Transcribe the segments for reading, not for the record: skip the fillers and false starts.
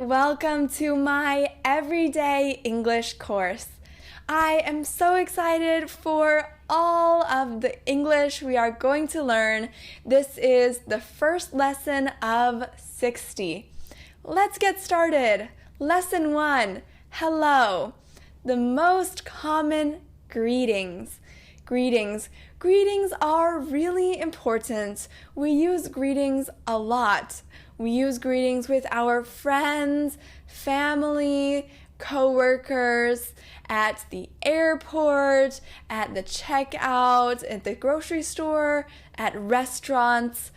welcome to my everyday English course. I am so excited for all of the English we are going to learn. This is the first lesson of 60. Let's get started. Lesson 1, hello. The most common greetings. Greetings are really important. We use greetings a lot. We use greetings with our friends, family, co-workers, at the airport, at the checkout, at the grocery store, at restaurants.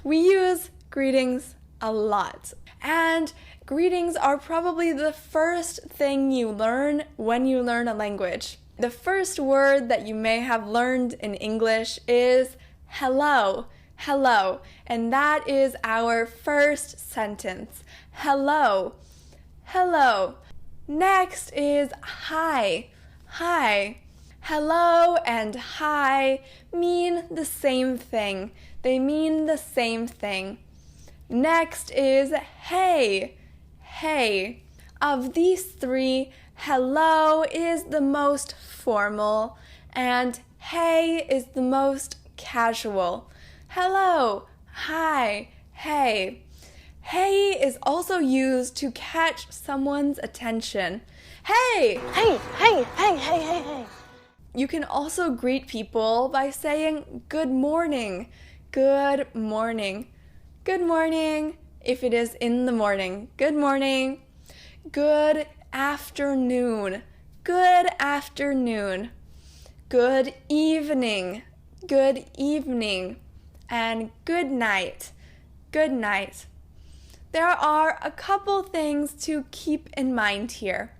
We use greetings a lot. And greetings are probably the first thing you learn when you learn a language. The first word that you may have learned in English is hello. Hello. And that is our first sentence. Hello. Hello. Next is hi. Hi. Hello and hi mean the same thing. They mean the same thing. Next is hey. Hey. Of these three, hello is the most formal and hey is the most casual. Hello, hi, hey. Hey is also used to catch someone's attention. Hey! Hey, hey, hey, hey, hey, hey. You can also greet people by saying good morning. Good morning. Good morning if it is in the morning. Good morning. Good afternoon. Good afternoon. Good evening. Good evening. And good night. Good night. There are a couple things to keep in mind here.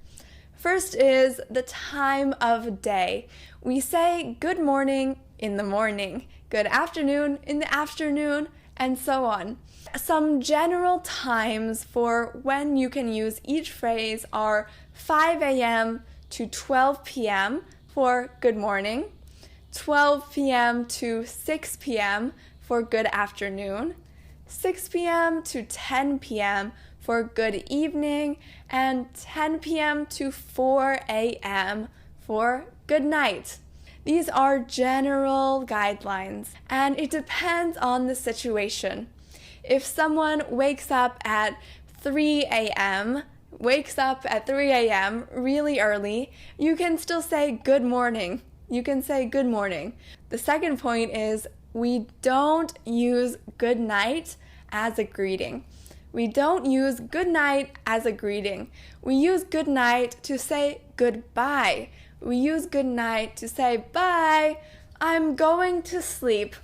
First is the time of day. We say good morning in the morning, good afternoon in the afternoon, and so on. Some general times for when you can use each phrase are 5 a.m. to 12 p.m. for good morning, 12 p.m. to 6 p.m. for good afternoon, 6 p.m. to 10 p.m. for good evening, and 10 p.m. to 4 a.m. for good night. These are general guidelines, and it depends on the situation. If someone wakes up at 3 a.m., really early, you can still say good morning. You can say good morning. The second point is we don't use good night as a greeting. We don't use good night as a greeting. We use good night to say goodbye. We use good night to say bye, I'm going to sleep.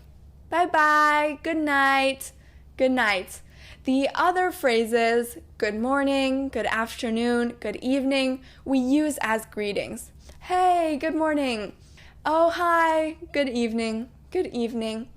Bye-bye, good night, good night. The other phrases, good morning, good afternoon, good evening, we use as greetings. Hey, good morning. Oh, hi, good evening, good evening.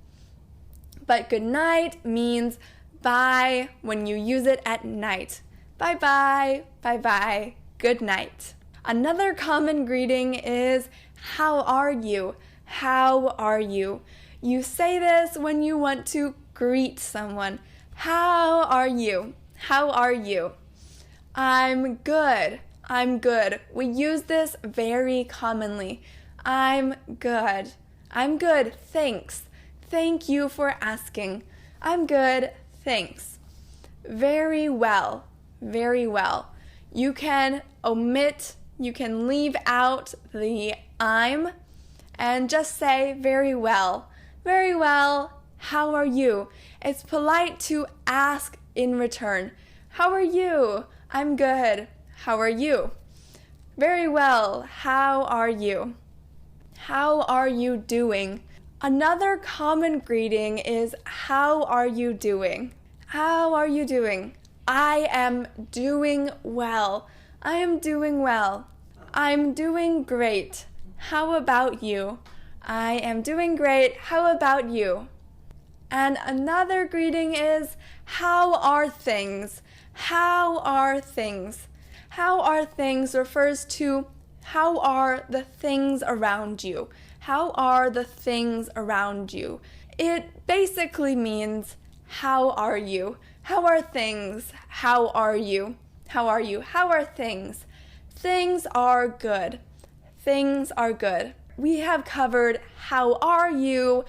But good night means bye when you use it at night. Bye-bye, bye-bye, good night. Another common greeting is how are you? How are you? You say this when you want to greet someone. How are you? How are you? I'm good. I'm good. We use this very commonly. I'm good. I'm good, thanks. Thank you for asking. I'm good, thanks. Very well. Very well. You can leave out the I'm and just say very well. Very well, how are you? It's polite to ask in return. How are you? I'm good. How are you? Very well, how are you? How are you doing? Another common greeting is how are you doing? How are you doing? I am doing well. I am doing well. I'm doing great. How about you? I am doing great. How about you? And another greeting is how are things? How are things? How are things refers to how are the things around you? How are the things around you? It basically means how are you? How are things? How are you? How are you? How are things? Things are good. Things are good. We have covered how are you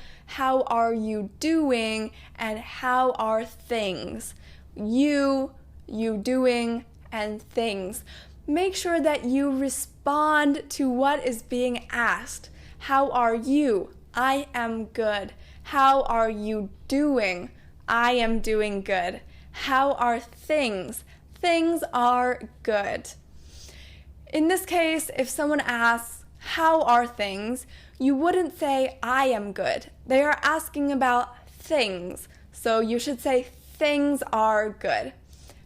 doing, and how are things. You doing, and things. Make sure that you respond to what is being asked. How are you? I am good. How are you doing? I am doing good. How are things? Things are good. In this case, if someone asks, how are things? You wouldn't say, I am good. They are asking about things. So you should say, things are good.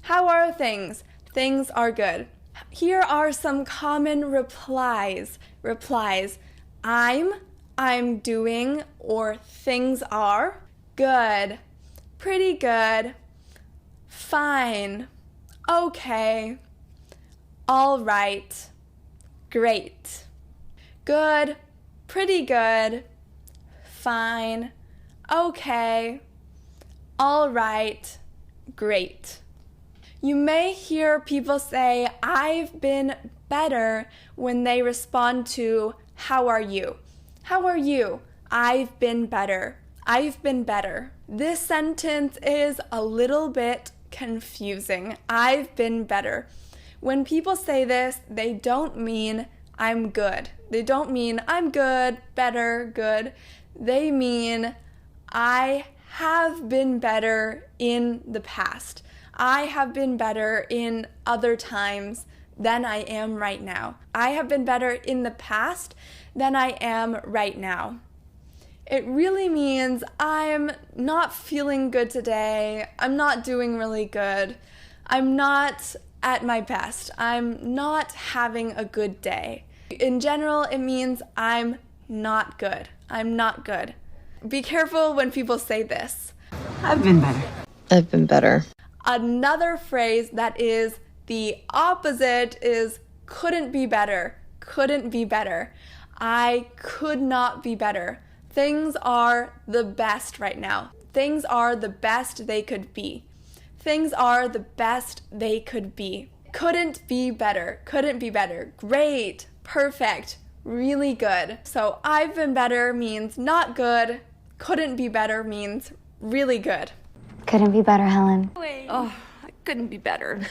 How are things? Things are good. Here are some common replies. I'm doing, or things are. Good. Pretty good. Fine. Okay. All right. Great. Good. Pretty good. Fine. Okay. All right. Great. You may hear people say, I've been better, when they respond to, how are you? How are you? I've been better. I've been better. This sentence is a little bit confusing. I've been better. When people say this, they don't mean I'm good. They don't mean I'm good, better, good. They mean I have been better in the past. I have been better in other times than I am right now. I have been better in the past than I am right now. It really means I'm not feeling good today. I'm not doing really good. I'm not at my best. I'm not having a good day. In general, it means I'm not good. I'm not good. Be careful when people say this. I've been better. I've been better. Another phrase that is the opposite is couldn't be better. Couldn't be better. I could not be better. Things are the best right now. Things are the best they could be. Things are the best they could be. Couldn't be better. Couldn't be better. Great. Perfect. Really good. So I've been better means not good. Couldn't be better means really good. Couldn't be better, Helen. Oh, I couldn't be better.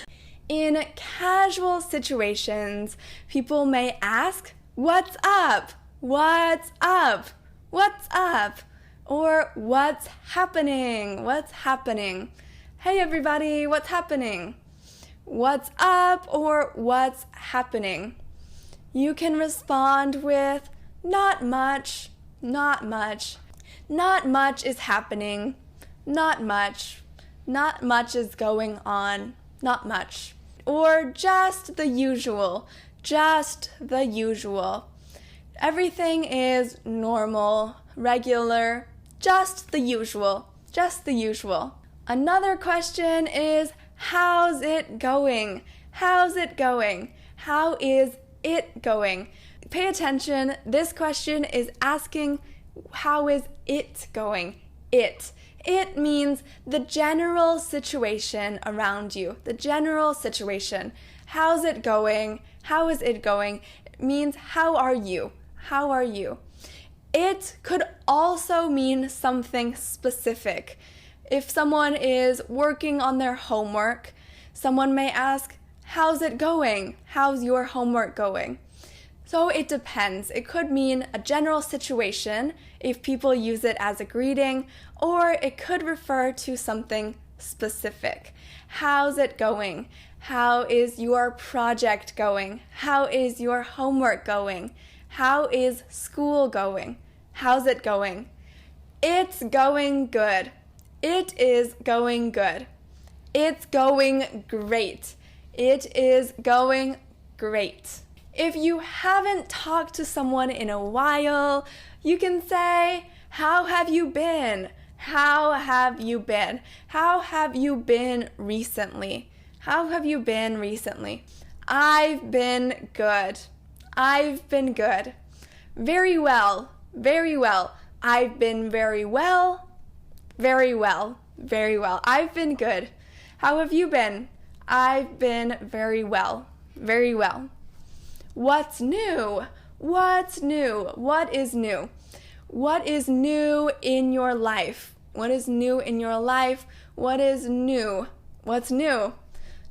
In casual situations, people may ask, what's up? What's up? What's up? Or what's happening? What's happening? Hey everybody, what's happening? What's up or what's happening? You can respond with not much, not much. Not much is happening. Not much. Not much is going on. Not much. Or just the usual. Just the usual. Everything is normal, regular, just the usual. Just the usual. Another question is, how's it going? How's it going? How is it going? Pay attention. This question is asking, how is it going? It. It means the general situation around you. The general situation. How's it going? How is it going? It means how are you? How are you? It could also mean something specific. If someone is working on their homework, someone may ask, how's it going? How's your homework going? So it depends. It could mean a general situation if people use it as a greeting, or it could refer to something specific. How's it going? How is your project going? How is your homework going? How is school going? How's it going? It's going good. It is going good. It's going great. It is going great. If you haven't talked to someone in a while, you can say, how have you been? How have you been? How have you been recently? How have you been recently? I've been good. I've been good. Very well. Very well. I've been very well. Very well. Very well. I've been good. How have you been? I've been very well. Very well. What's new? What's new? What is new? What is new in your life? What is new in your life? What is new? What's new?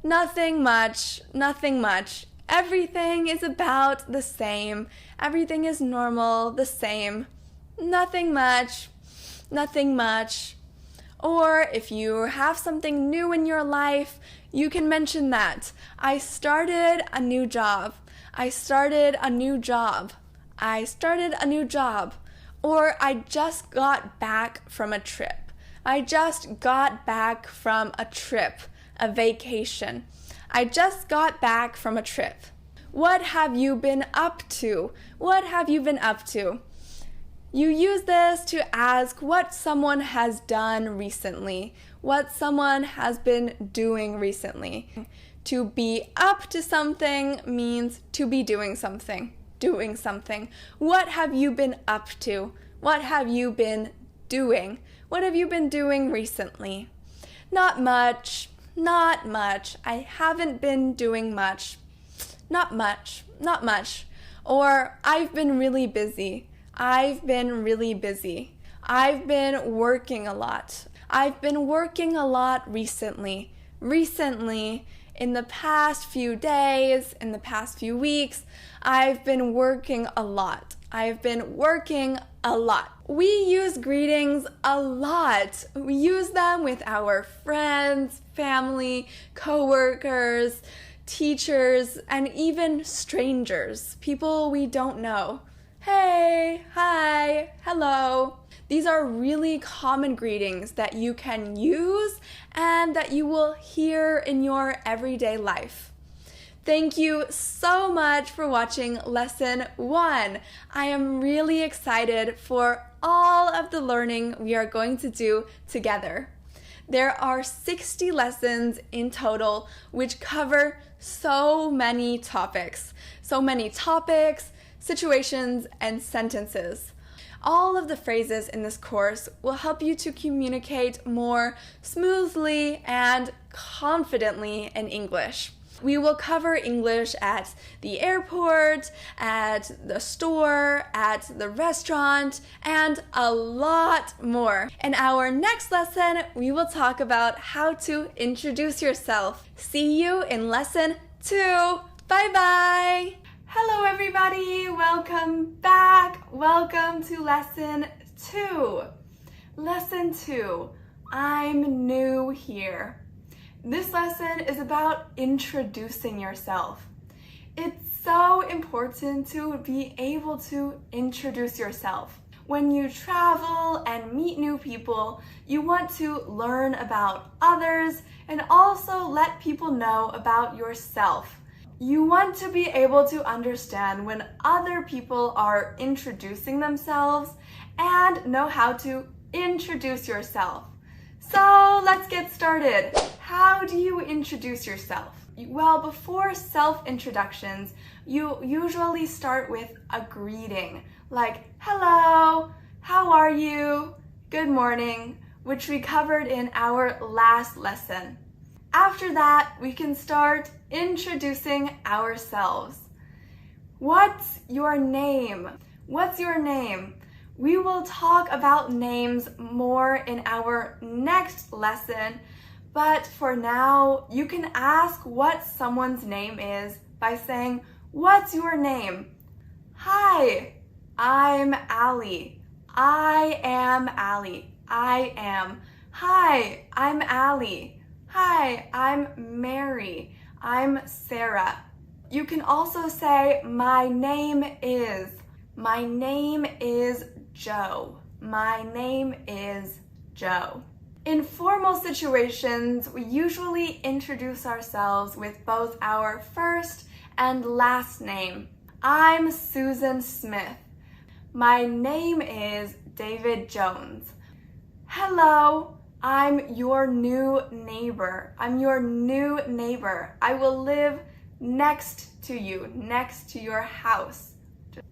Nothing much. Nothing much. Everything is about the same. Everything is normal, the same. Nothing much. Nothing much. Or if you have something new in your life, you can mention that. I started a new job. I started a new job. I started a new job. Or I just got back from a trip. I just got back from a trip, a vacation. I just got back from a trip. What have you been up to? What have you been up to? You use this to ask what someone has done recently, what someone has been doing recently. To be up to something means to be doing something. Doing something. What have you been up to? What have you been doing? What have you been doing recently? Not much. Not much. I haven't been doing much. Not much. Not much. Or I've been really busy. I've been really busy. I've been working a lot. I've been working a lot recently. Recently, in the past few days, in the past few weeks, I've been working a lot. I've been working a lot. We use greetings a lot. We use them with our friends, family, coworkers, teachers, and even strangers, people we don't know. Hey, hi, hello. These are really common greetings that you can use and that you will hear in your everyday life. Thank you so much for watching Lesson 1. I am really excited for all of the learning we are going to do together. There are 60 lessons in total, which cover so many topics, situations, and sentences. All of the phrases in this course will help you to communicate more smoothly and confidently in English. We will cover English at the airport, at the store, at the restaurant, and a lot more. In our next lesson, we will talk about how to introduce yourself. See you in Lesson 2. Bye-bye! Hello everybody, welcome back. Welcome to Lesson 2. Lesson 2, I'm new here. This lesson is about introducing yourself. It's so important to be able to introduce yourself. When you travel and meet new people, you want to learn about others and also let people know about yourself. You want to be able to understand when other people are introducing themselves and know how to introduce yourself. So let's get started. How do you introduce yourself? Well, before self-introductions, you usually start with a greeting, like hello, how are you, good morning, which we covered in our last lesson. After that, we can start introducing ourselves. What's your name? What's your name? We will talk about names more in our next lesson, but for now, you can ask what someone's name is by saying, what's your name? Hi, I'm Allie. I am Allie. I am. Hi, I'm Allie. Hi, I'm Mary. I'm Sarah. You can also say, my name is. My name is Joe. My name is Joe. In formal situations, we usually introduce ourselves with both our first and last name. I'm Susan Smith. My name is David Jones. Hello, I'm your new neighbor. I'm your new neighbor. I will live next to you, next to your house.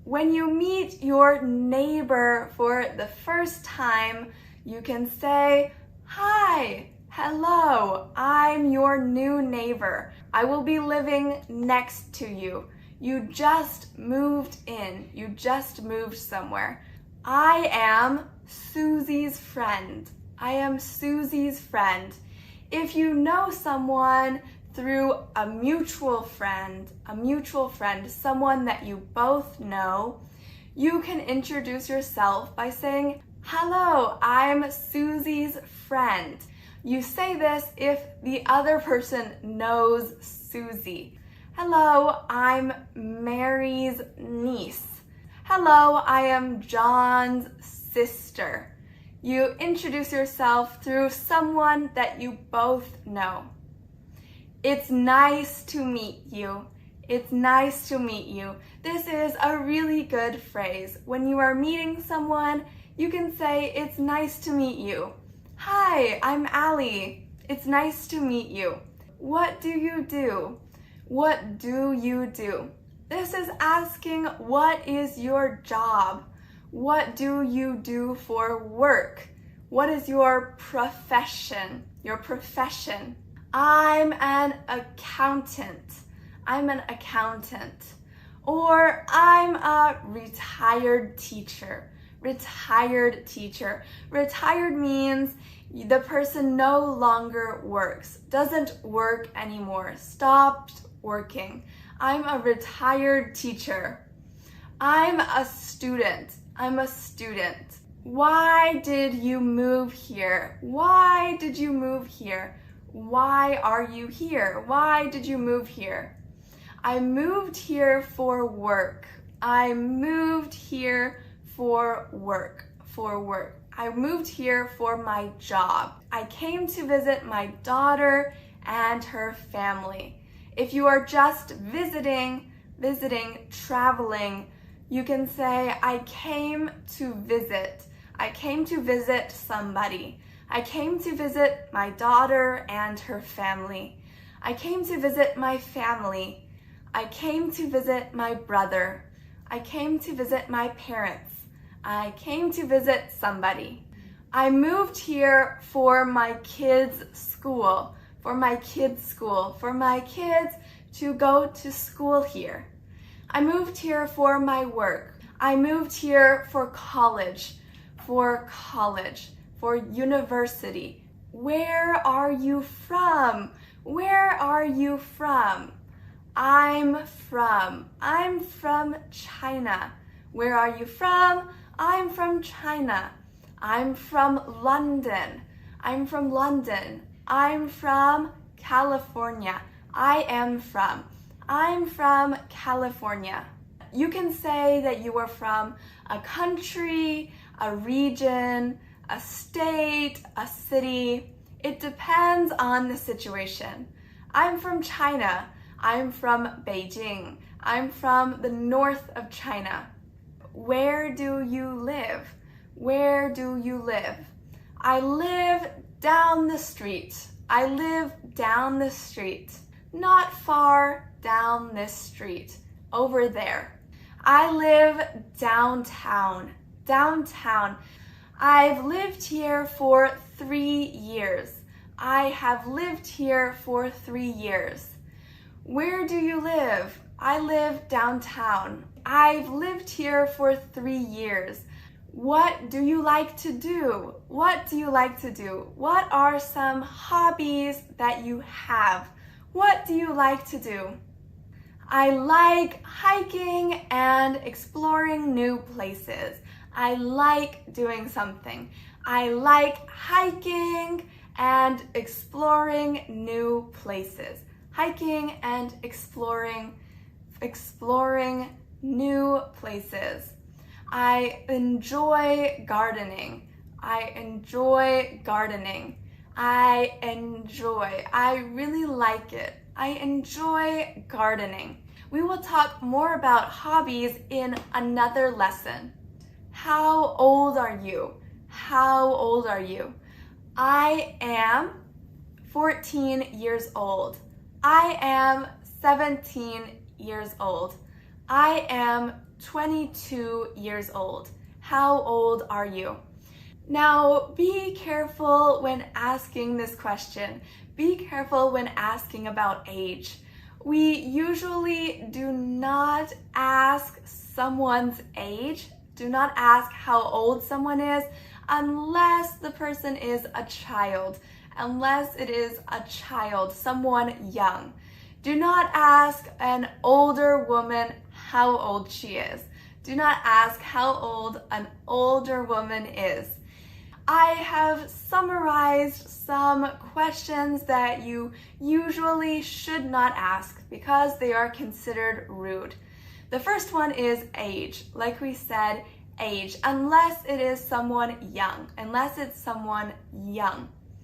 When you meet your neighbor for the first time, you can say, hi, Hello, I'm your new neighbor. I will be living next to you. You just moved in. You just moved somewhere. I am Susie's friend. I am Susie's friend. If you know someone through a mutual friend, someone that you both know, you can introduce yourself by saying, hello, I'm Susie's friend. You say this if the other person knows Susie. Hello, I'm Mary's niece. Hello, I am John's sister. You introduce yourself through someone that you both know. It's nice to meet you. It's nice to meet you. This is a really good phrase. When you are meeting someone, you can say, it's nice to meet you. Hi, I'm Allie. It's nice to meet you. What do you do? What do you do? This is asking, what is your job? What do you do for work? What is your profession? Your profession. I'm an accountant. I'm an accountant. Or I'm a retired teacher. Retired teacher. Retired means the person no longer works, doesn't work anymore, stopped working. I'm a retired teacher. I'm a student. I'm a student. Why did you move here? Why did you move here? Why are you here? Why did you move here? I moved here for work. I moved here for work. I moved here for my job. I came to visit my daughter and her family. If you are just visiting, traveling, you can say, I came to visit. I came to visit somebody. I came to visit my daughter and her family. I came to visit my family. I came to visit my brother. I came to visit my parents. I came to visit somebody. I moved here for my kids' school, for my kids' to go to school here. I moved here for my work. I moved here for college, for university. Where are you from? Where are you from? I'm from China. Where are you from? I'm from China. I'm from London. I'm from California. I'm from California. You can say that you are from a country, a region, a state, a city. It depends on the situation. I'm from China. I'm from Beijing. I'm from the north of China. Where do you live? Where do you live? I live down the street. I live down the street. Not far down this street. Over there. I live downtown. I've lived here for 3 years. I have lived here for 3 years. Where do you live? I live downtown. I've lived here for 3 years. What do you like to do? What do you like to do? What are some hobbies that you have? What do you like to do? I like hiking and exploring new places. I like doing something. I like hiking and exploring new places. Hiking and exploring new places. I enjoy gardening. I really like it. I enjoy gardening. We will talk more about hobbies in another lesson. How old are you? I am 14 years old. I am 17 years old. I am 22 years old. How old are you? Now, be careful when asking this question. Be careful when asking about age. We usually do not ask someone's age, do not ask how old someone is, unless the person is a child, someone young. Do not ask an older woman how old she is. Do not ask how old an older woman is. I have summarized some questions that you usually should not ask because they are considered rude. The first one is age. Like we said, age, unless it is someone young,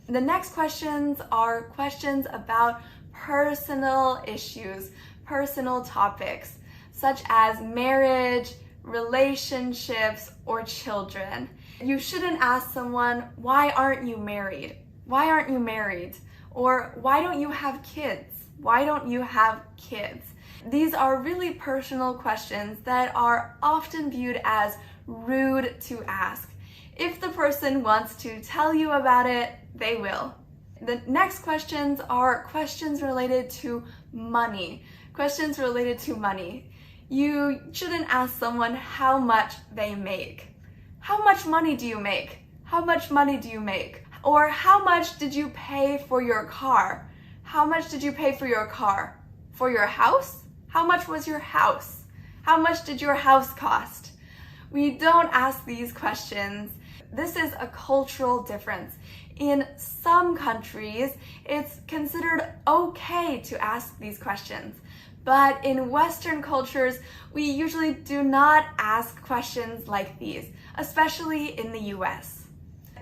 The next questions are questions about personal issues, personal topics, such as marriage, relationships, or children. You shouldn't ask someone, why aren't you married? Why aren't you married? Or why don't you have kids? Why don't you have kids? These are really personal questions that are often viewed as rude to ask. If the person wants to tell you about it, they will. The next questions are questions related to money. You shouldn't ask someone how much they make. How much money do you make? How much money do you make? Or how much did you pay for your car? How much did you pay for your car? For your house? How much was your house? How much did your house cost? We don't ask these questions. This is a cultural difference. In some countries, it's considered okay to ask these questions. But in Western cultures, we usually do not ask questions like these, especially in the US.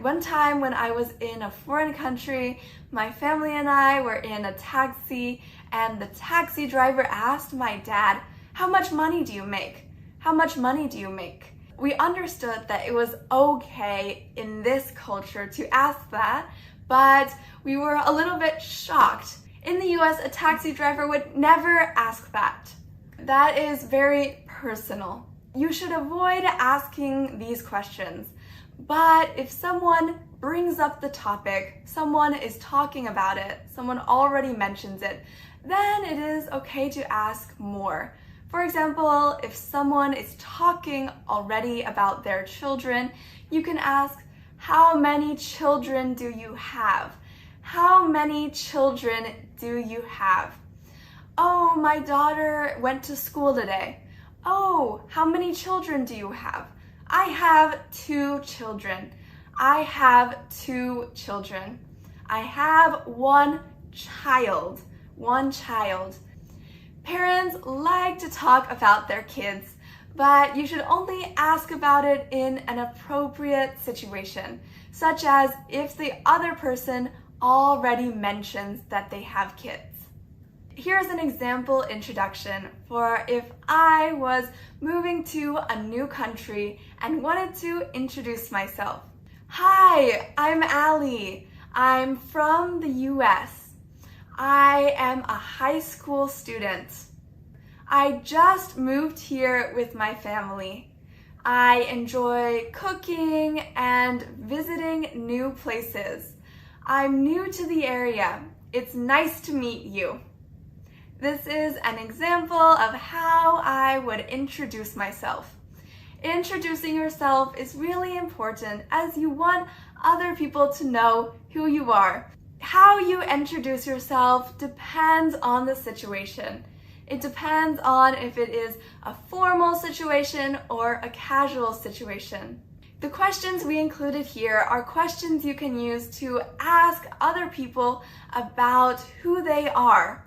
One time when I was in a foreign country, my family and I were in a taxi, and the taxi driver asked my dad, how much money do you make? How much money do you make? We understood that it was okay in this culture to ask that, but we were a little bit shocked. In the US, a taxi driver would never ask that. That is very personal. You should avoid asking these questions. But if someone brings up the topic, someone is talking about it, someone already mentions it, then it is okay to ask more. For example, if someone is talking already about their children, you can ask, how many children do you have? How many children do you have? Oh, my daughter went to school today. Oh, how many children do you have? I have 2 children. I have 2 children. I have 1 child. 1 child. Parents like to talk about their kids, but you should only ask about it in an appropriate situation, such as if the other person already mentions that they have kids. Here's an example introduction for if I was moving to a new country and wanted to introduce myself. Hi, I'm Allie. I'm from the US. I am a high school student. I just moved here with my family. I enjoy cooking and visiting new places. I'm new to the area. It's nice to meet you. This is an example of how I would introduce myself. Introducing yourself is really important as you want other people to know who you are. How you introduce yourself depends on the situation. It depends on if it is a formal situation or a casual situation. The questions we included here are questions you can use to ask other people about who they are.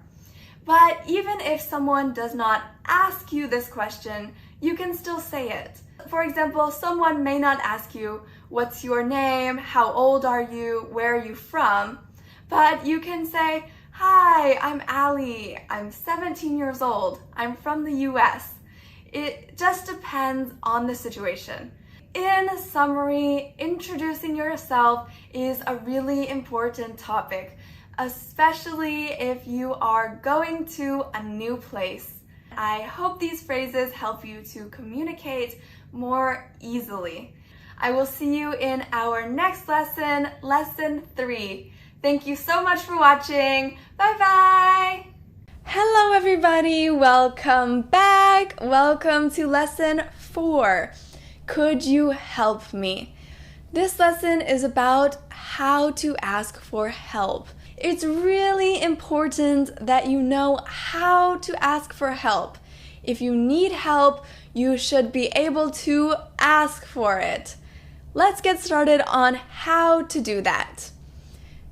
But even if someone does not ask you this question, you can still say it. For example, someone may not ask you, what's your name, how old are you, where are you from? But you can say, hi, I'm Allie, I'm 17 years old, I'm from the US. It just depends on the situation. In summary, introducing yourself is a really important topic, especially if you are going to a new place. I hope these phrases help you to communicate more easily. I will see you in our next lesson, lesson 3. Thank you so much for watching. Bye-bye. Hello, everybody. Welcome back. Welcome to lesson 4. Could you help me? This lesson is about how to ask for help. It's really important that you know how to ask for help. If you need help, you should be able to ask for it. Let's get started on how to do that.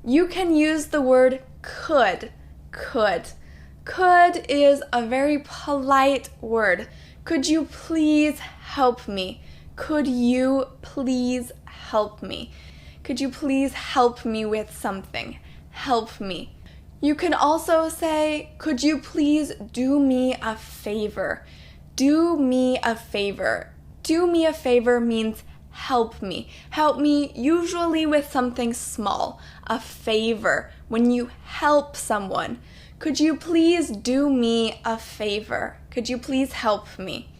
You can use the word could. Could is a very polite word. Could you please help me? Could you please help me? Could you please help me with something? Help me. You can also say, could you please do me a favor? Do me a favor. Do me a favor means help me. Help me usually with something small. A favor. When you help someone. Could you please do me a favor? Could you please help me?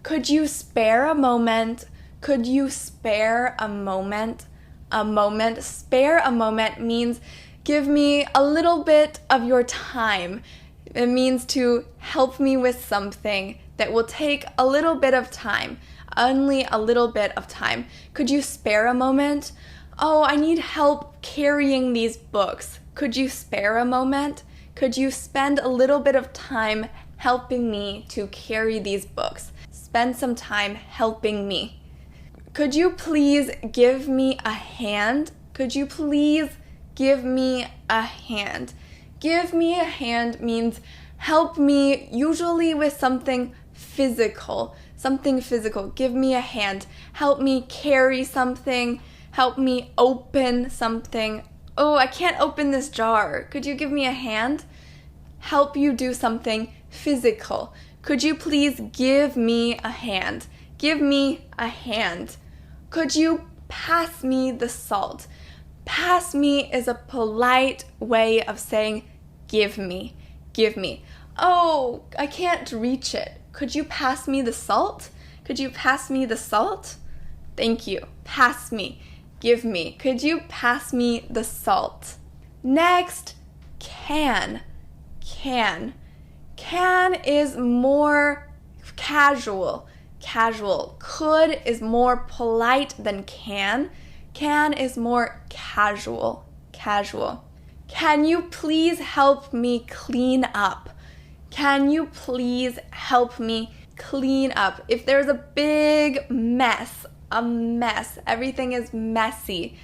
Could you spare a moment? Could you spare a moment? A moment. Spare a moment means give me a little bit of your time. It means to help me with something that will take a little bit of time. Only a little bit of time. Could you spare a moment? Oh, I need help carrying these books. Could you spare a moment? Could you spend a little bit of time helping me to carry these books? Spend some time helping me. Could you please give me a hand? Could you please give me a hand? Give me a hand means help me usually with something physical. Something physical. Give me a hand. Help me carry something. Help me open something. Oh, I can't open this jar. Could you give me a hand? Help you do something physical. Could you please give me a hand? Give me a hand. Could you pass me the salt? Pass me is a polite way of saying give me. Give me. Oh, I can't reach it. Could you pass me the salt? Could you pass me the salt? Thank you. Pass me. Give me. Could you pass me the salt? Next, can. Can. Can is more casual. Casual. Could is more polite than can. Can is more casual. Casual. Can you please help me clean up? Can you please help me clean up? If there's a big mess, everything is messy,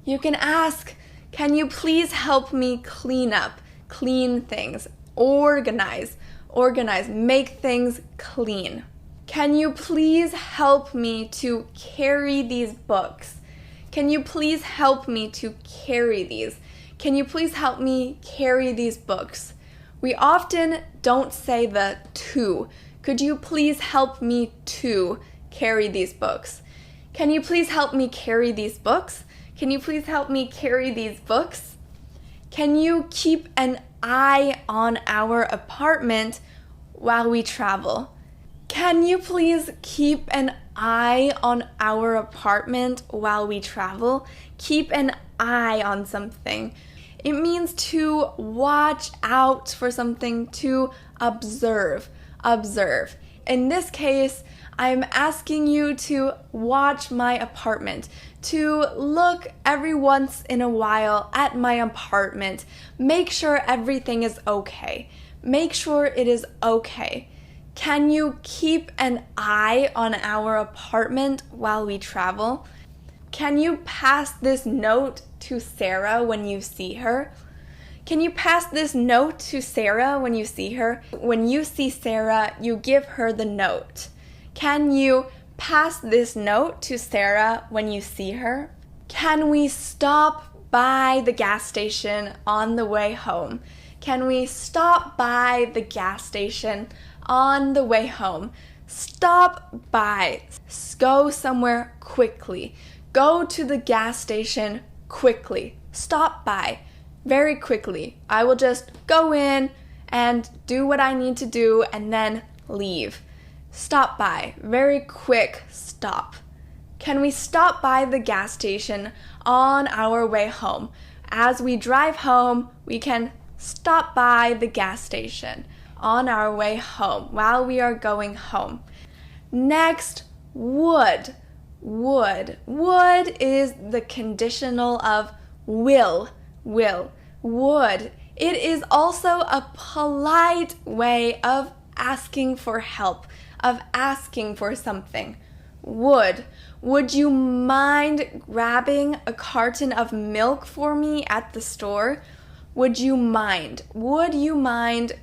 you can ask, can you please help me clean up? Clean things. Organize. Make things clean. Can you please help me to carry these books? Can you please help me to carry these? Can you please help me carry these books? We often don't say the to. Could you please help me to carry these books? Can you please help me carry these books? Can you please help me carry these books? Can you keep an eye on our apartment while we travel? Can you please keep an eye on our apartment while we travel? Keep an eye on something. It means to watch out for something, to observe. Observe. In this case, I'm asking you to watch my apartment, to look every once in a while at my apartment. Make sure everything is okay. Make sure it is okay. Can you keep an eye on our apartment while we travel? Can you pass this note to Sarah when you see her? Can you pass this note to Sarah when you see her? When you see Sarah, you give her the note. Can you pass this note to Sarah when you see her? Can we stop by the gas station on the way home? Can we stop by the gas station on the way home? Stop by. Go somewhere quickly. Go to the gas station quickly. Stop by very quickly. I will just go in and do what I need to do and then leave. Stop by. Very quick stop. Can we stop by the gas station on our way home? As we drive home, we can stop by the gas station on our way home while we are going home. Next, would. Would. Would is the conditional of will. Would. It is also a polite way of asking for help, of asking for something. Would you mind grabbing a carton of milk for me at the store? Would you mind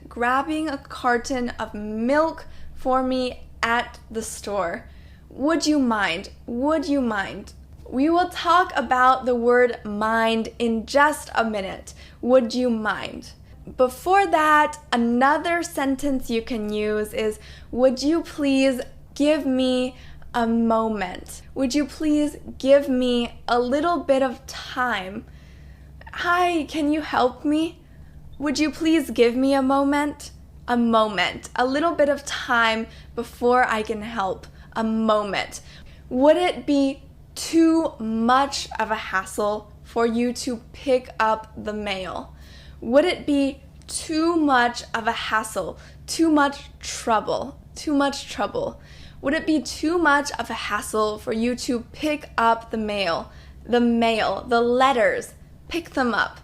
grabbing a carton of milk for me at the store? Would you mind? We will talk about the word mind in just a minute. Would you mind? Before that, another sentence you can use is, would you please give me a moment? Would you please give me a little bit of time? Hi, can you help me? Would you please give me a moment? A moment. A little bit of time before I can help. A moment. Would it be too much of a hassle for you to pick up the mail? Would it be too much of a hassle? Too much trouble? Would it be too much of a hassle for you to pick up the mail? The letters. Pick them up.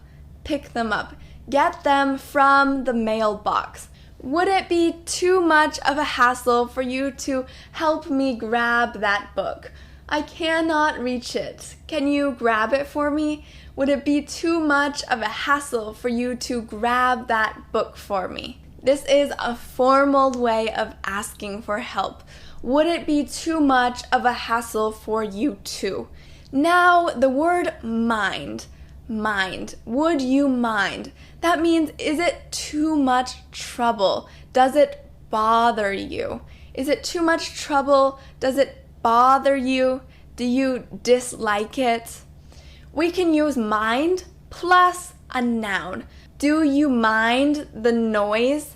Get them from the mailbox. Would it be too much of a hassle for you to help me grab that book? I cannot reach it. Can you grab it for me? Would it be too much of a hassle for you to grab that book for me? This is a formal way of asking for help. Would it be too much of a hassle for you to? Now, the word mind. Would you mind? That means, is it too much trouble? Does it bother you? Is it too much trouble? Does it bother you? Do you dislike it? We can use mind plus a noun. Do you mind the noise?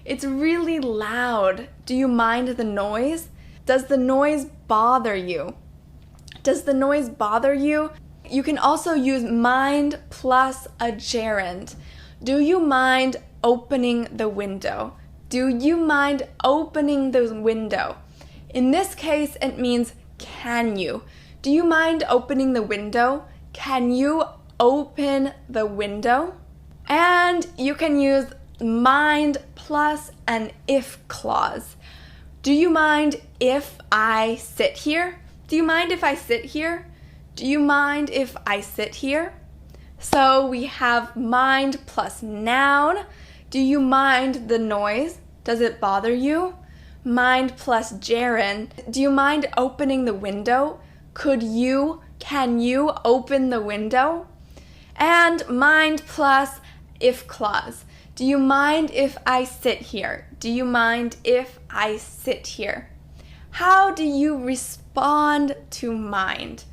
It's really loud. Do you mind the noise? Does the noise bother you? You can also use mind plus a gerund. Do you mind opening the window? In this case, it means can you? Do you mind opening the window? Can you open the window? And you can use mind plus an if clause. Do you mind if I sit here? Do you mind if I sit here? So we have mind plus noun. Do you mind the noise? Does it bother you? Mind plus gerund. Do you mind opening the window? Can you open the window? And mind plus if clause. Do you mind if I sit here? How do you respond to mind?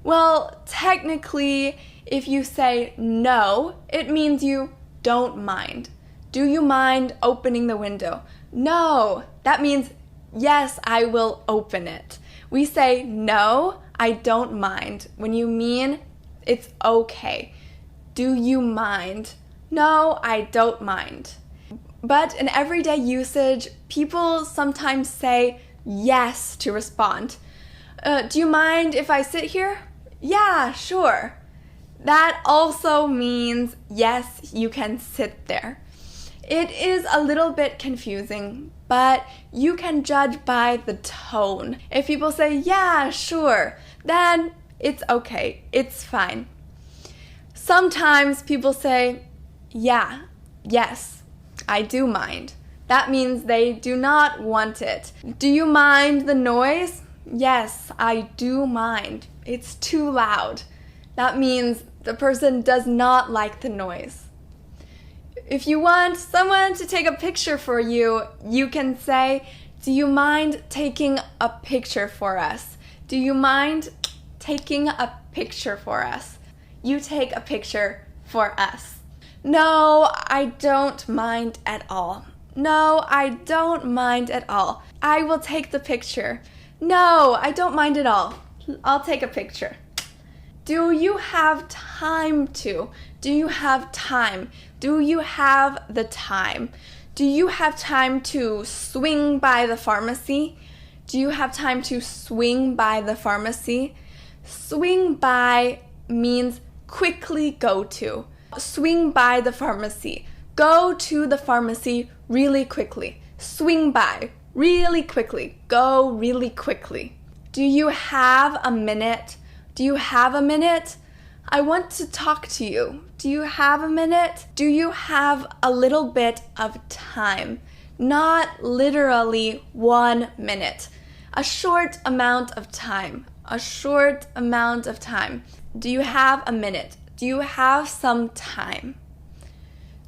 Well, technically, if you say no, it means you don't mind. Do you mind opening the window? No, that means yes, I will open it. We say no, I don't mind when you mean it's okay. Do you mind? No, I don't mind. But in everyday usage, people sometimes say yes to respond. Do you mind if I sit here? Yeah, sure. That also means yes, you can sit there. It is a little bit confusing, but you can judge by the tone. If people say yeah, sure, then it's okay, it's fine. Sometimes people say yeah, yes, I do mind. That means they do not want it. Do you mind the noise? Yes, I do mind. It's too loud. That means the person does not like the noise. If you want someone to take a picture for you, you can say, do you mind taking a picture for us? Do you mind taking a picture for us? You take a picture for us. No, I don't mind at all. No, I don't mind at all. I will take the picture. No, I don't mind at all. I'll take a picture. Do you have time to? Do you have time? Do you have the time? Do you have time to swing by the pharmacy? Do you have time to swing by the pharmacy? Swing by means quickly go to. Swing by the pharmacy. Go to the pharmacy really quickly. Swing by really quickly. Go really quickly. Do you have a minute? Do you have a minute? I want to talk to you. Do you have a minute? Do you have a little bit of time? Not literally 1 minute. A short amount of time. A short amount of time. Do you have a minute? Do you have some time?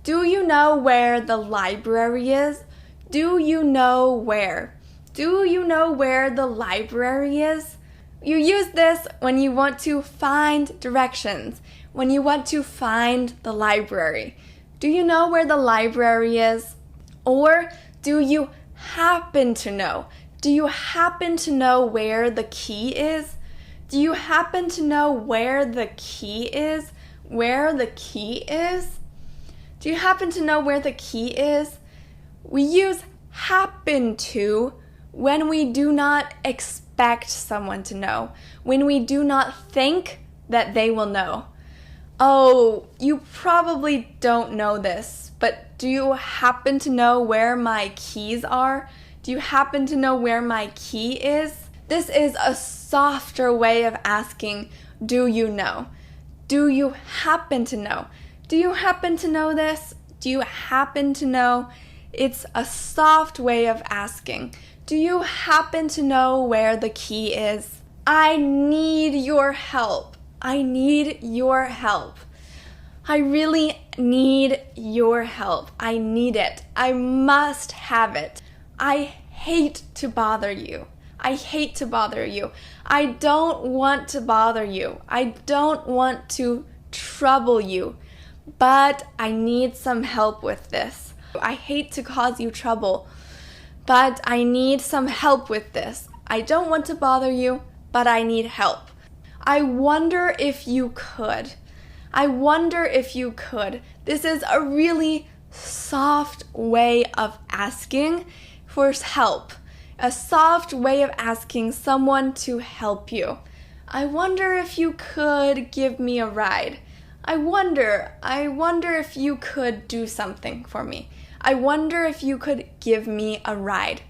Do you know where the library is? Do you know where? Do you know where the library is? You use this when you want to find directions, when you want to find the library. Do you know where the library is? Or do you happen to know? Do you happen to know where the key is? Do you happen to know where the key is? Where the key is? Do you happen to know where the key is? We use happen to when we do not expect someone to know, when we do not think that they will know. Oh, you probably don't know this, but do you happen to know where my keys are? Do you happen to know where my key is? This is a softer way of asking, do you know? Do you happen to know? Do you happen to know this? Do you happen to know? It's a soft way of asking. Do you happen to know where the key is? I need your help. I need your help. I really need your help. I need it. I must have it. I hate to bother you. I hate to bother you. I don't want to bother you. I don't want to trouble you. But I need some help with this. I hate to cause you trouble, but I need some help with this. I don't want to bother you, but I need help. I wonder if you could. I wonder if you could. This is a really soft way of asking for help. A soft way of asking someone to help you. I wonder if you could give me a ride. I wonder if you could do something for me. I wonder if you could give me a ride.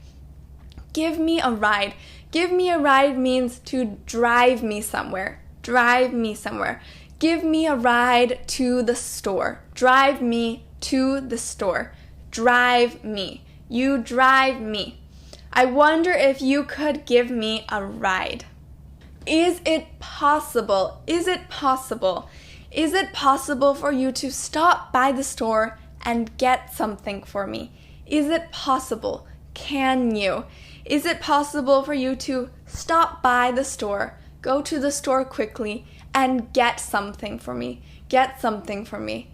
Give me a ride. Give me a ride means to drive me somewhere. Drive me somewhere. Give me a ride to the store. Drive me to the store. Drive me. You drive me. I wonder if you could give me a ride. Is it possible? Is it possible? Is it possible for you to stop by the store and get something for me? Is it possible? Can you? Is it possible for you to stop by the store, go to the store quickly, and get something for me? Get something for me.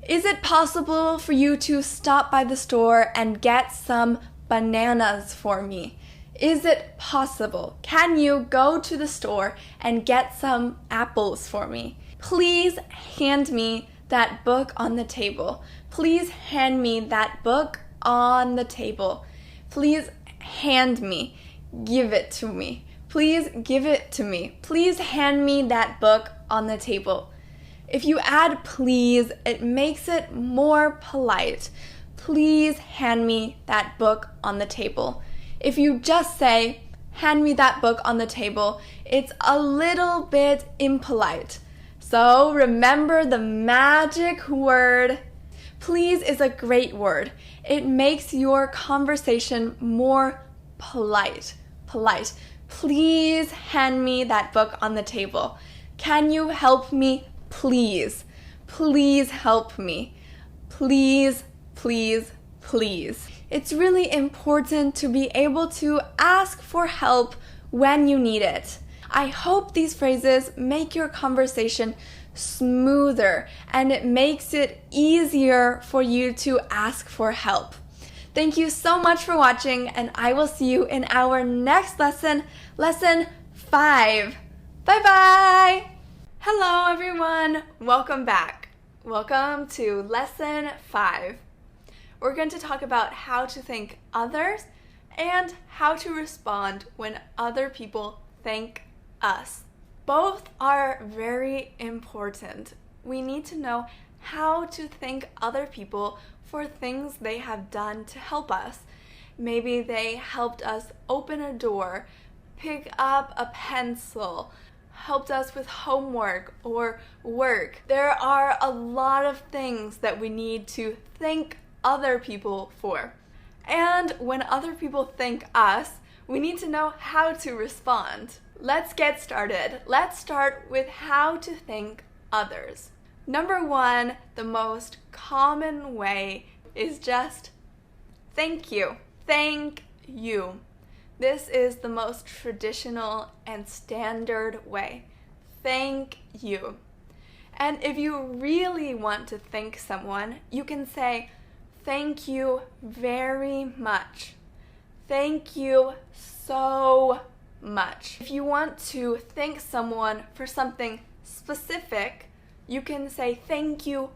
Is it possible for you to stop by the store and get some bananas for me? Is it possible? Can you go to the store and get some apples for me? Please hand me that book on the table. Please hand me that book on the table. Please hand me. Give it to me. Please give it to me. Please hand me that book on the table. If you add please, it makes it more polite. Please hand me that book on the table. If you just say, hand me that book on the table, it's a little bit impolite. So remember the magic word. Please is a great word. It makes your conversation more polite. Polite. Please hand me that book on the table. Can you help me? Please. Please help me. Please, please, please. It's really important to be able to ask for help when you need it. I hope these phrases make your conversation smoother and it makes it easier for you to ask for help. Thank you so much for watching, and I will see you in our next lesson, lesson 5. Bye-bye! Hello, everyone. Welcome back. Welcome to lesson 5. We're going to talk about how to thank others and how to respond when other people thank us. Both are very important. We need to know how to thank other people for things they have done to help us. Maybe they helped us open a door, pick up a pencil, helped us with homework or work. There are a lot of things that we need to thank other people for. And when other people thank us, we need to know how to respond. Let's get started. Let's start with how to thank others. Number 1, the most common way is just thank you. Thank you. This is the most traditional and standard way. Thank you. And if you really want to thank someone, you can say, thank you very much. Thank you so much. If you want to thank someone for something specific, you can say thank you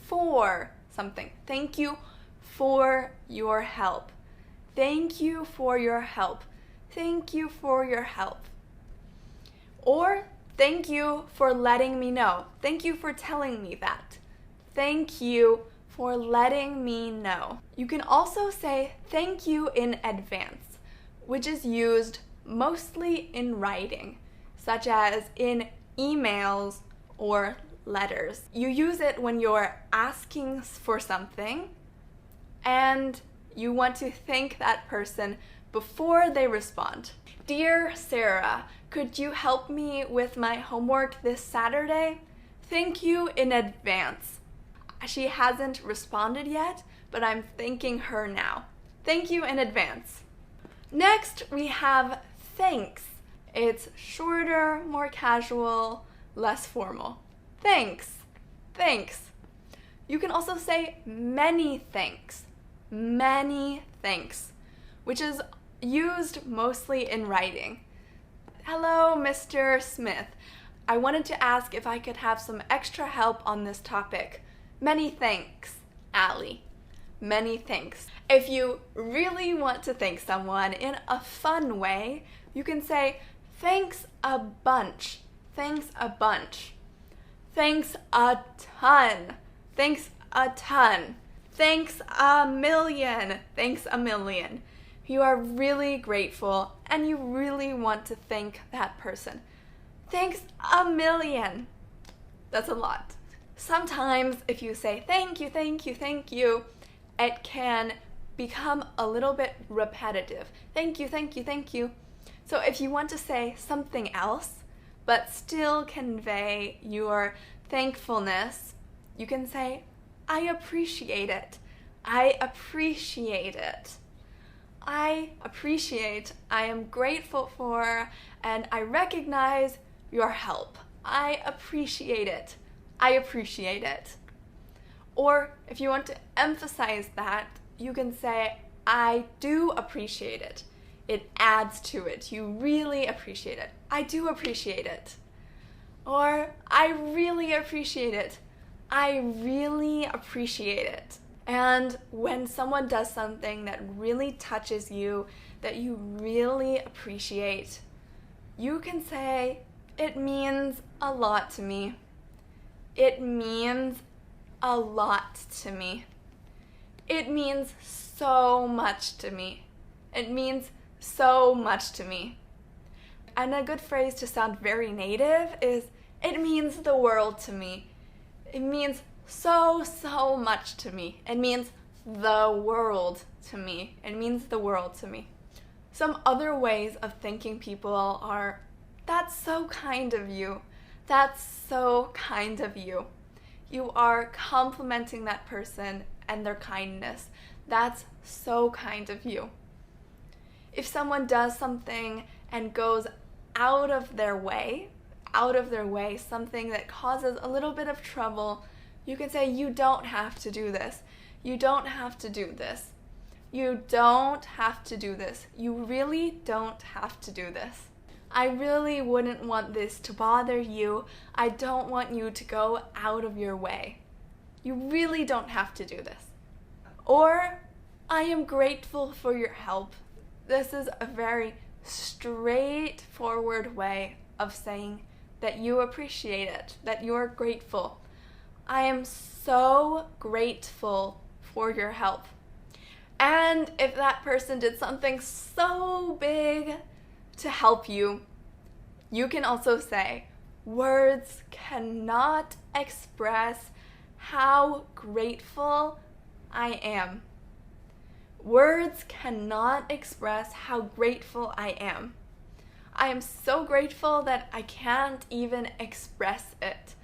for something. Thank you for your help. Thank you for your help. Thank you for your help. Or thank you for letting me know. Thank you for telling me that. Thank you for letting me know. You can also say thank you in advance, which is used mostly in writing, such as in emails or letters. You use it when you're asking for something and you want to thank that person before they respond. Dear Sarah, could you help me with my homework this Saturday? Thank you in advance. She hasn't responded yet, but I'm thanking her now. Thank you in advance. Next, we have thanks. It's shorter, more casual, less formal. Thanks. Thanks. You can also say many thanks. Many thanks, which is used mostly in writing. Hello, Mr. Smith. I wanted to ask if I could have some extra help on this topic. Many thanks, Allie. Many thanks. If you really want to thank someone in a fun way, you can say thanks a bunch. Thanks a bunch. Thanks a ton. Thanks a ton. Thanks a million. Thanks a million. You are really grateful and you really want to thank that person. Thanks a million. That's a lot. Sometimes if you say thank you, thank you, thank you, it can become a little bit repetitive. Thank you, thank you, thank you. So if you want to say something else, but still convey your thankfulness, you can say, I appreciate it. I appreciate it. I appreciate, I am grateful for, and I recognize your help. I appreciate it. I appreciate it. Or if you want to emphasize that, you can say, I do appreciate it. It adds to it. You really appreciate it. I do appreciate it. Or I really appreciate it. I really appreciate it. And when someone does something that really touches you, that you really appreciate, you can say, it means a lot to me. It means a lot to me. It means so much to me. It means so much to me. And a good phrase to sound very native is, it means the world to me. It means so much to me. It means the world to me. It means the world to me. Some other ways of thanking people are, that's so kind of you. That's so kind of you. You are complimenting that person and their kindness. That's so kind of you. If someone does something and goes out of their way, something that causes a little bit of trouble, you can say, you don't have to do this. You don't have to do this. You don't have to do this. You really don't have to do this. I really wouldn't want this to bother you. I don't want you to go out of your way. You really don't have to do this. Or, I am grateful for your help. This is a very straightforward way of saying that you appreciate it, that you're grateful. I am so grateful for your help. And if that person did something so big to help you, you can also say, words cannot express how grateful I am. Words cannot express how grateful I am. I am so grateful that I can't even express it.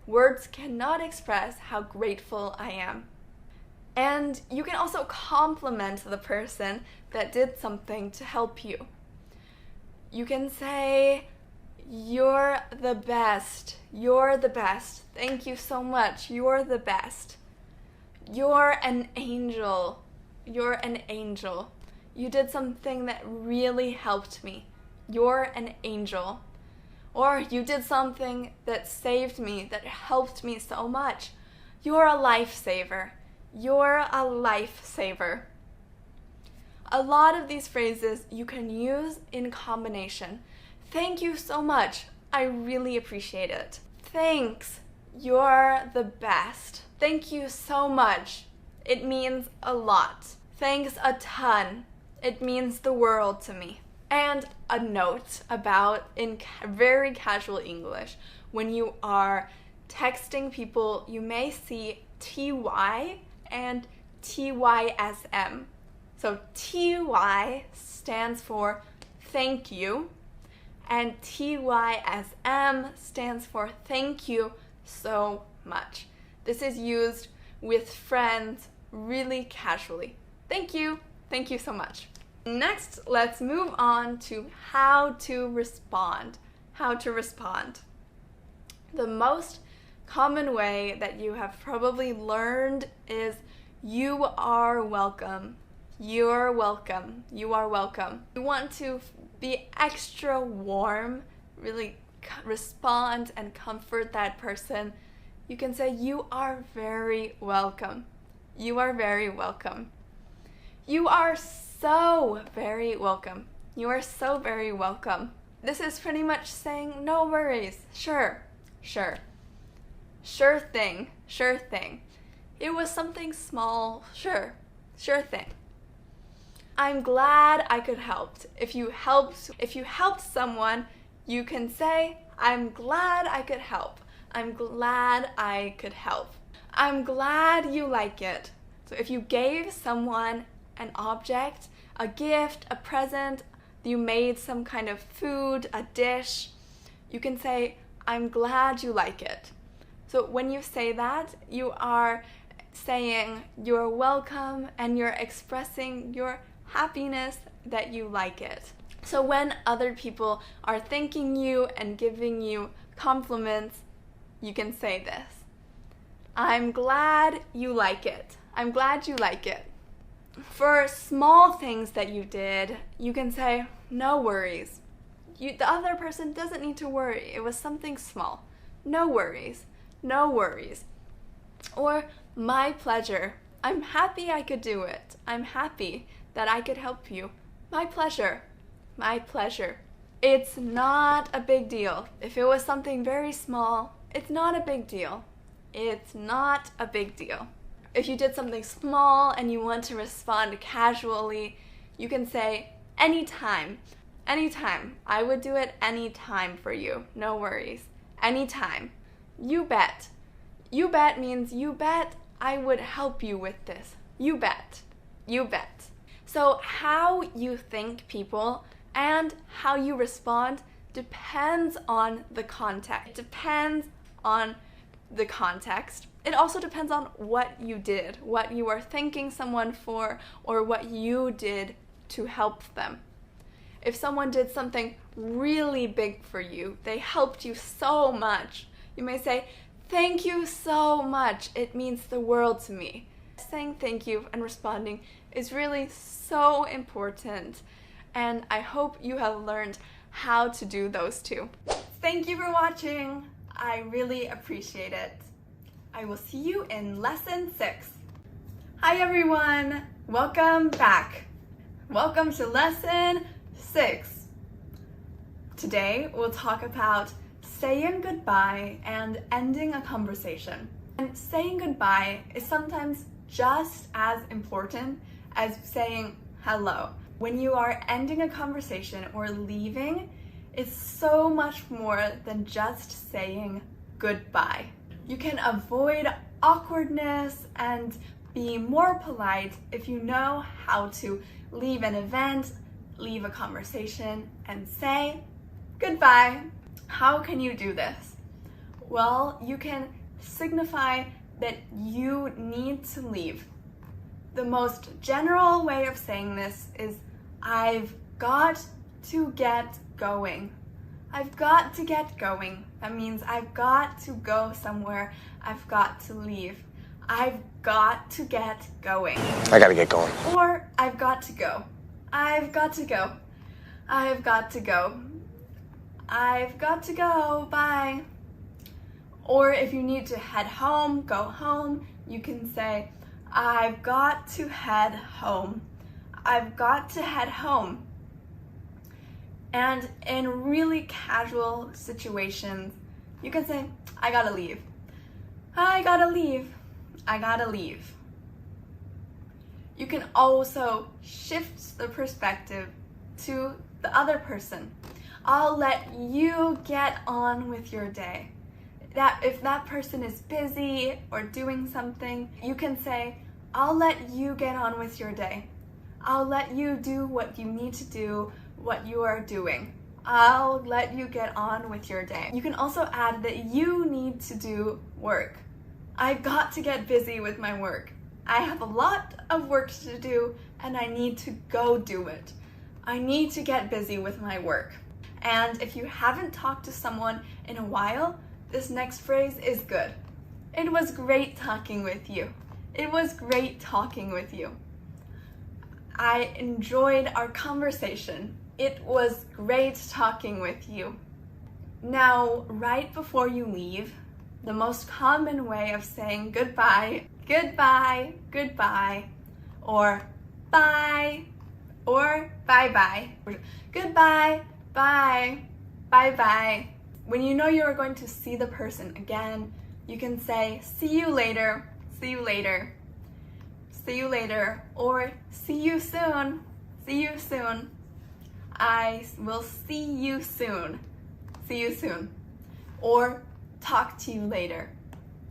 Words cannot express how grateful I am. And you can also compliment the person that did something to help you. You can say, you're the best. You're the best. Thank you so much. You're the best. You're an angel. You're an angel. You did something that really helped me. You're an angel. Or you did something that saved me, that helped me so much. You're a lifesaver. You're a lifesaver. A lot of these phrases you can use in combination. Thank you so much. I really appreciate it. Thanks. You're the best. Thank you so much. It means a lot. Thanks a ton. It means the world to me. And a note about, in very casual English, when you are texting people, you may see TY and TYSM. So TY stands for thank you, and TYSM stands for thank you so much. This is used with friends really casually. Thank you so much. Next, let's move on to how to respond. How to respond. The most common way that you have probably learned is you are welcome. You're welcome. You are welcome. You want to be extra warm, really respond and comfort that person. You can say, you are very welcome. You are very welcome. You are so very welcome. You are so very welcome. This is pretty much saying, no worries. Sure. Sure thing. Sure thing. It was something small. Sure thing. I'm glad I could help. If you helped someone, you can say, I'm glad I could help. I'm glad I could help. I'm glad you like it. So if you gave someone an object, a gift, a present, you made some kind of food, a dish, you can say, I'm glad you like it. So when you say that, you are saying you're welcome and you're expressing your happiness that you like it. So when other people are thanking you and giving you compliments, you can say this. I'm glad you like it. I'm glad you like it. For small things that you did, you can say, no worries. The other person doesn't need to worry. It was something small. No worries. No worries. Or, my pleasure. I'm happy I could do it. I'm happy that I could help you. My pleasure. My pleasure. It's not a big deal. If it was something very small, it's not a big deal. It's not a big deal. If you did something small and you want to respond casually, you can say, anytime. Anytime. I would do it anytime for you. No worries. Anytime. You bet. You bet means you bet I would help you with this. You bet. You bet. So how you thank people and how you respond depends on the context. It depends on the context. It also depends on what you did, what you were thanking someone for, or what you did to help them. If someone did something really big for you, they helped you so much, you may say, thank you so much. It means the world to me. saying thank you and responding is really so important. And I hope you have learned how to do those two. Thank you for watching. I really appreciate it. I will see you in lesson 6. Hi everyone, welcome back. Welcome to lesson 6. Today we'll talk about saying goodbye and ending a conversation. And saying goodbye is sometimes just as important as saying hello. When you are ending a conversation or leaving, it's so much more than just saying goodbye. You can avoid awkwardness and be more polite if you know how to leave an event, leave a conversation, and say goodbye. How can you do this? Well, you can signify that you need to leave. The most general way of saying this is, I've got to get going. I've got to get going. That means I've got to go somewhere. I've got to leave. I've got to get going. I gotta get going. Or I've got to go. I've got to go. I've got to go. I've got to go. Bye. Or if you need to head home, go home, you can say, I've got to head home. I've got to head home. And in really casual situations, you can say, I gotta leave. I gotta leave. I gotta leave. You can also shift the perspective to the other person. I'll let you get on with your day. That if that person is busy or doing something, you can say, I'll let you get on with your day. I'll let you do what you need to do, what you are doing. I'll let you get on with your day. You can also add that you need to do work. I've got to get busy with my work. I have a lot of work to do and I need to go do it. I need to get busy with my work. And if you haven't talked to someone in a while, this next phrase is good. It was great talking with you. It was great talking with you. I enjoyed our conversation. It was great talking with you. Now, right before you leave, the most common way of saying goodbye, goodbye, goodbye, or bye, or bye-bye. Goodbye, bye, bye-bye. When you know you are going to see the person again, you can say, see you later, see you later, see you later, or see you soon, see you soon. I will see you soon, see you soon. Or talk to you later,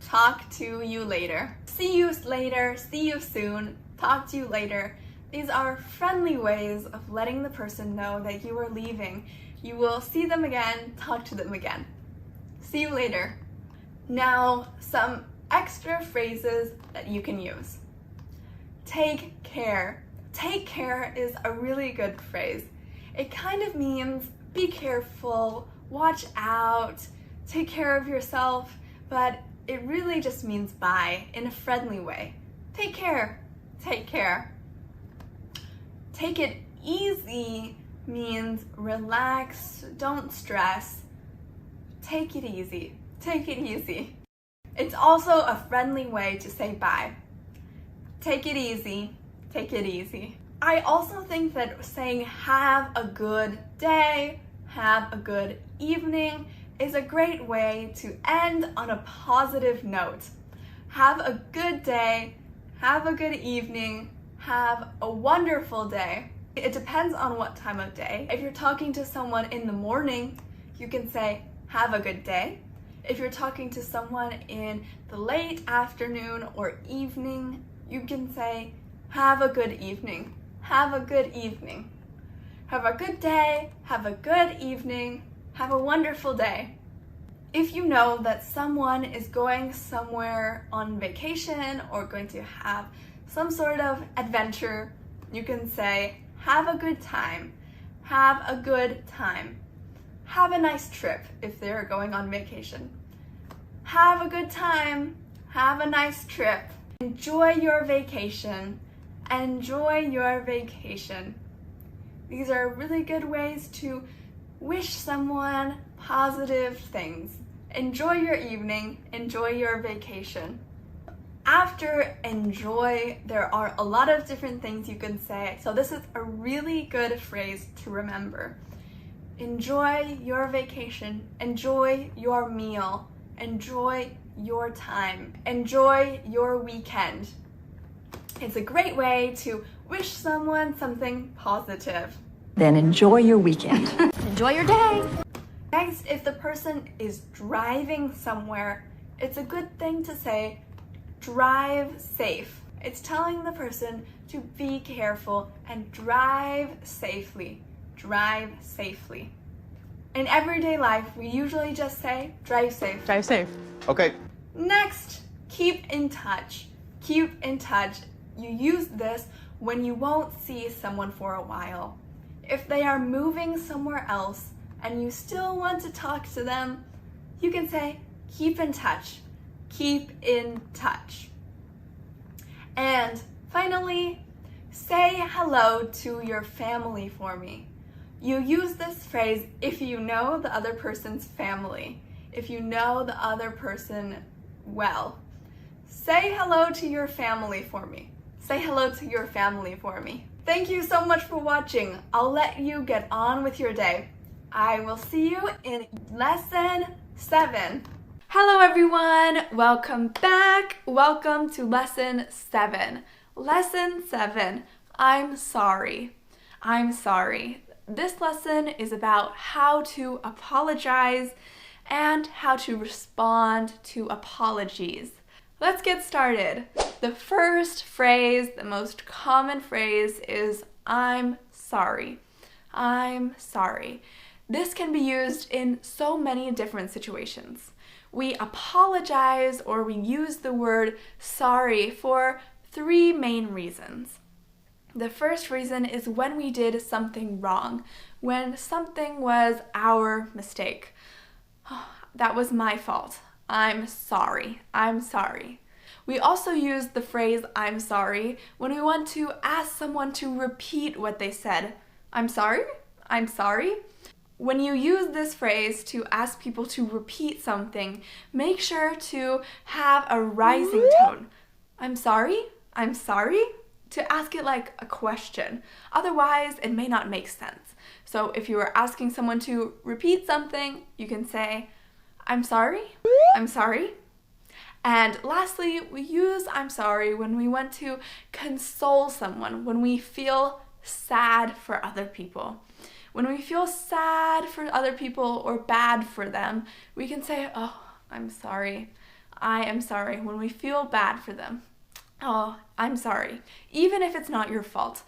talk to you later. See you later, see you soon, talk to you later. These are friendly ways of letting the person know that you are leaving. You will see them again, talk to them again. See you later. Now, some extra phrases that you can use. Take care. Take care is a really good phrase. It kind of means be careful, watch out, take care of yourself, but it really just means bye in a friendly way. Take care. Take care. Take it easy means relax, don't stress. Take it easy. Take it easy. It's also a friendly way to say bye. Take it easy. Take it easy. I also think that saying have a good day, have a good evening is a great way to end on a positive note. Have a good day, have a good evening, have a wonderful day. It depends on what time of day. If you're talking to someone in the morning, you can say, have a good day. If you're talking to someone in the late afternoon or evening, you can say, have a good evening. Have a good evening. Have a good day, have a good evening, have a wonderful day. If you know that someone is going somewhere on vacation or going to have some sort of adventure, you can say, have a good time. Have a good time. Have a nice trip if they're going on vacation. Have a good time. Have a nice trip. Enjoy your vacation. Enjoy your vacation. These are really good ways to wish someone positive things. Enjoy your evening. Enjoy your vacation. After enjoy, there are a lot of different things you can say. So this is a really good phrase to remember. Enjoy your vacation. Enjoy your meal. Enjoy your time. Enjoy your weekend. It's a great way to wish someone something positive. Then enjoy your weekend. Enjoy your day. Next, if the person is driving somewhere, it's a good thing to say, drive safe. It's telling the person to be careful and drive safely. Drive safely. In everyday life, we usually just say, drive safe. Drive safe. Okay. Next, keep in touch. Keep in touch. You use this when you won't see someone for a while. If they are moving somewhere else and you still want to talk to them, you can say, keep in touch. Keep in touch. And finally, say hello to your family for me. You use this phrase if you know the other person's family, if you know the other person well. Say hello to your family for me. Say hello to your family for me. Thank you so much for watching. I'll let you get on with your day. I will see you in lesson 7. Hello everyone, welcome back. Welcome to lesson 7. Lesson 7, I'm sorry. I'm sorry. This lesson is about how to apologize and how to respond to apologies. Let's get started. The first phrase, the most common phrase is I'm sorry. I'm sorry. This can be used in so many different situations. We apologize or we use the word sorry for 3 main reasons. The first reason is when we did something wrong, when something was our mistake. Oh, that was my fault. I'm sorry. I'm sorry. We also use the phrase I'm sorry when we want to ask someone to repeat what they said. I'm sorry? I'm sorry? When you use this phrase to ask people to repeat something, make sure to have a rising tone. I'm sorry? I'm sorry? To ask it like a question. Otherwise, it may not make sense. So if you are asking someone to repeat something, you can say, I'm sorry? I'm sorry? And lastly, we use I'm sorry when we want to console someone, when we feel sad for other people. When we feel sad for other people or bad for them, we can say, oh, I'm sorry. I am sorry. When we feel bad for them. Oh, I'm sorry. Even if it's not your fault.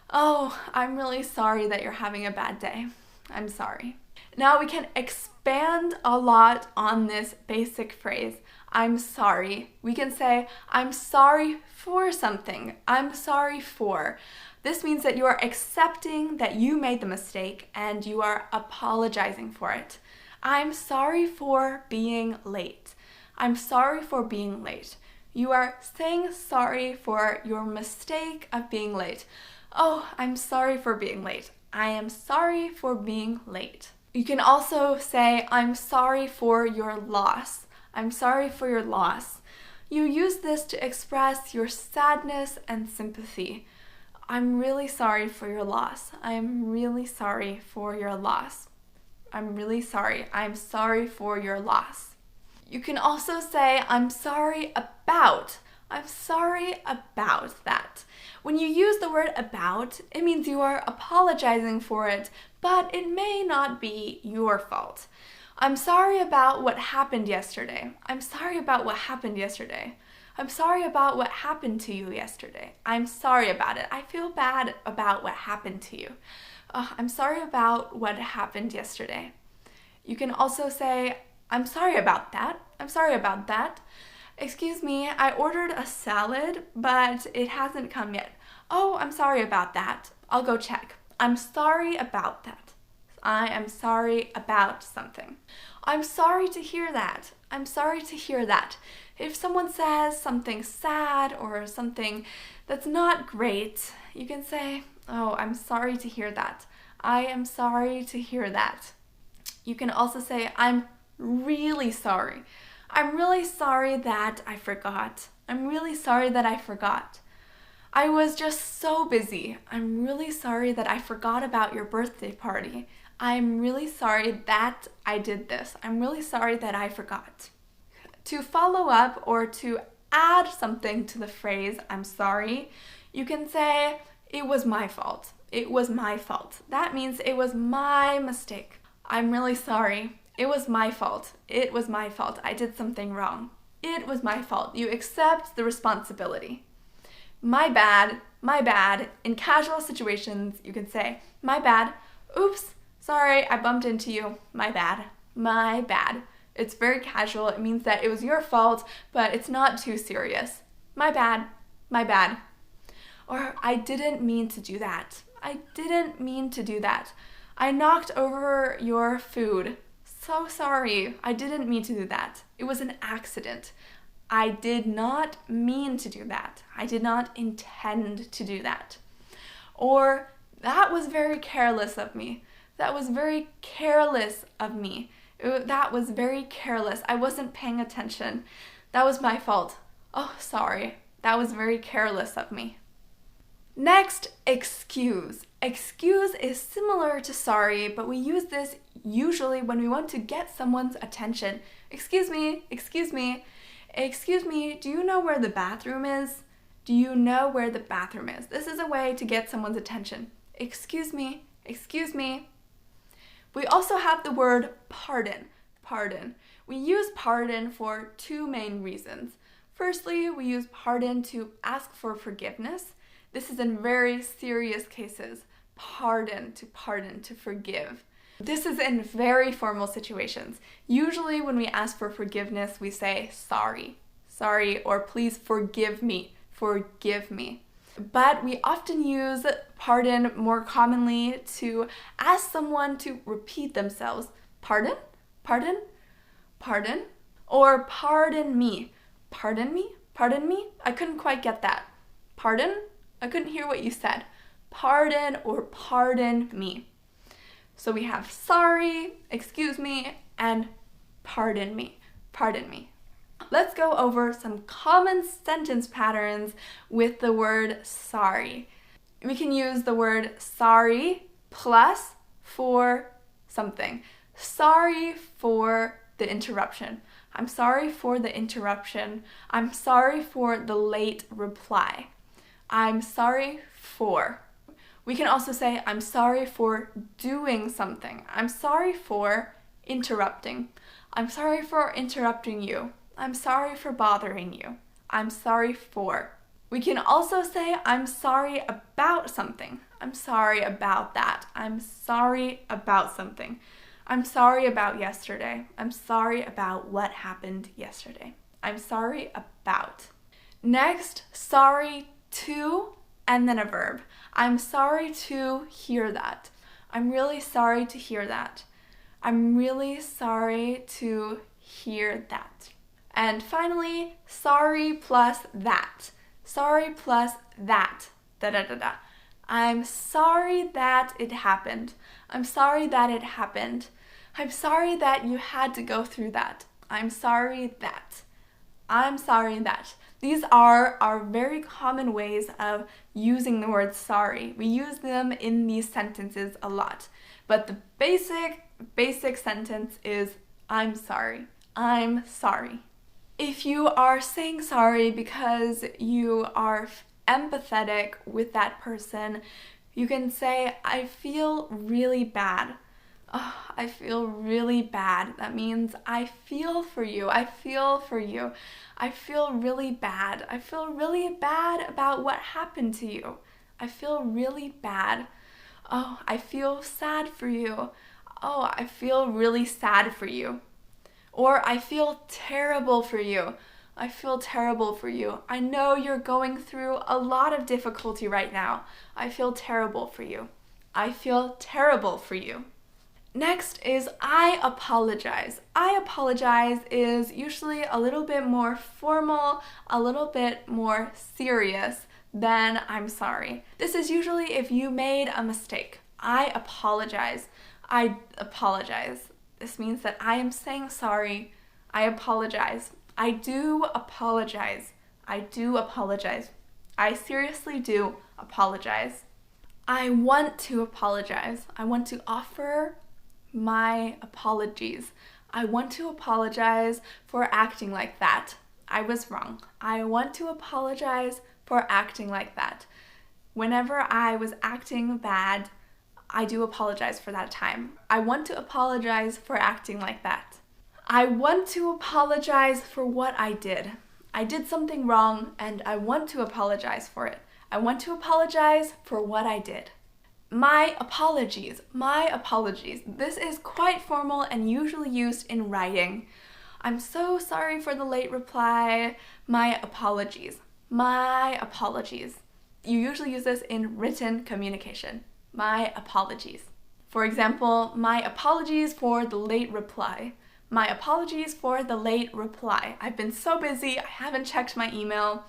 Oh, I'm really sorry that you're having a bad day. I'm sorry. Now we can expand a lot on this basic phrase, I'm sorry. We can say, I'm sorry for something. I'm sorry for. This means that you are accepting that you made the mistake and you are apologizing for it. I'm sorry for being late. I'm sorry for being late. You are saying sorry for your mistake of being late. Oh, I'm sorry for being late. I am sorry for being late. You can also say, I'm sorry for your loss. I'm sorry for your loss. You use this to express your sadness and sympathy. I'm really sorry for your loss. I'm really sorry for your loss. I'm really sorry. I'm sorry for your loss. You can also say, I'm sorry about. I'm sorry about that. When you use the word about, it means you are apologizing for it, but it may not be your fault. I'm sorry about what happened yesterday. I'm sorry about what happened yesterday. I'm sorry about what happened to you yesterday. I'm sorry about it. I feel bad about what happened to you. I'm sorry about what happened yesterday. You can also say, I'm sorry about that. I'm sorry about that. Excuse me, I ordered a salad, but it hasn't come yet. Oh, I'm sorry about that. I'll go check. I'm sorry about that. I am sorry about something. I'm sorry to hear that. I'm sorry to hear that. If someone says something sad or something that's not great, you can say, oh, I'm sorry to hear that. I am sorry to hear that. You can also say, I'm really sorry. I'm really sorry that I forgot. I'm really sorry that I forgot. I was just so busy. I'm really sorry that I forgot about your birthday party. I'm really sorry that I did this. I'm really sorry that I forgot. To follow up or to add something to the phrase, I'm sorry, you can say, it was my fault. It was my fault. That means it was my mistake. I'm really sorry. It was my fault. It was my fault. I did something wrong. It was my fault. You accept the responsibility. My bad, my bad. In casual situations, you can say, my bad. Oops, sorry, I bumped into you. My bad. My bad. It's very casual. It means that it was your fault, but it's not too serious. My bad. My bad. Or, I didn't mean to do that. I didn't mean to do that. I knocked over your food. So sorry. I didn't mean to do that. It was an accident. I did not mean to do that. I did not intend to do that. Or, that was very careless of me. That was very careless of me. That was very careless. I wasn't paying attention. That was my fault. Oh, sorry. That was very careless of me. Next, excuse. Excuse is similar to sorry, but we use this usually when we want to get someone's attention. Excuse me, excuse me. Excuse me, do you know where the bathroom is? Do you know where the bathroom is? This is a way to get someone's attention. Excuse me, excuse me. We also have the word pardon. Pardon. We use pardon for two main reasons. Firstly, we use pardon to ask for forgiveness. This is in very serious cases. Pardon, to forgive. This is in very formal situations. Usually when we ask for forgiveness, we say sorry, sorry, or please forgive me, forgive me. But we often use pardon more commonly to ask someone to repeat themselves. Pardon? Pardon? Pardon? Or pardon me. Pardon me? Pardon me? I couldn't quite get that. Pardon? I couldn't hear what you said. Pardon or pardon me. So we have sorry, excuse me, and pardon me. Pardon me. Let's go over some common sentence patterns with the word sorry. We can use the word sorry plus for something. Sorry for the interruption. I'm sorry for the interruption. I'm sorry for the late reply. I'm sorry for. We can also say, I'm sorry for doing something. I'm sorry for interrupting. I'm sorry for interrupting you. I'm sorry for bothering you. I'm sorry for. We can also say, I'm sorry about something. I'm sorry about that. I'm sorry about something. I'm sorry about yesterday. I'm sorry about what happened yesterday. I'm sorry about. Next, sorry to, and then a verb. I'm sorry to hear that. I'm really sorry to hear that. I'm really sorry to hear that. And finally, sorry plus that. Sorry plus that. Da da da da. I'm sorry that it happened. I'm sorry that it happened. I'm sorry that you had to go through that. I'm sorry that. I'm sorry that. These are our very common ways of using the word sorry. We use them in these sentences a lot. But the basic sentence is, I'm sorry. I'm sorry. If you are saying sorry because you are empathetic with that person, you can say, I feel really bad. Oh, I feel really bad. That means I feel for you. I feel for you. I feel really bad. I feel really bad about what happened to you. I feel really bad. Oh, I feel sad for you. Oh, I feel really sad for you. Or I feel terrible for you. I feel terrible for you. I know you're going through a lot of difficulty right now. I feel terrible for you. I feel terrible for you. Next is I apologize. I apologize is usually a little bit more formal, a little bit more serious than I'm sorry. This is usually if you made a mistake. I apologize. I apologize. This means that I am saying sorry. I apologize. I do apologize. I do apologize. I seriously do apologize. I want to apologize. I want to offer my apologies. I want to apologize for acting like that. I was wrong. I want to apologize for acting like that. Whenever I was acting bad, I do apologize for that time. I want to apologize for acting like that. I want to apologize for what I did. I did something wrong and I want to apologize for it. I want to apologize for what I did. My apologies. My apologies. This is quite formal and usually used in writing. I'm so sorry for the late reply. My apologies. My apologies. You usually use this in written communication. My apologies. For example, my apologies for the late reply. My apologies for the late reply. I've been so busy, I haven't checked my email.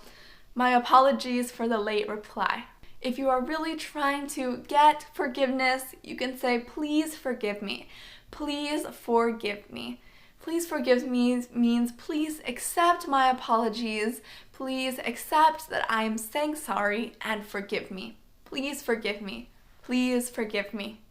My apologies for the late reply. If you are really trying to get forgiveness, you can say, please forgive me. Please forgive me. Please forgive me means please accept my apologies. Please accept that I am saying sorry and forgive me. Please forgive me. Please forgive me.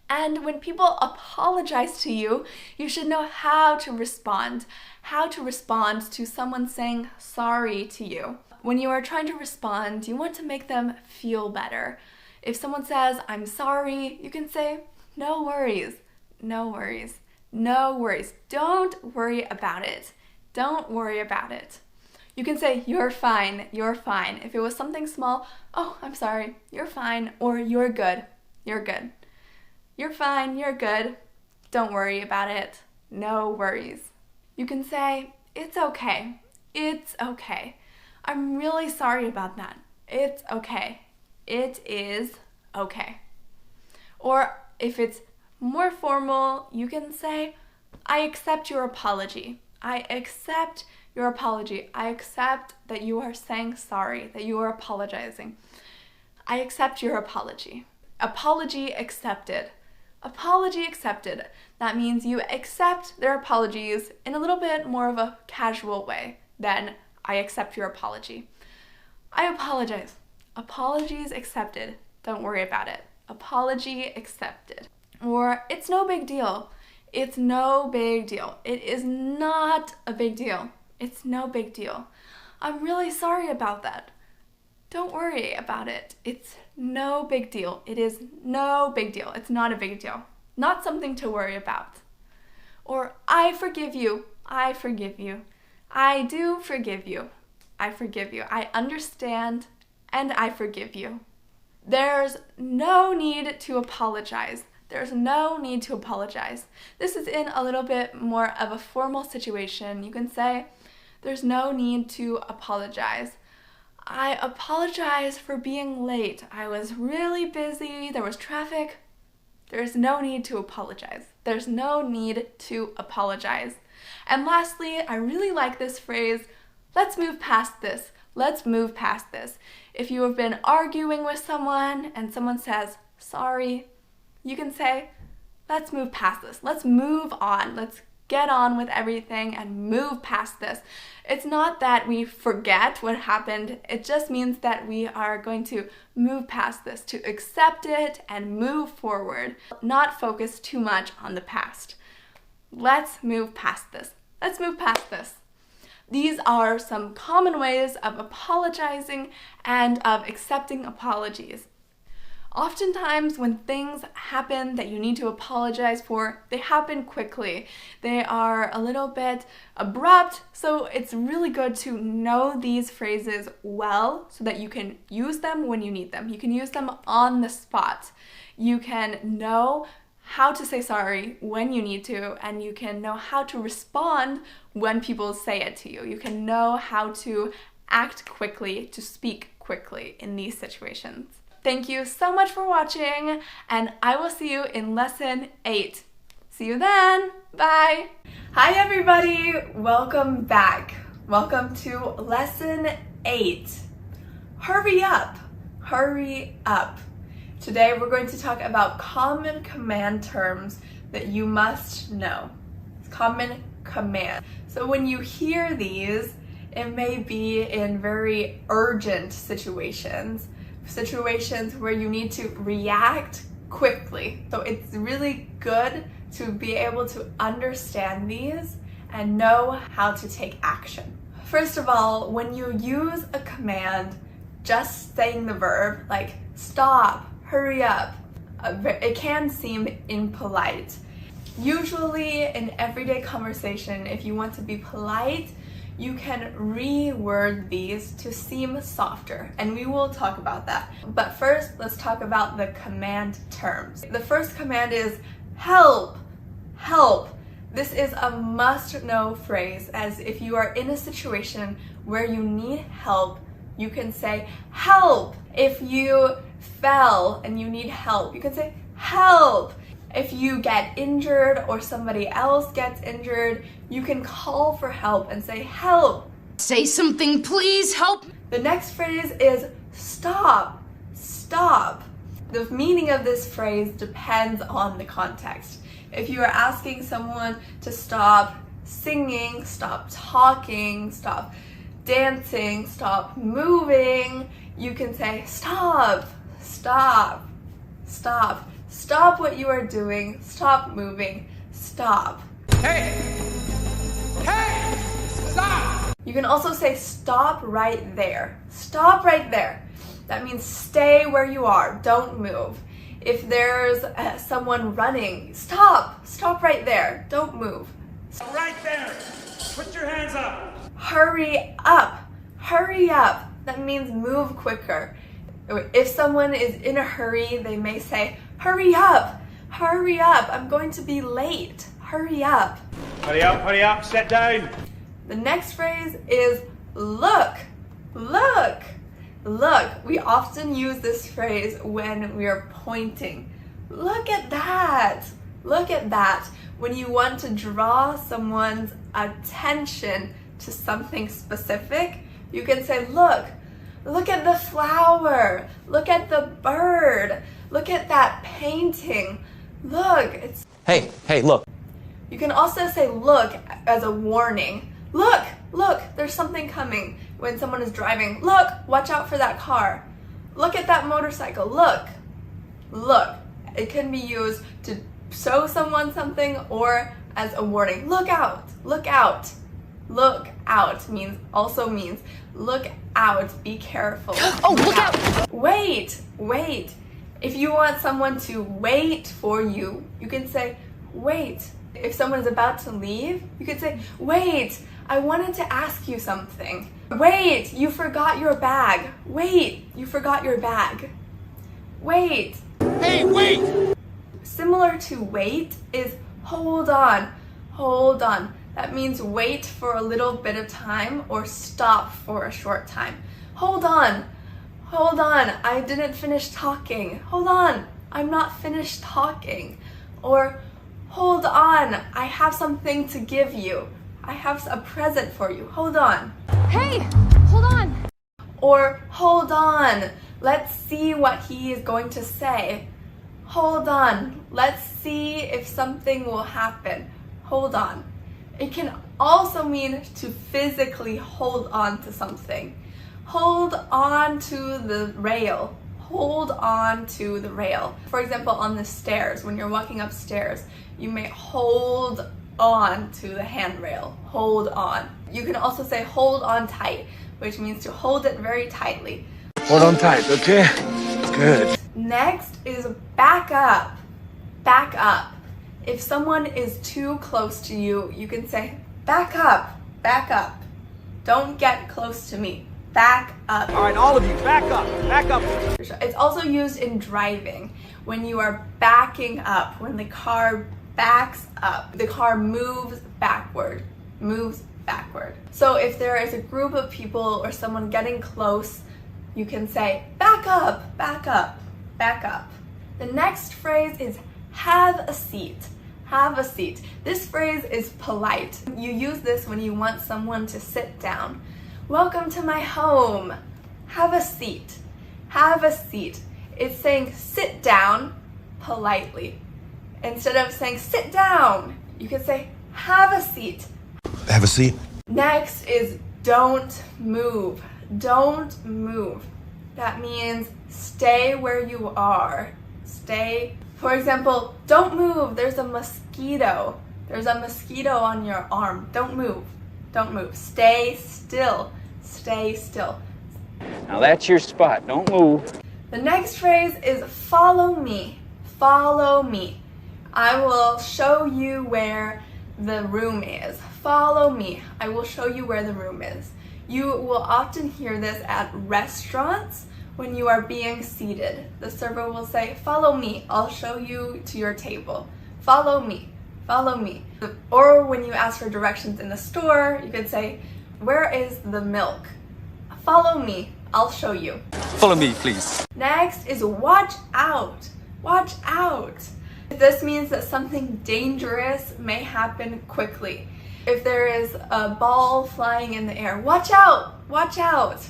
And when people apologize to you, you should know how to respond. How to respond to someone saying sorry to you. When you are trying to respond, you want to make them feel better. If someone says, I'm sorry, you can say, no worries, no worries, no worries. Don't worry about it. Don't worry about it. You can say, you're fine, you're fine. If it was something small, oh, I'm sorry, you're fine, or you're good, you're good. You're fine, you're good. Don't worry about it. No worries. You can say, it's okay, it's okay. I'm really sorry about that. It's okay. It is okay. Or if it's more formal, you can say, I accept your apology. I accept your apology. I accept that you are saying sorry, that you are apologizing. I accept your apology. Apology accepted. Apology accepted. That means you accept their apologies in a little bit more of a casual way than I accept your apology. I apologize. Apologies accepted. Don't worry about it. Apology accepted. Or it's no big deal. It's no big deal. It is not a big deal. It's no big deal. I'm really sorry about that. Don't worry about it. It's no big deal. It is no big deal. It's not a big deal. Not something to worry about. Or I forgive you. I forgive you. I do forgive you. I forgive you. I understand and I forgive you. There's no need to apologize. There's no need to apologize. This is in a little bit more of a formal situation. You can say, there's no need to apologize. I apologize for being late. I was really busy. There was traffic. There's no need to apologize. There's no need to apologize. And lastly, I really like this phrase, let's move past this. Let's move past this. If you have been arguing with someone and someone says, sorry, you can say, let's move past this. Let's move on. Let's get on with everything and move past this. It's not that we forget what happened. It just means that we are going to move past this, to accept it and move forward, not focus too much on the past. Let's move past this. Let's move past this. These are some common ways of apologizing and of accepting apologies. Oftentimes when things happen that you need to apologize for, they happen quickly. They are a little bit abrupt, so it's really good to know these phrases well so that you can use them when you need them. You can use them on the spot. You can know how to say sorry when you need to, and you can know how to respond when people say it to you. You can know how to act quickly, to speak quickly in these situations. Thank you so much for watching, and I will see you in lesson 8. See you then. Bye. Hi everybody. Welcome back. Welcome to lesson 8. Hurry up. Hurry up. Today we're going to talk about common command terms that you must know. Common command. So when you hear these, it may be in very urgent situations where you need to react quickly. So it's really good to be able to understand these and know how to take action. First of all, when you use a command, just saying the verb, like stop, hurry up, it can seem impolite. Usually in everyday conversation, if you want to be polite, you can reword these to seem softer, and we will talk about that. But first, let's talk about the command terms. The first command is help, help. This is a must-know phrase, as if you are in a situation where you need help, you can say help. If you fell and you need help, you can say help. If you get injured or somebody else gets injured, you can call for help and say help. Say something, please, help. The next phrase is stop, stop. The meaning of this phrase depends on the context. If you are asking someone to stop singing, stop talking, stop dancing, stop moving, you can say stop, stop, stop. Stop what you are doing, stop moving, stop. Hey! Hey! Stop! You can also say stop right there. Stop right there. That means stay where you are, don't move. If there's someone running, stop! Stop right there, don't move. Right there! Put your hands up! Hurry up! Hurry up! That means move quicker. If someone is in a hurry, they may say, hurry up! Hurry up! I'm going to be late. Hurry up! Hurry up, sit down! The next phrase is look! Look! Look! We often use this phrase when we are pointing. Look at that! Look at that! When you want to draw someone's attention to something specific, you can say, look! Look at the flower! Look at the bird! Look at that painting! Look! It's... Hey, look. You can also say look as a warning. Look! Look! There's something coming. When someone is driving, look! Watch out for that car. Look at that motorcycle. Look! Look! It can be used to show someone something or as a warning. Look out! Look out! Look out also means look out, be careful. Oh, look out! Wait, wait. If you want someone to wait for you, you can say wait. If someone is about to leave, you can say wait, I wanted to ask you something. Wait, you forgot your bag. Wait, you forgot your bag. Wait. Hey, wait! Similar to wait is hold on, hold on. That means wait for a little bit of time or stop for a short time. Hold on, I didn't finish talking. Hold on, I'm not finished talking. Or hold on, I have something to give you. I have a present for you. Hold on. Hey, hold on. Or hold on, let's see what he is going to say. Hold on, let's see if something will happen. Hold on. It can also mean to physically hold on to something. Hold on to the rail. Hold on to the rail. For example, on the stairs, when you're walking upstairs, you may hold on to the handrail. Hold on. You can also say hold on tight, which means to hold it very tightly. Hold on tight, okay? Good. Next is back up. Back up. If someone is too close to you, you can say, back up, back up. Don't get close to me. Back up. All right, all of you, back up, back up. It's also used in driving. When you are backing up, when the car backs up, the car moves backward, So if there is a group of people or someone getting close, you can say, back up, back up, back up. The next phrase is have a seat. Have a seat. This phrase is polite. You use this when you want someone to sit down. Welcome to my home. Have a seat. Have a seat. It's saying sit down politely. Instead of saying sit down, you could say have a seat. Have a seat. Next is don't move. Don't move. That means stay where you are. Stay. For example, don't move. There's a mosquito. There's a mosquito on your arm. Don't move. Don't move. Stay still. Stay still. Now that's your spot. Don't move. The next phrase is follow me. Follow me. I will show you where the room is. Follow me. I will show you where the room is. You will often hear this at restaurants when you are being seated. The server will say, follow me. I'll show you to your table. Follow me. Follow me. Or when you ask for directions in the store, you could say, where is the milk? Follow me. I'll show you. Follow me, please. Next is watch out. Watch out. This means that something dangerous may happen quickly. If there is a ball flying in the air, watch out. Watch out.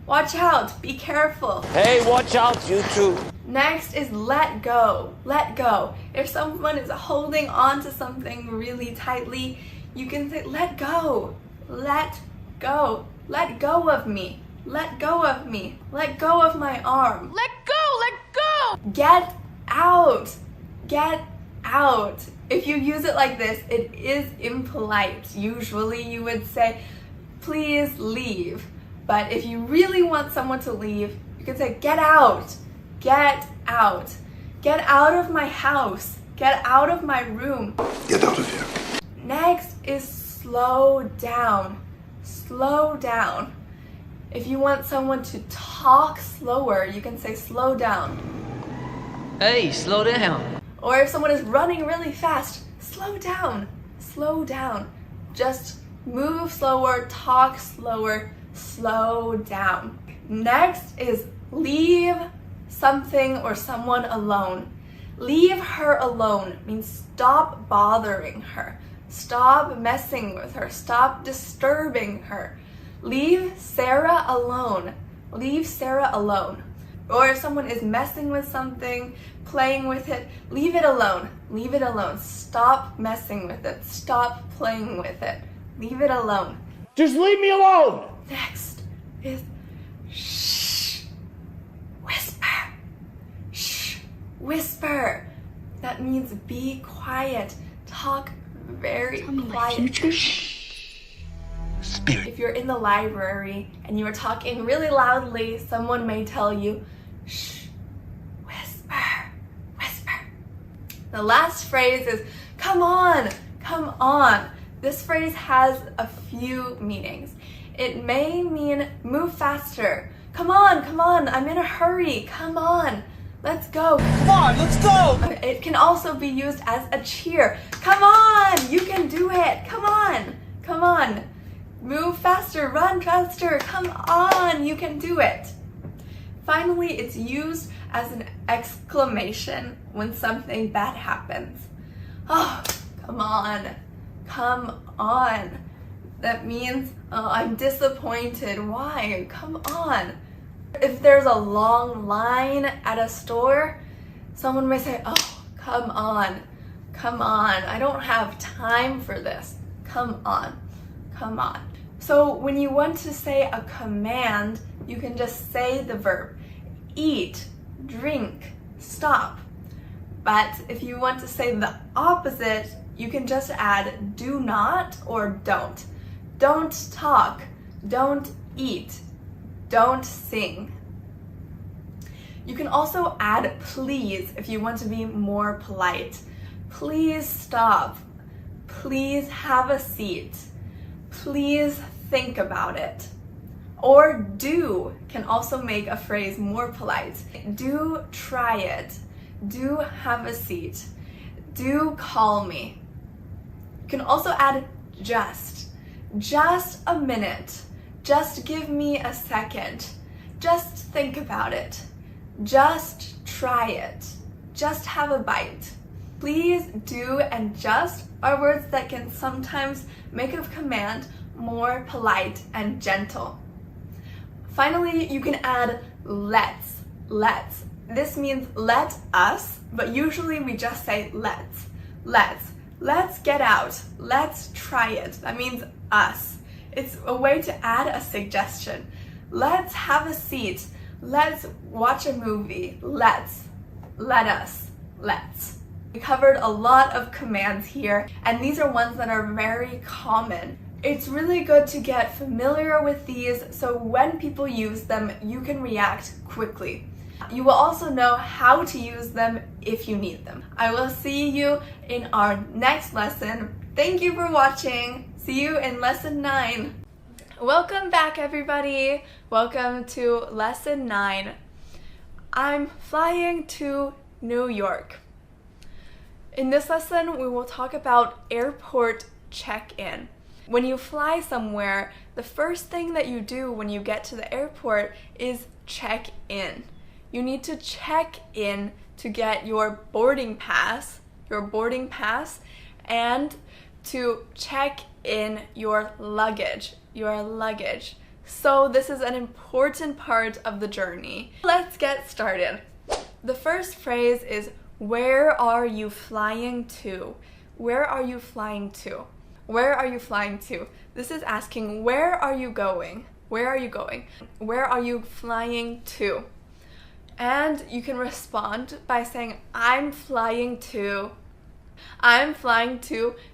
Watch out. Be careful. Hey, watch out, you two. Next is let go. Let go. If someone is holding on to something really tightly, you can say let go. Let go. Let go of me. Let go of me. Let go of my arm. Let go! Let go! Get out. Get out. If you use it like this, it is impolite. Usually you would say, please leave. But if you really want someone to leave, you can say, get out. Get out. Get out of my house. Get out of my room. Get out of here. Next is slow down. Slow down. If you want someone to talk slower, you can say slow down. Hey, slow down. Or if someone is running really fast, slow down. Slow down. Just move slower, talk slower, slow down. Next is leave something or someone alone. Leave her alone means stop bothering her. Stop messing with her. Stop disturbing her. Leave Sarah alone. Leave Sarah alone. Or if someone is messing with something, playing with it, leave it alone. Leave it alone. Stop messing with it. Stop playing with it. Leave it alone. Just leave me alone. Next is shh. Whisper. Shh. Whisper. That means be quiet. Talk very quietly. Spirit. If you're in the library and you are talking really loudly, someone may tell you, shh, whisper, whisper. The last phrase is, come on, come on. This phrase has a few meanings. It may mean move faster. Come on, I'm in a hurry. Come on, let's go. Come on, let's go. It can also be used as a cheer. Come on, you can do it. Come on, come on. Move faster, run faster, come on, you can do it. Finally, it's used as an exclamation when something bad happens. Oh, come on, come on. That means I'm disappointed. Why? Come on. If there's a long line at a store, someone may say, oh, come on, I don't have time for this. Come on, come on. So when you want to say a command, you can just say the verb. Eat, drink, stop. But if you want to say the opposite, you can just add do not or don't. Don't talk, don't eat, don't sing. You can also add please if you want to be more polite. Please stop. Please have a seat. Please think about it. Or do can also make a phrase more polite. Do try it. Do have a seat. Do call me. You can also add just a minute. Just give me a second. Just think about it. Just try it. Just have a bite. Please, do, and just are words that can sometimes make a command more polite and gentle. Finally, you can add let's. Let's. This means let us, but usually we just say let's. Let's. Let's get out. Let's try it. That means us. It's a way to add a suggestion. Let's have a seat. Let's watch a movie. Let's. Let us. Let's. We covered a lot of commands here, and these are ones that are very common. It's really good to get familiar with these so when people use them, you can react quickly. You will also know how to use them if you need them. I will see you in our next lesson. Thank you for watching. See you in lesson 9. Welcome back, everybody. Welcome to lesson 9. I'm flying to New York. In this lesson, we will talk about airport check-in. When you fly somewhere, the first thing that you do when you get to the airport is check in. You need to check in to get your boarding pass, and to check in your luggage. So this is an important part of the journey. Let's get started. The first phrase is, where are you flying to? Where are you flying to? Where are you flying to? This is asking, where are you going? Where are you going? Where are you flying to? And you can respond by saying, I'm flying to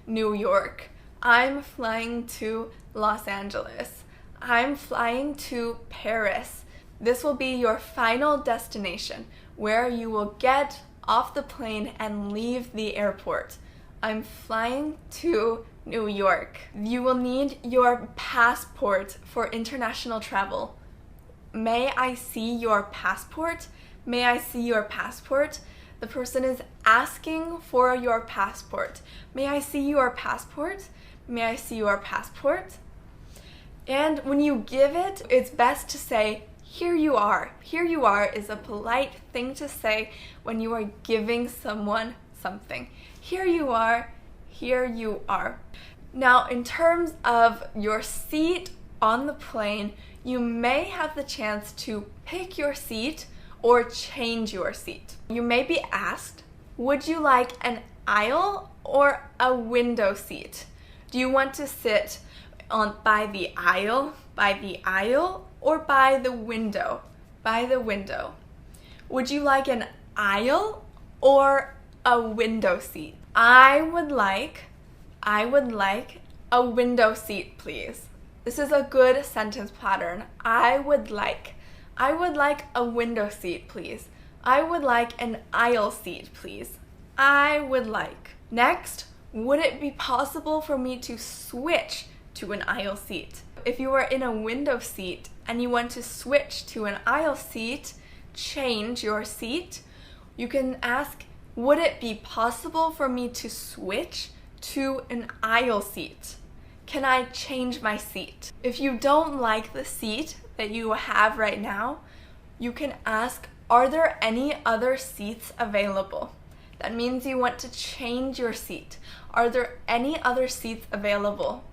New York. I'm flying to Los Angeles. I'm flying to Paris. This will be your final destination, where you will get off the plane and leave the airport. I'm flying to New York. You will need your passport for international travel. May I see your passport? May I see your passport? The person is asking for your passport. May I see your passport? May I see your passport? And when you give it, it's best to say, here you are. Here you are is a polite thing to say when you are giving someone something. Here you are. Here you are. Now, in terms of your seat on the plane, you may have the chance to pick your seat or change your seat. You may be asked, would you like an aisle or a window seat? Do you want to sit by the aisle, or by the window? By the window. Would you like an aisle or a window seat? I would like a window seat, please. This is a good sentence pattern. I would like a window seat, please. I would like an aisle seat, please. I would like. Next, would it be possible for me to switch to an aisle seat? If you are in a window seat and you want to switch to an aisle seat, change your seat, you can ask, would it be possible for me to switch to an aisle seat? Can I change my seat? If you don't like the seat that you have right now, you can ask, are there any other seats available? That means you want to change your seat. Are there any other seats available?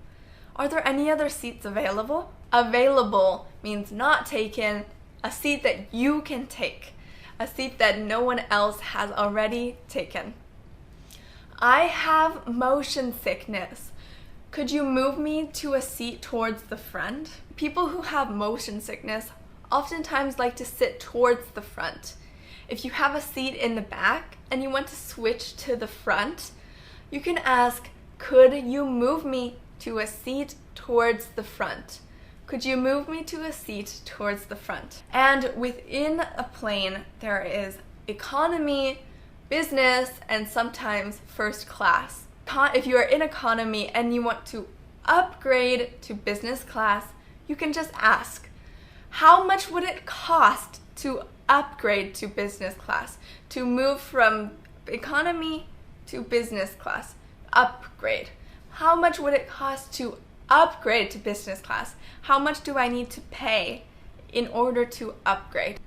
Are there any other seats available? Available means not taken, a seat that you can take, a seat that no one else has already taken. I have motion sickness. Could you move me to a seat towards the front? People who have motion sickness oftentimes like to sit towards the front. If you have a seat in the back and you want to switch to the front, you can ask, could you move me to a seat towards the front? Could you move me to a seat towards the front? And within a plane, there is economy, business, and sometimes first class. If you are in economy and you want to upgrade to business class, you can just ask, how much would it cost to upgrade to business class? To move from economy to business class. Upgrade. How much would it cost to upgrade to business class? How much do I need to pay in order to upgrade?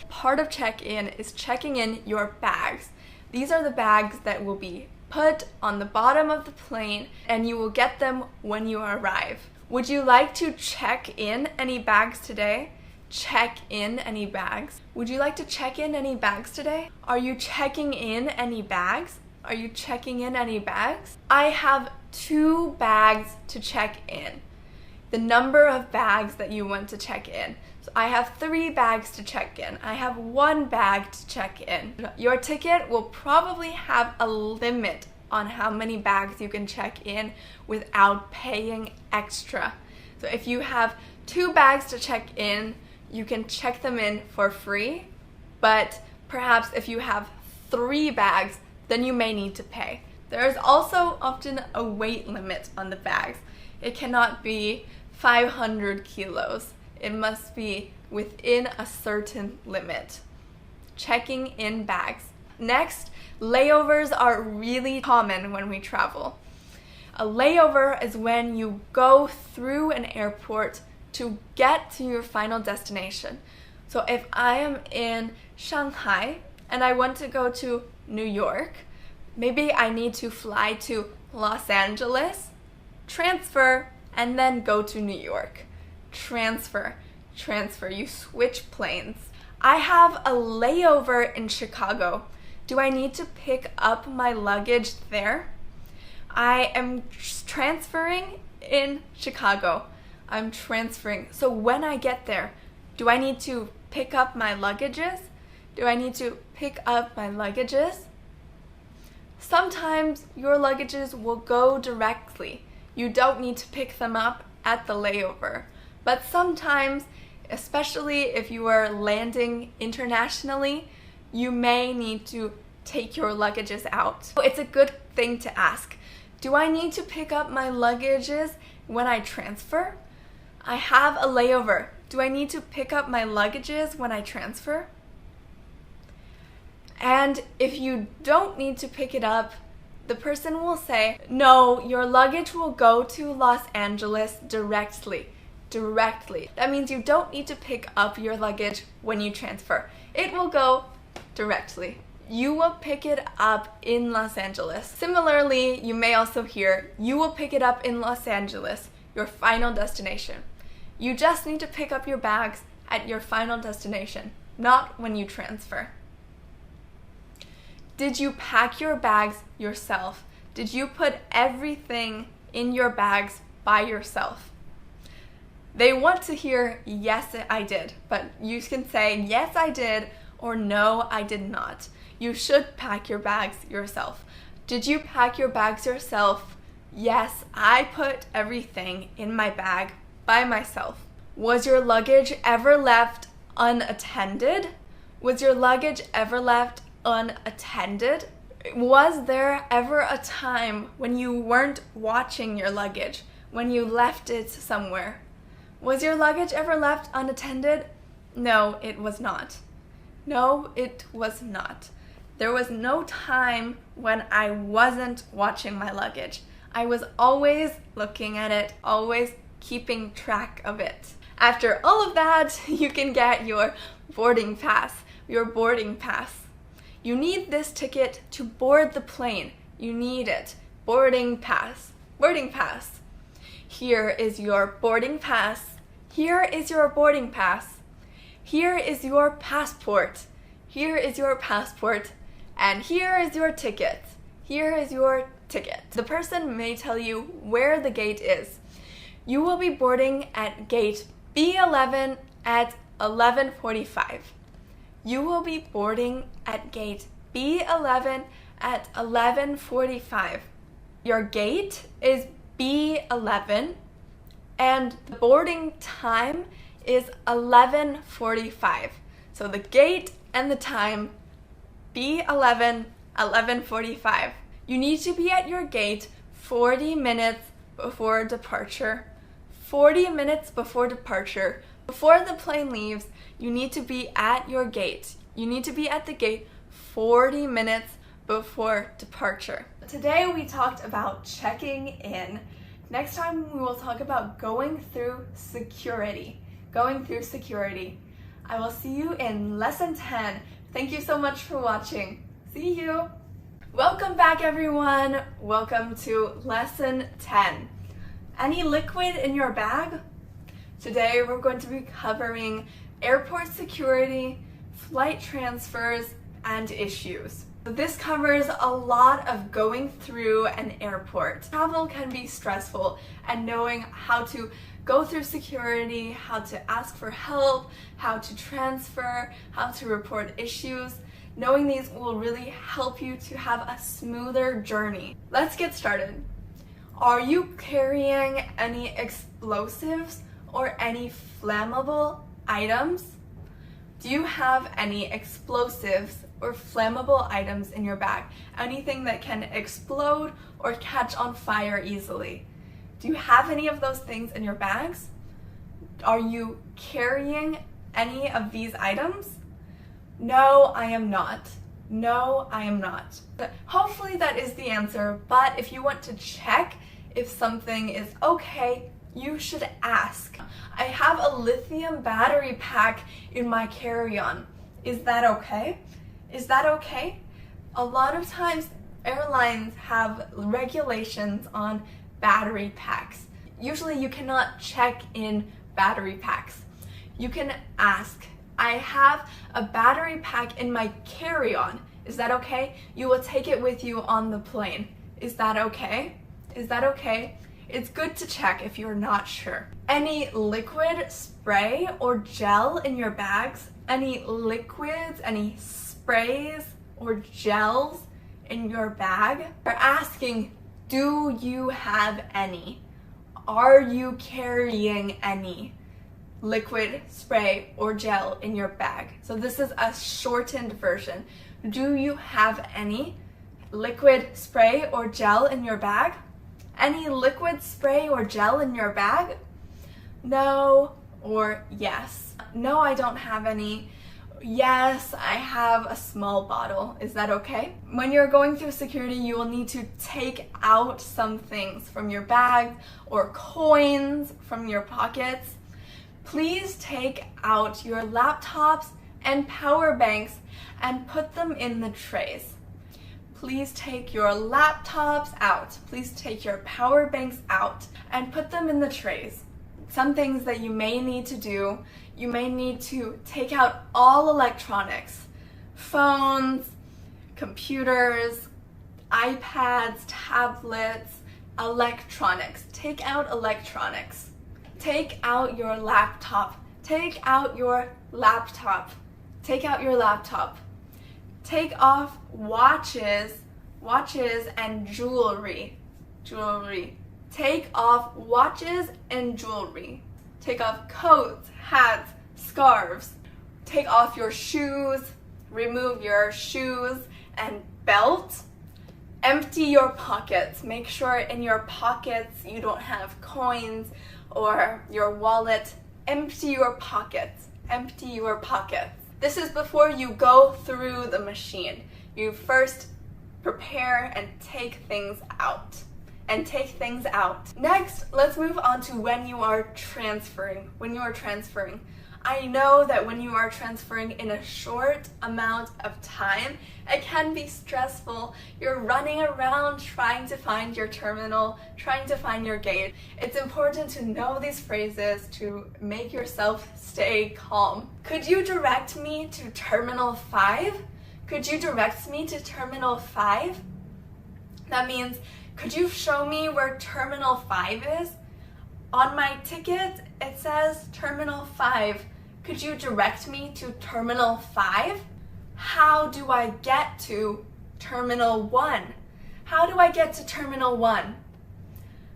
Part of check-in is checking in your bags. These are the bags that will be put on the bottom of the plane, and you will get them when you arrive. Would you like to check in any bags today? Check in any bags? Would you like to check in any bags today? Are you checking in any bags? Are you checking in any bags? I have 2 bags to check in. The number of bags that you want to check in. So I have 3 bags to check in. I have 1 bag to check in. Your ticket will probably have a limit on how many bags you can check in without paying extra. So if you have 2 bags to check in, you can check them in for free, but perhaps if you have 3 bags, then you may need to pay. There is also often a weight limit on the bags. It cannot be 500 kilos. It must be within a certain limit. Checking in bags. Next, layovers are really common when we travel. A layover is when you go through an airport to get to your final destination. So if I am in Shanghai and I want to go to New York, maybe I need to fly to Los Angeles, transfer, and then go to New York. Transfer, you switch planes. I have a layover in Chicago. Do I need to pick up my luggage there? I am transferring in Chicago. I'm transferring. So when I get there, do I need to pick up my luggages? Do I need to pick up my luggages? Sometimes your luggages will go directly. You don't need to pick them up at the layover. But sometimes, especially if you are landing internationally, you may need to take your luggages out. It's a good thing to ask. Do I need to pick up my luggages when I transfer? I have a layover. Do I need to pick up my luggages when I transfer? And if you don't need to pick it up, the person will say, no, your luggage will go to Los Angeles directly. That means you don't need to pick up your luggage when you transfer. It will go directly. You will pick it up in Los Angeles. Similarly, you may also hear, you will pick it up in Los Angeles, your final destination. You just need to pick up your bags at your final destination, not when you transfer. Did you pack your bags yourself? Did you put everything in your bags by yourself? They want to hear, yes, I did, but you can say, yes, I did, or no, I did not. You should pack your bags yourself. Did you pack your bags yourself? Yes, I put everything in my bag by myself. Was your luggage ever left unattended? Was your luggage ever left unattended? Was there ever a time when you weren't watching your luggage, when you left it somewhere? Was your luggage ever left unattended? No, it was not. No, it was not. There was no time when I wasn't watching my luggage. I was always looking at it, always keeping track of it. After all of that, you can get your boarding pass. You need this ticket to board the plane. You need it. Boarding pass. Here is your boarding pass. Here is your boarding pass. Here is your passport. Here is your passport. And here is your ticket. Here is your ticket. The person may tell you where the gate is. You will be boarding at gate B11 at 11:45. You will be boarding at gate B11 at 11:45. Your gate is B11 and the boarding time is 11:45. So the gate and the time B11, 11:45. You need to be at your gate 40 minutes before departure. 40 minutes before departure. Before the plane leaves, you need to be at your gate. You need to be at the gate 40 minutes before departure. Today we talked about checking in. Next time we will talk about going through security. I will see you in lesson 10. Thank you so much for watching. See you! Welcome back, everyone. Welcome to lesson 10. Any liquid in your bag? Today we're going to be covering airport security, flight transfers, and issues. This covers a lot of going through an airport. Travel can be stressful, and knowing how to go through security, how to ask for help, how to transfer, how to report issues, knowing these will really help you to have a smoother journey. Let's get started. Are you carrying any explosives or any flammable items? Do you have any explosives or flammable items in your bag? Anything that can explode or catch on fire easily? Do you have any of those things in your bags? Are you carrying any of these items? No, I am not. No, I am not. Hopefully that is the answer, but if you want to check if something is okay, you should ask. I have a lithium battery pack in my carry-on. Is that okay? Is that okay? A lot of times airlines have regulations on battery packs. Usually you cannot check in battery packs. You can ask, I have a battery pack in my carry-on. Is that okay? You will take it with you on the plane. Is that okay? Is that okay? It's good to check if you're not sure. Any liquid, spray, or gel in your bags? Any liquids, any sprays or gels in your bag? They're asking, do you have any? Are you carrying any liquid, spray, or gel in your bag? So this is a shortened version. Do you have any liquid, spray, or gel in your bag? Any liquid, spray, or gel in your bag? No or yes. No, I don't have any. Yes, I have a small bottle. Is that okay? When you're going through security, you will need to take out some things from your bag or coins from your pockets. Please take out your laptops and power banks and put them in the trays. Please take your laptops out. Please take your power banks out and put them in the trays. Some things that you may need to do, you may need to take out all electronics, phones, computers, iPads, tablets, electronics. Take out electronics. Take out your laptop. Take out your laptop. Take out your laptop. Take off watches and jewelry. Take off watches and jewelry. Take off coats, hats, scarves. Take off your shoes. Remove your shoes and belt. Empty your pockets. Make sure in your pockets you don't have coins or your wallet. Empty your pockets. Empty your pockets. This is before you go through the machine. You first prepare and take things out. Next, let's move on to when you are transferring. I know that when you are transferring in a short amount of time, it can be stressful. You're running around trying to find your terminal, trying to find your gate. It's important to know these phrases to make yourself stay calm. Could you direct me to Terminal 5? Could you direct me to Terminal 5? That means, could you show me where Terminal 5 is? On my ticket, it says Terminal 5. Could you direct me to Terminal 5? How do I get to Terminal 1? How do I get to Terminal 1?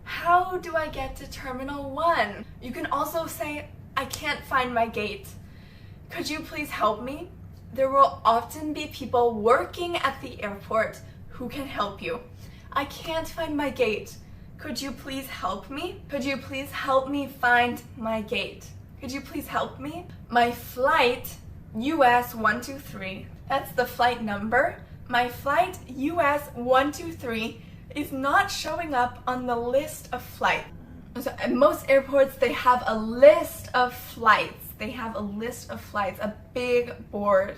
How do I get to Terminal 1? You can also say, I can't find my gate. Could you please help me? There will often be people working at the airport who can help you. I can't find my gate. Could you please help me? Could you please help me find my gate? Could you please help me? My flight, US 123, that's the flight number. My flight, US 123, is not showing up on the list of flights. So at most airports, they have a list of flights. They have a list of flights, a big board.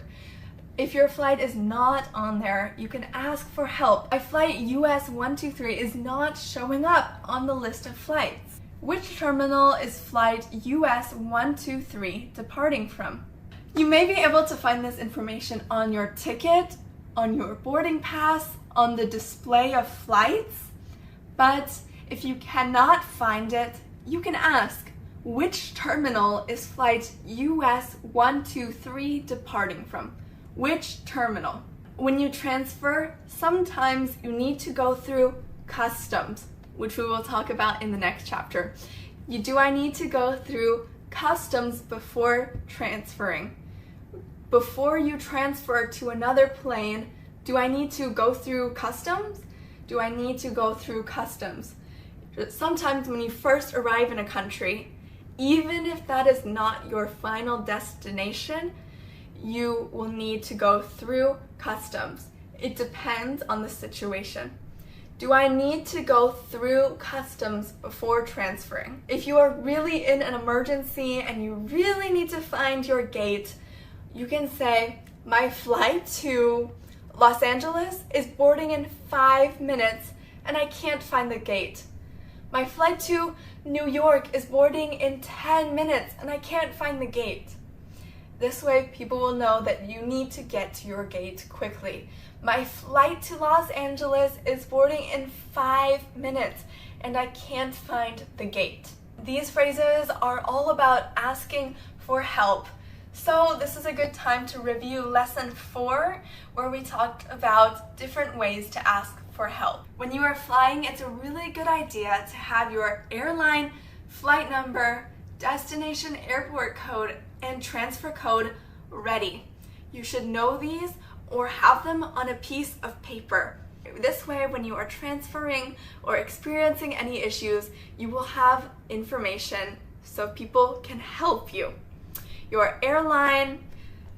If your flight is not on there, you can ask for help. My flight US 123 is not showing up on the list of flights. Which terminal is flight US 123 departing from? You may be able to find this information on your ticket, on your boarding pass, on the display of flights, but if you cannot find it, you can ask, which terminal is flight US 123 departing from? Which terminal? When you transfer, sometimes you need to go through customs, which we will talk about in the next chapter. Do I need to go through customs before transferring? Before you transfer to another plane, do I need to go through customs? Do I need to go through customs? Sometimes when you first arrive in a country, even if that is not your final destination, you will need to go through customs. It depends on the situation. Do I need to go through customs before transferring? If you are really in an emergency and you really need to find your gate, you can say, my flight to Los Angeles is boarding in 5 minutes and I can't find the gate. My flight to New York is boarding in 10 minutes and I can't find the gate. This way, people will know that you need to get to your gate quickly. My flight to Los Angeles is boarding in 5 minutes, and I can't find the gate. These phrases are all about asking for help. So this is a good time to review lesson 4, where we talked about different ways to ask for help. When you are flying, it's a really good idea to have your airline, flight number, destination airport code, and transfer code ready. You should know these or have them on a piece of paper. This way, when you are transferring or experiencing any issues, you will have information so people can help you. Your airline,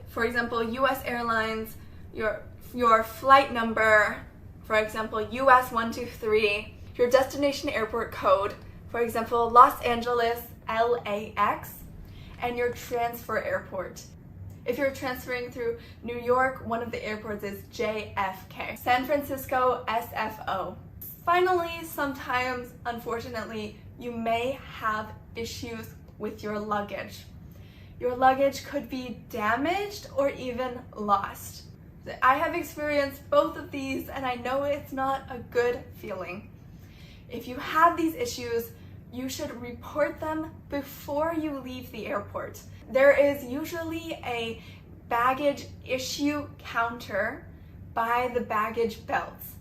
for example, US Airlines, your flight number, for example, US 123, your destination airport code, for example, Los Angeles, LAX, and your transfer airport. If you're transferring through New York, one of the airports is JFK. San Francisco, SFO. Finally, sometimes, unfortunately, you may have issues with your luggage. Your luggage could be damaged or even lost. I have experienced both of these and I know it's not a good feeling. If you have these issues, you should report them before you leave the airport. There is usually a baggage issue counter by the baggage belts.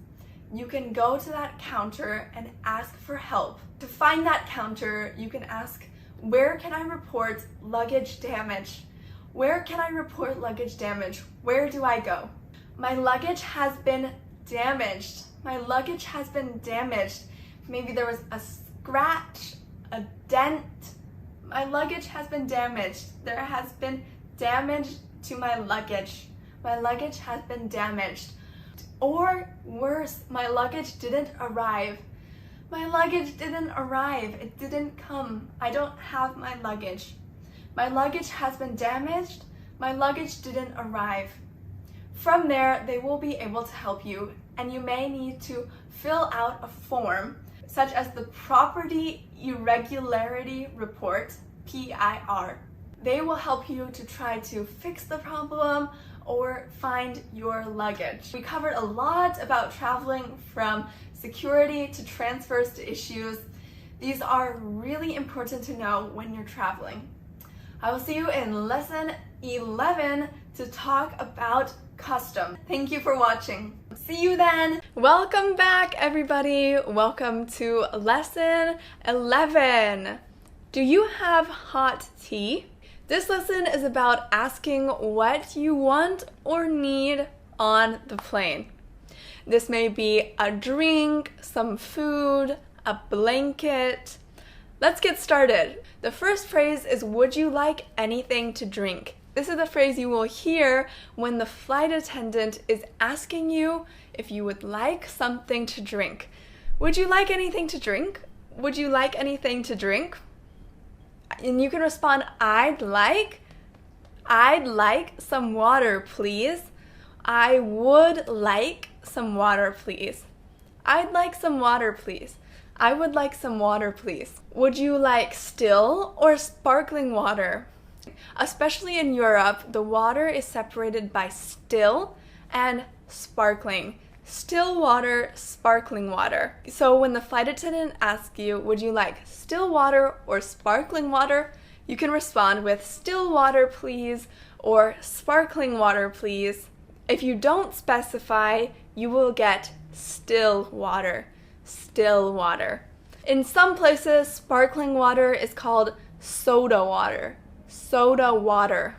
You can go to that counter and ask for help. To find that counter, you can ask, where can I report luggage damage? Where can I report luggage damage? Where do I go? My luggage has been damaged. My luggage has been damaged. Maybe there was a scratch, a dent. My luggage has been damaged. There has been damage to my luggage. My luggage has been damaged. Or worse, my luggage didn't arrive. My luggage didn't arrive. It didn't come. I don't have my luggage. My luggage has been damaged. My luggage didn't arrive. From there, they will be able to help you, and you may need to fill out a form such as the Property Irregularity Report, PIR. They will help you to try to fix the problem or find your luggage. We covered a lot about traveling from security to transfers to issues. These are really important to know when you're traveling. I will see you in lesson 11 to talk about custom. Thank you for watching. See you then. Welcome back, everybody. Welcome to lesson 11. Do you have hot tea? This lesson is about asking what you want or need on the plane. This may be a drink, some food, a blanket. Let's get started. The first phrase is, would you like anything to drink? This is the phrase you will hear when the flight attendant is asking you if you would like something to drink. Would you like anything to drink? Would you like anything to drink? And you can respond, I'd like some water, please. I would like some water, please. I'd like some water, please. I would like some water, please. Would you like still or sparkling water? Especially in Europe, the water is separated by still and sparkling. Still water, sparkling water. So when the flight attendant asks you, would you like still water or sparkling water? You can respond with still water, please, or sparkling water, please. If you don't specify, you will get still water. Still water. In some places, sparkling water is called soda water. Soda water.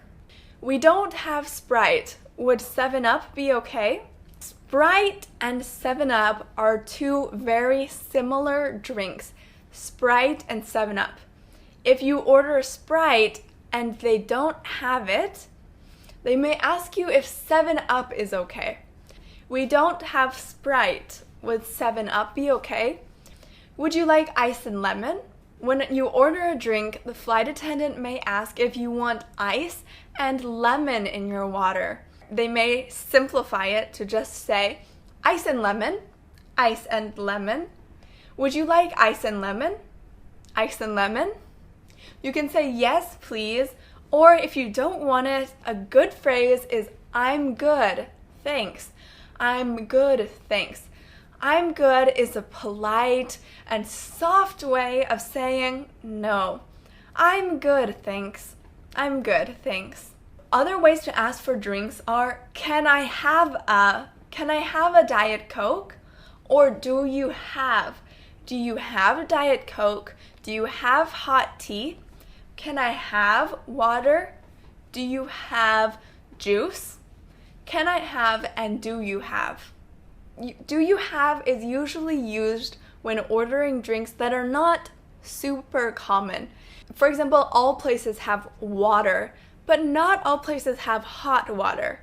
We don't have Sprite. Would 7-Up be okay? Sprite and 7-Up are two very similar drinks. Sprite and 7-Up. If you order Sprite and they don't have it, they may ask you if 7-Up is okay. We don't have Sprite. Would 7-Up be okay? Would you like ice and lemon? When you order a drink, the flight attendant may ask if you want ice and lemon in your water. They may simplify it to just say ice and lemon, ice and lemon. Would you like ice and lemon? Ice and lemon? You can say yes, please, or if you don't want it, a good phrase is I'm good, thanks. I'm good, thanks. I'm good is a polite and soft way of saying no. I'm good, thanks. I'm good, thanks. Other ways to ask for drinks are can I have a Diet Coke? Or do you have Diet Coke? Do you have hot tea? Can I have water? Do you have juice? Can I have and do you have? Do you have is usually used when ordering drinks that are not super common. For example, all places have water, but not all places have hot water.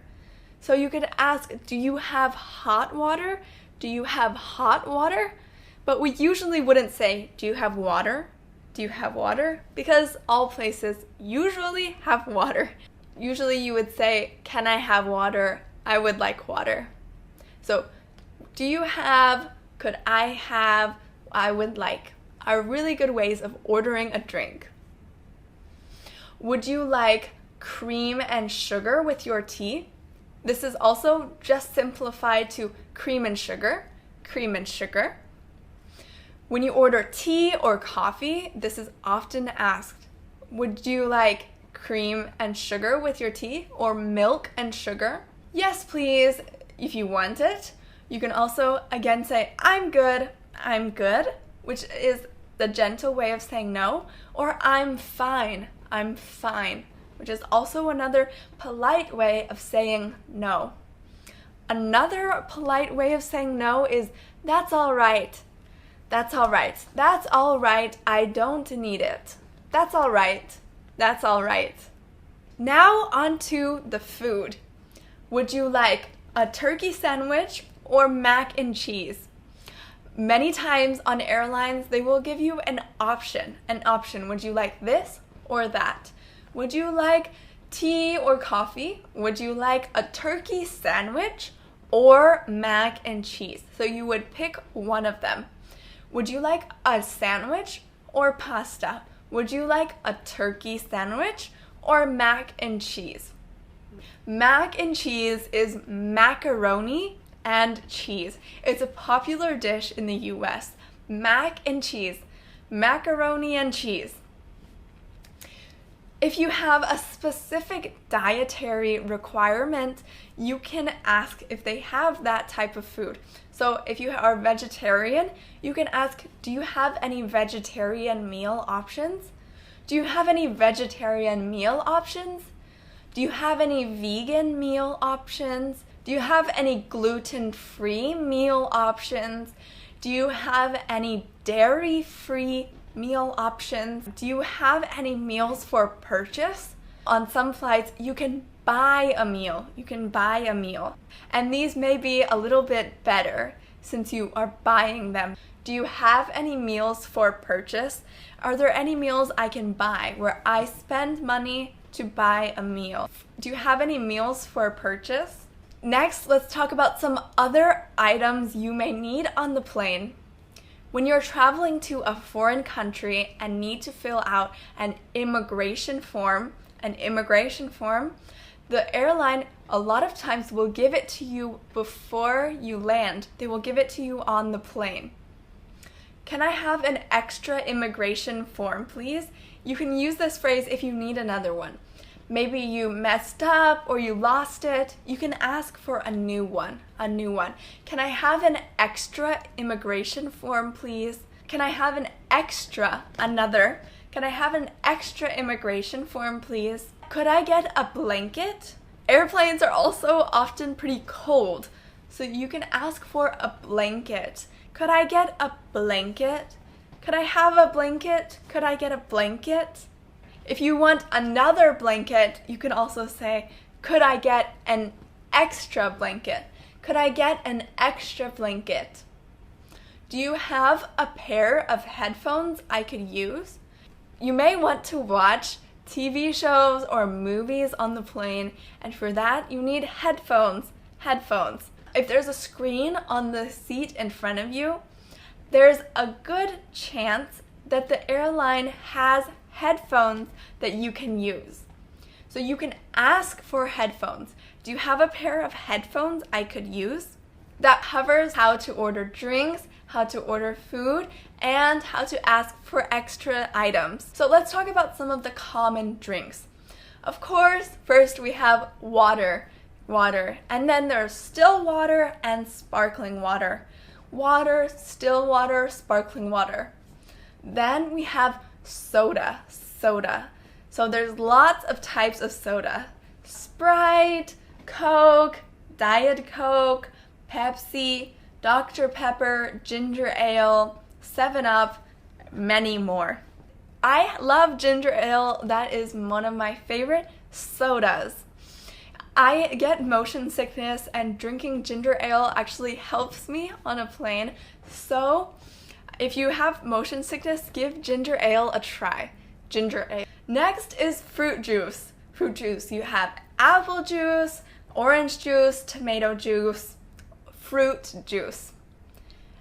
So you could ask, do you have hot water? Do you have hot water? But we usually wouldn't say, do you have water? Do you have water? Because all places usually have water. Usually you would say, can I have water? I would like water. So, do you have, could I have, I would like, are really good ways of ordering a drink. Would you like cream and sugar with your tea? This is also just simplified to cream and sugar, cream and sugar. When you order tea or coffee, this is often asked. Would you like cream and sugar with your tea or milk and sugar? Yes, please, if you want it. You can also, again, say, I'm good, which is the gentle way of saying no, or I'm fine, which is also another polite way of saying no. Another polite way of saying no is, that's all right, that's all right, that's all right, I don't need it. That's all right, that's all right. Now on to the food. Would you like a turkey sandwich or mac and cheese? Many times on airlines, they will give you an option. Would you like this or that? Would you like tea or coffee? Would you like a turkey sandwich or mac and cheese? So you would pick one of them. Would you like a sandwich or pasta? Would you like a turkey sandwich or mac and cheese? Mac and cheese is macaroni and cheese. It's a popular dish in the US. Mac and cheese. Macaroni and cheese. If you have a specific dietary requirement, you can ask if they have that type of food. So if you are vegetarian, you can ask, do you have any vegetarian meal options? Do you have any vegetarian meal options? Do you have any vegan meal options? Do you have any gluten-free meal options? Do you have any dairy-free meal options? Do you have any meals for purchase? On some flights, you can buy a meal. And these may be a little bit better since you are buying them. Do you have any meals for purchase? Are there any meals I can buy where I spend money to buy a meal? Do you have any meals for purchase? Next, let's talk about some other items you may need on the plane. When you're traveling to a foreign country and need to fill out an immigration form, the airline a lot of times will give it to you before you land. They will give it to you on the plane. Can I have an extra immigration form, please? You can use this phrase if you need another one. Maybe you messed up or you lost it. You can ask for a new one. Can I have an extra immigration form, please? Can I have an extra immigration form, please? Could I get a blanket? Airplanes are also often pretty cold, so you can ask for a blanket. Could I get a blanket? Could I have a blanket? Could I get a blanket? If you want another blanket, you can also say, could I get an extra blanket? Could I get an extra blanket? Do you have a pair of headphones I could use? You may want to watch TV shows or movies on the plane, and for that you need headphones. If there's a screen on the seat in front of you, there's a good chance that the airline has headphones that you can use. So you can ask for headphones. Do you have a pair of headphones I could use? That covers how to order drinks, how to order food, and how to ask for extra items. So let's talk about some of the common drinks. Of course, first we have water, and then there's still water and sparkling water. Water, still water, sparkling water. Then we have soda. So there's lots of types of soda. Sprite, Coke, Diet Coke, Pepsi, Dr. Pepper, ginger ale, 7-Up, many more. I love ginger ale. That is one of my favorite sodas. I get motion sickness, and drinking ginger ale actually helps me on a plane. So if you have motion sickness, give ginger ale a try. Ginger ale. Next is fruit juice. You have apple juice, orange juice, tomato juice, fruit juice.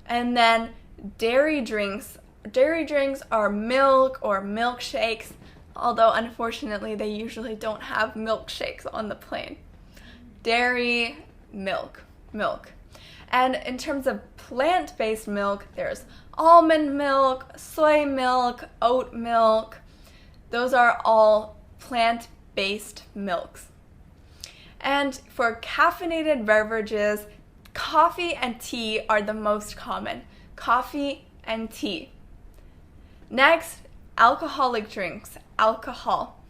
And then dairy drinks. Dairy drinks are milk or milkshakes, although unfortunately they usually don't have milkshakes on the plane. Dairy, milk. And in terms of plant-based milk, there's almond milk, soy milk, oat milk. Those are all plant-based milks. And for caffeinated beverages, coffee and tea are the most common. Coffee and tea. Next, alcoholic drinks. Alcohol.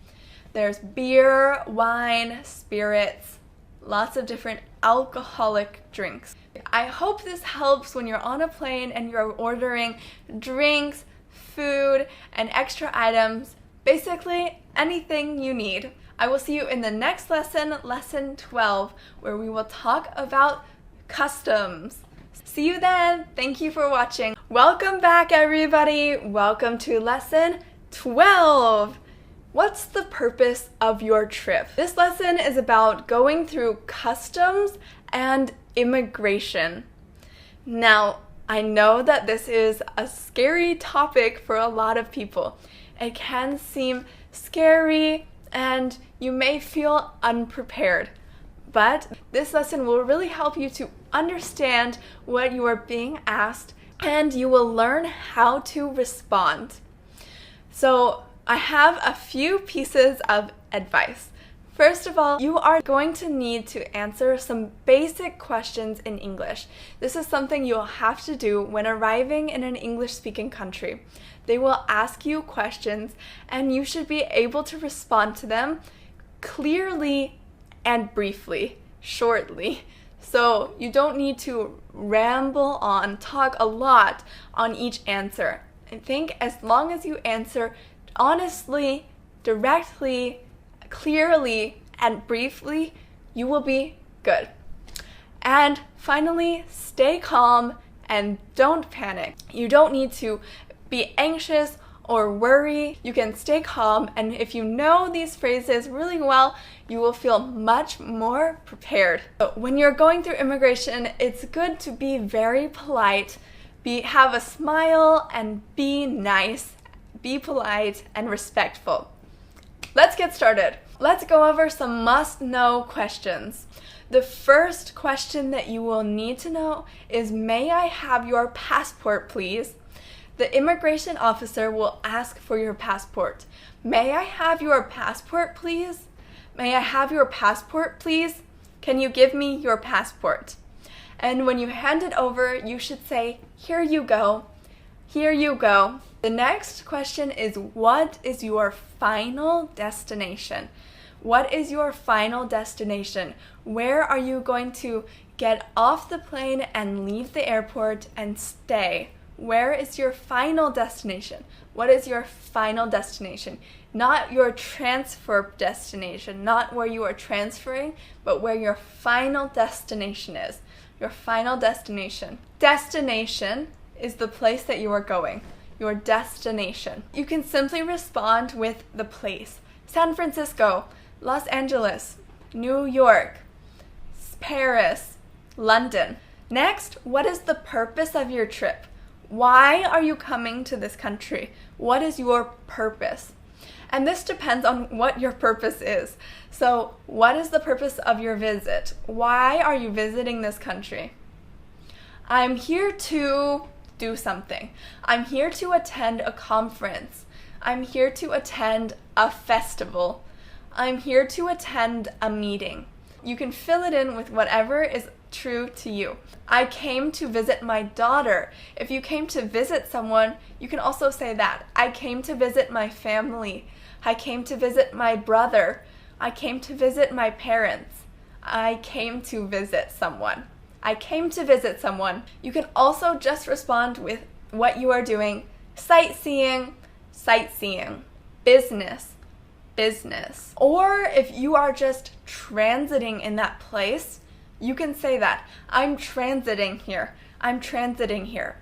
There's beer, wine, spirits, lots of different alcoholic drinks. I hope this helps when you're on a plane and you're ordering drinks, food, and extra items, basically anything you need. I will see you in the next lesson, lesson 12, where we will talk about customs. See you then. Thank you for watching. Welcome back, everybody. Welcome to lesson 12. What's the purpose of your trip? This lesson is about going through customs and immigration. Now, I know that this is a scary topic for a lot of people. It can seem scary and you may feel unprepared. But this lesson will really help you to understand what you are being asked, and you will learn how to respond. So I have a few pieces of advice. First of all, you are going to need to answer some basic questions in English. This is something you'll have to do when arriving in an English-speaking country. They will ask you questions, and you should be able to respond to them clearly and briefly, shortly. So you don't need to ramble on, talk a lot on each answer. I think as long as you answer honestly, directly, clearly, and briefly, you will be good. And finally, stay calm and don't panic. You don't need to be anxious or worry. You can stay calm, and if you know these phrases really well, you will feel much more prepared. So when you're going through immigration, it's good to be very polite, have a smile, and be nice, be polite, and respectful. Let's get started. Let's go over some must-know questions. The first question that you will need to know is, may I have your passport, please? The immigration officer will ask for your passport. May I have your passport, please? May I have your passport, please? Can you give me your passport? And when you hand it over, you should say, here you go. Here you go. The next question is, what is your final destination? What is your final destination? Where are you going to get off the plane and leave the airport and stay? Where is your final destination? What is your final destination? Not your transfer destination, not where you are transferring, but where your final destination is. Your final destination. Destination is the place that you are going. Your destination. You can simply respond with the place. San Francisco, Los Angeles, New York, Paris, London. Next, what is the purpose of your trip? Why are you coming to this country? What is your purpose? And this depends on what your purpose is. So, what is the purpose of your visit? Why are you visiting this country? I'm here to do something. I'm here to attend a conference. I'm here to attend a festival. I'm here to attend a meeting. You can fill it in with whatever is true to you. I came to visit my daughter. If you came to visit someone, you can also say that. I came to visit my family. I came to visit my brother. I came to visit my parents. I came to visit someone. I came to visit someone. You can also just respond with what you are doing. Sightseeing, sightseeing. Business, business. Or if you are just transiting in that place, you can say that. I'm transiting here. I'm transiting here.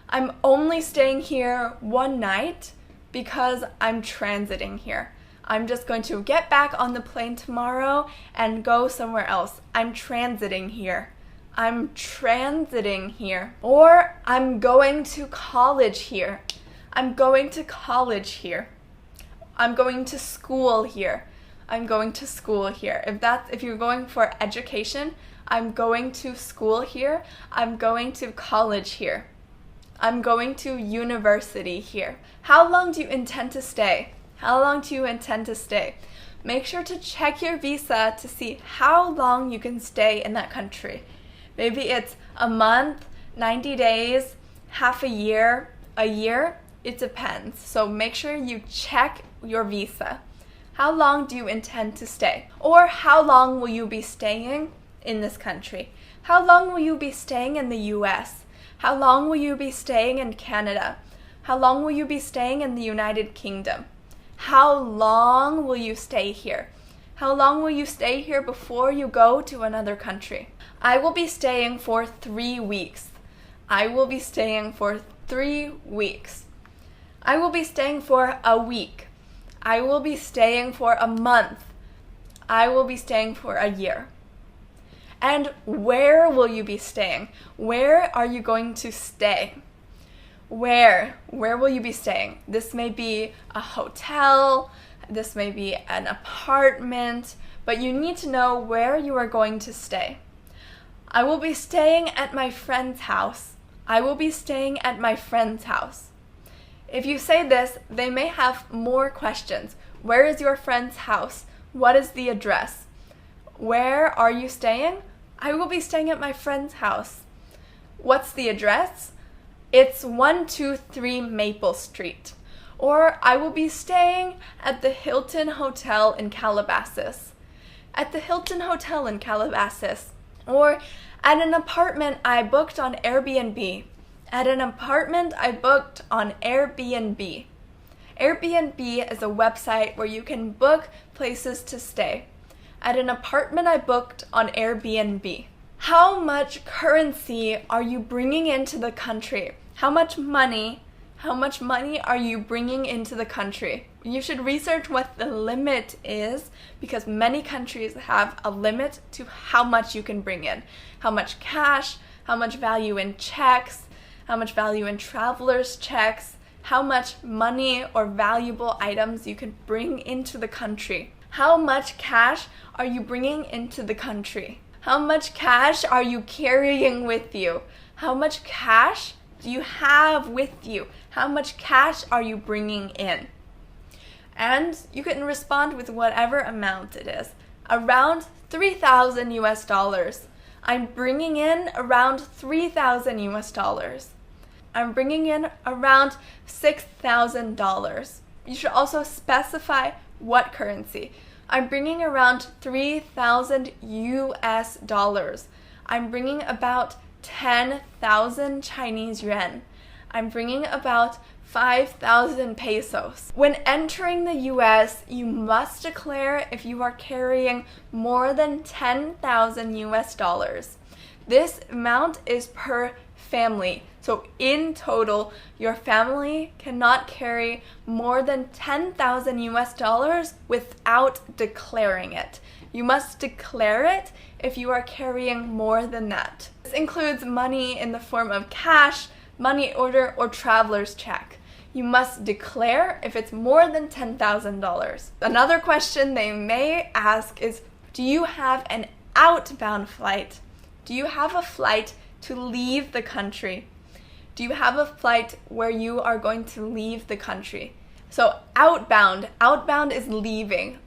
I'm only staying here one night because I'm transiting here. I'm just going to get back on the plane tomorrow and go somewhere else. I'm transiting here. I'm transiting here. Or I'm going to college here. I'm going to college here. I'm going to school here. I'm going to school here. If you're going for education, I'm going to school here. I'm going to college here. I'm going to university here. How long do you intend to stay? How long do you intend to stay? Make sure to check your visa to see how long you can stay in that country. Maybe it's a month, 90 days, half a year. It depends. So make sure you check your visa. How long do you intend to stay? Or how long will you be staying in this country? How long will you be staying in the US? How long will you be staying in Canada? How long will you be staying in the United Kingdom? How long will you stay here? How long will you stay here before you go to another country? I will be staying for 3 weeks. I will be staying for 3 weeks. I will be staying for a week. I will be staying for a month. I will be staying for a year. And where will you be staying? Where are you going to stay? Where will you be staying? This may be a hotel, this may be an apartment, but you need to know where you are going to stay. I will be staying at my friend's house. I will be staying at my friend's house. If you say this, they may have more questions. Where is your friend's house? What is the address? Where are you staying? I will be staying at my friend's house. What's the address? It's 123 Maple Street. Or I will be staying at the Hilton Hotel in Calabasas. At the Hilton Hotel in Calabasas. Or at an apartment I booked on Airbnb. At an apartment I booked on Airbnb. Airbnb is a website where you can book places to stay. At an apartment I booked on Airbnb. How much currency are you bringing into the country? How much money, How much money are you bringing into the country? You should research what the limit is because many countries have a limit to how much you can bring in. How much cash, how much value in checks, how much value in traveler's checks, how much money or valuable items you can bring into the country. How much cash are you bringing into the country? How much cash are you carrying with you? How much cash do you have with you? How much cash are you bringing in? And you can respond with whatever amount it is. Around 3,000 US dollars. I'm bringing in around 3,000 US dollars. I'm bringing in around $6,000. You should also specify what currency. I'm bringing around 3,000 US dollars. I'm bringing about 10,000 Chinese yuan. I'm bringing about 5,000 pesos. When entering the US, you must declare if you are carrying more than 10,000 US dollars. This amount is per family. So in total, your family cannot carry more than 10,000 US dollars without declaring it. You must declare it if you are carrying more than that. This includes money in the form of cash, money order, or traveler's check. You must declare if it's more than $10,000. Another question they may ask is, do you have an outbound flight? Do you have a flight to leave the country? Do you have a flight where you are going to leave the country? So outbound is leaving.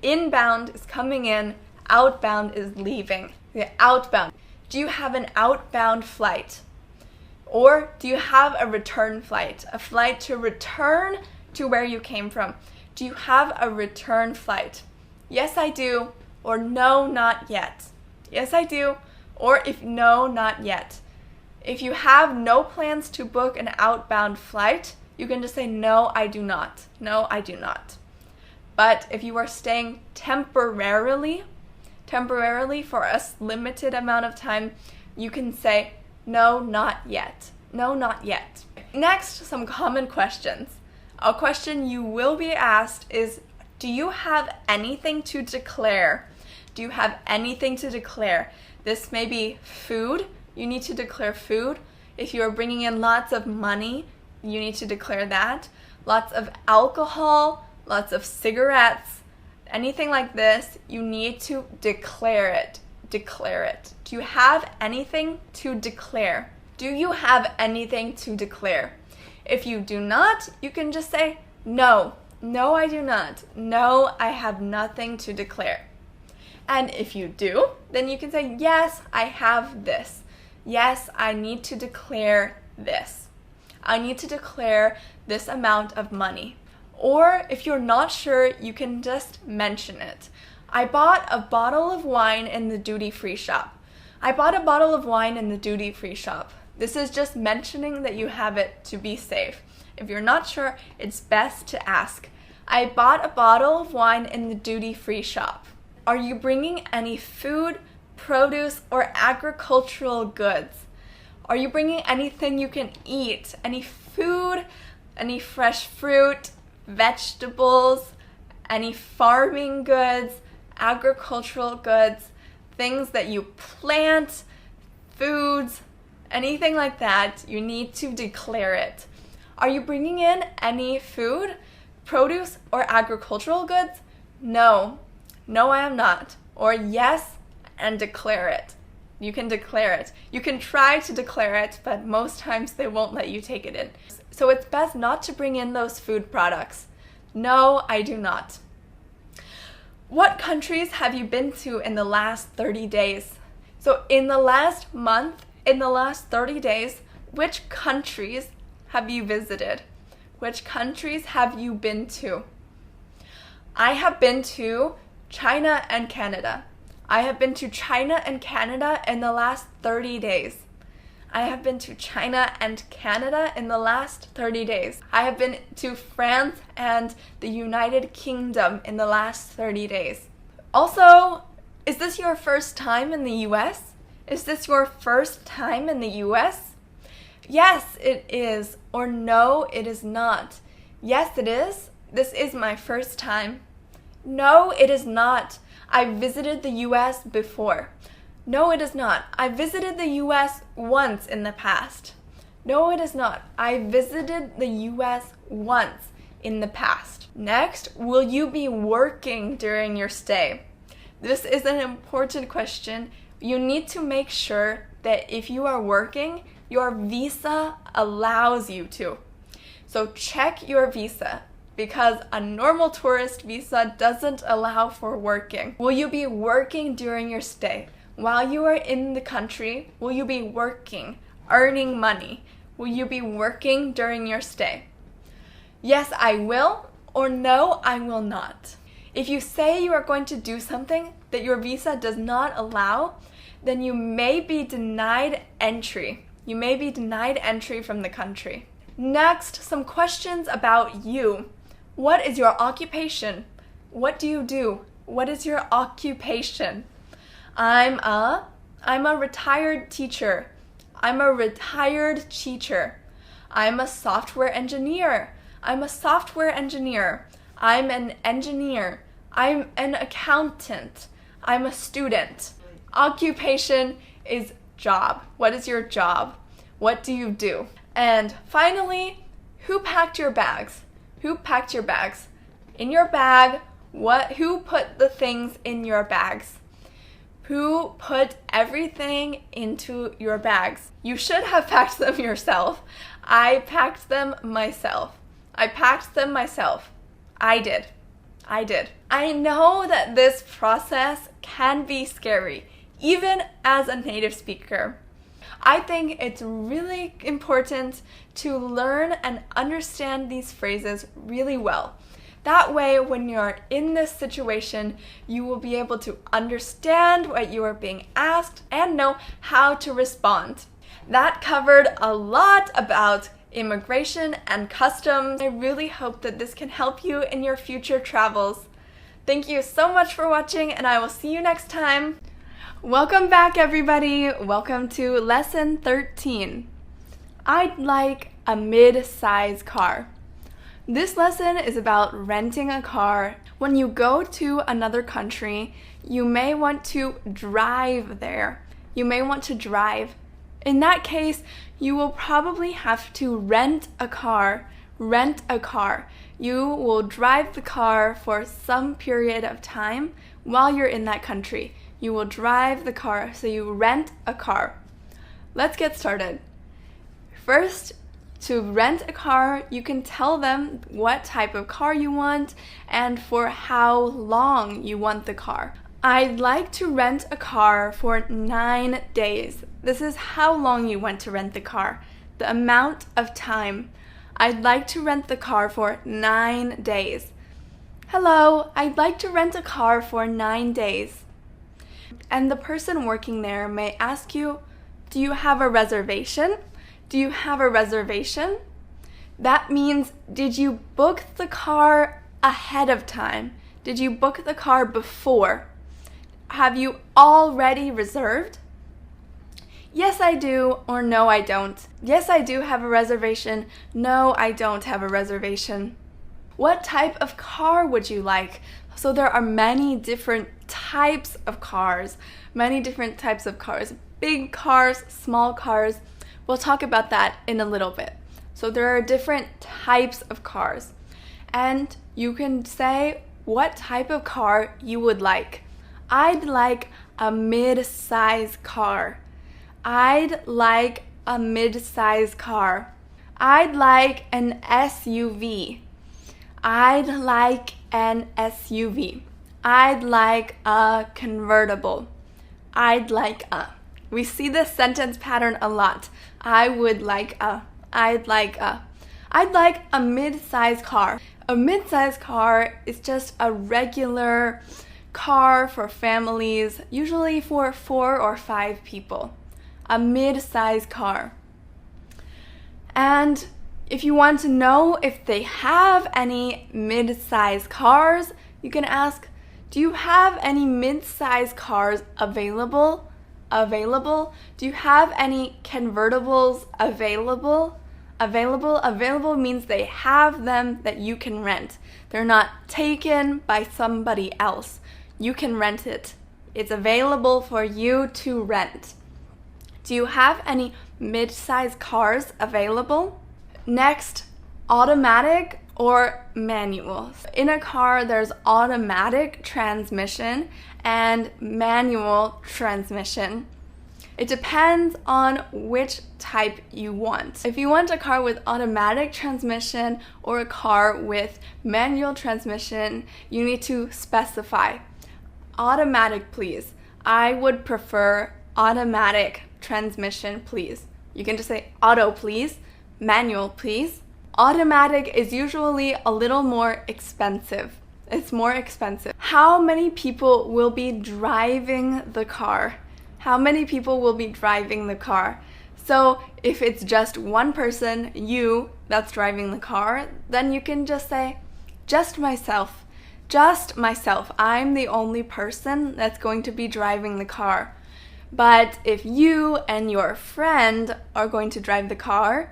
Inbound is coming in, outbound is leaving. Okay, outbound. Do you have an outbound flight? Or do you have a return flight? A flight to return to where you came from. Do you have a return flight? Yes, I do. Or no, not yet. Yes, I do. Or if no, not yet. If you have no plans to book an outbound flight, you can just say, no, I do not. No, I do not. But if you are staying temporarily for a limited amount of time, you can say, no, not yet. No, not yet. Next, some common questions. A question you will be asked is, do you have anything to declare? Do you have anything to declare? This may be food. You need to declare food. If you are bringing in lots of money, you need to declare that. Lots of alcohol, lots of cigarettes, anything like this, you need to declare it. Declare it. Do you have anything to declare? Do you have anything to declare? If you do not, you can just say, no. No, I do not. No, I have nothing to declare. And if you do, then you can say, yes, I have this. Yes, I need to declare this. I need to declare this amount of money. Or if you're not sure, you can just mention it. I bought a bottle of wine in the duty-free shop. I bought a bottle of wine in the duty-free shop. This is just mentioning that you have it to be safe. If you're not sure, it's best to ask. I bought a bottle of wine in the duty-free shop. Are you bringing any food, produce, or agricultural goods? Are you bringing anything you can eat? Any food, any fresh fruit, vegetables, any farming goods, agricultural goods, things that you plant, foods, anything like that, you need to declare it. Are you bringing in any food, produce, or agricultural goods? No. No, I am not. Or yes, and declare it. You can declare it. You can try to declare it, but most times they won't let you take it in. So it's best not to bring in those food products. No, I do not. What countries have you been to in the last 30 days? So in the last month, in the last 30 days, which countries have you visited? Which countries have you been to? I have been to China and Canada. I have been to China and Canada in the last 30 days. I have been to China and Canada in the last 30 days. I have been to France and the United Kingdom in the last 30 days. Also, is this your first time in the US? Is this your first time in the US? Yes, it is. Or no, it is not. Yes, it is. This is my first time. No, it is not. I visited the US before. No, it is not. I visited the US once in the past. No, it is not. I visited the US once in the past. Next, will you be working during your stay? This is an important question. You need to make sure that if you are working, your visa allows you to. So check your visa, because a normal tourist visa doesn't allow for working. Will you be working during your stay? While you are in the country, will you be working, earning money? Will you be working during your stay? Yes, I will, or no, I will not. If you say you are going to do something that your visa does not allow, then you may be denied entry. You may be denied entry from the country. Next, some questions about you. What is your occupation? What do you do? What is your occupation? I'm a retired teacher. I'm a retired teacher. I'm a software engineer. I'm a software engineer. I'm an engineer. I'm an accountant. I'm a student. Occupation is job. What is your job? What do you do? And finally, who packed your bags? Who packed your bags? In your bag, who put the things in your bags? Who put everything into your bags? You should have packed them yourself. I packed them myself. I packed them myself. I did. I know that this process can be scary, even as a native speaker. I think it's really important to learn and understand these phrases really well. That way, when you're in this situation, you will be able to understand what you are being asked and know how to respond. That covered a lot about immigration and customs. I really hope that this can help you in your future travels. Thank you so much for watching, and I will see you next time. Welcome back, everybody. Welcome to lesson 13. I'd like a mid-size car. This lesson is about renting a car. When you go to another country, you may want to drive there. You may want to drive. In that case, you will probably have to rent a car. Rent a car. You will drive the car for some period of time while you're in that country. You will drive the car, so you rent a car. Let's get started. First, to rent a car, you can tell them what type of car you want and for how long you want the car. I'd like to rent a car for 9 days. This is how long you want to rent the car, the amount of time. I'd like to rent the car for 9 days. Hello, I'd like to rent a car for 9 days. And the person working there may ask you, do you have a reservation? Do you have a reservation? That means, did you book the car ahead of time? Did you book the car before? Have you already reserved? Yes, I do, or no, I don't. Yes, I do have a reservation. No, I don't have a reservation. What type of car would you like? So there are many different types of cars. Big cars, small cars. We'll talk about that in a little bit. So there are different types of cars. And you can say what type of car you would like. I'd like a mid-size car. I'd like a mid-size car. I'd like an SUV. I'd like an SUV. I'd like a convertible. I'd like a. We see this sentence pattern a lot. I would like a. I'd like a. I'd like a mid-size car. A mid-size car is just a regular car for families, usually for 4 or 5 people. A mid-size car. And if you want to know if they have any mid-size cars, you can ask, do you have any mid-size cars available? available? Do you have any convertibles available? Available means they have them that you can rent. They're not taken by somebody else. You can rent it. It's available for you to rent. Do you have any mid-size cars available? Next, automatic or manual. In a car, there's automatic transmission and manual transmission. It depends on which type you want. If you want a car with automatic transmission or a car with manual transmission, you need to specify. Automatic, please. I would prefer automatic transmission, please. You can just say auto, please. Manual, please. Automatic is usually a little more expensive. It's more expensive. How many people will be driving the car? How many people will be driving the car? So if it's just one person, you, that's driving the car, then you can just say, just myself. Just myself. I'm the only person that's going to be driving the car. But if you and your friend are going to drive the car,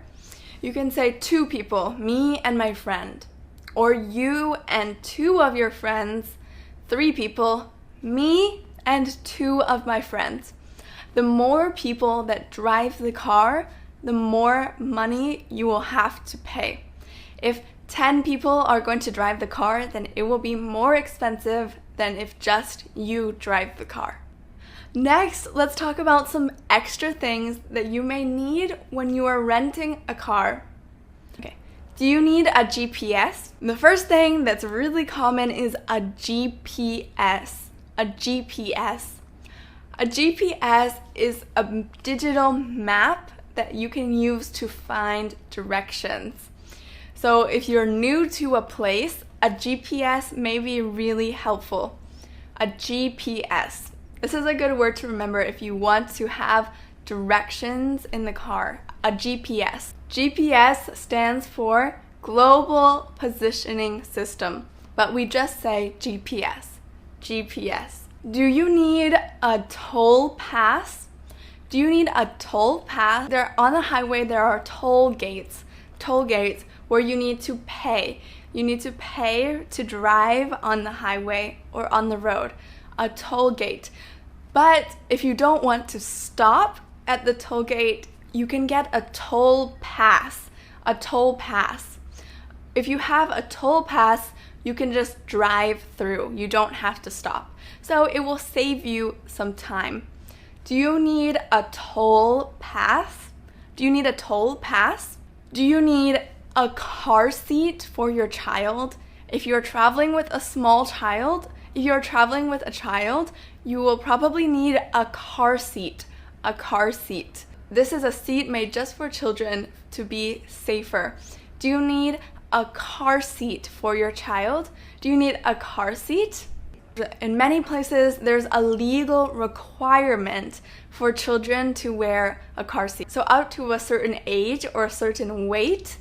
you can say two people, me and my friend. Or you and two of your friends, three people, me and two of my friends. The more people that drive the car, the more money you will have to pay. If 10 people are going to drive the car, then it will be more expensive than if just you drive the car. Next, let's talk about some extra things that you may need when you are renting a car. Okay, do you need a GPS? The first thing that's really common is a GPS. A GPS. A GPS is a digital map that you can use to find directions. So if you're new to a place, a GPS may be really helpful. A GPS. This is a good word to remember if you want to have directions in the car. A GPS. GPS stands for Global Positioning System, but we just say GPS. GPS. Do you need a toll pass? Do you need a toll pass? On the highway, there are toll gates. Toll gates where you need to pay. You need to pay to drive on the highway or on the road. A toll gate. But if you don't want to stop at the toll gate, you can get a toll pass. A toll pass. If you have a toll pass, you can just drive through. You don't have to stop. So it will save you some time. Do you need a toll pass? Do you need a toll pass? Do you need a car seat for your child? If you're traveling with a small child, you will probably need a car seat. A car seat. This is a seat made just for children to be safer. Do you need a car seat for your child? Do you need a car seat? In many places, there's a legal requirement for children to wear a car seat. So up to a certain age or a certain weight,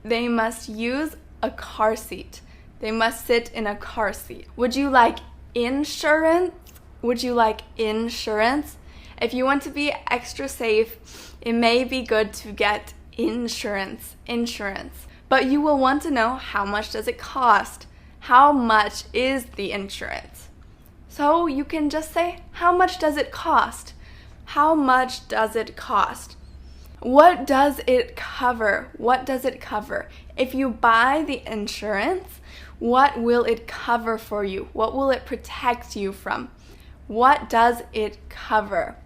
they must use a car seat. They must sit in a car seat. Would you like insurance? Would you like insurance? If you want to be extra safe, it may be good to get insurance. But you will want to know, how much does it cost? How much is the insurance? So you can just say, how much does it cost? How much does it cost? What does it cover? What does it cover? If you buy the insurance, what will it cover for you? What will it protect you from? What does it cover?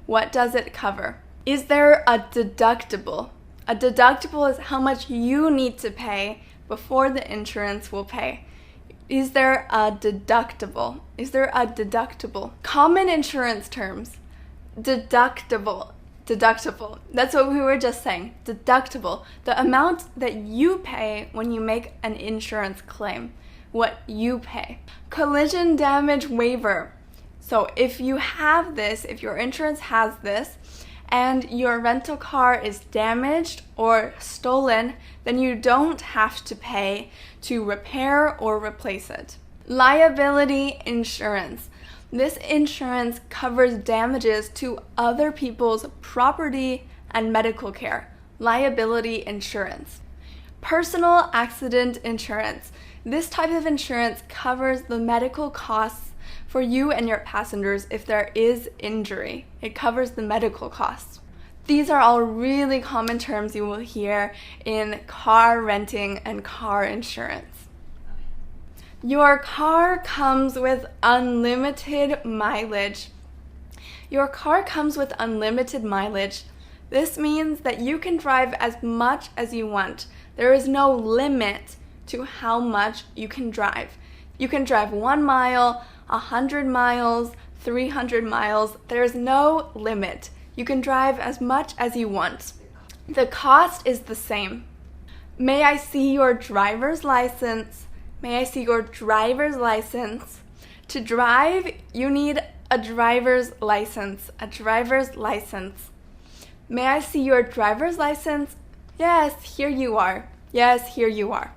What does it cover? Is there a deductible? A deductible is how much you need to pay before the insurance will pay. Is there a deductible? Is there a deductible? Common insurance terms. Deductible. Deductible. That's what we were just saying. Deductible. The amount that you pay when you make an insurance claim. What you pay. Collision damage waiver. So if you have this, if your insurance has this, and your rental car is damaged or stolen, then you don't have to pay to repair or replace it. Liability insurance. This insurance covers damages to other people's property and medical care, liability insurance. Personal accident insurance. This type of insurance covers the medical costs for you and your passengers if there is injury. It covers the medical costs. These are all really common terms you will hear in car renting and car insurance. Your car comes with unlimited mileage. Your car comes with unlimited mileage. This means that you can drive as much as you want. There is no limit to how much you can drive. You can drive 1 mile, 100 miles, 300 miles. There's no limit. You can drive as much as you want. The cost is the same. May I see your driver's license? May I see your driver's license? To drive, you need a driver's license. A driver's license. May I see your driver's license? Yes, here you are. Yes, here you are.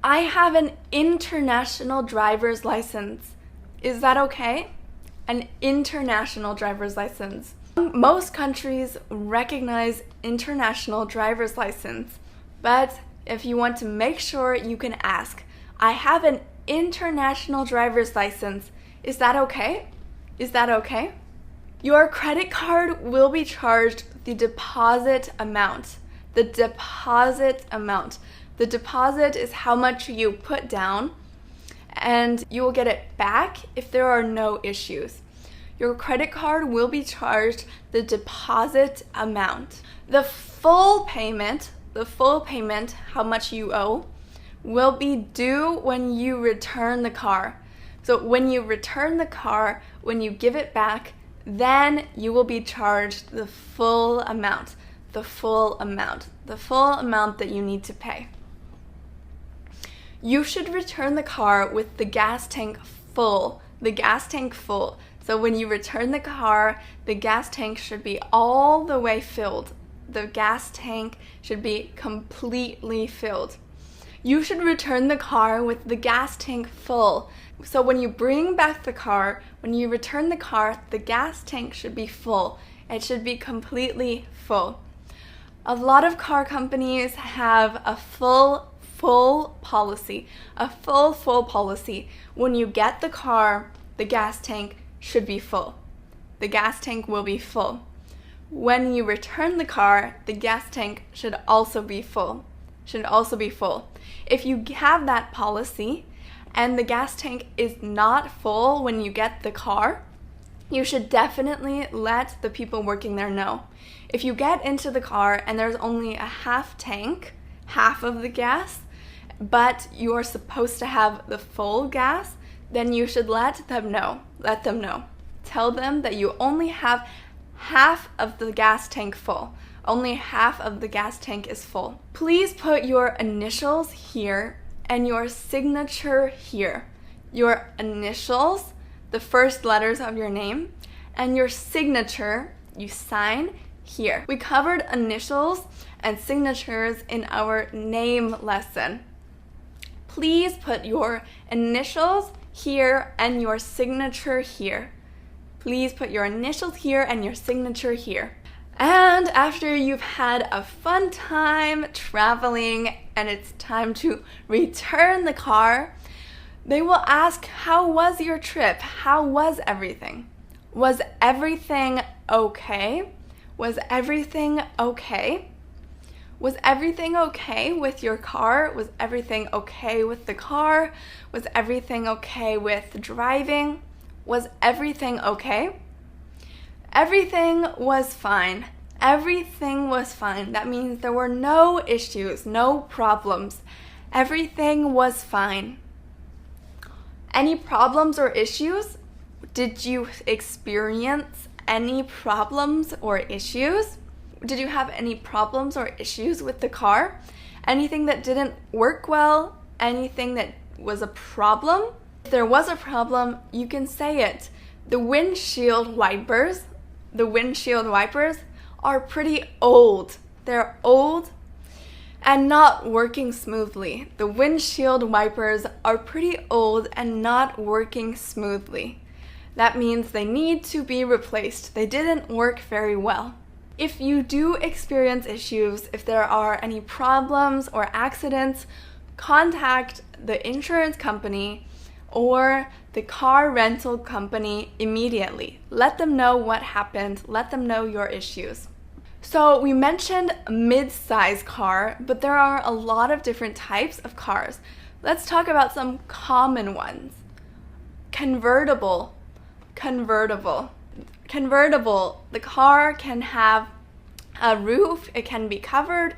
I have an international driver's license. Is that okay? An international driver's license. Most countries recognize international driver's license, but if you want to make sure, you can ask, I have an international driver's license. Is that okay? Is that okay? Your credit card will be charged the deposit amount. The deposit amount. The deposit is how much you put down, and you will get it back if there are no issues. Your credit card will be charged the deposit amount. The full payment, how much you owe, will be due when you return the car. So when you return the car, when you give it back, then you will be charged the full amount, the full amount that you need to pay. You should return the car with the gas tank full, So when you return the car, the gas tank should be all the way filled. The gas tank should be completely filled. You should return the car with the gas tank full. So when you bring back the car, when you return the car, the gas tank should be full. It should be completely full. A lot of car companies have a full policy. A full policy. When you get the car, the gas tank should be full. The gas tank will be full. When you return the car, the gas tank should also be full. If you have that policy and the gas tank is not full when you get the car, you should definitely let the people working there know. If you get into the car and there's only a half tank, half of the gas, but you are supposed to have the full gas, then you should let them know. Tell them that you only have half of the gas tank full. Only half of the gas tank is full. Please put your initials here and your signature here. Your initials, the first letters of your name, and your signature, you sign here. We covered initials and signatures in our name lesson. Please put your initials here and your signature here. Please put your initials here and your signature here. And after you've had a fun time traveling and it's time to return the car, they will ask, how was your trip? How was everything? Was everything okay? Was everything okay? Was everything okay with your car? Was everything okay with the car? Was everything okay with driving? Was everything okay? Everything was fine. Everything was fine. That means there were no issues, no problems. Everything was fine. Any problems or issues? Did you experience any problems or issues? Did you have any problems or issues with the car? Anything that didn't work well? Anything that was a problem? If there was a problem, you can say it. The windshield wipers are pretty old. They're old. and not working smoothly. The windshield wipers are pretty old and not working smoothly. That means they need to be replaced. They didn't work very well. If you do experience issues, if there are any problems or accidents, contact the insurance company or the car rental company immediately. Let them know what happened. Let them know your issues. So we mentioned mid-size car, but there are a lot of different types of cars. Let's talk about some common ones. Convertible. Convertible. The car can have a roof, it can be covered,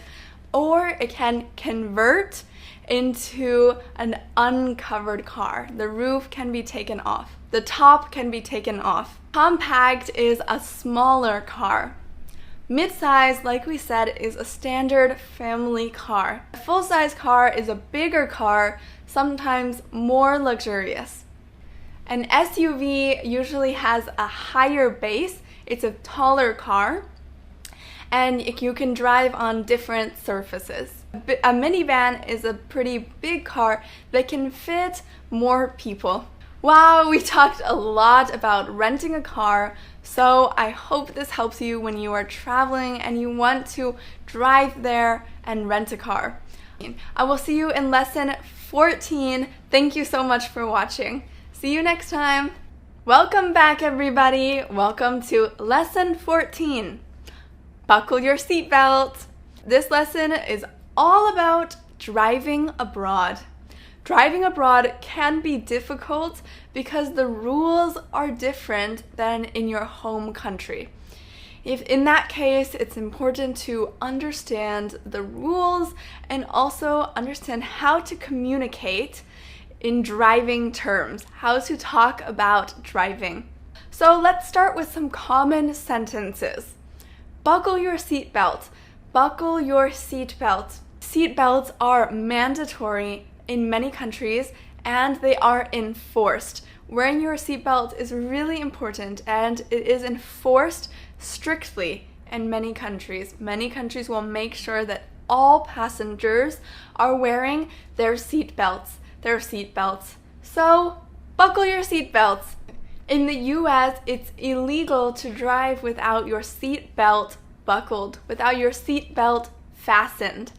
or it can convert into an uncovered car. The roof can be taken off. The top can be taken off. Compact is a smaller car. Mid-size, like we said, is a standard family car. A full-size car is a bigger car, sometimes more luxurious. An SUV usually has a higher base. It's a taller car, and you can drive on different surfaces. A minivan is a pretty big car that can fit more people. Wow, we talked a lot about renting a car, so I hope this helps you when you are traveling and you want to drive there and rent a car. I will see you in lesson 14. Thank you so much for watching. See you next time. Welcome back, everybody. Welcome to lesson 14. Buckle your seatbelt. This lesson is all about driving abroad. Driving abroad can be difficult because the rules are different than in your home country. If in that case, it's important to understand the rules and also understand how to communicate in driving terms, how to talk about driving. So let's start with some common sentences. Buckle your seatbelt. Buckle your seatbelt. Seatbelts are mandatory in many countries and they are enforced. Wearing your seatbelt is really important and it is enforced strictly in many countries. Many countries will make sure that all passengers are wearing their seatbelts. So, buckle your seatbelts. In the US, it's illegal to drive without your seatbelt buckled, without your seatbelt fastened.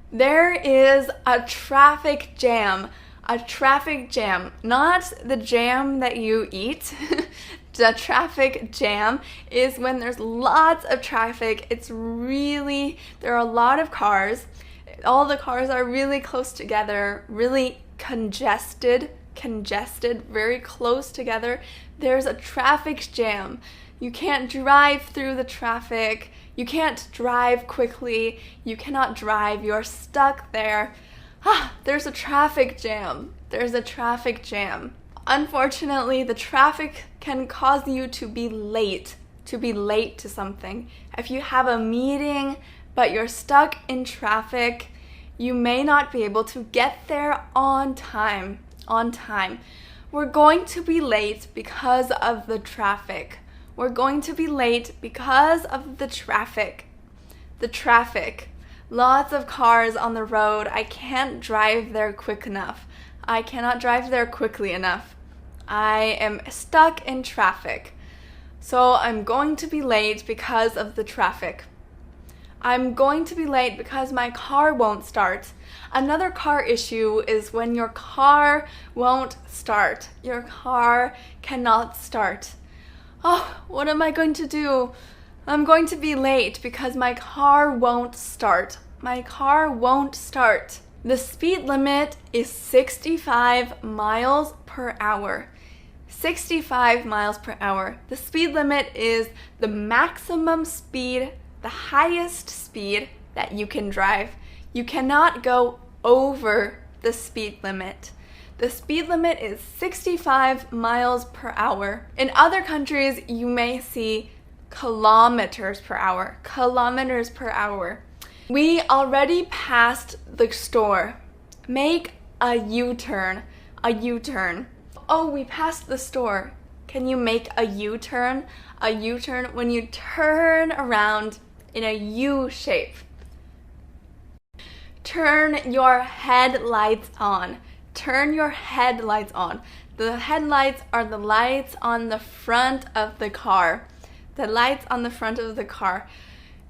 There is a traffic jam. A traffic jam, not the jam that you eat. The traffic jam is when there's lots of traffic. There are a lot of cars. All the cars are really close together, really congested, very close together. There's a traffic jam. You can't drive through the traffic. You can't drive quickly. You cannot drive. You're stuck there. There's a traffic jam. Unfortunately, the traffic can cause you to be late to something. If you have a meeting but you're stuck in traffic, you may not be able to get there on time. We're going to be late because of the traffic. The traffic. Lots of cars on the road. I can't drive there quick enough. I cannot drive there quickly enough. I am stuck in traffic. So I'm going to be late because of the traffic. I'm going to be late because my car won't start. Another car issue is when your car won't start. Your car cannot start. Oh, what am I going to do? I'm going to be late because my car won't start. The speed limit is 65 miles per hour. 65 miles per hour. The speed limit is the maximum speed, the highest speed that you can drive. You cannot go over the speed limit. The speed limit is 65 miles per hour. In other countries, you may see kilometers per hour. We already passed the store. Make a U-turn. Oh, we passed the store. Can you make a U-turn? A U-turn when you turn around in a U shape. Turn your headlights on. Turn your headlights on. The headlights are the lights on the front of the car. The lights on the front of the car.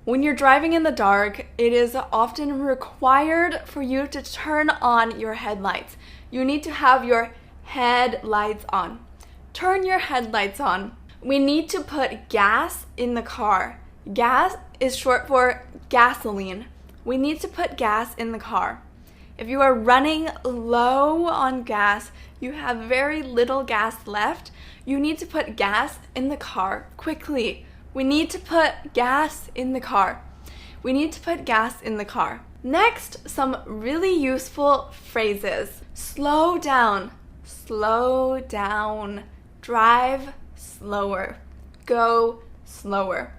When you're driving in the dark, it is often required for you to turn on your headlights. You need to have your headlights on. Turn your headlights on. We need to put gas in the car. Gas is short for gasoline. We need to put gas in the car. If you are running low on gas, you have very little gas left, you need to put gas in the car quickly. We need to put gas in the car. We need to put gas in the car. Next, some really useful phrases. Slow down. Slow down. Drive slower. Go slower.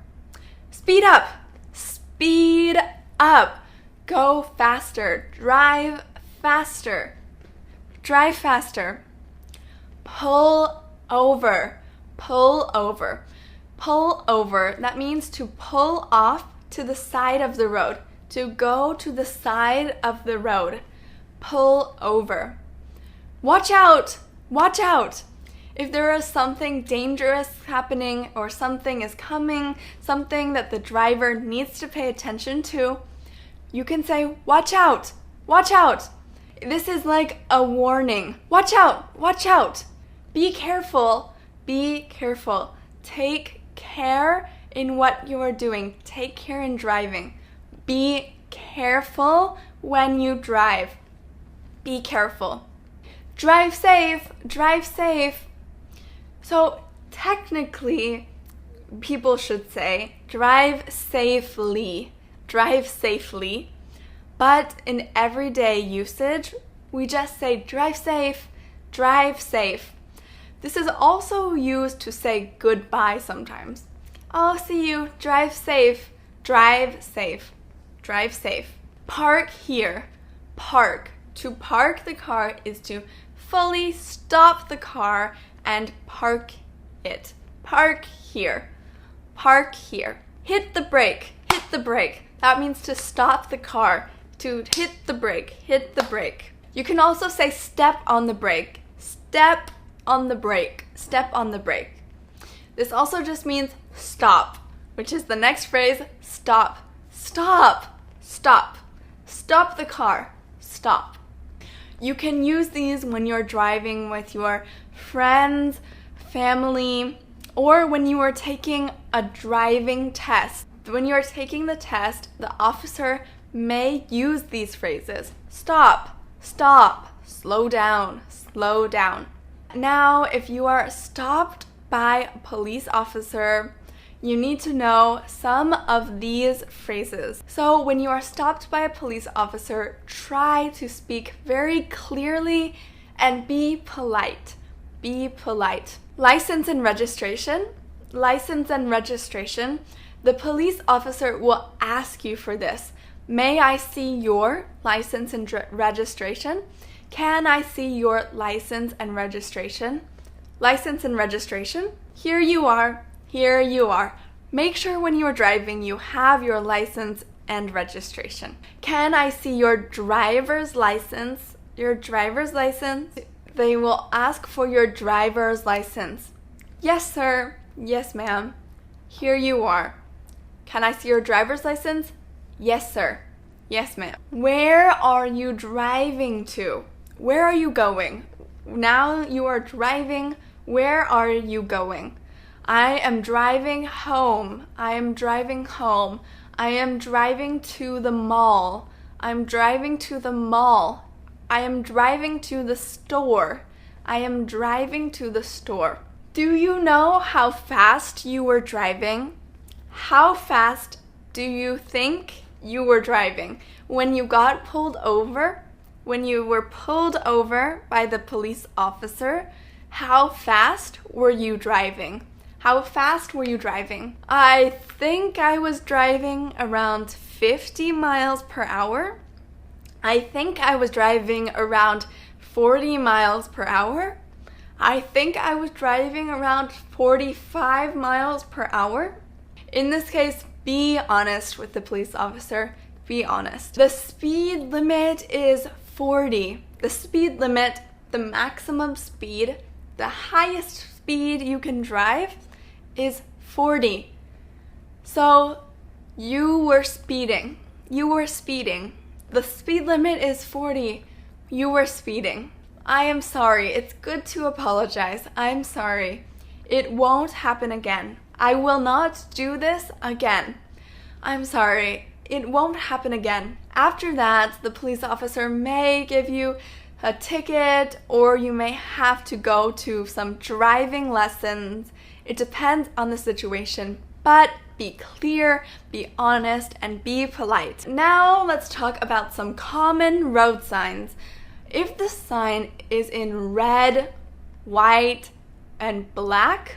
Speed up. Speed up. Go faster. Drive faster. Drive faster. Pull over. Pull over. Pull over. That means to pull off to the side of the road. To go to the side of the road. Pull over. Watch out. Watch out. If there is something dangerous happening or something is coming, something that the driver needs to pay attention to, you can say, watch out, watch out. This is like a warning. Watch out, watch out. Be careful, be careful. Take care in what you are doing. Take care in driving. Be careful when you drive. Be careful. Drive safe, drive safe. So technically, people should say, drive safely. Drive safely, but in everyday usage, we just say drive safe, drive safe. This is also used to say goodbye sometimes. I'll see you, drive safe, drive safe, drive safe. Park here, park. To park the car is to fully stop the car and park it. Park here, park here. Hit the brake, hit the brake. That means to stop the car, to hit the brake, hit the brake. You can also say step on the brake, step on the brake, step on the brake. This also just means stop, which is the next phrase, stop, stop, stop, stop the car, stop. You can use these when you're driving with your friends, family, or when you are taking a driving test. When you are taking the test, the officer may use these phrases. Stop, stop, slow down, slow down. Now, if you are stopped by a police officer, you need to know some of these phrases. So when you are stopped by a police officer, try to speak very clearly and be polite. Be polite. License and registration. License and registration. The police officer will ask you for this. May I see your license and registration? Can I see your license and registration? License and registration. Here you are. Here you are. Make sure when you are driving you have your license and registration. Can I see your driver's license? Your driver's license? They will ask for your driver's license. Yes, sir. Yes, ma'am. Here you are. Can I see your driver's license? Yes, sir. Yes, ma'am. Where are you driving to? Where are you going? Now you are driving. Where are you going? I am driving home. I am driving home. I am driving to the mall. I'm driving to the mall. I am driving to the store. I am driving to the store. Do you know how fast you were driving? How fast do you think you were driving? When you got pulled over, when you were pulled over by the police officer, how fast were you driving? How fast were you driving? I think I was driving around 50 miles per hour. I think I was driving around 40 miles per hour. I think I was driving around 45 miles per hour. In this case, be honest with the police officer. Be honest. The speed limit is 40. The speed limit, the maximum speed, the highest speed you can drive is 40. So you were speeding. You were speeding. The speed limit is 40. You were speeding. I am sorry. It's good to apologize. I'm sorry. It won't happen again. I will not do this again. I'm sorry. It won't happen again. After that, the police officer may give you a ticket, or you may have to go to some driving lessons. It depends on the situation, but be clear, be honest, and be polite. Now let's talk about some common road signs. If the sign is in red, white, and black,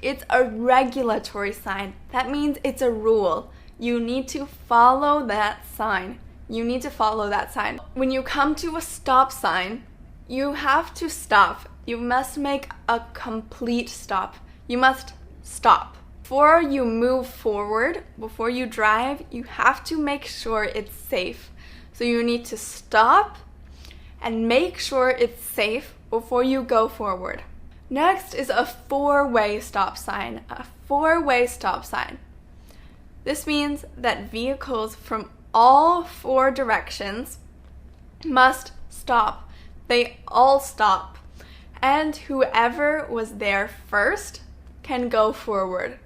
it's a regulatory sign. That means it's a rule. You need to follow that sign. You need to follow that sign. When you come to a stop sign, you have to stop. You must make a complete stop. You must stop. Before you move forward, before you drive, you have to make sure it's safe. So you need to stop and make sure it's safe before you go forward. Next is a four-way stop sign. A four-way stop sign. This means that vehicles from all four directions must stop. They all stop. And whoever was there first can go forward.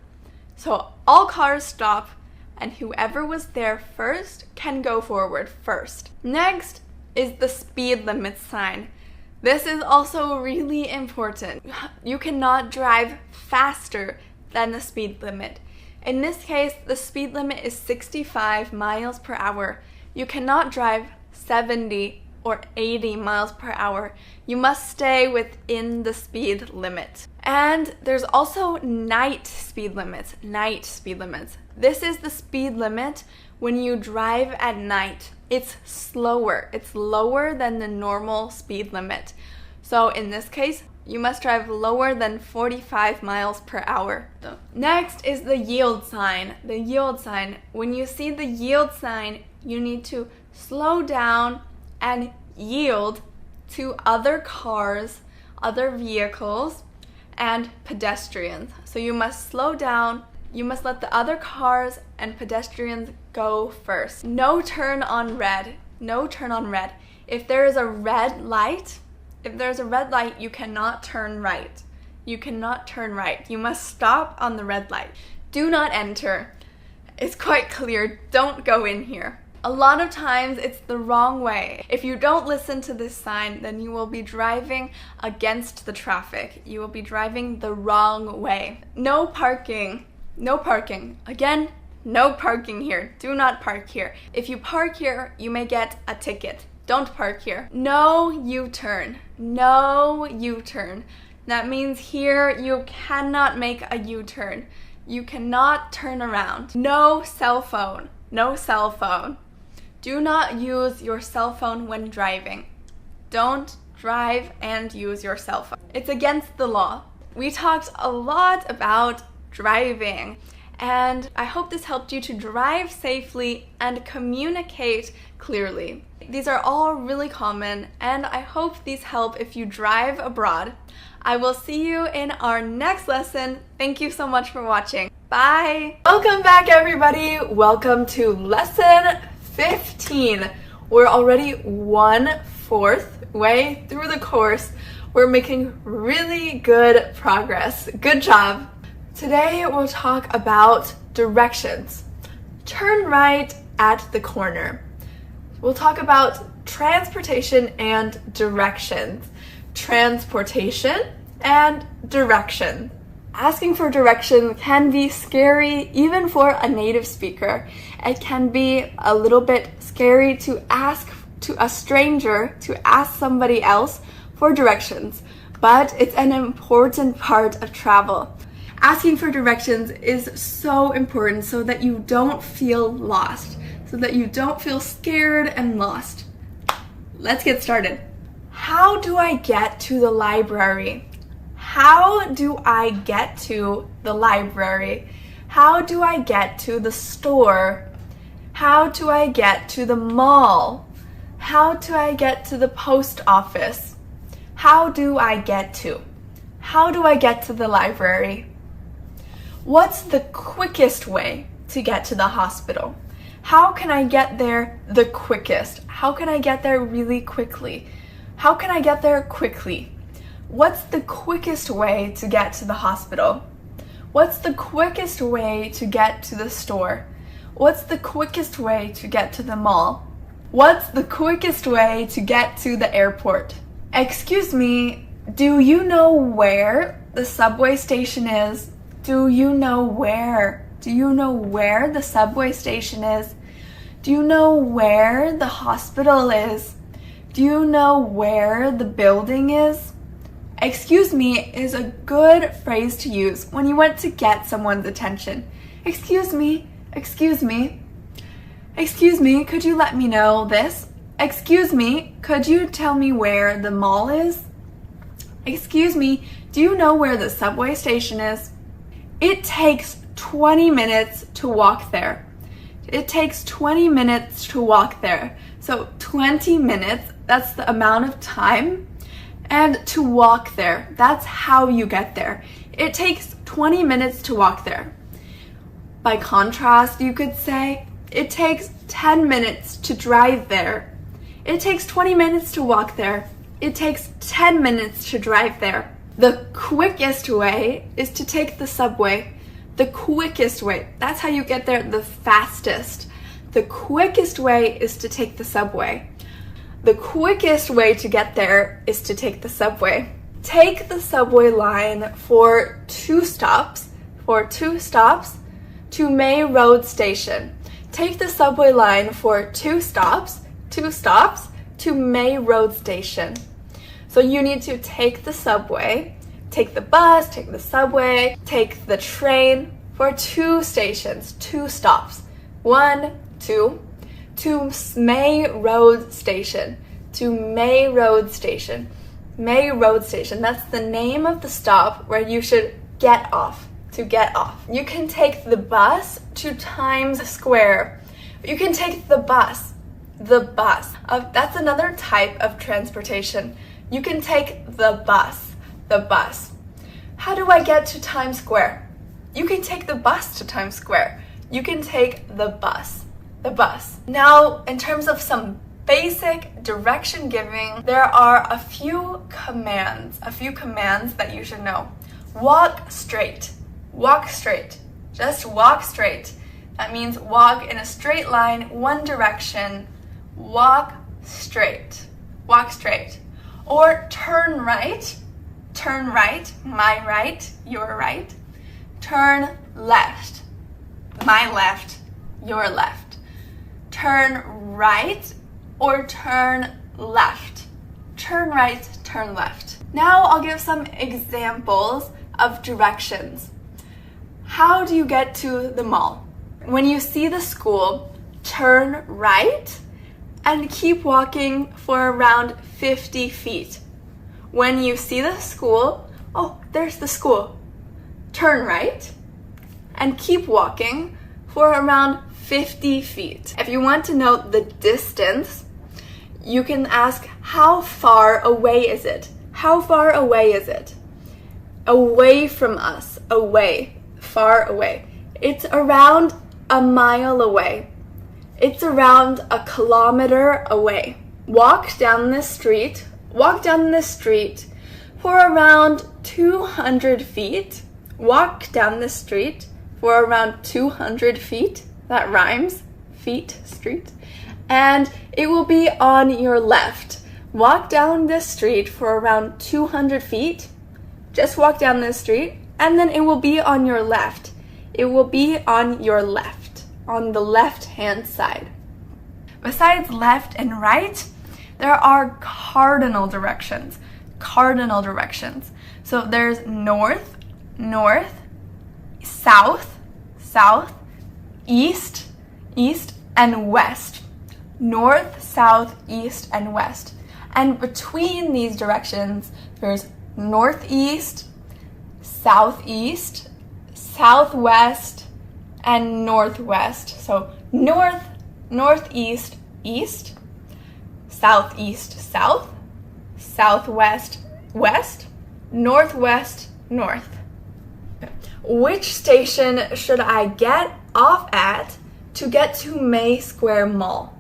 So all cars stop, and whoever was there first can go forward first. Next is the speed limit sign. This is also really important. You cannot drive faster than the speed limit. In this case, the speed limit is 65 miles per hour. You cannot drive 70 or 80 miles per hour. You must stay within the speed limit. And there's also night speed limits. Night speed limits. This is the speed limit when you drive at night. It's slower. It's lower than the normal speed limit. So in this case, you must drive lower than 45 miles per hour. Next is the yield sign. The yield sign. When you see the yield sign, you need to slow down and yield to other cars, other vehicles, and pedestrians. So you must slow down. You must let the other cars and pedestrians go first. No turn on red. No turn on red. If there is a red light, you cannot turn right. You cannot turn right. You must stop on the red light. Do not enter. It's quite clear. Don't go in here. A lot of times it's the wrong way. If you don't listen to this sign, then you will be driving against the traffic. You will be driving the wrong way. No parking. No parking. Again, no parking here. Do not park here. If you park here, you may get a ticket. Don't park here. No U-turn. No U-turn. That means here you cannot make a U-turn. You cannot turn around. No cell phone. No cell phone. Do not use your cell phone when driving. Don't drive and use your cell phone. It's against the law. We talked a lot about driving, and I hope this helped you to drive safely and communicate clearly. These are all really common, and I hope these help if you drive abroad. I will see you in our next lesson. Thank you so much for watching. Bye! Welcome back, everybody. Welcome to lesson 15. We're already 1/4 way through the course. We're making really good progress. Good job. Today we'll talk about directions. Turn right at the corner. We'll talk about transportation and directions. Transportation and direction. Asking for direction can be scary even for a native speaker. It can be a little bit scary to ask to a stranger, to ask somebody else for directions, but it's an important part of travel. Asking for directions is so important so that you don't feel lost, so that you don't feel scared and lost. Let's get started. How do I get to the library? How do I get to the library? How do I get to the store? How do I get to the mall? How do I get to the post office? How do I get to? How do I get to the library? What's the quickest way to get to the hospital? How can I get there the quickest? How can I get there really quickly? How can I get there quickly? What's the quickest way to get to the hospital? What's the quickest way to get to the store? What's the quickest way to get to the mall? What's the quickest way to get to the airport? Excuse me, do you know where the subway station is? Do you know where? Do you know where the subway station is? Do you know where the hospital is? Do you know where the building is? Excuse me is a good phrase to use when you want to get someone's attention. Excuse me, excuse me. Excuse me, could you let me know this? Excuse me, could you tell me where the mall is? Excuse me, do you know where the subway station is? It takes 20 minutes to walk there. It takes 20 minutes to walk there. So 20 minutes, that's the amount of time. And to walk there, that's how you get there. It takes 20 minutes to walk there. By contrast, you could say, it takes 10 minutes to drive there. It takes 20 minutes to walk there. It takes 10 minutes to drive there. The quickest way is to take the subway. The quickest way. That's how you get there the fastest. The quickest way is to take the subway. The quickest way to get there is to take the subway. Take the subway line for 2 stops to May Road Station. Take the subway line for 2 stops to May Road Station. So you need to take the subway, take the bus, take the subway, take the train for 2 stations, 2 stops. 1, 2, to May Road Station, to May Road Station. May Road Station, that's the name of the stop where you should get off, to get off. You can take the bus to Times Square. You can take the bus. That's another type of transportation. You can take the bus. How do I get to Times Square? You can take the bus to Times Square. You can take the bus. Now, in terms of some basic direction giving, there are a few commands that you should know. Walk straight. Just walk straight. That means walk in a straight line, one direction. Walk straight. Or turn right, my right, your right. Turn left, my left, your left. Turn right or turn left. Turn right, turn left. Now I'll give some examples of directions. How do you get to the mall? When you see the school, turn right and keep walking for around 50 feet. When you see the school, oh, there's the school. Turn right and keep walking for around 50 feet. If you want to know the distance, you can ask, how far away is it? How far away is it? Away from us, away, far away. It's around a mile away. It's around a kilometer away. Walk down the street for around 200 feet. Walk down the street for around 200 feet. That rhymes. Feet, street. And it will be on your left. Walk down this street for around 200 feet. Just walk down this street, and then it will be on your left. It will be on your left, on the left-hand side. Besides left and right, there are cardinal directions. So there's north, south, east, and west. North, south, east, and west. And between these directions, there's northeast, southeast, southwest, and northwest. So north, northeast, east, southeast, south, southwest, west, northwest, north. Which station should I get off at to get to May Square Mall?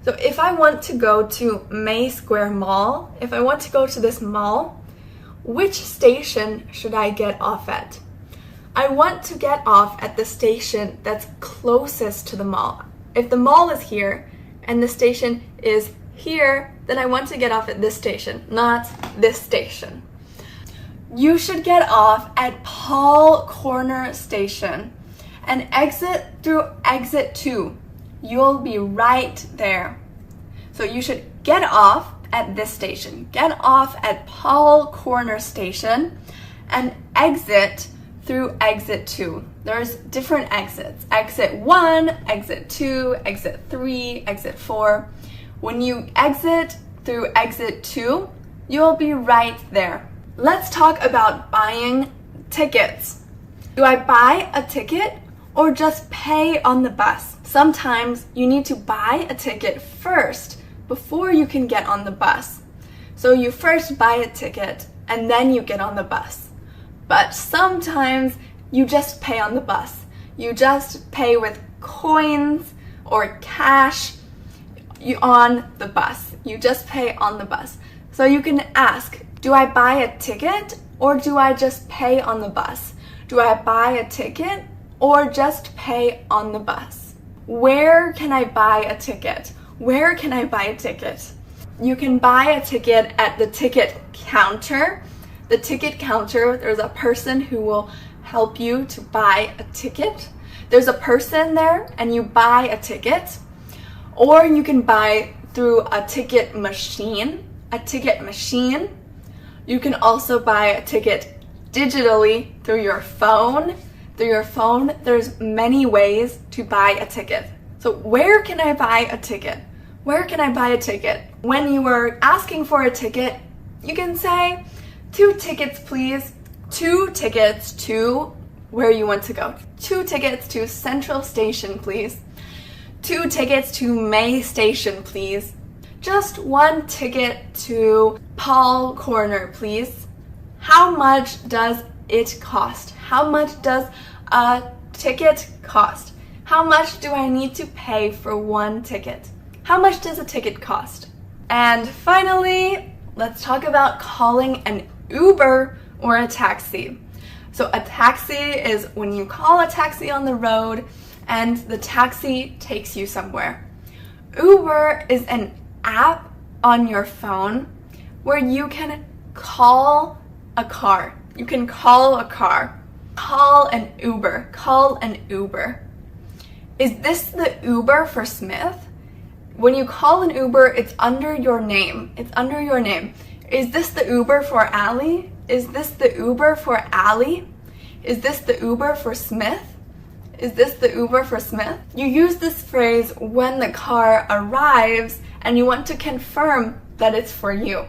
So if I want to go to May Square Mall, if I want to go to this mall, which station should I get off at? I want to get off at the station that's closest to the mall. If the mall is here and the station is here, then I want to get off at this station, not this station. You should get off at Paul Corner Station and exit through exit 2. You'll be right there. So you should get off at this station. Get off at Paul Corner Station and exit through exit 2. There's different exits. Exit 1, exit 2, exit 3, exit 4. When you exit through exit 2, you'll be right there. Let's talk about buying tickets. Do I buy a ticket or just pay on the bus? Sometimes you need to buy a ticket first before you can get on the bus. So you first buy a ticket and then you get on the bus. But sometimes you just pay on the bus. You just pay with coins or cash on the bus. You just pay on the bus. So you can ask, do I buy a ticket or do I just pay on the bus? Do I buy a ticket or just pay on the bus? Where can I buy a ticket? Where can I buy a ticket? You can buy a ticket at the ticket counter. The ticket counter, there's a person who will help you to buy a ticket. There's a person there and you buy a ticket. Or you can buy through a ticket machine. A ticket machine. You can also buy a ticket digitally through your phone. Through your phone, there's many ways to buy a ticket. So where can I buy a ticket? Where can I buy a ticket? When you are asking for a ticket, you can say, 2 tickets please. 2 tickets to where you want to go. 2 tickets to Central Station please. 2 tickets to May Station please. Just 1 ticket to Paul Corner please. How much does it cost? How much does a ticket cost? How much do I need to pay for 1 ticket? How much does a ticket cost? And finally, let's talk about calling an Uber or a taxi. So a taxi is when you call a taxi on the road and the taxi takes you somewhere. Uber is an app on your phone where you can call a car. You can call a car. Call an Uber. Call an Uber. Is this the Uber for Smith? When you call an Uber, it's under your name. It's under your name. Is this the Uber for Allie? Is this the Uber for Allie? Is this the Uber for Smith? Is this the Uber for Smith? You use this phrase when the car arrives and you want to confirm that it's for you.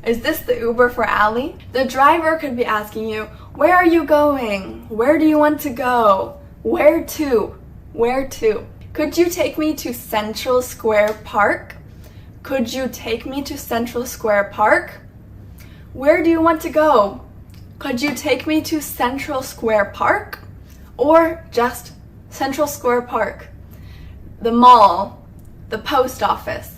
Is this the Uber for Allie? The driver could be asking you, where are you going? Where do you want to go? Where to? Where to? Could you take me to Central Square Park? Could you take me to Central Square Park? Where do you want to go? Could you take me to Central Square Park? Or just Central Square Park? The mall? The post office?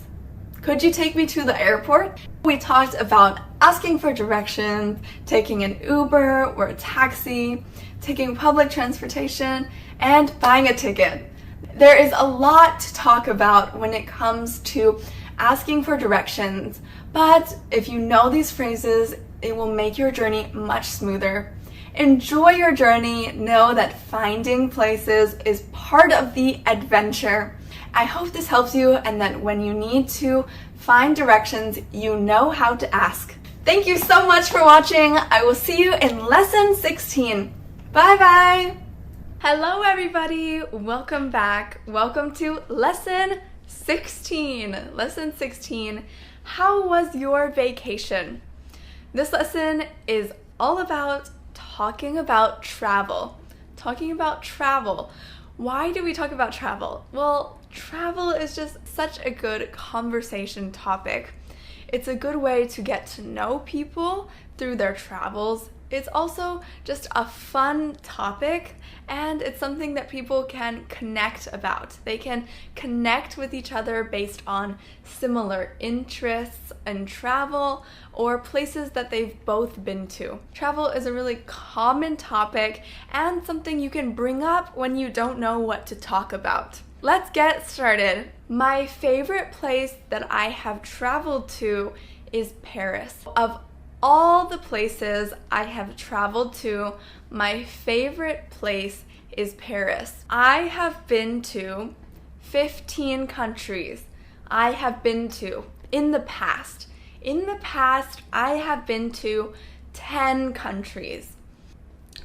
Could you take me to the airport? We talked about asking for directions, taking an Uber or a taxi, taking public transportation, and buying a ticket. There is a lot to talk about when it comes to asking for directions, but if you know these phrases, it will make your journey much smoother. Enjoy your journey. Know that finding places is part of the adventure. I hope this helps you and that when you need to find directions, you know how to ask. Thank you so much for watching. I will see you in lesson 16. Bye bye. Hello everybody. Welcome back. Welcome to lesson 16. Lesson 16. How was your vacation? This lesson is all about talking about travel. Talking about travel. Why do we talk about travel? Well, travel is just such a good conversation topic. It's a good way to get to know people through their travels. It's also just a fun topic, and it's something that people can connect about. They can connect with each other based on similar interests in travel or places that they've both been to. Travel is a really common topic and something you can bring up when you don't know what to talk about. Let's get started. My favorite place that I have traveled to is Paris. Of all the places I have traveled to, my favorite place is Paris. I have been to 15 countries. I have been to in the past. In the past, I have been to 10 countries.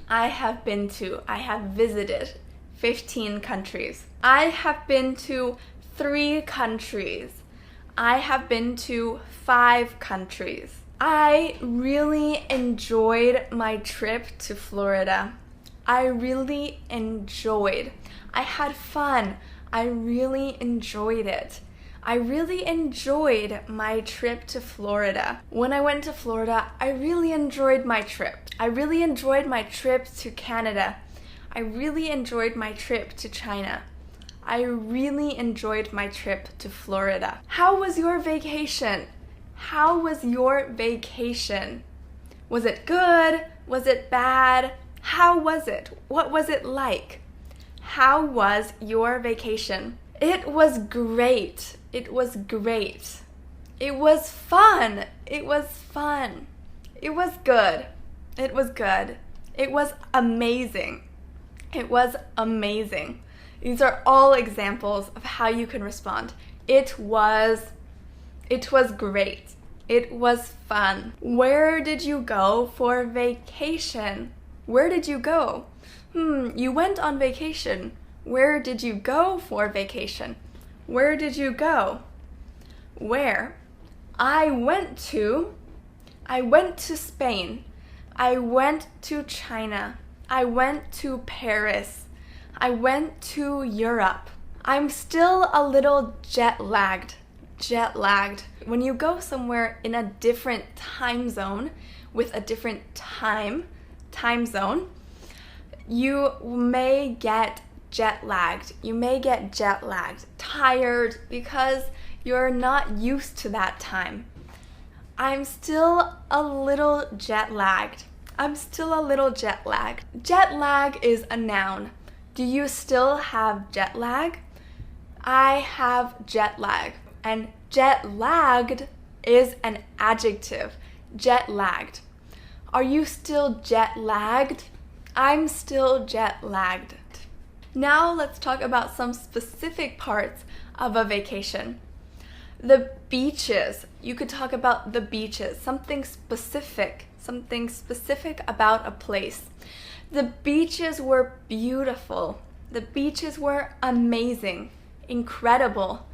I have visited 15 countries. I have been to 3 countries. I have been to 5 countries. I really enjoyed my trip to Florida. I really enjoyed. I had fun. I really enjoyed it. I really enjoyed my trip to Florida. When I went to Florida, I really enjoyed my trip. I really enjoyed my trip to Canada. I really enjoyed my trip to China. I really enjoyed my trip to Florida. How was your vacation? How was your vacation? Was it good? Was it bad? How was it? What was it like? How was your vacation? It was great. It was great. It was fun. It was fun. It was good. It was good. It was amazing. It was amazing. These are all examples of how you can respond. It was great. It was fun. Where did you go for vacation? Where did you go? You went on vacation. Where did you go for vacation? Where did you go? Where? I went to Spain. I went to China. I went to Paris. I went to Europe. I'm still a little jet lagged. When you go somewhere in a different time zone with a different time zone, you may get jet lagged. You may get jet lagged, tired because you're not used to that time. I'm still a little jet lagged. Jet lag is a noun. Do you still have jet lag? I have jet lag. And jet lagged is an adjective. Jet lagged. Are you still jet lagged? I'm still jet lagged. Now let's talk about some specific parts of a vacation. The beaches. You could talk about the beaches. Something specific about a place. The beaches were beautiful. The beaches were amazing, incredible,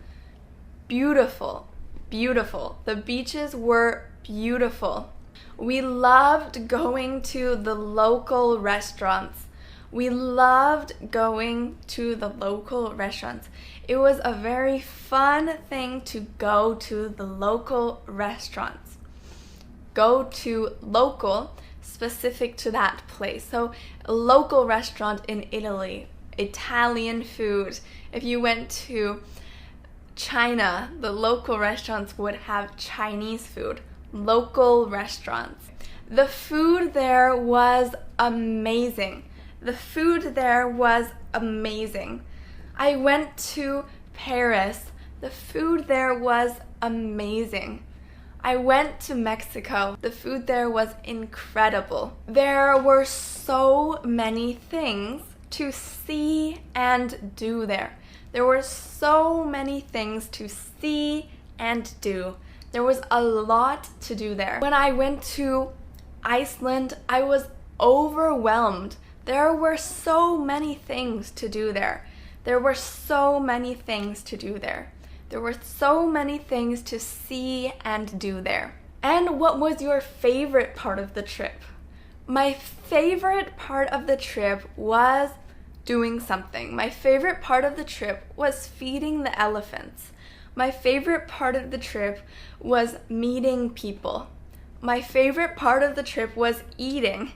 beautiful. The beaches were beautiful. We loved going to the local restaurants. It was a very fun thing to go to the local restaurants. Go to local, specific to that place. So a local restaurant in Italy, Italian food. If you went to China, the local restaurants would have Chinese food. Local restaurants. The food there was amazing. I went to Paris. The food there was amazing. I went to Mexico. The food there was incredible. There were so many things to see and do there. There were so many things to see and do. There was a lot to do there. When I went to Iceland, I was overwhelmed. There were so many things to do there. There were so many things to do there. There were so many things to see and do there. And what was your favorite part of the trip? My favorite part of the trip was doing something. My favorite part of the trip was feeding the elephants. My favorite part of the trip was meeting people. My favorite part of the trip was eating.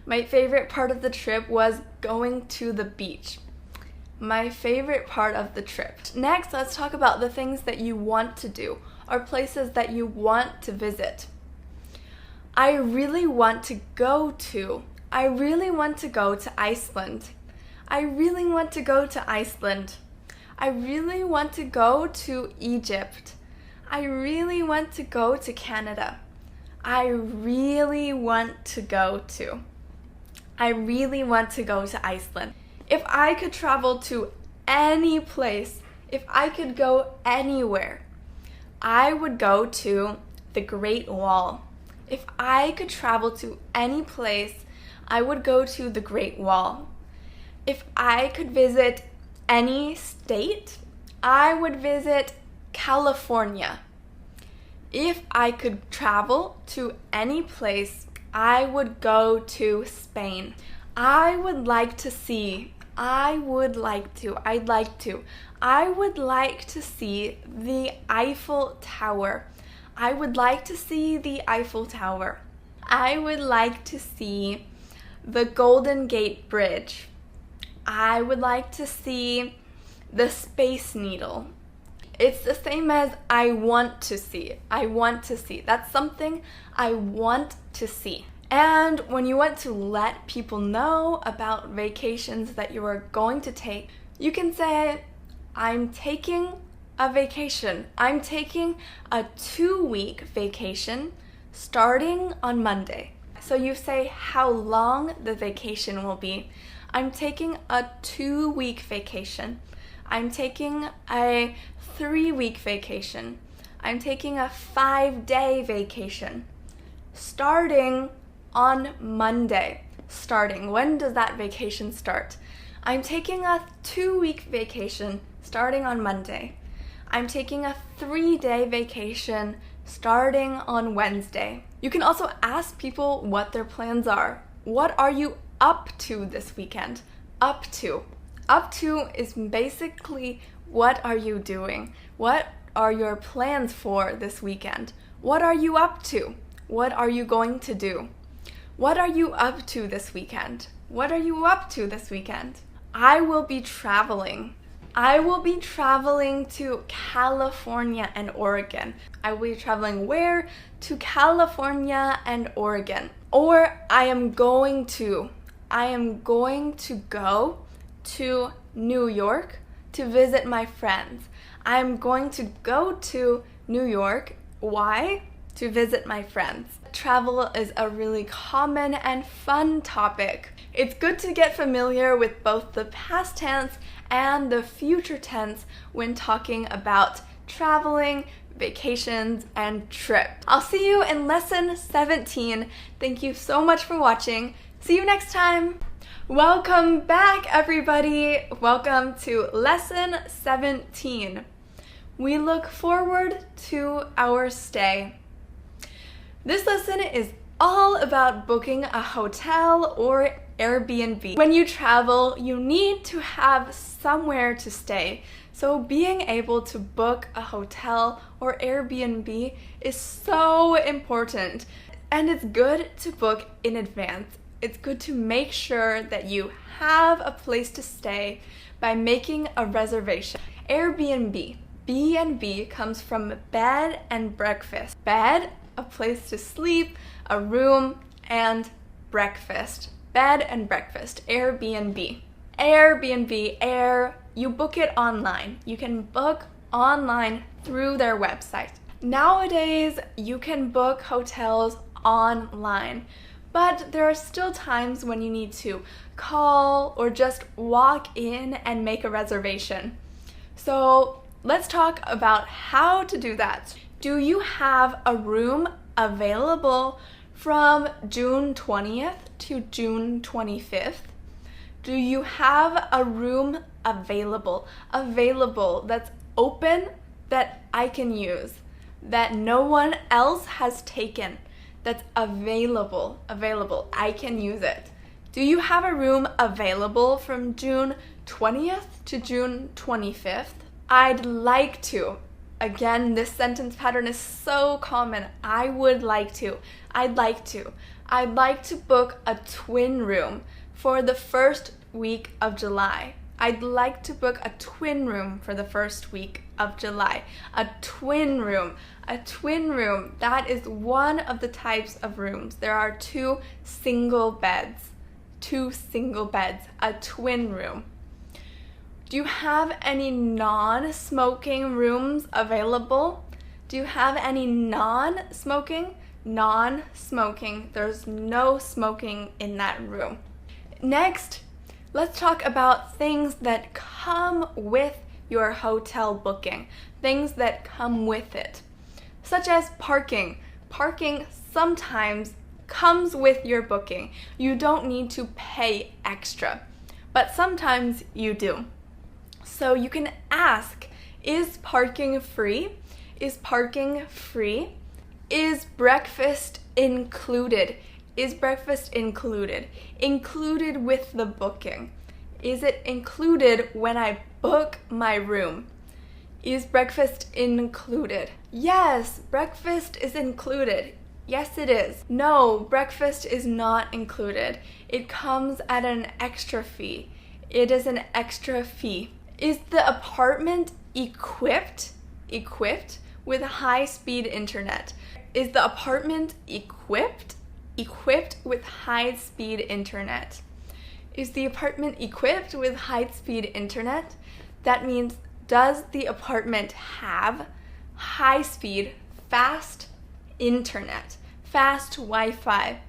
My favorite part of the trip was going to the beach. My favorite part of the trip. Next, let's talk about the things that you want to do or places that you want to visit. I really want to go to Iceland. I really want to go to Iceland. I really want to go to Egypt. I really want to go to Canada. I really want to go to Iceland. If I could travel to any place, if I could go anywhere, I would go to the Great Wall. If I could travel to any place, I would go to the Great Wall. If I could visit any state, I would visit California. If I could travel to any place, I would go to Spain. I would like to see the Eiffel Tower. I would like to see the Eiffel Tower. I would like to see the Golden Gate Bridge. I would like to see the Space Needle. It's the same as I want to see. That's something I want to see. And when you want to let people know about vacations that you are going to take, you can say, I'm taking a vacation. I'm taking a 2-week vacation starting on Monday. So you say how long the vacation will be. I'm taking a 2-week vacation. I'm taking a 3-week vacation. I'm taking a 5-day vacation. Starting on Monday. When does that vacation start? I'm taking a 2-week vacation starting on Monday. I'm taking a 3-day vacation starting on Wednesday. You can also ask people what their plans are. What are you up to this weekend? Up to is basically what are you doing? What are your plans for this weekend? What are you up to? What are you going to do? What are you up to this weekend? What are you up to this weekend? I will be traveling. I will be traveling to California and Oregon. I will be traveling where? To California and Oregon. Or I am going to go to New York to visit my friends. I am going to go to New York. Why? To visit my friends. Travel is a really common and fun topic. It's good to get familiar with both the past tense and the future tense when talking about traveling, vacations, and trips. I'll see you in lesson 17. Thank you so much for watching. See you next time. Welcome back, everybody. Welcome to lesson 17. We look forward to our stay. This lesson is all about booking a hotel or Airbnb. When you travel, you need to have somewhere to stay. So being able to book a hotel or Airbnb is so important. And it's good to book in advance. It's good to make sure that you have a place to stay by making a reservation. Airbnb. B&B comes from bed and breakfast. Bed, a place to sleep, a room, and breakfast. Bed and breakfast. Airbnb. You book it online. You can book online through their website. Nowadays, you can book hotels online, but there are still times when you need to call or just walk in and make a reservation. So let's talk about how to do that. Do you have a room available from June 20th to June 25th? Do you have a room available that's open that I can use, that no one else has taken, that's available, I can use it? Do you have a room available from June 20th to June 25th? I'd like to. Again, this sentence pattern is so common. I would like to. I'd like to. I'd like to book a twin room for the first week of July. I'd like to book a twin room for the first week of July. A twin room. A twin room. That is one of the types of rooms. There are two single beds. Two single beds. A twin room. Do you have any non-smoking rooms available? Do you have any non-smoking? Non-smoking. There's no smoking in that room. Next, let's talk about things that come with your hotel booking. Things that come with it. Such as parking. Parking sometimes comes with your booking. You don't need to pay extra, but sometimes you do. So you can ask, is parking free? Is parking free? Is breakfast included? Is breakfast included? Included with the booking. Is it included when I book my room? Is breakfast included? Yes, breakfast is included. Yes, it is. No, breakfast is not included. It comes at an extra fee. It is an extra fee. Is the apartment equipped with high-speed internet? Is the apartment equipped with high-speed internet? Is the apartment equipped with high-speed internet? That means, does the apartment have high-speed, fast internet, fast Wi-Fi?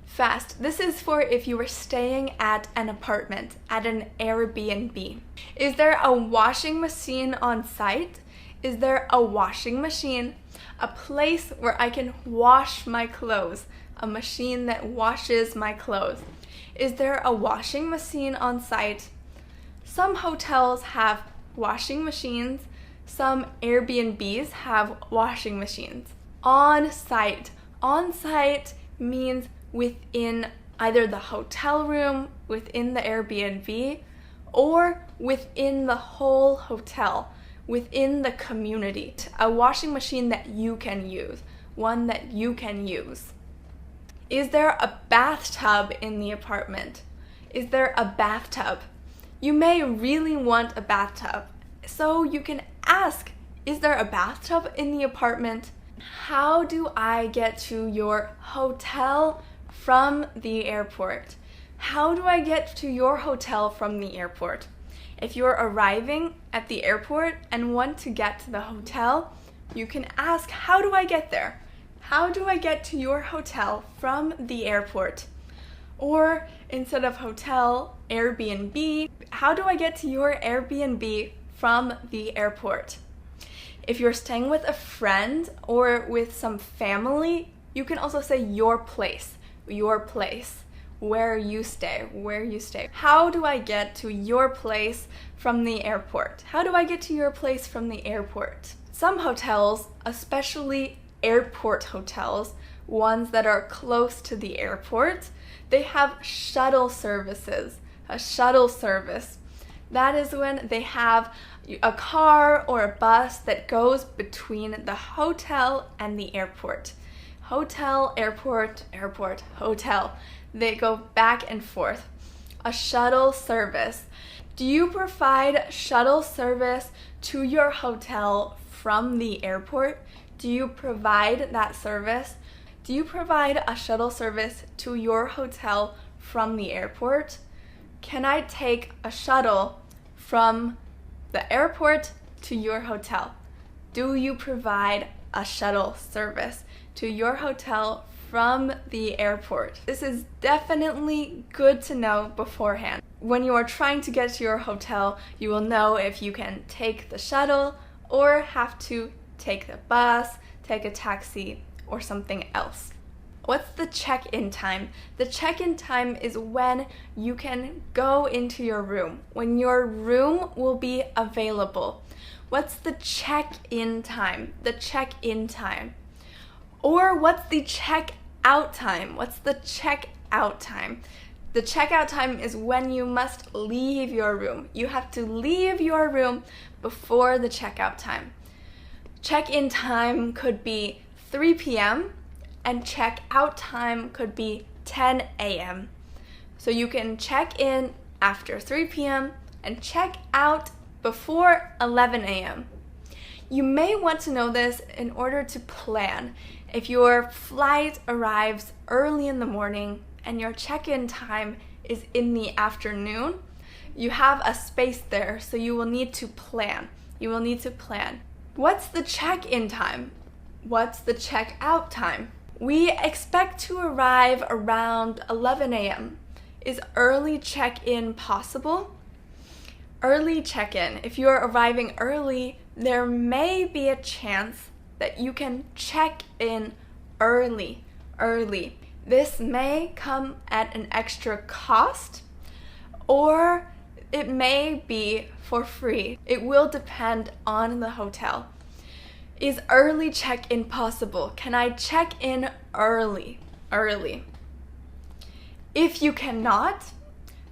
Fast. This is for if you were staying at an apartment, at an Airbnb. Is there a washing machine on site? Is there a washing machine? A place where I can wash my clothes. A machine that washes my clothes. Is there a washing machine on site? Some hotels have washing machines. Some Airbnbs have washing machines. On site. On site means within either the hotel room, within the Airbnb, or within the whole hotel, within the community. A washing machine that you can use, one that you can use. Is there a bathtub in the apartment? Is there a bathtub? You may really want a bathtub, so you can ask, is there a bathtub in the apartment? How do I get to your hotel from the airport? How do I get to your hotel from the airport? If you're arriving at the airport and want to get to the hotel, you can ask, how do I get there? How do I get to your hotel from the airport? Or instead of hotel, Airbnb, how do I get to your Airbnb from the airport? If you're staying with a friend or with some family, you can also say your place, where you stay. How do I get to your place from the airport? How do I get to your place from the airport? Some hotels, especially airport hotels, ones that are close to the airport, they have shuttle services. A shuttle service. That is when they have a car or a bus that goes between the hotel and the airport. Hotel, airport, airport, hotel. They go back and forth. A shuttle service. Do you provide shuttle service to your hotel from the airport? Do you provide that service? Do you provide a shuttle service to your hotel from the airport? Can I take a shuttle from the airport to your hotel? Do you provide a shuttle service to your hotel from the airport? This is definitely good to know beforehand. When you are trying to get to your hotel, you will know if you can take the shuttle or have to take the bus, take a taxi, or something else. What's the check-in time? The check-in time is when you can go into your room, when your room will be available. What's the check-in time? The check-in time. Or what's the check-out time? What's the check-out time? The checkout time is when you must leave your room. You have to leave your room before the checkout time. Check-in time could be 3 p.m. and check-out time could be 10 a.m. So you can check in after 3 p.m. and check out before 11 a.m. You may want to know this in order to plan. If your flight arrives early in the morning and your check-in time is in the afternoon, you have a space there, so you will need to plan. What's the check-in time? What's the check-out time? We expect to arrive around 11 a.m. Is early check-in possible? Early check-in. If you're arriving early, there may be a chance that you can check in early. This may come at an extra cost, or it may be for free. It will depend on the hotel. Is early check-in possible? Can I check in early? If you cannot,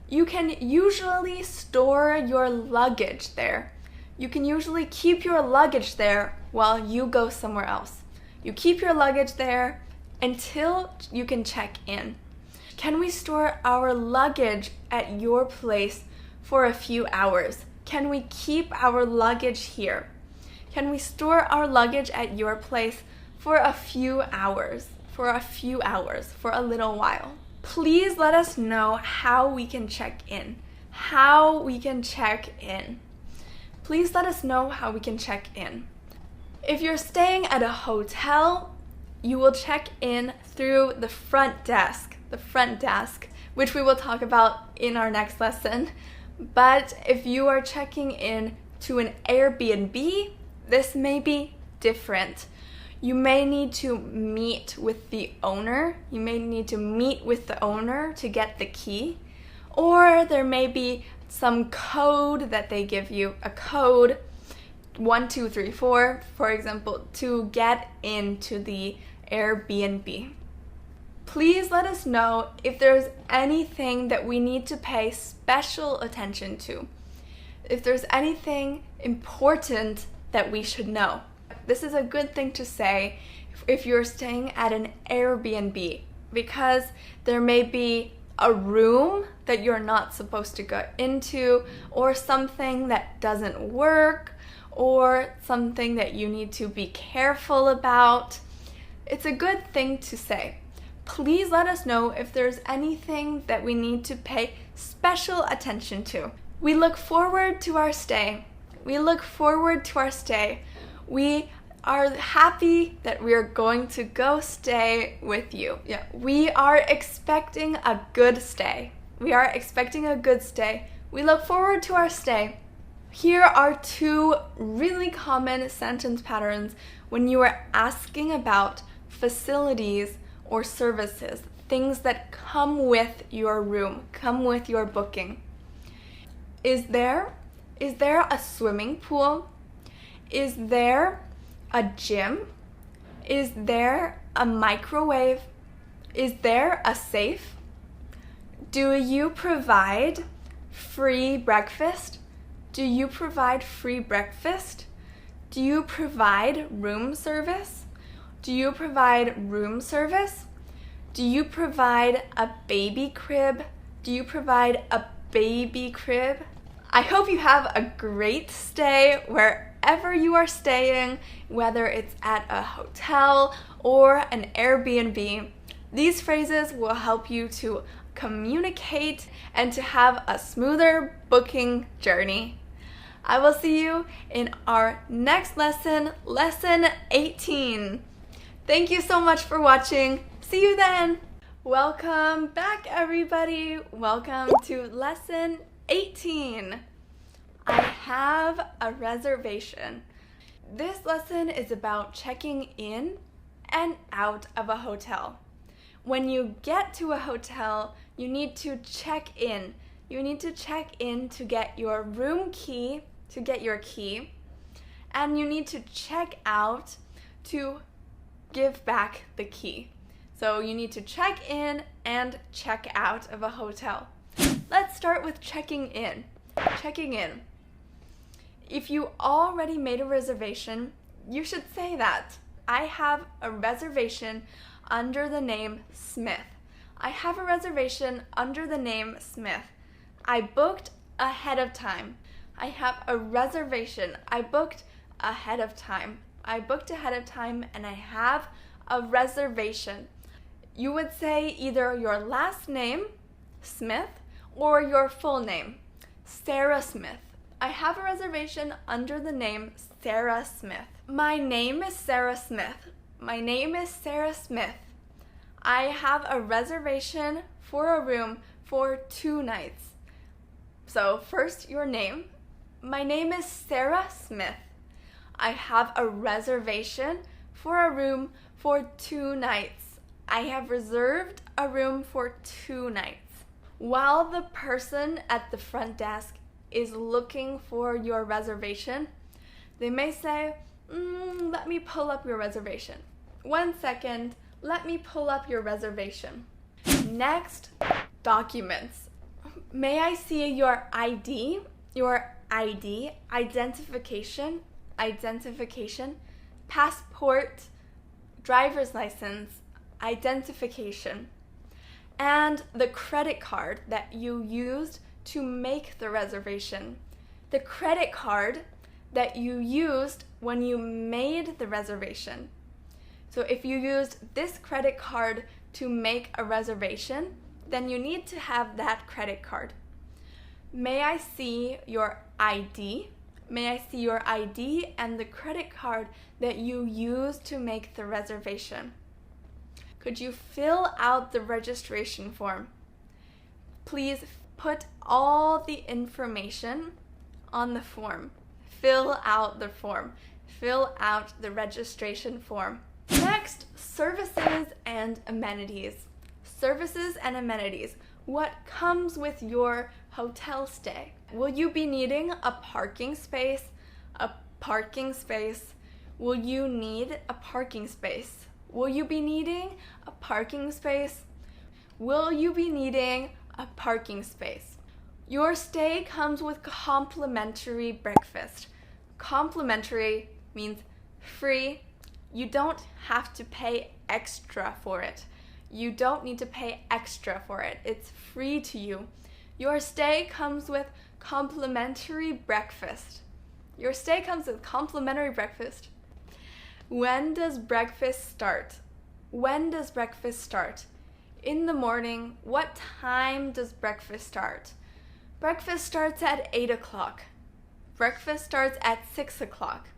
you can usually store your luggage there. You can usually keep your luggage there while you go somewhere else. You keep your luggage there until you can check in. Can we store our luggage at your place for a few hours? Can we keep our luggage here? Can we store our luggage at your place for a few hours? For a little while. Please let us know how we can check in. Please let us know how we can check in. If you're staying at a hotel, you will check in through the front desk, which we will talk about in our next lesson. But if you are checking in to an Airbnb, this may be different. You may need to meet with the owner. To get the key. Or there may be some code that they give you, a code 1234, for example, to get into the Airbnb. Please let us know if there's anything that we need to pay special attention to. If there's anything important that we should know. This is a good thing to say if you're staying at an Airbnb, because there may be a room that you're not supposed to go into, or something that doesn't work, or something that you need to be careful about. It's a good thing to say. Please let us know if there's anything that we need to pay special attention to. We look forward to our stay. We are happy that we are going to go stay with you. Yeah, we are expecting a good stay. We look forward to our stay. Here are 2 really common sentence patterns when you are asking about facilities or services, things that come with your room, come with your booking. Is there a swimming pool? Is there a gym? Is there a microwave? Is there a safe? Do you provide free breakfast? Do you provide room service? Do you provide a baby crib? I hope you have a great stay wherever you are staying, whether it's at a hotel or an Airbnb. These phrases will help you to communicate and to have a smoother booking journey. I will see you in our next lesson, lesson 18. Thank you so much for watching. See you then. Welcome back, everybody. Welcome to lesson 18. I have a reservation. This lesson is about checking in and out of a hotel. When you get to a hotel, you need to check in. You need to check in to get your room key, and you need to check out to give back the key. So you need to check in and check out of a hotel. Let's start with checking in. Checking in. If you already made a reservation, you should say that. I have a reservation under the name Smith. I have a reservation under the name Smith. I booked ahead of time. I have a reservation. I booked ahead of time. I booked ahead of time and I have a reservation. You would say either your last name, Smith, or your full name, Sarah Smith. I have a reservation under the name Sarah Smith. My name is Sarah Smith. My name is Sarah Smith. I have a reservation for a room for 2 nights. So first, your name. My name is Sarah Smith. I have a reservation for a room for 2 nights. I have reserved a room for 2 nights. While the person at the front desk is looking for your reservation, they may say, let me pull up your reservation. 1 second, let me pull up your reservation. Next, documents. May I see your ID? Your ID, identification, passport, driver's license, identification, and the credit card that you used to make the reservation. The credit card that you used when you made the reservation. So if you used this credit card to make a reservation, then you need to have that credit card. May I see your ID? May I see your ID and the credit card that you used to make the reservation? Could you fill out the registration form? Please put all the information on the form. Fill out the form. Fill out the registration form. Next, services and amenities. Services and amenities. What comes with your hotel stay? Will you be needing a parking space? A parking space. Will you need a parking space? Will you be needing a parking space? Will you be needing a parking space? Your stay comes with complimentary breakfast. Complimentary means free. You don't have to pay extra for it. You don't need to pay extra for it. It's free to you. Your stay comes with complimentary breakfast. Your stay comes with complimentary breakfast. When does breakfast start? When does breakfast start? In the morning. What time does breakfast start? Breakfast starts at 8 o'clock. Breakfast starts at 6 o'clock.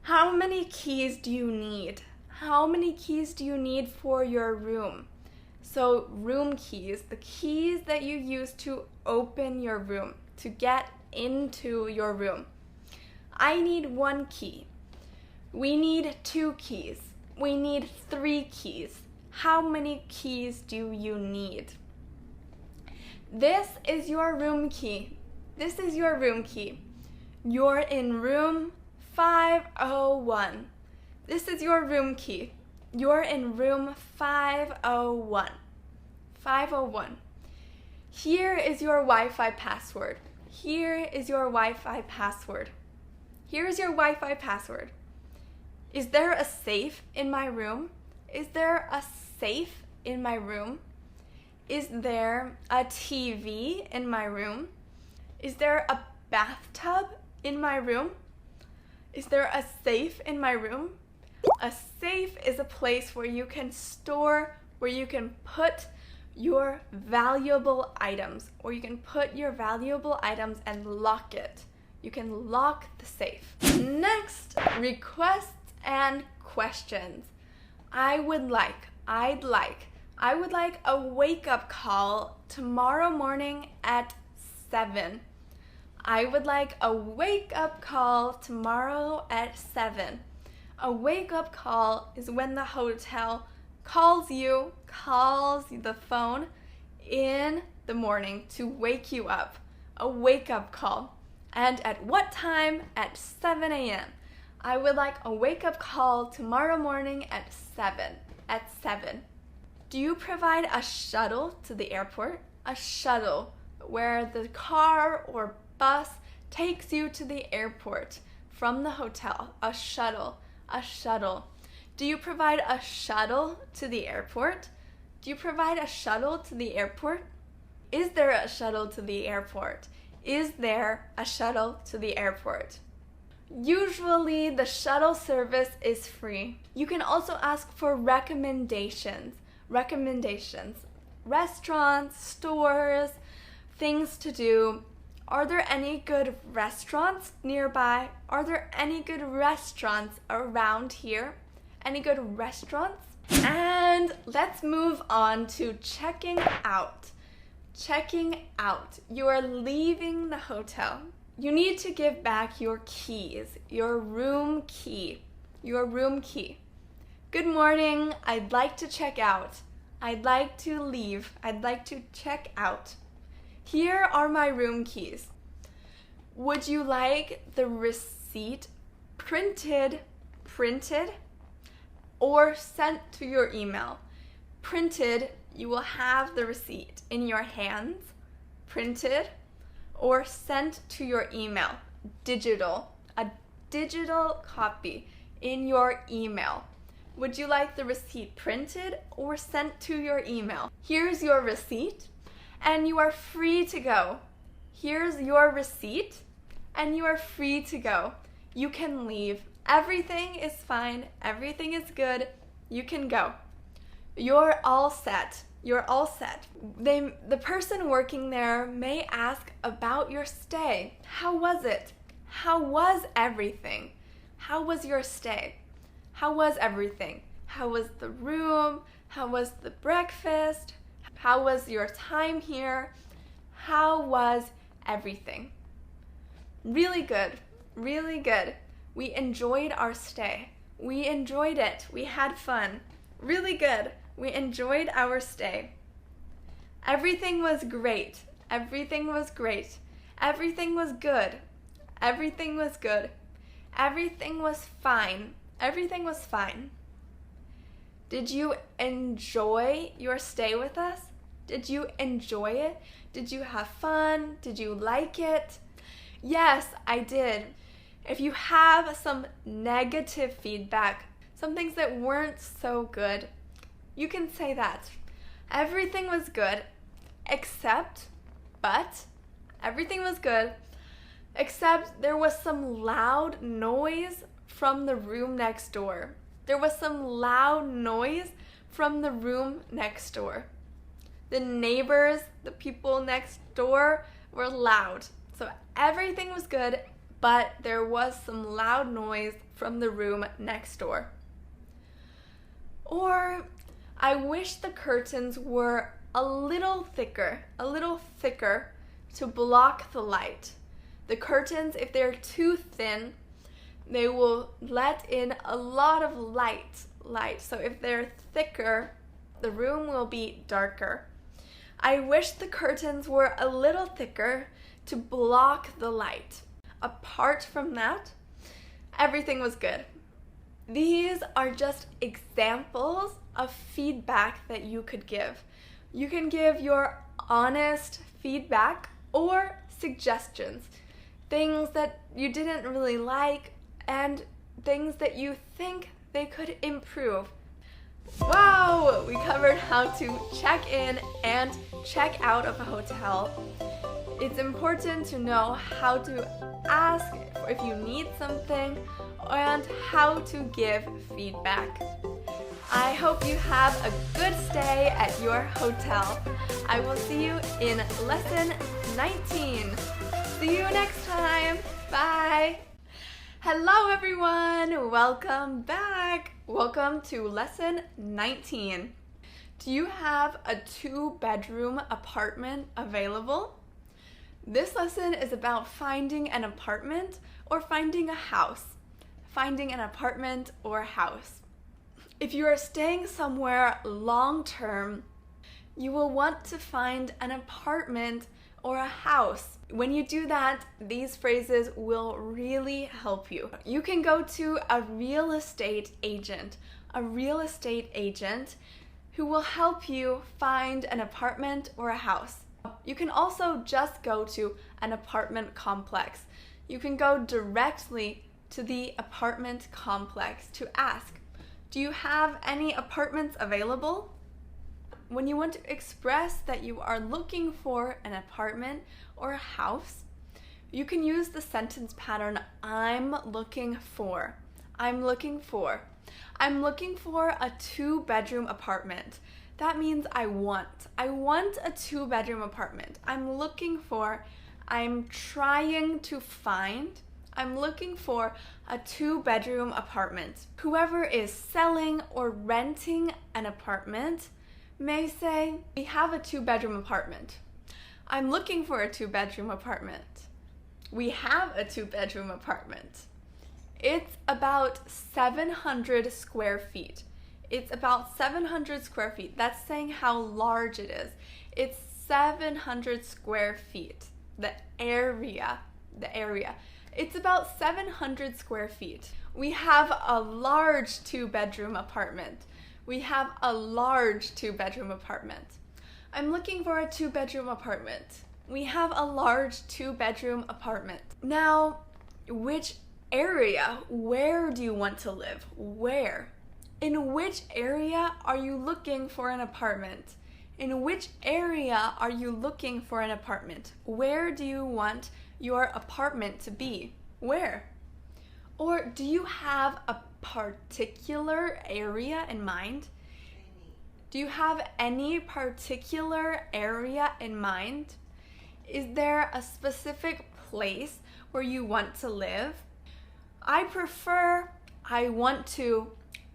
How many keys do you need? How many keys do you need for your room? So room keys, the keys that you use to open your room, to get into your room. I need 1 key. We need 2 keys. We need 3 keys. How many keys do you need? This is your room key. This is your room key. You're in room 501. This is your room key. You're in room 501. 501. Here is your Wi-Fi password. Here is your Wi-Fi password. Here is your Wi-Fi password. Is there a safe in my room? Is there a safe in my room? Is there a TV in my room? Is there a bathtub in my room? Is there a safe in my room? A safe is a place where you can store, where you can put your valuable items, or you can put your valuable items and lock it. You can lock the safe. Next, requests and questions. I would like a wake-up call tomorrow morning at 7. I would like a wake-up call tomorrow at 7. A wake-up call is when the hotel calls the phone in the morning to wake you up. A wake-up call. And at what time? At 7 a.m. I would like a wake-up call tomorrow morning at 7. At 7. Do you provide a shuttle to the airport? A shuttle where the car or bus takes you to the airport from the hotel. A shuttle, a shuttle. Do you provide a shuttle to the airport? Do you provide a shuttle to the airport? Is there a shuttle to the airport? Is there a shuttle to the airport? Usually the shuttle service is free. You can also ask for recommendations. Recommendations. Restaurants, stores, things to do. Are there any good restaurants nearby? Are there any good restaurants around here? Any good restaurants? And let's move on to checking out. Checking out. You are leaving the hotel. You need to give back your keys, your room key, your room key. Good morning, I'd like to check out. I'd like to leave. I'd like to check out. Here are my room keys. Would you like the receipt printed, or sent to your email? Printed, you will have the receipt in your hands, printed, or sent to your email, digital, a digital copy in your email. Would you like the receipt printed or sent to your email? Here's your receipt, and you are free to go. Here's your receipt, and you are free to go. You can leave. Everything is fine. Everything is good. You can go. You're all set. You're all set. The person working there may ask about your stay. How was it? How was everything? How was your stay? How was everything? How was the room? How was the breakfast? How was your time here? How was everything? Really good. Really good. We enjoyed our stay. We enjoyed it. We had fun. Really good. We enjoyed our stay. Everything was great. Everything was great. Everything was good. Everything was good. Everything was fine. Everything was fine. Did you enjoy your stay with us? Did you enjoy it? Did you have fun? Did you like it? Yes, I did. If you have some negative feedback, some things that weren't so good, you can say that. Everything was good, everything was good, except there was some loud noise from the room next door. There was some loud noise from the room next door. The neighbors, the people next door were loud. So everything was good, but there was some loud noise from the room next door. Or, I wish the curtains were a little thicker to block the light. The curtains, if they're too thin, they will let in a lot of light. So if they're thicker, the room will be darker. I wish the curtains were a little thicker to block the light. Apart from that, everything was good. These are just examples of feedback that you could give. You can give your honest feedback or suggestions, things that you didn't really like and things that you think they could improve. Wow, we covered how to check in and check out of a hotel. It's important to know how to ask if you need something and how to give feedback. I hope you have a good stay at your hotel. I will see you in lesson 19. See you next time. Bye. Hello everyone, welcome back. Welcome to lesson 19. Do you have a 2-bedroom apartment available? This lesson is about finding an apartment or finding a house. Finding an apartment or house. If you are staying somewhere long-term, you will want to find an apartment or a house. When you do that, these phrases will really help you. You can go to a real estate agent who will help you find an apartment or a house. You can also just go to an apartment complex. You can go directly to the apartment complex to ask, do you have any apartments available? When you want to express that you are looking for an apartment or a house, you can use the sentence pattern, I'm looking for. I'm looking for. I'm looking for a 2-bedroom apartment. That means I want a 2-bedroom apartment. I'm looking for, I'm trying to find, I'm looking for a 2-bedroom apartment. Whoever is selling or renting an apartment may say, we have a 2-bedroom apartment. I'm looking for a 2-bedroom apartment. We have a 2-bedroom apartment. It's about 700 square feet. It's about 700 square feet. That's saying how large it is. It's 700 square feet. The area. It's about 700 square feet. We have a large 2-bedroom apartment. We have a large 2-bedroom apartment. I'm looking for a 2-bedroom apartment. We have a large 2-bedroom apartment. Now, which area? Where do you want to live? Where? In which area are you looking for an apartment? In which area are you looking for an apartment? Where do you want your apartment to be? Where? Or do you have a particular area in mind? Do you have any particular area in mind? Is there a specific place where you want to live? I prefer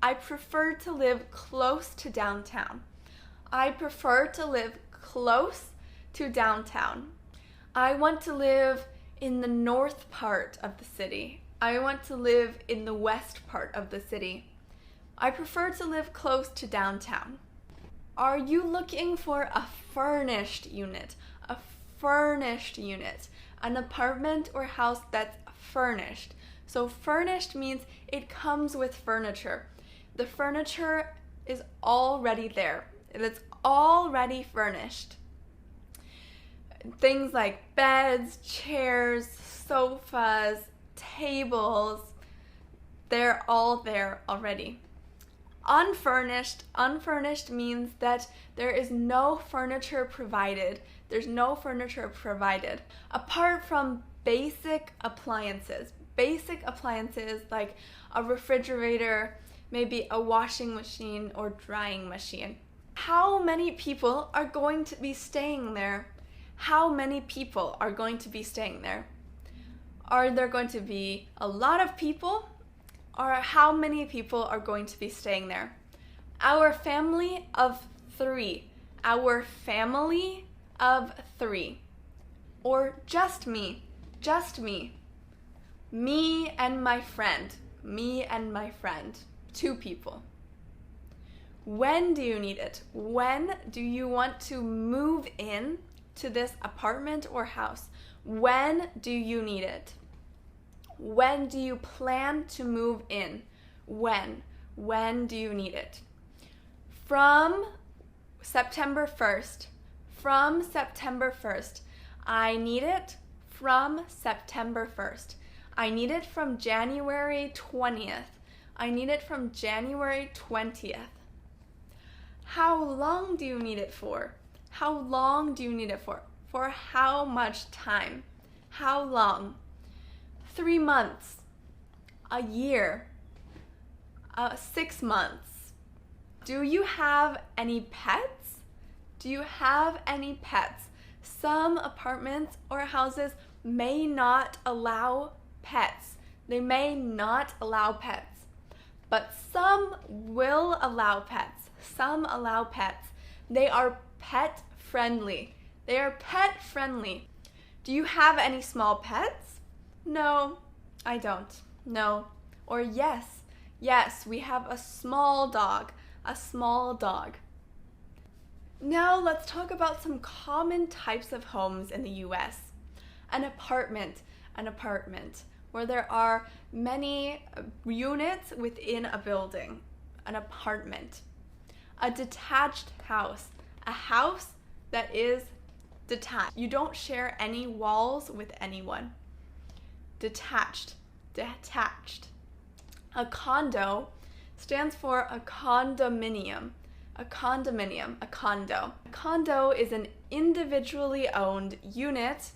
to live close to downtown. I prefer to live close to downtown. I want to live in the north part of the city. I want to live in the west part of the city. I prefer to live close to downtown. Are you looking for a furnished unit? A furnished unit. An apartment or house that's furnished. So furnished means it comes with furniture. The furniture is already there. It's already furnished. Things like beds, chairs, sofas, tables, they're all there already. Unfurnished means that there is no furniture provided. There's no furniture provided. Apart from basic appliances like a refrigerator, maybe a washing machine or drying machine. How many people are going to be staying there? How many people are going to be staying there? Are there going to be a lot of people? Or how many people are going to be staying there? Our family of 3. Our family of 3. Or just me. Just me. Me and my friend. Me and my friend. 2 people. When do you need it? When do you want to move in to this apartment or house? When do you need it? When do you plan to move in? When? When do you need it? From September 1st. From September 1st. I need it from September 1st. I need it from January 20th. I need it from January 20th. How long do you need it for? How long do you need it for? For how much time? How long? 3 months, a year, 6 months. Do you have any pets? Do you have any pets? Some apartments or houses may not allow pets. They may not allow pets, but some will allow pets. Some allow pets. They are pet friendly. They are pet friendly. Do you have any small pets? No, I don't. No. Or yes. Yes, we have a small dog. A small dog. Now let's talk about some common types of homes in the US. An apartment, where there are many units within a building. An apartment. A detached house. A house that is detached. You don't share any walls with anyone. Detached. Detached. A condo stands for a condominium. A condominium. A condo. A condo is an individually owned unit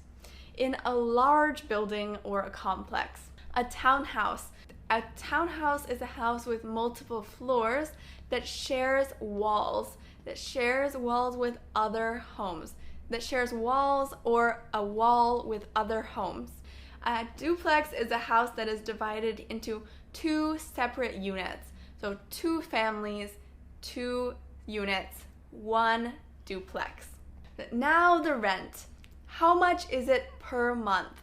in a large building or a complex. A townhouse. A townhouse is a house with multiple floors that shares walls with other homes, that shares walls or a wall with other homes. A duplex is a house that is divided into 2 separate units. So 2 families, 2 units, 1 duplex. Now the rent. How much is it per month?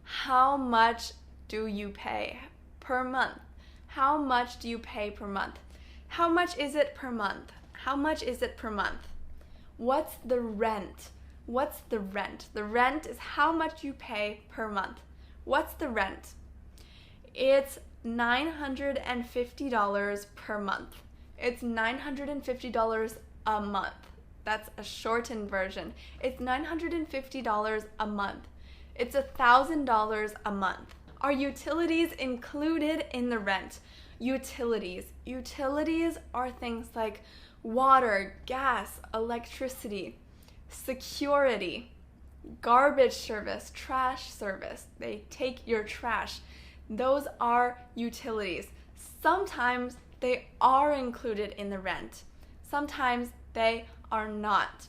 How much do you pay per month? How much do you pay per month? How much is it per month? How much is it per month? What's the rent? What's the rent? The rent is how much you pay per month. What's the rent? It's $950 per month. It's $950 a month. That's a shortened version. It's $950 a month. It's $1,000 a month. Are utilities included in the rent? Utilities. Utilities are things like water, gas, electricity, security, garbage service, trash service. They take your trash. Those are utilities. Sometimes they are included in the rent. Sometimes they are not.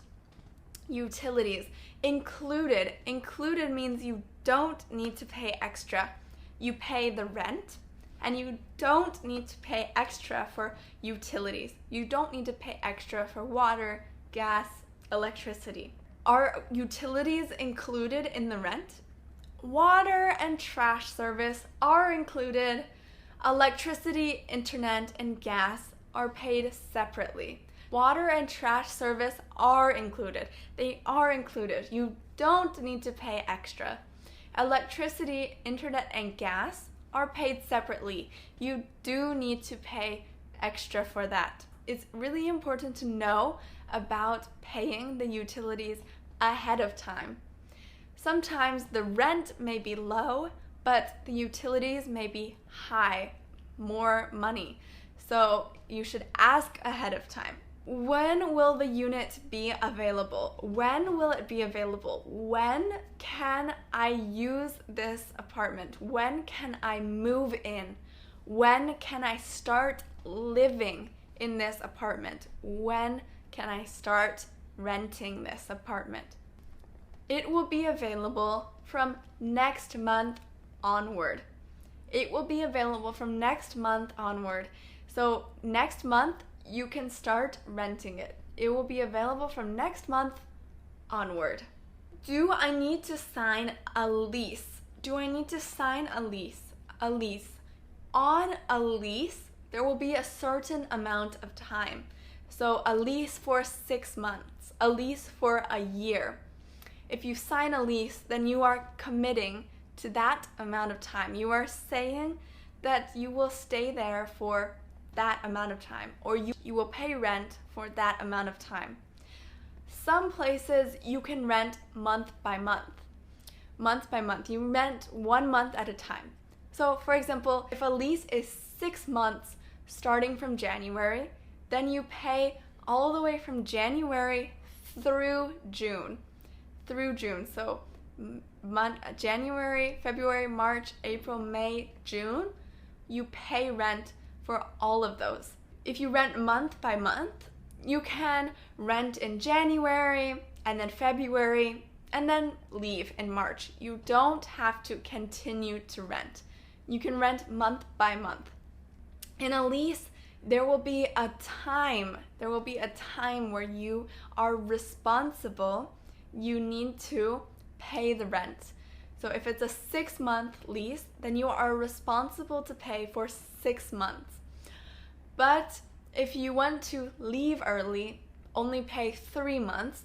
Utilities. Included. Included means you don't need to pay extra. You pay the rent, and you don't need to pay extra for utilities. You don't need to pay extra for water, gas, electricity. Are utilities included in the rent? Water and trash service are included. Electricity, internet, and gas are paid separately. Water and trash service are included. They are included. You don't need to pay extra. Electricity, internet, and gas are paid separately. You do need to pay extra for that. It's really important to know about paying the utilities ahead of time. Sometimes the rent may be low, but the utilities may be high, more money. So you should ask ahead of time. When will the unit be available? When will it be available? When can I use this apartment? When can I move in? When can I start living in this apartment? When can I start renting this apartment? It will be available from next month onward. It will be available from next month onward. So next month, you can start renting it. It will be available from next month onward. Do I need to sign a lease? Do I need to sign a lease? A lease. On a lease, there will be a certain amount of time. So a lease for 6 months, a lease for a year. If you sign a lease, then you are committing to that amount of time. You are saying that you will stay there for that amount of time, or you will pay rent for that amount of time. Some places you can rent month by month. Month by month. You rent 1 month at a time. So for example, if a lease is 6 months starting from January, then you pay all the way from January through June. So January, February, March, April, May, June, you pay rent for all of those. If you rent month by month, you can rent in January and then February and then leave in March. You don't have to continue to rent. You can rent month by month. In a lease, there will be a time where you are responsible. You need to pay the rent. So if it's a 6-month lease, then you are responsible to pay for 6 months. But if you want to leave early, only pay 3 months,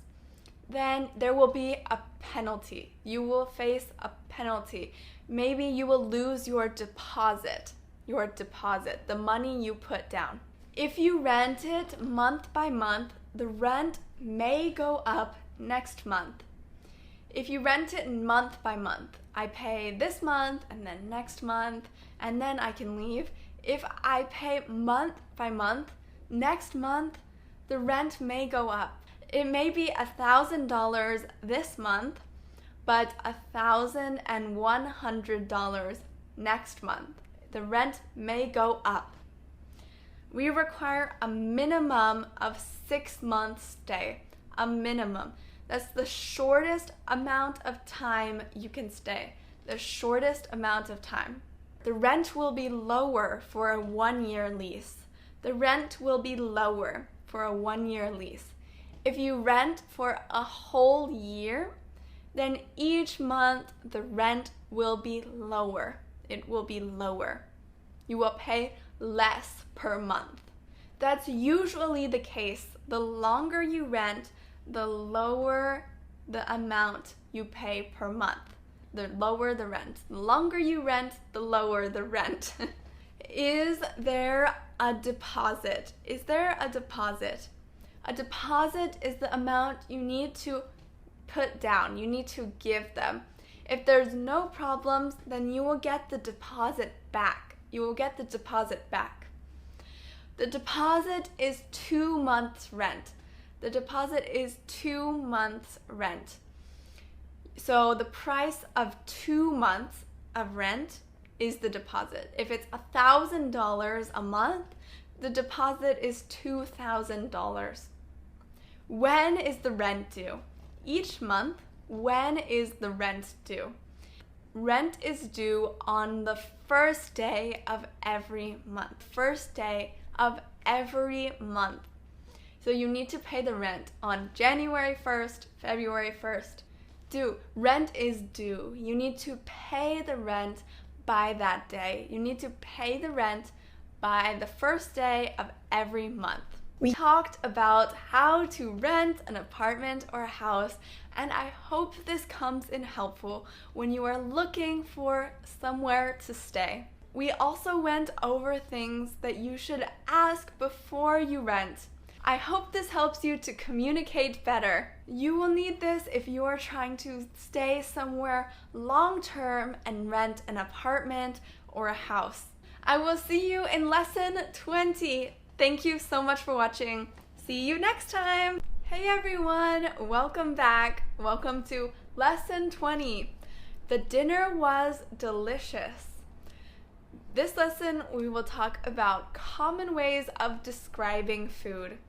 then there will be a penalty. You will face a penalty. Maybe you will lose your deposit, the money you put down. If you rent it month by month, the rent may go up next month. If you rent it month by month, I pay this month and then next month, and then I can leave. If I pay month by month, next month, the rent may go up. It may be $1,000 this month, but $1,100 next month. The rent may go up. We require a minimum of 6 months stay. A minimum. That's the shortest amount of time you can stay. The shortest amount of time. The rent will be lower for a 1-year lease. The rent will be lower for a 1-year lease. If you rent for a whole year, then each month the rent will be lower. It will be lower. You will pay less per month. That's usually the case. The longer you rent, the lower the amount you pay per month. The lower the rent. The longer you rent, the lower the rent. Is there a deposit? Is there a deposit? A deposit is the amount you need to put down. You need to give them. If there's no problems, then you will get the deposit back. You will get the deposit back. The deposit is 2 months rent. The deposit is 2 months rent. So the price of 2 months of rent is the deposit. If it's $1,000 a month, the deposit is $2,000. When is the rent due? Each month, when is the rent due? Rent is due on the first day of every month. First day of every month. So you need to pay the rent on January 1st, February 1st. Due. Rent is due. You need to pay the rent by that day. You need to pay the rent by the first day of every month. We talked about how to rent an apartment or a house, and I hope this comes in helpful when you are looking for somewhere to stay. We also went over things that you should ask before you rent. I hope this helps you to communicate better. You will need this if you are trying to stay somewhere long-term and rent an apartment or a house. I will see you in lesson 20. Thank you so much for watching. See you next time. Hey everyone, welcome back. Welcome to lesson 20. The dinner was delicious. This lesson we will talk about common ways of describing food.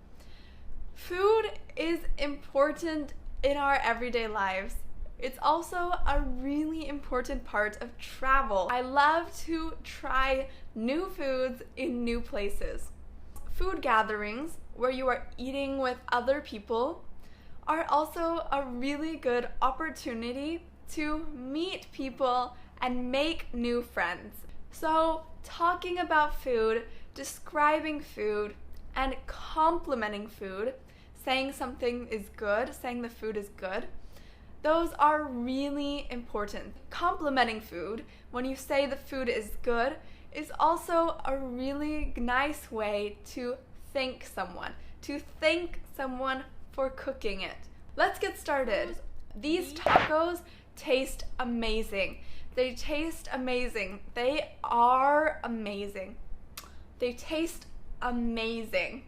Food is important in our everyday lives. It's also a really important part of travel. I love to try new foods in new places. Food gatherings, where you are eating with other people, are also a really good opportunity to meet people and make new friends. So, talking about food, describing food, and complimenting food, saying something is good, saying the food is good, those are really important. Complimenting food, when you say the food is good, is also a really nice way to thank someone for cooking it. Let's get started. These tacos taste amazing. They taste amazing. They are amazing. They taste amazing.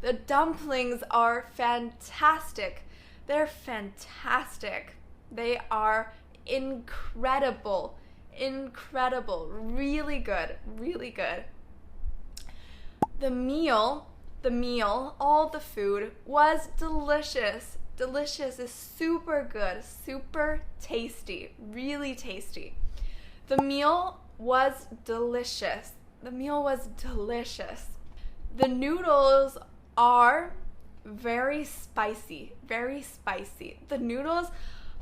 The dumplings are fantastic. They're fantastic. They are incredible. Incredible. Really good. Really good. The meal, all the food was delicious. Delicious is super good, super tasty, really tasty. The meal was delicious. The meal was delicious. The noodles are very spicy, very spicy. The noodles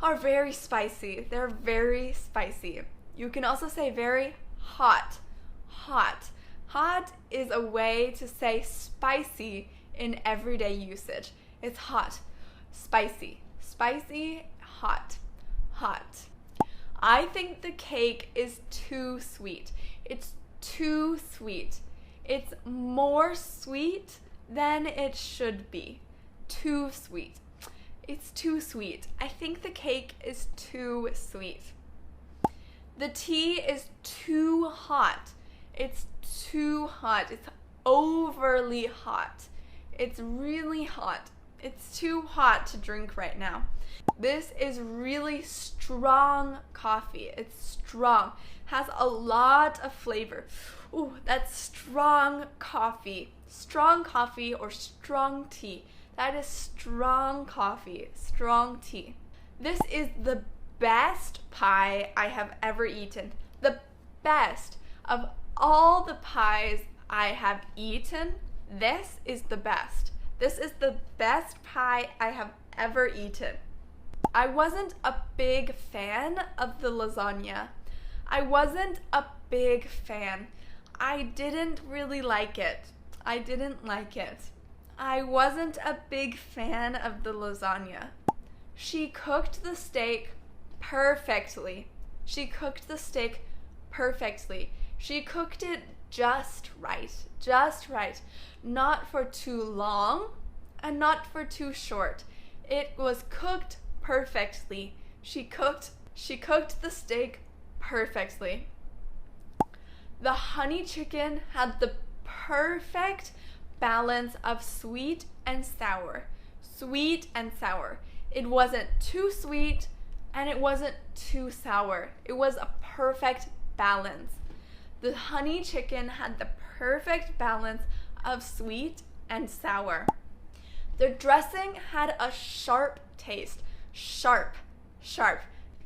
are very spicy. They're very spicy. You can also say very hot, hot. Hot is a way to say spicy in everyday usage. It's hot, spicy, spicy, hot, hot. I think the cake is too sweet. It's too sweet. It's more sweet than it should be. Too sweet. It's too sweet. I think the cake is too sweet. The tea is too hot. It's too hot. It's overly hot. It's really hot. It's too hot to drink right now. This is really strong coffee. It's strong. Has a lot of flavor. Ooh, that's strong coffee. Strong coffee or strong tea. That is strong coffee, strong tea. This is the best pie I have ever eaten. The best of all the pies I have eaten. This is the best. This is the best pie I have ever eaten. I wasn't a big fan of the lasagna. I wasn't a big fan. I didn't really like it. I didn't like it. I wasn't a big fan of the lasagna. She cooked the steak perfectly. She cooked the steak perfectly. She cooked it just right. Just right. Not for too long and not for too short. It was cooked perfectly. She cooked the steak perfectly. The honey chicken had the perfect balance of sweet and sour. Sweet and sour. It wasn't too sweet and it wasn't too sour. It was a perfect balance. The honey chicken had the perfect balance of sweet and sour. The dressing had a sharp taste. Sharp, sharp.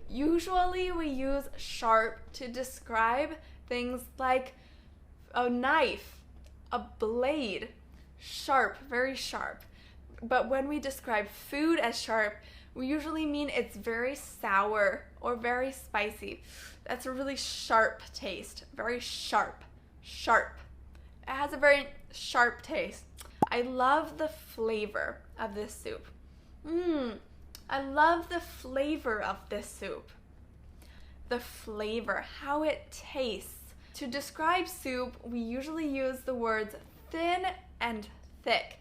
Usually we use sharp to describe things like a knife, a blade. Sharp, very sharp. But when we describe food as sharp, we usually mean it's very sour or very spicy. That's a really sharp taste. Very sharp. Sharp. It has a very sharp taste. I love the flavor of this soup. I love the flavor of this soup. The flavor, how it tastes. To describe soup, we usually use the words thin and thick.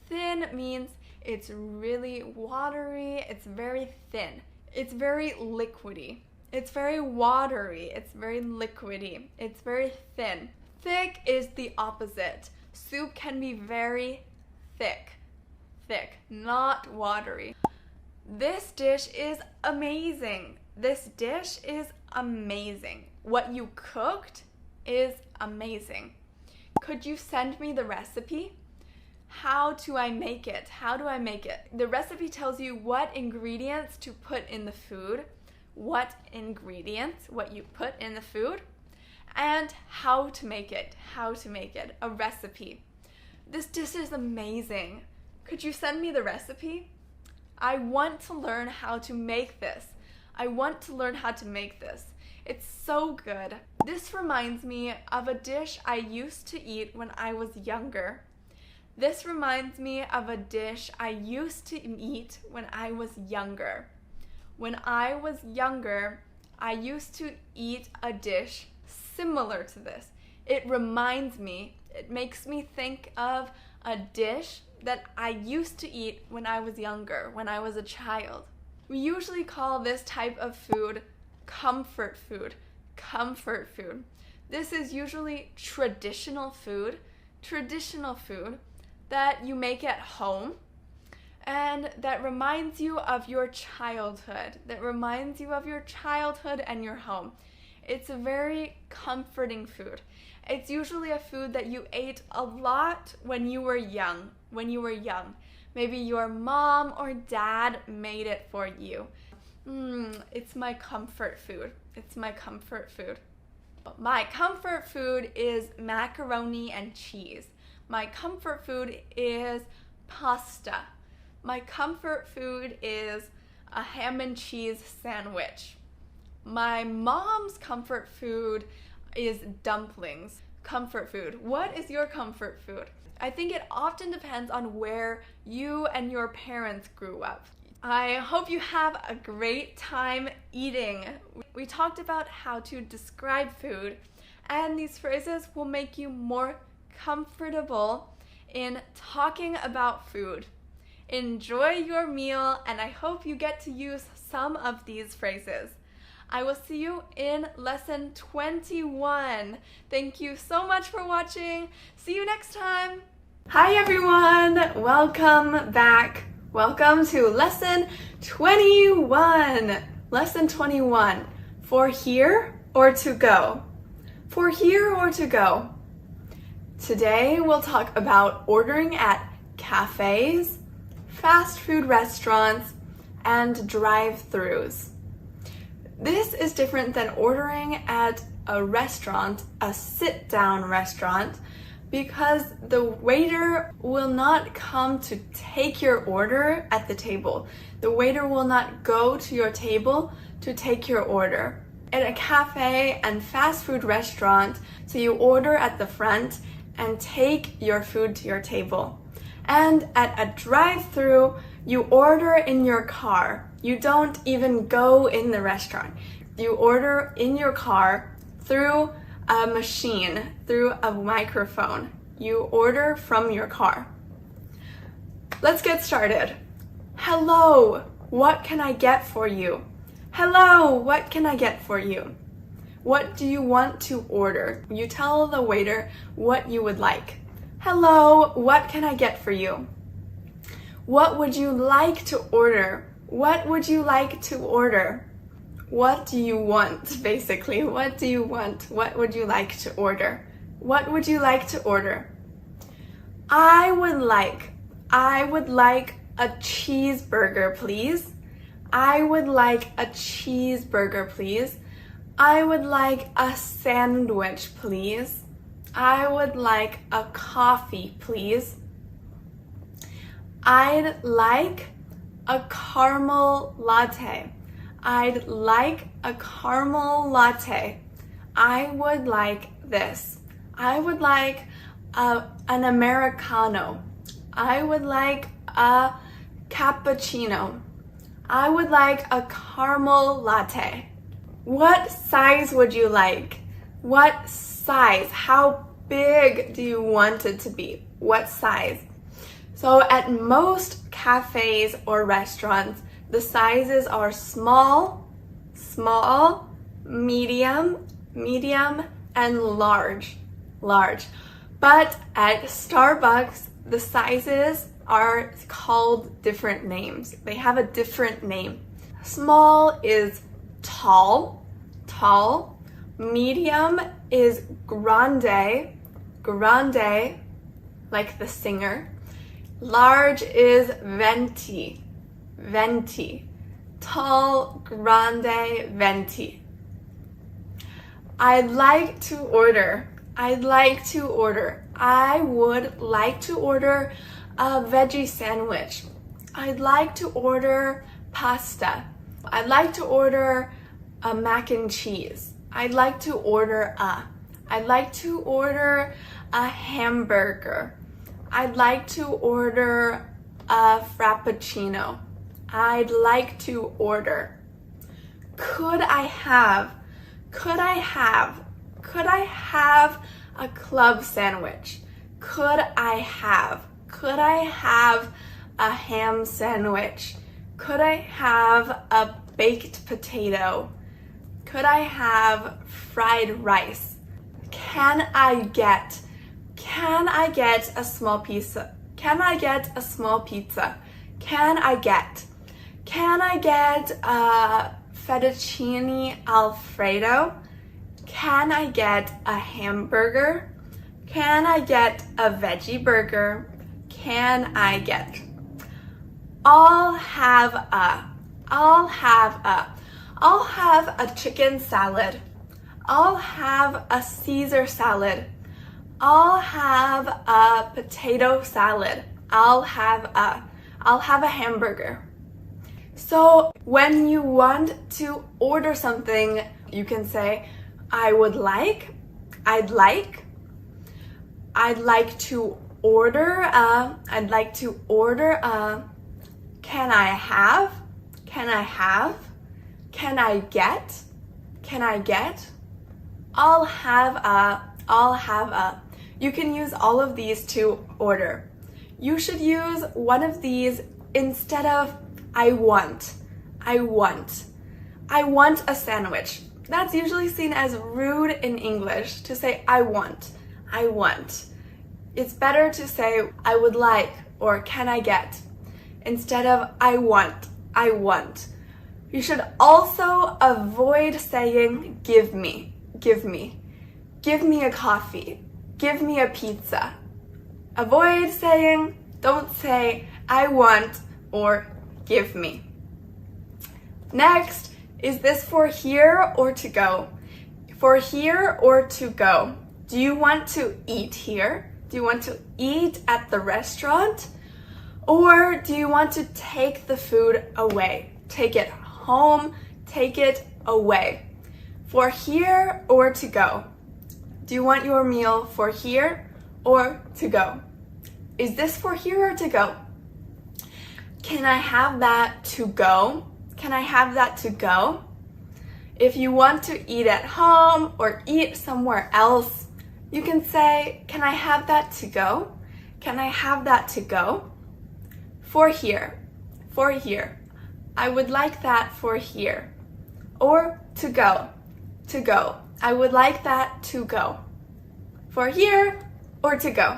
Thin means it's really watery, it's very thin. It's very liquidy. It's very watery, it's very liquidy. It's very thin. Thick is the opposite. Soup can be very thick. Thick, not watery. This dish is amazing. This dish is amazing. What you cooked is amazing. Could you send me the recipe? How do I make it? How do I make it? The recipe tells you what ingredients to put in the food, what you put in the food, and how to make it, a recipe. This dish is amazing. Could you send me the recipe? I want to learn how to make this. It's so good. This reminds me of a dish I used to eat when I was younger. When I was younger, I used to eat a dish similar to this. It makes me think of a dish that I used to eat when I was younger, when I was a child. We usually call this type of food comfort food. This is usually traditional food that you make at home and that reminds you of your childhood, and your home. It's a very comforting food. It's usually a food that you ate a lot when you were young. Maybe your mom or dad made it for you. It's my comfort food. My comfort food is macaroni and cheese. My comfort food is pasta. My comfort food is a ham and cheese sandwich. My mom's comfort food is dumplings. Comfort food. What is your comfort food? I think it often depends on where you and your parents grew up. I hope you have a great time eating. We talked about how to describe food, and these phrases will make you more comfortable in talking about food. Enjoy your meal, and I hope you get to use some of these phrases. I will see you in lesson 21. Thank you so much for watching. See you next time. Hi everyone, welcome back. Welcome to lesson 21. Lesson 21. For here or to go? For here or to go? Today we'll talk about ordering at cafes, fast food restaurants, and drive-thrus. This is different than ordering at a restaurant, a sit-down restaurant, because the waiter will not come to take your order at the table. The waiter will not go to your table to take your order. At a cafe and fast food restaurant, so you order at the front and take your food to your table. And at a drive-thru, you order in your car. You don't even go in the restaurant. You order in your car through a machine, through a microphone. You order from your car. Let's get started. Hello, what can I get for you? Hello, what can I get for you? What do you want to order? You tell the waiter what you would like. Hello, what can I get for you? What would you like to order? What would you like to order? What do you want, basically? What do you want? What would you like to order? What would you like to order? I would like a cheeseburger, please. I would like a cheeseburger, please. I would like a sandwich, please. I would like a coffee, please. I'd like a caramel latte. I'd like a caramel latte. I would like this. I would like an Americano. I would like a cappuccino. I would like a caramel latte. What size would you like? What size? How big do you want it to be? What size? So at most cafes or restaurants, the sizes are small, medium, and large. But at Starbucks, the sizes are called different names. They have a different name. Small is tall. Medium is grande, like the singer. Large is venti. Tall, grande, venti. I'd like to order. I would like to order a veggie sandwich. I'd like to order pasta. I'd like to order a mac and cheese. I'd like to order a hamburger. I'd like to order a frappuccino. I'd like to order. Could I have a club sandwich? Could I have a ham sandwich? Could I have a baked potato? Could I have fried rice? Can I get a small pizza? Can I get a fettuccine alfredo? Can I get a hamburger? Can I get a veggie burger? Can I get? I'll have a chicken salad. I'll have a Caesar salad. I'll have a potato salad. I'll have a hamburger. So when you want to order something, you can say, I'd like to order a, can I have, can I get, I'll have a, You can use all of these to order. You should use one of these instead of I want. I want. I want a sandwich. That's usually seen as rude in English to say I want. I want. It's better to say I would like or can I get instead of I want. I want. You should also avoid saying give me. Give me. Give me a coffee. Give me a pizza. Avoid saying, don't say I want or give me. Next, is this for here or to go? For here or to go? Do you want to eat here? Do you want to eat at the restaurant? Or do you want to take the food away? Take it home, take it away. For here or to go? Do you want your meal for here or to go? Is this for here or to go? Can I have that to go? Can I have that to go? If you want to eat at home or eat somewhere else, you can say, can I have that to go? Can I have that to go? For here, for here. I would like that for here. Or to go, to go. I would like that to go. For here or to go.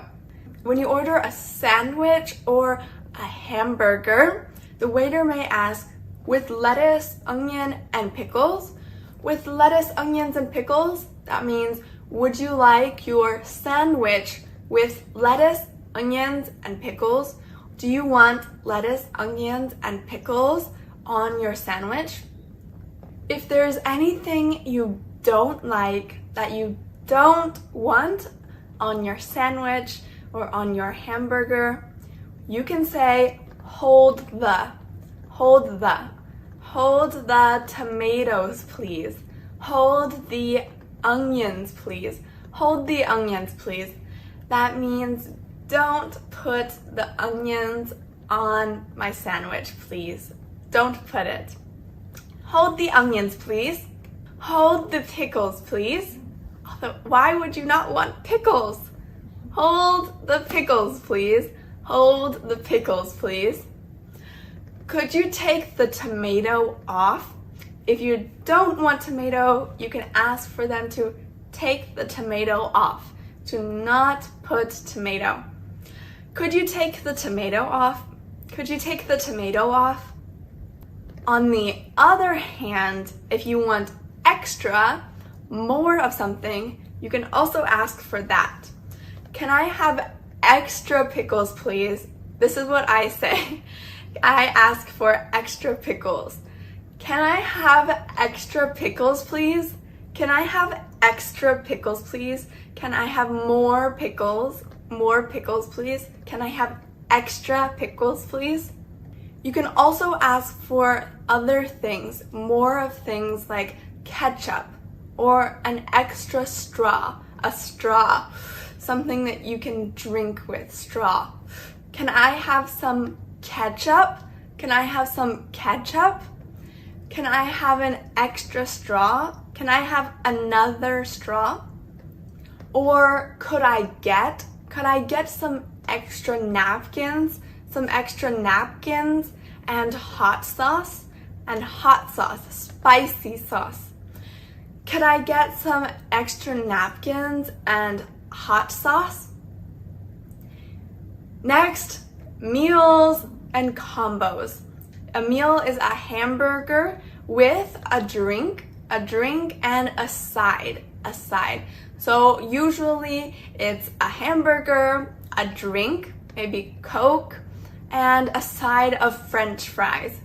When you order a sandwich or a hamburger, the waiter may ask, with lettuce, onion, and pickles? With lettuce, onions, and pickles, that means, would you like your sandwich with lettuce, onions, and pickles? Do you want lettuce, onions, and pickles on your sandwich? If there's anything you don't like, that you don't want on your sandwich or on your hamburger, you can say hold the tomatoes, please. Hold the onions, please. Hold the onions, please. That means don't put the onions on my sandwich, please. Don't put it. Hold the onions, please. Hold the pickles, please. Although, why would you not want pickles? Hold the pickles, please. Hold the pickles, please. Could you take the tomato off? If you don't want tomato, you can ask for them to take the tomato off, to not put tomato. Could you take the tomato off? Could you take the tomato off? On the other hand, if you want extra, more of something, you can also ask for that. Can I have extra pickles, please? This is what I say. I ask for extra pickles. Can I have extra pickles, please? Can I have extra pickles, please? Can I have more pickles? More pickles, please? Can I have extra pickles, please? You can also ask for other things, more of things like ketchup or an extra straw, a straw, something that you can drink with, straw. Can I have some ketchup? Can I have some ketchup? Can I have an extra straw? Can I have another straw? Or could I get some extra napkins? Some extra napkins and hot sauce, spicy sauce. Could I get some extra napkins and hot sauce? Next, meals and combos. A meal is a hamburger with a drink and a side. So usually it's a hamburger, a drink, maybe Coke, and a side of French fries.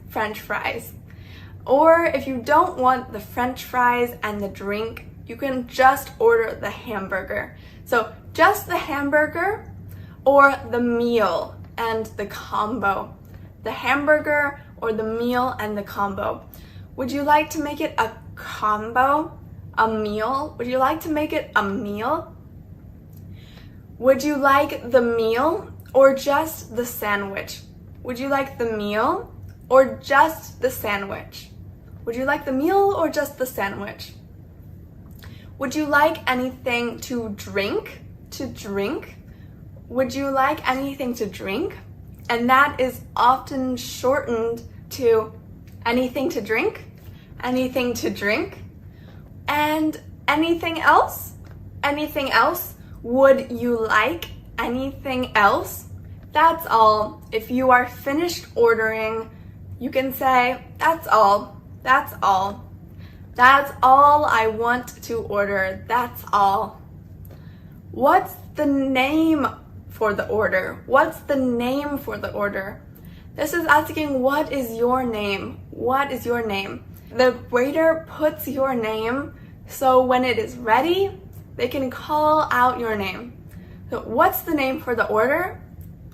Or if you don't want the French fries and the drink, you can just order the hamburger. So just the hamburger or the meal and the combo. The hamburger or the meal and the combo. Would you like to make it a combo? A meal? Would you like to make it a meal? Would you like the meal or just the sandwich? Would you like the meal or just the sandwich? Would you like the meal or just the sandwich? Would you like anything to drink? to drink? Would you like anything to drink? And that is often shortened to anything to drink, anything to drink, and anything else? Anything else? Would you like anything else? That's all. If you are finished ordering, you can say, that's all, that's all. That's all I want to order, that's all. What's the name for the order? What's the name for the order? This is asking, what is your name? What is your name? The waiter puts your name, so when it is ready, they can call out your name. So what's the name for the order?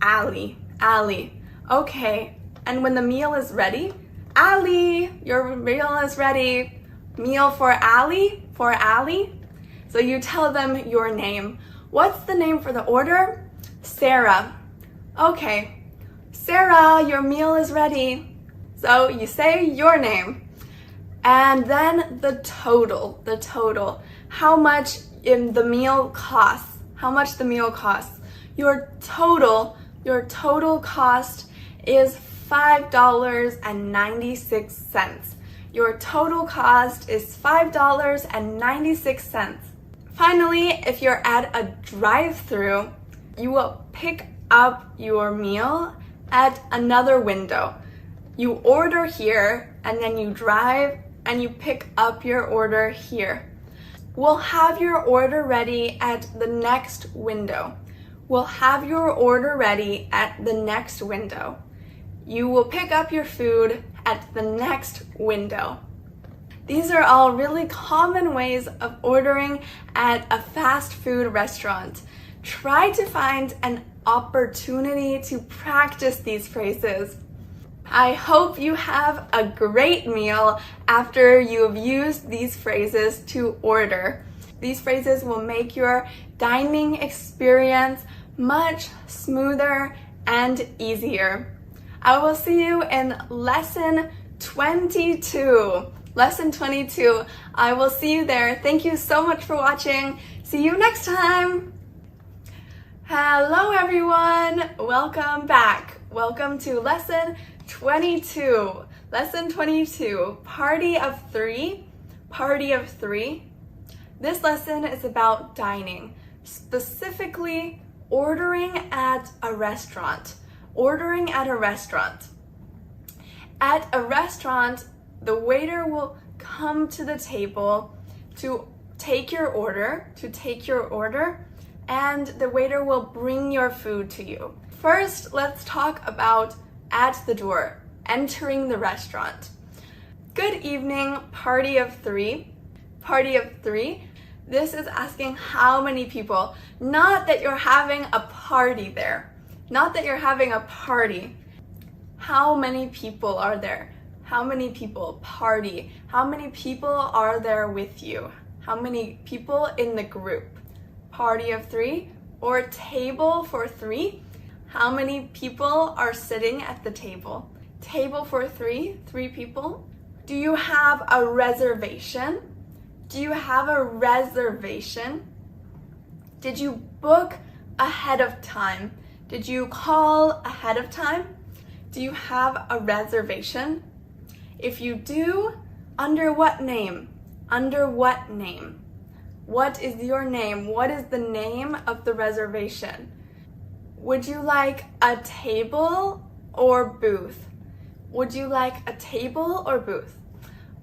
Ali, Ali. Okay, and when the meal is ready, Ali, your meal is ready. Meal for Ali, for Ali. So you tell them your name. What's the name for the order? Sarah. Okay, Sarah, your meal is ready. So you say your name. And then the total. How much the meal costs. How much the meal costs. Your total cost is $5.96. Your total cost is $5.96. Finally, if you're at a drive-thru, you will pick up your meal at another window. You order here, and then you drive and you pick up your order here. We'll have your order ready at the next window. We'll have your order ready at the next window. You will pick up your food at the next window. These are all really common ways of ordering at a fast food restaurant. Try to find an opportunity to practice these phrases. I hope you have a great meal after you have used these phrases to order. These phrases will make your dining experience much smoother and easier. I will see you in lesson 22. Lesson 22. I will see you there. Thank you so much for watching. See you next time. Hello everyone. Welcome back. Welcome to lesson 22. Lesson 22. Party of three. Party of three. This lesson is about dining, specifically ordering at a restaurant. Ordering at a restaurant. At a restaurant, the waiter will come to the table to take your order, and the waiter will bring your food to you. First, let's talk about at the door, entering the restaurant. Good evening, party of three. Party of three. This is asking how many people. Not that you're having a party there. Not that you're having a party. How many people are there? How many people? Party. How many people are there with you? How many people in the group? Party of three or table for three. How many people are sitting at the table? Table for three people. Do you have a reservation? Do you have a reservation? Did you book ahead of time? Did you call ahead of time? Do you have a reservation? If you do, under what name? Under what name? What is your name? What is the name of the reservation? Would you like a table or booth? Would you like a table or booth?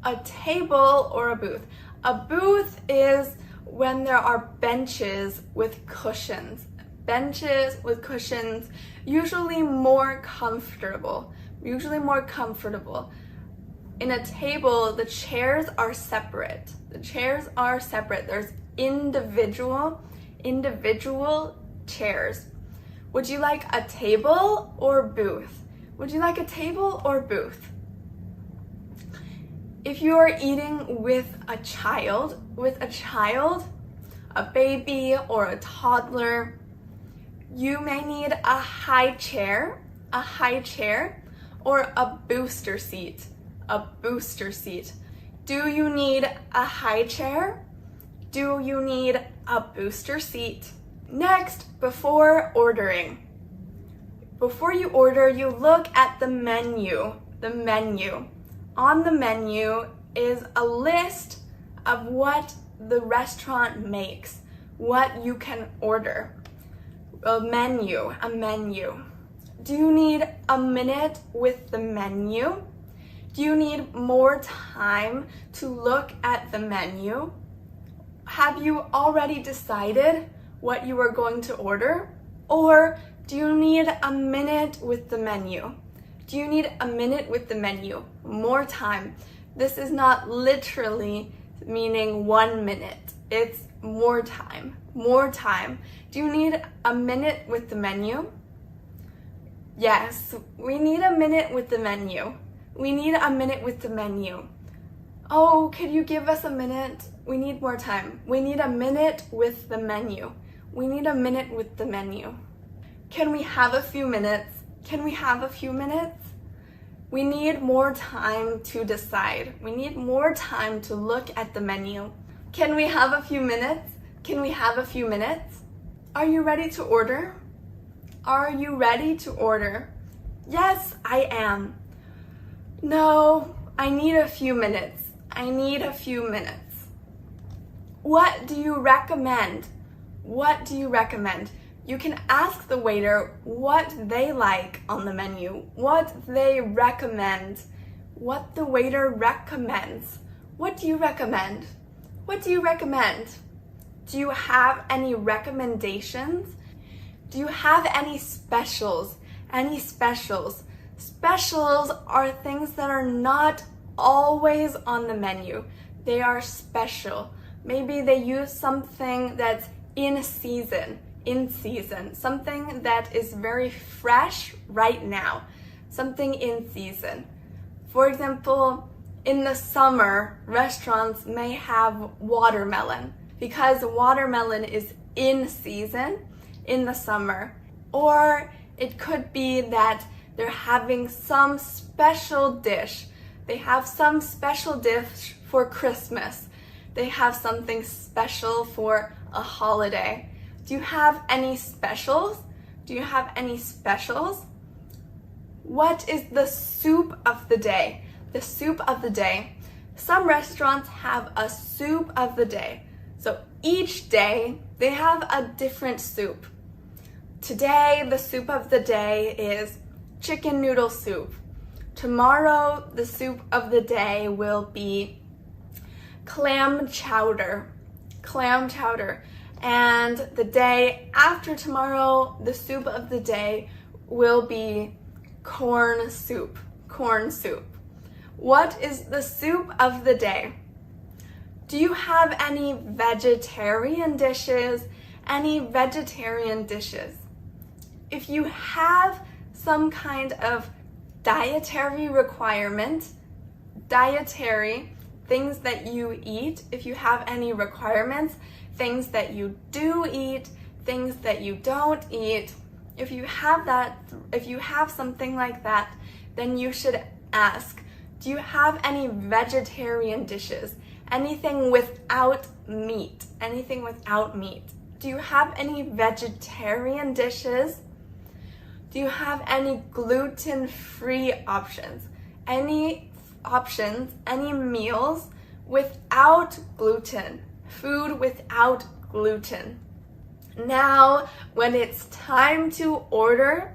A table or a booth? A booth is when there are benches with cushions. Benches with cushions, usually more comfortable. In a table, the chairs are separate. There's individual chairs. Would you like a table or booth? Would you like a table or booth? If you are eating with a child, a baby or a toddler, you may need a high chair or a booster seat. Do you need a high chair? Do you need a booster seat? Next, before ordering. Before you order, you look at the menu. The menu. On the menu is a list of what the restaurant makes, what you can order. A menu. Do you need a minute with the menu? Do you need more time to look at the menu? Have you already decided what you are going to order? Or do you need a minute with the menu? Do you need a minute with the menu? More time. This is not literally meaning 1 minute. It's more time. More time. Do you need a minute with the menu? Yes, we need a minute with the menu. We need a minute with the menu. Oh, could you give us a minute? We need more time. We need a minute with the menu. We need a minute with the menu. Can we have a few minutes? Can we have a few minutes? We need more time to decide. We need more time to look at the menu. Can we have a few minutes? Can we have a few minutes? Are you ready to order? Are you ready to order? Yes, I am. No, I need a few minutes. I need a few minutes. What do you recommend? What do you recommend? You can ask the waiter what they like on the menu, what they recommend, what the waiter recommends. What do you recommend? What do you recommend? Do you have any recommendations? Do you have any specials? Any specials? Specials are things that are not always on the menu. They are special. Maybe they use something that's in season, something that is very fresh right now, something in season. For example, in the summer, restaurants may have watermelon because watermelon is in season in the summer. Or it could be that they're having some special dish. They have some special dish for Christmas. They have something special for a holiday. Do you have any specials? Do you have any specials? What is the soup of the day? The soup of the day. Some restaurants have a soup of the day. So each day they have a different soup. Today the soup of the day is chicken noodle soup. Tomorrow the soup of the day will be clam chowder. And the day after tomorrow, the soup of the day will be corn soup. What is the soup of the day? Do you have any vegetarian dishes? Any vegetarian dishes? If you have some kind of dietary requirement, dietary, things that you eat, if you have any requirements, things that you do eat, things that you don't eat, if you have something like that, then you should ask, do you have any vegetarian dishes? Anything without meat. Anything without meat. Do you have any vegetarian dishes? Do you have any gluten-free options? Any options, any meals without gluten? Food without gluten. Now, when it's time to order,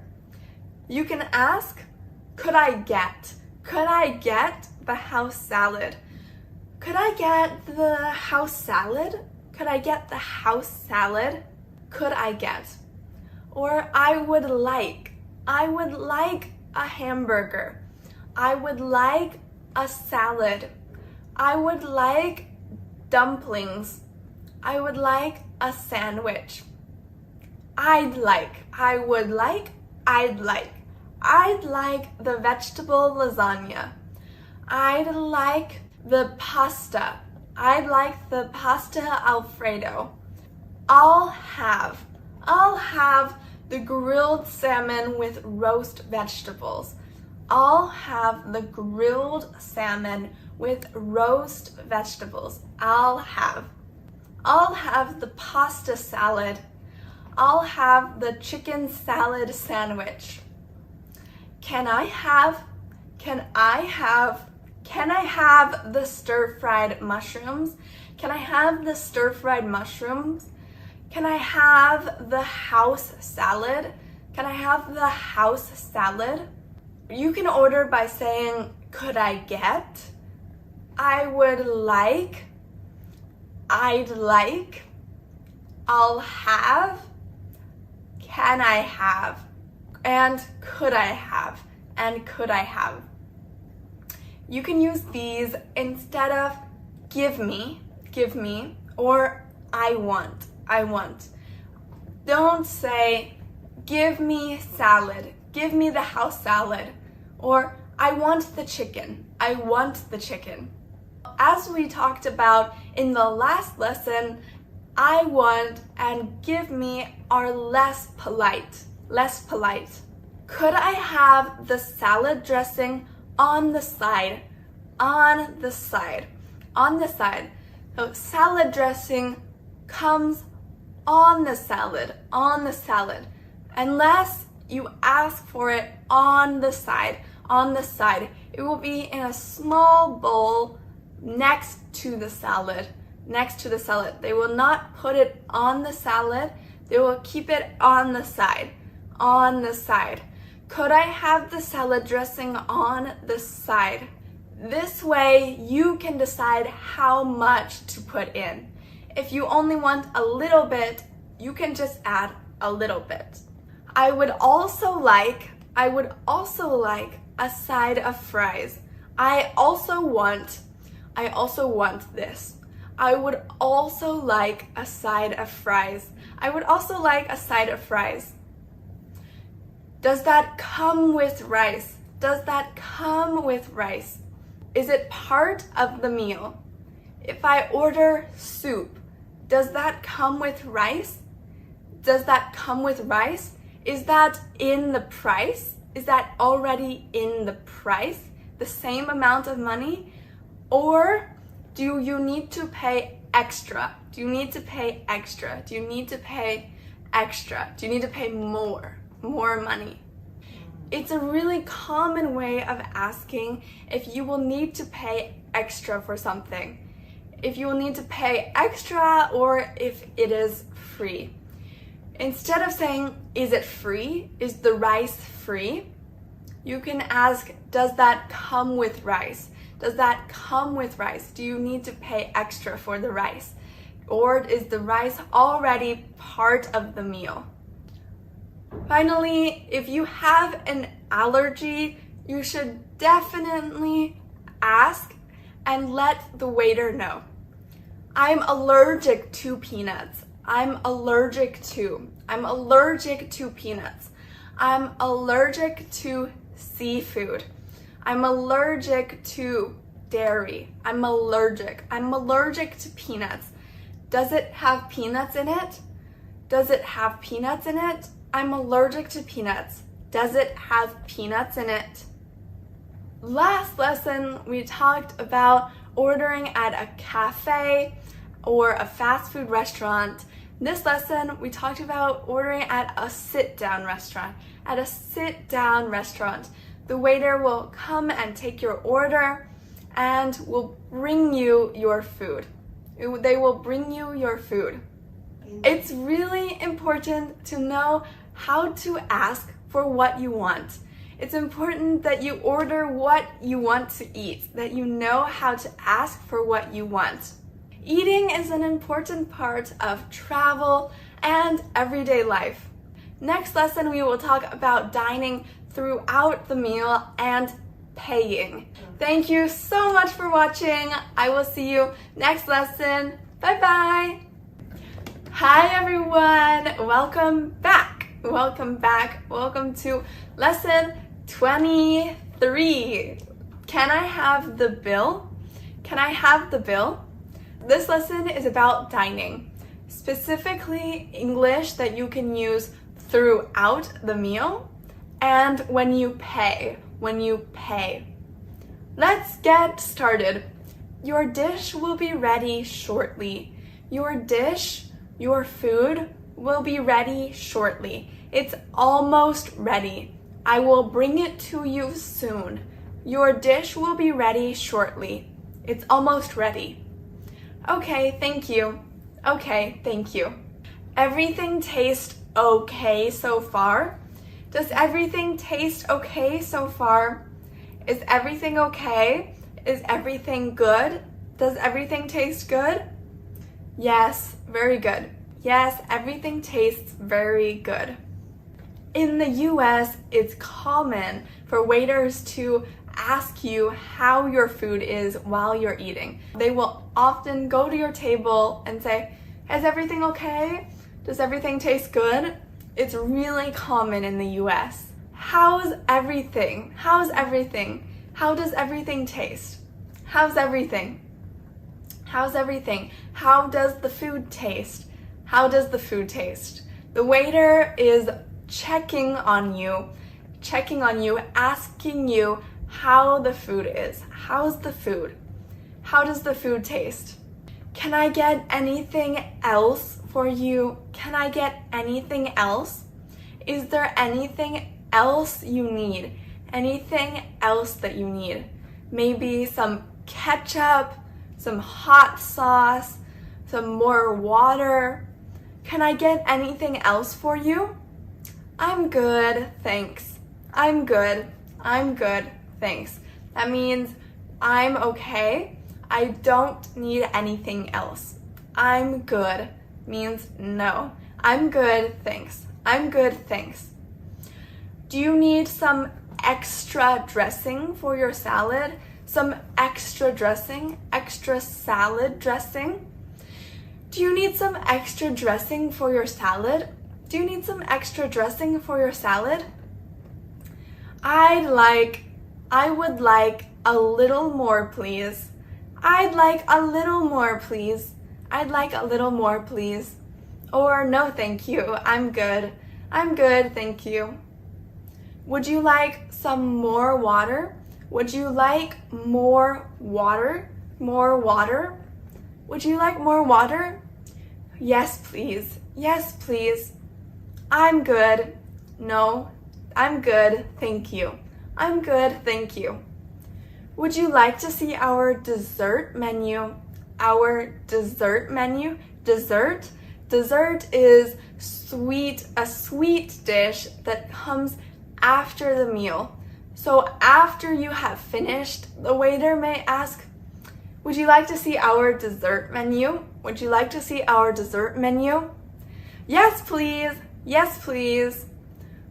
you can ask, could I get the house salad? Could I get the house salad? Could I get the house salad? Could I get? Or I would like a hamburger. I would like a salad. I would like dumplings. I would like a sandwich. I'd like the vegetable lasagna. I'd like the pasta. I'd like the pasta Alfredo. I'll have the grilled salmon with roast vegetables. I'll have the grilled salmon with roast vegetables. I'll have the pasta salad. I'll have the chicken salad sandwich. Can I have the stir-fried mushrooms? Can I have the stir-fried mushrooms? Can I have the house salad? Can I have the house salad? You can order by saying, could I get? I would like. I'd like. I'll have. Can I have? And could I have? And could I have? You can use these instead of give me, or I want. Don't say, give me salad, give me the house salad, or I want the chicken. As we talked about in the last lesson, I want and give me are less polite. Could I have the salad dressing on the side? So salad dressing comes on the salad. Unless you ask for it on the side. It will be in a small bowl next to the salad. They will not put it on the salad. They will keep it on the side. Could I have the salad dressing on the side? This way you can decide how much to put in. If you only want a little bit, you can just add a little bit. I would also like a side of fries. I also want this. I would also like a side of fries. Does that come with rice? Is it part of the meal? If I order soup, does that come with rice? Is that in the price? Is that already in the price? The same amount of money? Or do you need to pay extra? Do you need to pay more money? It's a really common way of asking if you will need to pay extra for something. If you will need to pay extra or if it is free. Instead of saying, is it free? Is the rice free? You can ask, does that come with rice? Do you need to pay extra for the rice? Or is the rice already part of the meal? Finally, if you have an allergy, you should definitely ask and let the waiter know. I'm allergic to peanuts. I'm allergic to peanuts. I'm allergic to seafood. I'm allergic to dairy. I'm allergic to peanuts. Does it have peanuts in it? I'm allergic to peanuts. Does it have peanuts in it? Last lesson, we talked about ordering at a cafe or a fast food restaurant. This lesson, we talked about ordering at a sit-down restaurant. The waiter will come and take your order and will bring you your food. They will bring you your food. It's really important to know how to ask for what you want. It's important that you order what you want to eat, that you know how to ask for what you want. Eating is an important part of travel and everyday life. Next lesson, we will talk about dining throughout the meal and paying. Thank you so much for watching. I will see you next lesson. Bye-bye. Hi everyone, welcome back. Welcome to lesson 23. Can I have the bill? This lesson is about dining, specifically English that you can use throughout the meal and when you pay. Let's get started. Your dish will be ready shortly. Your food will be ready shortly. It's almost ready. I will bring it to you soon. Your dish will be ready shortly. It's almost ready. Okay, thank you. Okay, thank you. Everything tastes okay so far? Does everything taste okay so far? Is everything okay? Is everything good? Does everything taste good? Yes, very good. Yes, everything tastes very good. In the US, it's common for waiters to ask you how your food is while you're eating. They will often go to your table and say, "Is everything okay? Does everything taste good?" It's really common in the US. How's everything? How's everything? How does everything taste? How's everything? How's everything? How does the food taste? How does the food taste? The waiter is checking on you, asking you how the food is. How's the food? How does the food taste? Can I get anything else for you? Can I get anything else? Is there anything else you need? Anything else that you need? Maybe some ketchup, some hot sauce, some more water. Can I get anything else for you? I'm good, thanks. I'm good, thanks. That means I'm okay. I don't need anything else. I'm good means no. I'm good, thanks. I'm good, thanks. Do you need some extra dressing for your salad? Some extra dressing? Extra salad dressing? Do you need some extra dressing for your salad? Do you need some extra dressing for your salad? I would like a little more, please. I'd like a little more, please. I'd like a little more, please. Or no, thank you. I'm good. I'm good, thank you. Would you like some more water? Would you like more water? More water? Would you like more water? Yes, please. Yes, please. I'm good. No, I'm good, thank you. I'm good, thank you. Would you like to see our dessert menu? Our dessert menu? Dessert? Dessert is a sweet dish that comes after the meal. So after you have finished, the waiter may ask, "Would you like to see our dessert menu? Would you like to see our dessert menu?" Yes, please. Yes, please.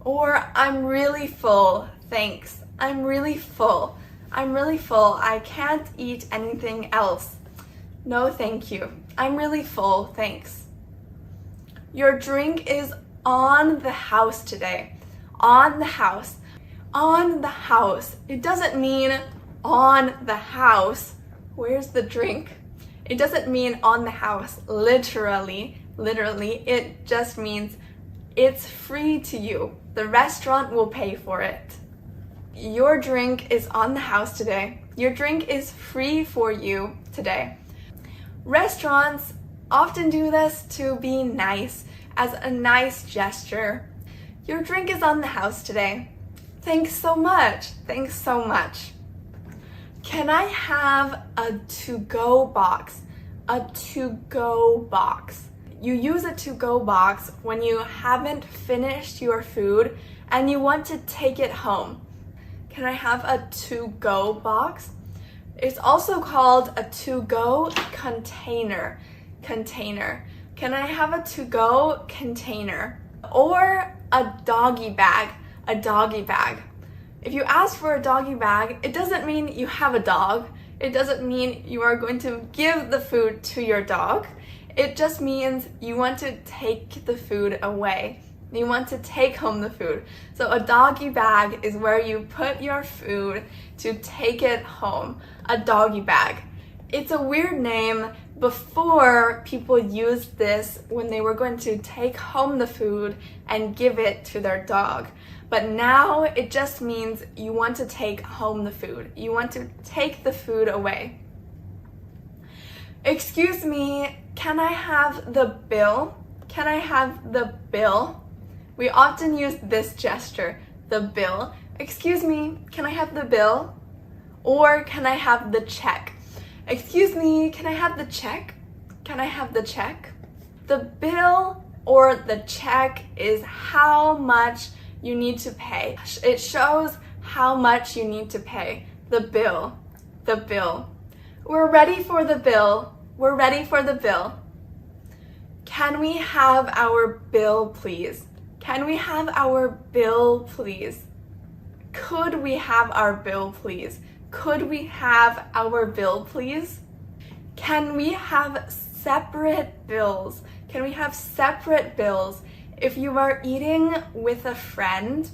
Or I'm really full, thanks. I'm really full. I'm really full. I can't eat anything else. No, thank you. I'm really full, thanks. Your drink is on the house today. On the house. On the house. It doesn't mean on the house. Where's the drink? It doesn't mean on the house, literally. It just means it's free to you. The restaurant will pay for it. Your drink is on the house today. Your drink is free for you today. Restaurants often do this to be nice, as a nice gesture. Your drink is on the house today. Thanks so much. Thanks so much. Can I have a to-go box? A to-go box. You use a to-go box when you haven't finished your food and you want to take it home. Can I have a to-go box? It's also called a to-go container. Can I have a to-go container? Or a doggy bag. A doggy bag. If you ask for a doggy bag, it doesn't mean you have a dog. It doesn't mean you are going to give the food to your dog. It just means you want to take the food away. You want to take home the food. So a doggy bag is where you put your food to take it home. A doggy bag. It's a weird name. Before, people used this when they were going to take home the food and give it to their dog. But now it just means you want to take home the food. You want to take the food away. Excuse me, can I have the bill? Can I have the bill? We often use this gesture, the bill. Excuse me, can I have the bill? Or can I have the check? Excuse me, can I have the check? Can I have the check? The bill or the check is how much you need to pay. It shows how much you need to pay. The bill, the bill. We're ready for the bill. We're ready for the bill. Can we have our bill, please? Can we have our bill, please? Could we have our bill, please? Could we have our bill, please? Can we have separate bills? Can we have separate bills? If you are eating with a friend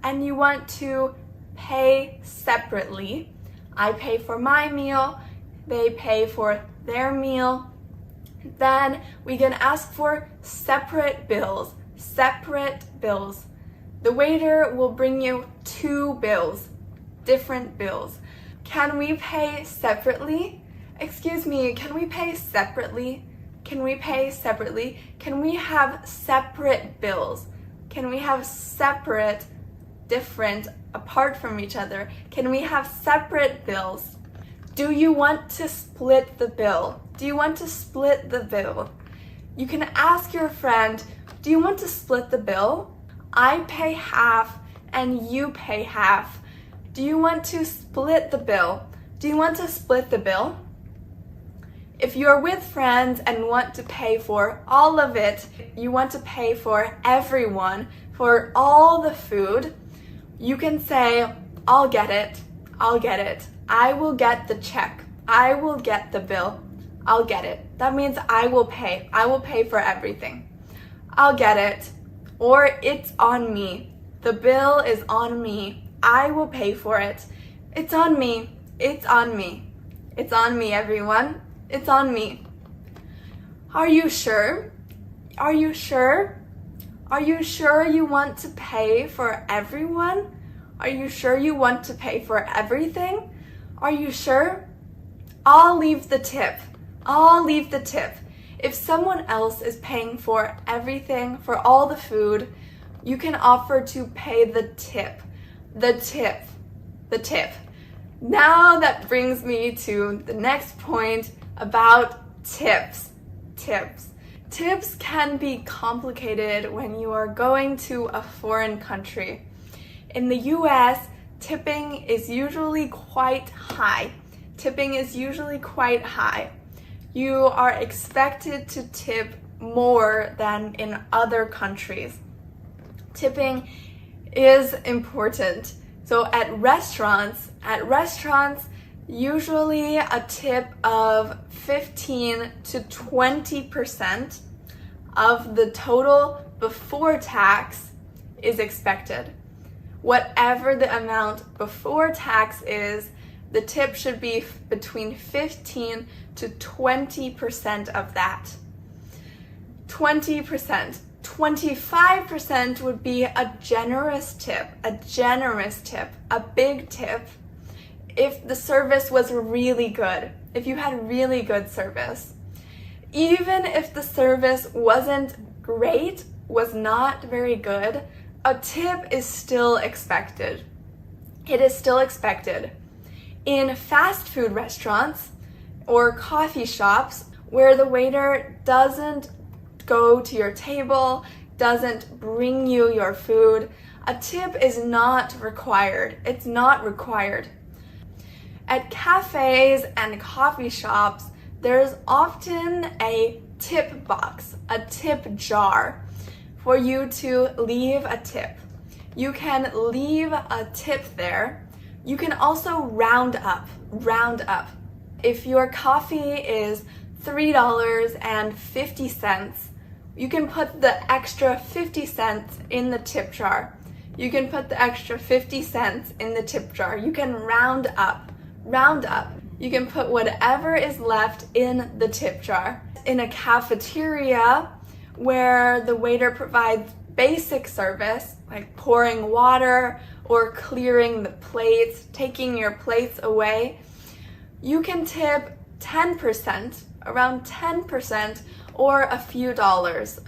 and you want to pay separately, I pay for my meal, they pay for their meal, then we can ask for separate bills. Separate bills. The waiter will bring you 2 bills, different bills. Can we pay separately? Excuse me, can we pay separately? Can we pay separately? Can we have separate bills? Can we have separate, different, apart from each other? Can we have separate bills? Do you want to split the bill? Do you want to split the bill? You can ask your friend, do you want to split the bill? I pay half and you pay half. Do you want to split the bill? Do you want to split the bill? If you're with friends and want to pay for all of it, you want to pay for everyone, for all the food, you can say, I'll get it, I'll get it. I will get the check. I will get the bill. I'll get it. That means I will pay. I will pay for everything. I'll get it. Or it's on me. The bill is on me. I will pay for it. It's on me. It's on me. It's on me, everyone. It's on me. Are you sure? Are you sure? Are you sure you want to pay for everyone? Are you sure you want to pay for everything? Are you sure? I'll leave the tip. I'll leave the tip. If someone else is paying for everything, for all the food, you can offer to pay the tip. The tip. The tip. Now that brings me to the next point about tips. Tips. Tips can be complicated when you are going to a foreign country. In the US, tipping is usually quite high. Tipping is usually quite high. You are expected to tip more than in other countries. Tipping is important. So at restaurants, usually a tip of 15 to 20% of the total before tax is expected. Whatever the amount before tax is, the tip should be between 15 to 20% of that. 20%. 25% would be a generous tip, a big tip. If the service was really good, if you had really good service. Even if the service wasn't great, was not very good, a tip is still expected. It is still expected. In fast food restaurants or coffee shops where the waiter doesn't go to your table, doesn't bring you your food, a tip is not required. It's not required. At cafes and coffee shops, there's often a tip box, a tip jar for you to leave a tip. You can leave a tip there. You can also round up. If your coffee is $3.50, you can put the extra 50 cents in the tip jar. You can put the extra 50 cents in the tip jar. You can round up. You can put whatever is left in the tip jar. In a cafeteria where the waiter provides basic service, like pouring water or clearing the plates, taking your plates away, you can tip 10% around 10% or a few dollars.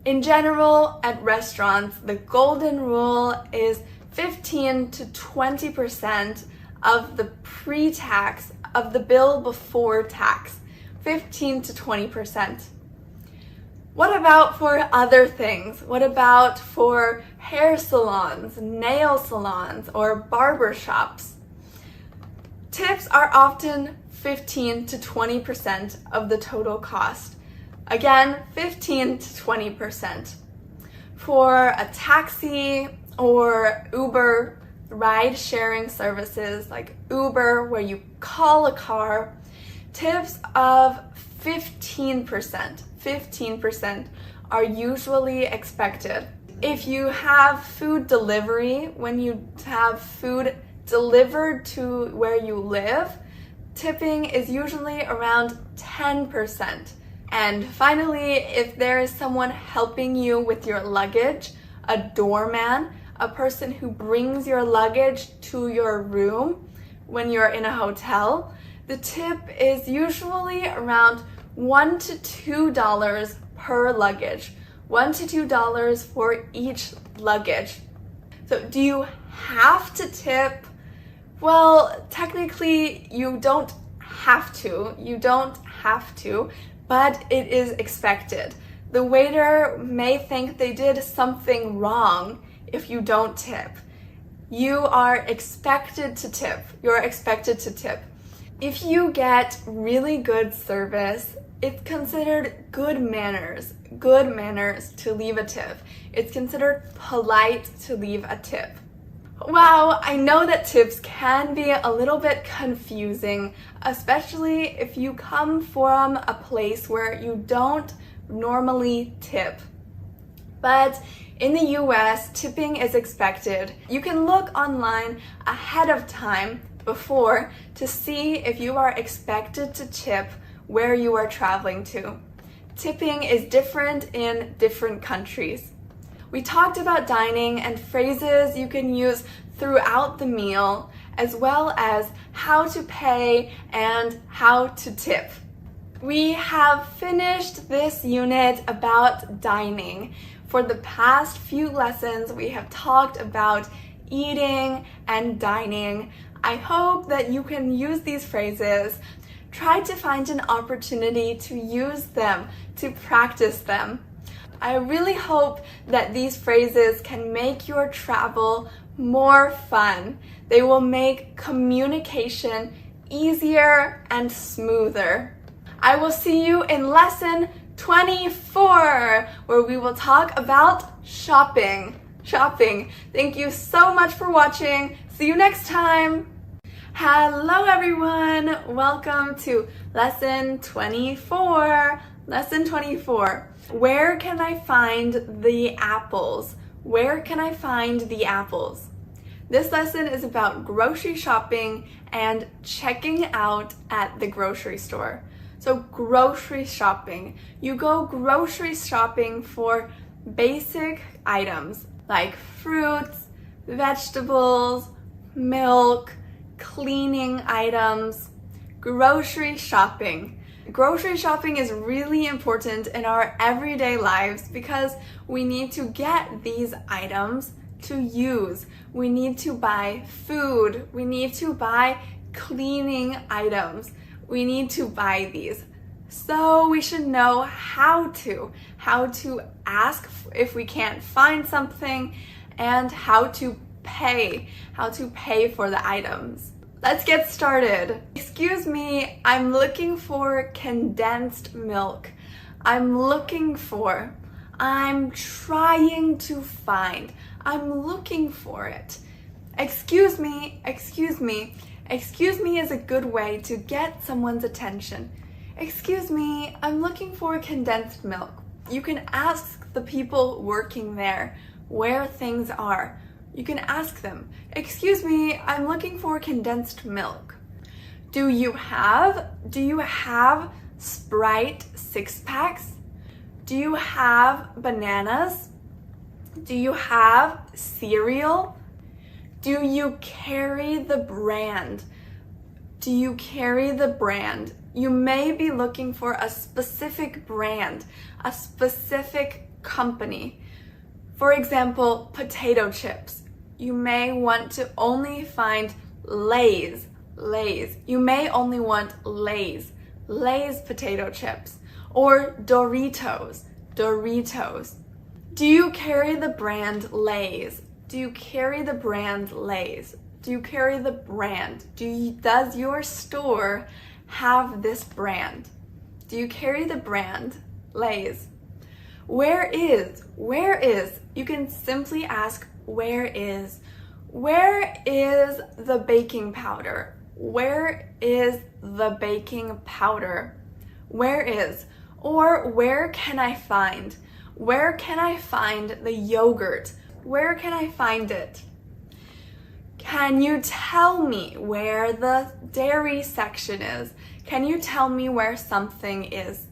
In general, at restaurants, the golden rule is 15 to 20% of the pre-tax, of the bill before tax. 15 to 20%. What about for other things? What about for hair salons, nail salons, or barber shops? Tips are often 15 to 20% of the total cost. Again, 15 to 20%. For a taxi or Uber ride-sharing services like Uber, where you call a car, tips of 15% are usually expected. If you have food delivery, when you have food delivered to where you live, tipping is usually around 10%. And finally, if there is someone helping you with your luggage, a doorman, a person who brings your luggage to your room when you're in a hotel, the tip is usually around $1 to $2 per luggage. $1 to $2 for each luggage. So do you have to tip? Well, technically you don't have to. But it is expected. The waiter may think they did something wrong if you don't tip. You are expected to tip. You're expected to tip. If you get really good service, it's considered good manners to leave a tip. It's considered polite to leave a tip. Wow, I know that tips can be a little bit confusing, especially if you come from a place where you don't normally tip. But in the US, tipping is expected. You can look online ahead of time before to see if you are expected to tip where you are traveling to. Tipping is different in different countries. We talked about dining and phrases you can use throughout the meal, as well as how to pay and how to tip. We have finished this unit about dining. For the past few lessons, we have talked about eating and dining. I hope that you can use these phrases. Try to find an opportunity to use them, to practice them. I really hope that these phrases can make your travel more fun. They will make communication easier and smoother. I will see you in lesson 24, where we will talk about shopping. Thank you so much for watching. See you next time. Hello everyone. Welcome to lesson 24. Lesson 24. Where can I find the apples? Where can I find the apples? This lesson is about grocery shopping and checking out at the grocery store. So grocery shopping. You go grocery shopping for basic items like fruits, vegetables, milk, cleaning items. Grocery shopping. Grocery shopping is really important in our everyday lives because we need to get these items to use. We need to buy food. We need to buy cleaning items. We need to buy these. So we should know how to ask if we can't find something and how to pay for the items. Let's get started. Excuse me, I'm looking for condensed milk. I'm trying to find. I'm looking for it. Excuse me is a good way to get someone's attention. Excuse me, I'm looking for condensed milk. You can ask the people working there where things are. You can ask them, excuse me, I'm looking for condensed milk. Do you have Sprite 6-packs? Do you have bananas? Do you have cereal? Do you carry the brand? Do you carry the brand? You may be looking for a specific brand, a specific company. For example, potato chips. You may want to only find Lay's. You may only want Lay's potato chips, or Doritos. Do you carry the brand Lay's? Do you carry the brand Lay's? Do you carry the brand? Does your store have this brand? Do you carry the brand Lay's? Where is? You can simply ask, where is? Where is the baking powder? Where is the baking powder? Where is? Or where can I find? Where can I find the yogurt? Where can I find it? Can you tell me where the dairy section is? Can you tell me where something is?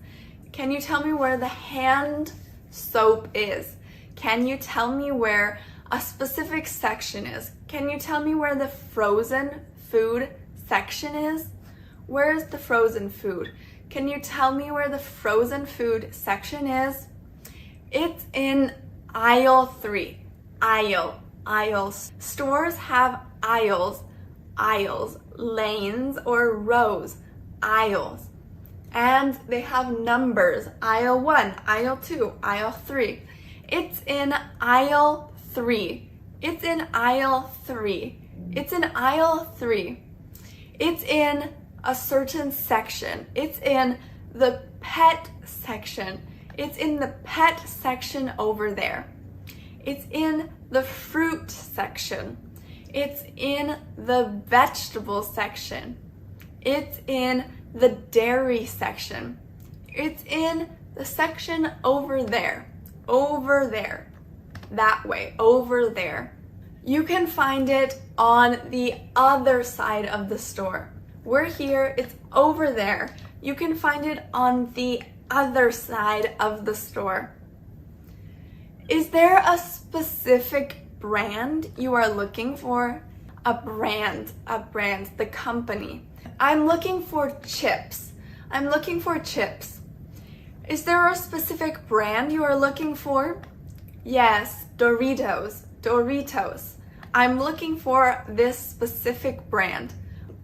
Can you tell me where the hand soap is? Can you tell me where a specific section is? Can you tell me where the frozen food section is? Where is the frozen food? Can you tell me where the frozen food section is? It's in aisle 3. Aisles. Stores have aisles, lanes or rows, aisles. And they have numbers, aisle 1, aisle 2, aisle 3. It's in aisle 3. It's in aisle 3. It's in aisle 3. It's in a certain section. It's in the pet section. It's in the pet section over there. It's in the fruit section. It's in the vegetable section. It's in the dairy section. It's in the section over there, that way, over there. You can find it on the other side of the store. We're here, it's over there. You can find it on the other side of the store. Is there a specific brand you are looking for? A brand, the company. I'm looking for chips. Is there a specific brand you are looking for? Yes, Doritos. I'm looking for this specific brand.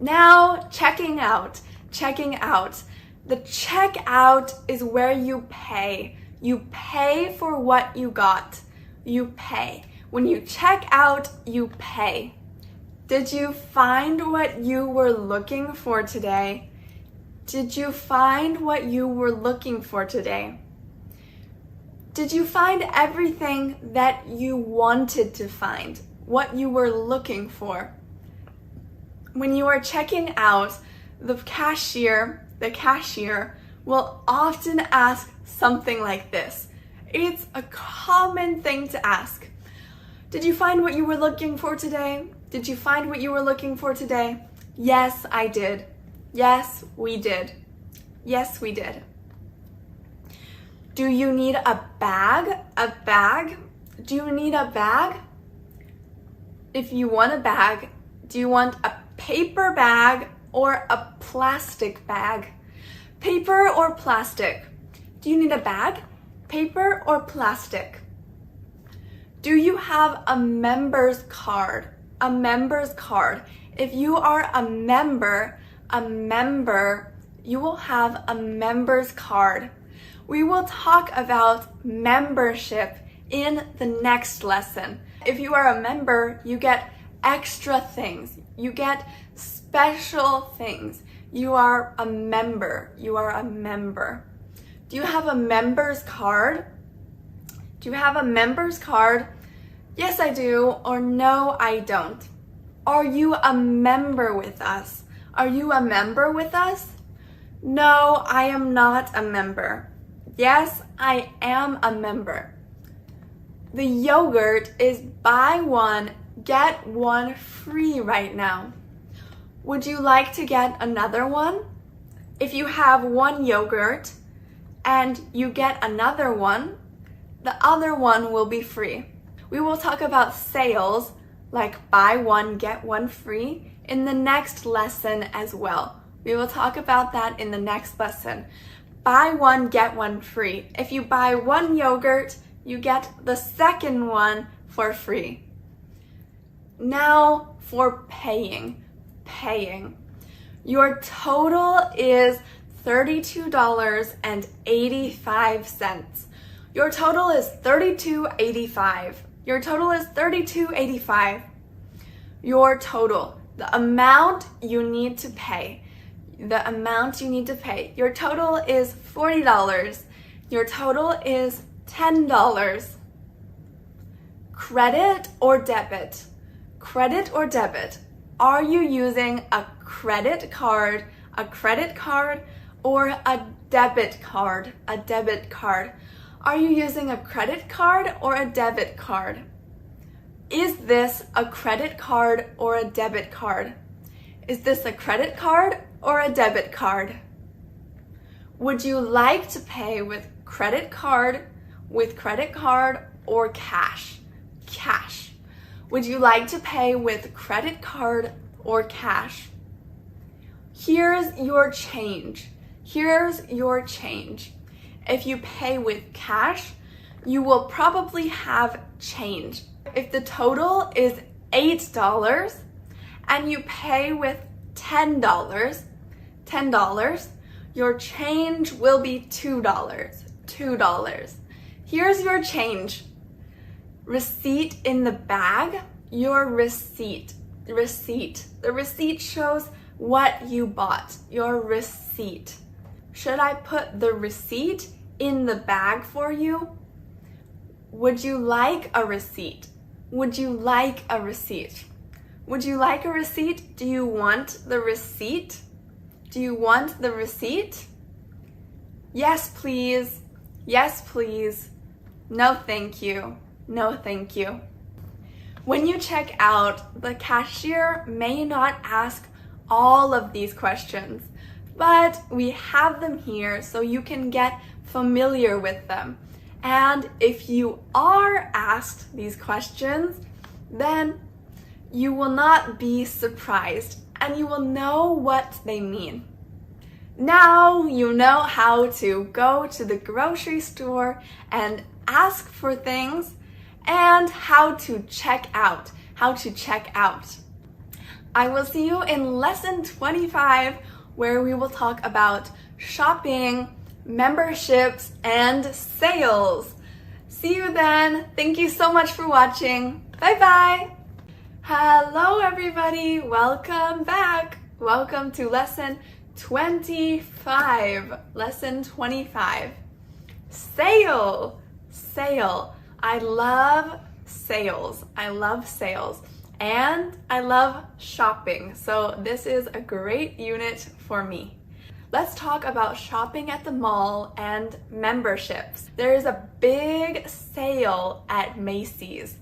Now, checking out. The checkout is where you pay. You pay for what you got. You pay. When you check out, you pay. Did you find what you were looking for today? Did you find what you were looking for today? Did you find everything that you wanted to find? What you were looking for? When you are checking out, the cashier will often ask something like this. It's a common thing to ask. Did you find what you were looking for today? Did you find what you were looking for today? Yes, I did. Yes, we did. Yes, we did. Do you need a bag? Do you need a bag? If you want a bag, do you want a paper bag or a plastic bag? Paper or plastic? Do you need a bag? Paper or plastic? Do you have a member's card? A member's card. If you are a member, you will have a member's card. We will talk about membership in the next lesson. If you are a member, you get extra things. You get special things. You are a member. Do you have a member's card? Do you have a member's card? Yes, I do, or no, I don't. Are you a member with us? Are you a member with us? No, I am not a member. Yes, I am a member. The yogurt is buy one, get one free right now. Would you like to get another one? If you have one yogurt and you get another one, the other one will be free. We will talk about sales like buy one, get one free in the next lesson as well. We will talk about that in the next lesson. Buy one, get one free. If you buy one yogurt, you get the second one for free. Now for paying. Your total is $32.85. Your total is $32.85. Your total is $32.85. Your total, the amount you need to pay. The amount you need to pay. Your total is $40. Your total is $10. Credit or debit? Credit or debit? Are you using a credit card, or a debit card? A debit card. Are you using a credit card or a debit card? Is this a credit card or a debit card? Is this a credit card or a debit card? Would you like to pay with credit card, or cash? Cash. Would you like to pay with credit card or cash? Here's your change. Here's your change. If you pay with cash, you will probably have change. If the total is $8 and you pay with $10, your change will be $2. Here's your change. Receipt in the bag, your receipt. The receipt shows what you bought, your receipt. Should I put the receipt in the bag for you? Would you like a receipt? Would you like a receipt? Would you like a receipt? Do you want the receipt? Do you want the receipt? Yes, please. Yes, please. No, thank you. No, thank you. When you check out, the cashier may not ask all of these questions, but we have them here so you can get familiar with them. And if you are asked these questions, then you will not be surprised and you will know what they mean. Now you know how to go to the grocery store and ask for things and how to check out. I will see you in lesson 25, where we will talk about shopping, memberships, and sales. See you then. Thank you so much for watching. Bye bye. Hello everybody. Welcome back. Welcome to lesson 25. Lesson 25. Sale. I love sales. And I love shopping. So this is a great unit for me. Let's talk about shopping at the mall and memberships. There is a big sale at Macy's.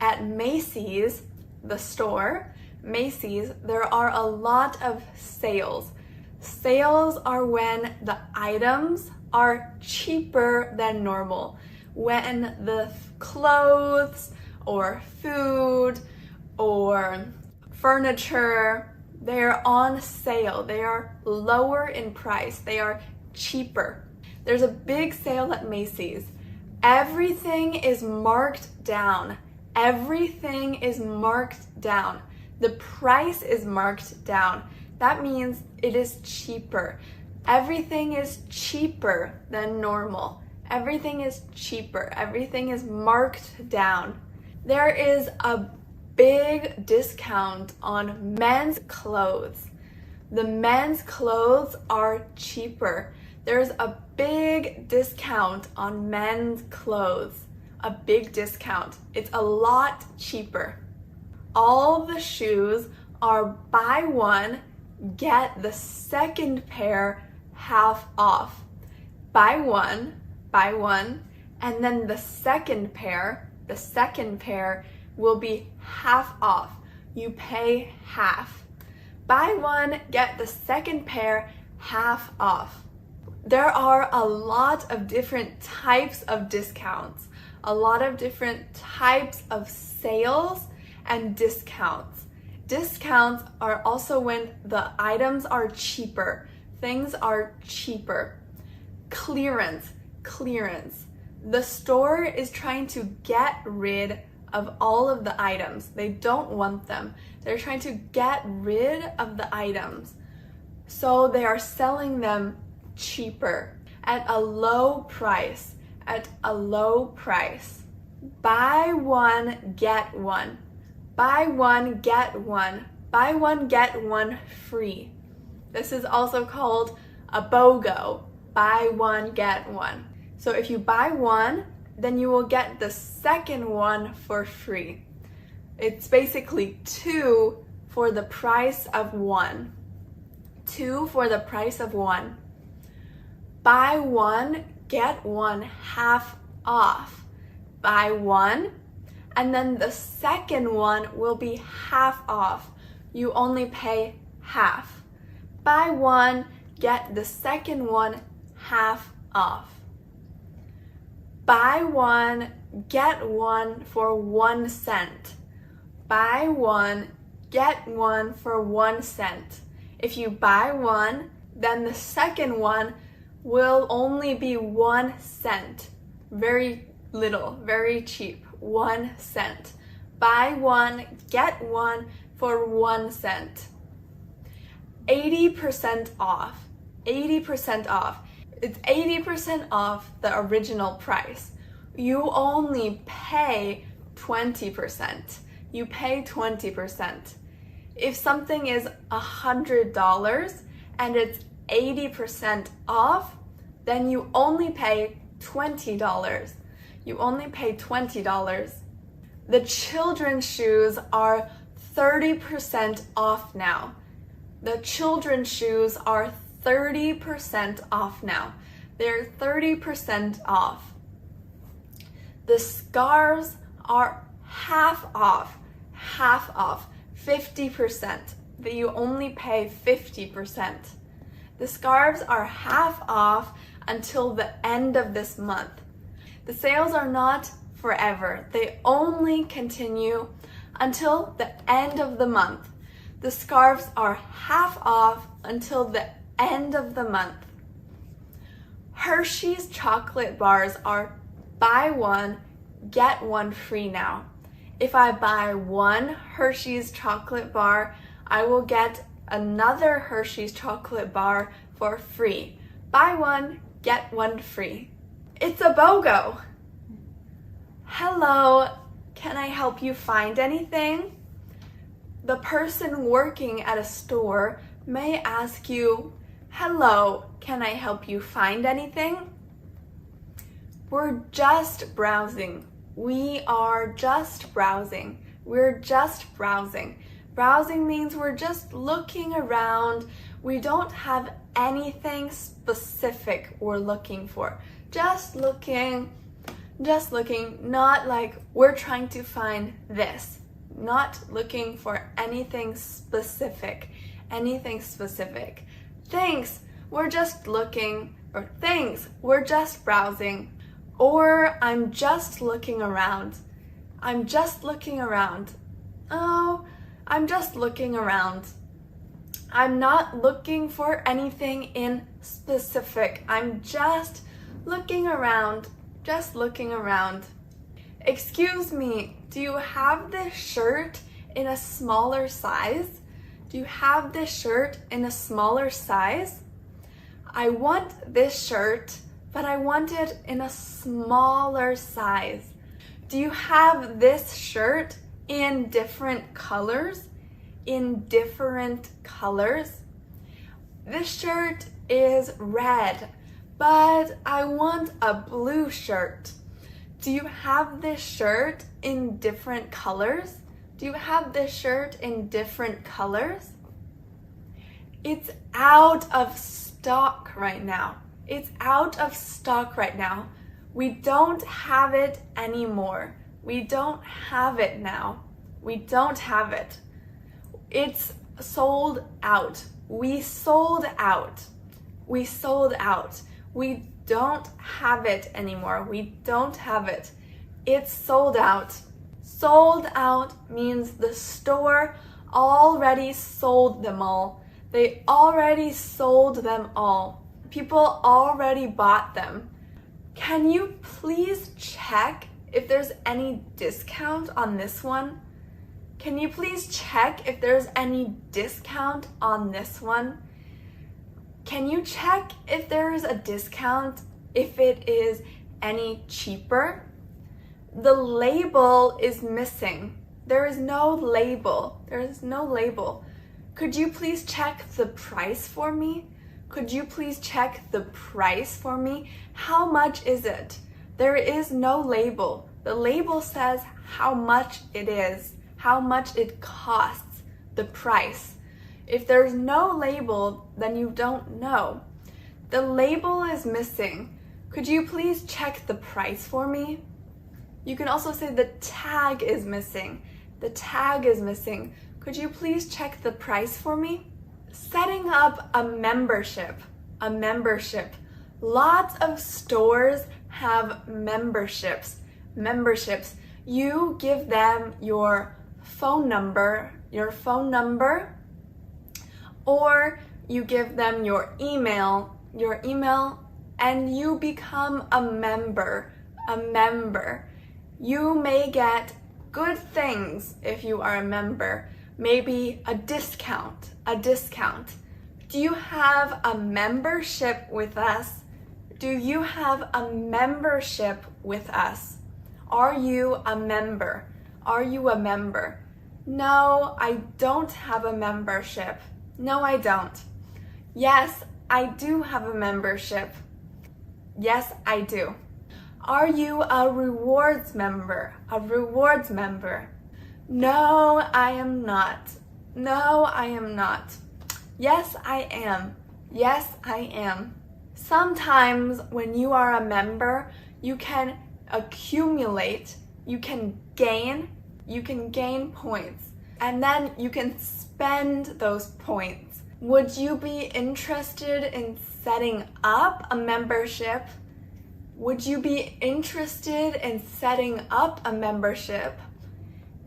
At Macy's, the store, Macy's, there are a lot of sales. Sales are when the items are cheaper than normal. When the clothes or food or furniture, they're on sale. They are lower in price. They are cheaper. There's a big sale at Macy's. Everything is marked down. Everything is marked down. The price is marked down. That means it is cheaper. Everything is cheaper than normal. Everything is cheaper. Everything is marked down. There is a big discount on men's clothes. The men's clothes are cheaper. There's a big discount on men's clothes. A big discount. It's a lot cheaper. All the shoes are buy one, get the second pair half off. Buy one, and then the second pair will be half off. You pay half. Buy one, get the second pair half off. There are a lot of different types of discounts. a lot of different types of sales and discounts. Discounts are also when the items are cheaper. Things are cheaper. Clearance. The store is trying to get rid of all of the items. They don't want them. They're trying to get rid of the items. So they are selling them cheaper at a low price. Buy one, get one. Buy one, get one. Buy one, get one free. This is also called a BOGO. Buy one, get one. So if you buy one, then you will get the second one for free. It's basically 2 for the price of 1. 2 for the price of 1. Buy one, get one half off. Buy one, and then the second one will be half off. You only pay half. Buy one, get the second one half off. Buy one, get one for 1 cent. Buy one, get one for 1 cent. If you buy one, then the second one will only be 1 cent. Very little, very cheap, 1 cent. Buy one, get one for 1 cent. 80% off. 80% off. It's 80% off the original price. You only pay 20%. You pay 20%. If something is $100 and it's 80% off, then you only pay $20. You only pay $20. The children's shoes are 30% off now. The children's shoes are 30% off now. They're 30% off. The scarves are half off, 50%. That you only pay 50%. The scarves are half off until the end of this month. The sales are not forever. They only continue until the end of the month. The scarves are half off until the end of the month. Hershey's chocolate bars are buy one, get one free now. If I buy one Hershey's chocolate bar, I will get another Hershey's chocolate bar for free. Buy one, get one free. It's a BOGO. Hello, can I help you find anything? The person working at a store may ask you, hello, can I help you find anything? We're just browsing. We are just browsing. We're just browsing. Browsing means we're just looking around. We don't have anything specific we're looking for. Just looking, not like we're trying to find this. Not looking for anything specific. Thanks, we're just looking, or thanks, we're just browsing. Or I'm just looking around. I'm just looking around. Oh, I'm just looking around. I'm not looking for anything in specific. I'm just looking around. Excuse me, do you have this shirt in a smaller size? Do you have this shirt in a smaller size? I want this shirt, but I want it in a smaller size. Do you have this shirt in different colors? This shirt is red, but I want a blue shirt. Do you have this shirt in different colors? It's out of stock right now. We don't have it anymore. We don't have it now. It's sold out. We sold out. We don't have it anymore. It's sold out. Sold out means the store already sold them all. They already sold them all. People already bought them. Can you please check if there's any discount on this one? Can you please check if there's any discount on this one? Can you check if there's a discount if it is any cheaper? The label is missing. There is no label. There is no label. Could you please check the price for me? Could you please check the price for me? How much is it? There is no label. The label says how much it is, how much it costs, the price. If there's no label, then you don't know. The label is missing. Could you please check the price for me? You can also say the tag is missing. The tag is missing. Could you please check the price for me? Setting up a membership. A membership. Lots of stores have memberships. Memberships. You give them your phone number, or you give them your email, and you become a member. You may get good things if you are a member. Maybe a discount. Do you have a membership with us? Do you have a membership with us? Are you a member? Are you a member? No, I don't have a membership. No, I don't. Yes, I do have a membership. Yes, I do. Are you a rewards member? A rewards member? No, I am not. No, I am not. Yes, I am. Yes, I am. Sometimes when you are a member, you can accumulate, you can gain points, and then you can spend those points. Would you be interested in setting up a membership? Would you be interested in setting up a membership?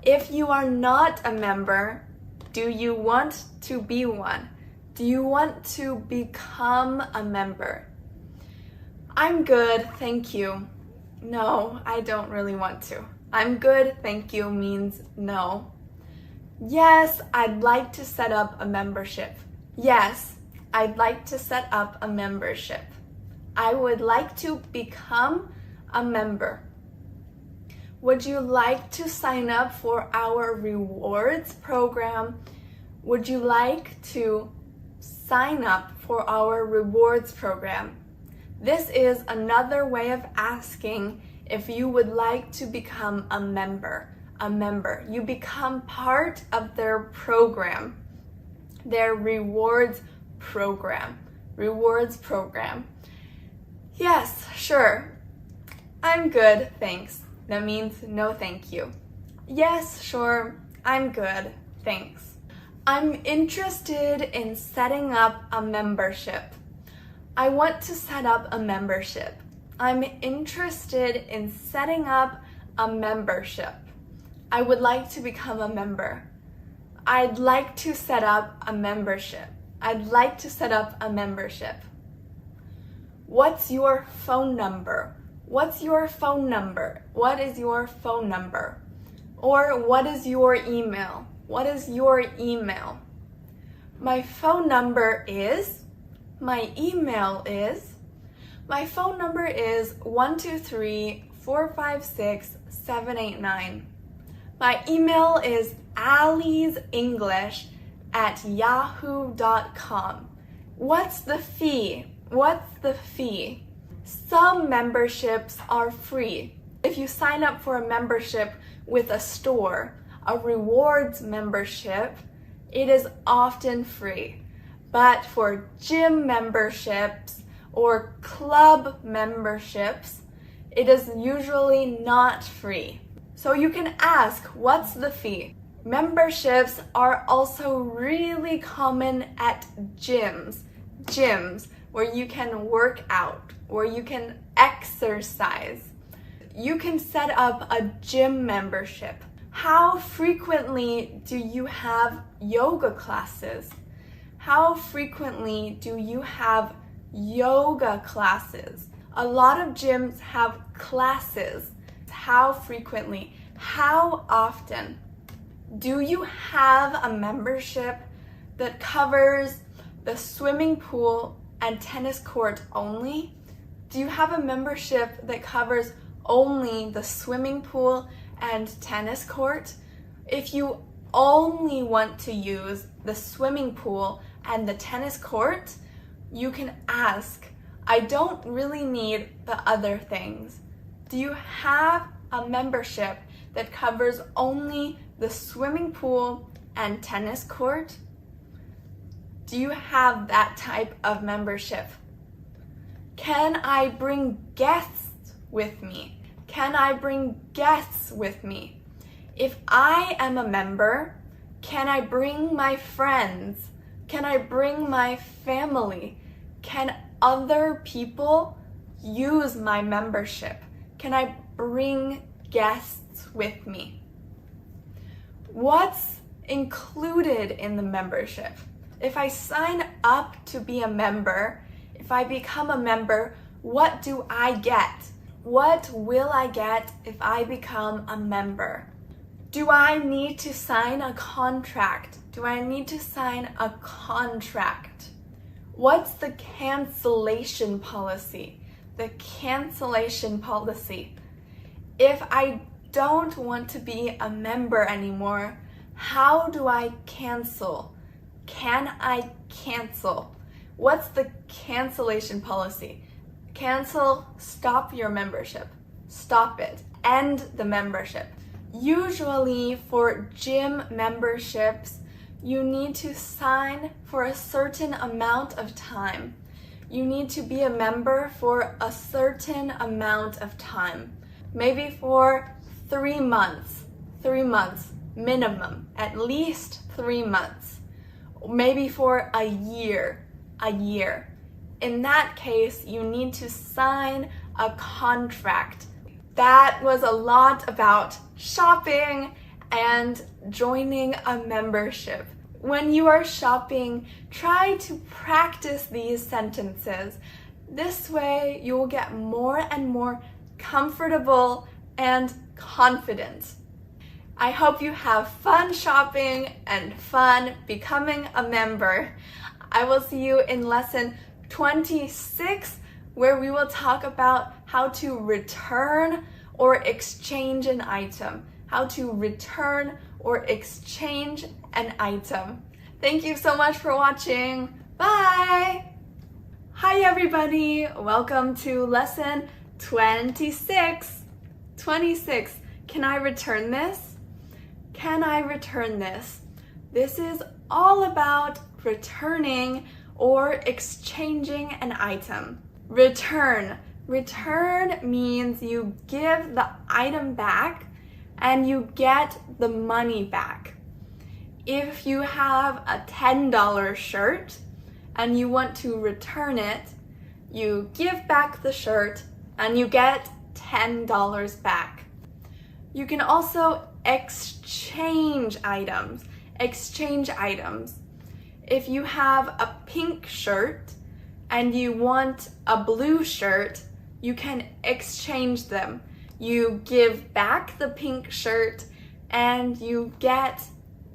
If you are not a member, do you want to be one? Do you want to become a member? I'm good, thank you. No, I don't really want to. I'm good, thank you means no. Yes, I'd like to set up a membership. Yes, I'd like to set up a membership. I would like to become a member. Would you like to sign up for our rewards program? Would you like to sign up for our rewards program? This is another way of asking if you would like to become a member. A member. You become part of their program, their rewards program. Rewards program. Yes, sure. I'm good, thanks. That means no thank you. Yes, sure. I'm good, thanks. I'm interested in setting up a membership. I want to set up a membership. I'm interested in setting up a membership. I would like to become a member. I'd like to set up a membership. I'd like to set up a membership. What's your phone number? What's your phone number? What is your phone number? Or what is your email? What is your email? My phone number is, my email is, my phone number is 123-456-789. My email is aliesenglish@yahoo.com. What's the fee? What's the fee? Some memberships are free. If you sign up for a membership with a store, a rewards membership, it is often free. But for gym memberships or club memberships, it is usually not free. So you can ask, what's the fee? Memberships are also really common at gyms where you can work out, where you can exercise. You can set up a gym membership. How frequently do you have yoga classes? How frequently do you have yoga classes? A lot of gyms have classes. How frequently? How often? Do you have a membership that covers the swimming pool and tennis court only? Do you have a membership that covers only the swimming pool and tennis court? If you only want to use the swimming pool and the tennis court, you can ask, I don't really need the other things. Do you have a membership that covers only the swimming pool and tennis court? Do you have that type of membership? Can I bring guests with me? Can I bring guests with me? If I am a member, can I bring my friends? Can I bring my family? Can other people use my membership? Can I bring guests with me? What's included in the membership? If I sign up to be a member, if I become a member, what do I get? What will I get if I become a member? Do I need to sign a contract? Do I need to sign a contract? What's the cancellation policy? The cancellation policy. If I don't want to be a member anymore, how do I cancel? Can I cancel? What's the cancellation policy? Cancel, stop your membership. Stop it. End the membership. Usually for gym memberships, you need to sign for a certain amount of time. You need to be a member for a certain amount of time. Maybe for 3 months. 3 months minimum. At least 3 months. Maybe for a year. A year. In that case, you need to sign a contract. That was a lot about shopping and joining a membership. When you are shopping, try to practice these sentences. This way, you will get more and more comfortable and confident. I hope you have fun shopping and fun becoming a member. I will see you in lesson 26, where we will talk about how to return or exchange an item. How to return or exchange an item. Thank you so much for watching. Bye! Hi everybody! Welcome to lesson 26. 26. Can I return this? Can I return this? This is all about returning or exchanging an item. Return. Return means you give the item back and you get the money back. If you have a $10 shirt and you want to return it, you give back the shirt and you get $10 back. You can also exchange items. Exchange items. If you have a pink shirt and you want a blue shirt, you can exchange them. You give back the pink shirt and you get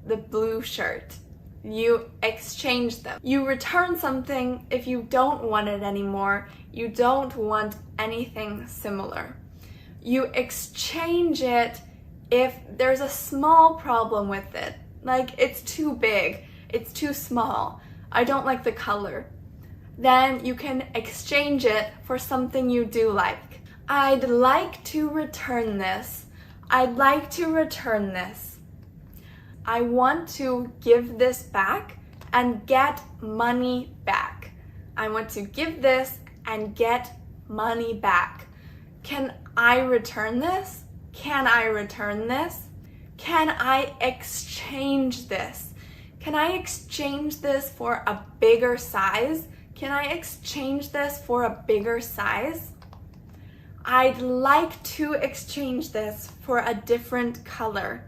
the blue shirt. You exchange them. You return something if you don't want it anymore. You don't want anything similar. You exchange it if there's a small problem with it. Like it's too big, it's too small, I don't like the color. Then you can exchange it for something you do like. I'd like to return this. I'd like to return this. I want to give this back and get money back. I want to give this and get money back. Can I return this? Can I return this? Can I exchange this? Can I exchange this for a bigger size? Can I exchange this for a bigger size? I'd like to exchange this for a different color.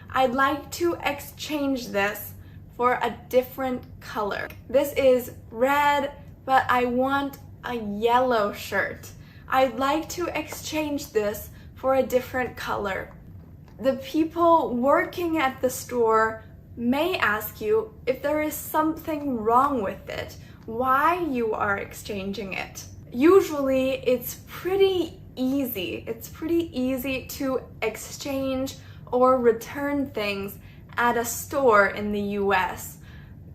I'd like to exchange this for a different color. This is red, but I want a yellow shirt. I'd like to exchange this for a different color. The people working at the store may ask you if there is something wrong with it, why you are exchanging it. Usually it's pretty easy. It's pretty easy to exchange or return things at a store in the US,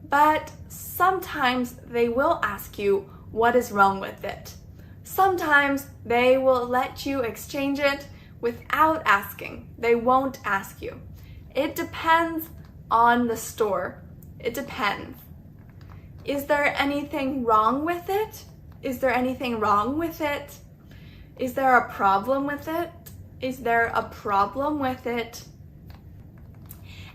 but sometimes they will ask you what is wrong with it. Sometimes they will let you exchange it without asking. They won't ask you. It depends on the store. It depends. Is there anything wrong with it? Is there anything wrong with it? Is there a problem with it? Is there a problem with it?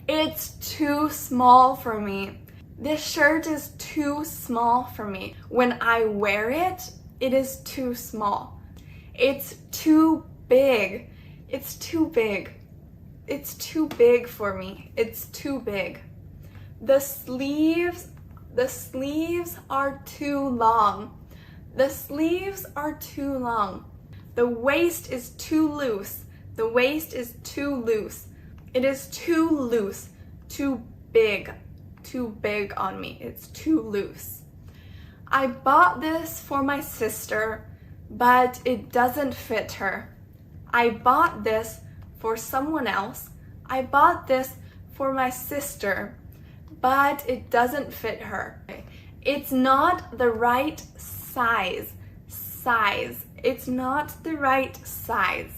It's too small for me. This shirt is too small for me. When I wear it, it is too small. It's too big. It's too big. It's too big for me. It's too big. The sleeves are too long. The sleeves are too long. The waist is too loose. The waist is too loose. It is too loose. Too big. Too big on me. It's too loose. I bought this for my sister, but it doesn't fit her. I bought this for someone else. I bought this for my sister, but it doesn't fit her. It's not the right size. It's not the right size.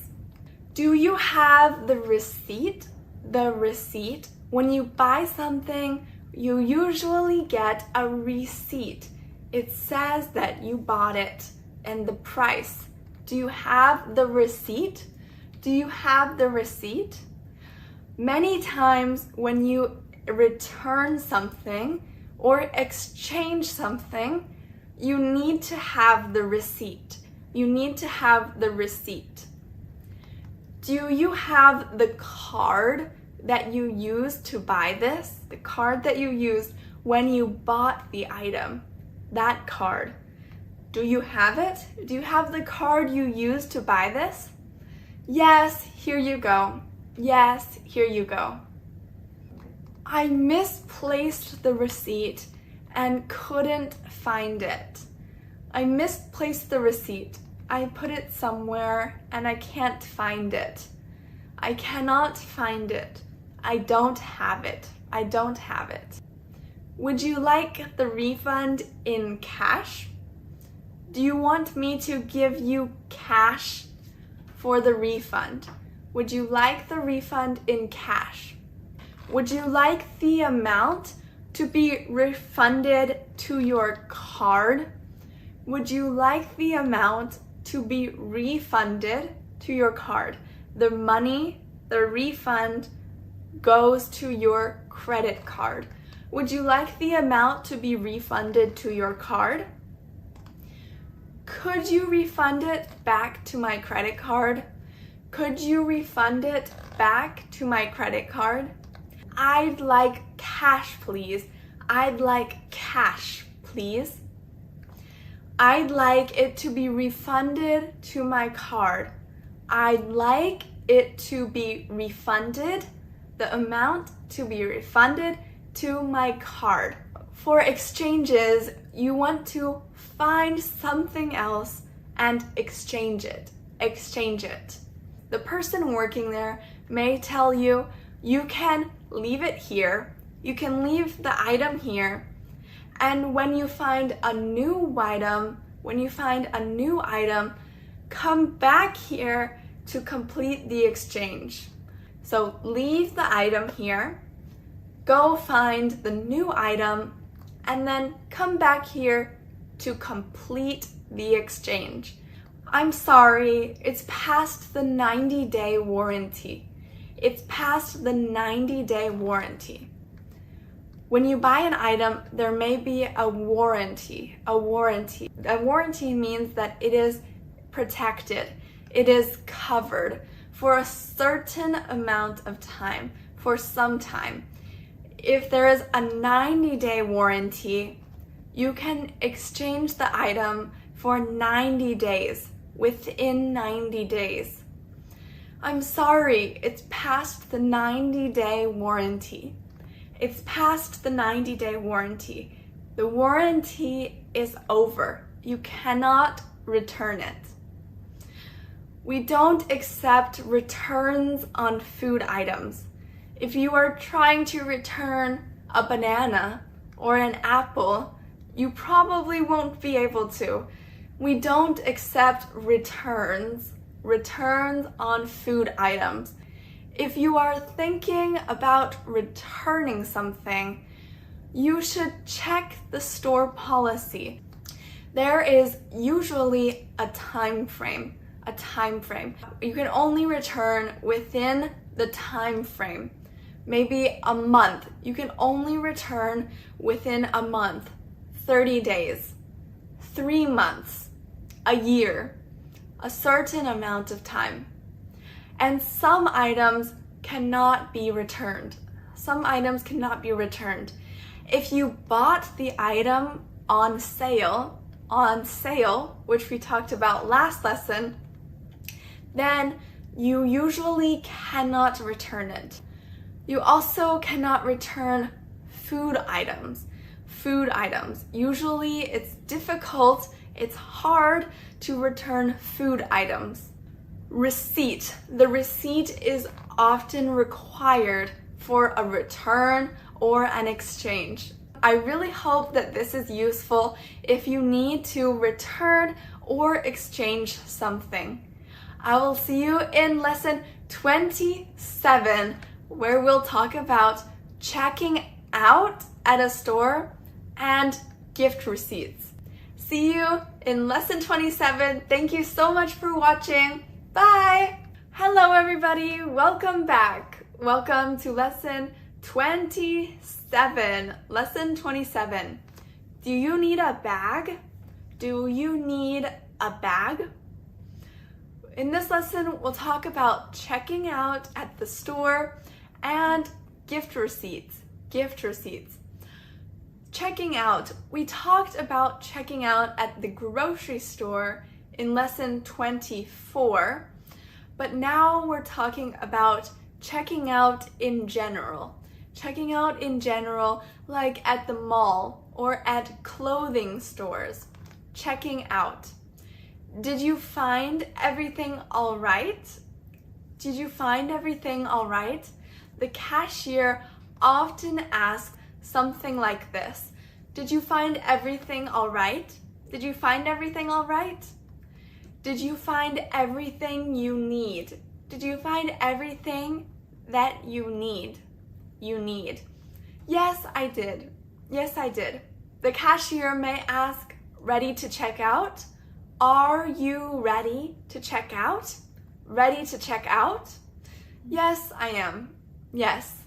Do you have the receipt? The receipt. When you buy something, you usually get a receipt. It says that you bought it and the price. Do you have the receipt? Do you have the receipt? Many times when you return something or exchange something, you need to have the receipt. You need to have the receipt. Do you have the card that you used to buy this? The card that you used when you bought the item? That card. Do you have it? Do you have the card you used to buy this? Yes, here you go. Yes, here you go. I misplaced the receipt and couldn't find it. I misplaced the receipt. I put it somewhere and I can't find it. I cannot find it. I don't have it. I don't have it. Would you like the refund in cash? Do you want me to give you cash for the refund? Would you like the refund in cash? Would you like the amount to be refunded to your card? Would you like the amount to be refunded to your card? The money, the refund, goes to your credit card. Would you like the amount to be refunded to your card? Could you refund it back to my credit card? Could you refund it back to my credit card? I'd like cash, please. I'd like cash, please. I'd like it to be refunded to my card. I'd like it to be refunded, the amount to be refunded to my card. For exchanges, you want to find something else and exchange it. Exchange it. The person working there may tell you, you can leave it here, you can leave the item here, and when you find a new item, come back here to complete the exchange. So leave the item here, go find the new item, and then come back here to complete the exchange. I'm sorry, it's past the 90-day warranty. It's past the 90-day warranty. When you buy an item, there may be a warranty. A warranty means that it is protected. It is covered for a certain amount of time, for some time. If there is a 90-day warranty, you can exchange the item for 90 days, within 90 days. I'm sorry, it's past the 90-day warranty. It's past the 90-day warranty. The warranty is over. You cannot return it. We don't accept returns on food items. If you are trying to return a banana or an apple, you probably won't be able to. We don't accept returns on food items. If you are thinking about returning something, you should check the store policy. There is usually a time frame. You can only return within the time frame. Maybe a month. You can only return within a month, 30 days, 3 months, a year, a certain amount of time. And some items cannot be returned. Some items cannot be returned. If you bought the item on sale, which we talked about last lesson, then you usually cannot return it. You also cannot return food items. Usually it's difficult, it's hard to return food items. Receipt. The receipt is often required for a return or an exchange. I really hope that this is useful if you need to return or exchange something. I will see you in lesson 27, where we'll talk about checking out at a store and gift receipts. See you in lesson 27. Thank you so much for watching. Bye! Hello everybody, welcome back. Welcome to lesson 27. Lesson 27. Do you need a bag? Do you need a bag? In this lesson, we'll talk about checking out at the store and gift receipts. Checking out. We talked about checking out at the grocery store in lesson 24, but now we're talking about checking out in general. Checking out in general, like at the mall or at clothing stores. Checking out. Did you find everything all right? Did you find everything all right? The cashier often asks something like this. Did you find everything all right? Did you find everything all right? Did you find everything you need? Did you find everything that you need? Yes, I did. Yes, I did. The cashier may ask, ready to check out? Are you ready to check out? Ready to check out? Yes, I am. Yes.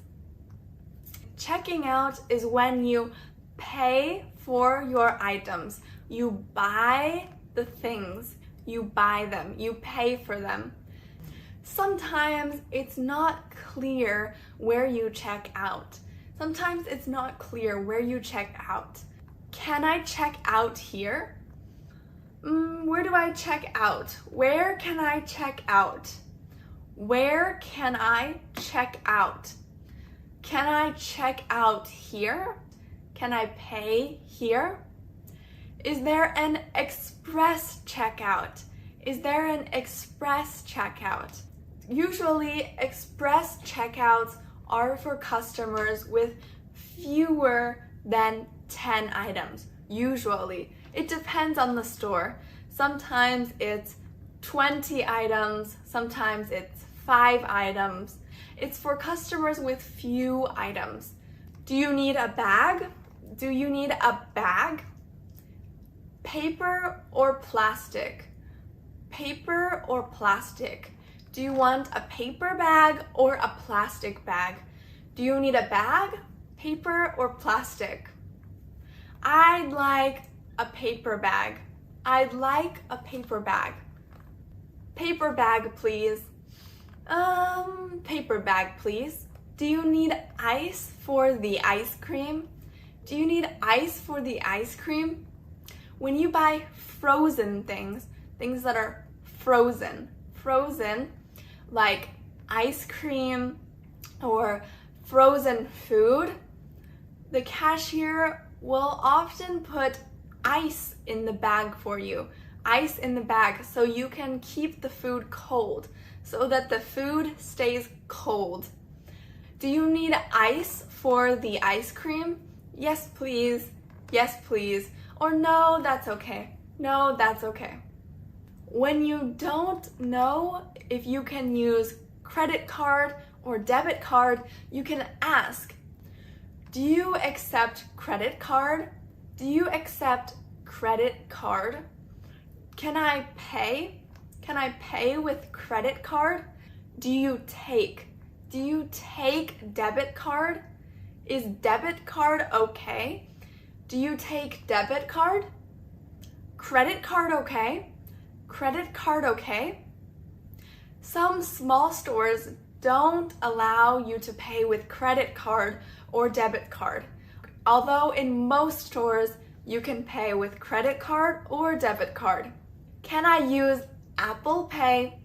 Checking out is when you pay for your items. You buy the things. You buy them. You pay for them. Sometimes it's not clear where you check out. Sometimes it's not clear where you check out. Can I check out here? Where do I check out? Where can I check out? Where can I check out? Can I check out here? Can I pay here? Is there an express checkout? Is there an express checkout? Usually, express checkouts are for customers with fewer than 10 items. Usually. It depends on the store. Sometimes it's 20 items, sometimes it's 5 items. It's for customers with few items. Do you need a bag? Do you need a bag? Paper or plastic? Paper or plastic? Do you want a paper bag or a plastic bag? Do you need a bag? Paper or plastic? I'd like a paper bag. I'd like a paper bag. Paper bag, please. Paper bag, please. Do you need ice for the ice cream? Do you need ice for the ice cream? When you buy frozen things that are frozen, like ice cream or frozen food, the cashier will often put ice in the bag for you. Ice in the bag so you can keep the food cold, so that the food stays cold. Do you need ice for the ice cream? Yes, please. Yes, please. Or no, that's okay. No, that's okay. When you don't know if you can use credit card or debit card, you can ask, do you accept credit card? Do you accept credit card? Can I pay? Can I pay with credit card? Do you take debit card? Is debit card okay? Do you take debit card? Credit card okay? Credit card okay? Some small stores don't allow you to pay with credit card or debit card, although in most stores you can pay with credit card or debit card. Can I use Apple Pay?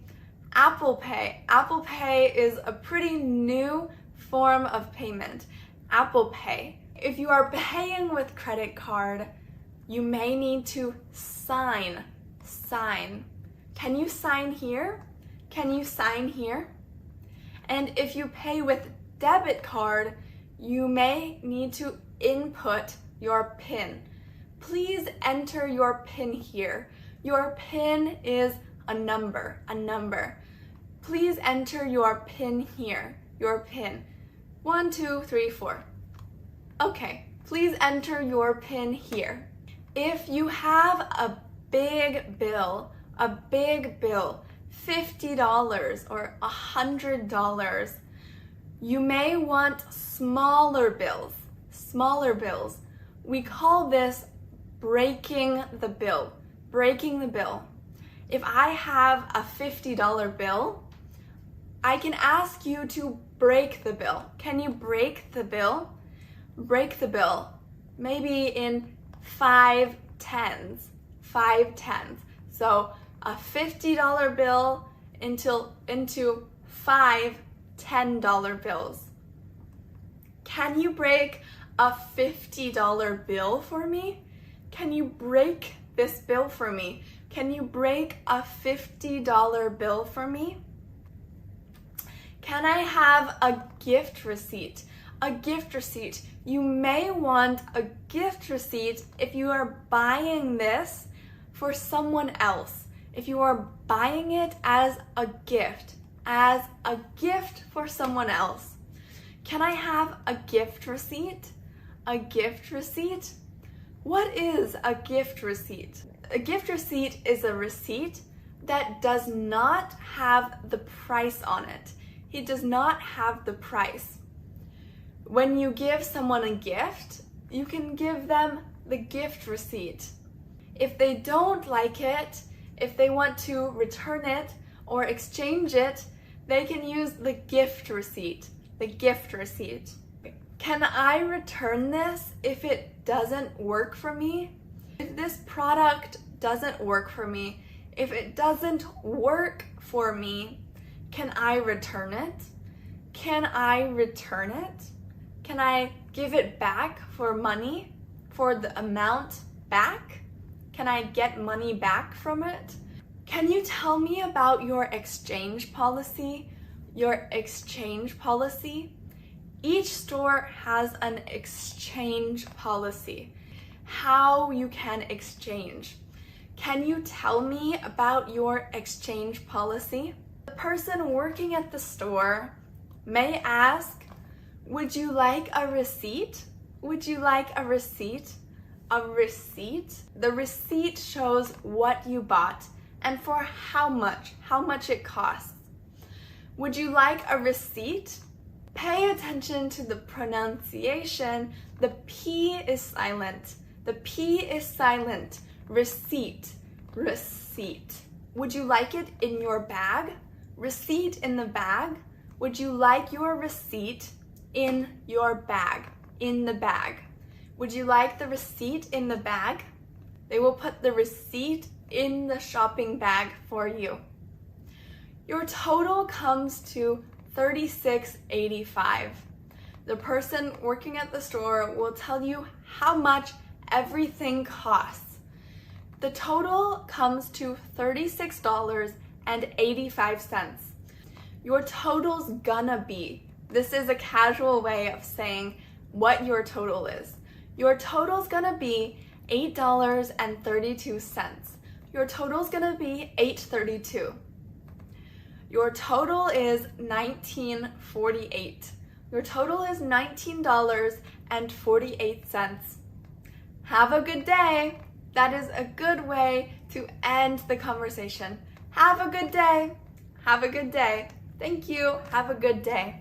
Apple Pay. Apple Pay is a pretty new form of payment. Apple Pay. If you are paying with credit card, you may need to sign. Can you sign here? Can you sign here? And if you pay with debit card, you may need to input your PIN. Please enter your PIN here. Your PIN is a number. Please enter your PIN here. Your PIN. 1, 2, 3, 4. Okay, please enter your PIN here. If you have a big bill, $50 or $100, you may want smaller bills. We call this breaking the bill. If I have a $50 bill, I can ask you to break the bill. Can you break the bill? Break the bill. Maybe in 5 tens. So a $50 bill into 5 $10 bills. Can you break a $50 bill for me? Can you break this bill for me? Can you break a $50 bill for me? Can I have a gift receipt? A gift receipt. You may want a gift receipt if you are buying this for someone else. If you are buying it as a gift for someone else. Can I have a gift receipt? A gift receipt? What is a gift receipt? A gift receipt is a receipt that does not have the price on it. It does not have the price. When you give someone a gift, you can give them the gift receipt. If they don't like it, if they want to return it or exchange it, they can use the gift receipt. The gift receipt. Can I return this if it doesn't work for me? If this product doesn't work for me, if it doesn't work for me, can I return it? Can I return it? Can I give it back for money? For the amount back? Can I get money back from it? Can you tell me about your exchange policy? Your exchange policy? Each store has an exchange policy. How you can exchange. Can you tell me about your exchange policy? The person working at the store may ask, would you like a receipt? Would you like a receipt? A receipt? The receipt shows what you bought and for how much it costs. Would you like a receipt? Pay attention to the pronunciation. The P is silent. The P is silent. Receipt. Receipt. Would you like it in your bag? Receipt in the bag. Would you like your receipt in your bag? In the bag. Would you like the receipt in the bag? They will put the receipt in the shopping bag for you. Your total comes to $36.85. The person working at the store will tell you how much everything costs. The total comes to $36.85. Your total's gonna be. This is a casual way of saying what your total is. Your total's gonna be $8.32. Your total's gonna be $8.32. Your total is $19.48. Your total is $19.48. Have a good day. That is a good way to end the conversation. Have a good day. Have a good day. Thank you. Have a good day.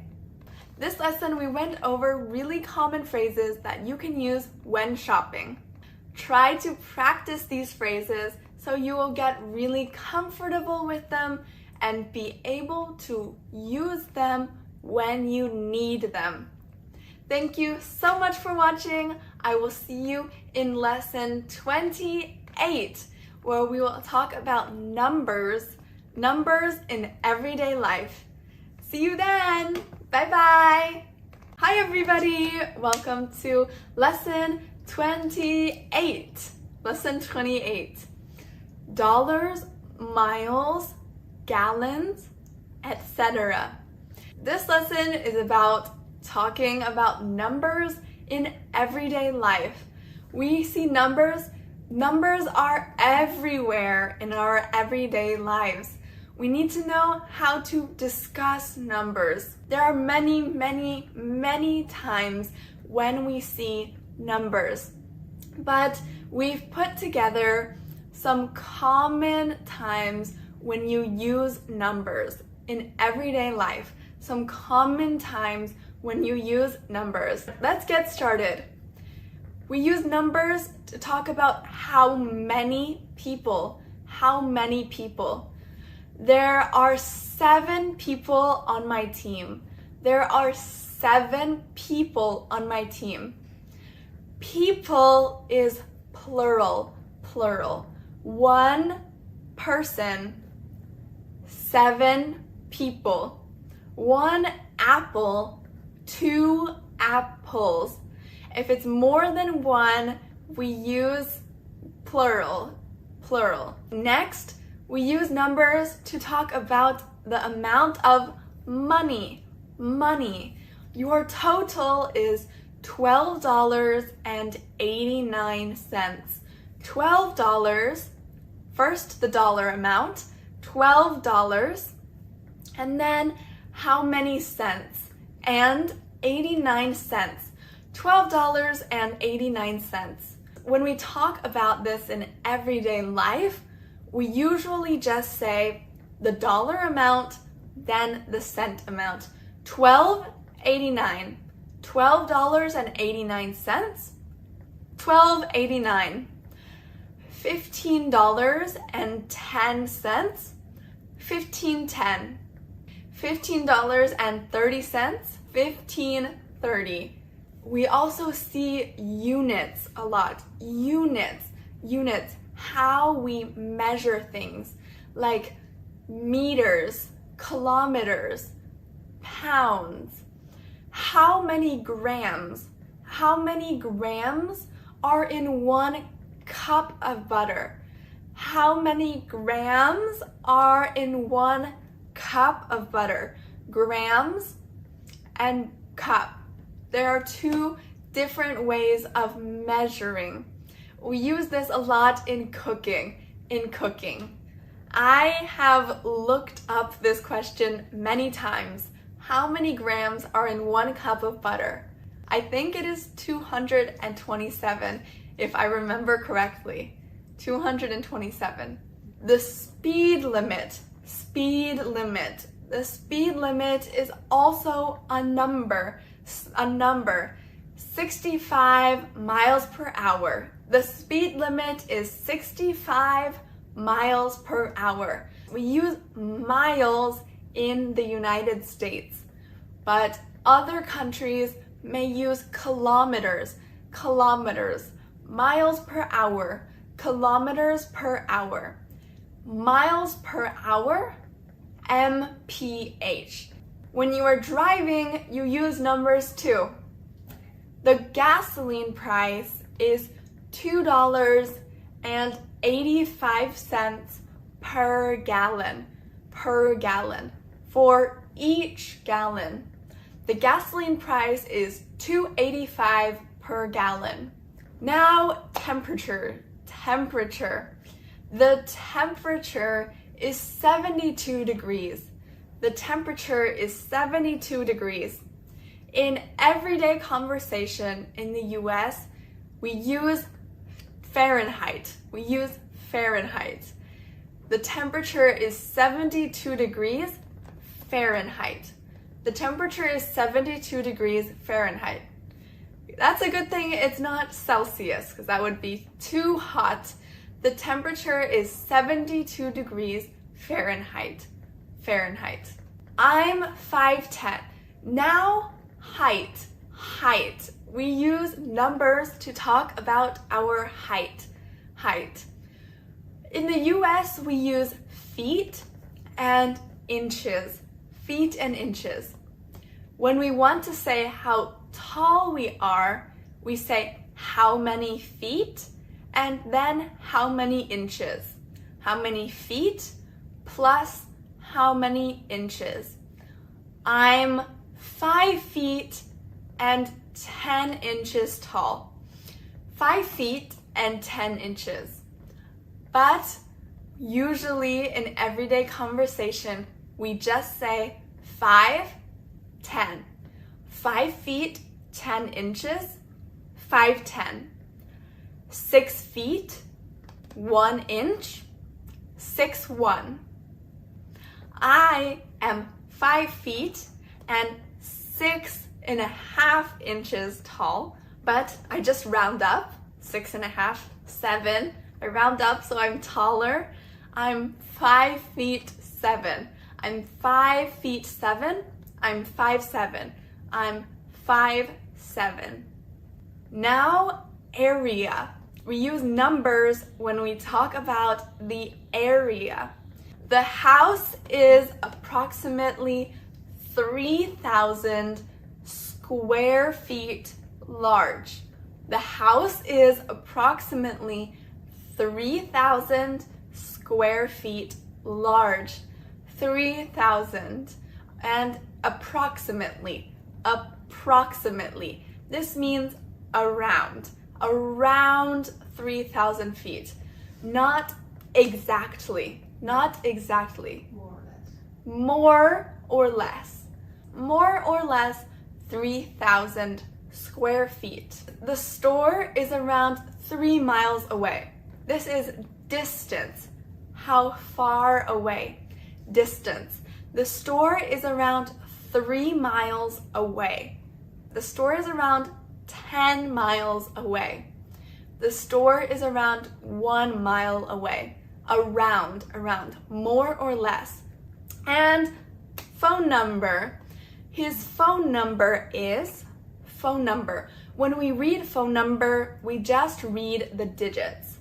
This lesson, we went over really common phrases that you can use when shopping. Try to practice these phrases so you will get really comfortable with them and be able to use them when you need them. Thank you so much for watching. I will see you in lesson 28, where we will talk about numbers in everyday life. See you then. Bye-bye. Hi, everybody. Welcome to lesson 28. Lesson 28. Dollars, miles, gallons, etc. This lesson is about talking about numbers in everyday life. We see numbers. Numbers are everywhere in our everyday lives. We need to know how to discuss numbers. There are many, many, many times when we see numbers, but we've put together some common times when you use numbers in everyday life. Some common times when you use numbers. Let's get started. We use numbers to talk about how many people. How many people. There are 7 people on my team. There are 7 people on my team. People is plural, plural. 1 person, 7 people. 1 apple, 2 apples. If it's more than 1, we use plural, plural. Next, we use numbers to talk about the amount of money, money. Your total is $12.89. $12, first the dollar amount, $12, and then how many cents? And 89 cents. $12.89. When we talk about this in everyday life, we usually just say the dollar amount, then the cent amount. $12.89. $12.89. $12.89. $15.10. $15.10. $15.30. $15.30. We also see units a lot. Units. How we measure things, like meters, kilometers, pounds. How many grams? How many grams are in 1 cup of butter? How many grams are in 1 cup of butter? Grams and cup. There are 2 different ways of measuring. We use this a lot in cooking. I have looked up this question many times. How many grams are in 1 cup of butter? I think it is 227, if I remember correctly. 227. The speed limit. The speed limit is also a number. 65 miles per hour. The speed limit is 65 miles per hour. We use miles in the United States, but other countries may use kilometers, miles per hour, kilometers per hour. Miles per hour, mph. When you are driving, you use numbers too. The gasoline price is $2.85 per gallon, for each gallon. The gasoline price is $2.85 per gallon. Now, temperature. The temperature is 72 degrees. The temperature is 72 degrees. In everyday conversation in the US, we use Fahrenheit. The temperature is 72 degrees Fahrenheit. The temperature is 72 degrees Fahrenheit. That's a good thing it's not Celsius, because that would be too hot. The temperature is 72 degrees Fahrenheit. I'm 5'10". Now, height. We use numbers to talk about our height. In the US, we use feet and inches. When we want to say how tall we are, we say how many feet and then how many inches. How many feet plus how many inches. I'm 5 feet and 10 inches tall. 5 feet and 10 inches. But usually in everyday conversation, we just say 5, 10. 5 feet, 10 inches, 5'10". 6 feet, 1 inch, 6'1". I am 5 feet and 6.5 inches tall, but I just round up, 6.5, 7. I round up so I'm taller. I'm 5 feet 7. I'm 5 feet 7. I'm 5'7". I'm 5'7". Now, area. We use numbers when we talk about the area. The house is approximately 3,000 square feet large. The house is approximately 3,000 square feet large. 3,000 and approximately. This means around 3,000 feet. Not exactly. More or less. 3,000 square feet. The store is around 3 miles away. This is distance. How far away? Distance. The store is around 3 miles away. The store is around 10 miles away. The store is around 1 mile away. Around, more or less. And phone number. His phone number is phone number. When we read phone number, we just read the digits.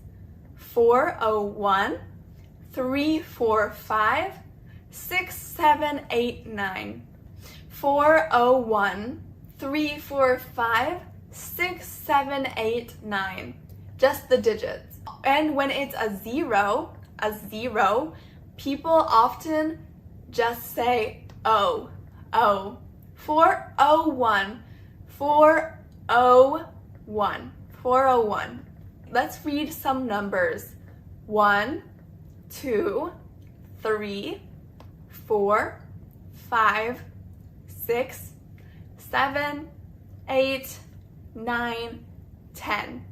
401 345 6789. 401 345 6789. Just the digits. And when it's a zero, people often just say O. 401. 401. Let's read some numbers. 1, 2, 3, 4, 5, 6, 7, 8, 9, 10.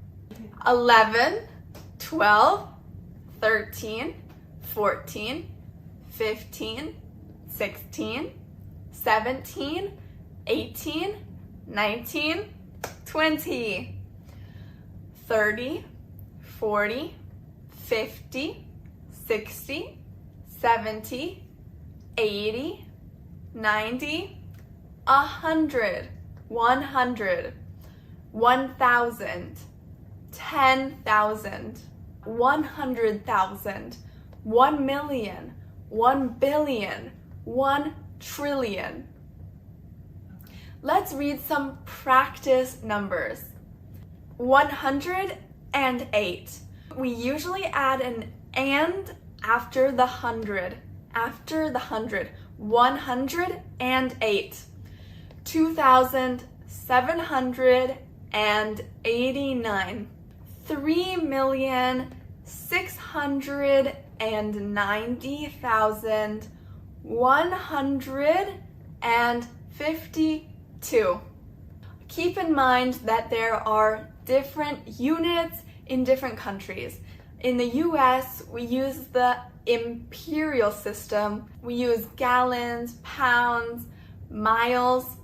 11, 12, 13, 14, 15, 16, 17, 18, 19, 20, 30, 40, 50, 60, 70, 80, 90, 100, 100, 1,000, 10,000, 100,000, 1 million, 1 billion, 1 trillion. Let's read some practice numbers. 108. We usually add an and after the 100. After the 100. 108. 2,789. 3,690,152. Keep in mind that there are different units in different countries. In the US, we use the imperial system. We use gallons, pounds, miles.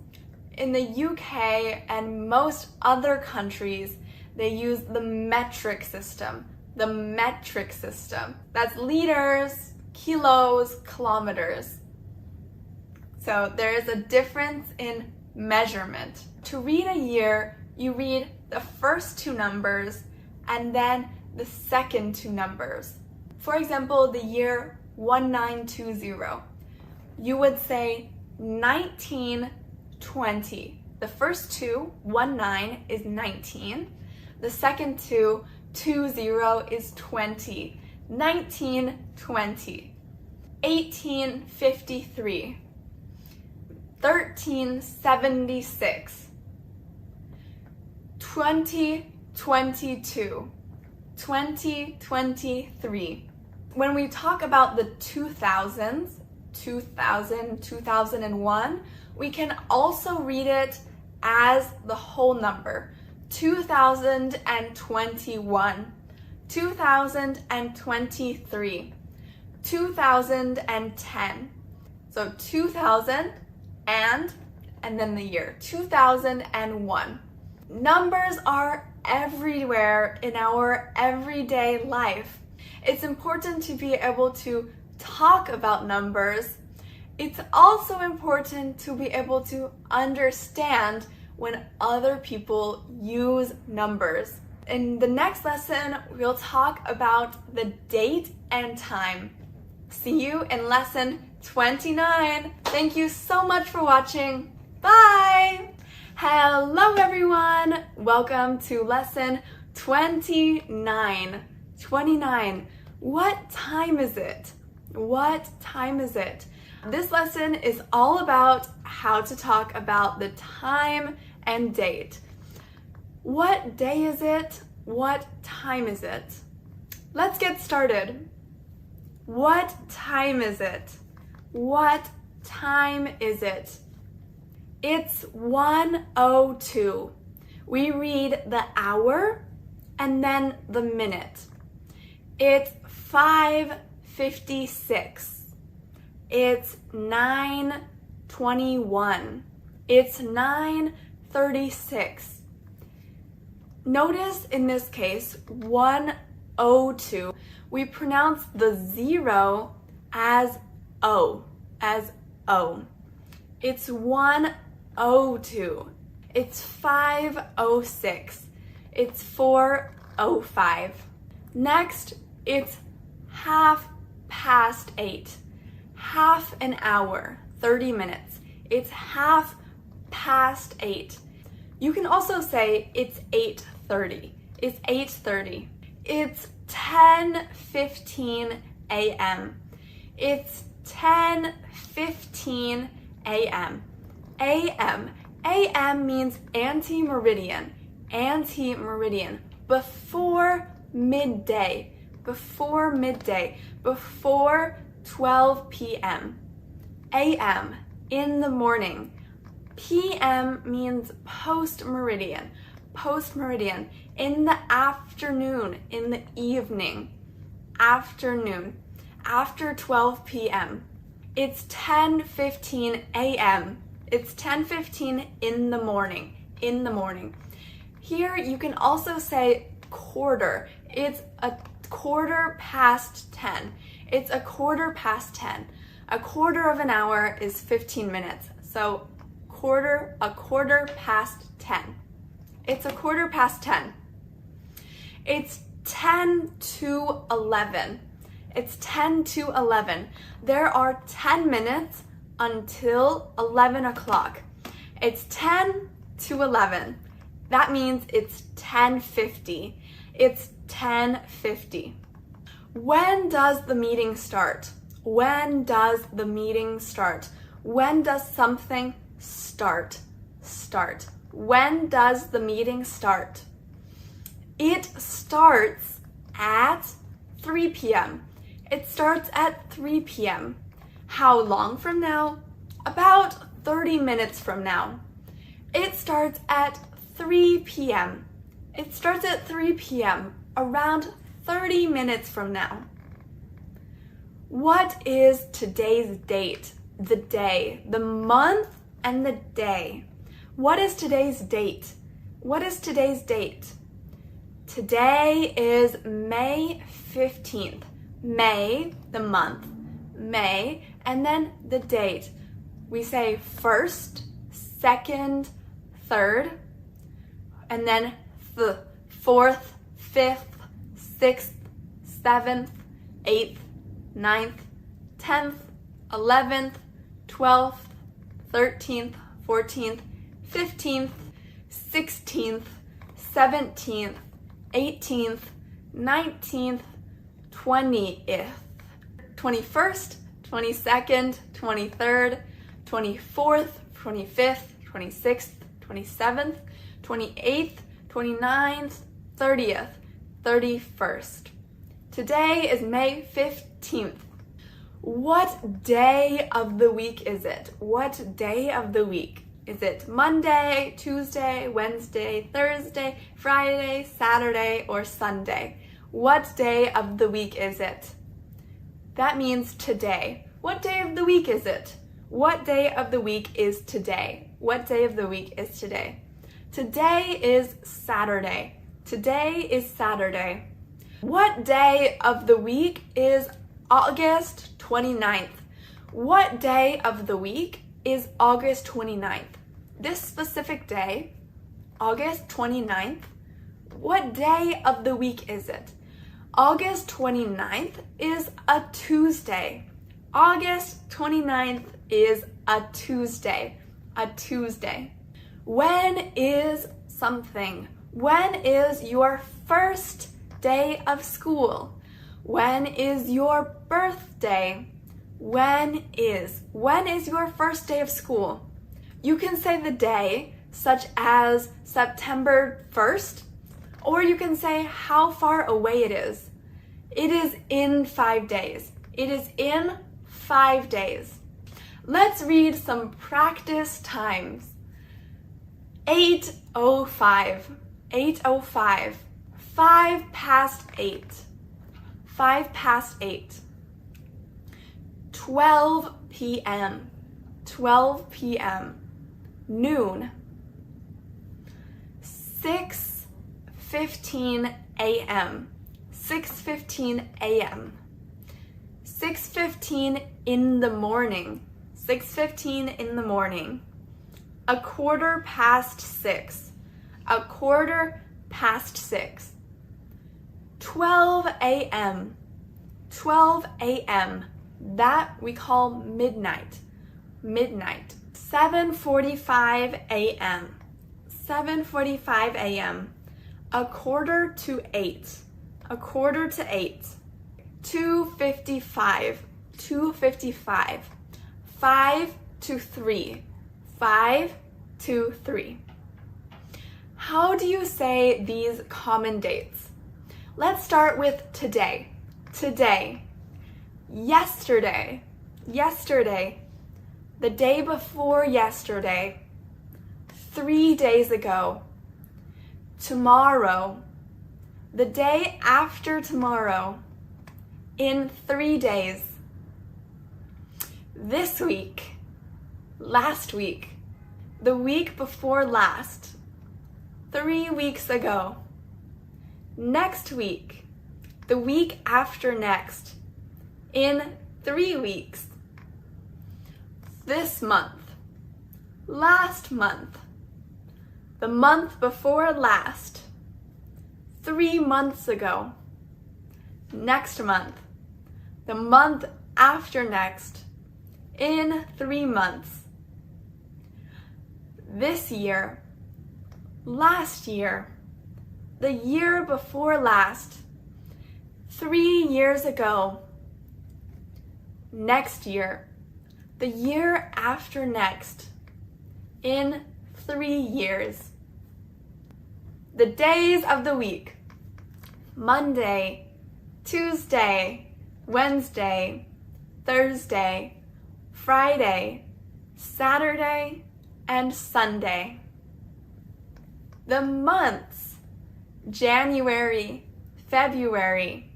In the UK and most other countries, they use the metric system. The metric system. That's liters, kilos, kilometers. So there is a difference in measurement. To read a year, you read the first two numbers and then the second two numbers. For example, the year 1920. You would say 1920. The first two, 19, is 19. The second two, 20, is 20. 1920. 1853. 1376. 2022. 2023. When we talk about the 2000s, 2000, 2001, we can also read it as the whole number. 2021, 2023, 2010. So 2000 and then the year, 2001. Numbers are everywhere in our everyday life. It's important to be able to talk about numbers. It's also important to be able to understand when other people use numbers. In the next lesson, we'll talk about the date and time. See you in lesson 29. Thank you so much for watching. Bye! Hello everyone! Welcome to lesson 29. 29. What time is it? What time is it? This lesson is all about how to talk about the time and date. What day is it? What time is it? Let's get started. What time is it? What time is it? It's 1:02. We read the hour and then the minute. It's 5:56. It's 9:21. It's 9:36. Notice in this case, 1:02, we pronounce the 0 as O, It's 1:02. It's 5:06. It's 4:05. Next, it's 8:30. Half an hour, 30 minutes. It's 8:30. You can also say it's 8:30. It's 8:30. It's 10:15 a.m. It's 10:15 a.m. a.m. a.m. means anti-meridian. Anti-meridian. Before midday. Before midday. Before 12 p.m. a.m. in the morning. p.m. means post-meridian. Post-meridian. In the afternoon. In the evening. Afternoon. After 12 p.m. It's 10:15 a.m. It's 10:15 in the morning. In the morning. Here you can also say quarter. It's a 10:15. It's a quarter past 10. A quarter of an hour is 15 minutes. So a quarter past 10. It's a quarter past 10. It's 10 to 11. It's 10 to 11. There are 10 minutes until 11 o'clock. It's 10 to 11. That means it's 10:50. It's 10:50. When does the meeting start? When does the meeting start? When does something start? Start. When does the meeting start? It starts at 3 p.m. It starts at 3 p.m. How long from now? About 30 minutes from now. It starts at 3 p.m. It starts at 3 p.m. around 30 minutes from now. What is today's date? The day, the month, and the day. What is today's date? What is today's date? Today is May 15th. May, the month, May, and then the date. We say first, second, third, and then the fourth, fifth, sixth, seventh, eighth, ninth, 10th, 11th, 12th, 13th, 14th, 15th, 16th, 17th, 18th, 19th, 20th, 21st, 22nd, 23rd, 24th, 25th, 26th, 27th, 28th, 29th, 30th, 31st. Today is May 15th. What day of the week is it? What day of the week? Is it Monday, Tuesday, Wednesday, Thursday, Friday, Saturday, or Sunday? What day of the week is it? That means today. What day of the week is it? What day of the week is today? What day of the week is today? Today is Saturday. Today is Saturday. What day of the week is August 29th? What day of the week is August 29th? This specific day, August 29th, what day of the week is it? August 29th is a Tuesday. August 29th is a Tuesday. A Tuesday. When is something? When is your first day of school? When is your birthday? When is your first day of school? You can say the day, such as September 1st, or you can say how far away it is. It is in 5 days. It is in 5 days. Let's read some practice times. 8:05, 8:05, 5 past 8, 5 past 8. 12 p.m., 12 p.m. Noon. 6:15 a.m., 6:15 a.m. 6:15 in the morning, 6:15 in the morning. 6:15, a quarter past 6. 12 a.m., 12 a.m. That we call midnight, midnight. 7:45 a.m., 7:45 a.m. 7:45, a quarter to 8. 2:55, 2:55. 5 to 3, 5 to 3. How do you say these common dates? Let's start with today. Today. Yesterday. Yesterday. The day before yesterday. 3 days ago. Tomorrow. The day after tomorrow. In 3 days. This week. Last week. The week before last. 3 weeks ago. Next week. The week after next. In 3 weeks. This month. Last month. The month before last. 3 months ago. Next month. The month after next. In 3 months. This year. Last year. The year before last. 3 years ago. Next year. The year after next. In 3 years. The days of the week. Monday, Tuesday, Wednesday, Thursday, Friday, Saturday, and Sunday. The months. January, February,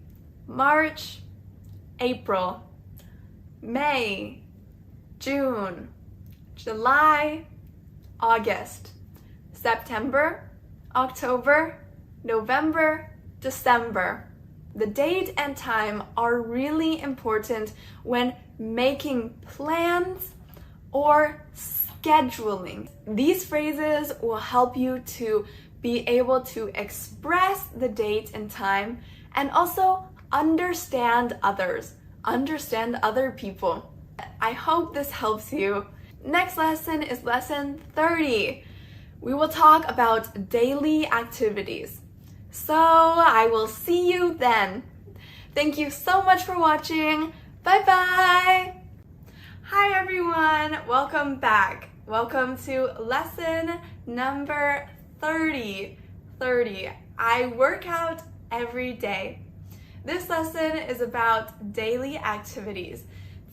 March, April, May, June, July, August, September, October, November, December. The date and time are really important when making plans or scheduling. These phrases will help you to be able to express the date and time and also understand others, understand other people. I hope this helps you. Next lesson is lesson 30. We will talk about daily activities. So I will see you then. Thank you so much for watching. Bye-bye. Hi everyone, welcome back. Welcome to lesson number 30. I work out every day. This lesson is about daily activities,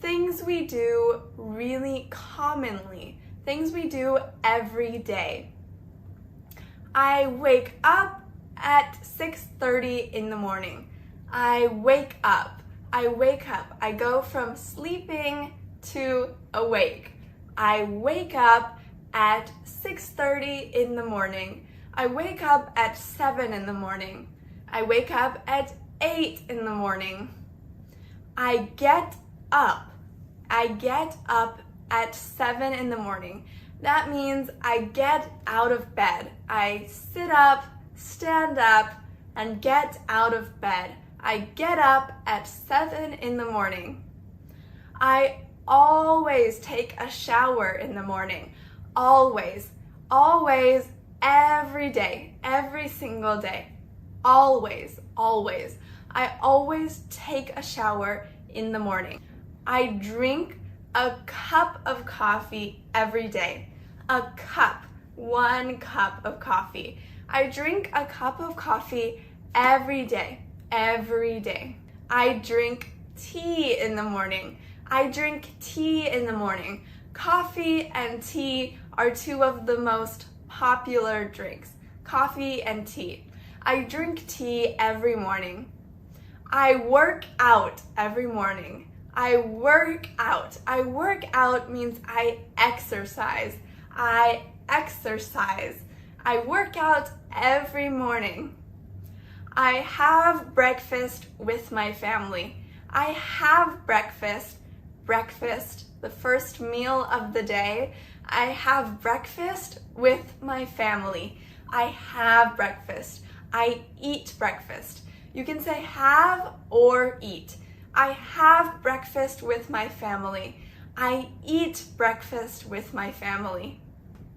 things we do really commonly, things we do every day. I wake up at 6:30 in the morning. I wake up. I go from sleeping to awake. I wake up at 6:30 in the morning. I wake up at 7 in the morning. I wake up at 8 in the morning. I get up. I get up at 7 in the morning. That means I get out of bed. I sit up, stand up, and get out of bed. I get up at 7 in the morning. I always take a shower in the morning. Always, every day, every single day. Always. I always take a shower in the morning. I drink a cup of coffee every day. A cup, 1 cup of coffee. I drink a cup of coffee every day. I drink tea in the morning. Coffee and tea are 2 of the most popular drinks. Coffee and tea. I drink tea every morning. I work out every morning. I work out means I exercise. I work out every morning. I have breakfast with my family. I have breakfast, the first meal of the day. I have breakfast with my family. I have breakfast. I eat breakfast. You can say have or eat. I have breakfast with my family. I eat breakfast with my family.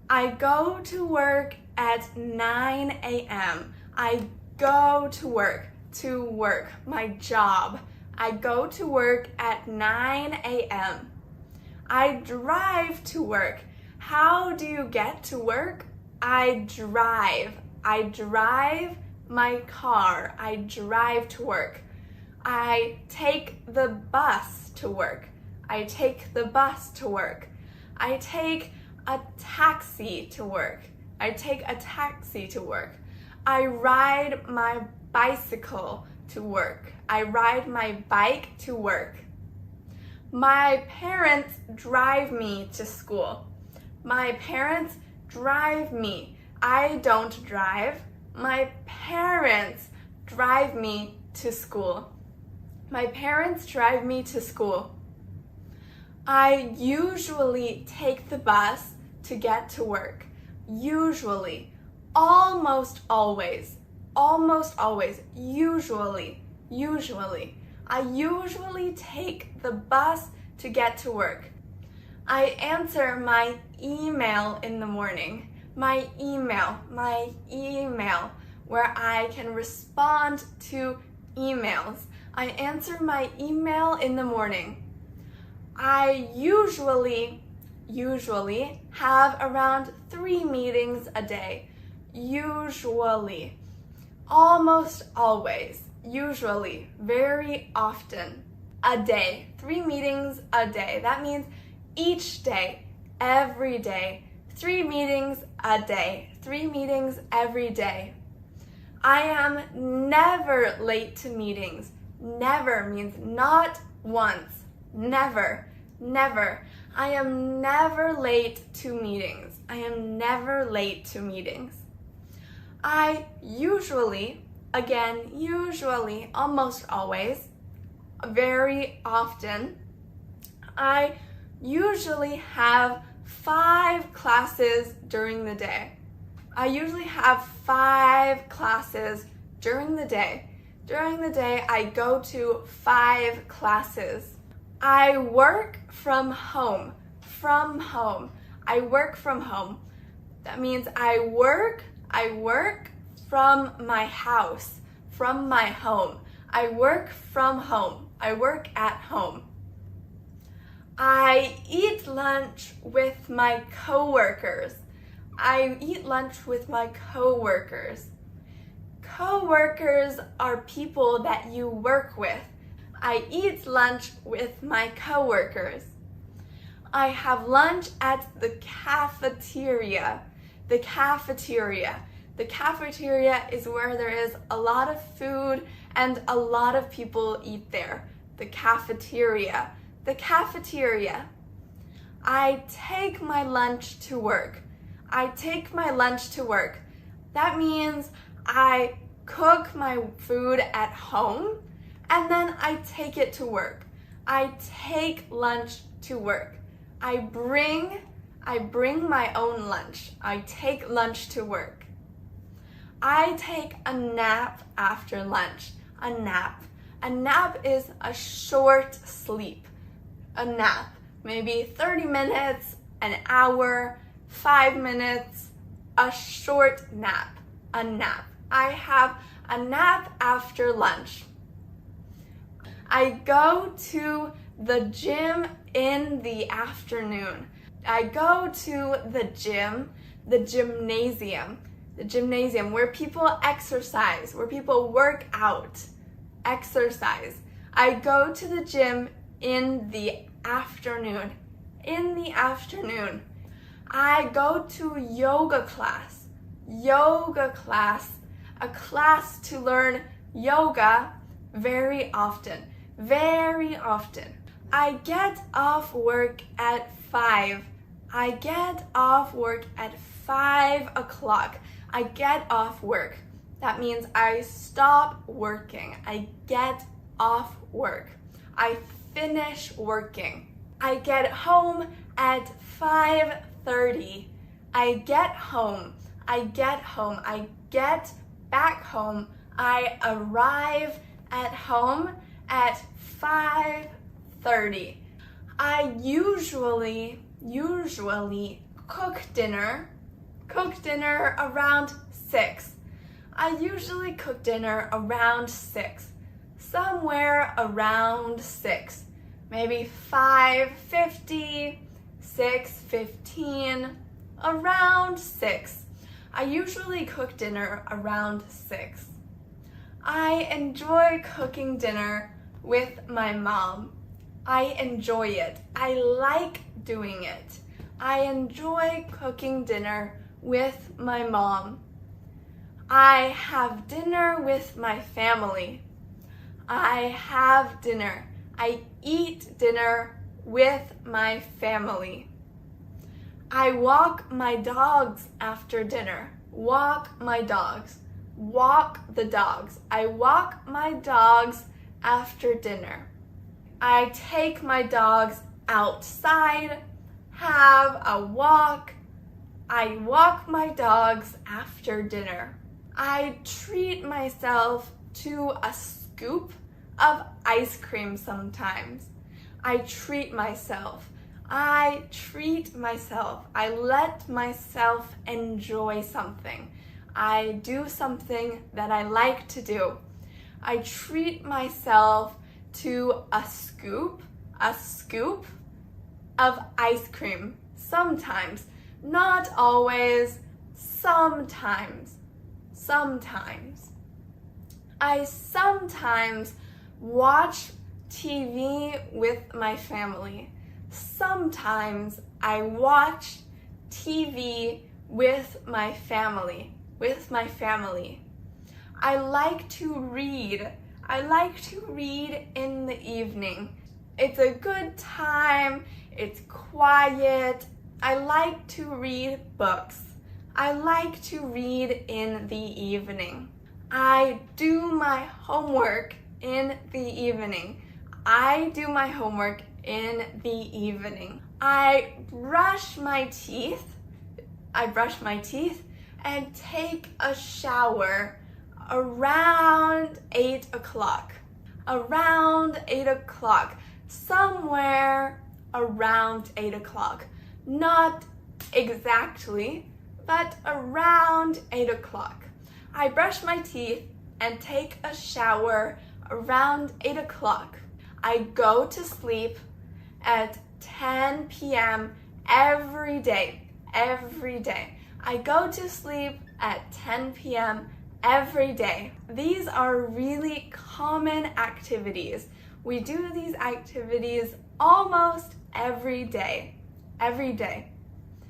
I go to work at 9 a.m. I go to work, my job. I go to work at 9 a.m. I drive to work. How do you get to work? I drive my car. I drive to work. I take the bus to work. I take a taxi to work. I ride my bicycle to work. I ride my bike to work. My parents drive me to school. My parents drive me. I don't drive. My parents drive me to school. My parents drive me to school. I usually take the bus to get to work. Usually. Almost always. Almost always. Usually. Usually. I usually take the bus to get to work. I answer my email in the morning. My email, where I can respond to emails. I answer my email in the morning. I usually have around 3 meetings a day. Usually. Almost always. Usually. Very often. A day. 3 meetings a day. That means each day, every day. 3 meetings a day. 3 meetings every day. I am never late to meetings. Never means not once. Never. Never. I am never late to meetings. I am never late to meetings. I usually, again, usually, almost always, very often, I usually have 5 classes during the day. I usually have 5 classes during the day. During the day, I go to 5 classes. I work from home. From home. I work from home. That means I work from my house. From my home. I work from home. I work at home. I eat lunch with my coworkers. I eat lunch with my coworkers. Coworkers are people that you work with. I eat lunch with my coworkers. I have lunch at the cafeteria. The cafeteria. The cafeteria is where there is a lot of food and a lot of people eat there. The cafeteria. The cafeteria. I take my lunch to work. I take my lunch to work. That means I cook my food at home and then I take it to work. I take lunch to work. I bring my own lunch. I take lunch to work. I take a nap after lunch. A nap. A nap is a short sleep. A nap. Maybe 30 minutes, an hour, 5 minutes, a short nap. A nap. I have a nap after lunch. I go to the gym in the afternoon. I go to the gym, the gymnasium where people exercise, where people work out, exercise. I go to the gym in the afternoon. In the afternoon. I go to yoga class. Yoga class. A class to learn yoga very often. Very often. I get off work at 5. I get off work at 5 o'clock. I get off work. That means I stop working. I get off work. I finish working. I get home at 5:30. I get home. I get home. I get back home. I arrive at home at 5:30. I usually cook dinner around 6. I usually cook dinner around 6. Somewhere around 6. Maybe 5:50, 6:15, around 6. I usually cook dinner around 6. I enjoy cooking dinner with my mom. I enjoy it. I like doing it. I enjoy cooking dinner with my mom. I have dinner with my family. I have dinner. I eat dinner with my family. I walk my dogs after dinner. Walk my dogs. walk the dogs. I walk my dogs after dinner. I take my dogs outside, have a walk. I walk my dogs after dinner. I treat myself to a scoop of ice cream sometimes. I treat myself. I let myself enjoy something. I do something that I like to do. I treat myself to a scoop of ice cream. Sometimes, not always, sometimes. I sometimes watch TV with my family. Sometimes I watch TV with my family. I like to read. In the evening. It's a good time. It's quiet. I like to read books. I like to read in the evening. I do my homework in the evening. I brush my teeth. And take a shower around 8 o'clock. Somewhere around 8 o'clock. Not exactly, but around 8 o'clock. I brush my teeth and take a shower around 8 o'clock. I go to sleep at 10 p.m. every day. I go to sleep at 10 p.m. every day. These are really common activities. We do these activities almost every day.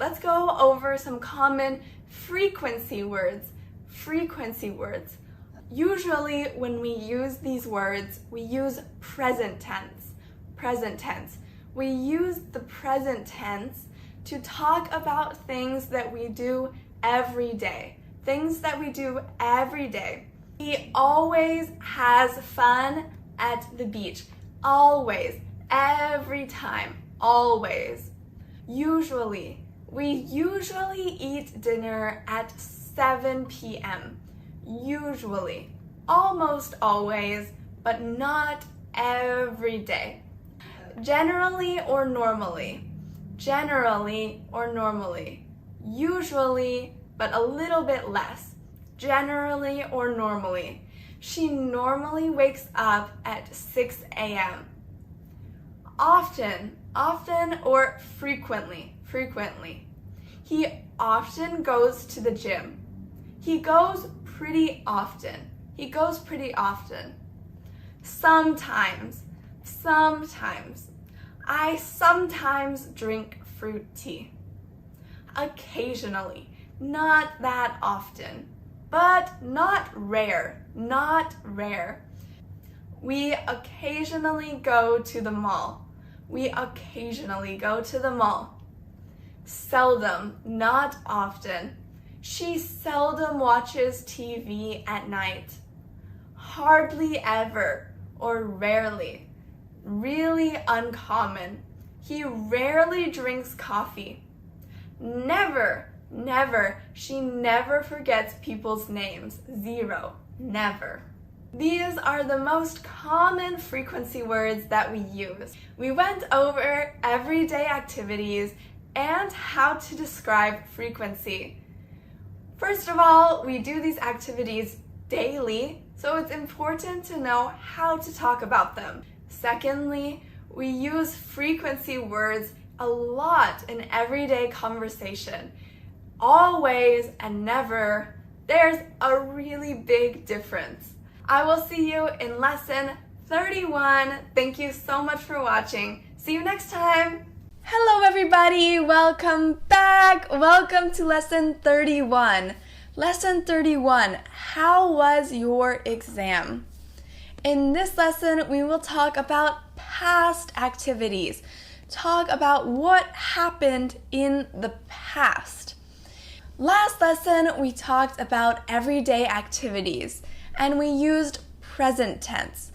Let's go over some common frequency words. Usually when we use these words, we use present tense. We use the present tense to talk about things that we do every day. He always has fun at the beach. Always. Every time. Always. We usually eat dinner at 7 p.m. Usually. Almost always, but not every day. Generally or normally. Usually, but a little bit less. Generally or normally. She normally wakes up at 6 a.m. Often or frequently. He often goes to the gym. He goes pretty often. Sometimes. I sometimes drink fruit tea. Occasionally. Not that often. But not rare. We occasionally go to the mall. Seldom, not often. She seldom watches TV at night. Hardly ever or rarely. Really uncommon. He rarely drinks coffee. Never. She never forgets people's names. 0. Never. These are the most common frequency words that we use. We went over everyday activities and how to describe frequency. First of all, we do these activities daily, so it's important to know how to talk about them. Secondly, we use frequency words a lot in everyday conversation. Always and never, there's a really big difference. I will see you in lesson 31. Thank you so much for watching. See you next time. Hello everybody, welcome back. Welcome to lesson 31. Lesson 31, how was your exam? In this lesson, we will talk about past activities. Talk about what happened in the past. Last lesson, we talked about everyday activities, and we used present tense.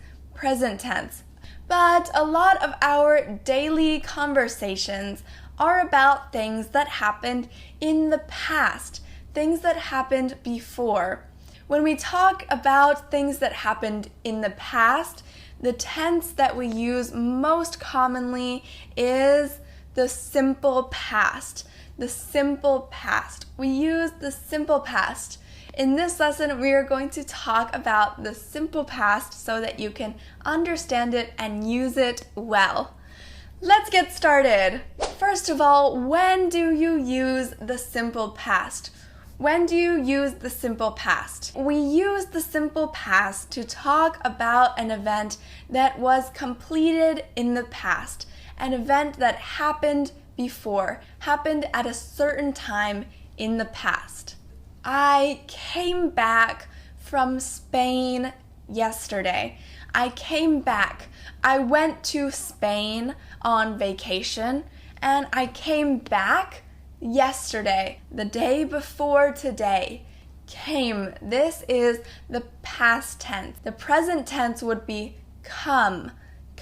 But a lot of our daily conversations are about things that happened in the past, things that happened before. When we talk about things that happened in the past, the tense that we use most commonly is the simple past. The simple past. We use the simple past. In this lesson, we are going to talk about the simple past so that you can understand it and use it well. Let's get started. First of all, when do you use the simple past? When do you use the simple past? We use the simple past to talk about an event that was completed in the past, an event that happened before, happened at a certain time in the past. I came back from Spain yesterday. I came back. I went to Spain on vacation and I came back yesterday, the day before today. Came. This is the past tense. The present tense would be come.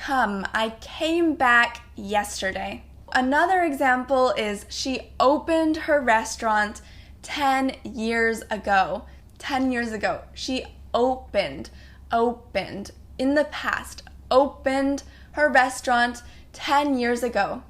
I came back yesterday. Another example is she opened her restaurant 10 years ago. 10 years ago. She opened in the past, opened her restaurant 10 years ago.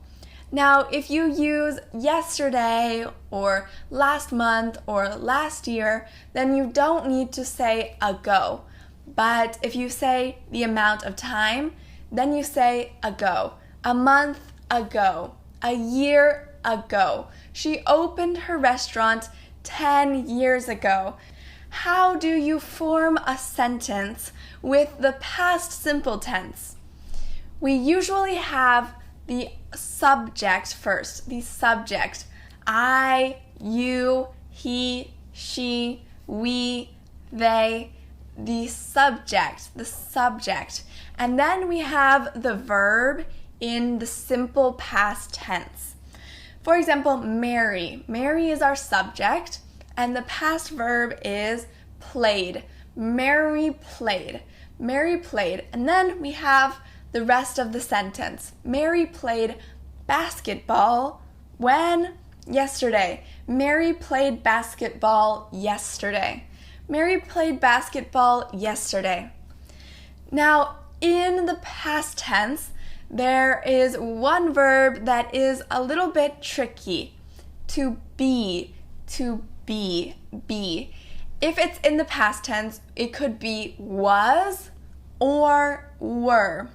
Now, if you use yesterday or last month or last year, then you don't need to say ago. But if you say the amount of time, then you say ago. A month ago. A year ago. She opened her restaurant 10 years ago. How do you form a sentence with the past simple tense? We usually have the subject first. The subject. I, you, he, she, we, they. The subject. And then we have the verb in the simple past tense. For example, marry. Marry is our subject, and the past verb is played. Mary played. And then we have the rest of the sentence. Mary played basketball when? Yesterday. Mary played basketball yesterday. Mary played basketball yesterday. Now, in the past tense, there is one verb that is a little bit tricky. To be. If it's in the past tense, it could be was or were.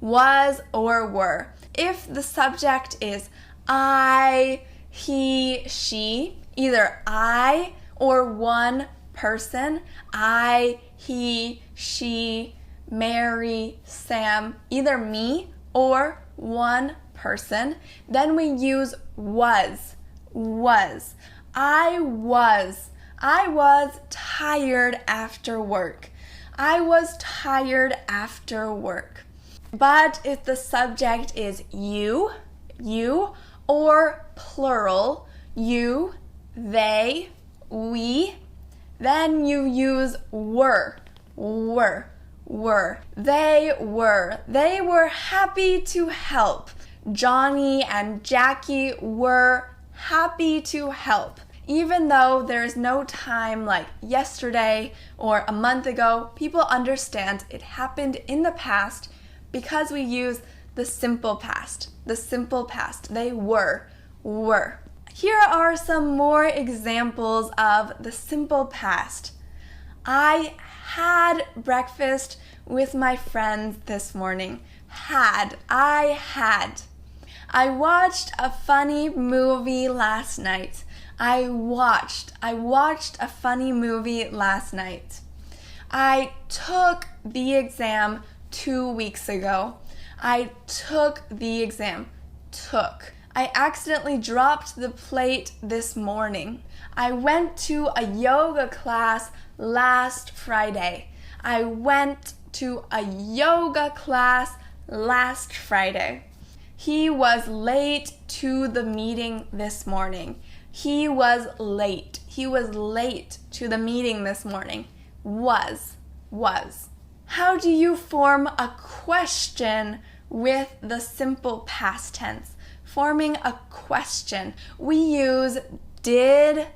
Was or were. If the subject is I, he, she, either I or one person, I, he, she, Mary, Sam, either me or one person, then we use was. I was tired after work. I was tired after work. But if the subject is you, or plural, you, they, we, then you use were. They were happy to help. Johnny and Jackie were happy to help. Even though there's no time like yesterday or a month ago, people understand it happened in the past because we use the simple past. They were. Here are some more examples of the simple past. I had breakfast with my friends this morning. I watched a funny movie last night. I watched a funny movie last night. I took the exam 2 weeks ago. I took the exam. I accidentally dropped the plate this morning. I went to a yoga class last Friday. I went to a yoga class last Friday. He was late to the meeting this morning. He was late. He was late to the meeting this morning. Was. How do you form a question with the simple past tense? Forming a question, we use did,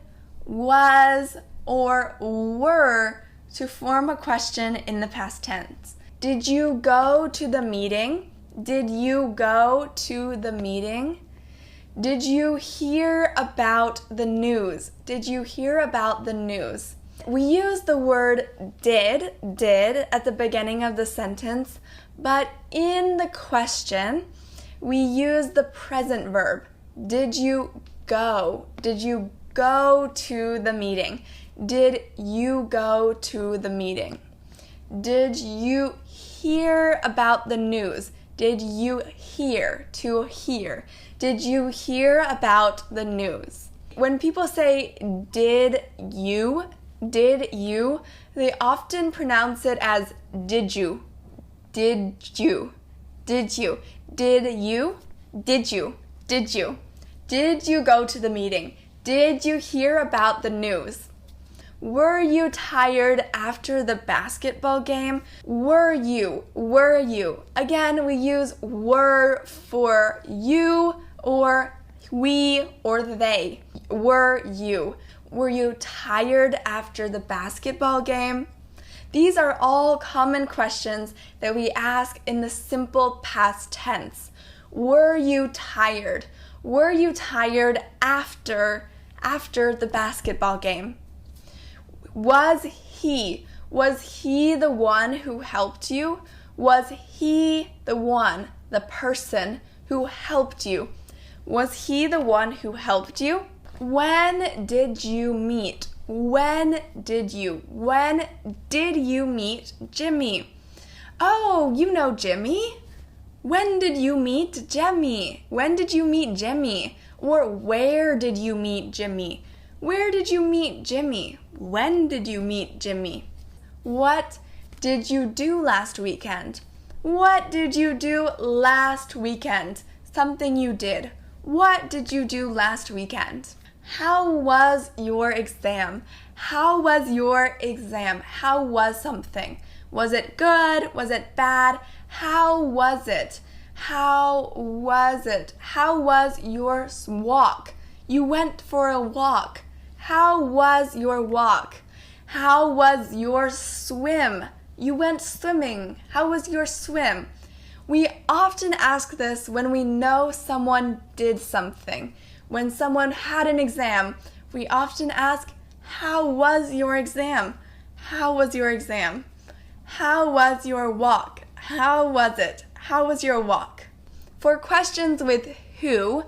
was, or were to form a question in the past tense. Did you go to the meeting? Did you go to the meeting? Did you hear about the news? Did you hear about the news? We use the word did at the beginning of the sentence, but in the question, we use the present verb. Did you go? Did you go to the meeting? Did you go to the meeting? Did you hear about the news? Did you hear? To hear. Did you hear about the news? When people say did you, they often pronounce it as did you. Did you? Did you? Did you? Did you? Did you? Did you go to the meeting? Did you hear about the news? Were you tired after the basketball game? Were you? Were you? Again, we use were for you or we or they. Were you? Were you tired after the basketball game? These are all common questions that we ask in the simple past tense. Were you tired? Were you tired after the basketball game? Was he the one who helped you? Was he the one, the person who helped you? Was he the one who helped you? When did you meet? When did you meet Jimmy? Oh, you know Jimmy? When did you meet Jimmy? When did you meet Jimmy? Or where did you meet Jimmy? Where did you meet Jimmy? When did you meet Jimmy? What did you do last weekend? What did you do last weekend? Something you did. What did you do last weekend? How was your exam? How was your exam? How was something? Was it good? Was it bad? How was it? How was it? How was your walk? You went for a walk. How was your walk? How was your swim? You went swimming. How was your swim? We often ask this when we know someone did something. When someone had an exam, we often ask, how was your exam? How was your exam? How was your walk? How was it? How was your walk? For questions with who,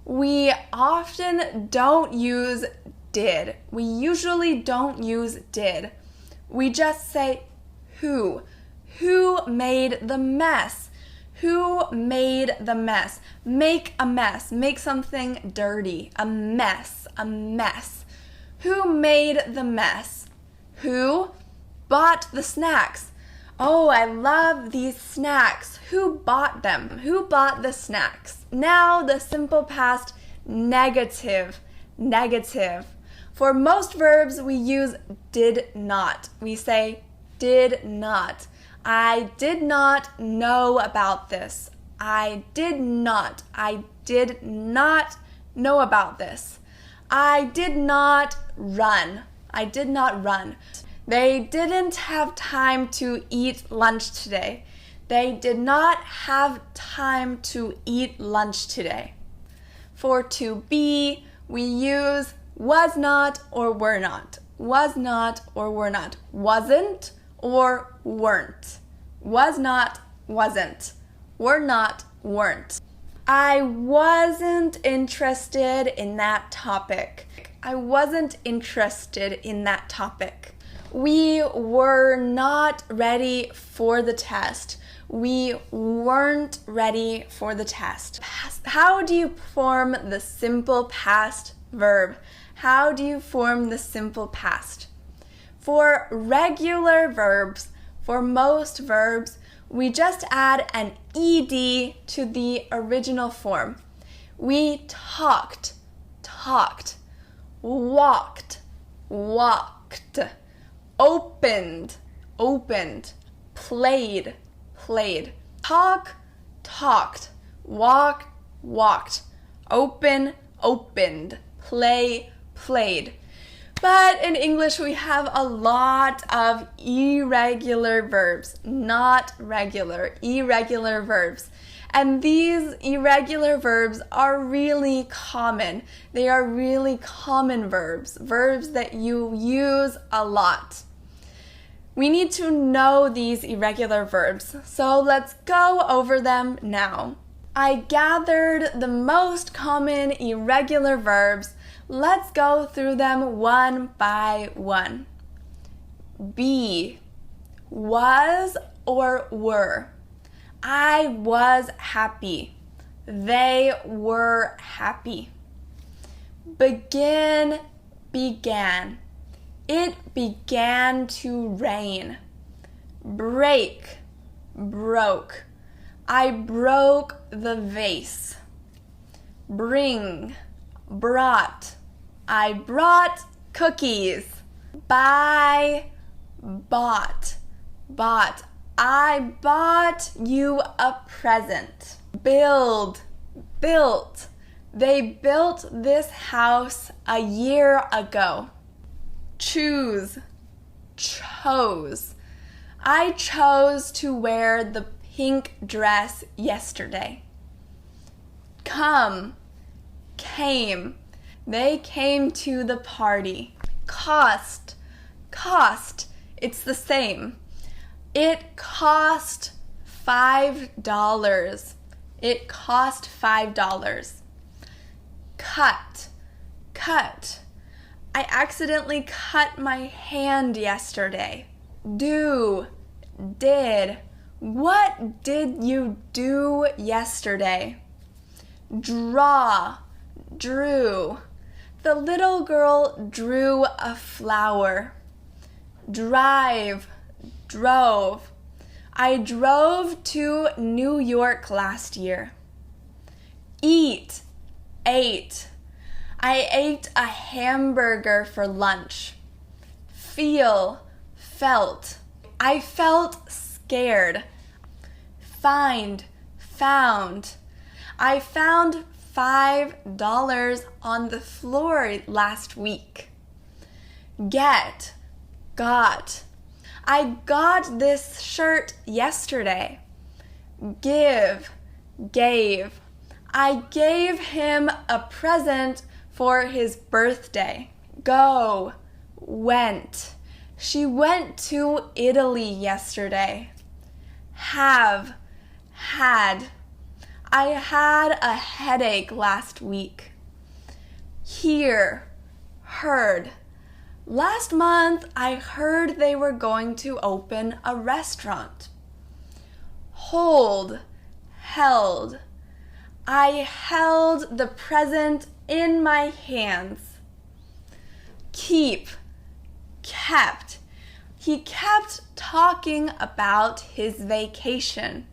we often don't use did. We usually don't use did. We just say who. Who made the mess? Who made the mess? Make a mess. Make something dirty. A mess. A mess. Who made the mess? Who bought the snacks? Oh, I love these snacks. Who bought them? Who bought the snacks? Now the simple past negative. Negative. For most verbs, we use did not. We say did not. I did not know about this. I did not know about this. I did not run. I did not run. They didn't have time to eat lunch today. They did not have time to eat lunch today. For to be, we use was not or were not. Was not or were not. Wasn't or weren't. Was not, wasn't. Were not, weren't. I wasn't interested in that topic. I wasn't interested in that topic. We were not ready for the test. We weren't ready for the test. How do you form the simple past verb? How do you form the simple past? For regular verbs, for most verbs, we just add an ed to the original form. We talked. walked, walked, opened, opened, played, played, talk, talked, walk, walked, open, opened, play, played. But in English, we have a lot of irregular verbs, not regular, irregular verbs. And these irregular verbs are really common. They are really common verbs, verbs that you use a lot. We need to know these irregular verbs, so let's go over them now. I gathered the most common irregular verbs. Let's go through them one by one. Be, was or were. I was happy. They were happy. Begin, began. It began to rain. Break, broke. I broke the vase. Bring, brought. I brought cookies. Buy, bought. Bought. I bought you a present. Build, built. They built this house a year ago. Choose, chose. I chose to wear the pink dress yesterday. Come, came. They came to the party. Cost, cost. It's the same. It cost $5. It cost $5. Cut, cut. I accidentally cut my hand yesterday. Do, did. What did you do yesterday? Draw, drew. The little girl drew a flower. Drive, drove. I drove to New York last year. Eat, ate. I ate a hamburger for lunch. Feel, felt. I felt scared. Find, found. I found $5 on the floor last week. Get, got. I got this shirt yesterday. Give, gave. I gave him a present for his birthday. Go, went. She went to Italy yesterday. Have, had. I had a headache last week. Hear, heard. Last month, I heard they were going to open a restaurant. Hold, held. I held the present in my hands. Keep, kept. He kept talking about his vacation.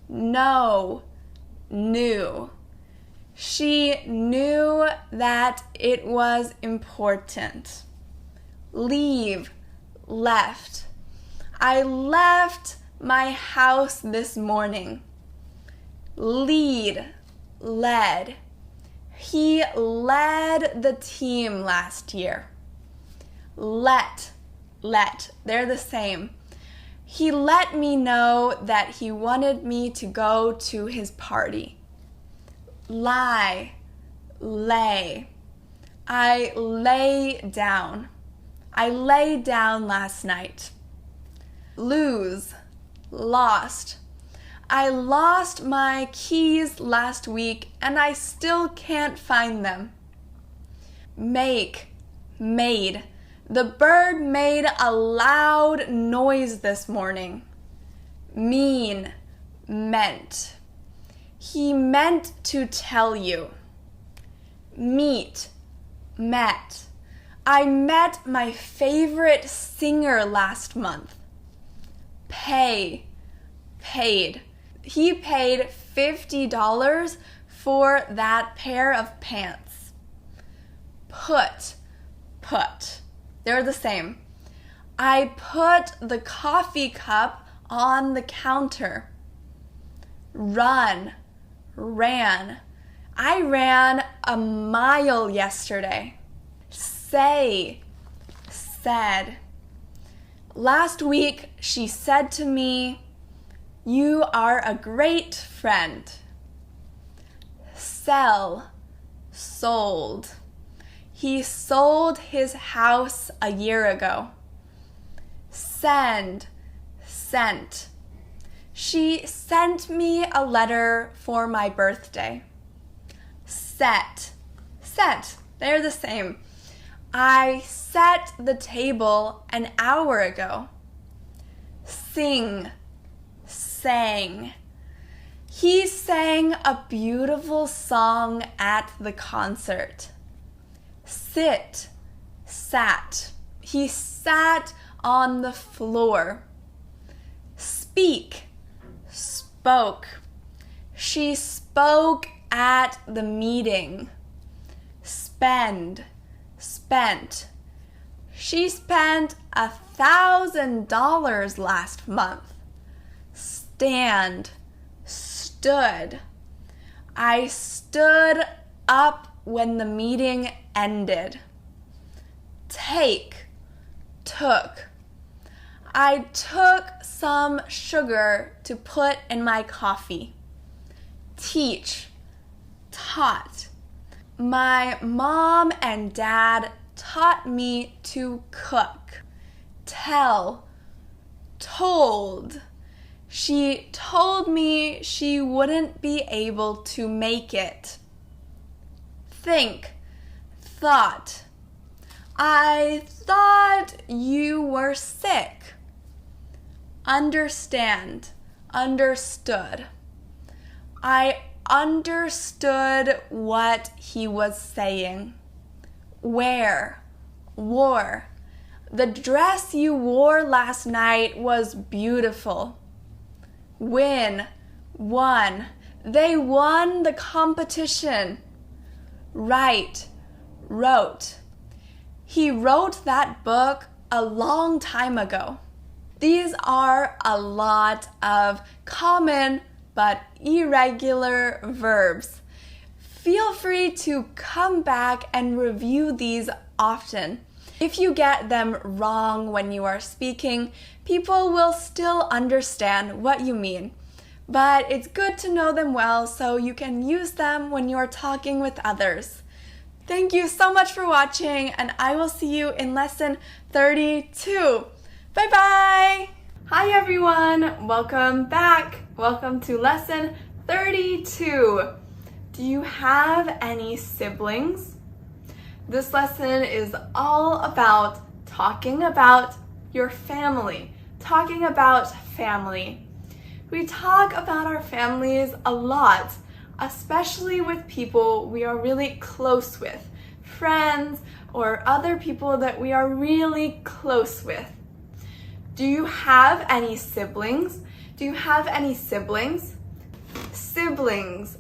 Know, knew. She knew that it was important. Leave, left. I left my house this morning. Lead, led. He led the team last year. Let. They're the same. He let me know that he wanted me to go to his party. Lie, lay. I lay down. I lay down last night. Lose, lost. I lost my keys last week and I still can't find them. Make, made. The bird made a loud noise this morning. Mean, meant. He meant to tell you. Meet, met. I met my favorite singer last month. Pay, paid. He paid $50 for that pair of pants. put. They're the same. I put the coffee cup on the counter. Run, ran. I ran a mile yesterday. Say, said. Last week, she said to me, "You are a great friend." Sell, sold. He sold his house a year ago. Send, sent. She sent me a letter for my birthday. Set. They're the same. I set the table an hour ago. Sing, sang. He sang a beautiful song at the concert. Sit, sat. He sat on the floor. Speak, spoke. She spoke at the meeting. Spend, spent. She spent $1,000 last month. Stand, stood. I stood up when the meeting ended. Take, took. I took some sugar to put in my coffee. Teach, taught. My mom and dad taught me to cook. Tell, told. She told me she wouldn't be able to make it. Think, thought. I thought you were sick. Understand, understood. I understood what he was saying. Wear, wore. The dress you wore last night was beautiful. Win, won. They won the competition. Write, wrote. He wrote that book a long time ago. These are a lot of common but irregular verbs. Feel free to come back and review these often. If you get them wrong when you are speaking, people will still understand what you mean. But it's good to know them well so you can use them when you are talking with others. Thank you so much for watching, and I will see you in lesson 32. Bye-bye! Hi everyone, welcome back. Welcome to lesson 32. Do you have any siblings? This lesson is all about talking about your family, talking about family. We talk about our families a lot, especially with people we are really close with, friends or other people that we are really close with. Do you have any siblings? Do you have any siblings? Siblings.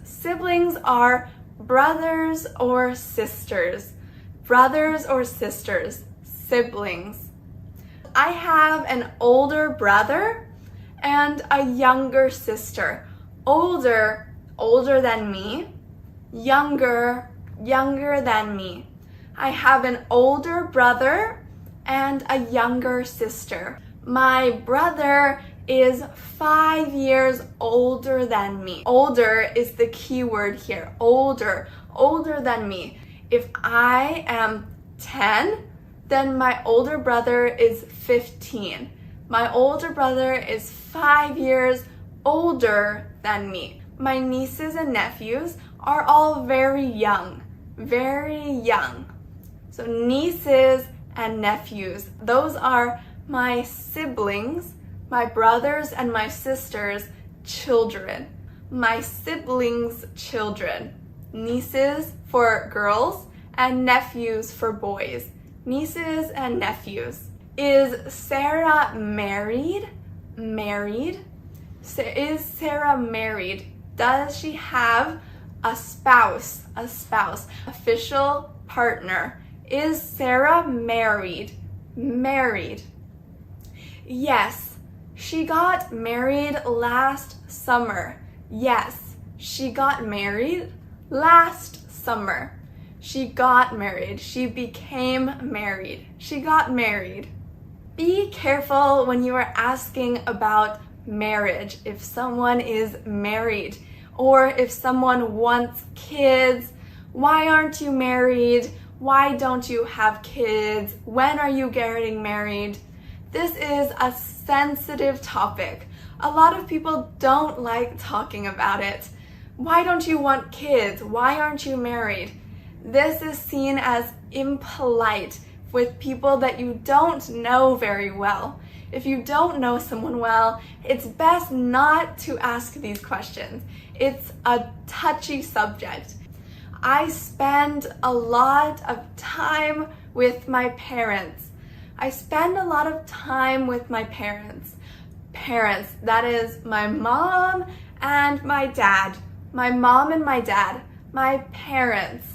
Siblings are brothers or sisters. Brothers or sisters. Siblings. I have an older brother and a younger sister. Older than me. Younger than me. I have an older brother and a younger sister. My brother is 5 years older than me. Older is the key word here. Older than me. If I am 10, then my older brother is 15. My older brother is 5 years older than me. My nieces and nephews are all very young. So nieces and nephews, those are my siblings, my brothers and my sisters' children. My siblings' children. Nieces for girls and nephews for boys. Nieces and nephews. Is Sarah married? Is Sarah married? Does she have a spouse, official partner. Is Sarah married? Married. Yes, she got married last summer. Yes, she got married last summer. She got married. She became married. She got married. Be careful when you are asking about marriage, if someone is married, or if someone wants kids. Why aren't you married? Why don't you have kids? When are you getting married? This is a sensitive topic. A lot of people don't like talking about it. Why don't you want kids? Why aren't you married? This is seen as impolite with people that you don't know very well. If you don't know someone well, it's best not to ask these questions. It's a touchy subject. I spend a lot of time with my parents. I spend a lot of time with my parents. Parents, that is my mom and my dad. My mom and my dad, my parents.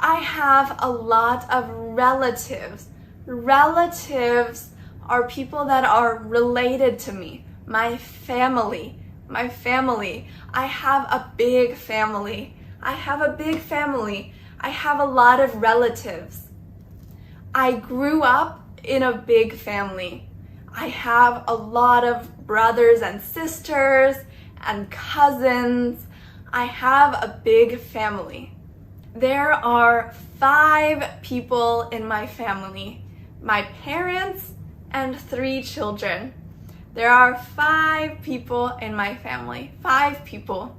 I have a lot of relatives. Relatives are people that are related to me. My family. My family. I have a big family. I have a big family. I have a lot of relatives. I grew up in a big family. I have a lot of brothers and sisters and cousins. I have a big family. There are 5 people in my family. My parents and 3 children. There are 5 people in my family. 5 people.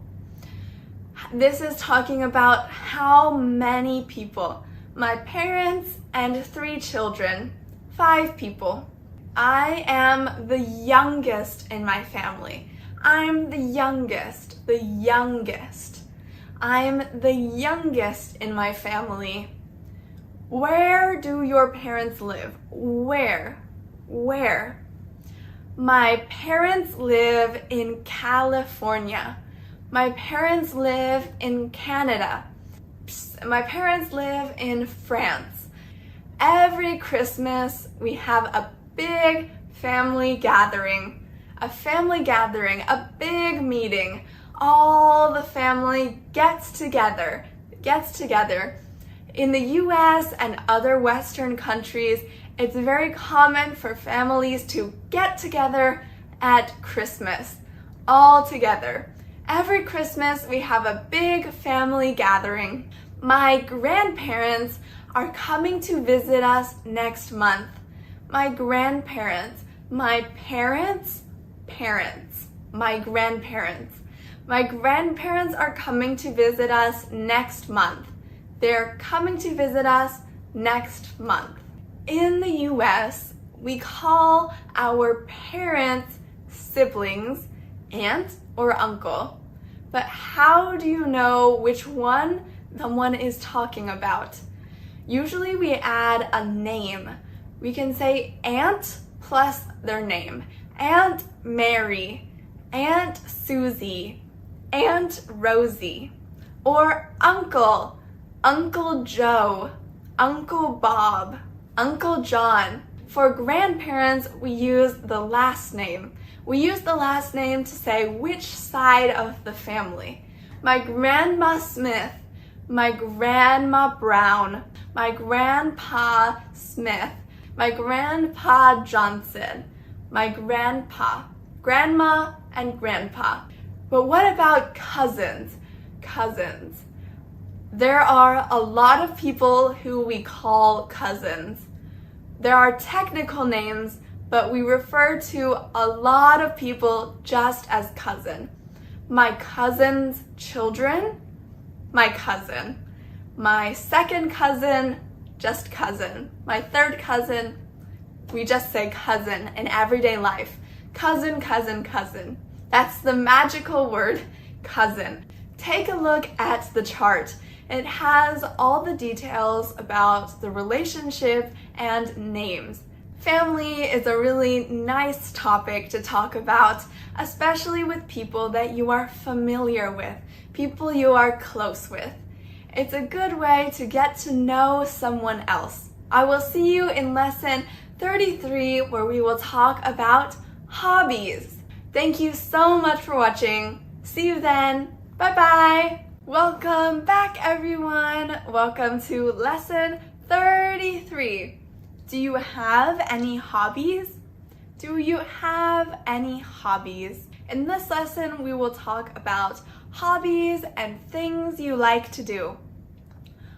This is talking about how many people. My parents and 3 children. 5 people. I am the youngest in my family. I'm the youngest. The youngest. I'm the youngest in my family. Where do your parents live? Where? Where? My parents live in California. My parents live in Canada. My parents live in France. Every Christmas, we have a big family gathering. A family gathering, a big meeting. All the family gets together. In the US and other Western countries, it's very common for families to get together at Christmas, all together. Every Christmas, we have a big family gathering. My grandparents are coming to visit us next month. My grandparents, my parents' parents, my grandparents. My grandparents are coming to visit us next month. They're coming to visit us next month. In the US, we call our parents siblings aunt or uncle. But how do you know which one someone is talking about? Usually we add a name. We can say aunt plus their name. Aunt Mary, Aunt Susie, Aunt Rosie. Or uncle, Uncle Joe, Uncle Bob, Uncle John. For grandparents, we use the last name. We use the last name to say which side of the family. My grandma Smith, my grandma Brown, my grandpa Smith, my grandpa Johnson, my grandpa, grandma, and grandpa. But what about cousins? Cousins. There are a lot of people who we call cousins. There are technical names, but we refer to a lot of people just as cousin. My cousin's children, my cousin. My second cousin, just cousin. My third cousin, we just say cousin in everyday life. Cousin, cousin, cousin. That's the magical word, cousin. Take a look at the chart. It has all the details about the relationship and names. Family is a really nice topic to talk about, especially with people that you are familiar with, people you are close with. It's a good way to get to know someone else. I will see you in lesson 33 where we will talk about hobbies. Thank you so much for watching. See you then. Bye bye. Welcome back, everyone. Welcome to lesson 33. Do you have any hobbies? Do you have any hobbies? In this lesson, we will talk about hobbies and things you like to do.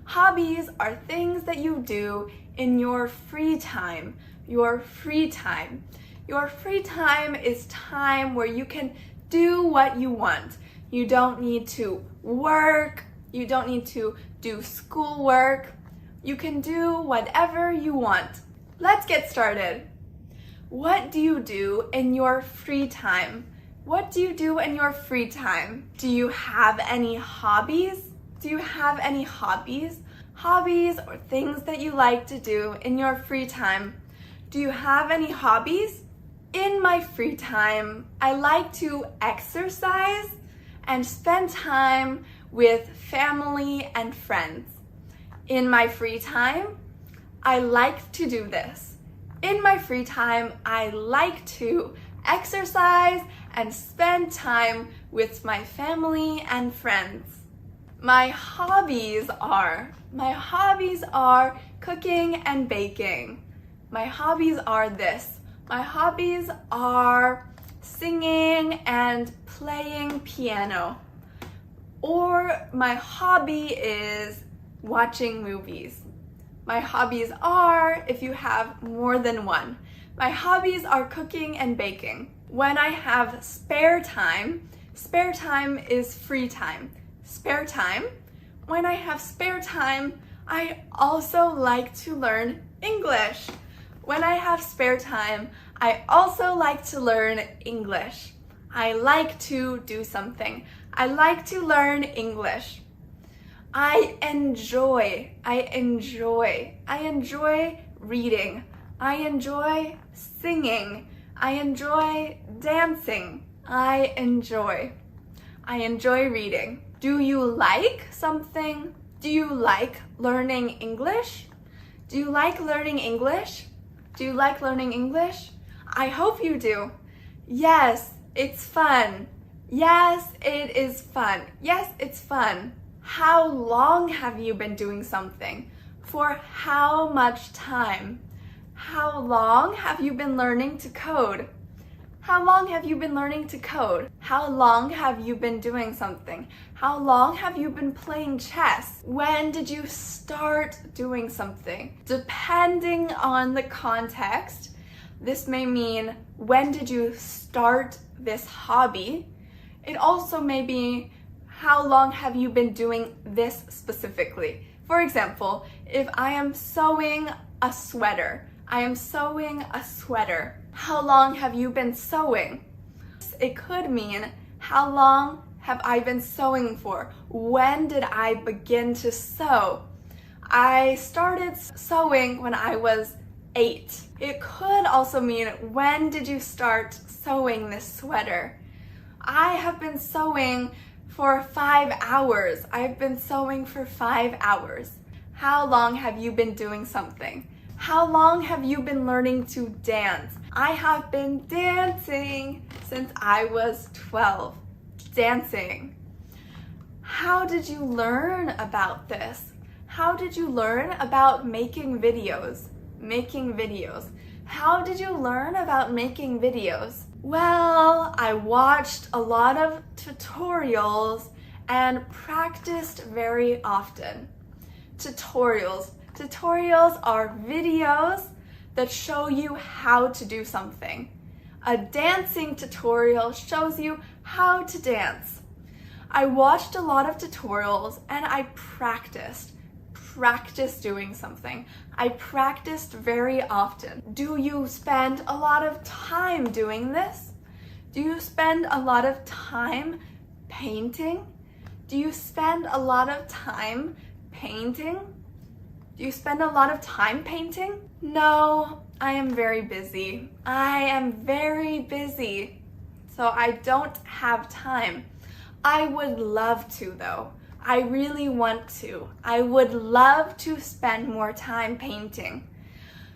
Hobbies are things that you do in your free time. Your free time. Your free time is time where you can do what you want. You don't need to work. You don't need to do schoolwork. You can do whatever you want. Let's get started. What do you do in your free time? What do you do in your free time? Do you have any hobbies? Do you have any hobbies? Hobbies or things that you like to do in your free time. Do you have any hobbies? In my free time, I like to exercise and spend time with family and friends. In my free time, I like to do this. In my free time, I like to exercise and spend time with my family and friends. My hobbies are cooking and baking. My hobbies are this. My hobbies are singing and playing piano. Or my hobby is watching movies. My hobbies are, if you have more than one, my hobbies are cooking and baking. When I have spare time is free time. Spare time. When I have spare time, I also like to learn English. When I have spare time, I also like to learn English. I like to do something. I like to learn English. I enjoy reading. I enjoy singing. I enjoy dancing. I enjoy reading. Do you like something? Do you like learning English? Do you like learning English? Do you like learning English? I hope you do. Yes, it's fun. Yes, it is fun. Yes, it's fun. How long have you been doing something? For how much time? How long have you been learning to code? How long have you been learning to code? How long have you been doing something? How long have you been playing chess? When did you start doing something? Depending on the context, this may mean when did you start this hobby? It also may be how long have you been doing this specifically? For example, if I am sewing a sweater, how long have you been sewing? It could mean how long have I been sewing for? When did I begin to sew? I started sewing when I was 8. It could also mean when did you start sewing this sweater? I have been sewing for 5 hours. I've been sewing for 5 hours. How long have you been doing something? How long have you been learning to dance? I have been dancing since I was 12. Dancing. How did you learn about this? How did you learn about making videos? How did you learn about making videos? Well, I watched a lot of tutorials and practiced very often. Tutorials are videos that show you how to do something. A dancing tutorial shows you how to dance. I watched a lot of tutorials and I practiced doing something. I practiced very often. Do you spend a lot of time doing this? Do you spend a lot of time painting? Do you spend a lot of time painting? Do you spend a lot of time painting? No, I am very busy. I am very busy. So I don't have time. I would love to though. I really want to. I would love to spend more time painting.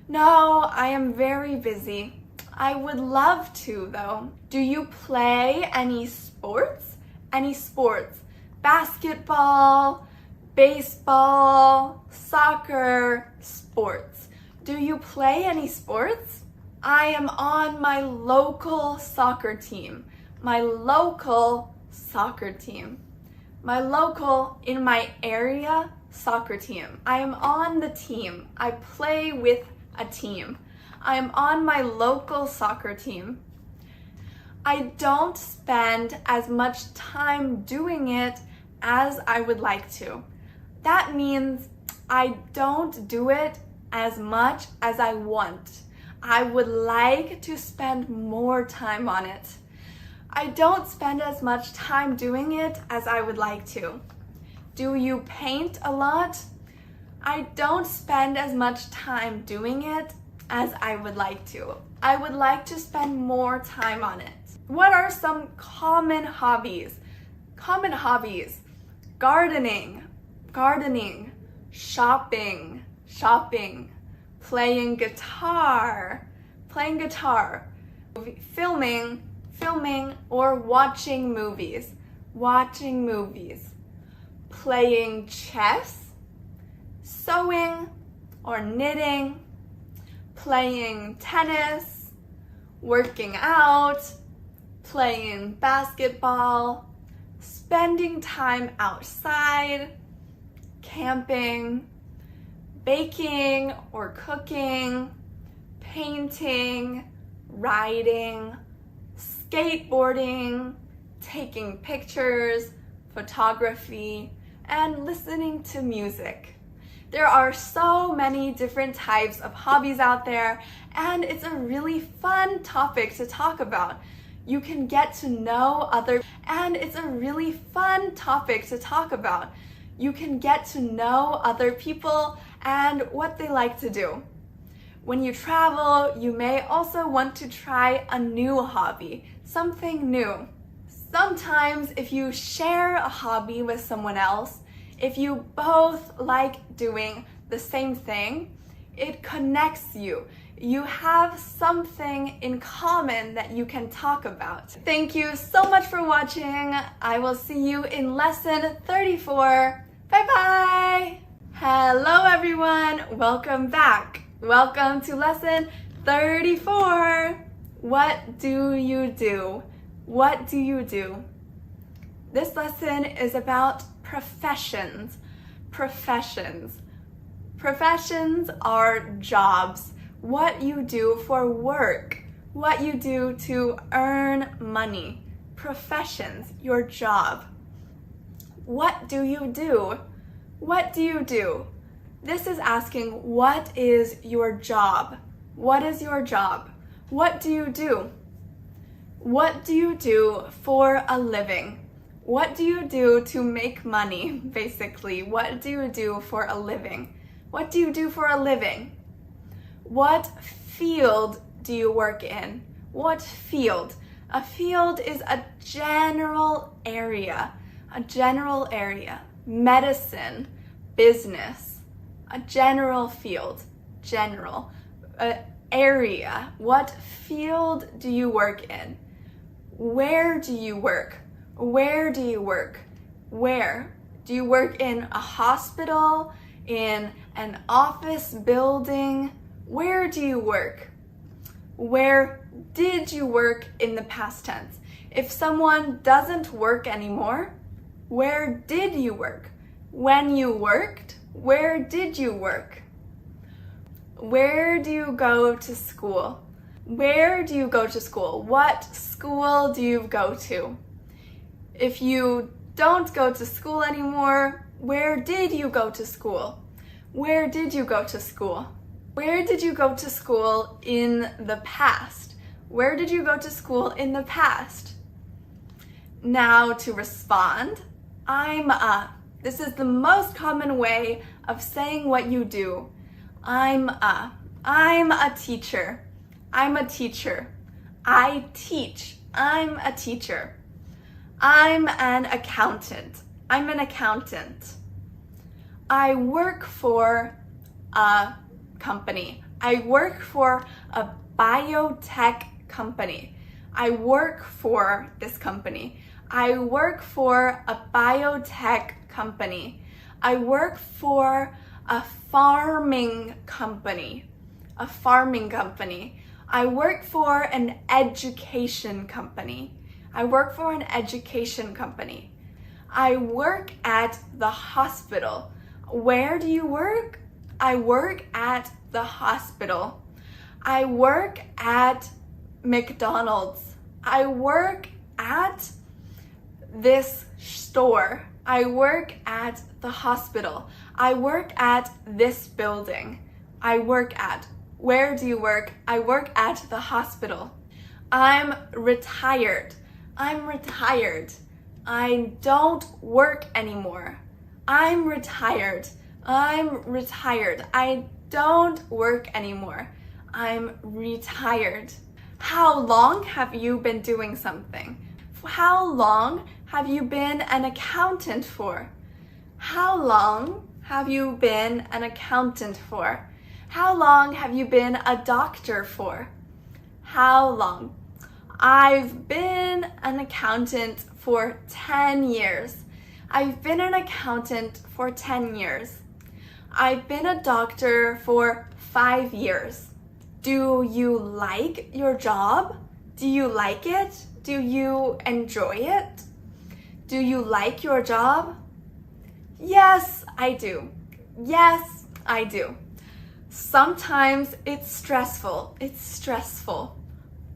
No, I am very busy. I would love to though. Do you play any sports? Any sports? Basketball, baseball, soccer, sports. Do you play any sports? I am on my local soccer team. My local soccer team. My local, in my area, soccer team. I am on the team. I play with a team. I am on my local soccer team. I don't spend as much time doing it as I would like to. That means I don't do it as much as I want. I would like to spend more time on it. I don't spend as much time doing it as I would like to. Do you paint a lot? I don't spend as much time doing it as I would like to. I would like to spend more time on it. What are some common hobbies? Common hobbies. Gardening, gardening, shopping, shopping, playing guitar, playing guitar, filming, filming, or watching movies, watching movies, playing chess, sewing or knitting, playing tennis, working out, playing basketball, spending time outside, camping, baking or cooking, painting, riding, skateboarding, taking pictures, photography, and listening to music. There are so many different types of hobbies out there, and it's a really fun topic to talk about. You can get to know other, and it's a really fun topic to talk about. You can get to know other people and what they like to do. When you travel, you may also want to try a new hobby, something new. Sometimes if you share a hobby with someone else, if you both like doing the same thing, it connects you. You have something in common that you can talk about. Thank you so much for watching. I will see you in lesson 34. Bye-bye! Hello everyone, welcome back. Welcome to lesson 34. What do you do? What do you do? This lesson is about professions. Professions. Professions are jobs. What you do for work. What you do to earn money. Professions, your job. What do you do? What do you do? This is asking, what is your job? What is your job? What do you do? What do you do for a living? What do you do to make money, basically? What do you do for a living? What do you do for a living? What field do you work in? What field? A field is a general area. A general area. Medicine, business, a general field, general, area. What field do you work in? Where do you work? Where do you work? Where? Do you work in a hospital? In an office building? Where do you work? Where did you work in the past tense? If someone doesn't work anymore, where did you work? When you worked, where did you work? Where do you go to school? Where do you go to school? What school do you go to? If you don't go to school anymore, where did you go to school? Where did you go to school? Where did you go to school in the past? Where did you go to school in the past? Now to respond, I'm a. This is the most common way of saying what you do. I'm a. I'm a teacher. I'm a teacher. I teach. I'm a teacher. I'm an accountant. I'm an accountant. I work for a company. I work for a biotech company. I work for this company. I work for a biotech company. I work for a farming company. A farming company. I work for an education company. I work for an education company. I work at the hospital. Where do you work? I work at the hospital. I work at McDonald's. I work at this store. I work at the hospital. I work at this building. I work at. Where do you work? I work at the hospital. I'm retired. I'm retired. I don't work anymore. I'm retired. I'm retired. I don't work anymore. I'm retired. How long have you been doing something? How long have you been an accountant for? How long have you been an accountant for? How long have you been a doctor for? How long? I've been an accountant for 10 years. I've been an accountant for 10 years. I've been a doctor for 5 years. Do you like your job? Do you like it? Do you enjoy it? Do you like your job? Yes, I do. Yes, I do. Sometimes it's stressful. It's stressful.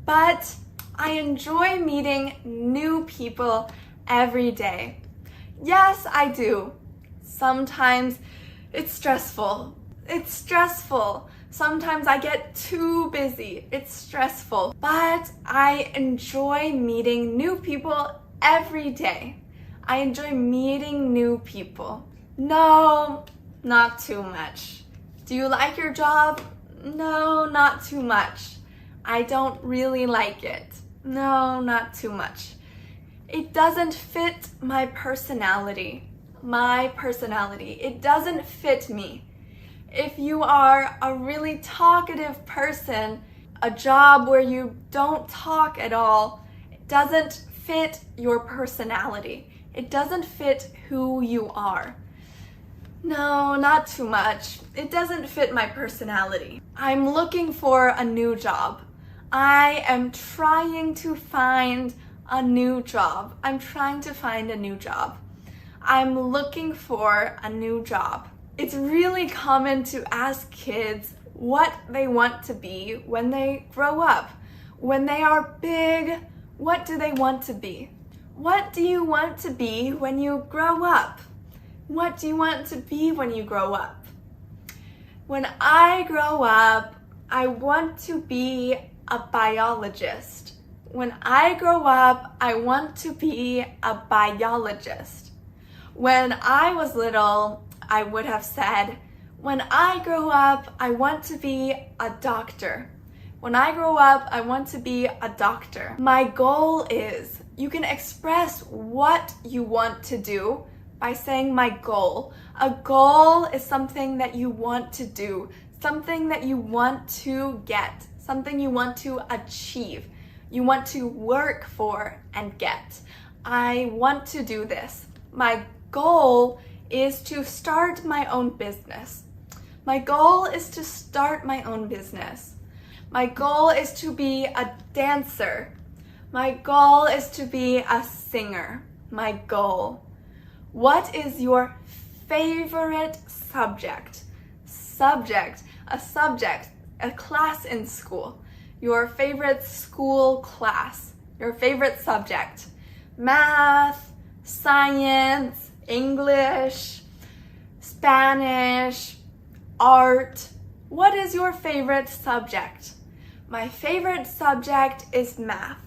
But I enjoy meeting new people every day. Yes, I do. Sometimes it's stressful. It's stressful. Sometimes I get too busy. It's stressful. But I enjoy meeting new people every day. I enjoy meeting new people. No, not too much. Do you like your job? No, not too much. I don't really like it. No, not too much. It doesn't fit my personality. My personality. It doesn't fit me. If you are a really talkative person, a job where you don't talk at all, it doesn't fit your personality. It doesn't fit who you are. No, not too much. It doesn't fit my personality. I'm looking for a new job. I am trying to find a new job. I'm trying to find a new job. I'm looking for a new job. It's really common to ask kids what they want to be when they grow up. When they are big, what do they want to be? What do you want to be when you grow up? What do you want to be when you grow up? When I grow up, I want to be a biologist. When I grow up, I want to be a biologist. When I was little, I would have said, when I grow up, I want to be a doctor. When I grow up, I want to be a doctor. My goal is, you can express what you want to do by saying my goal. A goal is something that you want to do, something that you want to get, something you want to achieve, you want to work for and get. I want to do this. My goal is to start my own business. My goal is to start my own business. My goal is to be a dancer. My goal is to be a singer. My goal. What is your favorite subject? Subject, a class in school. Your favorite school class. Your favorite subject. Math, science, English, Spanish, art. What is your favorite subject? My favorite subject is math.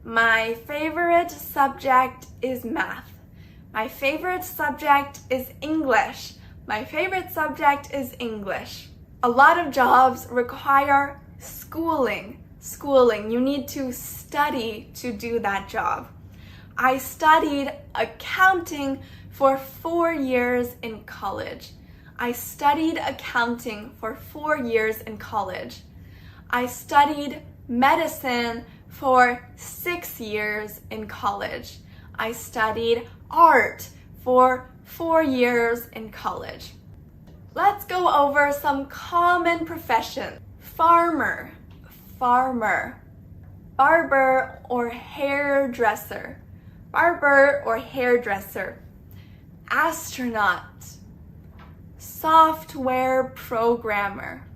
My favorite subject is math. My favorite subject is English. My favorite subject is English. A lot of jobs require schooling. You need to study to do that job. I studied accounting for 4 years in college. I studied accounting for 4 years in college. I studied medicine for 6 years in college. I studied art for 4 years in college. Let's go over some common professions. Farmer, barber or hairdresser, astronaut, software programmer,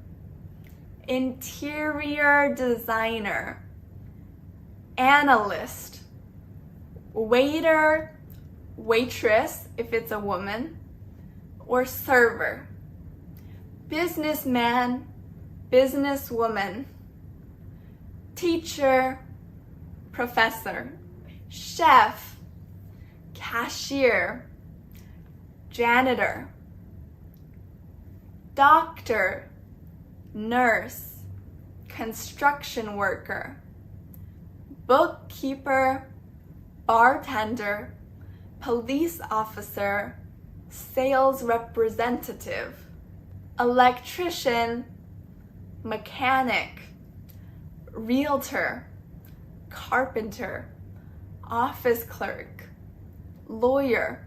interior designer, analyst, waiter, waitress if it's a woman, or server, businessman, businesswoman, teacher, professor, chef, cashier, janitor, doctor, nurse, construction worker, bookkeeper, bartender, police officer, sales representative, electrician, mechanic, realtor, carpenter, office clerk, lawyer,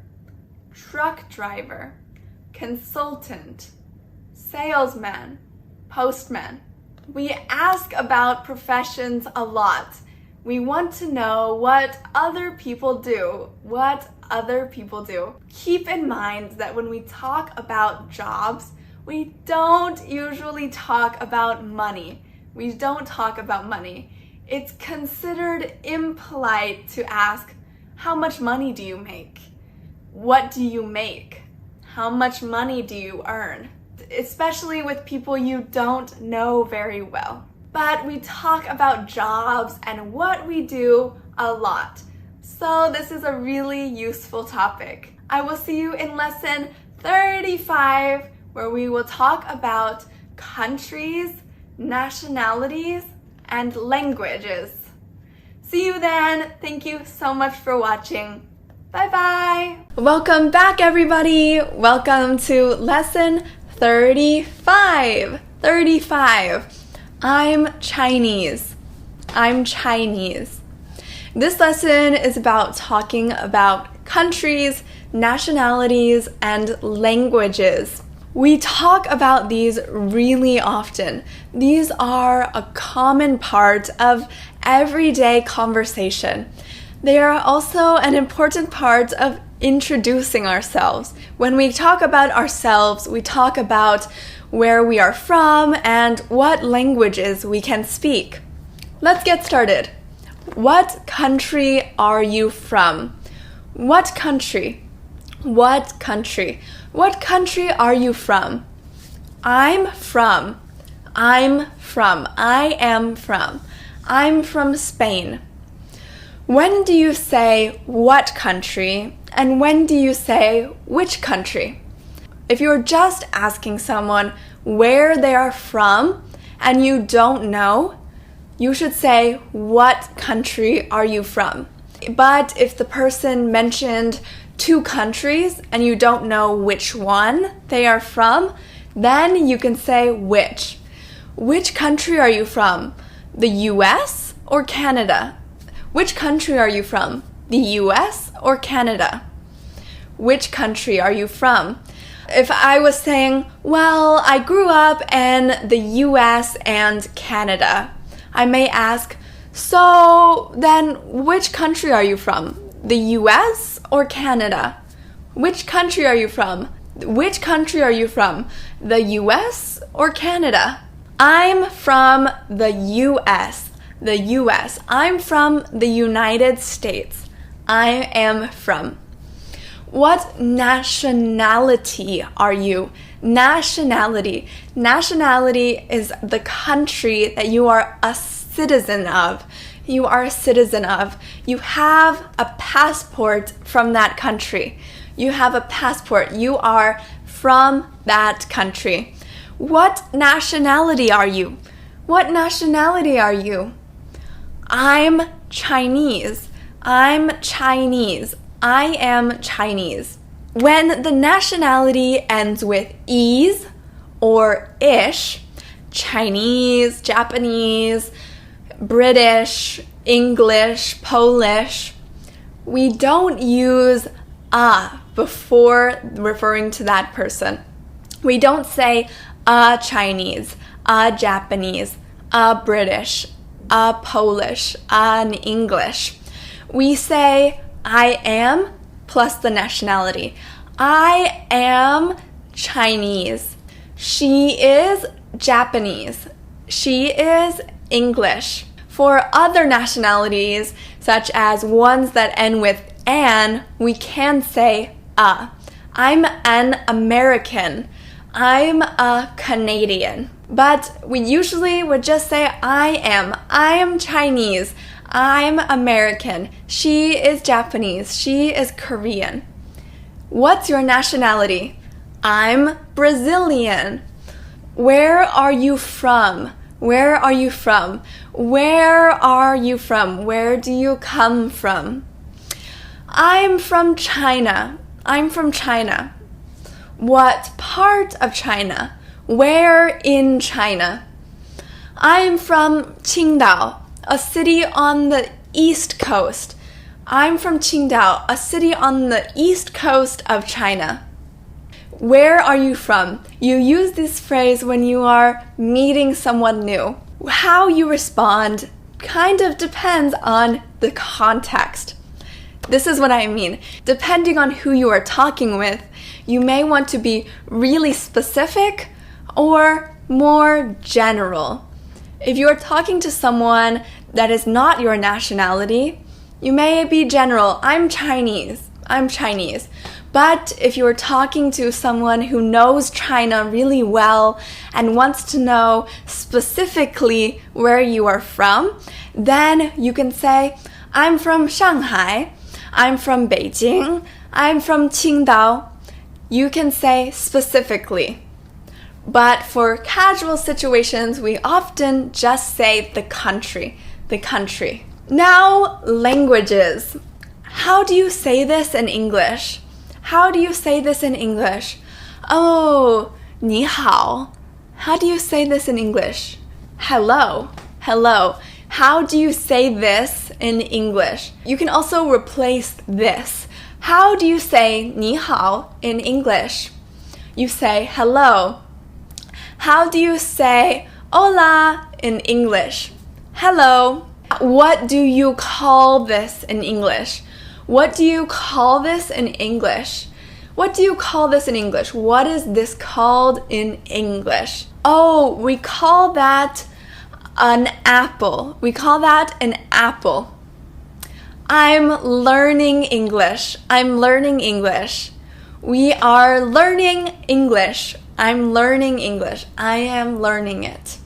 truck driver, consultant, salesman, postman. We ask about professions a lot. We want to know what other people do. Keep in mind that when we talk about jobs, we don't usually talk about money. It's considered impolite to ask, how much money do you make? What do you make? How much money do you earn? Especially with people you don't know very well. But we talk about jobs and what we do a lot. So this is a really useful topic. I will see you in lesson 35, where we will talk about countries, nationalities, and languages. See you then. Thank you so much for watching. Bye-bye. Welcome back, everybody. Welcome to lesson 35. I'm Chinese. This lesson is about talking about countries, nationalities, and languages. We talk about these really often. These are a common part of everyday conversation. They are also an important part of introducing ourselves. When we talk about ourselves, we talk about where we are from and what languages we can speak. Let's get started. What country are you from? What country are you from? I'm from Spain. When do you say what country and when do you say which country? If you're just asking someone where they are from and you don't know, you should say, what country are you from? But if the person mentioned 2 countries and you don't know which one they are from, then you can say which. Which country are you from? The US or Canada? Which country are you from? The US or Canada? Which country are you from? If I was saying, well, I grew up in the US and Canada, I may ask, so then which country are you from? The US or Canada? Which country are you from? Which country are you from? The US or Canada? I'm from the US. The US. I'm from the United States. I am from. What nationality are you? Nationality. Nationality is the country that you are a citizen of. You are a citizen of. You have a passport from that country. You have a passport. You are from that country. What nationality are you? What nationality are you? I'm Chinese. I'm Chinese. I am Chinese. When the nationality ends with "-ese" or "-ish", Chinese, Japanese, British, English, Polish, we don't use "a" before referring to that person. We don't say "a Chinese," "a Japanese," "a British," "a Polish," "an English." We say "I am" plus the nationality. I am Chinese. She is Japanese. She is English. For other nationalities, such as ones that end with "an," we can say "a." I'm an American. I'm a Canadian. But we usually would just say I am Chinese. I'm American. She is Japanese. She is Korean. What's your nationality? I'm Brazilian. Where are you from? Where are you from? Where are you from? Where do you come from? I'm from China. I'm from China. What part of China? Where in China? I'm from Qingdao, a city on the east coast. I'm from Qingdao, a city on the east coast of China. Where are you from? You use this phrase when you are meeting someone new. How you respond kind of depends on the context. This is what I mean. Depending on who you are talking with, you may want to be really specific or more general. If you are talking to someone that is not your nationality, you may be general. I'm Chinese. I'm Chinese. But if you are talking to someone who knows China really well and wants to know specifically where you are from, then you can say, I'm from Shanghai. I'm from Beijing. I'm from Qingdao. You can say specifically. But for casual situations, we often just say the country. The country. Now, languages. How do you say this in English? How do you say this in English? Oh, 你好. How do you say this in English? Hello. Hello. How do you say this in English? You can also replace this. How do you say 你好 in English? You say hello. How do you say hola in English? Hello. What do you call this in English? What do you call this in English? What do you call this in English? What is this called in English? Oh, we call that an apple. We call that an apple. I'm learning English. I'm learning English. We are learning English. I'm learning English. I am learning it.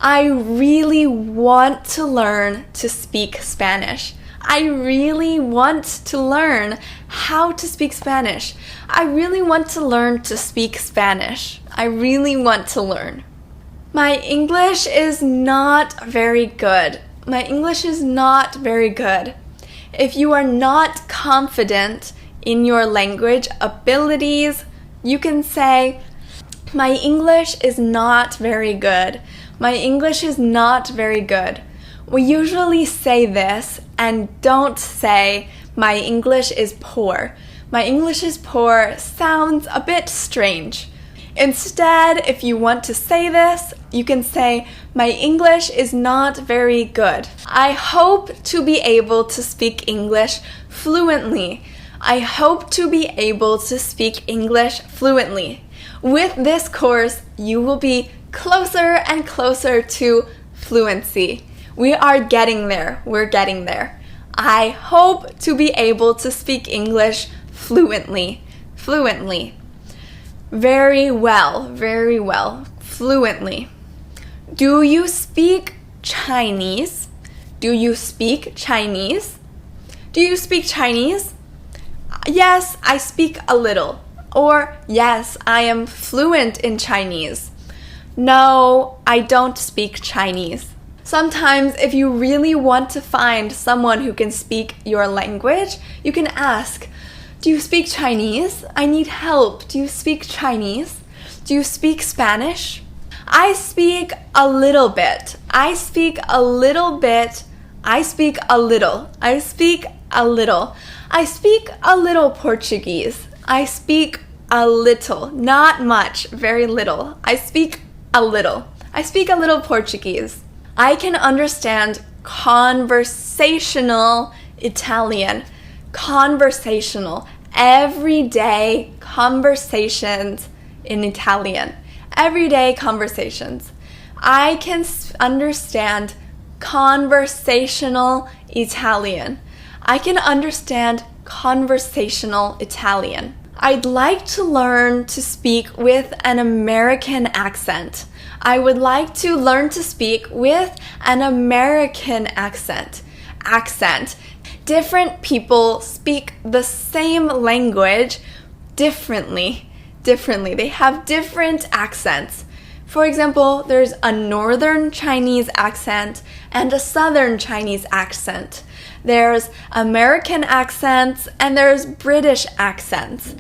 I really want to learn to speak Spanish. I really want to learn how to speak Spanish. I really want to learn to speak Spanish. I really want to learn. My English is not very good. My English is not very good. If you are not confident in your language abilities, you can say, my English is not very good. My English is not very good. We usually say this and don't say, my English is poor. My English is poor sounds a bit strange. Instead, if you want to say this, you can say, my English is not very good. I hope to be able to speak English fluently. I hope to be able to speak English fluently. With this course, you will be closer and closer to fluency. We are getting there. We're getting there. I hope to be able to speak English fluently. Fluently. Very well, fluently. Do you speak Chinese? Do you speak Chinese? Do you speak Chinese? Yes, I speak a little. Or, yes, I am fluent in Chinese. No, I don't speak Chinese. Sometimes if you really want to find someone who can speak your language, you can ask, do you speak Chinese? I need help. Do you speak Chinese? Do you speak Spanish? I speak a little bit. I speak a little bit. I speak a little. I speak a little. I speak a little Portuguese. I speak a little. Not much, very little. I speak a little. I speak a little Portuguese. I can understand conversational Italian. Conversational. Everyday conversations in Italian. Everyday conversations. I can understand conversational Italian. I can understand conversational Italian. I'd like to learn to speak with an American accent. I would like to learn to speak with an American accent. Different people speak the same language differently. They have different accents. For example, there's a Northern Chinese accent and a Southern Chinese accent. There's American accents and there's British accents.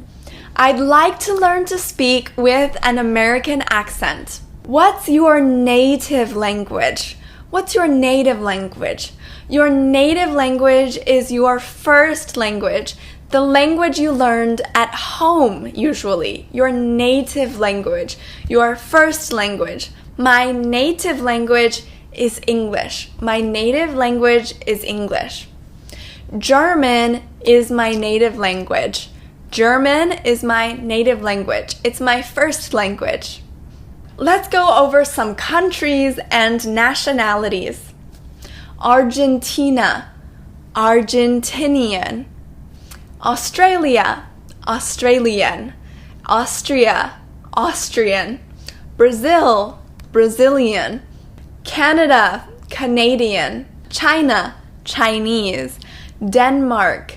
I'd like to learn to speak with an American accent. What's your native language? What's your native language? Your native language is your first language. The language you learned at home, usually. Your native language. Your first language. My native language is English. My native language is English. German is my native language. German is my native language. It's my first language. Let's go over some countries and nationalities. Argentina, Argentinian. Australia, Australian. Austria, Austrian. Brazil, Brazilian. Canada, Canadian. China, Chinese. Denmark,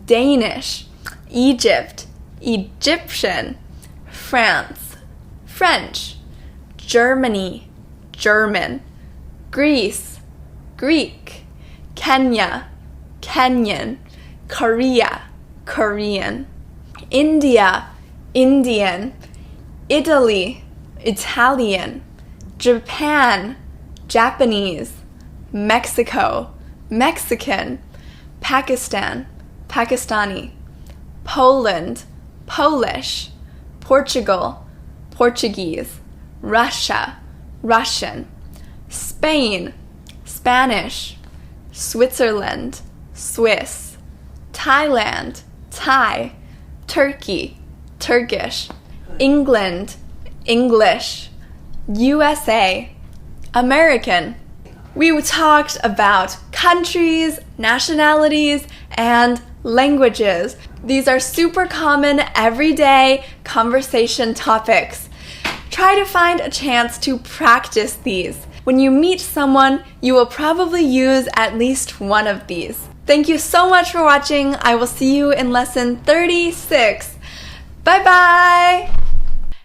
Danish. Egypt, Egyptian. France, French. Germany, German. Greece, Greek. Kenya, Kenyan. Korea, Korean. India, Indian. Italy, Italian. Japan, Japanese. Mexico, Mexican. Pakistan, Pakistani. Poland, Polish. Portugal, Portuguese. Russia, Russian. Spain, Spanish. Switzerland, Swiss. Thailand, Thai. Turkey, Turkish. England, English. USA, American. We talked about countries, nationalities, and languages. These are super common everyday conversation topics. Try to find a chance to practice these. When you meet someone, you will probably use at least one of these. Thank you so much for watching. I will see you in lesson 36. Bye-bye!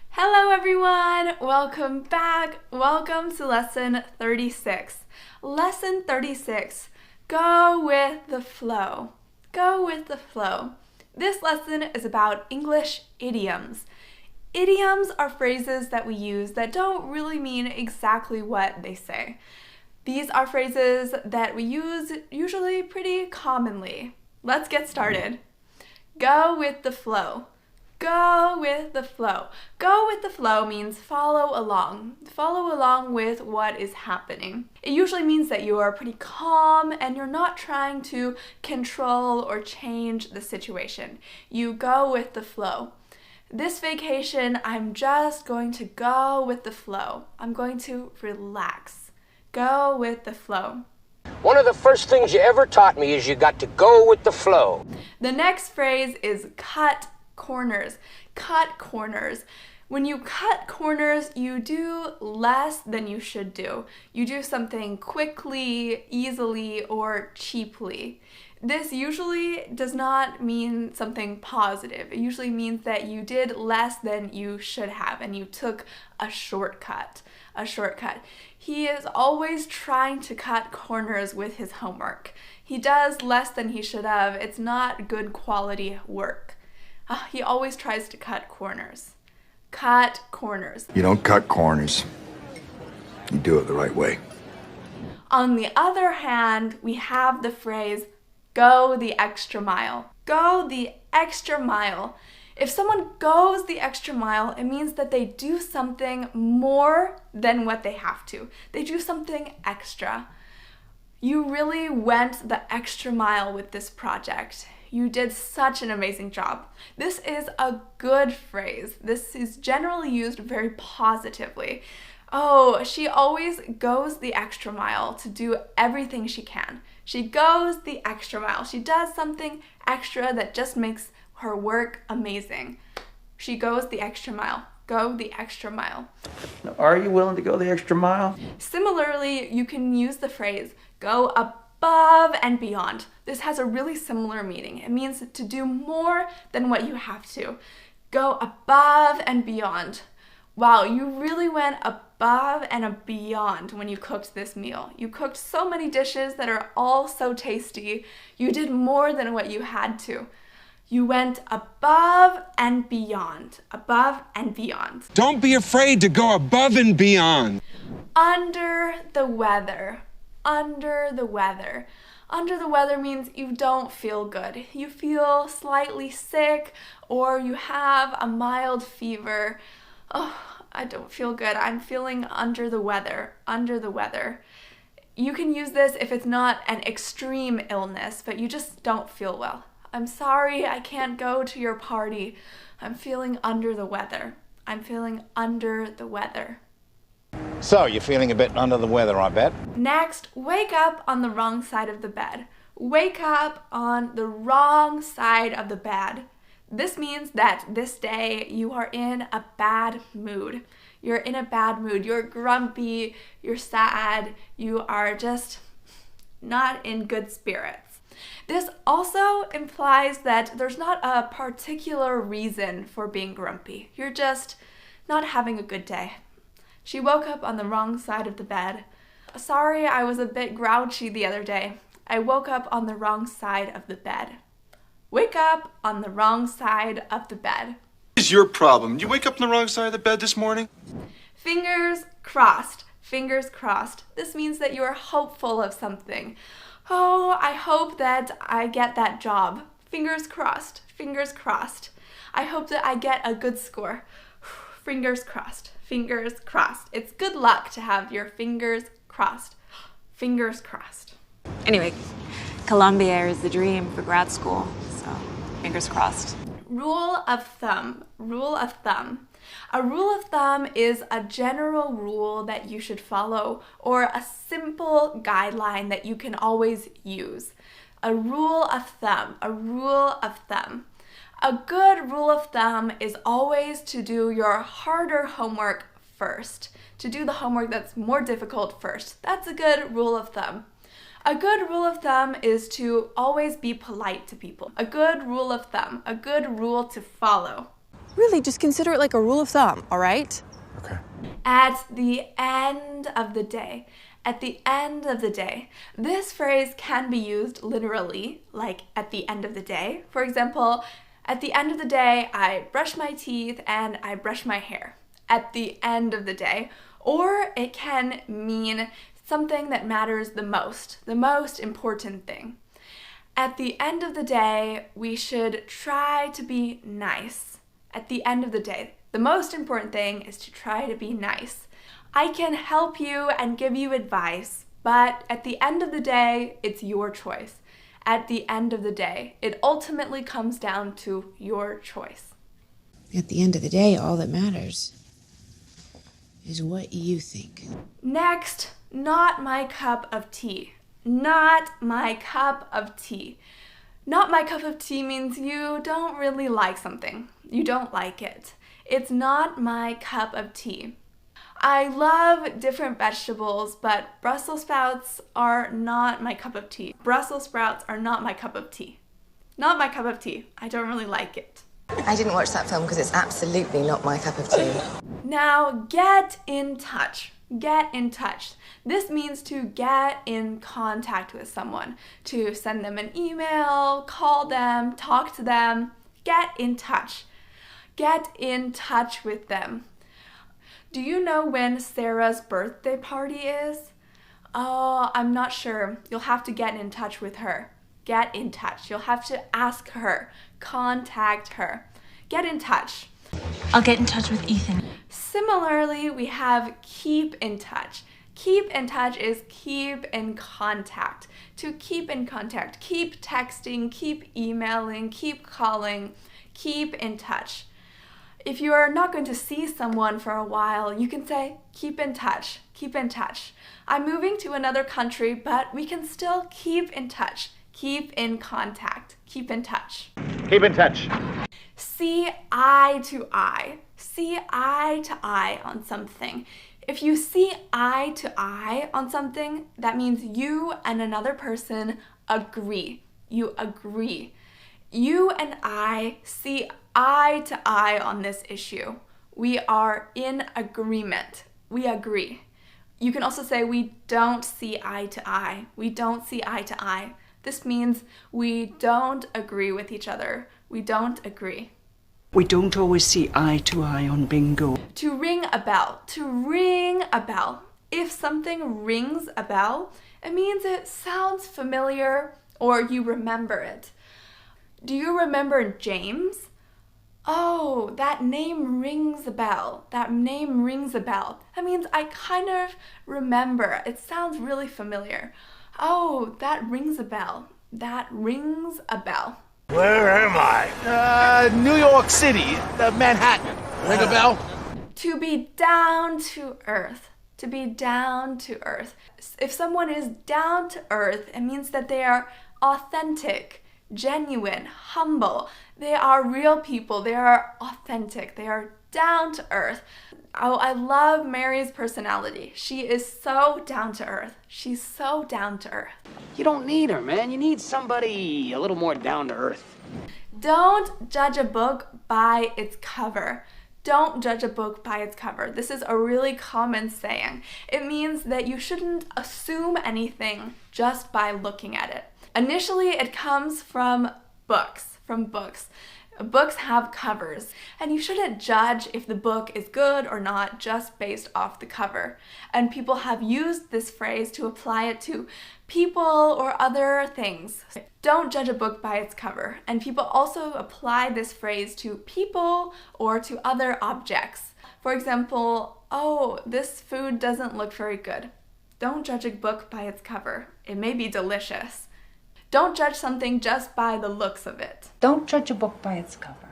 Hello everyone! Welcome back. Welcome to lesson 36. Lesson 36. Go with the flow. Go with the flow. This lesson is about English idioms. Idioms are phrases that we use that don't really mean exactly what they say. These are phrases that we use usually pretty commonly. Let's get started. Go with the flow. Go with the flow. Go with the flow means follow along. Follow along with what is happening. It usually means that you are pretty calm and you're not trying to control or change the situation. You go with the flow. This vacation, I'm just going to go with the flow. I'm going to relax. Go with the flow. One of the first things you ever taught me is you got to go with the flow. The next phrase is cut corners. Cut corners. When you cut corners, you do less than you should do. You do something quickly, easily, or cheaply. This usually does not mean something positive. It usually means that you did less than you should have and you took a shortcut. a shortcut. He is always trying to cut corners with his homework. He does less than he should have. It's not good quality work. He always tries to cut corners. Cut corners. You don't cut corners. You do it the right way. On the other hand, we have the phrase, go the extra mile. Go the extra mile. If someone goes the extra mile, it means that they do something more than what they have to. They do something extra. You really went the extra mile with this project. You did such an amazing job. This is a good phrase. This is generally used very positively. Oh, she always goes the extra mile to do everything she can. She goes the extra mile. She does something extra that just makes her work amazing. She goes the extra mile. Go the extra mile. Now, are you willing to go the extra mile? Similarly, you can use the phrase go above and beyond. This has a really similar meaning. It means to do more than what you have to. Go above and beyond. Wow, you really went above and beyond when you cooked this meal. You cooked so many dishes that are all so tasty. You did more than what you had to. You went above and beyond. Above and beyond. Don't be afraid to go above and beyond. Under the weather. Under the weather. Under the weather means you don't feel good. You feel slightly sick or you have a mild fever. Oh, I don't feel good. I'm feeling under the weather. Under the weather. You can use this if it's not an extreme illness, but you just don't feel well. I'm sorry I can't go to your party. I'm feeling under the weather. I'm feeling under the weather. So, you're feeling a bit under the weather, I bet? Next, wake up on the wrong side of the bed. Wake up on the wrong side of the bed. This means that this day you are in a bad mood. You're in a bad mood. You're grumpy, you're sad, you are just not in good spirits. This also implies that there's not a particular reason for being grumpy. You're just not having a good day. She woke up on the wrong side of the bed. Sorry, I was a bit grouchy the other day. I woke up on the wrong side of the bed. Wake up on the wrong side of the bed. What is your problem? You wake up on the wrong side of the bed this morning? Fingers crossed. Fingers crossed. This means that you are hopeful of something. Oh, I hope that I get that job. Fingers crossed. Fingers crossed. I hope that I get a good score. Fingers crossed. Fingers crossed. It's good luck to have your fingers crossed. Fingers crossed. Anyway, Columbia is the dream for grad school, so fingers crossed. Rule of thumb. Rule of thumb. A rule of thumb is a general rule that you should follow or a simple guideline that you can always use. A rule of thumb. A rule of thumb. A good rule of thumb is always to do your harder homework first. To do the homework that's more difficult first. That's a good rule of thumb. A good rule of thumb is to always be polite to people. A good rule of thumb. A good rule to follow. Really, just consider it like a rule of thumb, all right? Okay. At the end of the day. At the end of the day. This phrase can be used literally, like at the end of the day. For example, at the end of the day, I brush my teeth and I brush my hair. At the end of the day. Or it can mean something that matters the most important thing. At the end of the day, we should try to be nice. At the end of the day, the most important thing is to try to be nice. I can help you and give you advice, but at the end of the day, it's your choice. At the end of the day, it ultimately comes down to your choice. At the end of the day, all that matters is what you think. Next, not my cup of tea. Not my cup of tea. Not my cup of tea means you don't really like something. You don't like it. It's not my cup of tea. I love different vegetables, but Brussels sprouts are not my cup of tea. Brussels sprouts are not my cup of tea. Not my cup of tea. I don't really like it. I didn't watch that film because it's absolutely not my cup of tea. Now get in touch. Get in touch. This means to get in contact with someone, to send them an email, call them, talk to them. Get in touch. Get in touch with them. Do you know when Sarah's birthday party is? Oh, I'm not sure. You'll have to get in touch with her. Get in touch. You'll have to ask her, contact her. Get in touch. I'll get in touch with Ethan. Similarly, we have keep in touch. Keep in touch is keep in contact. To keep in contact, keep texting, keep emailing, keep calling, keep in touch. If you are not going to see someone for a while, you can say, keep in touch, keep in touch. I'm moving to another country, but we can still keep in touch. Keep in contact, keep in touch. Keep in touch. See eye to eye. See eye to eye on something. If you see eye to eye on something, that means you and another person agree. You agree. You and I see eye to eye on this issue. We are in agreement. We agree. You can also say we don't see eye to eye. We don't see eye to eye. This means we don't agree with each other. We don't agree. We don't always see eye to eye on bingo. To ring a bell. To ring a bell. If something rings a bell, it means it sounds familiar or you remember it. Do you remember James? Oh, that name rings a bell. That name rings a bell. That means I kind of remember. It sounds really familiar. Oh, that rings a bell. That rings a bell. Where am I? New York City, Manhattan. Ring a bell? To be down to earth. To be down to earth. If someone is down to earth, it means that they are authentic, genuine, humble. They are real people. They are authentic. They are down to earth. Oh, I love Mary's personality. She is so down to earth. She's so down to earth. You don't need her, man. You need somebody a little more down to earth. Don't judge a book by its cover. Don't judge a book by its cover. This is a really common saying. It means that you shouldn't assume anything just by looking at it. Initially, it comes from books. Books have covers, and you shouldn't judge if the book is good or not just based off the cover. And people have used this phrase to apply it to people or other things. Don't judge a book by its cover. And people also apply this phrase to people or to other objects. For example, oh, this food doesn't look very good. Don't judge a book by its cover. It may be delicious. Don't judge something just by the looks of it. Don't judge a book by its cover.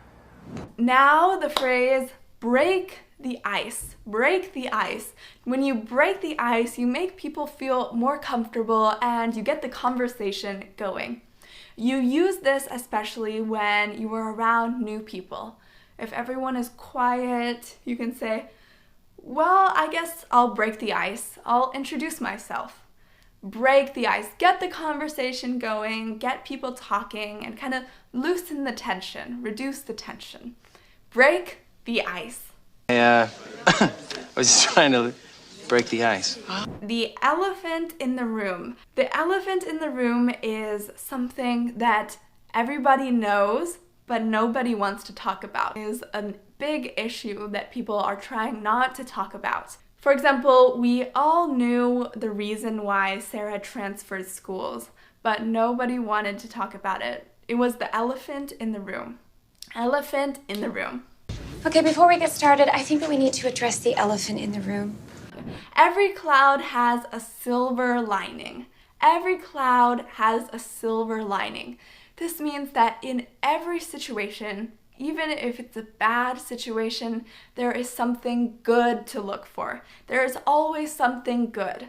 Now the phrase break the ice. Break the ice. When you break the ice, you make people feel more comfortable and you get the conversation going. You use this especially when you are around new people. If everyone is quiet, you can say, well, I guess I'll break the ice. I'll introduce myself. Break the ice, get the conversation going, get people talking, and kind of loosen the tension, reduce the tension. Break the ice. I was just trying to break the ice. The elephant in the room. The elephant in the room is something that everybody knows, but nobody wants to talk about. It is a big issue that people are trying not to talk about. For example, we all knew the reason why Sarah transferred schools, but nobody wanted to talk about it. It was the elephant in the room. Elephant in the room. Okay, before we get started, I think that we need to address the elephant in the room. Every cloud has a silver lining. Every cloud has a silver lining. This means that in every situation, even if it's a bad situation, there is something good to look for. There is always something good.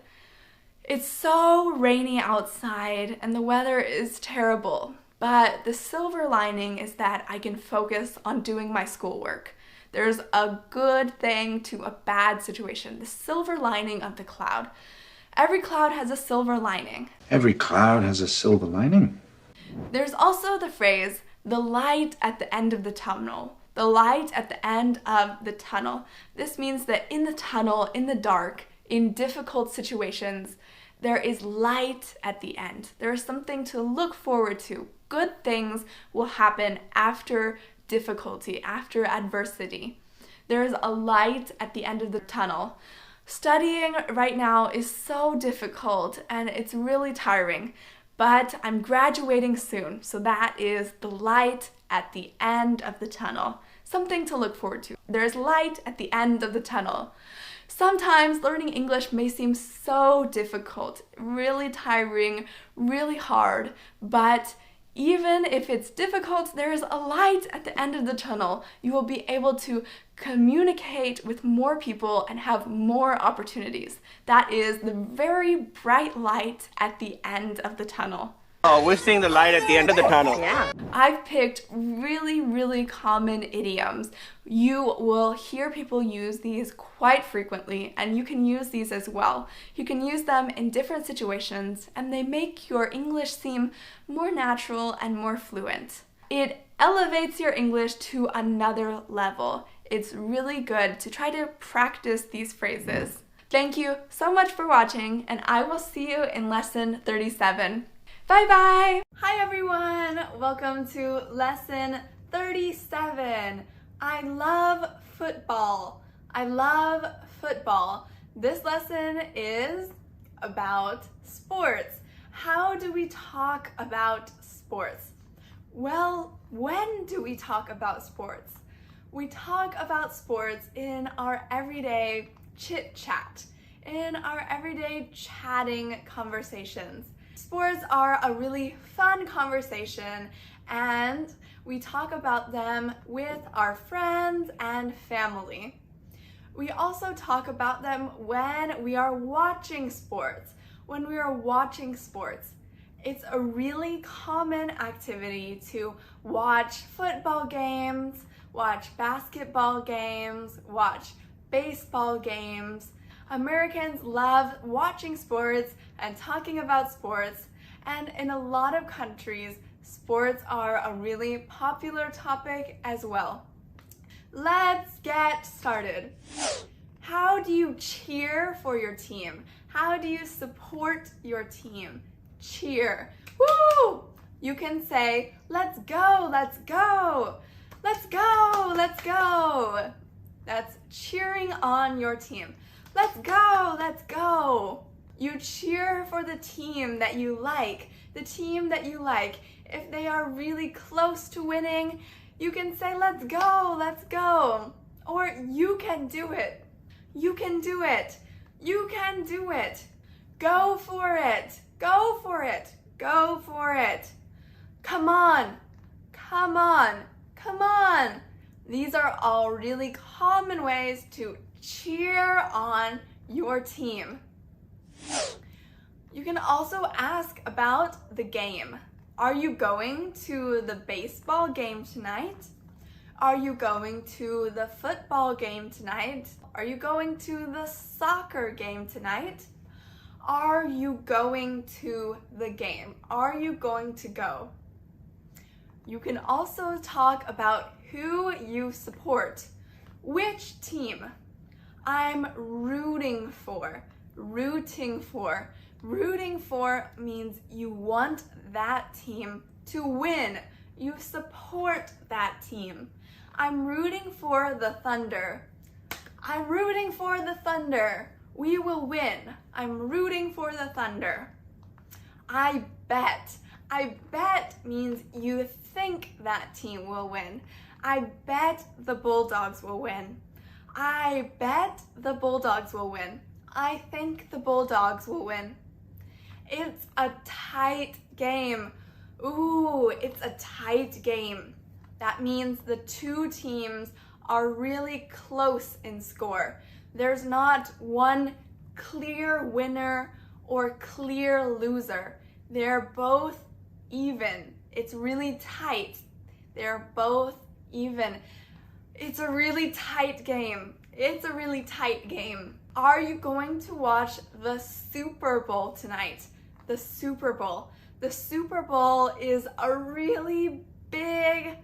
It's so rainy outside and the weather is terrible, but the silver lining is that I can focus on doing my schoolwork. There's a good thing to a bad situation. The silver lining of the cloud. Every cloud has a silver lining. Every cloud has a silver lining. There's also the phrase, the light at the end of the tunnel. The light at the end of the tunnel. This means that in the tunnel, in the dark, in difficult situations, there is light at the end. There is something to look forward to. Good things will happen after difficulty, after adversity. There is a light at the end of the tunnel. Studying right now is so difficult and it's really tiring, but I'm graduating soon, so that is the light at the end of the tunnel. Something to look forward to. There's light at the end of the tunnel. Sometimes learning English may seem so difficult, really tiring, really hard, but even if it's difficult, there is a light at the end of the tunnel. You will be able to communicate with more people and have more opportunities. That is the very bright light at the end of the tunnel. Oh, we're seeing the light at the end of the tunnel. Yeah. I've picked really common idioms. You will hear people use these quite frequently, and you can use these as well. You can use them in different situations, and they make your English seem more natural and more fluent. It elevates your English to another level. It's really good to try to practice these phrases. Thank you so much for watching, and I will see you in lesson 37. Bye-bye! Hi everyone! Welcome to lesson 37. I love football. I love football. This lesson is about sports. How do we talk about sports? Well, when do we talk about sports? We talk about sports in our everyday chit-chat, in our everyday chatting conversations. Sports are a really fun conversation, and we talk about them with our friends and family. We also talk about them when we are watching sports. When we are watching sports, it's a really common activity to watch football games, watch basketball games, watch baseball games. Americans love watching sports and talking about sports, and in a lot of countries, sports are a really popular topic as well. Let's get started. How do you cheer for your team? How do you support your team? Cheer. Woo! You can say, let's go, let's go, let's go, let's go. That's cheering on your team. Let's go, let's go. You cheer for the team that you like. The team that you like. If they are really close to winning, you can say, let's go, let's go. Or you can do it. You can do it. You can do it. Go for it. Go for it. Go for it. Come on. Come on. Come on. These are all really common ways to cheer on your team. You can also ask about the game. Are you going to the baseball game tonight? Are you going to the football game tonight? Are you going to the soccer game tonight? Are you going to the game? Are you going to go? You can also talk about who you support. Which team? I'm rooting for. Rooting for. Rooting for means you want that team to win. You support that team. I'm rooting for the Thunder. I'm rooting for the Thunder. We will win. I'm rooting for the Thunder. I bet. I bet means you think that team will win. I bet the Bulldogs will win. I bet the Bulldogs will win. I think the Bulldogs will win. It's a tight game. Ooh, it's a tight game. That means the two teams are really close in score. There's not one clear winner or clear loser. They're both even. It's really tight. They're both even. It's a really tight game. It's a really tight game. Are you going to watch the Super Bowl tonight? The Super Bowl. The Super Bowl is a really big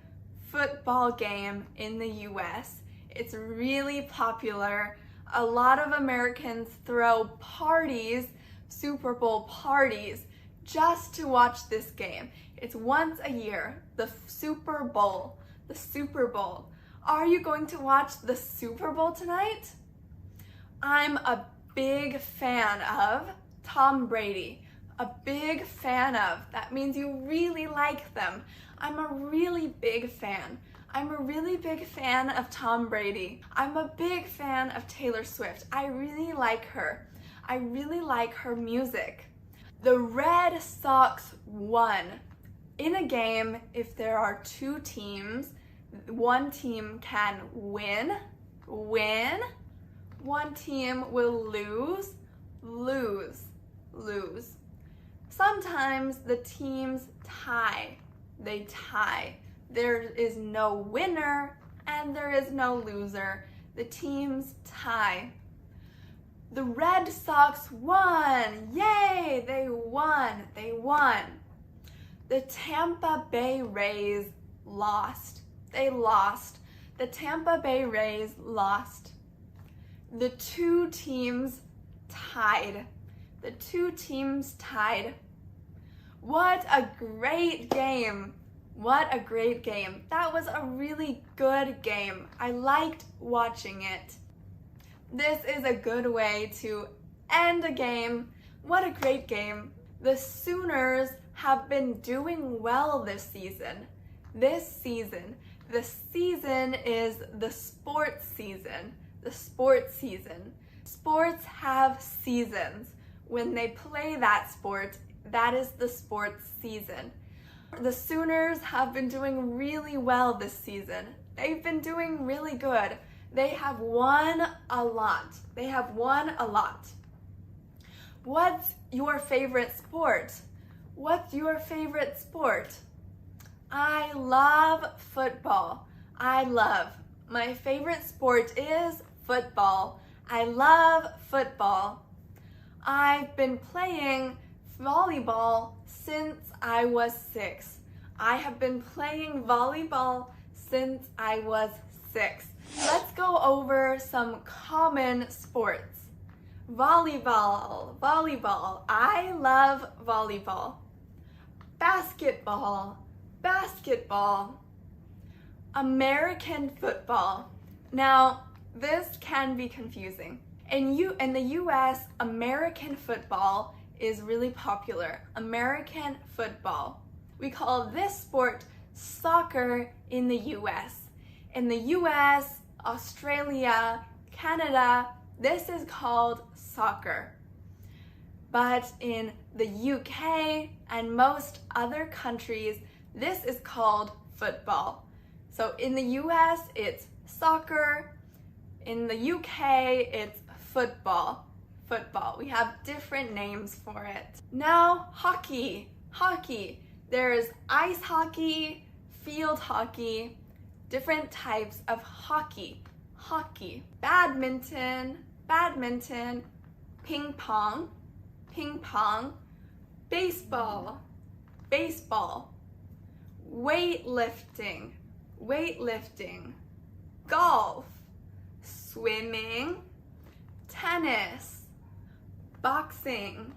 football game in the US. It's really popular. A lot of Americans throw parties, Super Bowl parties, just to watch this game. It's once a year, the Super Bowl. The Super Bowl. Are you going to watch the Super Bowl tonight? I'm a big fan of Tom Brady. A big fan of. That means you really like them. I'm a really big fan. I'm a really big fan of Tom Brady. I'm a big fan of Taylor Swift. I really like her. I really like her music. The Red Sox won. In a game, if there are two teams, one team can win. One team will lose. Sometimes the teams tie. They tie. There is no winner and there is no loser. The teams tie. The Red Sox won. Yay! They won. The Tampa Bay Rays lost. They lost. The Tampa Bay Rays lost. The two teams tied. The two teams tied. What a great game. What a great game. That was a really good game. I liked watching it. This is a good way to end a game. What a great game. The Sooners have been doing well this season. The season is the sports season. The sports season. Sports have seasons. When they play that sport, that is the sports season. The Sooners have been doing really well this season. They've been doing really good. They have won a lot. What's your favorite sport? I love football. My favorite sport is football. I love football. I've been playing volleyball since I was 6. I have been playing volleyball since I was 6. Let's go over some common sports. Volleyball. I love volleyball. Basketball. American football. Now, this can be confusing. In the US, American football is really popular. American football. We call this sport soccer in the US. In the US, Australia, Canada, this is called soccer. But in the UK and most other countries, this is called football. So in the US, it's soccer. In the UK, it's football. We have different names for it. Now, hockey. There's ice hockey, field hockey, different types of hockey. Badminton, ping pong, baseball, weightlifting, golf, swimming, tennis, boxing,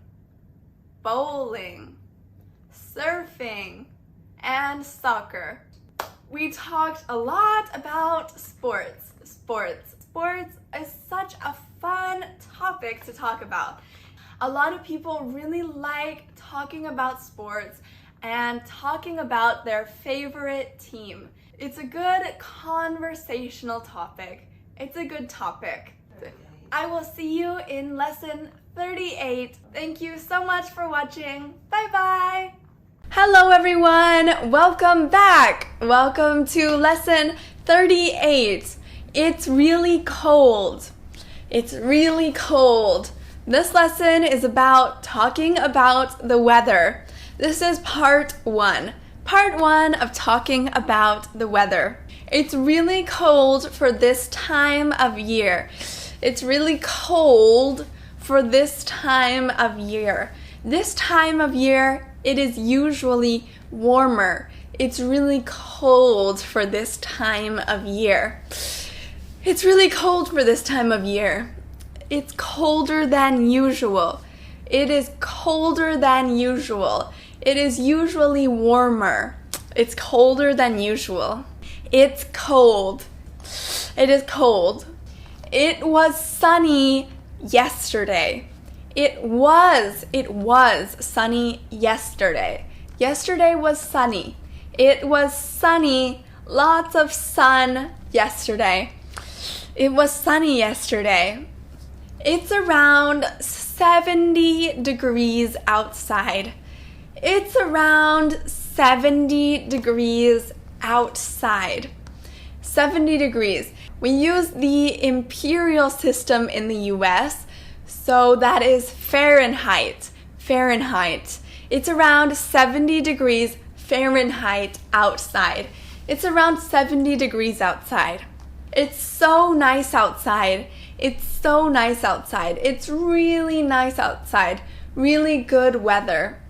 bowling, surfing, and soccer. We talked a lot about sports. Sports is such a fun topic to talk about. A lot of people really like talking about sports and talking about their favorite team. It's a good conversational topic. It's a good topic. I will see you in lesson 38. Thank you so much for watching. Bye-bye. Hello everyone, welcome back. Welcome to lesson 38. It's really cold. This lesson is about talking about the weather. This is part 1. Part 1 of talking about the weather. It's really cold for this time of year. It's really cold for this time of year. This time of year, it is usually warmer. It's really cold for this time of year. It's really cold for this time of year. It's colder than usual. It is colder than usual. It is usually warmer. It's colder than usual. It's cold. It is cold. It was sunny yesterday. It was sunny yesterday. Yesterday was sunny. It was sunny, lots of sun yesterday. It was sunny yesterday. It's around 70 degrees outside. It's around 70 degrees outside. 70 degrees. We use the imperial system in the US, so that is Fahrenheit. Fahrenheit. It's around 70 degrees Fahrenheit outside. It's around 70 degrees outside. It's so nice outside. It's so nice outside. It's really nice outside. Really good weather.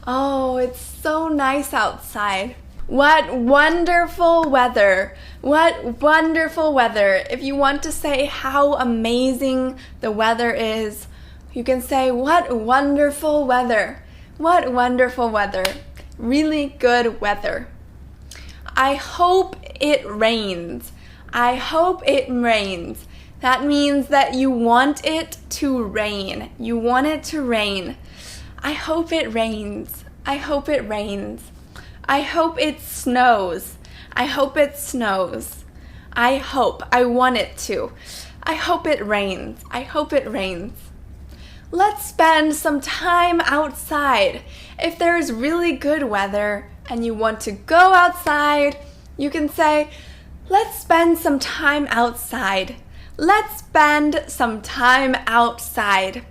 Oh, it's so nice outside. What wonderful weather. What wonderful weather. If you want to say how amazing the weather is, you can say, what wonderful weather. What wonderful weather. Really good weather. I hope it rains. I hope it rains. That means that you want it to rain. You want it to rain. I hope it rains. I hope it rains. I hope it snows. I hope it snows. I hope. I want it to. I hope it rains. I hope it rains. Let's spend some time outside. If there is really good weather and you want to go outside, you can say, let's spend some time outside. Let's spend some time outside.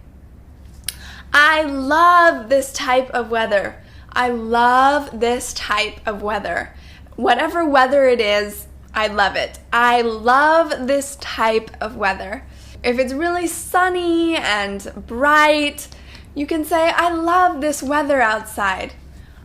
I love this type of weather. I love this type of weather. Whatever weather it is, I love it. I love this type of weather. If it's really sunny and bright, you can say, I love this weather outside.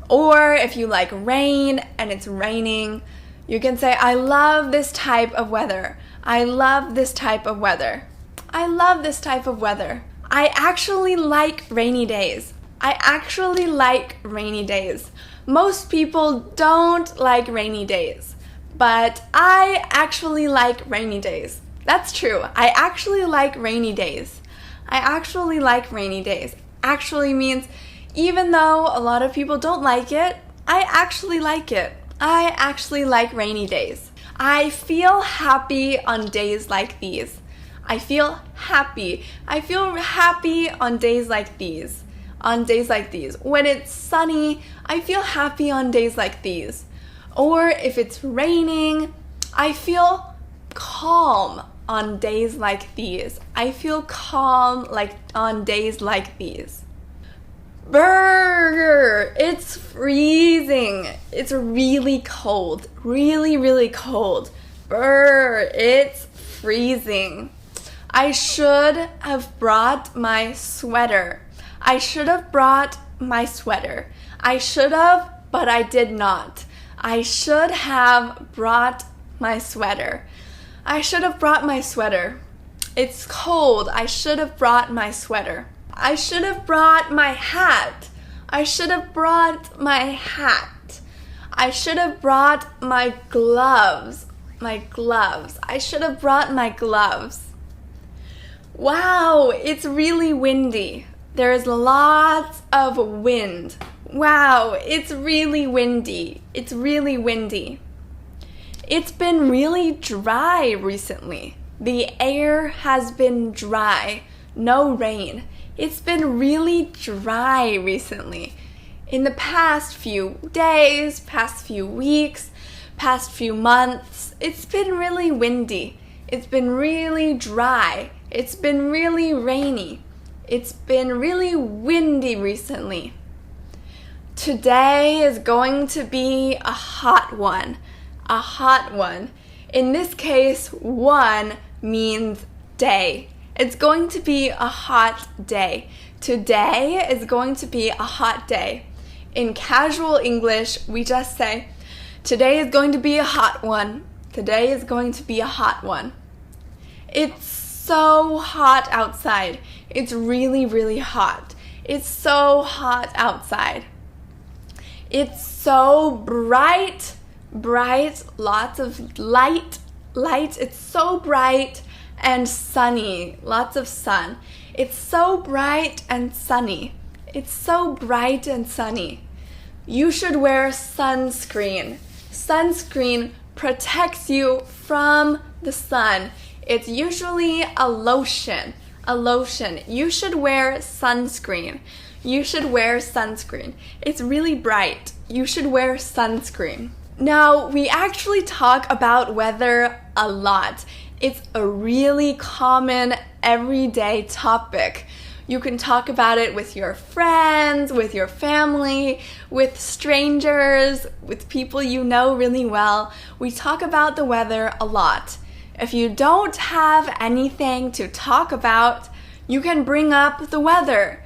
Or if you like rain and it's raining, you can say, I love this type of weather. I love this type of weather. I love this type of weather. I actually like rainy days. I actually like rainy days. Most people don't like rainy days, but I actually like rainy days. That's true. I actually like rainy days. I actually like rainy days. Actually means even though a lot of people don't like it, I actually like it. I actually like rainy days. I feel happy on days like these. I feel happy. I feel happy on days like these. On days like these. When it's sunny, I feel happy on days like these. Or if it's raining, I feel calm on days like these. I feel calm on days like these. Burger! It's freezing. It's really cold. Really, really cold. Brr! It's freezing. I should have brought my sweater. I should have brought my sweater. I should have, but I did not. I should have brought my sweater. I should have brought my sweater. It's cold. I should have brought my sweater. I should have brought my hat. I should have brought my hat. I should have brought my gloves. My gloves. I should have brought my gloves. Wow, it's really windy. There's lots of wind. Wow, it's really windy. It's really windy. It's been really dry recently. The air has been dry. No rain. It's been really dry recently. In the past few days, past few weeks, past few months, it's been really windy. It's been really dry. It's been really rainy. It's been really windy recently. Today is going to be a hot one. A hot one. In this case, one means day. It's going to be a hot day. Today is going to be a hot day. In casual English, we just say, today is going to be a hot one. Today is going to be a hot one. It's so hot outside. It's really, really hot. It's so hot outside. It's so bright, lots of light. It's so bright and sunny, lots of sun. It's so bright and sunny. It's so bright and sunny. You should wear sunscreen. Sunscreen protects you from the sun. It's usually a lotion. You should wear sunscreen. You should wear sunscreen. It's really bright. You should wear sunscreen. Now, we actually talk about weather a lot. It's a really common everyday topic. You can talk about it with your friends, with your family, with strangers, with people you know really well. We talk about the weather a lot. If you don't have anything to talk about, you can bring up the weather.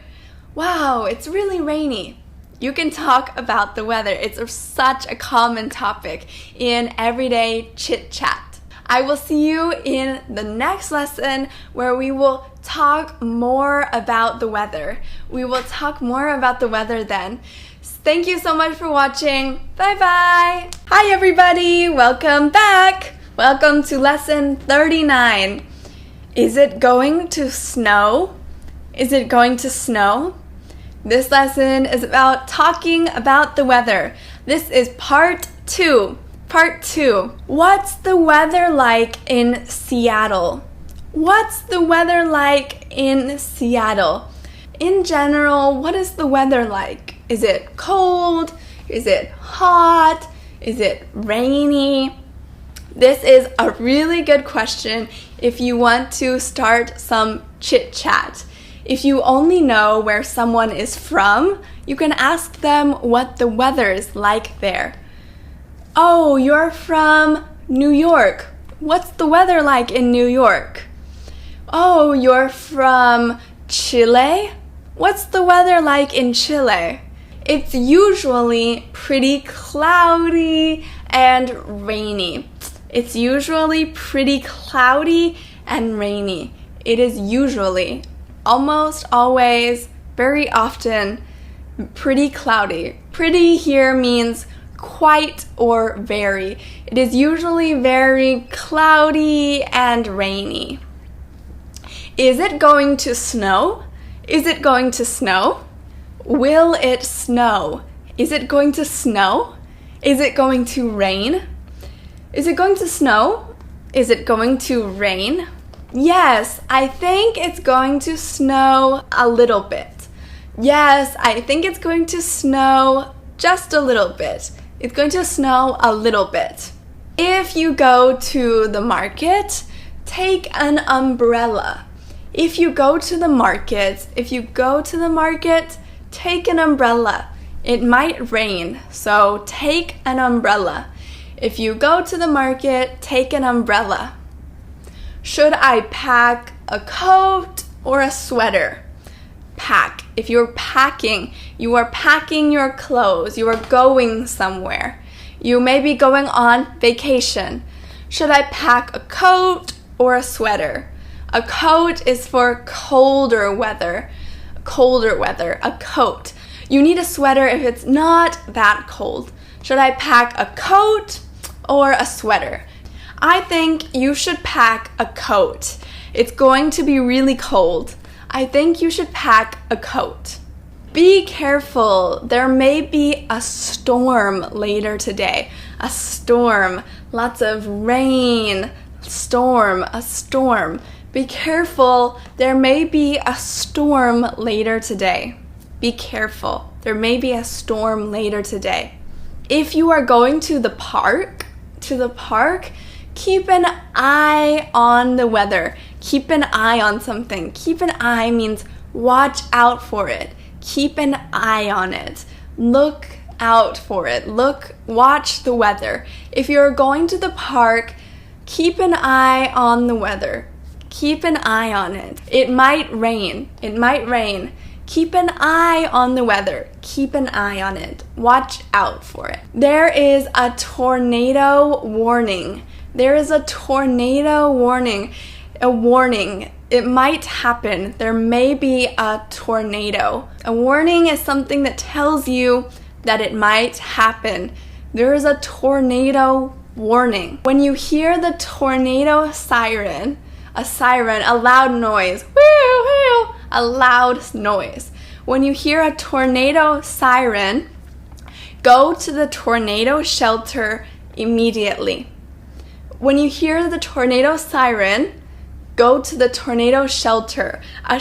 Wow, it's really rainy. You can talk about the weather. It's such a common topic in everyday chit-chat. I will see you in the next lesson where we will talk more about the weather. We will talk more about the weather then. Thank you so much for watching. Bye-bye. Hi, everybody. Welcome back. Welcome to lesson 39. Is it going to snow? Is it going to snow? This lesson is about talking about the weather. This is part 2. Part 2. What's the weather like in Seattle? What's the weather like in Seattle? In general, what is the weather like? Is it cold? Is it hot? Is it rainy? This is a really good question if you want to start some chit-chat. If you only know where someone is from, you can ask them what the weather is like there. Oh, you're from New York. What's the weather like in New York? Oh, you're from Chile. What's the weather like in Chile? It's usually pretty cloudy and rainy. It's usually pretty cloudy and rainy. It is usually, almost always, very often, pretty cloudy. Pretty here means quite or very. It is usually very cloudy and rainy. Is it going to snow? Is it going to snow? Will it snow? Is it going to snow? Is it going to rain? Is it going to snow? Is it going to rain? Yes, I think it's going to snow a little bit. Yes, I think it's going to snow just a little bit. It's going to snow a little bit. If you go to the market, take an umbrella. If you go to the market, take an umbrella. It might rain, so take an umbrella. If you go to the market, take an umbrella. Should I pack a coat or a sweater? Pack. If you're packing, you are packing your clothes. You are going somewhere. You may be going on vacation. Should I pack a coat or a sweater? A coat is for colder weather. A coat. You need a sweater if it's not that cold. Should I pack a coat or a sweater? I think you should pack a coat. It's going to be really cold. I think you should pack a coat. Be careful. There may be a storm later today. A storm. Lots of rain. A storm. Be careful. There may be a storm later today. Be careful. There may be a storm later today. If you are going to the park, keep an eye on the weather. Keep an eye on something. Keep an eye means watch out for it. Keep an eye on it. Look out for it. Watch the weather. If you're going to the park, keep an eye on the weather. Keep an eye on it. It might rain. Keep an eye on the weather. Keep an eye on it. Watch out for it. There is a tornado warning. A warning. It might happen. There may be a tornado. A warning is something that tells you that it might happen. There is a tornado warning. When you hear the tornado siren, a loud noise, woo, woo, a loud noise. When you hear a tornado siren, go to the tornado shelter immediately. When you hear the tornado siren, go to the tornado shelter, a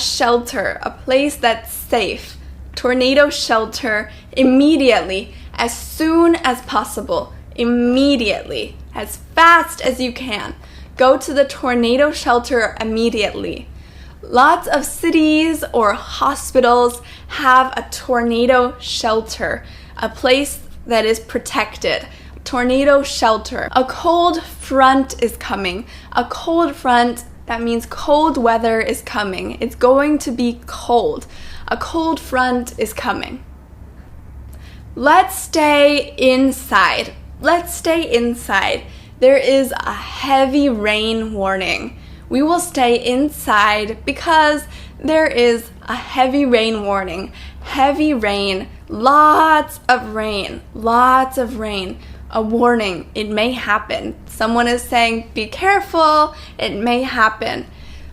place that's safe. Tornado shelter immediately, as soon as possible, immediately, as fast as you can. Go to the tornado shelter immediately. Lots of cities or hospitals have a tornado shelter, a place that is protected. Tornado shelter. A cold front is coming. A cold front, that means cold weather is coming. It's going to be cold. A cold front is coming. Let's stay inside. Let's stay inside. There is a heavy rain warning. We will stay inside because there is a heavy rain warning. Heavy rain, lots of rain, lots of rain. A warning, it may happen. Someone is saying, be careful, it may happen.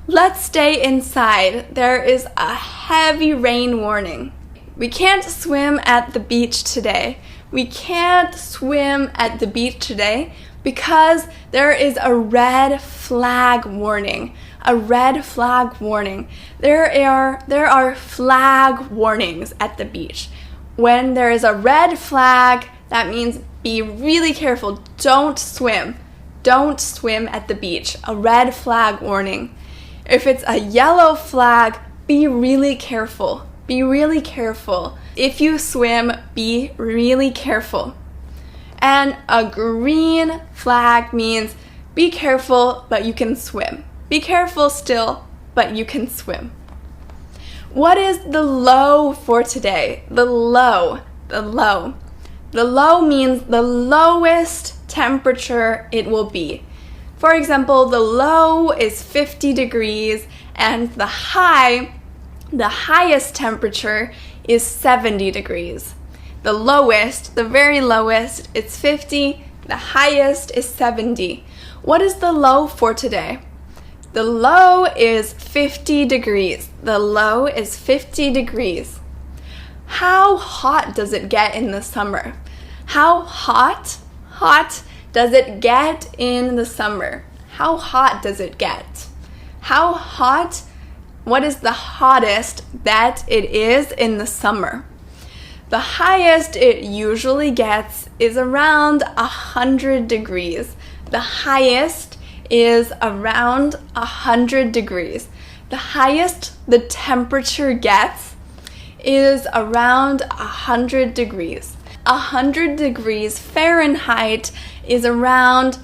Let's stay inside. There is a heavy rain warning. We can't swim at the beach today. We can't swim at the beach today because there is a red flag warning. A red flag warning. There are flag warnings at the beach. When there is a red flag, that means be really careful. Don't swim. Don't swim at the beach. A red flag warning. If it's a yellow flag, be really careful. Be really careful. If you swim, be really careful. And a green flag means be careful, but you can swim. Be careful still, but you can swim. What is the low for today? The low. The low. The low means the lowest temperature it will be. For example, the low is 50 degrees and the highest temperature is 70 degrees. The lowest, the very lowest, is 50. The highest is 70. What is the low for today? The low is 50 degrees. The low is 50 degrees. How hot does it get in the summer? How hot does it get in the summer? How hot does it get? How hot? What is the hottest that it is in the summer? The highest it usually gets is around 100 degrees. The highest is around 100 degrees. The highest the temperature gets is around 100 degrees. 100 degrees Fahrenheit is around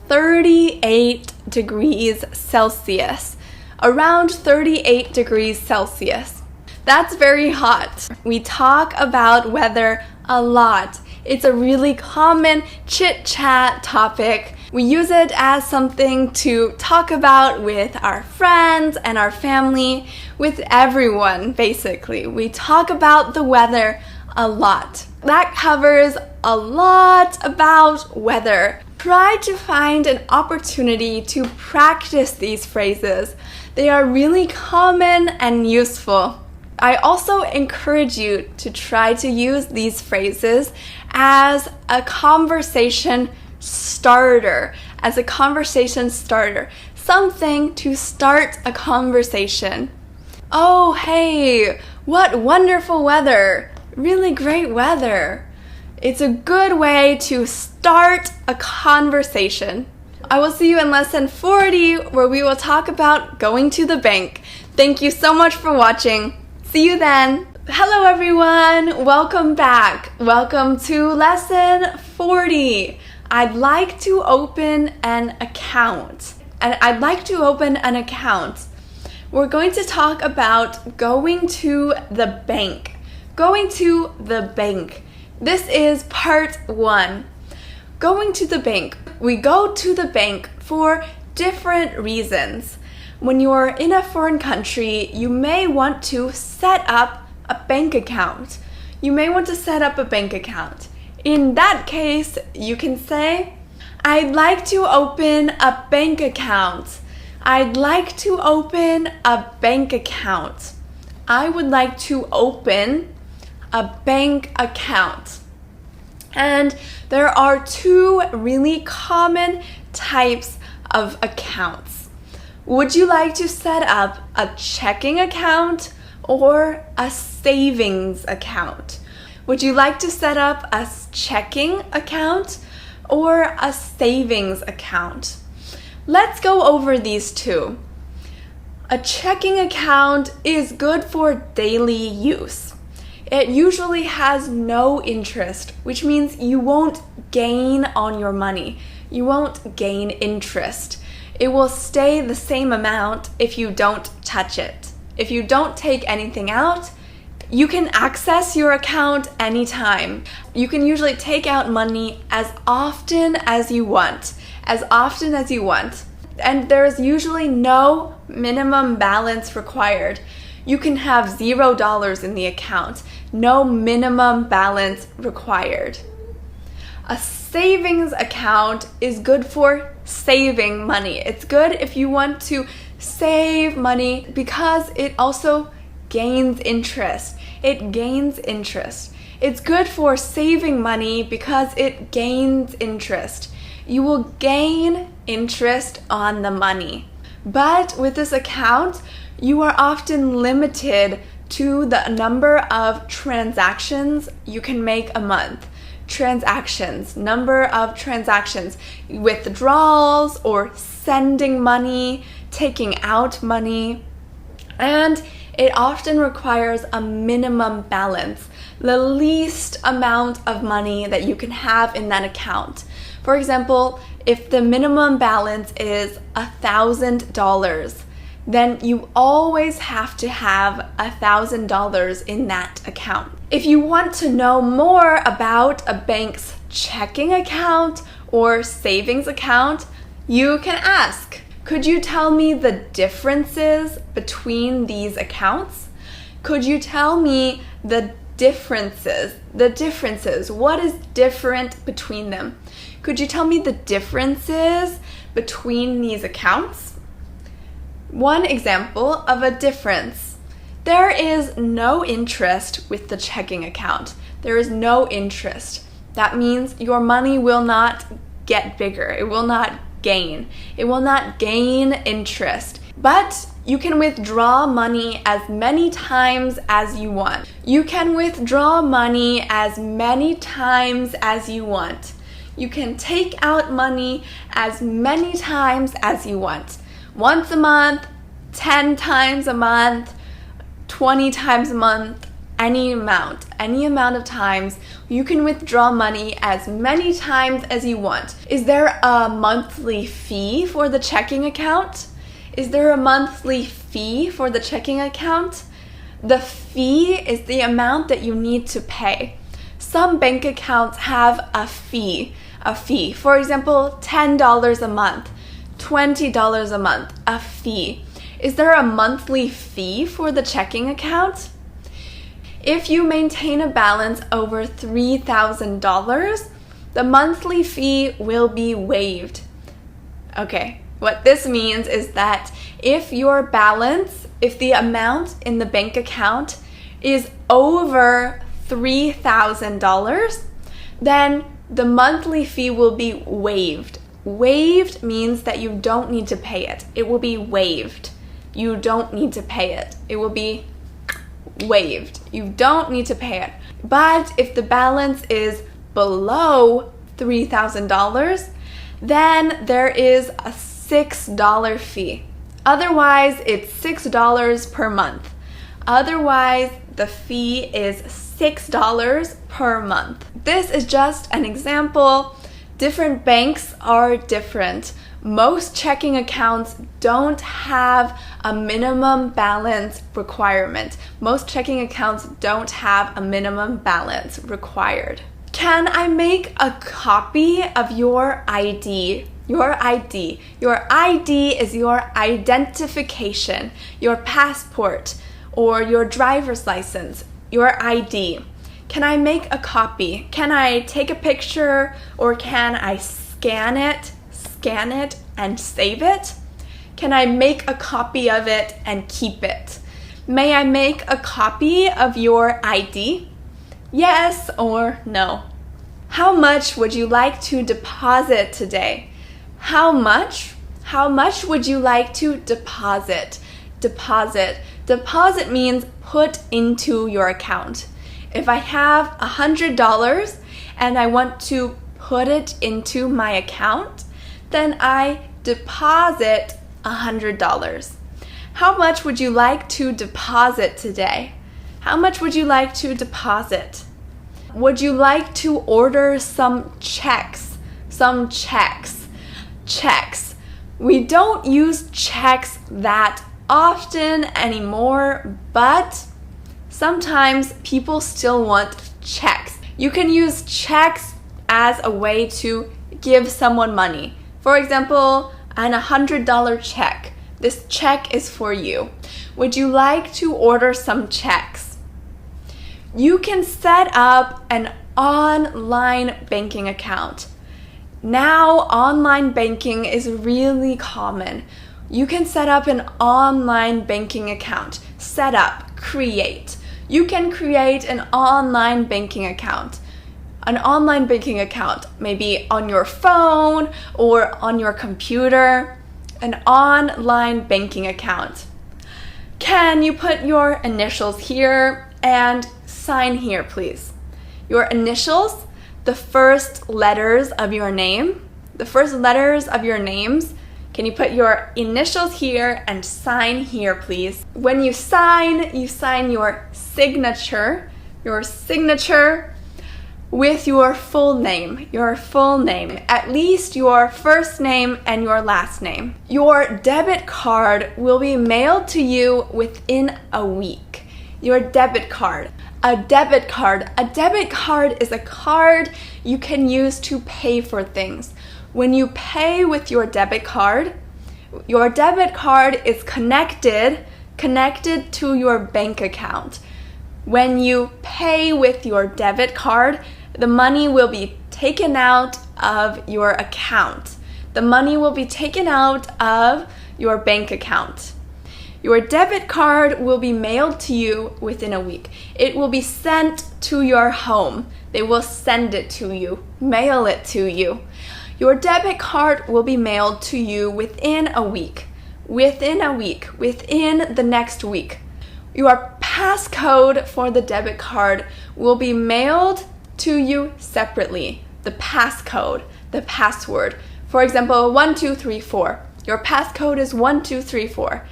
38 degrees Celsius. Around 38 degrees Celsius. That's very hot. We talk about weather a lot. It's a really common chit-chat topic. We use it as something to talk about with our friends and our family, with everyone, basically. We talk about the weather a lot. That covers a lot about weather. Try to find an opportunity to practice these phrases. They are really common and useful. I also encourage you to try to use these phrases as a conversation starter. Something to start a conversation. Oh, hey, what wonderful weather. Really great weather. It's a good way to start a conversation. I will see you in lesson 40 where we will talk about going to the bank. Thank you so much for watching. See you then. Hello everyone. Welcome back. Welcome to lesson 40. I'd like to open an account. We're going to talk about going to the bank. Going to the bank. This is part 1. Going to the bank. We go to the bank for different reasons. When you're in a foreign country, you may want to set up a bank account. You may want to set up a bank account. In that case, you can say, I'd like to open a bank account. I'd like to open a bank account. I would like to open a bank account. And there are two really common types of accounts. Would you like to set up a checking account or a savings account? Would you like to set up a checking account or a savings account? Let's go over these two. A checking account is good for daily use. It usually has no interest, which means you won't gain on your money. You won't gain interest. It will stay the same amount if you don't touch it. If you don't take anything out, you can access your account anytime. You can usually take out money as often as you want. And there's usually no minimum balance required. You can have $0 in the account. No minimum balance required. A savings account is good for saving money. It's good if you want to save money because it also gains interest. It gains interest. It's good for saving money because it gains interest. You will gain interest on the money. But with this account, you are often limited to the number of transactions you can make a month. Number of transactions, withdrawals or sending money, taking out money. And it often requires a minimum balance, the least amount of money that you can have in that account. For example, if the minimum balance is $1,000, then you always have to have $1,000 in that account. If you want to know more about a bank's checking account or savings account, you can ask, could you tell me the differences between these accounts? Could you tell me the differences? What is different between them? Could you tell me the differences between these accounts? One example of a difference. There is no interest with the checking account. There is no interest. That means your money will not get bigger. It will not gain. It will not gain interest. But you can withdraw money as many times as you want. You can withdraw money as many times as you want. You can take out money as many times as you want. Once a month, 10 times a month, 20 times a month, any amount of times. You can withdraw money as many times as you want. Is there a monthly fee for the checking account? Is there a monthly fee for the checking account? The fee is the amount that you need to pay. Some bank accounts have a fee. For example, $10 a month, $20 a month, a fee. Is there a monthly fee for the checking account? If you maintain a balance over $3,000, the monthly fee will be waived. Okay, what this means is that if the amount in the bank account is over $3,000, then the monthly fee will be waived. Waived means that you don't need to pay it. It will be waived. You don't need to pay it. It will be waived. You don't need to pay it. But if the balance is below $3,000, then there is a $6 fee. Otherwise, it's $6 per month. Otherwise, the fee is $6 per month. This is just an example. Different banks are different. Most checking accounts don't have a minimum balance requirement. Most checking accounts don't have a minimum balance required. Can I make a copy of your ID? Your ID. Your ID is your identification, your passport, or your driver's license, your ID. Can I make a copy? Can I take a picture, or can I scan it and save it? Can I make a copy of it and keep it? May I make a copy of your ID? Yes or no? How much would you like to deposit today? How much? How much would you like to deposit? Deposit. Deposit means put into your account. If I have $100 and I want to put it into my account, then I deposit $100. How much would you like to deposit today? How much would you like to deposit? Would you like to order some checks? Some checks. Checks. We don't use checks that often anymore, but sometimes people still want checks. You can use checks as a way to give someone money. For example, an $100 check. This check is for you. Would you like to order some checks? You can set up an online banking account. Now, online banking is really common. You can set up an online banking account. Set up, create. You can create an online banking account. An online banking account, maybe on your phone or on your computer. An online banking account. Can you put your initials here and sign here, please? Your initials, the first letters of your name, the first letters of your names. Can you put your initials here and sign here, please? When you sign your signature with your full name, at least your first name and your last name. Your debit card will be mailed to you within a week. Your debit card. A debit card. A debit card is a card you can use to pay for things. When you pay with your debit card is connected to your bank account. When you pay with your debit card, the money will be taken out of your account. The money will be taken out of your bank account. Your debit card will be mailed to you within a week. It will be sent to your home. They will send it to you, mail it to you. Your debit card will be mailed to you within a week, within the next week. Your passcode for the debit card will be mailed to you separately. The passcode, the password. For example, 1234. Your passcode is 1234.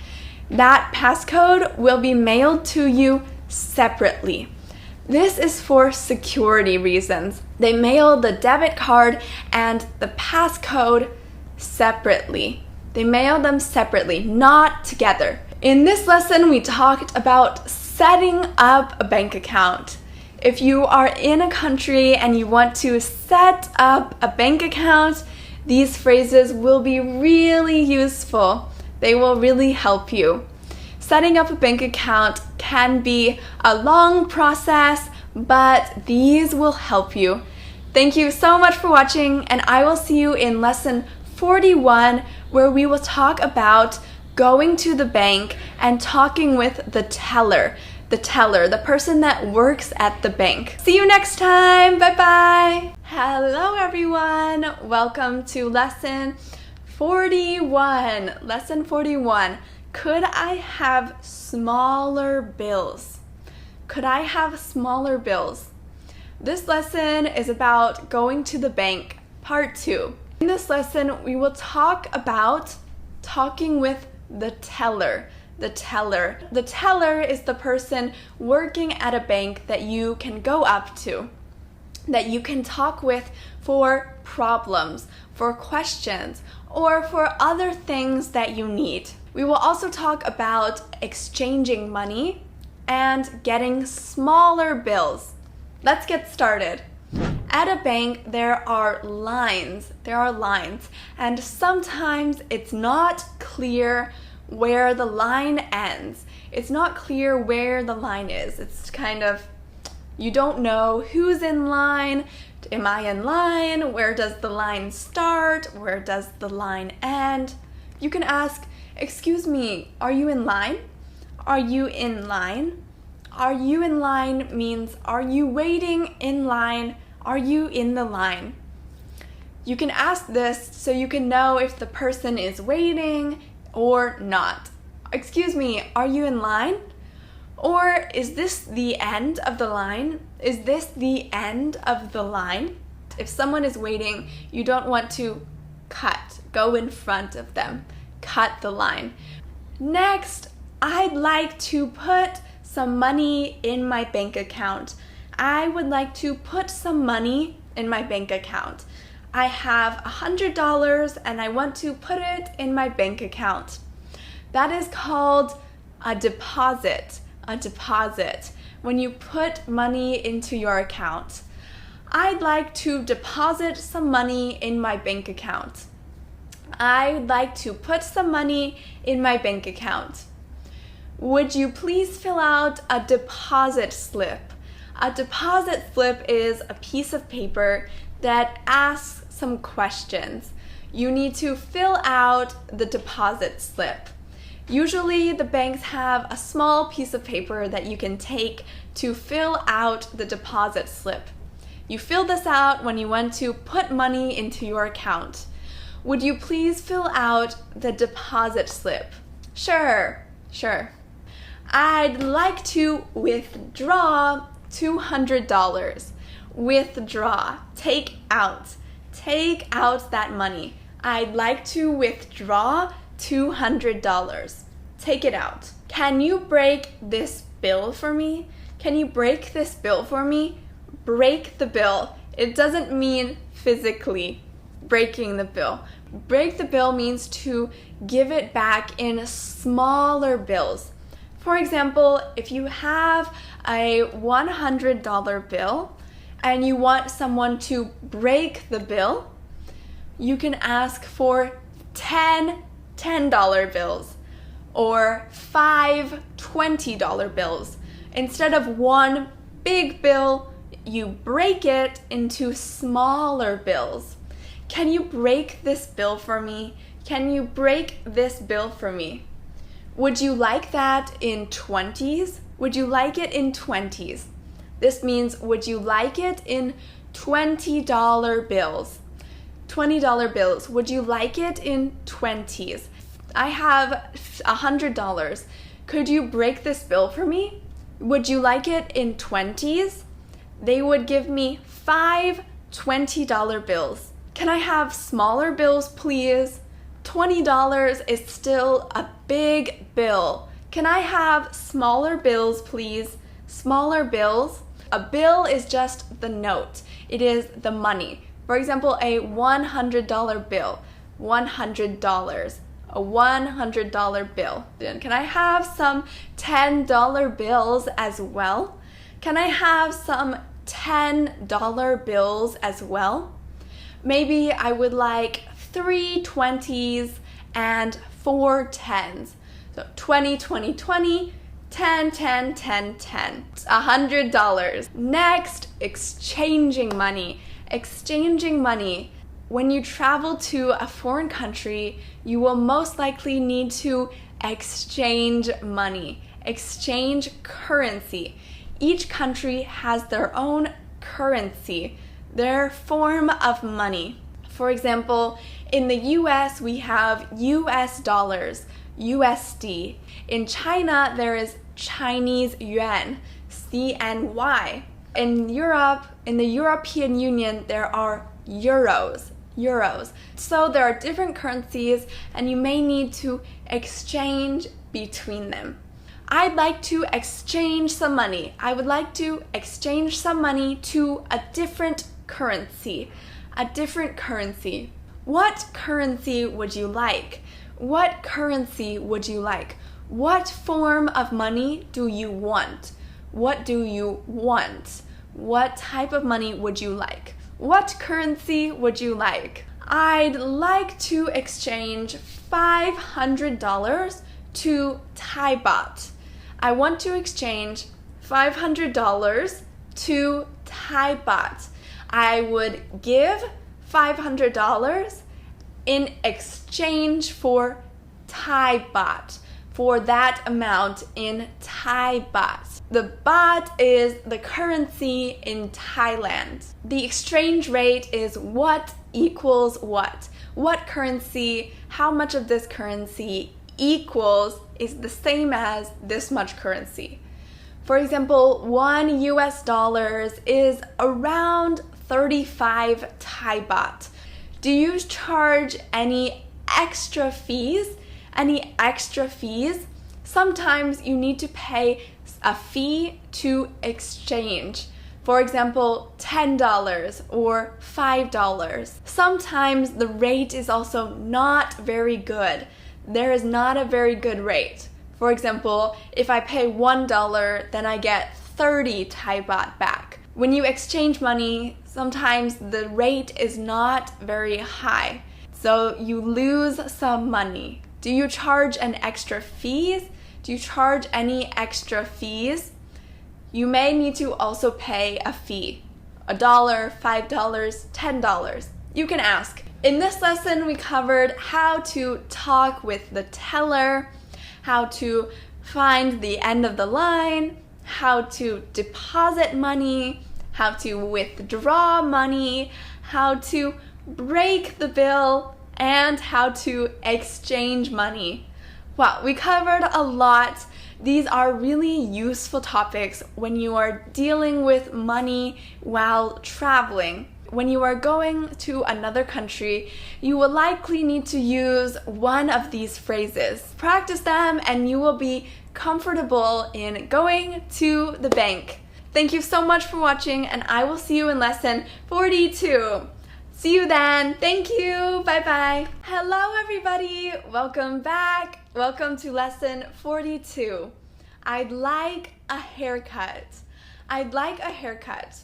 That passcode will be mailed to you separately. This is for security reasons. They mail the debit card and the passcode separately. They mail them separately, not together. In this lesson, we talked about setting up a bank account. If you are in a country and you want to set up a bank account, these phrases will be really useful. They will really help you. Setting up a bank account can be a long process, but these will help you. Thank you so much for watching, and I will see you in lesson 41, where we will talk about going to the bank and talking with the teller, the person that works at the bank. See you next time. Bye-bye. Hello, everyone. Welcome to lesson 41. Lesson 41. Could I have smaller bills? Could I have smaller bills? This lesson is about going to the bank, part 2. In this lesson, we will talk about talking with the teller. The teller. The teller is the person working at a bank that you can go up to, that you can talk with for problems, for questions, or for other things that you need. We will also talk about exchanging money and getting smaller bills. Let's get started. At a bank, there are lines. And sometimes it's not clear where the line ends. It's not clear where the line is. It's kind of, you don't know who's in line. Am I in line? Where does the line start? Where does the line end? You can ask, excuse me, are you in line? Are you in line? Are you in line means, are you waiting in line? Are you in the line? You can ask this so you can know if the person is waiting or not. Excuse me, are you in line? Or is this the end of the line? Is this the end of the line? If someone is waiting, you don't want to go in front of them, cut the line. Next, I'd like to put some money in my bank account. I would like to put some money in my bank account. I have $100 and I want to put it in my bank account. That is called a deposit. A deposit. When you put money into your account. I'd like to deposit some money in my bank account. I'd like to put some money in my bank account. Would you please fill out a deposit slip? A deposit slip is a piece of paper that asks some questions. You need to fill out the deposit slip. Usually the banks have a small piece of paper that you can take to fill out the deposit slip. You fill this out when you want to put money into your account. Would you please fill out the deposit slip? Sure. I'd like to withdraw $200. Withdraw. Take out that money. I'd like to withdraw $200. Take it out. Can you break this bill for me? Can you break this bill for me? Break the bill. It doesn't mean physically breaking the bill. Break the bill means to give it back in smaller bills. For example, if you have a $100 bill and you want someone to break the bill, you can ask for 10 $10 bills or 5 $20 bills. Instead of one big bill, you break it into smaller bills. Can you break this bill for me? Can you break this bill for me? Would you like that in 20s? Would you like it in 20s? This means, would you like it in $20 bills? $20 bills. Would you like it in 20s? I have $100. Could you break this bill for me? Would you like it in 20s? They would give me 5 $20 bills. Can I have smaller bills, please? $20 is still a big bill. Can I have smaller bills, please? Smaller bills? A bill is just the note. It is the money. For example, a $100 bill. $100. A $100 bill. Can I have some $10 bills as well? Can I have some $10 bills as well? Maybe I would like 3 20s and 4 10s. So 20, 20, 20, 10, 10, 10, 10. $100. Next, exchanging money. Exchanging money. When you travel to a foreign country, you will most likely need to exchange money. Exchange currency. Each country has their own currency, their form of money. For example, in the US, we have US dollars, USD. In China, there is Chinese yuan, CNY. In Europe, in the European Union, there are euros. So there are different currencies and you may need to exchange between them. I'd like to exchange some money. I would like to exchange some money to a different currency. A different currency. What currency would you like? What currency would you like? What form of money do you want? What do you want? What type of money would you like? What currency would you like? I'd like to exchange $500 to Thai baht. I want to exchange $500 to Thai baht. I would give $500 in exchange for Thai baht, for that amount in Thai baht. The baht is the currency in Thailand. The exchange rate is what equals what. What currency, how much of this currency equals is the same as this much currency. For example, $1 is around 35 Thai baht. Do you charge any extra fees? Any extra fees? Sometimes you need to pay a fee to exchange. For example, $10 or $5. Sometimes the rate is also not very good. There is not a very good rate. For example, if I pay $1, then I get 30 Thai baht back. When you exchange money, sometimes the rate is not very high, so you lose some money. Do you charge an extra fees? Do you charge any extra fees? You may need to also pay a fee. $1, $5, $10. You can ask. In this lesson, we covered how to talk with the teller, how to find the end of the line, how to deposit money, how to withdraw money, how to break the bill, and how to exchange money. Wow, we covered a lot. These are really useful topics when you are dealing with money while traveling. When you are going to another country, you will likely need to use one of these phrases. Practice them and you will be comfortable in going to the bank. Thank you so much for watching, and I will see you in lesson 42. See you then. Thank you. Bye-bye. Hello, everybody. Welcome back. Welcome to lesson 42. I'd like a haircut. I'd like a haircut.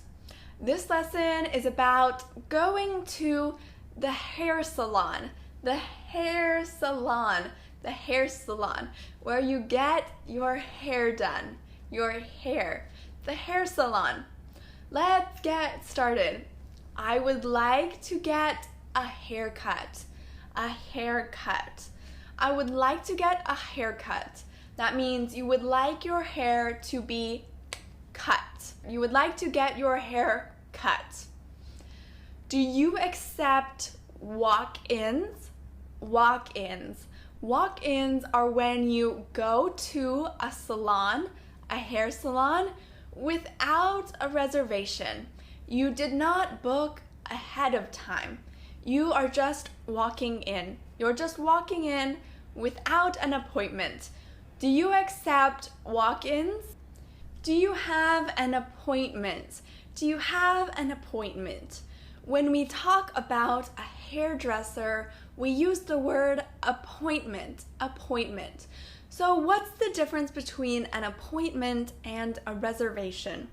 This lesson is about going to the hair salon. The hair salon. The hair salon, where you get your hair done. Your hair. The hair salon. Let's get started. I would like to get a haircut. A haircut. I would like to get a haircut. That means you would like your hair to be cut. You would like to get your hair cut. Do you accept walk-ins? Walk-ins. Walk-ins are when you go to a salon, a hair salon, without a reservation. You did not book ahead of time. You are just walking in. You're just walking in without an appointment. Do you accept walk-ins? Do you have an appointment? Do you have an appointment? When we talk about a hairdresser, we use the word appointment. Appointment. So what's the difference between an appointment and a reservation?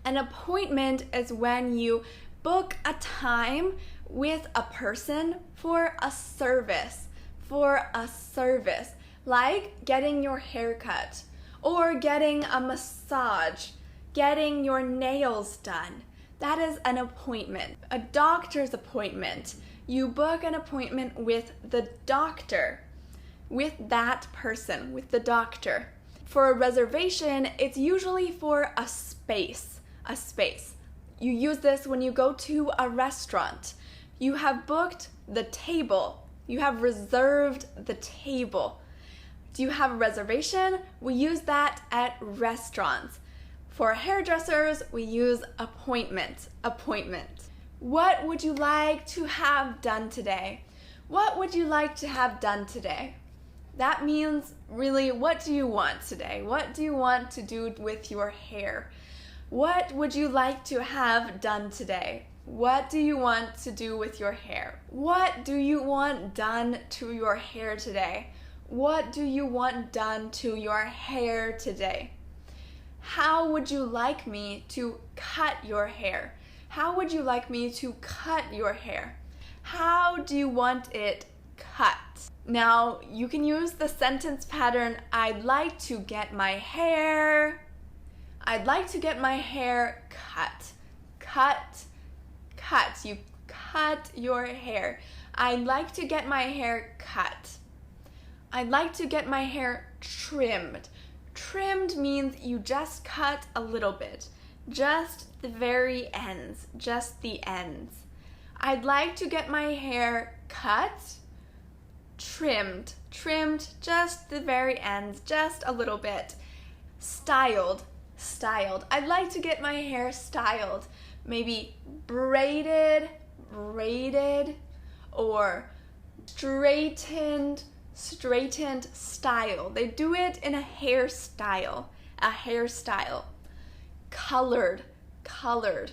An appointment is when you book a time with a person for a service. For a service. Like getting your hair cut, or getting a massage, getting your nails done. That is an appointment. A doctor's appointment. You book an appointment with the doctor, with that person, with the doctor. For a reservation, it's usually for a space. A space. You use this when you go to a restaurant. You have booked the table. You have reserved the table. Do you have a reservation? We use that at restaurants. For hairdressers, we use appointment. Appointment. What would you like to have done today? What would you like to have done today? That means really, what do you want today? What do you want to do with your hair? What would you like to have done today? What do you want to do with your hair? What do you want done to your hair today? What do you want done to your hair today? How would you like me to cut your hair? How would you like me to cut your hair? How do you want it cut? Now, you can use the sentence pattern, I'd like to get my hair. I'd like to get my hair cut. Cut, cut. You cut your hair. I'd like to get my hair cut. I'd like to get my hair trimmed. Trimmed means you just cut a little bit. Just the very ends. Just the ends. I'd like to get my hair cut. Trimmed. Trimmed, just the very ends. Just a little bit. Styled. Styled. I'd like to get my hair styled. Maybe braided, braided, or straightened, straightened style. They do it in a hairstyle, Colored, colored,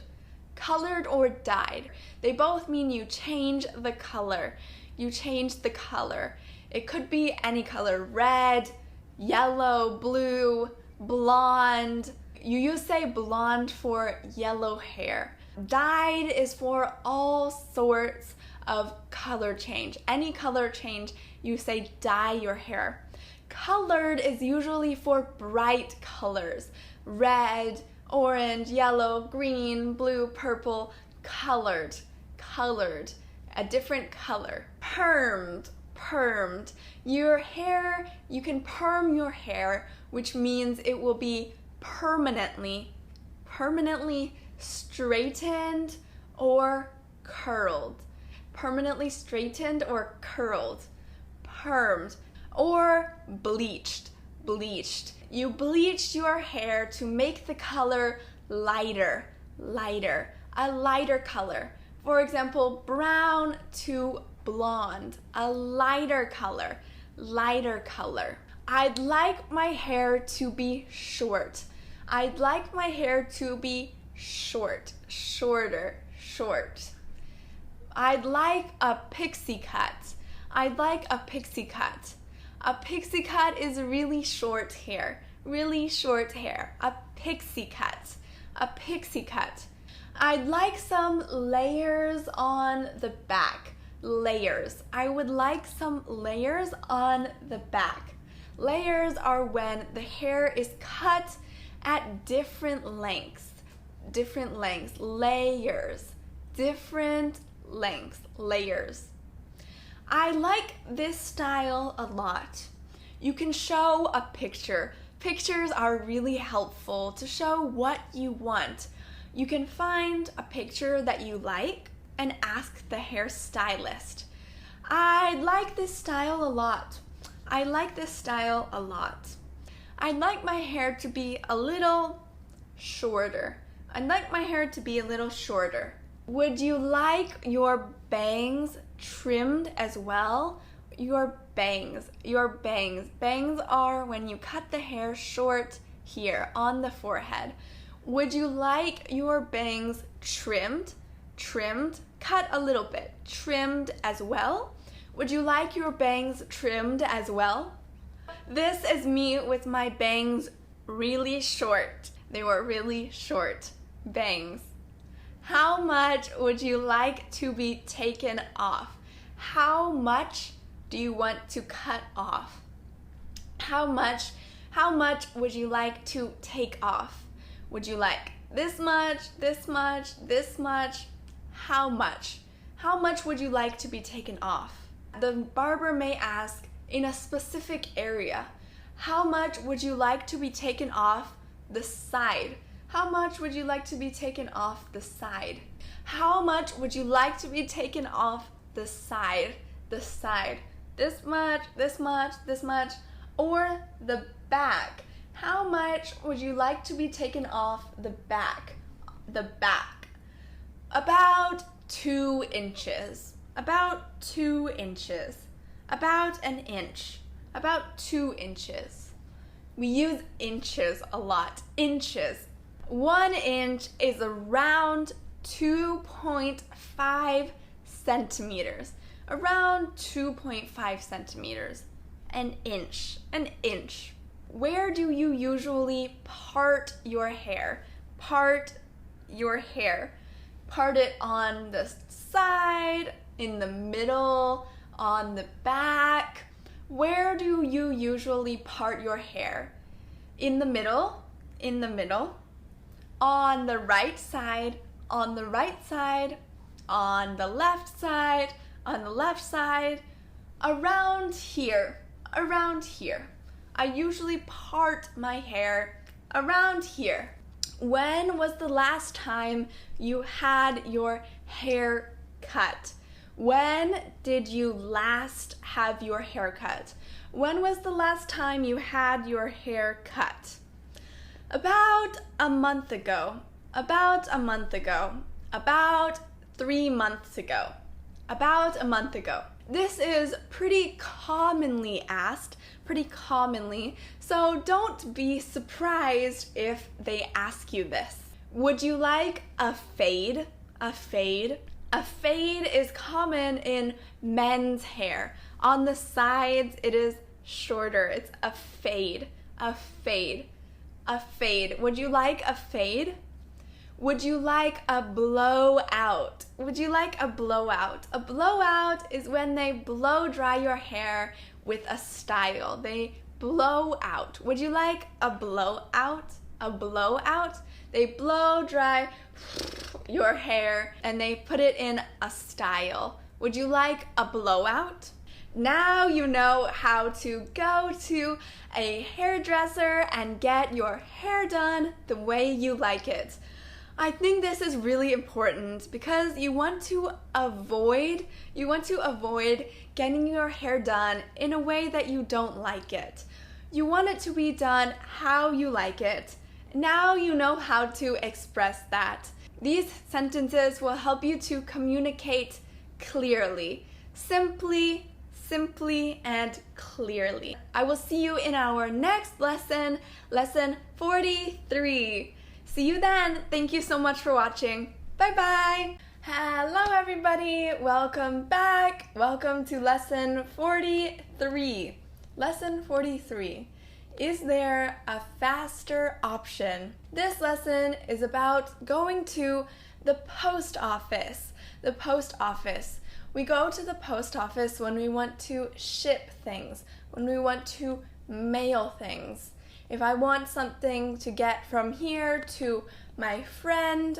colored or dyed. They both mean you change the color. You change the color. It could be any color, red, yellow, blue, blonde. You say blonde for yellow hair. Dyed is for all sorts of color change. Any color change, you say dye your hair. Colored is usually for bright colors. Red, orange, yellow, green, blue, purple. Colored, colored. A different color. Permed, permed. Your hair, you can perm your hair, which means it will be permanently straightened or curled. Permanently straightened or curled. Permed. Or bleached. Bleached. You bleached your hair to make the color lighter. Lighter. A lighter color. For example, brown to blonde. A lighter color. Lighter color. I'd like my hair to be short. I'd like my hair to be short. Shorter. Short. I'd like a pixie cut. I'd like a pixie cut. A pixie cut is really short hair. Really short hair. A pixie cut. A pixie cut. I'd like some layers on the back. Layers. I would like some layers on the back. Layers are when the hair is cut at different lengths. Different lengths. Layers. Different lengths. Layers. I like this style a lot. You can show a picture. Pictures are really helpful to show what you want. You can find a picture that you like and ask the hairstylist. I like this style a lot. I like this style a lot. I'd like my hair to be a little shorter. I'd like my hair to be a little shorter. Would you like your bangs trimmed as well? Your bangs. Bangs are when you cut the hair short here on the forehead. Would you like your bangs trimmed? Trimmed? Cut a little bit. Trimmed as well? Would you like your bangs trimmed as well? This is me with my bangs really short. They were really short. Bangs. How much would you like to be taken off? How much do you want to cut off? How much would you like to take off? Would you like this much, this much, this much? How much? How much would you like to be taken off? The barber may ask in a specific area, how much would you like to be taken off the side? How much would you like to be taken off the side? How much would you like to be taken off the side? The side. This much, this much, this much, or the back. How much would you like to be taken off the back? The back. About 2 inches. About 2 inches. About an inch. About 2 inches. We use inches a lot. Inches. 1 inch is around 2.5 centimeters. Around 2.5 centimeters. An inch. An inch. Where do you usually part your hair? Part your hair. part it on the side, in the middle, on the back. Where do you usually part your hair? In the middle, on the right side, on the right side, on the left side, on the left side, around here, around here. I usually part my hair around here. When was the last time you had your hair cut? When did you last have your hair cut? When was the last time you had your hair cut? About a month ago. About a month ago. About 3 months ago. About a month ago. This is pretty commonly asked, so don't be surprised if they ask you this. Would you like a fade? A fade? A fade is common in men's hair. On the sides, it is shorter. It's a fade. A fade. A fade. Would you like a fade? Would you like a blowout? Would you like a blowout? A blowout is when they blow dry your hair with a style. They blow out. Would you like a blowout? A blowout? They blow dry your hair and they put it in a style. Would you like a blowout? Now you know how to go to a hairdresser and get your hair done the way you like it. I think this is really important because you want to avoid getting your hair done in a way that you don't like it. You want it to be done how you like it. Now you know how to express that. These sentences will help you to communicate clearly, simply, and clearly. I will see you in our next lesson, lesson 43. See you then. Thank you so much for watching. Bye bye. Hello everybody. Welcome back. Welcome to lesson 43. Lesson 43. Is there a faster option? This lesson is about going to the post office. The post office. We go to the post office when we want to ship things, when we want to mail things. If I want something to get from here to my friend,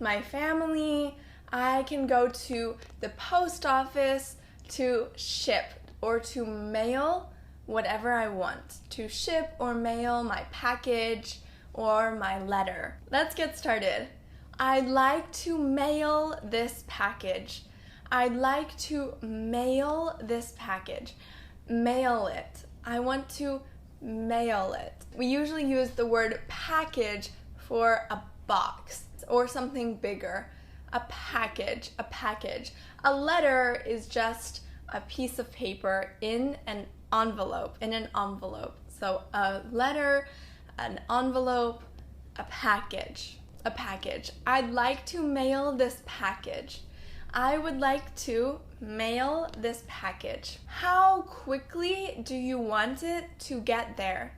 my family, I can go to the post office to ship or to mail whatever I want. To ship or mail my package or my letter. Let's get started. I'd like to mail this package. I'd like to mail this package. Mail it. I want to mail it. We usually use the word package for a box or something bigger. A package, a package. A letter is just a piece of paper in an envelope, So a letter, an envelope, a package, a package. I'd like to mail this package. I would like to mail this package. How quickly do you want it to get there?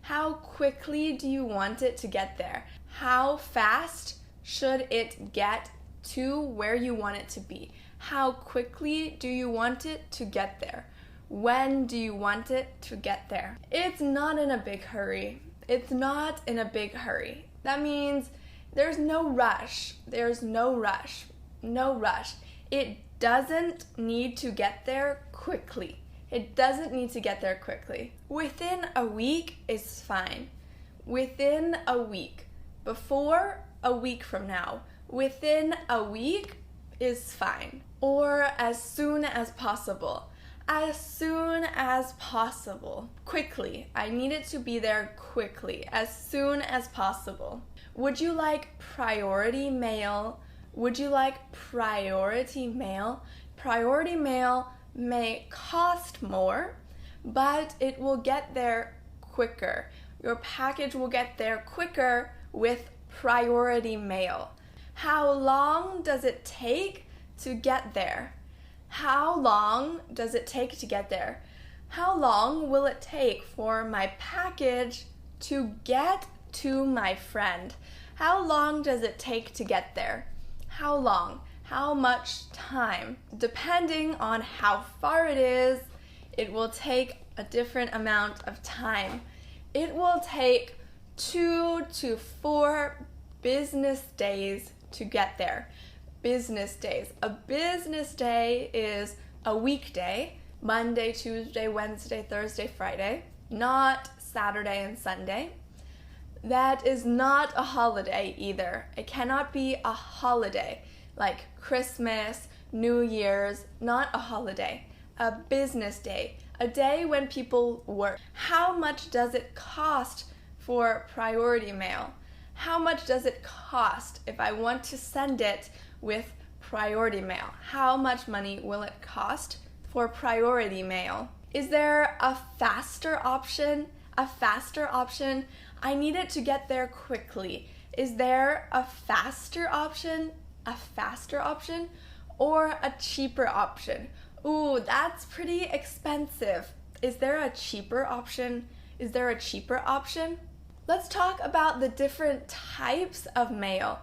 How quickly do you want it to get there? How fast should it get to where you want it to be? How quickly do you want it to get there? When do you want it to get there? It's not in a big hurry. It's not in a big hurry. That means there's no rush. There's no rush. No rush. It doesn't need to get there quickly. It doesn't need to get there quickly. Within a week is fine. Within a week. Before a week from now. Within a week is fine. Or as soon as possible. As soon as possible. Quickly. I need it to be there quickly. As soon as possible. Would you like priority mail? Would you like priority mail? Priority mail may cost more, but it will get there quicker. Your package will get there quicker with priority mail. How long does it take to get there? How long does it take to get there? How long will it take for my package to get to my friend? How long does it take to get there? How long? How much time? Depending on how far it is, it will take a different amount of time. It will take 2 to 4 business days to get there. Business days. A business day is a weekday, Monday, Tuesday, Wednesday, Thursday, Friday, not Saturday and Sunday. That is not a holiday either. It cannot be a holiday like Christmas, New Year's, not a holiday. A business day, a day when people work. How much does it cost for priority mail? How much does it cost if I want to send it with priority mail? How much money will it cost for priority mail? Is there a faster option? A faster option? I need it to get there quickly. Is there a faster option? A faster option? Or a cheaper option? Ooh, that's pretty expensive. Is there a cheaper option? Is there a cheaper option? Let's talk about the different types of mail.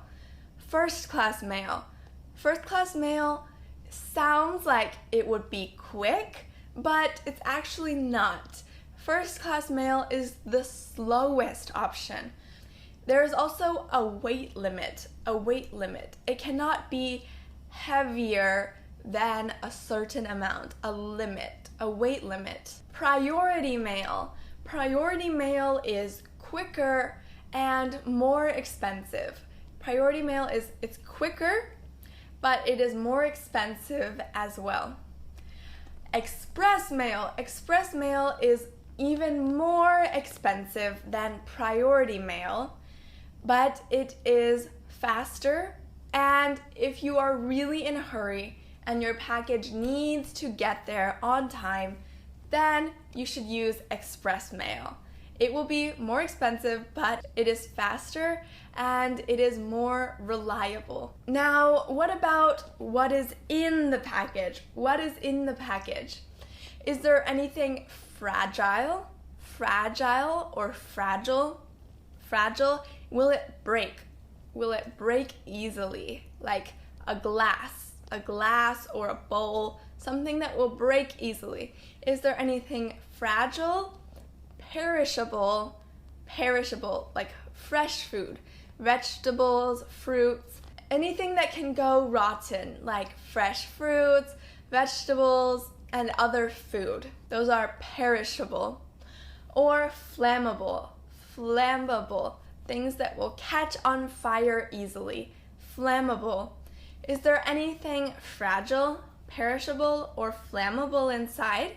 First class mail. First class mail sounds like it would be quick, but it's actually not. First class mail is the slowest option. There's also a weight limit. A weight limit. It cannot be heavier than a certain amount, a limit, a weight limit. Priority mail. Priority mail is quicker and more expensive. Priority mail it's quicker, but it is more expensive as well. Express mail. Express mail is even more expensive than priority mail, but it is faster, and if you are really in a hurry and your package needs to get there on time, then you should use express mail. It will be more expensive, but it is faster and it is more reliable. Now, what about what is in the package? What is in the package? Is there anything fragile? Fragile or fragile? Fragile. Will it break? Will it break easily? Like a glass or a bowl, something that will break easily. Is there anything fragile? Perishable, like fresh food, vegetables, fruits, anything that can go rotten, like fresh fruits, vegetables, and other food. Those are perishable. Or flammable, things that will catch on fire easily. Flammable. Is there anything fragile, perishable, or flammable inside?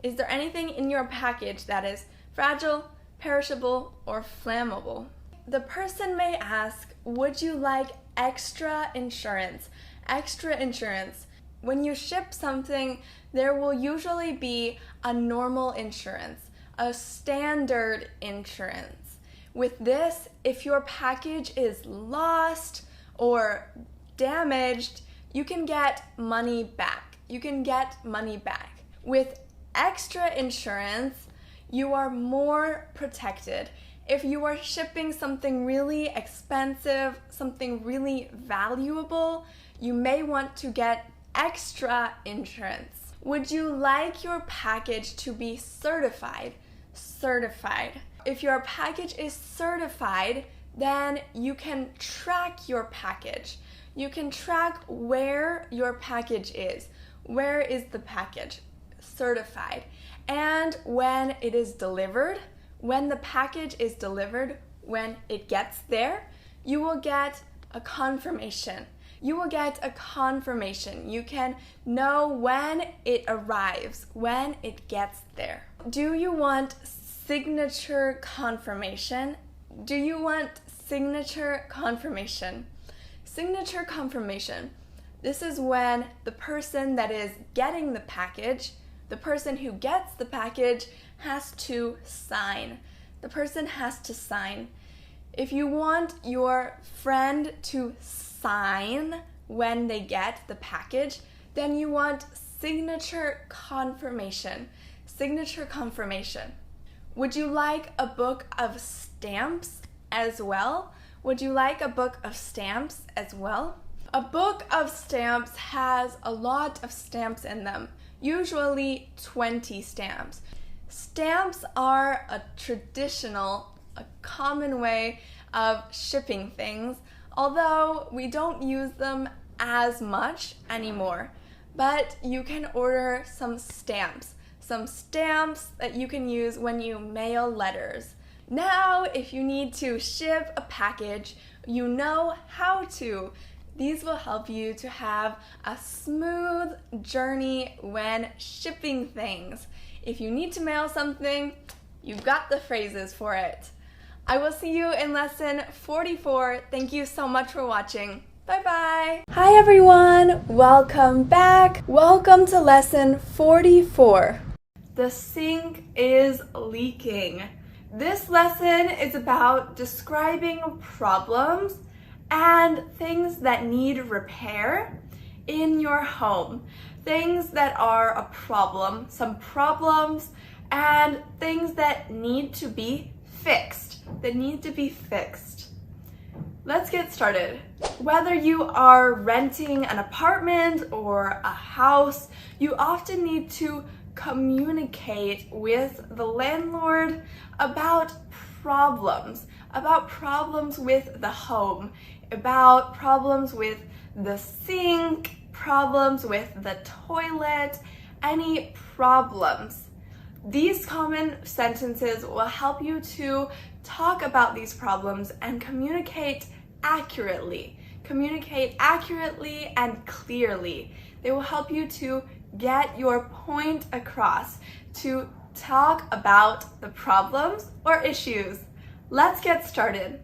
Is there anything in your package that is fragile, perishable, or flammable? The person may ask, would you like extra insurance? Extra insurance. When you ship something, there will usually be a normal insurance, a standard insurance. With this, if your package is lost or damaged, you can get money back. You can get money back. With extra insurance, you are more protected. If you are shipping something really expensive, something really valuable, you may want to get extra insurance. Would you like your package to be certified? Certified. If your package is certified, then you can track your package. You can track where your package is. Where is the package? Certified. And when it is delivered, when the package is delivered, when it gets there, you will get a confirmation. You will get a confirmation. You can know when it arrives, when it gets there. Do you want signature confirmation? Do you want signature confirmation? Signature confirmation. This is when the person that is getting the package, the person who gets the package, has to sign. The person has to sign. If you want your friend to sign when they get the package, then you want signature confirmation. Signature confirmation. Would you like a book of stamps as well? Would you like a book of stamps as well? A book of stamps has a lot of stamps in them, usually 20 stamps. Stamps are a common way of shipping things, although we don't use them as much anymore. But you can order some stamps that you can use when you mail letters. Now, if you need to ship a package, you know how to. These will help you to have a smooth journey when shipping things. If you need to mail something, you've got the phrases for it. I will see you in lesson 44. Thank you so much for watching. Bye-bye. Hi everyone, welcome back. Welcome to lesson 44. The sink is leaking. This lesson is about describing problems and things that need repair in your home. Things that are a problem, some problems, and things that need to be fixed. Let's get started. Whether you are renting an apartment or a house, you often need to communicate with the landlord about problems with the home, about problems with the sink, problems with the toilet, any problems. These common sentences will help you to talk about these problems and communicate accurately and clearly. They will help you to get your point across, to talk about the problems or issues. Let's get started.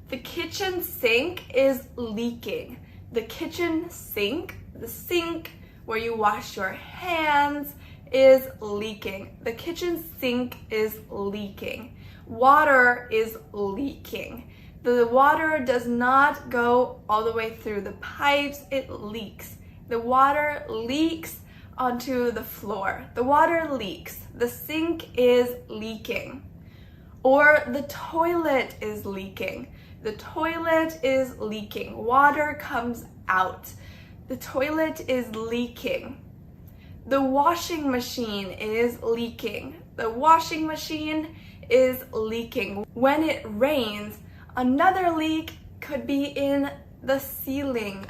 The kitchen sink is leaking. The kitchen sink, the sink where you wash your hands, is leaking. The kitchen sink is leaking. Water is leaking. The water does not go all the way through the pipes, it leaks. The water leaks onto the floor. The water leaks. The sink is leaking. Or the toilet is leaking. The toilet is leaking. Water comes out. The toilet is leaking. The washing machine is leaking. The washing machine is leaking. When it rains, another leak could be in the ceiling.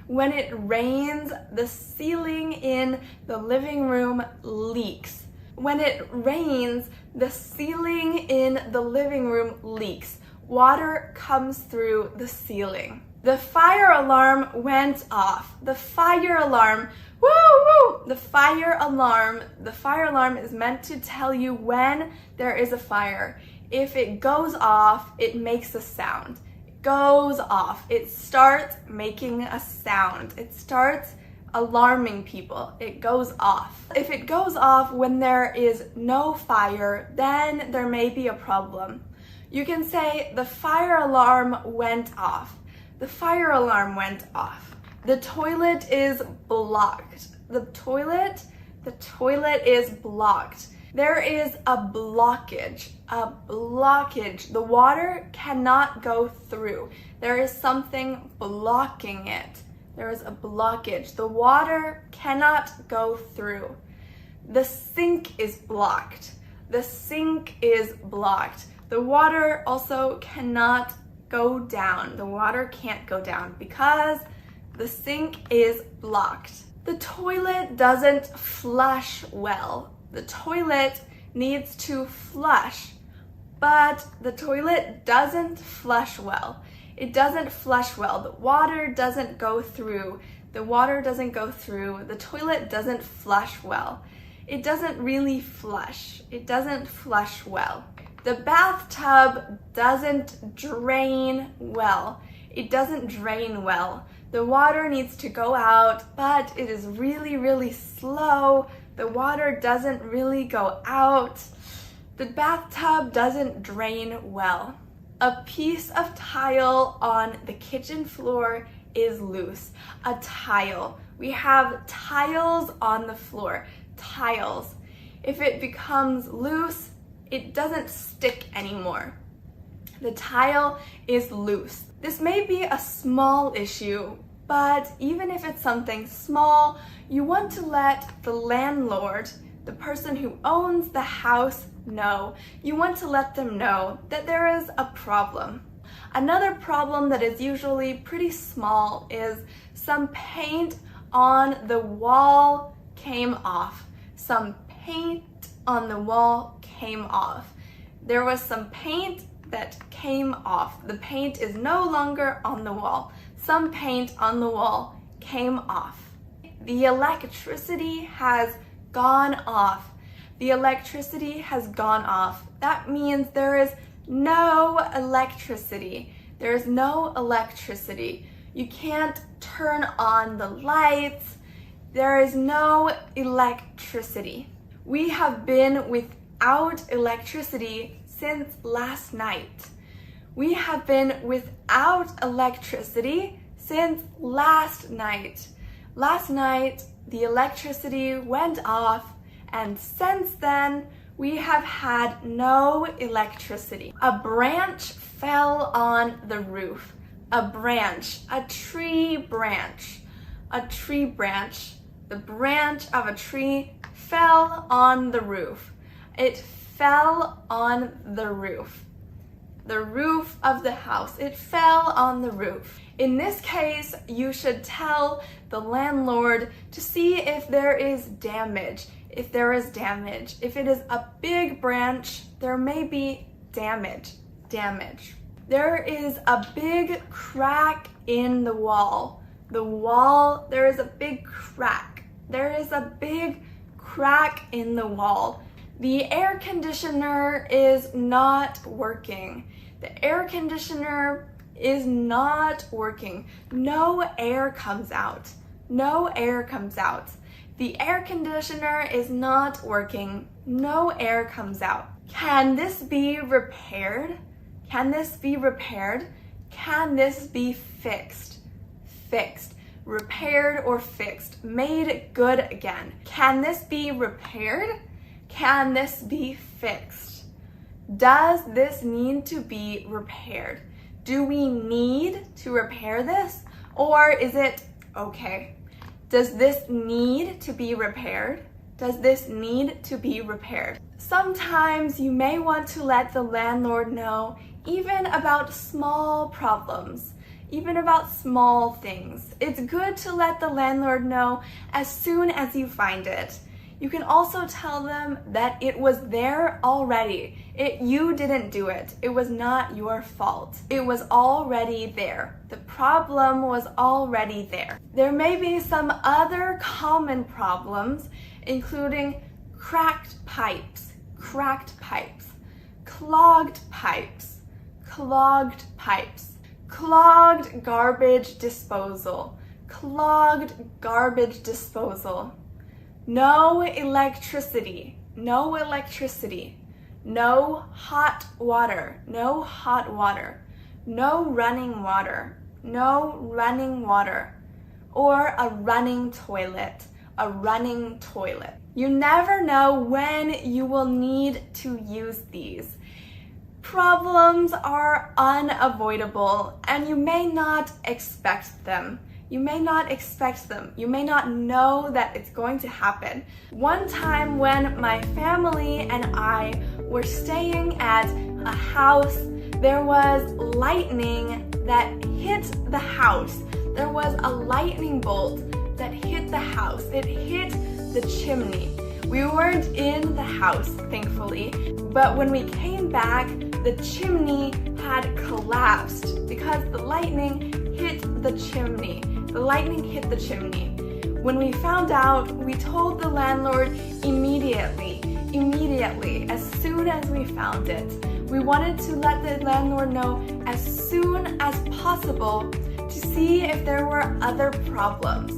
When it rains, the ceiling in the living room leaks. When it rains, the ceiling in the living room leaks. Water comes through the ceiling. The fire alarm went off. The fire alarm, woo woo! The fire alarm is meant to tell you when there is a fire. If it goes off, it makes a sound. It goes off. It starts making a sound. It starts alarming people. It goes off. If it goes off when there is no fire, then there may be a problem. You can say, the fire alarm went off. The fire alarm went off. The toilet is blocked. The toilet is blocked. There is a blockage. The water cannot go through. There is something blocking it. There is a blockage. The water cannot go through. The sink is blocked. The sink is blocked. The water also cannot go down. The water can't go down because the sink is blocked. The toilet doesn't flush well. The toilet needs to flush, but the toilet doesn't flush well. It doesn't flush well. The water doesn't go through. The water doesn't go through. The toilet doesn't flush well. It doesn't really flush. It doesn't flush well. The bathtub doesn't drain well. It doesn't drain well. The water needs to go out, but it is really, really slow. The water doesn't really go out. The bathtub doesn't drain well. A piece of tile on the kitchen floor is loose. A tile. We have tiles on the floor. Tiles. If it becomes loose, it doesn't stick anymore. The tile is loose. This may be a small issue, but even if it's something small, you want to let the landlord, the person who owns the house, know. You want to let them know that there is a problem. Another problem that is usually pretty small is some paint on the wall came off. Some paint on the wall came off. There was some paint that came off. The paint is no longer on the wall. Some paint on the wall came off. The electricity has gone off. The electricity has gone off. That means there is no electricity. There is no electricity. You can't turn on the lights. There is no electricity. We have been without electricity since last night. We have been without electricity since last night. Last night, the electricity went off, and since then, we have had no electricity. A branch fell on the roof. A branch, a tree branch. A tree branch. The branch of a tree fell on the roof. It fell on the roof. The roof of the house. It fell on the roof. In this case, you should tell the landlord to see if there is damage. If there is damage. If it is a big branch, there may be damage. There is a big crack in the wall. The wall, there is a big crack. There is a big crack in the wall. The air conditioner is not working. The air conditioner is not working. No air comes out. No air comes out. The air conditioner is not working. No air comes out. Can this be repaired? Can this be repaired? Can this be fixed? Fixed. Repaired or fixed. Made good again. Can this be repaired? Can this be fixed? Does this need to be repaired? Do we need to repair this? Or is it okay? Does this need to be repaired? Does this need to be repaired? Sometimes you may want to let the landlord know even about small problems, even about small things. It's good to let the landlord know as soon as you find it. You can also tell them that it was there already. You didn't do it. It was not your fault. It was already there. The problem was already there. There may be some other common problems, including cracked pipes, clogged pipes, clogged garbage disposal, no electricity, no hot water, no running water, or a running toilet. You never know when you will need to use these. Problems are unavoidable, and you may not expect them. You may not know that it's going to happen. One time when my family and I were staying at a house, there was lightning that hit the house. There was a lightning bolt that hit the house. It hit the chimney. We weren't in the house, thankfully, but when we came back, the chimney had collapsed because the lightning hit the chimney. When we found out, we told the landlord immediately, as soon as we found it. We wanted to let the landlord know as soon as possible to see if there were other problems,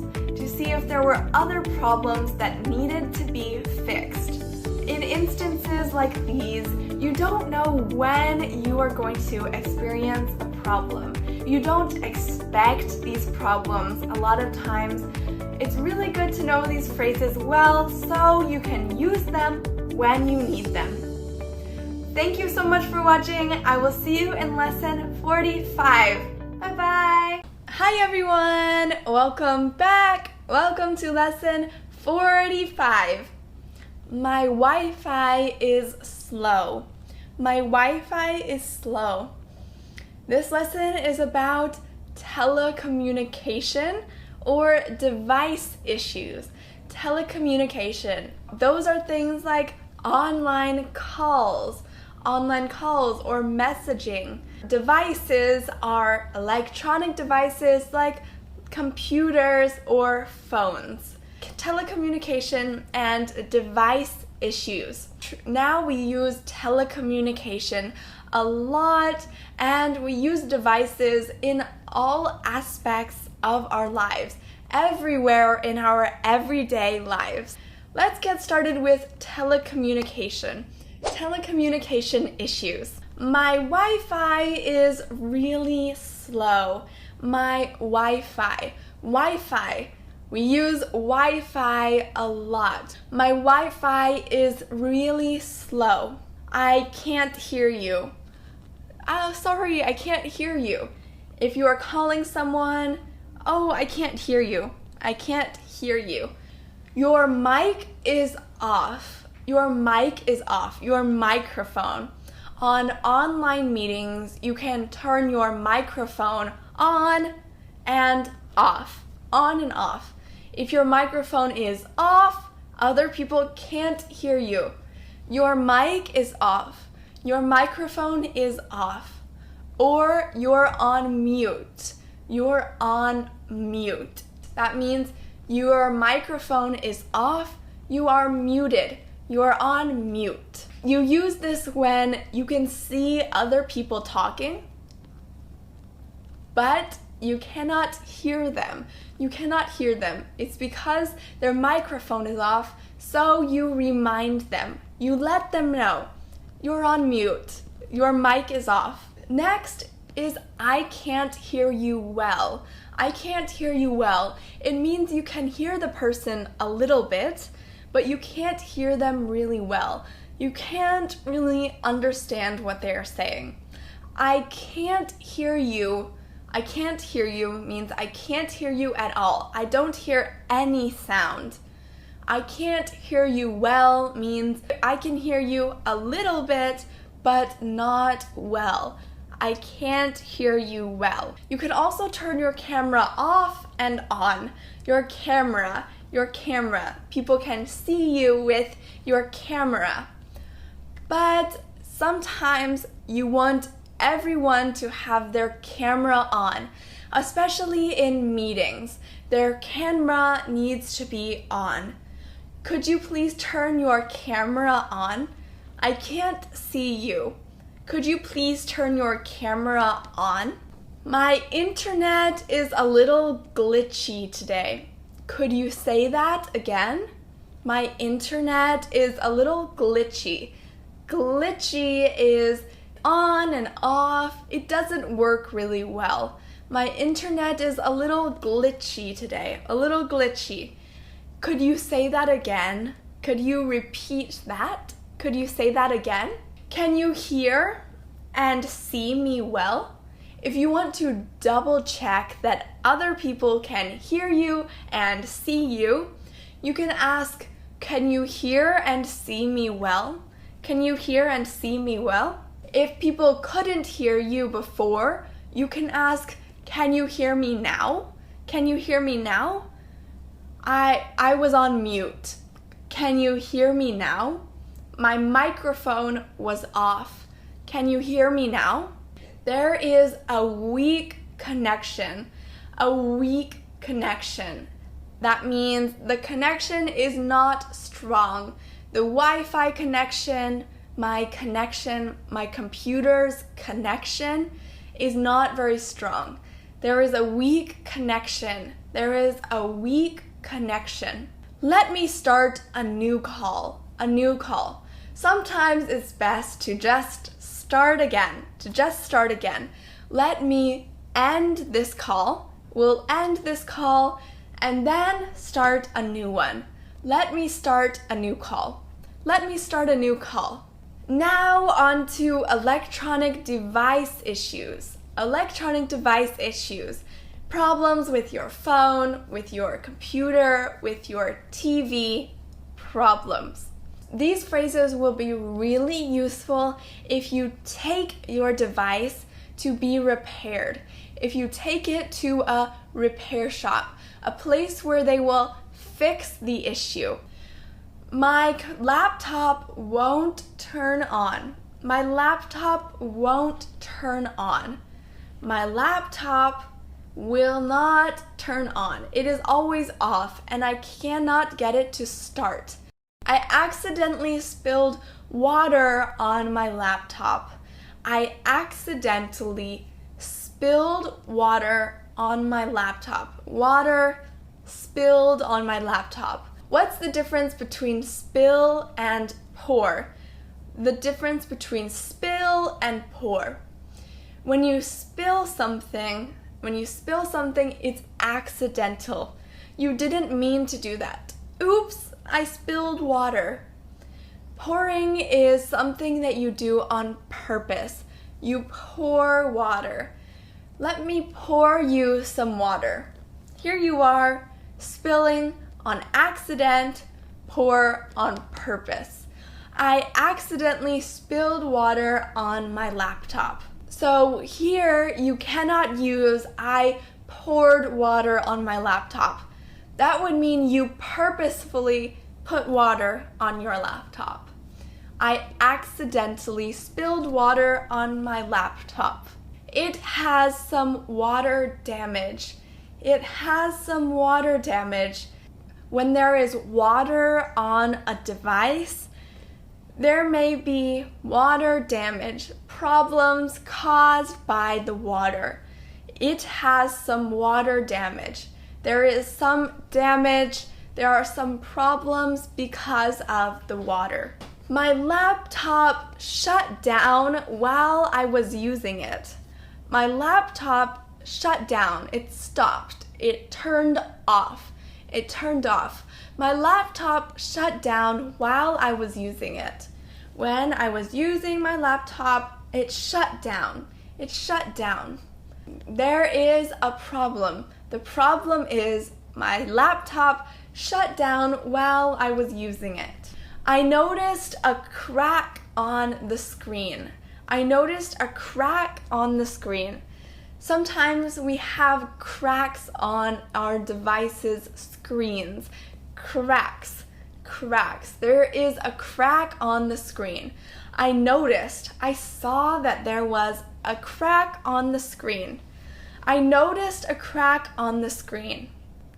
that needed to be fixed. In instances like these, you don't know when you are going to experience a problem. You don't expect these problems. A lot of times, it's really good to know these phrases well so you can use them when you need them. Thank you so much for watching. I will see you in lesson 45. Bye-bye. Hi everyone. Welcome back. Welcome to lesson 45. My Wi-Fi is slow. My Wi-Fi is slow. This lesson is about telecommunication or device issues. Telecommunication. Those are things like online calls or messaging. Devices are electronic devices like computers or phones. Telecommunication and device issues. Now we use telecommunication a lot, and we use devices in all aspects of our lives, everywhere in our everyday lives. Let's get started with telecommunication. Telecommunication issues. My Wi-Fi is really slow. My Wi-Fi. We use Wi-Fi a lot. My Wi-Fi is really slow. I can't hear you. Oh, sorry, I can't hear you. If you are calling someone, oh, I can't hear you. I can't hear you. Your mic is off. Your mic is off. Your microphone. On online meetings, you can turn your microphone on and off. On and off. If your microphone is off, other people can't hear you. Your mic is off. Your microphone is off. Or you're on mute. You're on mute. That means your microphone is off. You are muted. You're on mute. You use this when you can see other people talking, but you cannot hear them. You cannot hear them. It's because their microphone is off, so you remind them. You let them know. You're on mute. Your mic is off. Next is I can't hear you well. I can't hear you well. It means you can hear the person a little bit, but you can't hear them really well. You can't really understand what they are saying. I can't hear you. I can't hear you means I can't hear you at all. I don't hear any sound. I can't hear you well means I can hear you a little bit, but not well. I can't hear you well. You can also turn your camera off and on. Your camera. People can see you with your camera. But sometimes you want everyone to have their camera on, especially in meetings. Their camera needs to be on. Could you please turn your camera on? I can't see you. Could you please turn your camera on? My internet is a little glitchy today. Could you say that again? My internet is a little glitchy. Glitchy is on and off. It doesn't work really well. My internet is a little glitchy today. A little glitchy. Could you say that again? Could you repeat that? Could you say that again? Can you hear and see me well? If you want to double check that other people can hear you and see you, you can ask, can you hear and see me well? Can you hear and see me well? If people couldn't hear you before, you can ask, can you hear me now? Can you hear me now? I was on mute. Can you hear me now? My microphone was off. Can you hear me now? There is a weak connection. A weak connection. That means the connection is not strong. The Wi-Fi connection, my computer's connection is not very strong. There is a weak connection. There is a weak connection. Let me start a new call. A new call. Sometimes it's best to just start again. Let me end this call. We'll end this call and then start a new one. Let me start a new call. Let me start a new call. Now on to electronic device issues. Electronic device issues. Problems with your phone, with your computer, with your TV. Problems. These phrases will be really useful if you take your device to be repaired. If you take it to a repair shop, a place where they will fix the issue. My laptop won't turn on. My laptop won't turn on. My laptop will not turn on. It is always off and I cannot get it to start. I accidentally spilled water on my laptop. I accidentally spilled water on my laptop. Water spilled on my laptop. What's the difference between spill and pour? The difference between spill and pour. When you spill something, it's accidental. You didn't mean to do that. Oops, I spilled water. Pouring is something that you do on purpose. You pour water. Let me pour you some water. Here you are, spilling on accident, pour on purpose. I accidentally spilled water on my laptop. So here you cannot use I poured water on my laptop. That would mean you purposefully put water on your laptop. I accidentally spilled water on my laptop. It has some water damage. It has some water damage. When there is water on a device, there may be water damage, problems caused by the water. It has some water damage. There is some damage, there are some problems because of the water. My laptop shut down while I was using it. My laptop shut down. It stopped. It turned off. It turned off. My laptop shut down while I was using it. When I was using my laptop, it shut down. It shut down. There is a problem. The problem is my laptop shut down while I was using it. I noticed a crack on the screen. I noticed a crack on the screen. Sometimes we have cracks on our devices' screens. Cracks. There is a crack on the screen. I saw that there was a crack on the screen. I noticed a crack on the screen.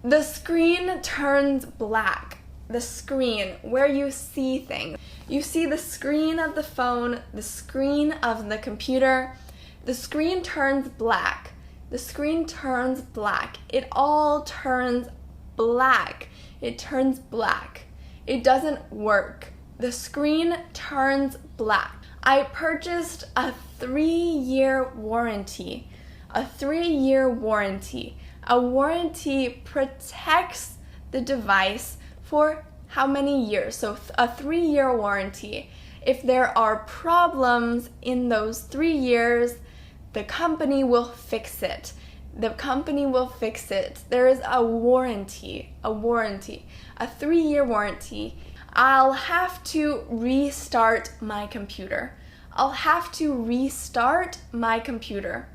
The screen turns black. The screen, where you see things. You see the screen of the phone, the screen of the computer. The screen turns black. The screen turns black. It all turns black. It turns black. It doesn't work. The screen turns black. I purchased a 3-year warranty. A 3-year warranty. A warranty protects the device for how many years? So a 3-year warranty. If there are problems in those 3 years, the company will fix it. The company will fix it. There is a warranty, a 3-year warranty. I'll have to restart my computer. I'll have to restart my computer.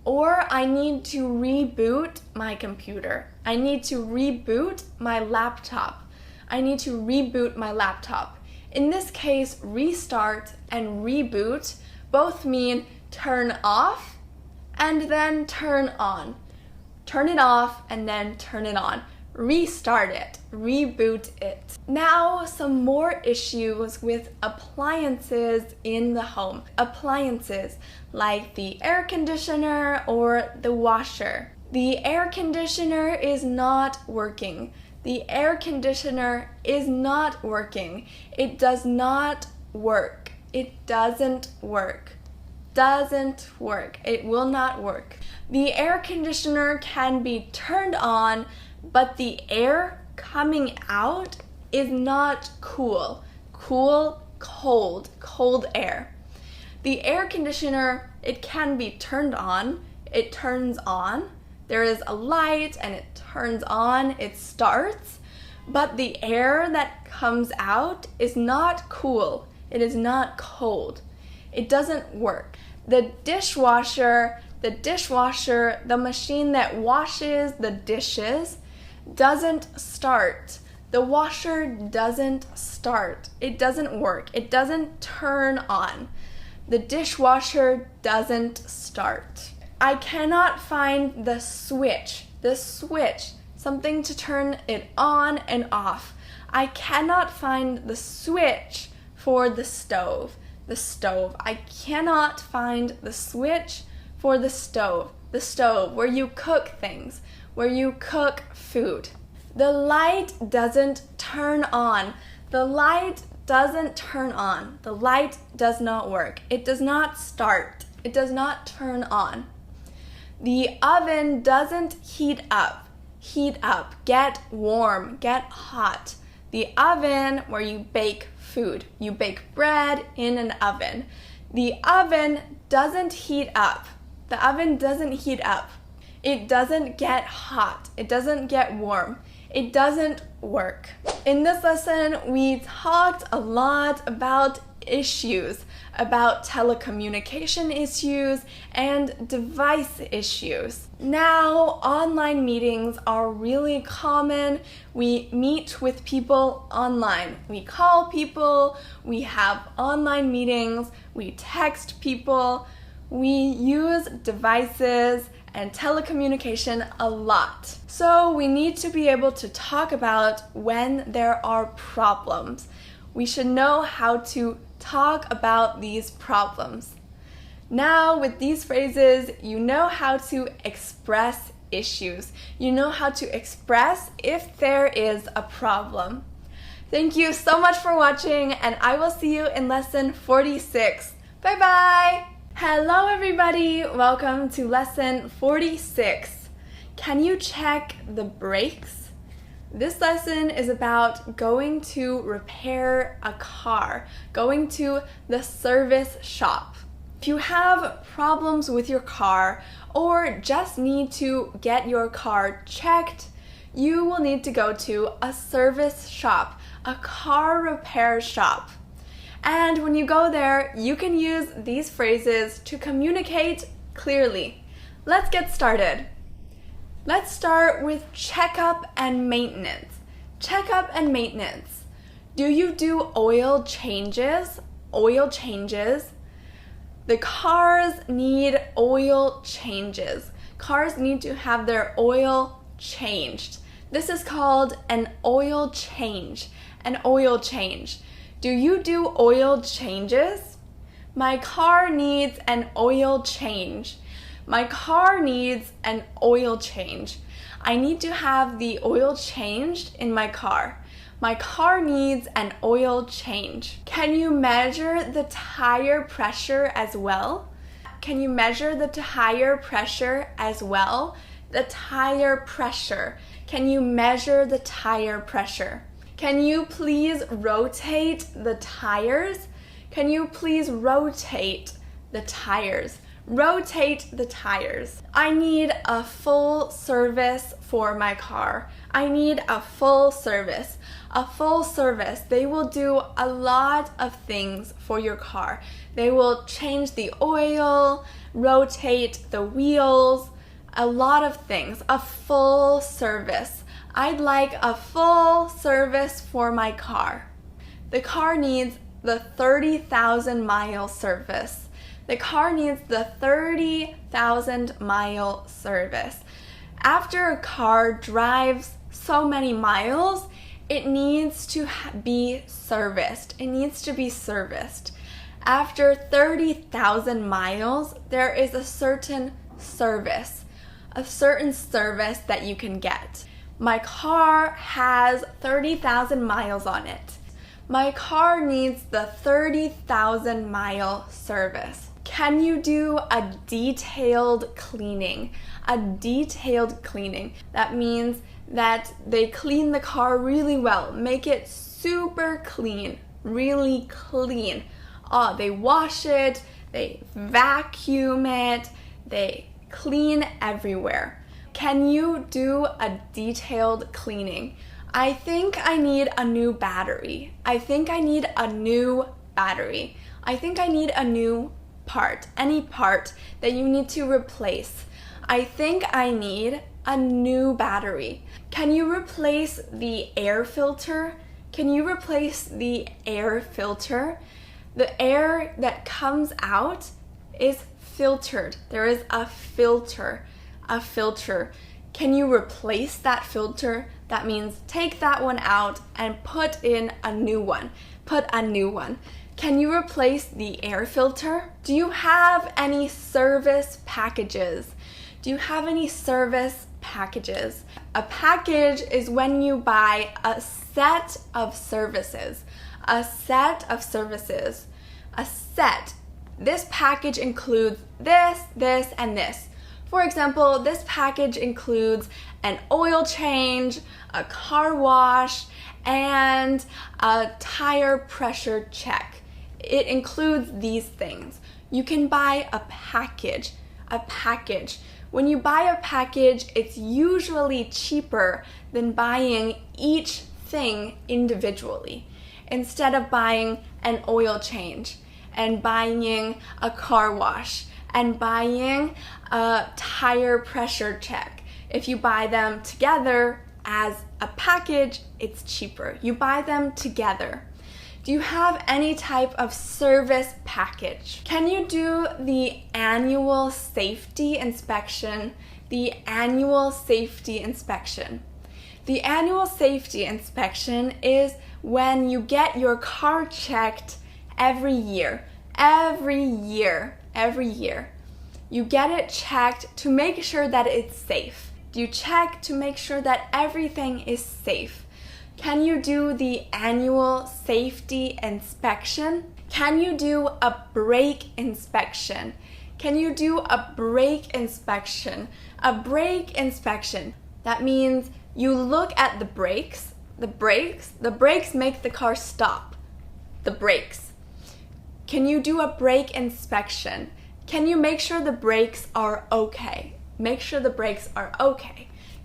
Or I need to reboot my computer. I need to reboot my laptop. I need to reboot my laptop. In this case, restart and reboot both mean turn off and then turn on. Turn it off and then turn it on. Restart it, reboot it. Now, some more issues with appliances in the home. Appliances like the air conditioner or the washer. The air conditioner is not working. The air conditioner is not working. It does not work. It doesn't work. Doesn't work. It will not work. The air conditioner can be turned on, but the air coming out is not cool. Cool cold air. The air conditioner, it can be turned on. It turns on. There is a light and it turns on, it starts. But the air that comes out is not cool. It is not cold. It doesn't work. The dishwasher, the machine that washes the dishes, doesn't start. The washer doesn't start. It doesn't work. It doesn't turn on. The dishwasher doesn't start. I cannot find the switch, something to turn it on and off. I cannot find the switch for the stove. I cannot find the switch for the stove where you cook things, where you cook food. The light doesn't turn on. The light doesn't turn on. The light does not work. It does not start. It does not turn on. The oven doesn't heat up. Get warm, get hot. The oven where you bake food. You bake bread in an oven. The oven doesn't heat up. The oven doesn't heat up. It doesn't get hot. It doesn't get warm. It doesn't work. In this lesson, we talked a lot about issues, about telecommunication issues and device issues. Now, online meetings are really common. We meet with people online. We call people, we have online meetings, we text people, we use devices and telecommunication a lot. So we need to be able to talk about when there are problems. We should know how to talk about these problems. Now, with these phrases, you know how to express issues. You know how to express if there is a problem. Thank you so much for watching, and I will see you in lesson 46. Bye-bye! Hello, everybody! Welcome to lesson 46. Can you check the brakes? This lesson is about going to repair a car, going to the service shop. If you have problems with your car or just need to get your car checked, you will need to go to a service shop, a car repair shop. And when you go there, you can use these phrases to communicate clearly. Let's get started. Let's start with checkup and maintenance. Checkup and maintenance. Do you do oil changes? Oil changes. The cars need oil changes. Cars need to have their oil changed. This is called an oil change. An oil change. Do you do oil changes? My car needs an oil change. My car needs an oil change. I need to have the oil changed in my car. My car needs an oil change. Can you measure the tire pressure as well? Can you measure the tire pressure as well? The tire pressure. Can you measure the tire pressure? Can you please rotate the tires? Can you please rotate the tires? Rotate the tires. I need a full service for my car. I need a full service. A full service. They will do a lot of things for your car. They will change the oil, rotate the wheels, a lot of things. A full service. I'd like a full service for my car. The car needs the 30,000 mile service. The car needs the 30,000 mile service. After a car drives so many miles, it needs to be serviced. It needs to be serviced. After 30,000 miles, there is a certain service that you can get. My car has 30,000 miles on it. My car needs the 30,000 mile service. Can you do a detailed cleaning? A detailed cleaning. That means that they clean the car really well, make it super clean. really clean. Oh, they wash it, they vacuum it, they clean everywhere. Can you do a detailed cleaning? I think I need a new battery. I think I need a new battery. I think I need a new part, any part that you need to replace. I think I need a new battery. Can you replace the air filter? Can you replace the air filter? The air that comes out is filtered. There is a filter. Can you replace that filter? That means take that one out and put in a new one. Can you replace the air filter? Do you have any service packages? A package is when you buy a set of services. This package includes this, and this. For example, this package includes an oil change, a car wash, and a tire pressure check. It includes these things. You can buy a package. When you buy a package, it's usually cheaper than buying each thing individually. Instead of buying an oil change and buying a car wash and buying a tire pressure check, if you buy them together as a package, it's cheaper. You buy them together. Do you have any type of service package? Can you do the annual safety inspection? The annual safety inspection is when you get your car checked every year. You get it checked to make sure that it's safe. You check to make sure that everything is safe. Can you do the annual safety inspection? Can you do a brake inspection? A brake inspection, that means you look at the brakes. The brakes make the car stop. The brakes. Can you do a brake inspection? Can you make sure the brakes are okay?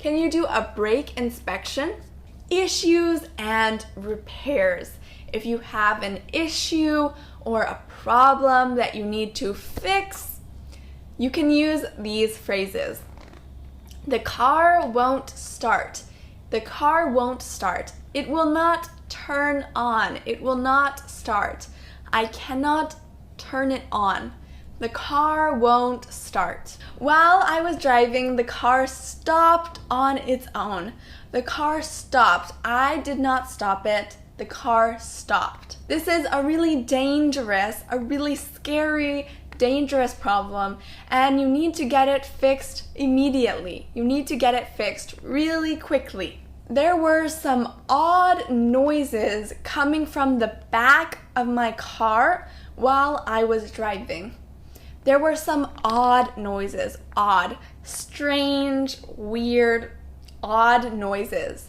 Can you do a brake inspection? Issues and repairs. If you have an issue or a problem that you need to fix, you can use these phrases. The car won't start. It will not turn on. It will not start. I cannot turn it on. The car won't start. While I was driving, the car stopped on its own. The car stopped. I did not stop it. The car stopped. This is a really dangerous, a really scary, dangerous problem, and you need to get it fixed immediately. You need to get it fixed really quickly. There were some odd noises coming from the back of my car while I was driving. There were some odd noises. Odd, strange, weird, odd noises.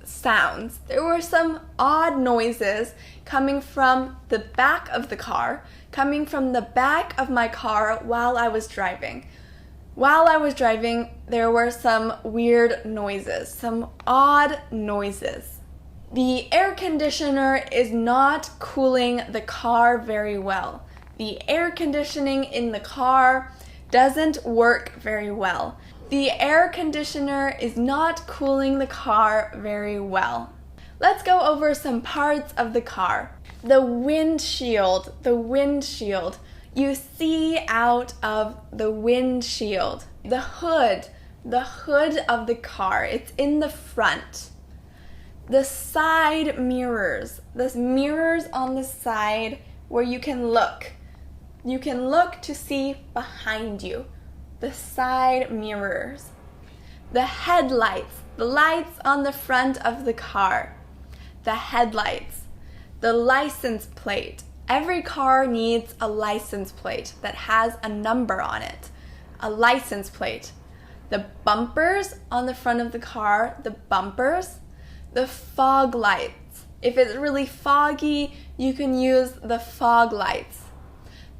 Sounds. There were some odd noises coming from the back of the car, coming from the back of my car while I was driving. There were some weird noises, some odd noises. The air conditioner is not cooling the car very well. The air conditioning in the car doesn't work very well. The air conditioner is not cooling the car very well. Let's go over some parts of the car. The windshield. You see out of the windshield. The hood of the car. It's in the front. The side mirrors. The mirrors on the side where you can look. You can look to see behind you. The side mirrors. The headlights. The lights on the front of the car. The headlights. The license plate. Every car needs a license plate that has a number on it. A license plate. The bumpers on the front of the car. The bumpers. The fog lights. If it's really foggy, you can use the fog lights.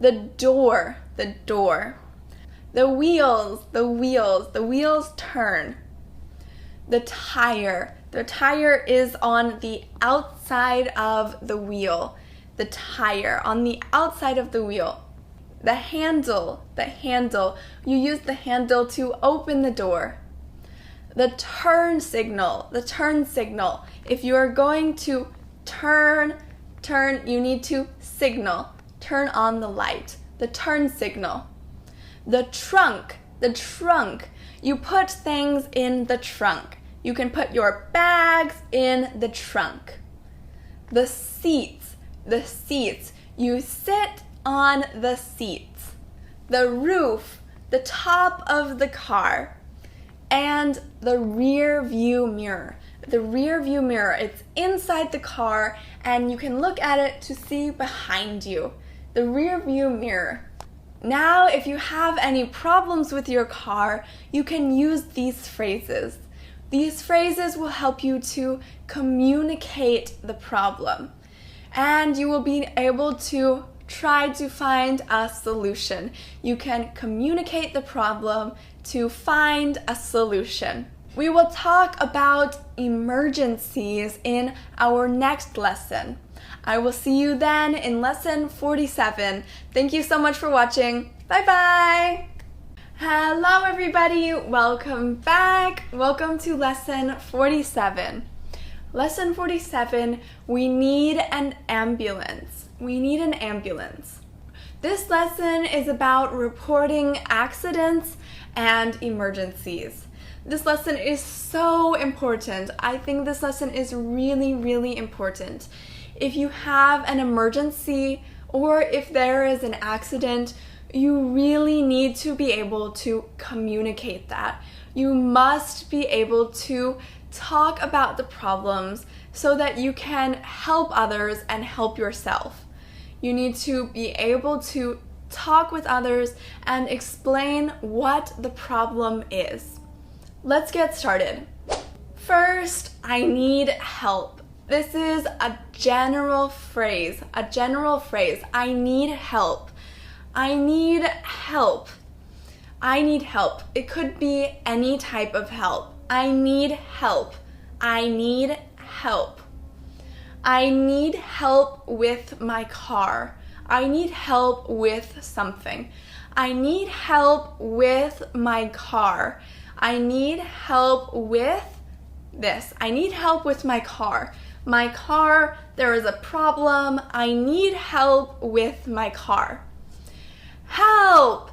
The door. The wheels turn. The tire is on the outside of the wheel. The tire on the outside of the wheel. The handle, you use the handle to open the door. The turn signal. If you are going to turn, you need to signal. Turn on the light. The turn signal. The trunk. You put things in the trunk. You can put your bags in the trunk. The seats. You sit on the seats. The roof, the top of the car. And the rear view mirror. It's inside the car and you can look at it to see behind you. The rear view mirror. Now, if you have any problems with your car, you can use these phrases. These phrases will help you to communicate the problem. And you will be able to try to find a solution. You can communicate the problem to find a solution. We will talk about emergencies in our next lesson. I will see you then in lesson 47. Thank you so much for watching. Bye-bye! Hello everybody, welcome back. Welcome to lesson 47. Lesson 47, we need an ambulance. This lesson is about reporting accidents and emergencies. This lesson is so important. I think this lesson is really, really important. If you have an emergency or if there is an accident, you really need to be able to communicate that. You must be able to talk about the problems so that you can help others and help yourself. You need to be able to talk with others and explain what the problem is. Let's get started. First, I need help. This is a general phrase. I need help. I need help. It could be any type of help. I need help. I need help with my car. I need help with something. I need help with my car. I need help with this. I need help with my car. My car, there is a problem. I need help with my car. Help!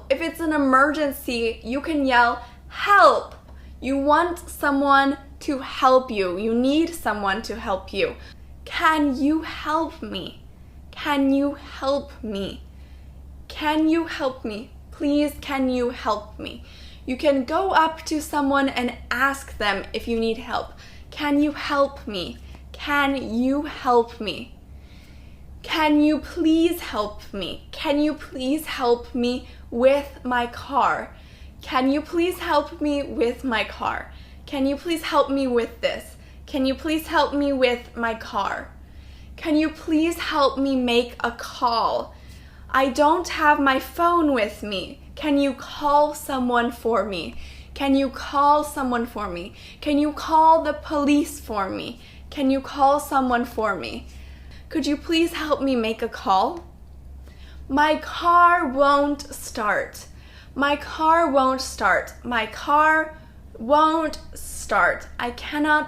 If it's an emergency, you can yell, help! You want someone to help you. You need someone to help you. Can you help me? Please, can you help me? You can go up to someone and ask them if you need help. Can you help me? Can you please help me? Can you please help me with my car? Can you please help me with my car? Can you please help me with this? Can you please help me with my car? Can you please help me make a call? I don't have my phone with me. Can you call someone for me? Can you call the police for me? Can you call someone for me? Could you please help me make a call? My car won't start. I cannot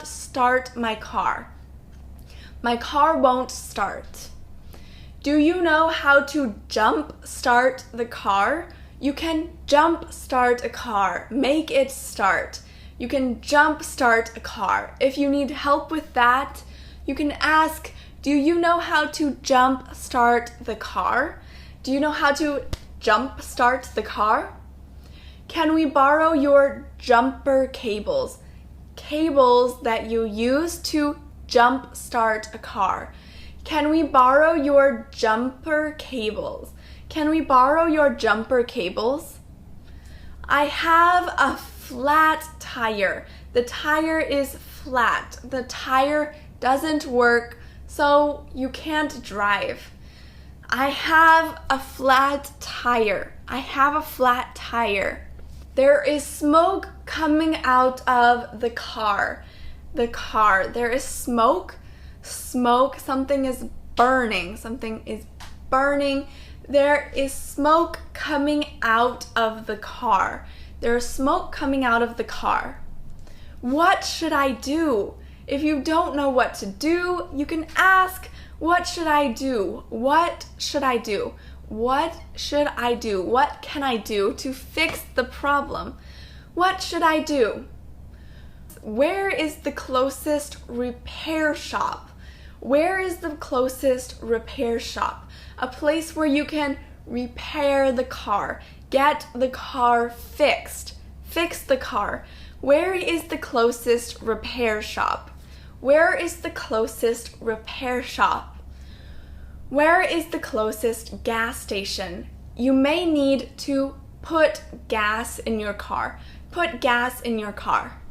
start my car. My car won't start. Do you know how to jump start the car? You can jump start a car. Make it start. You can jump start a car. If you need help with that, you can ask, do you know how to jump start the car? Do you know how to jump start the car? Can we borrow your jumper cables? Cables that you use to jump start a car. Can we borrow your jumper cables? I have a flat tire. The tire is flat. The tire doesn't work, so you can't drive. I have a flat tire. I have a flat tire. There is smoke coming out of the car. The car. There is smoke. Smoke. Something is burning. Something is burning. There is smoke coming out of the car. There is smoke coming out of the car. What should I do? If you don't know what to do, you can ask, what should I do? What should I do? What should I do? What can I do to fix the problem? What should I do? Where is the closest repair shop? Where is the closest repair shop? A place where you can repair the car, get the car fixed, fix the car. Where is the closest repair shop? Where is the closest repair shop? Where is the closest gas station? You may need to put gas in your car. Put gas in your car.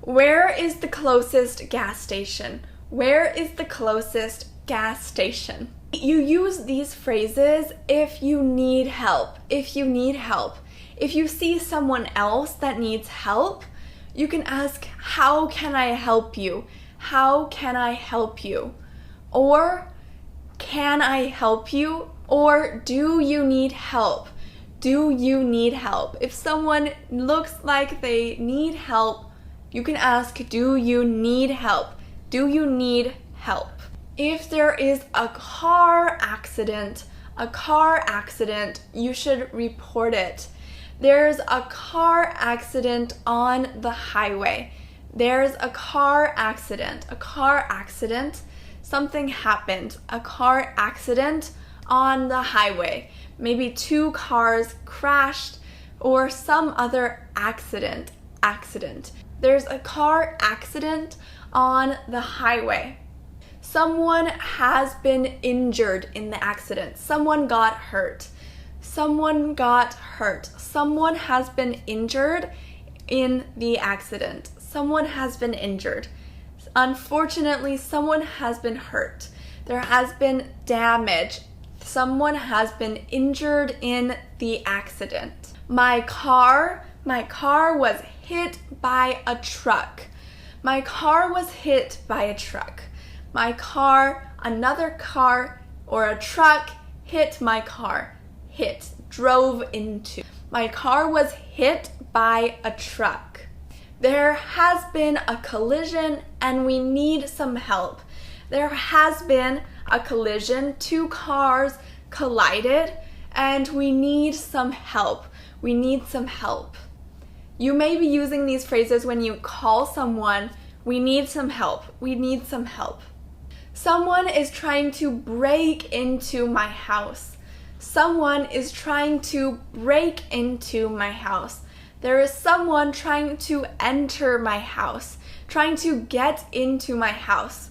Where is the closest gas station? Where is the closest gas station? You use these phrases if you need help. If you need help. If you see someone else that needs help, you can ask, how can I help you? How can I help you? Or, can I help you? Or, do you need help? Do you need help? If someone looks like they need help, you can ask, do you need help? Do you need help? If there is a car accident, you should report it. There's a car accident on the highway. There's a car accident. Something happened. A car accident on the highway. Maybe 2 cars crashed or some other accident. There's a car accident on the highway. Someone has been injured in the accident. Someone got hurt. Someone has been injured in the accident. Someone has been injured. Unfortunately, someone has been hurt. There has been damage. Someone has been injured in the accident. My car was hit by a truck. My car was hit by a truck. My car, another car, or a truck hit my car. Hit, drove into. My car was hit by a truck. There has been a collision and we need some help. There has been a collision. 2 cars collided and we need some help. We need some help. You may be using these phrases when you call someone, we need some help. We need some help. Someone is trying to break into my house. Someone is trying to break into my house. There is someone trying to enter my house, trying to get into my house.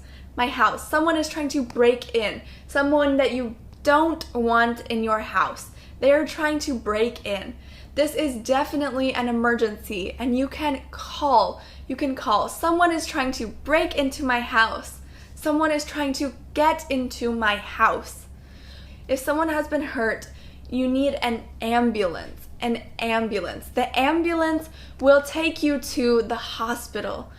Someone is trying to break in. Someone that you don't want in your house. They are trying to break in. This is definitely an emergency and you can call. Someone is trying to break into my house. Someone is trying to get into my house. If someone has been hurt, you need an ambulance. The ambulance will take you to the hospital.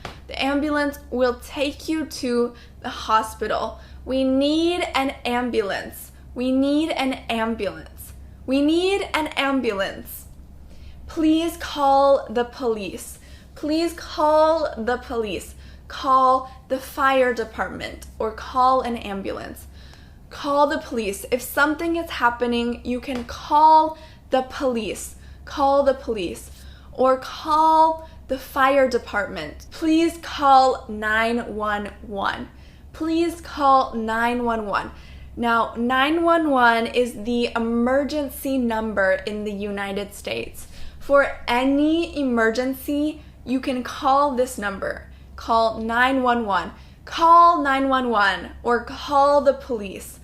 We need an ambulance. Please call the police. Call the fire department or call an ambulance. Call the police. If something is happening, you can call the police. Or call the fire department. Please call 911. Now, 911 is the emergency number in the United States. For any emergency, you can call this number. Call 911. Call 911 or call the police.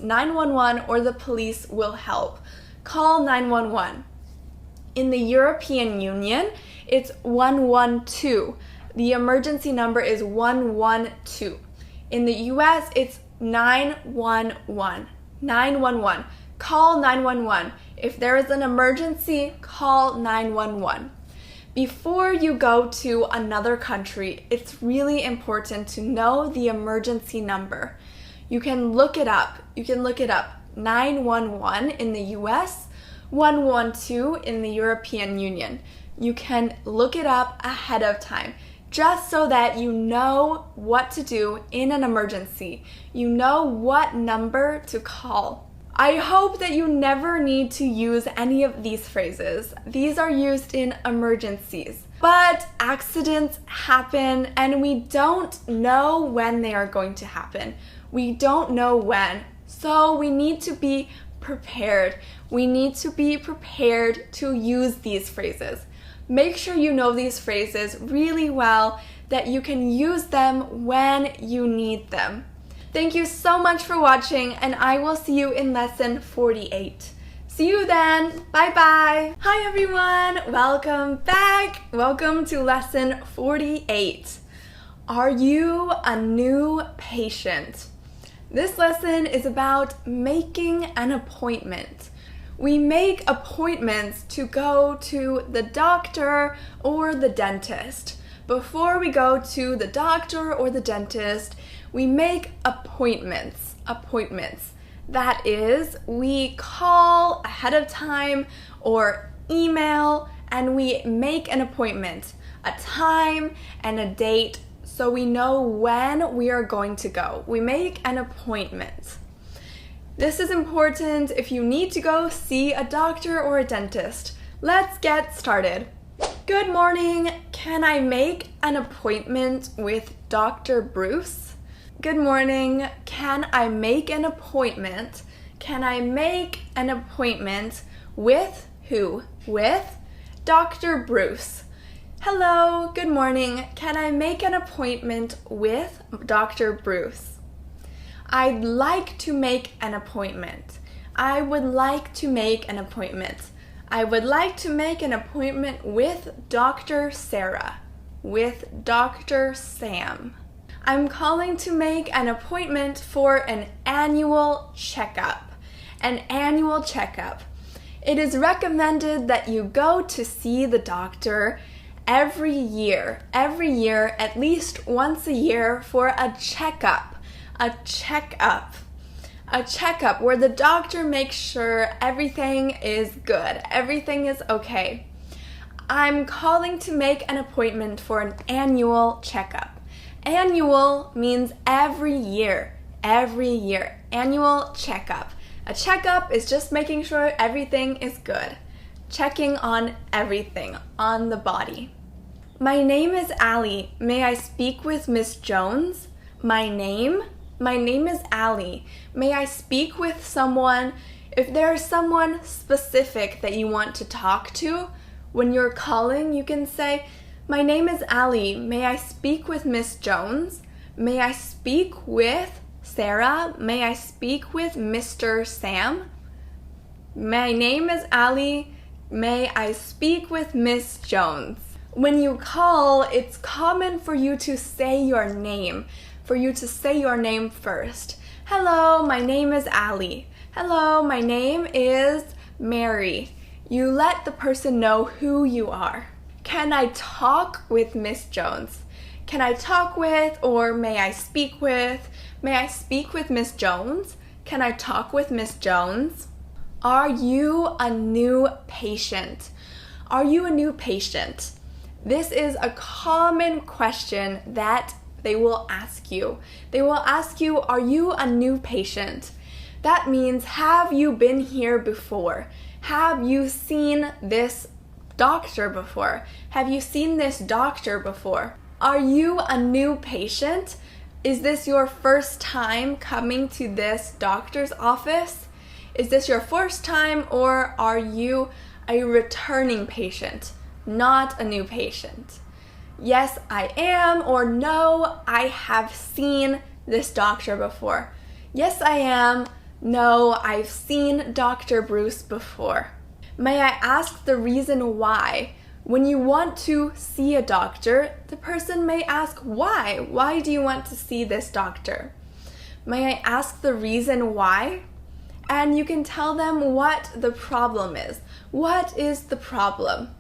911 or the police will help. Call 911. In the European Union, it's 112. the emergency number is 112. In the US, it's 911. 911. Call 911. If there is an emergency, call 911. Before you go to another country, it's really important to know the emergency number. You can look it up. 911 in the US, 112 in the European Union. You can look it up ahead of time, just so that you know what to do in an emergency. You know what number to call. I hope that you never need to use any of these phrases. These are used in emergencies. But accidents happen and we don't know when they are going to happen. We don't know when. So we need to be prepared. We need to be prepared to use these phrases. Make sure you know these phrases really well, that you can use them when you need them. Thank you so much for watching, and I will see you in lesson 48. See you then. Bye bye. Hi everyone. Welcome back. Welcome to lesson 48. Are you a new patient? This lesson is about making an appointment. We make appointments to go to the doctor or the dentist. Before we go to the doctor or the dentist, we make appointments. That is, we call ahead of time or email and we make an appointment, a time and a date, so we know when we are going to go. We make an appointment. This is important if you need to go see a doctor or a dentist. Let's get started. Good morning. Can I make an appointment with Dr. Bruce? Good morning. Can I make an appointment? Can I make an appointment with who? With Dr. Bruce. Hello, good morning. Can I make an appointment with Dr. Bruce? I'd like to make an appointment. I would like to make an appointment. I would like to make an appointment with Dr. Sarah, with Dr. Sam. I'm calling to make an appointment for an annual checkup. An annual checkup. It is recommended that you go to see the doctor every year, at least once a year for a checkup. A checkup where the doctor makes sure everything is good, everything is okay. I'm calling to make an appointment for an annual checkup. Annual means every year, annual checkup. A checkup is just making sure everything is good, checking on everything, on the body. My name is Allie. May I speak with Miss Jones? My name is Allie. May I speak with someone? If there is someone specific that you want to talk to, when you're calling, you can say, my name is Allie. May I speak with Miss Jones? May I speak with Sarah? May I speak with Mr. Sam? My name is Allie. May I speak with Miss Jones? When you call, it's common for you to say your name. First. Hello, my name is Allie. Hello, my name is Mary. You let the person know who you are. Can I talk with Miss Jones? Can I talk with, or may I speak with? May I speak with Miss Jones? Can I talk with Miss Jones? Are you a new patient? Are you a new patient? This is a common question that they will ask you. They will ask you, are you a new patient? That means, have you been here before? Have you seen this doctor before? Have you seen this doctor before? Are you a new patient? Is this your first time coming to this doctor's office? Is this your first time, or are you a returning patient, not a new patient? Yes, I am, or no, I have seen this doctor before. Yes, I am. No, I've seen Dr. Bruce before. May I ask the reason why? When you want to see a doctor, the person may ask why. Why do you want to see this doctor? May I ask the reason why? And you can tell them what the problem is. What is the problem?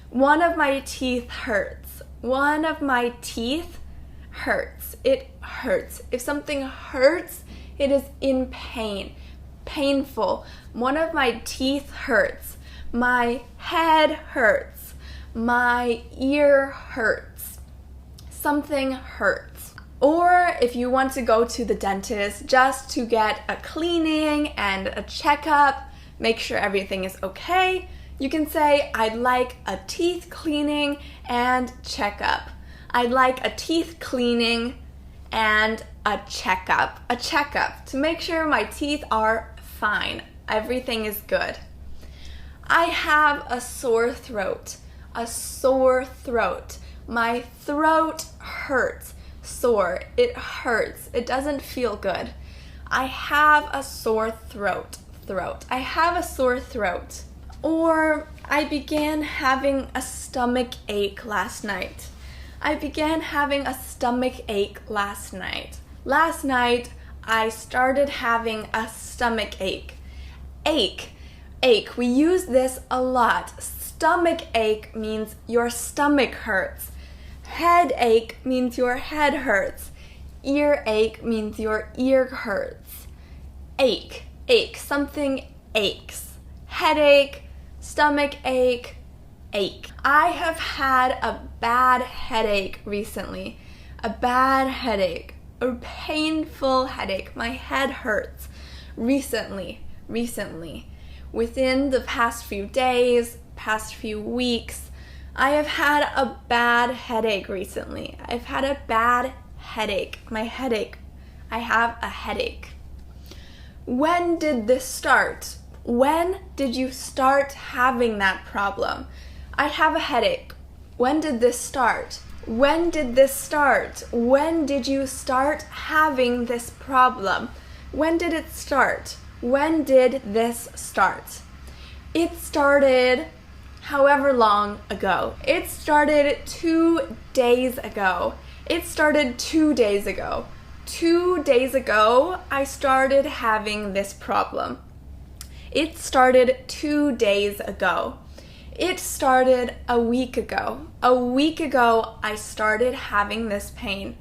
One of my teeth hurts. One of my teeth hurts. It hurts. If something hurts, it is in pain. Painful. One of my teeth hurts. My head hurts. My ear hurts. Something hurts. Or if you want to go to the dentist just to get a cleaning and a checkup, make sure everything is okay, you can say, I'd like a teeth cleaning and checkup. I'd like a teeth cleaning and a checkup. A checkup to make sure my teeth are fine. Everything is good. I have a sore throat. A sore throat. My throat hurts. Sore. It hurts. It doesn't feel good. I have a sore throat. I have a sore throat. Or I began having a stomach ache last night. I began having a stomach ache last night. Last night I started having a stomach ache. Ache. We use this a lot. Stomach ache means your stomach hurts. Headache means your head hurts. Earache means your ear hurts. Ache. Something aches. Headache, stomach ache, ache. I have had a bad headache recently. A bad headache. A painful headache. My head hurts. Recently. Within the past few days, past few weeks, I have had a bad headache recently. I've had a bad headache. My headache. I have a headache. When did this start? When did you start having that problem? I have a headache. When did this start? When did this start? When did you start having this problem? When did it start? When did this start? It started however long ago. It started 2 days ago. It started 2 days ago. 2 days ago, I started having this problem. It started 2 days ago. It started a week ago. A week ago, I started having this pain.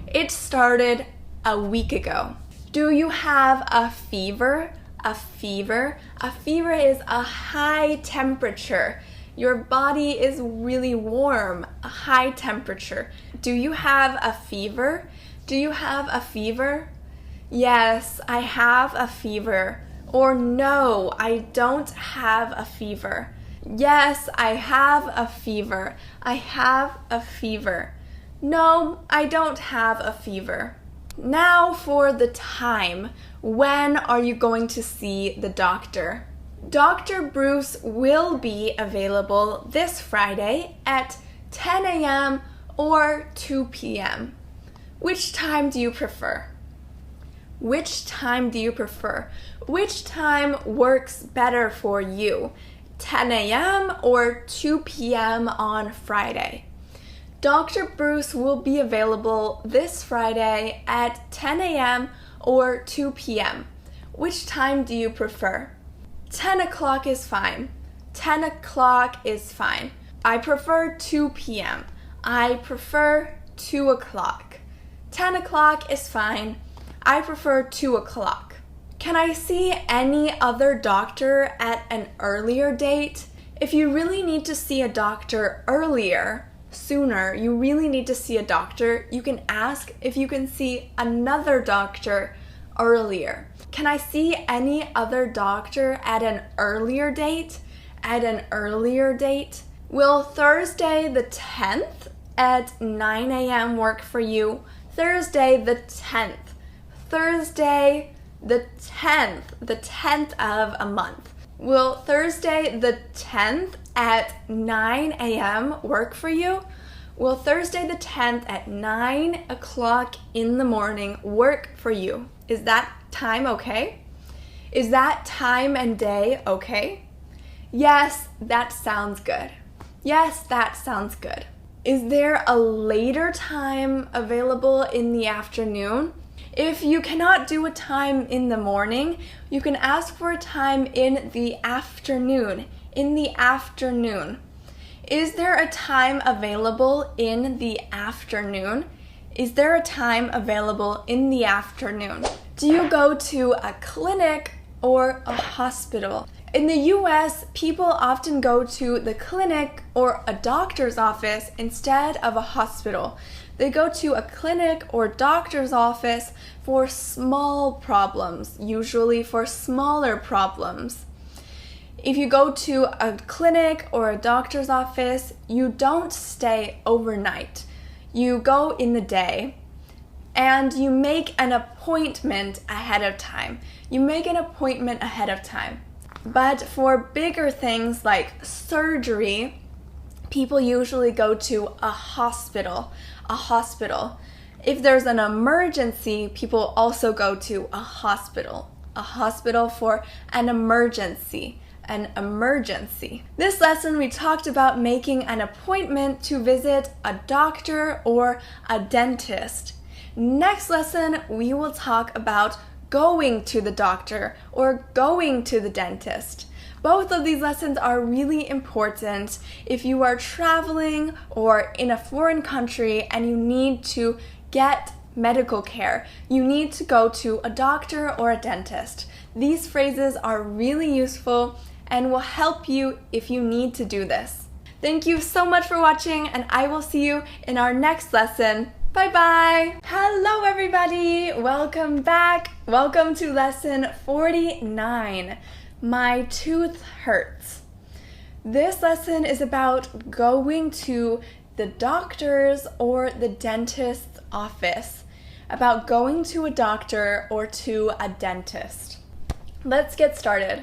It started a week ago. Do you have a fever? A fever? A fever is a high temperature. Your body is really warm, a high temperature. Do you have a fever? Do you have a fever? Yes, I have a fever. Or no, I don't have a fever. Yes, I have a fever. I have a fever. No, I don't have a fever. Now for the time. When are you going to see the doctor? Dr. Bruce will be available this Friday at 10 a.m. or 2 p.m. Which time do you prefer? Which time do you prefer? Which time works better for you? 10 a.m. or 2 p.m. on Friday? Dr. Bruce will be available this Friday at 10 a.m. or 2 p.m. Which time do you prefer? 10 o'clock is fine. 10 o'clock is fine. I prefer 2 p.m. I prefer 2 o'clock. 10 o'clock is fine. I prefer 2 o'clock. Can I see any other doctor at an earlier date? If you really need to see a doctor earlier, sooner, you really need to see a doctor, you can ask if you can see another doctor earlier. Can I see any other doctor at an earlier date? At an earlier date? Will Thursday the 10th at 9 a.m. work for you? Thursday the 10th. Thursday the 10th of a month. Will Thursday the 10th at 9 a.m. work for you? Will Thursday the 10th at 9 o'clock in the morning work for you? Is that time okay? Is that time and day okay? Yes, that sounds good. Yes, that sounds good. Is there a later time available in the afternoon? If you cannot do a time in the morning, you can ask for a time in the afternoon. In the afternoon. Is there a time available in the afternoon? Is there a time available in the afternoon? Do you go to a clinic or a hospital? In the US, people often go to the clinic or a doctor's office instead of a hospital. They go to a clinic or doctor's office for small problems, usually for smaller problems. If you go to a clinic or a doctor's office, you don't stay overnight. You go in the day and you make an appointment ahead of time. You make an appointment ahead of time. But for bigger things like surgery, people usually go to a hospital. A hospital. If there's an emergency, people also go to a hospital. A hospital for an emergency. An emergency. This lesson we talked about making an appointment to visit a doctor or a dentist. Next lesson we will talk about going to the doctor or going to the dentist. Both of these lessons are really important if you are traveling or in a foreign country and you need to get medical care. You need to go to a doctor or a dentist. These phrases are really useful and will help you if you need to do this. Thank you so much for watching, and I will see you in our next lesson. Bye-bye! Hello everybody! Welcome back! Welcome to lesson 49. My tooth hurts. This lesson is about going to the doctor's or the dentist's office. About going to a doctor or to a dentist. Let's get started.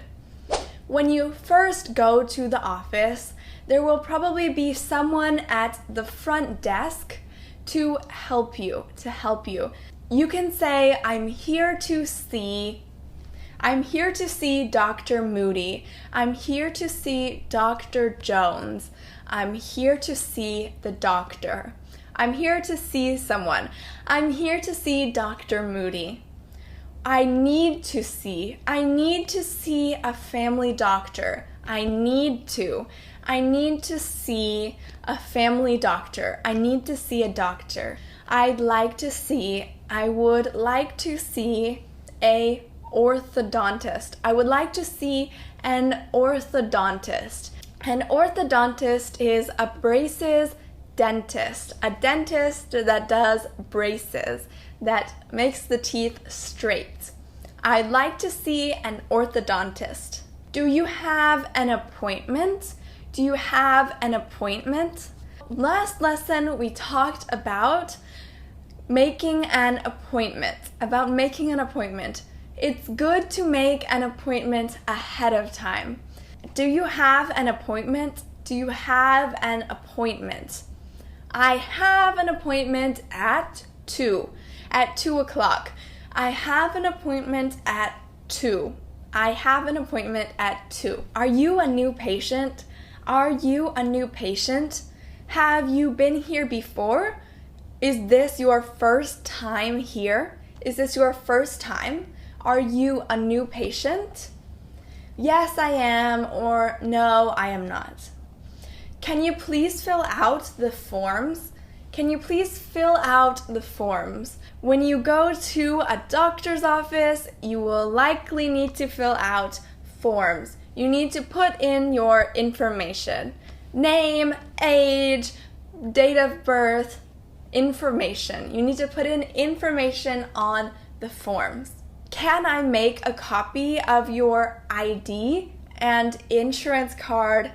When you first go to the office, there will probably be someone at the front desk to help you. You can say, I'm here to see Dr. Moody. I'm here to see Dr. Jones. I'm here to see the doctor. I'm here to see someone. I'm here to see Dr. Moody. I need to see a family doctor. I need to see a family doctor. I need to see a doctor. I would like to see a orthodontist. I would like to see an orthodontist. An orthodontist is a braces dentist. A dentist that does braces, that makes the teeth straight. I'd like to see an orthodontist. Do you have an appointment? Do you have an appointment? Last lesson we talked about making an appointment. It's good to make an appointment ahead of time. Do you have an appointment? Do you have an appointment? I have an appointment at 2 o'clock. I have an appointment at 2. I have an appointment at 2. Are you a new patient? Are you a new patient? Have you been here before? Is this your first time here? Is this your first time? Are you a new patient? Yes, I am, or no, I am not. Can you please fill out the forms? Can you please fill out the forms? When you go to a doctor's office, you will likely need to fill out forms. You need to put in your information. Name, age, date of birth, information. You need to put in information on the forms. Can I make a copy of your ID and insurance card?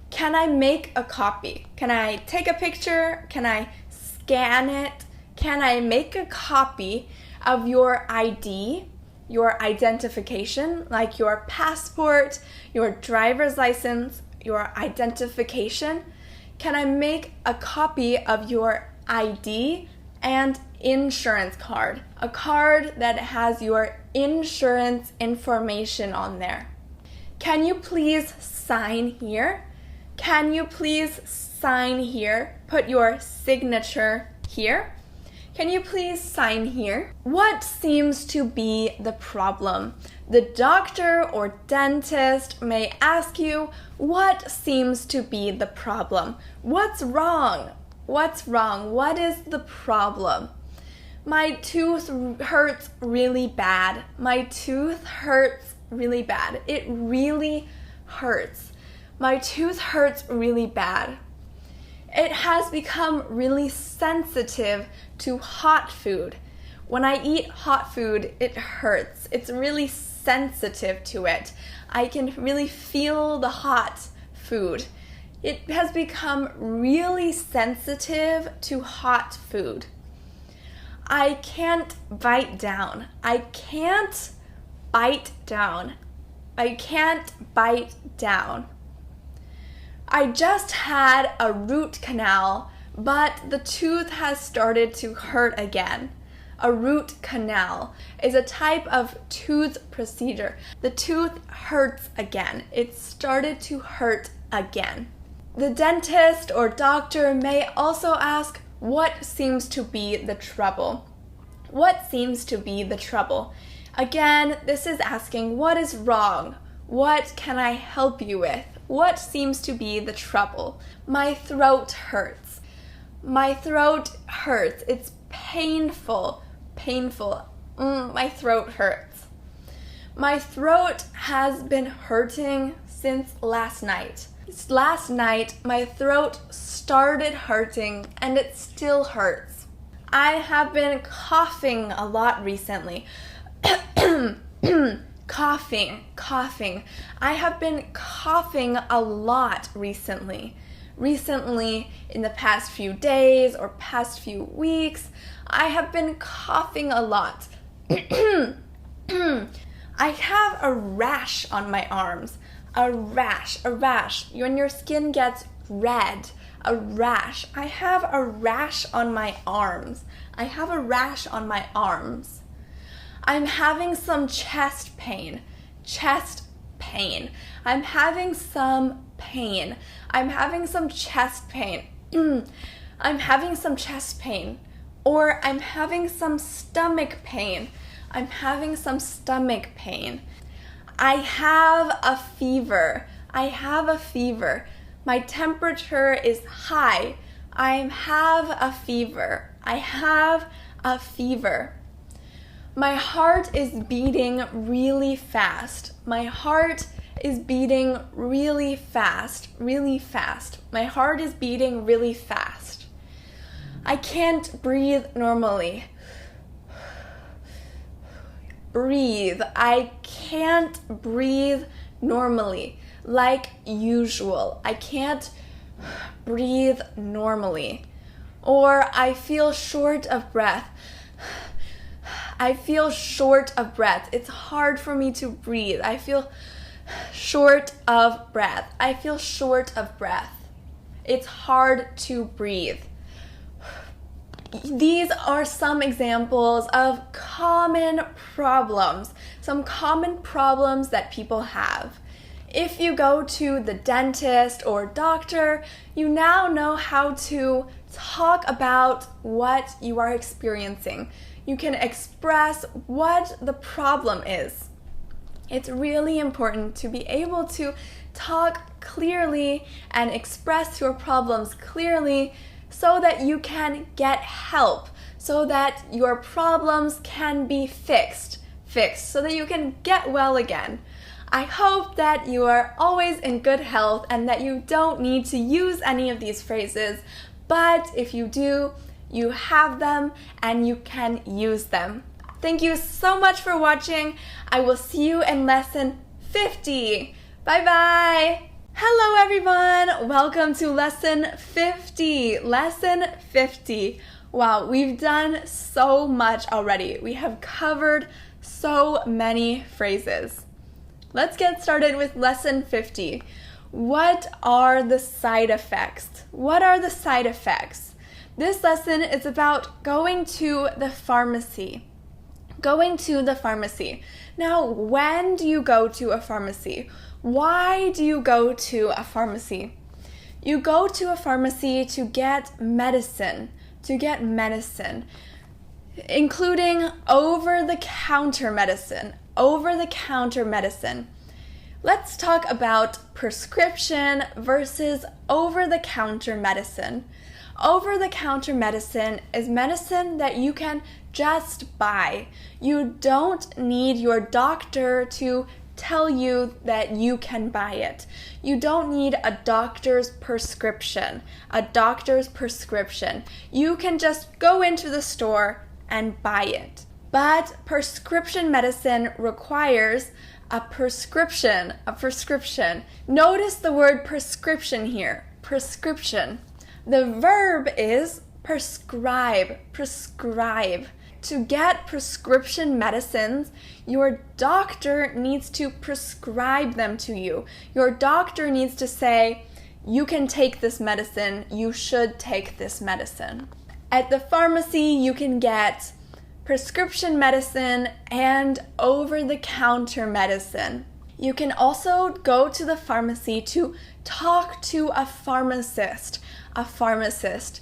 Can I make a copy? Can I take a picture? Can I scan it? Can I make a copy of your ID, your identification, like your passport, your driver's license, your identification? Can I make a copy of your ID and insurance card? A card that has your insurance information on there. Can you please sign here? Can you please sign here? Put your signature here. Can you please sign here? What seems to be the problem? The doctor or dentist may ask you, what seems to be the problem? What's wrong? What's wrong? What is the problem? My tooth hurts really bad. My tooth hurts really bad. It really hurts. My tooth hurts really bad. It has become really sensitive to hot food. When I eat hot food, it hurts. It's really sensitive to it. I can really feel the hot food. It has become really sensitive to hot food. I can't bite down. I can't bite down. I can't bite down. I just had a root canal, but the tooth has started to hurt again. A root canal is a type of tooth procedure. The tooth hurts again. It started to hurt again. The dentist or doctor may also ask, what seems to be the trouble? What seems to be the trouble? Again, this is asking, what is wrong? What can I help you with? What seems to be the trouble? My throat hurts. My throat hurts. It's painful. Painful. My throat hurts. My throat has been hurting since last night. Last night, my throat started hurting and it still hurts. I have been coughing a lot recently. Coughing. I have been coughing a lot recently. Recently, in the past few days or past few weeks, I have been coughing a lot. I have a rash on my arms. A rash. When your skin gets red. A rash. I have a rash on my arms. I have a rash on my arms. I'm having some chest pain. Chest pain. I'm having some pain. I'm having some chest pain. I'm having some chest pain. Or I'm having some stomach pain. I'm having some stomach pain. I have a fever. I have a fever. My temperature is high. I have a fever. I have a fever. My heart is beating really fast. My heart is beating really fast. Really fast. My heart is beating really fast. I can't breathe normally. Breathe. I can't breathe normally, like usual. I can't breathe normally. Or I feel short of breath. I feel short of breath. It's hard for me to breathe. I feel short of breath. I feel short of breath. It's hard to breathe. These are some examples of common problems, some common problems that people have. If you go to the dentist or doctor, you now know how to talk about what you are experiencing. You can express what the problem is. It's really important to be able to talk clearly and express your problems clearly so that you can get help, so that your problems can be fixed, so that you can get well again. I hope that you are always in good health and that you don't need to use any of these phrases, but if you do, you have them and you can use them. Thank you so much for watching. I will see you in lesson 50. Bye bye. Hello everyone. Welcome to lesson 50. Lesson 50. Wow, we've done so much already. We have covered so many phrases. Let's get started with lesson 50. What are the side effects? What are the side effects? This lesson is about going to the pharmacy. Going to the pharmacy. Now, when do you go to a pharmacy? Why do you go to a pharmacy? You go to a pharmacy to get medicine, including over-the-counter medicine, Let's talk about prescription versus over-the-counter medicine. Over-the-counter medicine is medicine that you can just buy. You don't need your doctor to tell you that you can buy it. You don't need a doctor's prescription. You can just go into the store and buy it. But prescription medicine requires a prescription. Notice the word prescription here. Prescription. The verb is prescribe. To get prescription medicines, your doctor needs to prescribe them to you. Your doctor needs to say, you can take this medicine, you should take this medicine. At the pharmacy, you can get prescription medicine and over-the-counter medicine. You can also go to the pharmacy to talk to a pharmacist. A pharmacist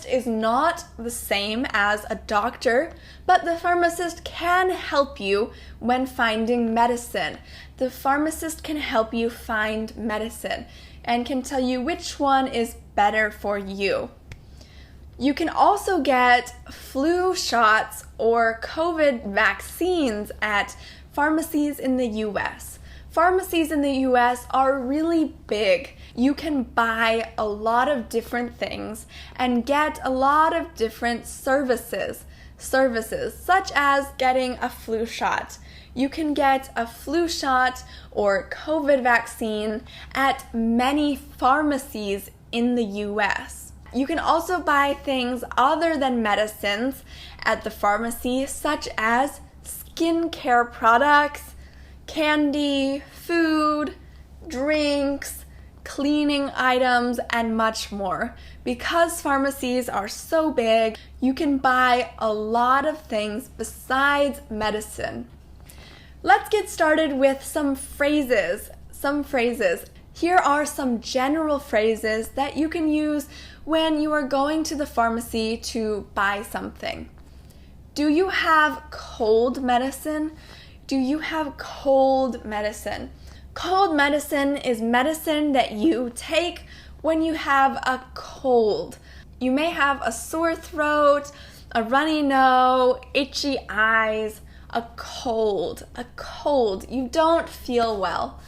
is not the same as a doctor, but the pharmacist can help you when finding medicine. The pharmacist can help you find medicine and can tell you which one is better for you. You can also get flu shots or COVID vaccines at pharmacies in the US. Pharmacies in the US are really big. You can buy a lot of different things and get a lot of different services such as getting a flu shot. You can get a flu shot or COVID vaccine at many pharmacies in the US. You can also buy things other than medicines at the pharmacy, such as skincare products, candy, food, drinks, cleaning items, and much more. Because pharmacies are so big, you can buy a lot of things besides medicine. Let's get started with some phrases. Here are some general phrases that you can use when you are going to the pharmacy to buy something. Do you have cold medicine? Do you have cold medicine? Cold medicine is medicine that you take when you have a cold. You may have a sore throat, a runny nose, itchy eyes, a cold. You don't feel well.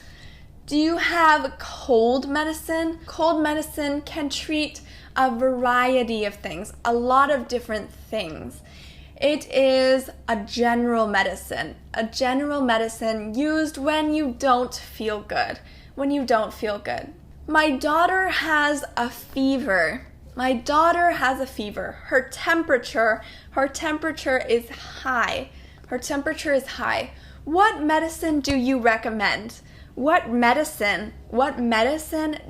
Do you have cold medicine? Cold medicine can treat a variety of things, a lot of different things. It is a general medicine used when you don't feel good. My daughter has a fever. Her temperature is high. What medicine do you recommend? What medicine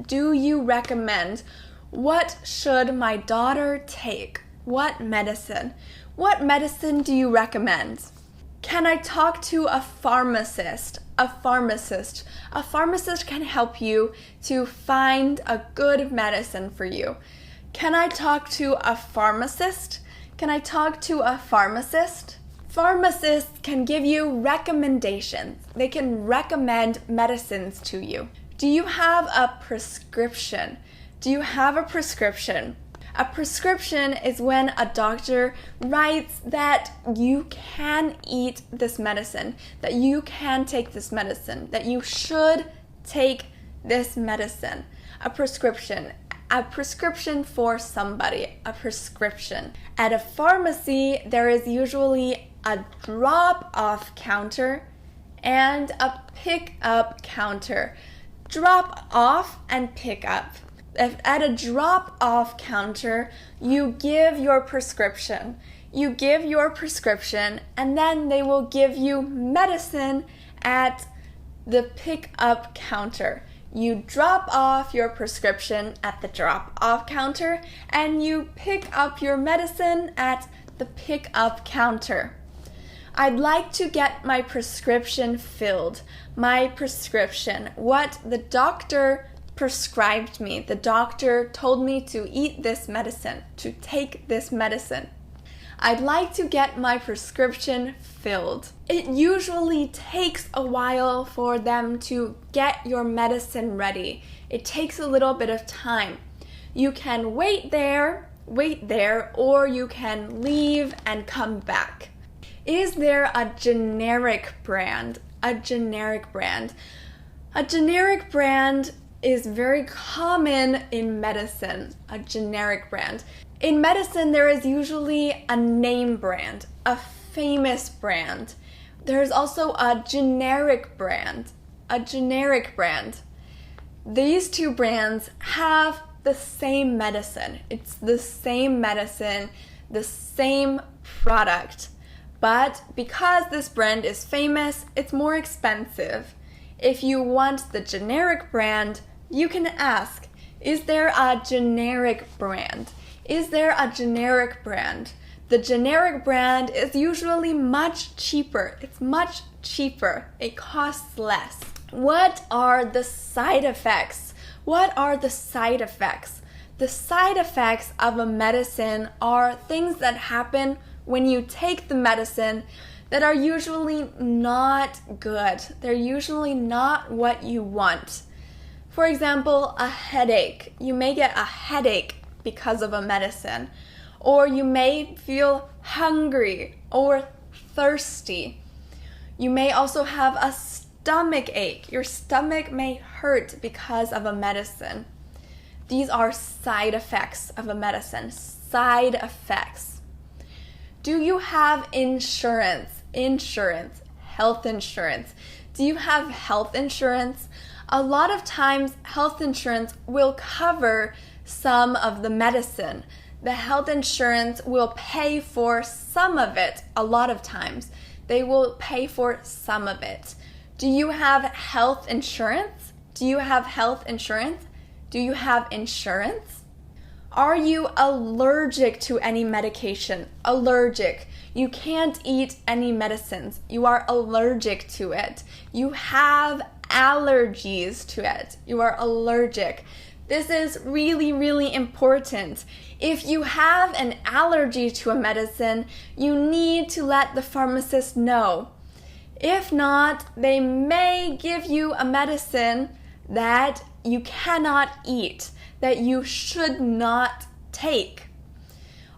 do you recommend? What should my daughter take? What medicine do you recommend? Can I talk to a pharmacist? A pharmacist can help you to find a good medicine for you. Can I talk to a pharmacist? Pharmacists can give you recommendations. They can recommend medicines to you. Do you have a prescription? A prescription is when a doctor writes that you can eat this medicine, that you can take this medicine, that you should take this medicine. A prescription for somebody, a prescription. At a pharmacy, there is usually a drop-off counter and a pick-up counter. Drop off and pick up. At a drop-off counter, you give your prescription. And then they will give you medicine at the pick-up counter. You drop off your prescription at the drop-off counter, and you pick up your medicine at the pick-up counter. I'd like to get my prescription filled. What the doctor prescribed me. The doctor told me to eat this medicine, to take this medicine. I'd like to get my prescription filled. It usually takes a while for them to get your medicine ready. It takes a little bit of time. You can wait there, or you can leave and come back. Is there a generic brand? A generic brand. A generic brand is very common in medicine, a generic brand. In medicine, there is usually a name brand, a famous brand. There's also a generic brand, a generic brand. These two brands have the same medicine. It's the same medicine, the same product. But because this brand is famous, it's more expensive. If you want the generic brand, you can ask, is there a generic brand? Is there a generic brand? The generic brand is usually much cheaper. It's much cheaper. It costs less. What are the side effects? What are the side effects? The side effects of a medicine are things that happen when you take the medicine that are usually not good. They're usually not what you want. For example, a headache. You may get a headache because of a medicine, or you may feel hungry or thirsty. You may also have a stomach ache. Your stomach may hurt because of a medicine. These are side effects of a medicine. Side effects. Do you have insurance? Insurance, health insurance. Do you have health insurance? A lot of times, health insurance will cover some of the medicine. The health insurance will pay for some of it. A lot of times, they will pay for some of it. Do you have health insurance? Do you have health insurance? Do you have insurance? Are you allergic to any medication? Allergic. You can't eat any medicines. You are allergic to it. You have allergies to it. You are allergic. This is really, really important. If you have an allergy to a medicine, you need to let the pharmacist know. If not, they may give you a medicine that you cannot eat, that you should not take.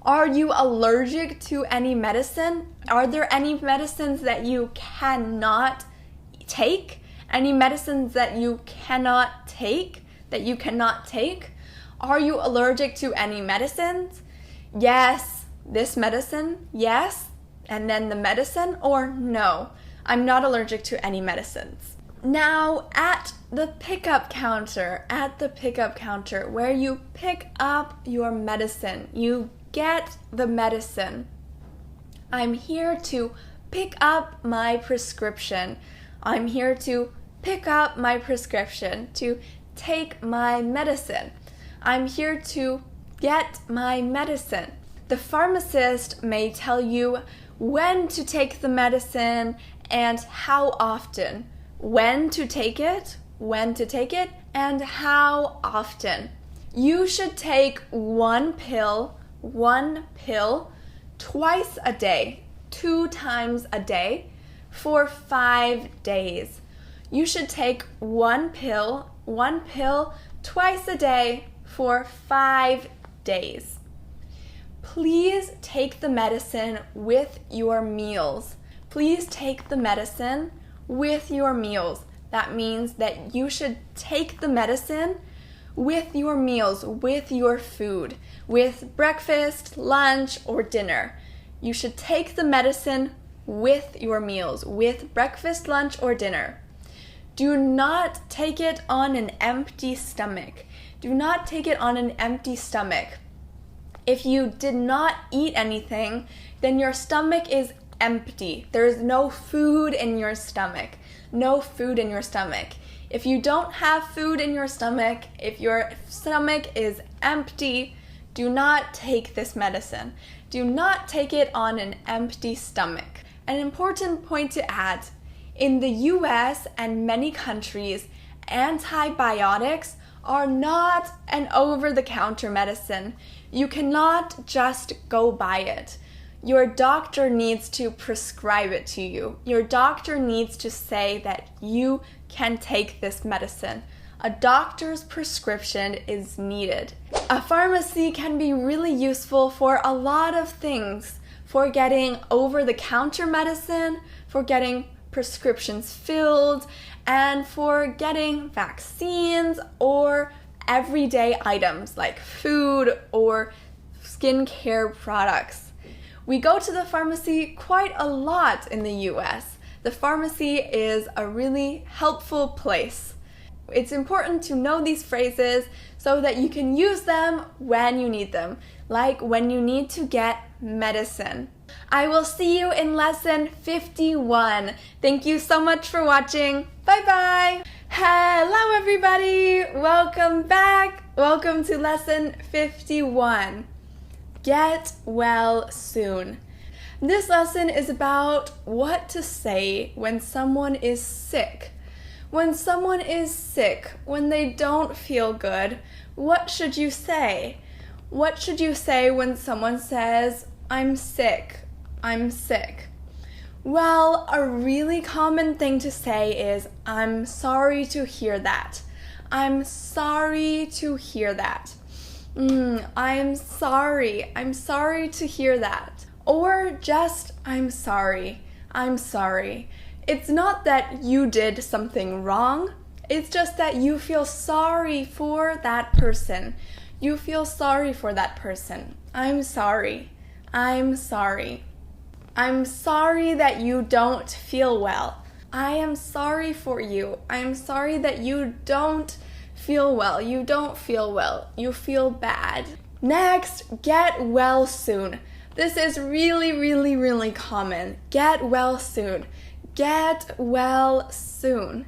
Are you allergic to any medicine? Are there any medicines that you cannot take? Any medicines that you cannot take? Are you allergic to any medicines? Yes, this medicine, yes, and then the medicine, or no, I'm not allergic to any medicines. Now, at the pickup counter, where you pick up your medicine, you get the medicine. I'm here to pick up my prescription. I'm here to pick up my prescription, to take my medicine. I'm here to get my medicine. The pharmacist may tell you when to take the medicine and how often. When to take it, and how often. You should take one pill twice a day, 2 times a day, for 5 days. You should take one pill twice a day for 5 days. Please take the medicine with your meals. Please take the medicine with your meals. That means that you should take the medicine with your meals, with your food, with breakfast, lunch, or dinner. You should take the medicine with your meals, with breakfast, lunch, or dinner. Do not take it on an empty stomach. Do not take it on an empty stomach. If you did not eat anything, then your stomach is empty. There is no food in your stomach. No food in your stomach. If you don't have food in your stomach, if your stomach is empty, do not take this medicine. Do not take it on an empty stomach. An important point to add, in the US and many countries, antibiotics are not an over-the-counter medicine. You cannot just go buy it. Your doctor needs to prescribe it to you. Your doctor needs to say that you can take this medicine. A doctor's prescription is needed. A pharmacy can be really useful for a lot of things, for getting over-the-counter medicine, for getting prescriptions filled, and for getting vaccines or everyday items like food or skincare products. We go to the pharmacy quite a lot in the US. The pharmacy is a really helpful place. It's important to know these phrases so that you can use them when you need them, like when you need to get medicine. I will see you in lesson 51. Thank you so much for watching. Bye bye. Hello everybody. Welcome back. Welcome to lesson 51. Get well soon. This lesson is about what to say when someone is sick. When someone is sick, when they don't feel good, what should you say? What should you say when someone says, I'm sick, I'm sick? Well, a really common thing to say is, I'm sorry to hear that. I'm sorry to hear that. I'm sorry to hear that. Or just, I'm sorry. It's not that you did something wrong. It's just that you feel sorry for that person. You feel sorry for that person. I'm sorry. I'm sorry that you don't feel well. I am sorry for you. I am sorry that you don't feel well. You don't feel well. You feel bad. Next, get well soon. This is really common. Get well soon. Get well soon.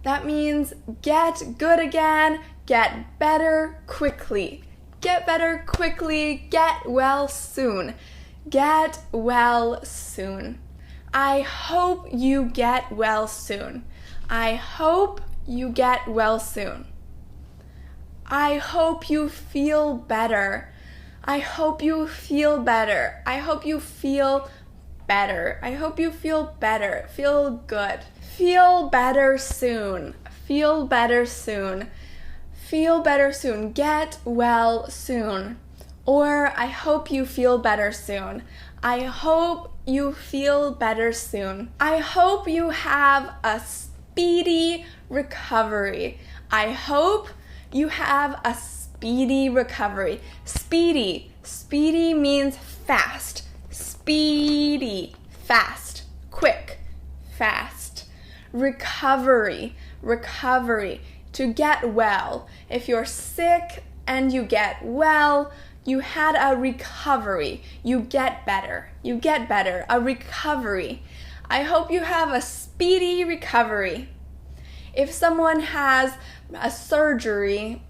That means get good again, get better quickly. Get better quickly, get well soon. Get well soon. I hope you get well soon. I hope you get well soon. I hope you feel better. I hope you feel better. I hope you feel better. I hope you feel better. Feel good. Feel better soon. Feel better soon. Feel better soon. Get well soon. Or I hope you feel better soon. I hope you feel better soon. I hope you have a speedy recovery. I hope you have a speedy recovery. Speedy. Speedy means fast. Speedy. Fast. Quick. Fast. Recovery. Recovery. To get well. If you're sick and you get well, you had a recovery. You get better. You get better. A recovery. I hope you have a speedy recovery. If someone has a surgery,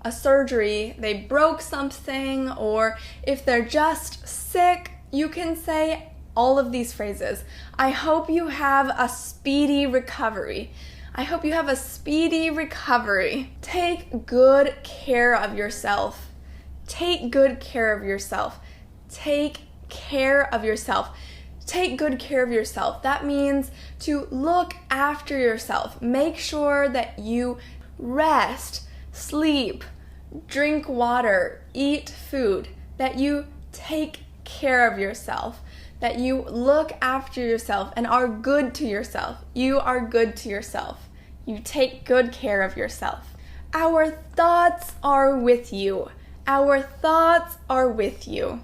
they broke something, or if they're just sick, you can say all of these phrases. I hope you have a speedy recovery. I hope you have a speedy recovery. Take good care of yourself. Take good care of yourself. Take care of yourself. Take good care of yourself. That means to look after yourself. Make sure that you rest, sleep, drink water, eat food, that you take care of yourself, that you look after yourself and are good to yourself. You are good to yourself. You take good care of yourself. Our thoughts are with you. Our thoughts are with you.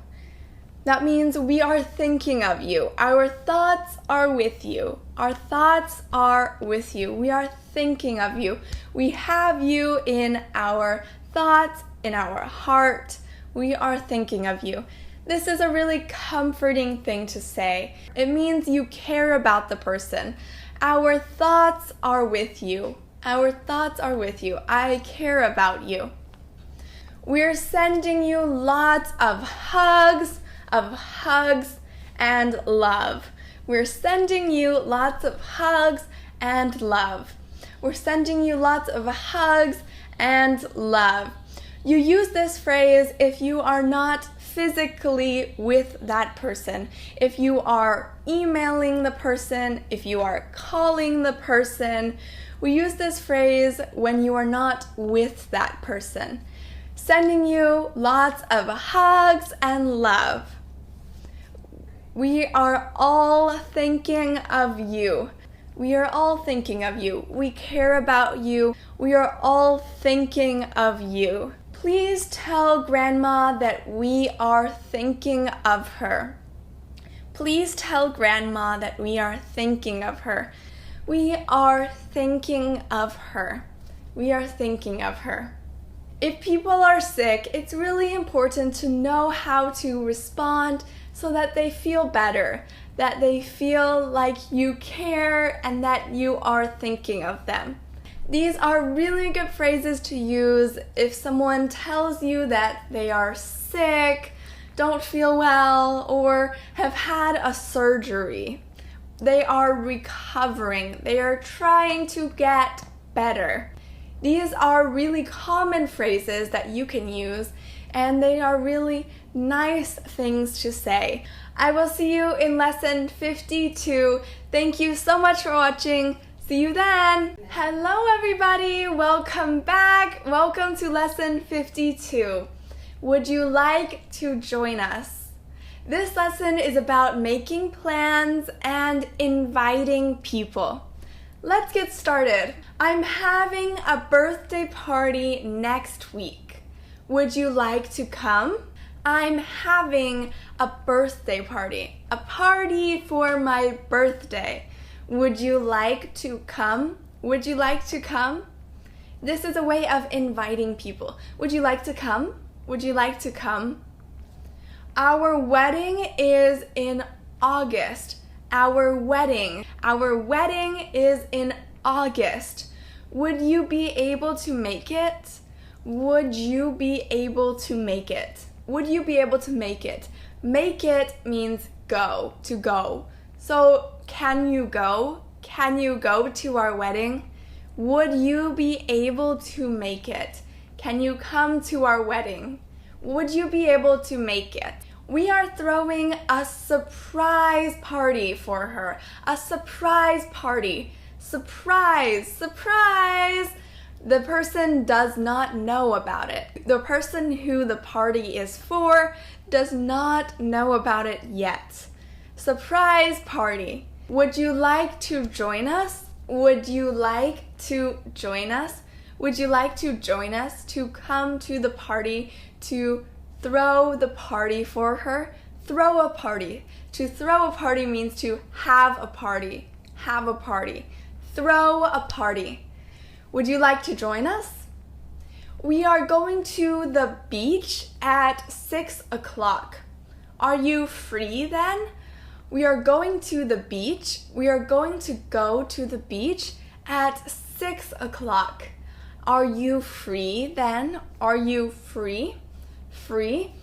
That means we are thinking of you. Our thoughts are with you. Our thoughts are with you. We are thinking of you. We have you in our thoughts, in our heart. We are thinking of you. This is a really comforting thing to say. It means you care about the person. Our thoughts are with you. Our thoughts are with you. I care about you. We're sending you lots of hugs and love. We're sending you lots of hugs and love. We're sending you lots of hugs and love. You use this phrase if you are not physically with that person. If you are emailing the person, if you are calling the person, we use this phrase when you are not with that person. Sending you lots of hugs and love. We are all thinking of you. We are all thinking of you. We care about you. We are all thinking of you. Please tell Grandma that we are thinking of her. Please tell Grandma that we are thinking of her. We are thinking of her. We are thinking of her. If people are sick, it's really important to know how to respond so that they feel better, that they feel like you care and that you are thinking of them. These are really good phrases to use if someone tells you that they are sick, don't feel well, or have had a surgery. They are recovering. They are trying to get better. These are really common phrases that you can use, and they are really nice things to say. I will see you in lesson 52. Thank you so much for watching. See you then. Hello everybody, welcome back. Welcome to lesson 52. Would you like to join us? This lesson is about making plans and inviting people. Let's get started. I'm having a birthday party next week. Would you like to come? I'm having a birthday party. A party for my birthday. Would you like to come? Would you like to come? This is a way of inviting people. Would you like to come? Would you like to come? Our wedding is in August. Our wedding is in August. Would you be able to make it? Would you be able to make it? Would you be able to make it? Make it means go, to go. So, can you go? Can you go to our wedding? Would you be able to make it? Can you come to our wedding? Would you be able to make it? We are throwing a surprise party for her. A surprise party. Surprise, surprise! The person does not know about it. The person who the party is for does not know about it yet. Surprise party. Would you like to join us? Would you like to join us? Would you like to join us to come to the party, to throw the party for her? Throw a party. To throw a party means to have a party. Have a party. Throw a party. Would you like to join us? We are going to the beach at 6 o'clock. Are you free then? We are going to the beach. We are going to go to the beach at 6 o'clock. Are you free then? Are you free? Free?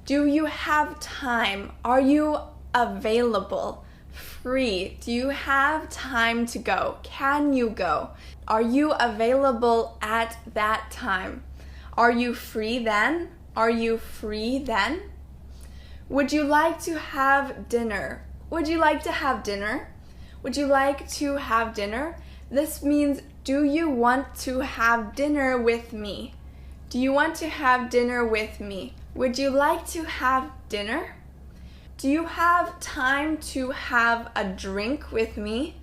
Do you have time? Are you available? Free. Do you have time to go? Can you go? Are you available at that time? Are you free then? Are you free then? Would you like to have dinner? Would you like to have dinner? Would you like to have dinner? This means, do you want to have dinner with me? Do you want to have dinner with me? Would you like to have dinner? Do you have time to have a drink with me?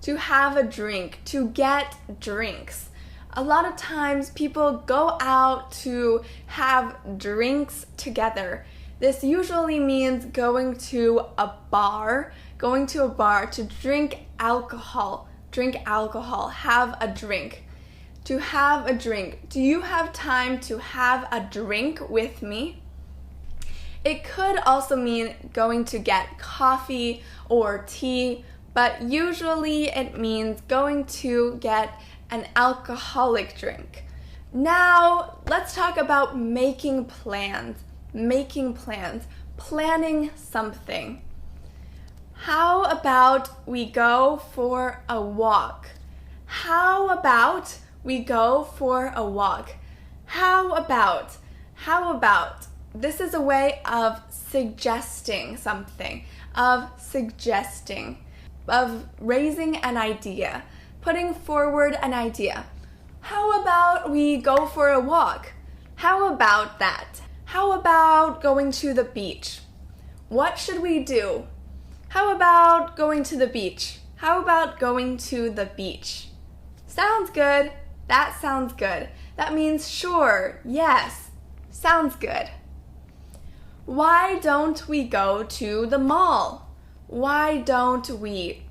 To have a drink, to get drinks. A lot of times people go out to have drinks together. This usually means going to a bar to drink alcohol, have a drink. To have a drink. Do you have time to have a drink with me? It could also mean going to get coffee or tea, but usually it means going to get an alcoholic drink. Now, let's talk about making plans. Making plans. Planning something. How about we go for a walk? How about we go for a walk. How about? This is a way of suggesting something, of raising an idea, putting forward an idea. How about we go for a walk? How about that? How about going to the beach? What should we do? How about going to the beach? How about going to the beach? Sounds good. That sounds good. That means sure, yes. Sounds good. Why don't we go to the mall? Why don't we?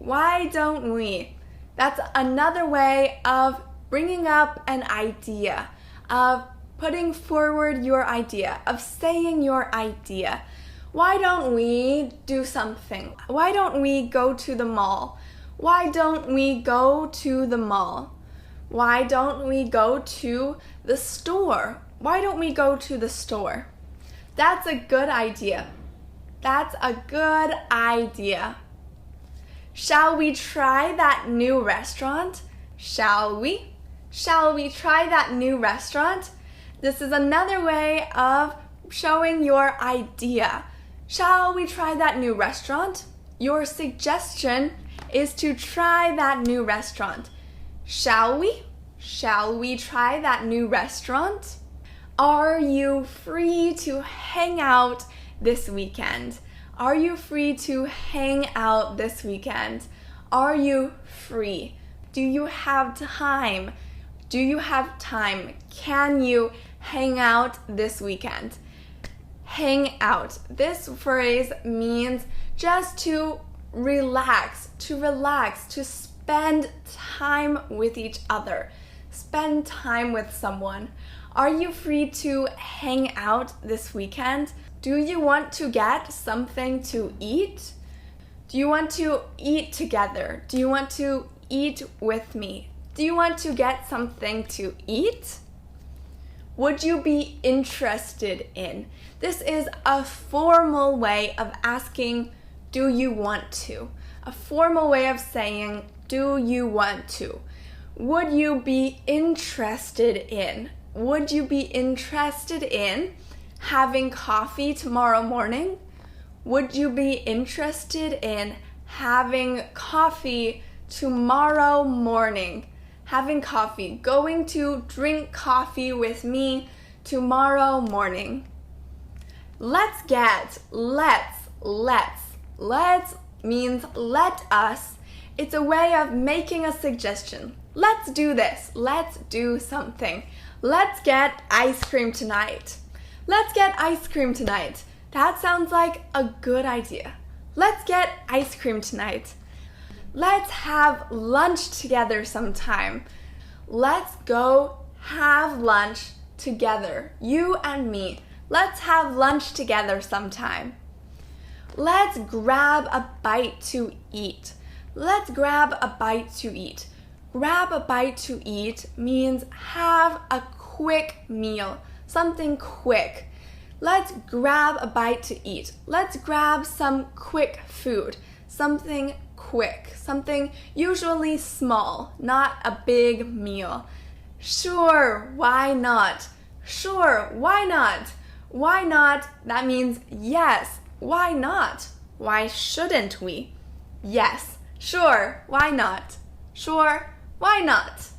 That's another way of bringing up an idea, of putting forward your idea, of saying your idea. Why don't we do something? Why don't we go to the mall? Why don't we go to the mall? Why don't we go to the store? Why don't we go to the store? That's a good idea. That's a good idea. Shall we try that new restaurant? Shall we? Shall we try that new restaurant? This is another way of showing your idea. Shall we try that new restaurant? Your suggestion is to try that new restaurant. Shall we? Shall we try that new restaurant? Are you free to hang out this weekend? Are you free to hang out this weekend? Are you free? Do you have time? Do you have time? Can you hang out this weekend? Hang out. This phrase means just to relax, to spend time with each other, spend time with someone. Are you free to hang out this weekend? Do you want to get something to eat? Do you want to eat together? Do you want to eat with me? Do you want to get something to eat? Would you be interested in? This is a formal way of asking, do you want to? A formal way of saying, do you want to? Would you be interested in? Would you be interested in having coffee tomorrow morning? Would you be interested in having coffee tomorrow morning? Having coffee, going to drink coffee with me tomorrow morning. Let's means let us. It's a way of making a suggestion. Let's do this. Let's do something. Let's get ice cream tonight. Let's get ice cream tonight. That sounds like a good idea. Let's get ice cream tonight. Let's have lunch together sometime. Let's go have lunch together. You and me. Let's have lunch together sometime. Let's grab a bite to eat. Let's grab a bite to eat. Grab a bite to eat means have a quick meal, something quick. Let's grab a bite to eat. Let's grab some quick food, something quick, something usually small, not a big meal. Sure, why not? Sure, why not? Why not? That means yes. Why not? Why shouldn't we? Yes. Sure, why not? Sure, why not?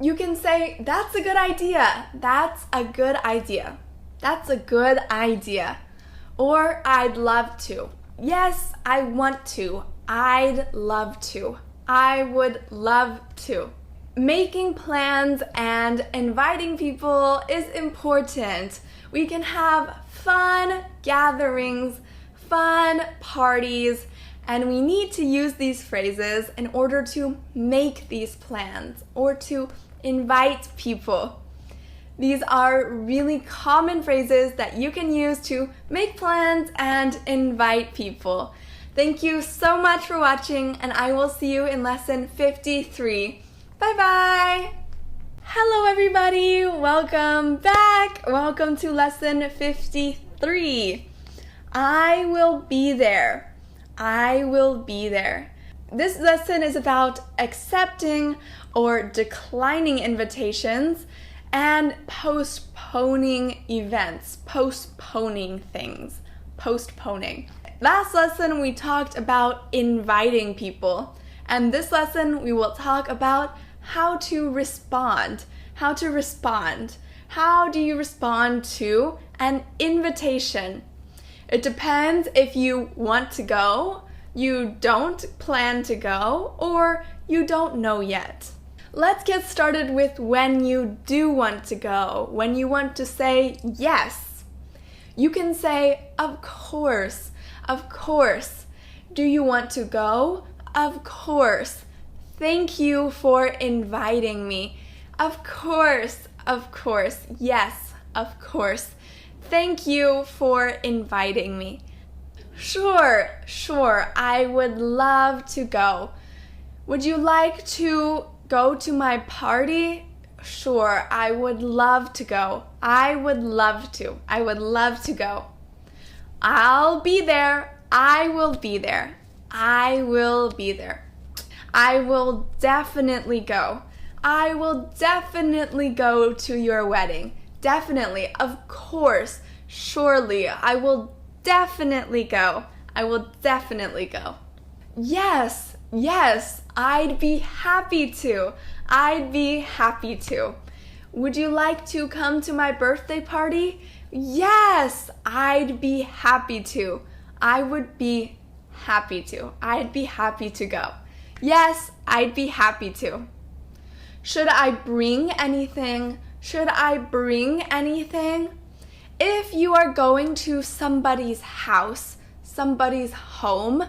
You can say, that's a good idea. That's a good idea. That's a good idea. Or I'd love to. Yes, I want to. I'd love to. I would love to. Making plans and inviting people is important. We can have fun gatherings, fun parties, and we need to use these phrases in order to make these plans or to invite people. These are really common phrases that you can use to make plans and invite people. Thank you so much for watching, and I will see you in lesson 53. Bye-bye! Hello everybody! Welcome back! Welcome to lesson 53. I will be there. I will be there. This lesson is about accepting or declining invitations and postponing events, postponing things, postponing. Last lesson we talked about inviting people, and this lesson we will talk about how to respond. How to respond. How do you respond to an invitation? It depends if you want to go, you don't plan to go, or you don't know yet. Let's get started with when you do want to go, when you want to say yes. You can say, of course, of course. Do you want to go? Of course. Thank you for inviting me. Of course, yes, of course. Thank you for inviting me. Sure, I would love to go. Would you like to go to my party? Sure, I would love to go. I would love to go. I'll be there. I will be there. I will be there. I will definitely go. I will definitely go to your wedding. Definitely, of course, surely, I will definitely go. I will definitely go. Yes, I'd be happy to. I'd be happy to. Would you like to come to my birthday party? Yes, I'd be happy to. I would be happy to. I'd be happy to go. Yes, I'd be happy to. Should I bring anything? Should I bring anything? If you are going to somebody's house, somebody's home,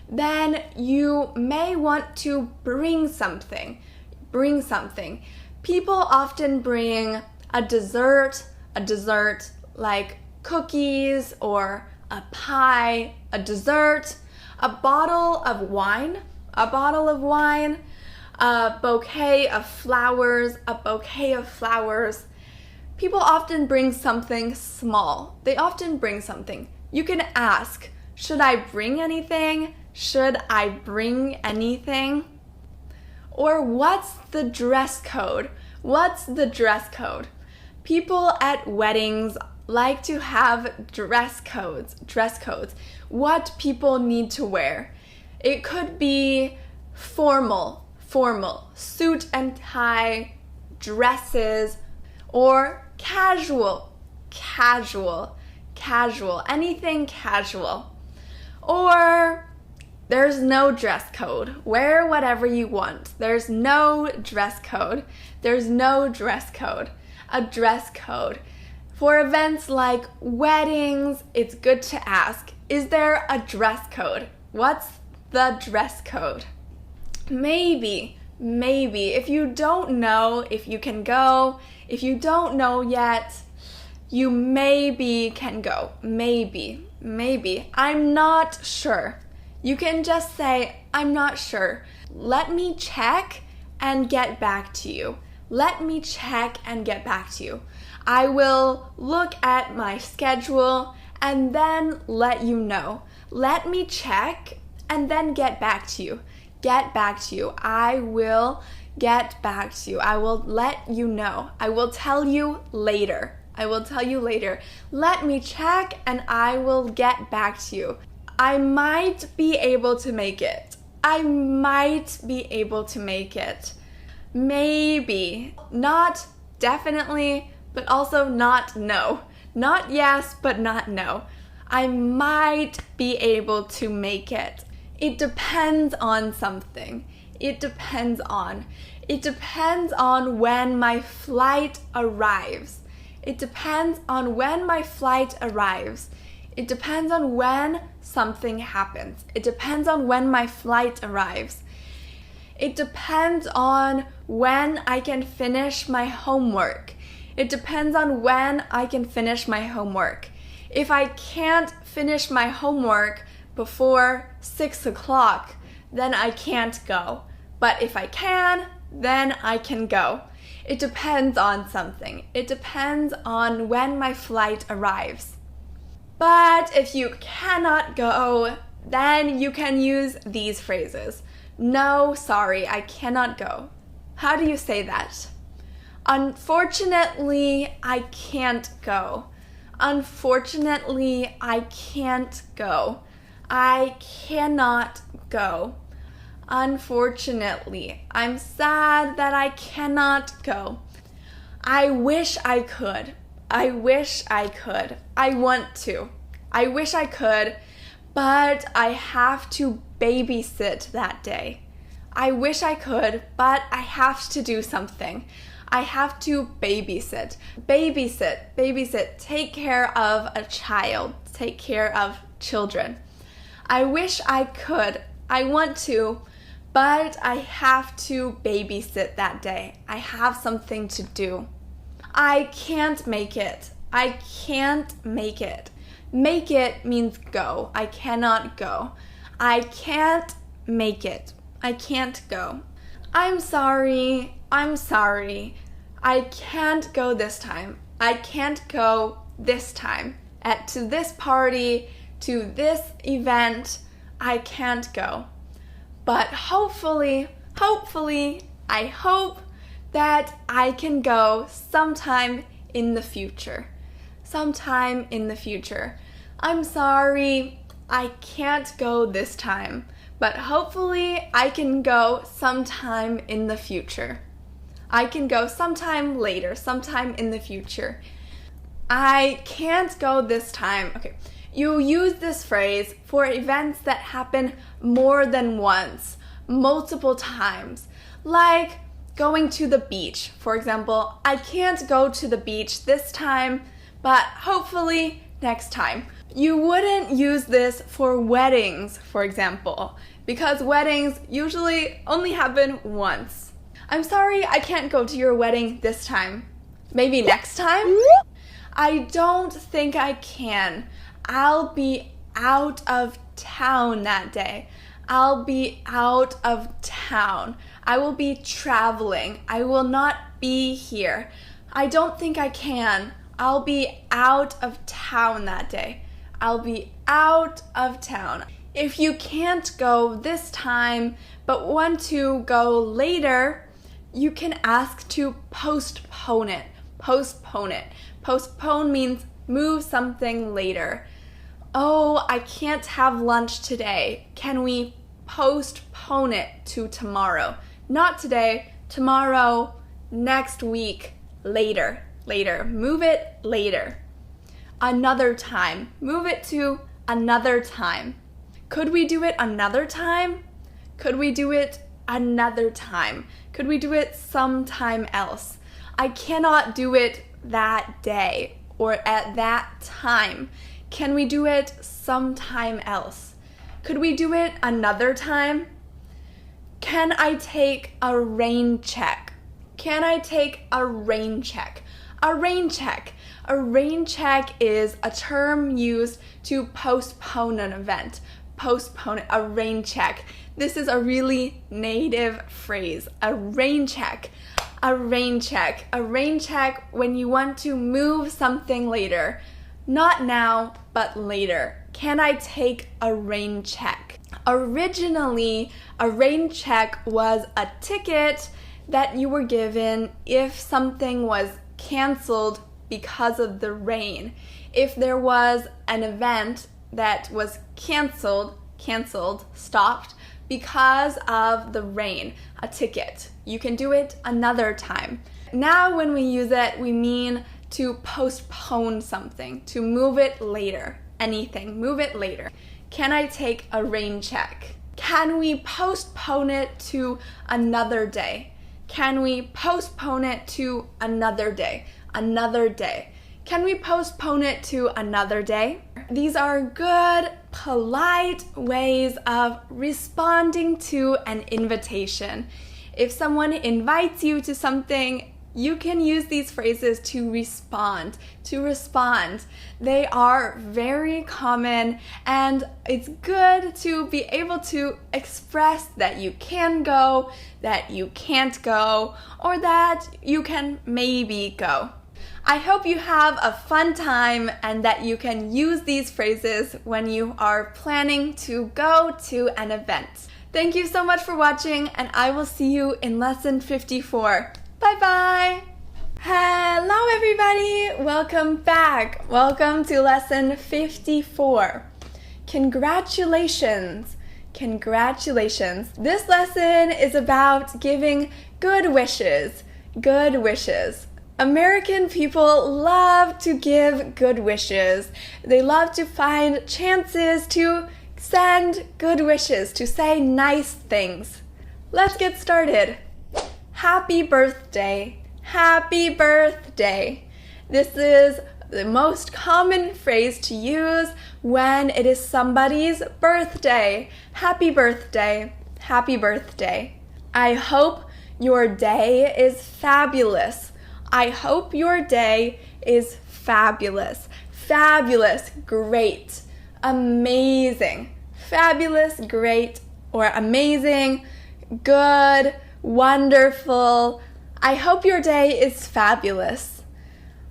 then you may want to bring something. Bring something. People often bring a dessert like cookies or a pie, a dessert, a bottle of wine, a bouquet of flowers, People often bring something small. They often bring something. You can ask, should I bring anything? Should I bring anything? Or what's the dress code? What's the dress code? People at weddings like to have dress codes. What people need to wear. It could be formal, suit and tie, dresses, or casual, anything casual. Or there's no dress code. Wear whatever you want. There's no dress code. A dress code. For events like weddings, it's good to ask, is there a dress code? What's the dress code? Maybe, if you don't know if you can go, if you don't know yet, you maybe can go. Maybe. I'm not sure. You can just say, I'm not sure. Let me check and get back to you. I will look at my schedule and then let you know. Let me check and then get back to you. I will get back to you. I will let you know. I will tell you later. Let me check and I will get back to you. I might be able to make it. Maybe. Not definitely, but also not no. Not yes, but not no. I might be able to make it. It depends on something. It depends on when my flight arrives. It depends on when something happens. It depends on when my flight arrives. It depends on when I can finish my homework. If I can't finish my homework before 6 o'clock, then I can't go. But if I can, then I can go. It depends on something. It depends on when my flight arrives. But if you cannot go, then you can use these phrases. No, sorry, I cannot go. How do you say that? Unfortunately, I can't go. Unfortunately, I can't go. I cannot go. Unfortunately, I'm sad that I cannot go. I wish I could. I wish I could. I want to. I wish I could, but I have to babysit that day. I wish I could, but I have to do something. I have to babysit. Babysit, babysit. Take care of a child. Take care of children. I wish I could. I want to, but I have to babysit that day. I have something to do. I can't make it. I can't make it. Make it means go. I cannot go. I can't make it. I can't go. I'm sorry. I'm sorry. I can't go this time. I can't go this time. To this party, to this event, I can't go. But hopefully, I hope that I can go sometime in the future. Sometime in the future. I'm sorry, I can't go this time, but hopefully I can go sometime in the future. I can go sometime later, sometime in the future. I can't go this time. Okay, you use this phrase for events that happen more than once, multiple times, like going to the beach. For example, I can't go to the beach this time, but hopefully next time. You wouldn't use this for weddings, for example, because weddings usually only happen once. I'm sorry, I can't go to your wedding this time. Maybe next time? I don't think I can. I'll be out of town that day. I'll be out of town. I will be traveling. I will not be here. I don't think I can. I'll be out of town that day. I'll be out of town. If you can't go this time but want to go later, you can ask to postpone it. Postpone it. Postpone means move something later. Oh, I can't have lunch today. Can we postpone it to tomorrow? Not today, tomorrow, next week, later. Later. Move it later. Another time. Move it to another time. Could we do it another time? Could we do it another time? Could we do it sometime else? I cannot do it that day or at that time. Can we do it sometime else? Could we do it another time? Can I take a rain check? Can I take a rain check? A rain check. A rain check is a term used to postpone an event. Postpone it, a rain check. This is a really native phrase. A rain check. A rain check. A rain check when you want to move something later. Not now, but later. Can I take a rain check? Originally, a rain check was a ticket that you were given if something was canceled because of the rain. If there was an event that was canceled, stopped because of the rain, a ticket. You can do it another time. Now when we use it, we mean to postpone something, to move it later. Anything, move it later. Can I take a rain check? Can we postpone it to another day? Can we postpone it to another day? Another day. Can we postpone it to another day? These are good, polite ways of responding to an invitation. If someone invites you to something, you can use these phrases to respond. They are very common, and it's good to be able to express that you can go, that you can't go, or that you can maybe go. I hope you have a fun time and that you can use these phrases when you are planning to go to an event. Thank you so much for watching, and I will see you in lesson 54. Bye-bye! Hello everybody! Welcome back! Welcome to lesson 54. Congratulations! Congratulations! This lesson is about giving good wishes. Good wishes. American people love to give good wishes. They love to find chances to send good wishes, to say nice things. Let's get started. Happy birthday. Happy birthday. This is the most common phrase to use when it is somebody's birthday. Happy birthday. Happy birthday. I hope your day is fabulous. I hope your day is fabulous. Fabulous, great, amazing. Fabulous, great, or amazing, good, wonderful. I hope your day is fabulous.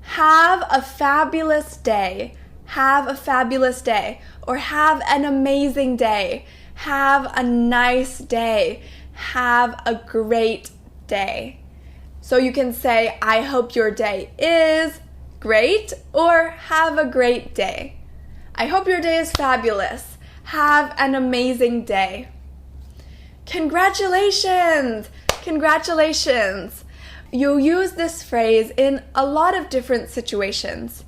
Have a fabulous day. Have a fabulous day. Or have an amazing day. Have a nice day. Have a great day. So you can say, I hope your day is great, or have a great day. I hope your day is fabulous. Have an amazing day. Congratulations! Congratulations! You'll use this phrase in a lot of different situations.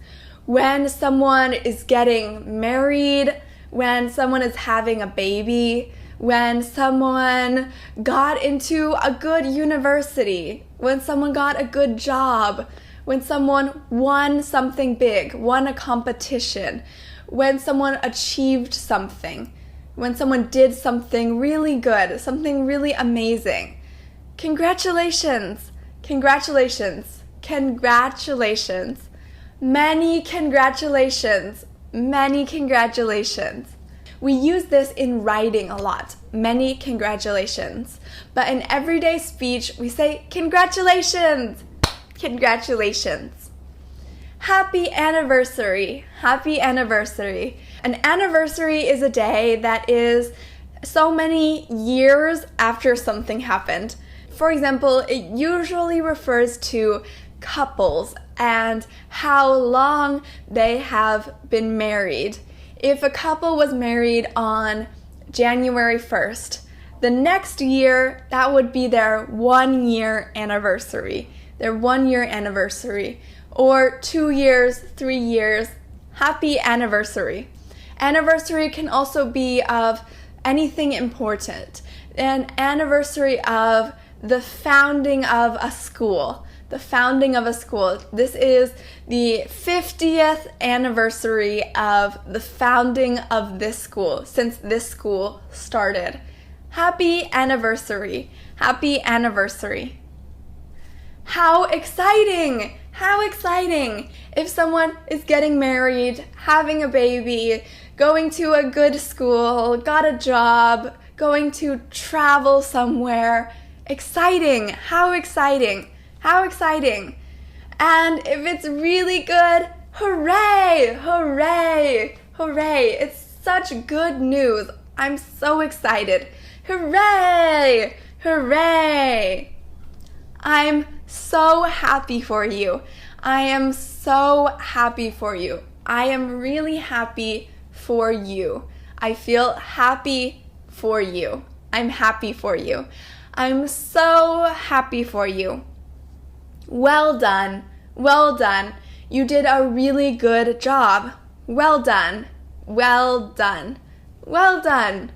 When someone is getting married, when someone is having a baby, when someone got into a good university, when someone got a good job, when someone won something big, won a competition, when someone achieved something, when someone did something really good, something really amazing. Congratulations! Congratulations! Congratulations! Many congratulations! Many congratulations! We use this in writing a lot, many congratulations. But in everyday speech, we say congratulations, congratulations. Happy anniversary, happy anniversary. An anniversary is a day that is so many years after something happened. For example, it usually refers to couples and how long they have been married. If a couple was married on January 1st, the next year, that would be their 1 year anniversary. Their 1 year anniversary. Or 2 years, 3 years. Happy anniversary. Anniversary can also be of anything important. An anniversary of the founding of a school. The founding of a school. This is the 50th anniversary of the founding of this school, since this school started. Happy anniversary. Happy anniversary. How exciting! How exciting! If someone is getting married, having a baby, going to a good school, got a job, going to travel somewhere. Exciting! How exciting! How exciting! And if it's really good, hooray! Hooray! Hooray! It's such good news. I'm so excited. Hooray! Hooray! I'm so happy for you. I am so happy for you. I am really happy for you. I feel happy for you. I'm happy for you. I'm so happy for you. Well done. Well done. You did a really good job. Well done. Well done. Well done.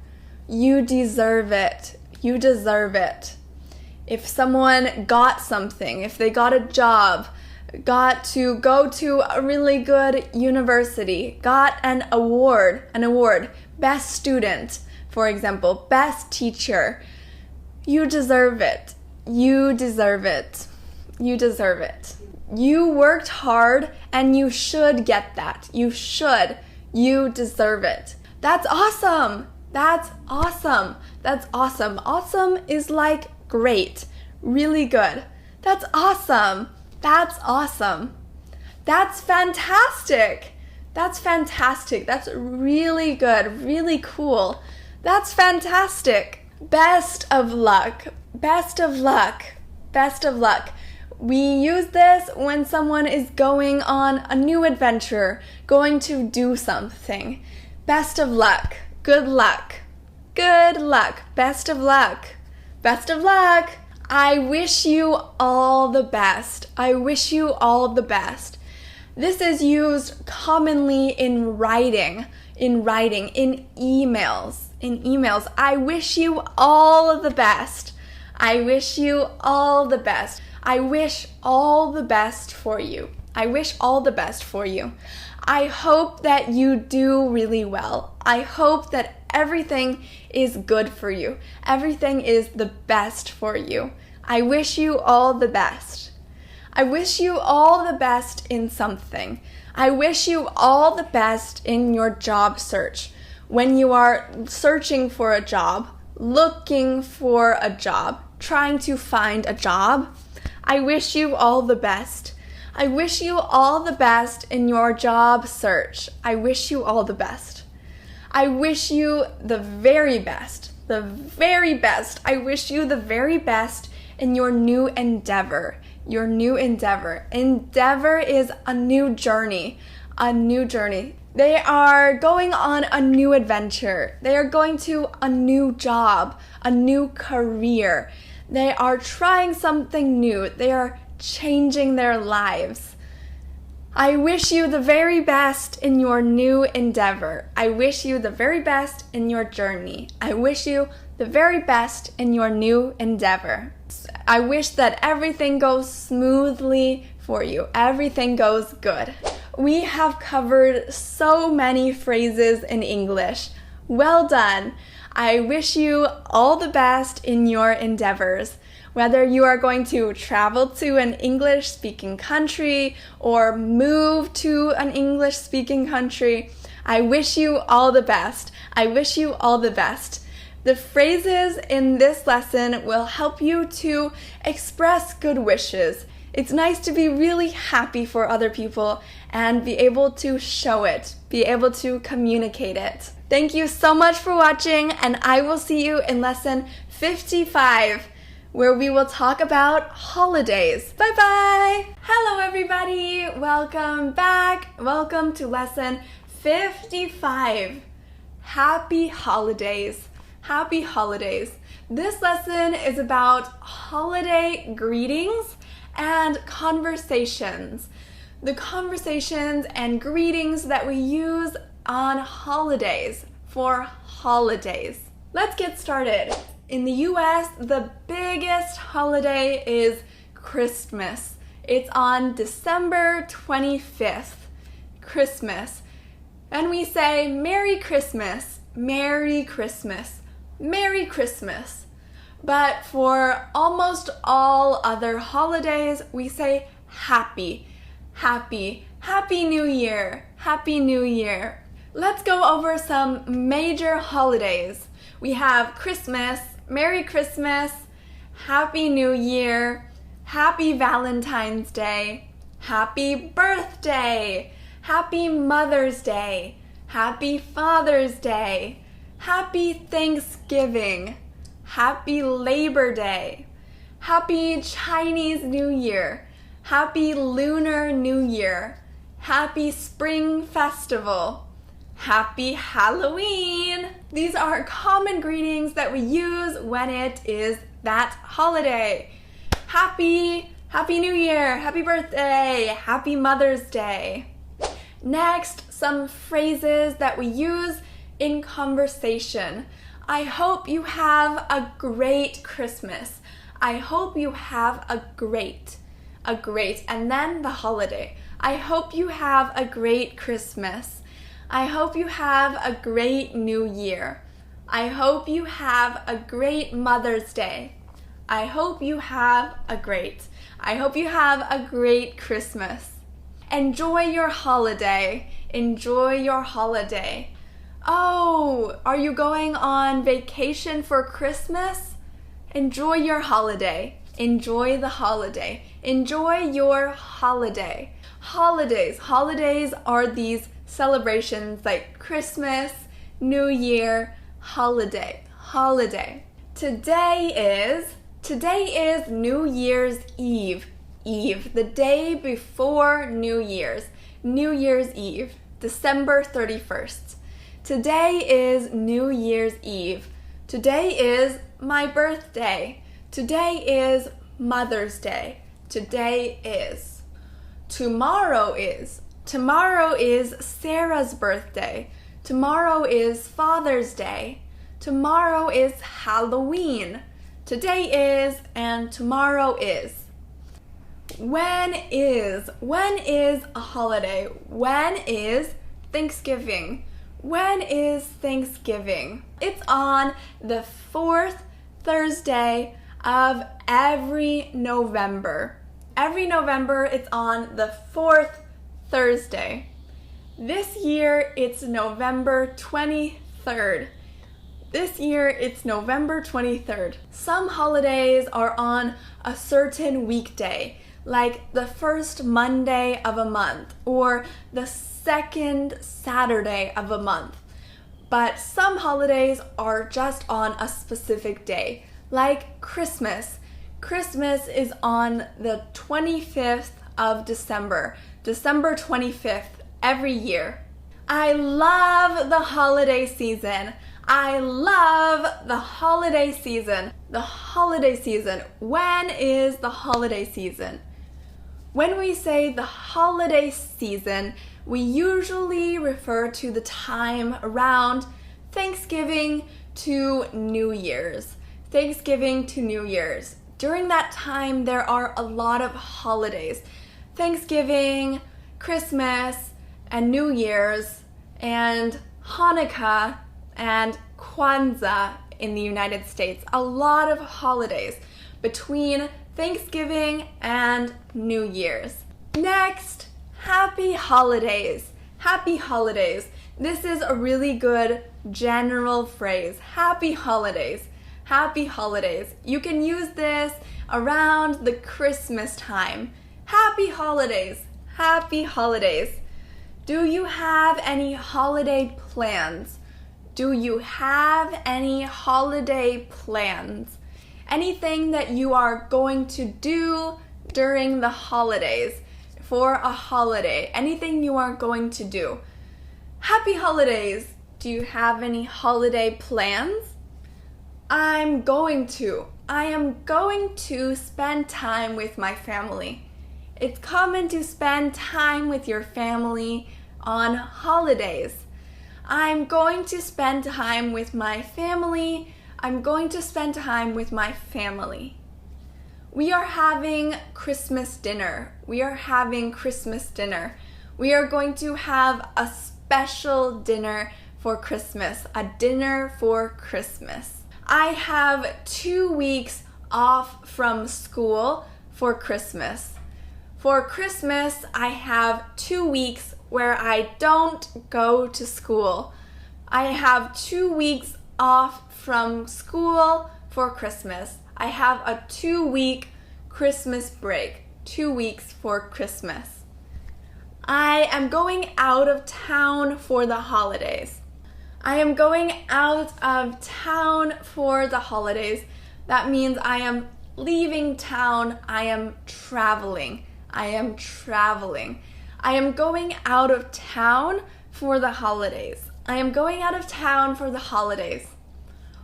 You deserve it. You deserve it. If someone got something, if they got a job, got to go to a really good university, got an award, best student, for example, best teacher, you deserve it. You deserve it. You deserve it. You worked hard and you should get that. You should. You deserve it. That's awesome. That's awesome. That's awesome. Awesome is like great, really good. That's awesome. That's awesome. That's fantastic. That's fantastic. That's really good, really cool. That's fantastic. Best of luck. Best of luck. Best of luck. We use this when someone is going on a new adventure, going to do something. Best of luck. Good luck. Good luck. Best of luck. Best of luck. I wish you all the best. I wish you all the best. This is used commonly in writing, in emails. I wish you all the best. I wish you all the best. I wish all the best for you. I wish all the best for you. I hope that you do really well. I hope that everything is good for you. Everything is the best for you. I wish you all the best. I wish you all the best in something. I wish you all the best in your job search. When you are searching for a job, looking for a job, trying to find a job, I wish you all the best. I wish you all the best in your job search. I wish you all the best. I wish you the very best. The very best. I wish you the very best in your new endeavor. Your new endeavor. Endeavor is a new journey. A new journey. They are going on a new adventure. They are going to a new job, a new career. They are trying something new. They are changing their lives. I wish you the very best in your new endeavor. I wish you the very best in your journey. I wish you the very best in your new endeavor. I wish that everything goes smoothly for you. Everything goes good. We have covered so many phrases in English. Well done. I wish you all the best in your endeavors. Whether you are going to travel to an English-speaking country or move to an English-speaking country, I wish you all the best. I wish you all the best. The phrases in this lesson will help you to express good wishes. It's nice to be really happy for other people and be able to show it, be able to communicate it. Thank you so much for watching, and I will see you in lesson 55, where we will talk about holidays. Bye-bye! Hello everybody! Welcome back! Welcome to lesson 55. Happy holidays! Happy holidays! This lesson is about holiday greetings and conversations. The conversations and greetings that we use on holidays, for holidays. Let's get started. In the US, the biggest holiday is Christmas. It's on December 25th, Christmas. And we say, Merry Christmas, Merry Christmas, Merry Christmas. But for almost all other holidays, we say Happy, Happy, Happy New Year, Happy New Year. Let's go over some major holidays. We have Christmas, Merry Christmas, Happy New Year, Happy Valentine's Day, Happy Birthday, Happy Mother's Day, Happy Father's Day, Happy Thanksgiving, Happy Labor Day, Happy Chinese New Year, Happy Lunar New Year, Happy Spring Festival, Happy Halloween! These are common greetings that we use when it is that holiday. Happy New Year, Happy Birthday, Happy Mother's Day. Next, some phrases that we use in conversation. I hope you have a great Christmas. I hope you have a great, and then the holiday. I hope you have a great Christmas. I hope you have a great New Year. I hope you have a great Mother's Day. I hope you have a great Christmas. Enjoy your holiday. Enjoy your holiday. Oh, are you going on vacation for Christmas? Enjoy your holiday. Enjoy the holiday. Enjoy your holiday. Holidays. Holidays are these celebrations like Christmas, New Year, holiday. Today is New Year's Eve. The day before New Year's. New Year's Eve, December 31st. Today is New Year's Eve. Today is my birthday. Today is Mother's Day. Today is. Tomorrow is. Tomorrow is Sarah's birthday. Tomorrow is Father's Day. Tomorrow is Halloween. Today is and tomorrow is. When is a holiday? When is Thanksgiving? When is Thanksgiving? It's on the 4th Thursday of every November. Every November it's on the 4th Thursday. This year it's November 23rd. This year it's November 23rd. Some holidays are on a certain weekday, like the first Monday of a month or the second Saturday of a month. But some holidays are just on a specific day, like Christmas. Christmas is on the 25th of December, December 25th, every year. I love the holiday season. I love the holiday season. The holiday season. When is the holiday season? When we say the holiday season, we usually refer to the time around Thanksgiving to New Year's. Thanksgiving to New Year's. During that time, there are a lot of holidays. Thanksgiving, Christmas, and New Year's, and Hanukkah, and Kwanzaa in the United States. A lot of holidays between Thanksgiving and New Year's. Next, happy holidays. Happy holidays. This is a really good general phrase. Happy holidays. Happy holidays. You can use this around the Christmas time. Happy holidays. Happy holidays. Do you have any holiday plans? Do you have any holiday plans? Anything that you are going to do during the holidays, for a holiday, anything you are going to do. Happy holidays! Do you have any holiday plans? I am going to spend time with my family. It's common to spend time with your family on holidays. I'm going to spend time with my family. I'm going to spend time with my family. We are having Christmas dinner. We are having Christmas dinner. We are going to have a special dinner for Christmas, a dinner for Christmas. I have 2 weeks off from school for Christmas. For Christmas, I have 2 weeks where I don't go to school. I have 2 weeks off from school for Christmas. I have a 2-week Christmas break. 2 weeks for Christmas. I am going out of town for the holidays. I am going out of town for the holidays. That means I am leaving town. I am traveling. I am traveling. I am going out of town for the holidays. I am going out of town for the holidays.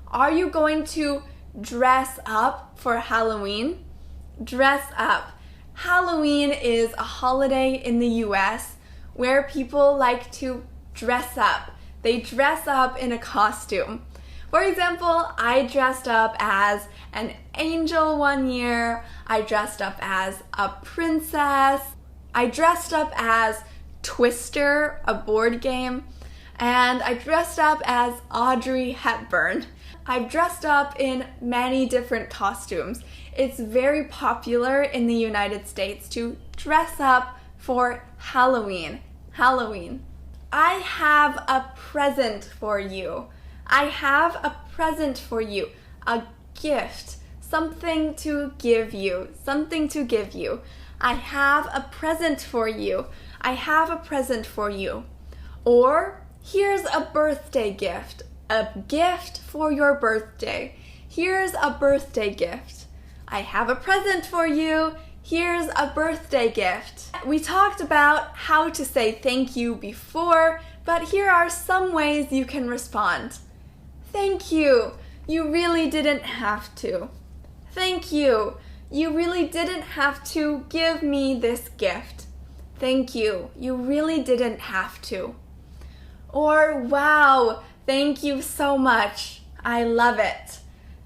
Are you going to dress up for Halloween? Dress up. Halloween is a holiday in the US where people like to dress up. They dress up in a costume. For example, I dressed up as an angel one year. I dressed up as a princess. I dressed up as Twister, a board game. And I dressed up as Audrey Hepburn. I've dressed up in many different costumes. It's very popular in the United States to dress up for Halloween. Halloween. I have a present for you. I have a present for you. A gift. Something to give you. Something to give you. I have a present for you. I have a present for you. Or, here's a birthday gift. A gift for your birthday. Here's a birthday gift. I have a present for you. Here's a birthday gift. We talked about how to say thank you before, but here are some ways you can respond. Thank you. You really didn't have to. Thank you. You really didn't have to give me this gift. Thank you. You really didn't have to. Or, wow, thank you so much. I love it.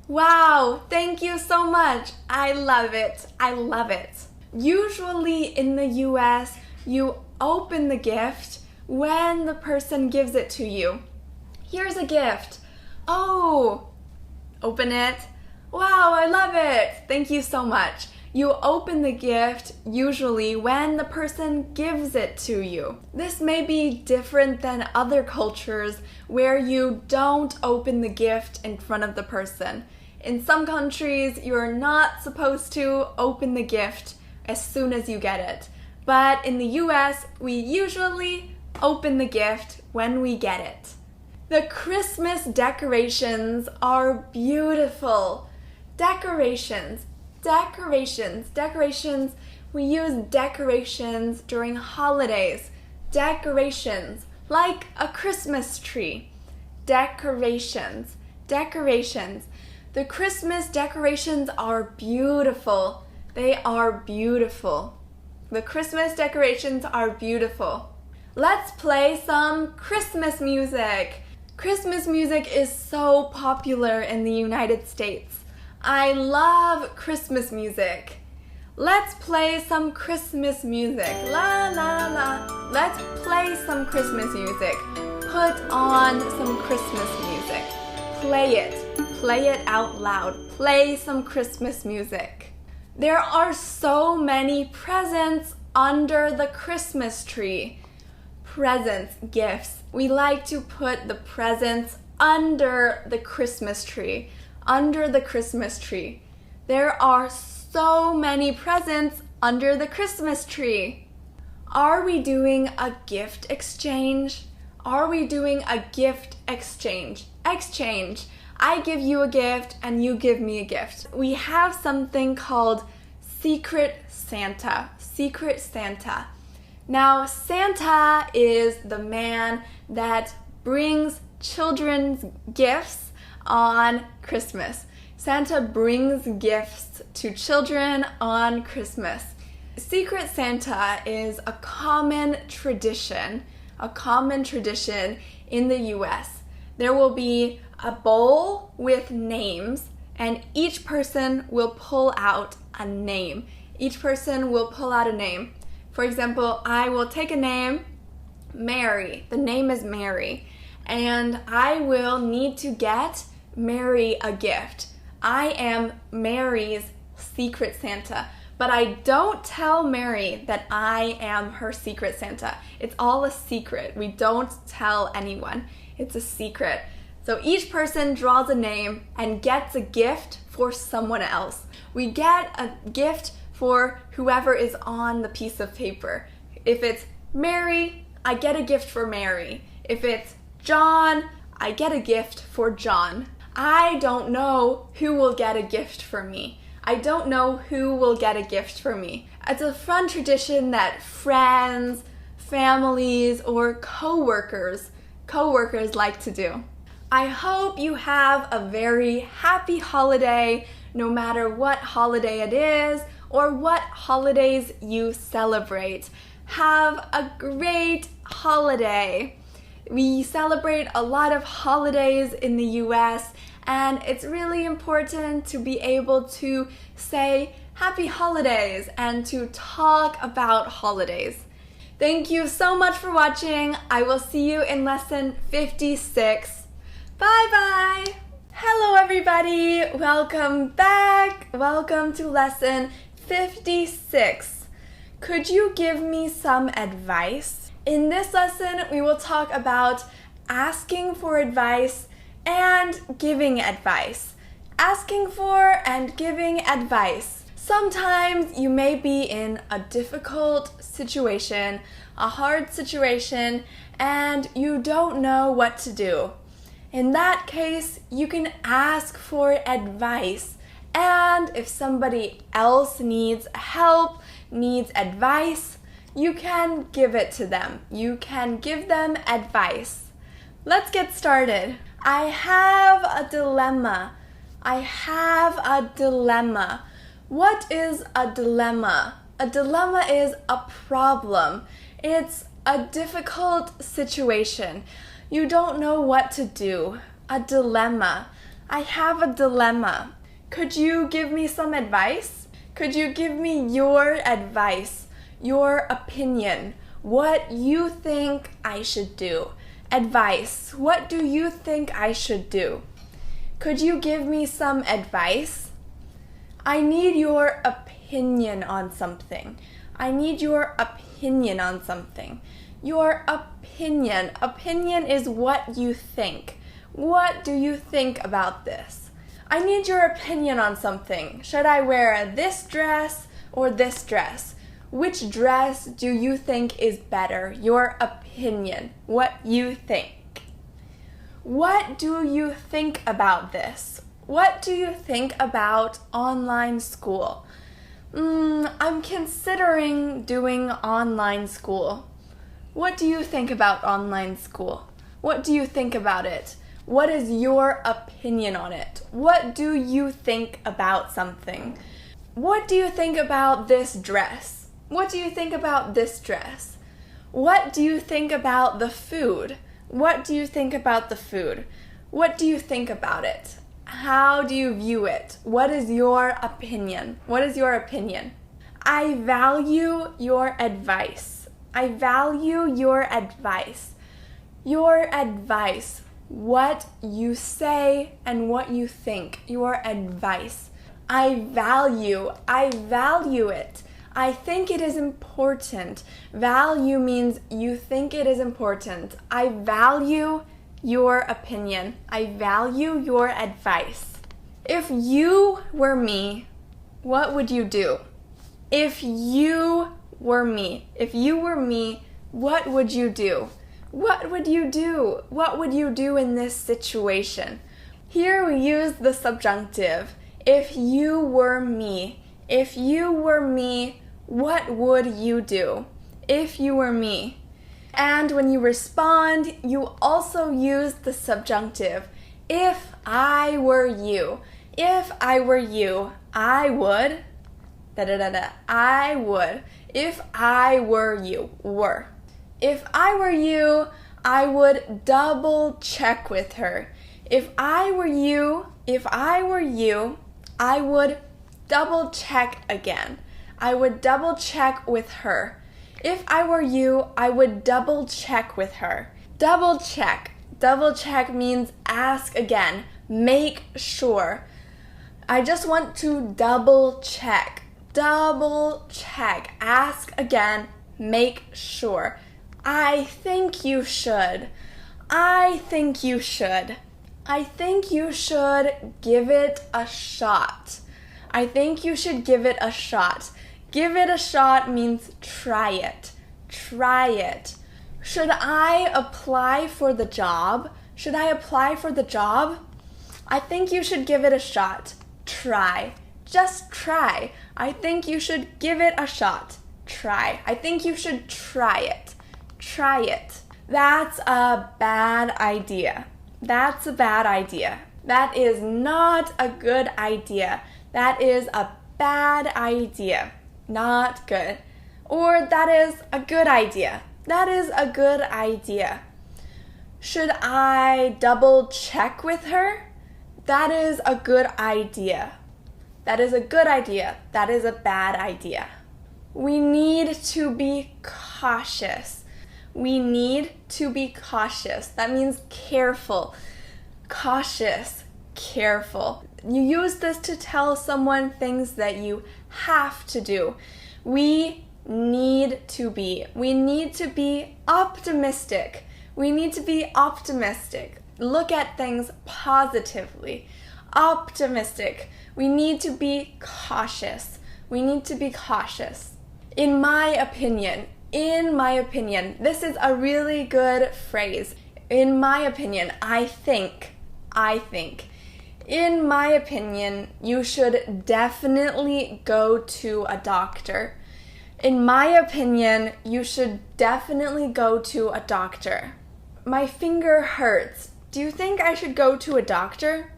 Wow, thank you so much. I love it. I love it. Usually in the US, you open the gift when the person gives it to you. Here's a gift. Oh, open it. Wow, I love it. Thank you so much. You open the gift usually when the person gives it to you. This may be different than other cultures where you don't open the gift in front of the person. In some countries, you're not supposed to open the gift as soon as you get it. But in the US, we usually open the gift when we get it. The Christmas decorations are beautiful. Decorations. We use decorations during holidays. Decorations, like a Christmas tree. Decorations. The Christmas decorations are beautiful. They are beautiful. The Christmas decorations are beautiful. Let's play some Christmas music. Christmas music is so popular in the United States. I love Christmas music. Let's play some Christmas music. La la la. Let's play some Christmas music. Put on some Christmas music. Play it. Play it out loud. Play some Christmas music. There are so many presents under the Christmas tree. Presents, gifts. We like to put the presents under the Christmas tree. Under the Christmas tree. There are so many presents under the Christmas tree. Are we doing a gift exchange? Are we doing a gift exchange? Exchange. I give you a gift and you give me a gift. We have something called Secret Santa. Secret Santa. Now, Santa is the man that brings children's gifts on Christmas. Santa brings gifts to children on Christmas. Secret Santa is a common tradition in the US. There will be a bowl with names and each person will pull out a name. Each person will pull out a name. For example, I will take a name, Mary. The name is Mary. And I will need to get Mary a gift. I am Mary's Secret Santa, but I don't tell Mary that I am her Secret Santa. It's all a secret. We don't tell anyone. It's a secret. So each person draws a name and gets a gift for someone else. We get a gift for whoever is on the piece of paper. If it's Mary, I get a gift for Mary. If it's John, I get a gift for John. I don't know who will get a gift for me. I don't know who will get a gift for me. It's a fun tradition that friends, families, or coworkers like to do. I hope you have a very happy holiday, no matter what holiday it is or what holidays you celebrate. Have a great holiday. We celebrate a lot of holidays in the US, and it's really important to be able to say happy holidays and to talk about holidays. Thank you so much for watching. I will see you in lesson 56. Bye bye! Hello everybody! Welcome back! Welcome to lesson 56. Could you give me some advice? In this lesson, we will talk about asking for advice and giving advice. Asking for and giving advice. Sometimes you may be in a difficult situation, a hard situation, and you don't know what to do. In that case, you can ask for advice. And if somebody else needs help, needs advice, you can give it to them. You can give them advice. Let's get started. I have a dilemma. I have a dilemma. What is a dilemma? A dilemma is a problem. It's a difficult situation. You don't know what to do. A dilemma. I have a dilemma. Could you give me some advice? Could you give me your advice, your opinion, what you think I should do? Advice. What do you think I should do? Could you give me some advice? I need your opinion on something. I need your opinion on something. Your opinion. Opinion is what you think. What do you think about this? I need your opinion on something. Should I wear this dress or this dress? Which dress do you think is better? Your opinion. What you think. What do you think about this? What do you think about online school? I'm considering doing online school. What do you think about online school? What do you think about it? What is your opinion on it? What do you think about something? What do you think about this dress? What do you think about this dress? What do you think about the food? What do you think about the food? What do you think about it? How do you view it? What is your opinion? What is your opinion? I value your advice. I value your advice. Your advice. What you say and what you think. Your advice. I value it. I think it is important. Value means you think it is important. I value your opinion. I value your advice. If you were me, what would you do? If you were me, what would you do? What would you do? What would you do in this situation? Here we use the subjunctive. If you were me, what would you do? If you were me. And when you respond, you also use the subjunctive. If I were you, I would, I would. If I were you, were. If I were you, I would double check with her. If I were you, I would double check again. I would double check with her. If I were you, I would double check with her. Double check. Double check means ask again. Make sure. I just want to double check. Double check. Ask again. Make sure. I think you should. I think you should. I think you should give it a shot. I think you should give it a shot. Give it a shot means try it. Try it. Should I apply for the job? Should I apply for the job? I think you should give it a shot. Try. Just try. I think you should give it a shot. Try. I think you should try it. Try it. That's a bad idea. That's a bad idea. That is not a good idea. That is a bad idea. Not good. Or that is a good idea. That is a good idea. Should I double check with her? That is a good idea. That is a good idea. That is a bad idea. We need to be cautious. We need to be cautious. That means careful. Cautious, careful. You use this to tell someone things that you have to do. We need to be optimistic. We need to be optimistic. Look at things positively. Optimistic. We need to be cautious. We need to be cautious. In my opinion, this is a really good phrase. In my opinion, I think. In my opinion, you should definitely go to a doctor. In my opinion, you should definitely go to a doctor. My finger hurts. Do you think I should go to a doctor?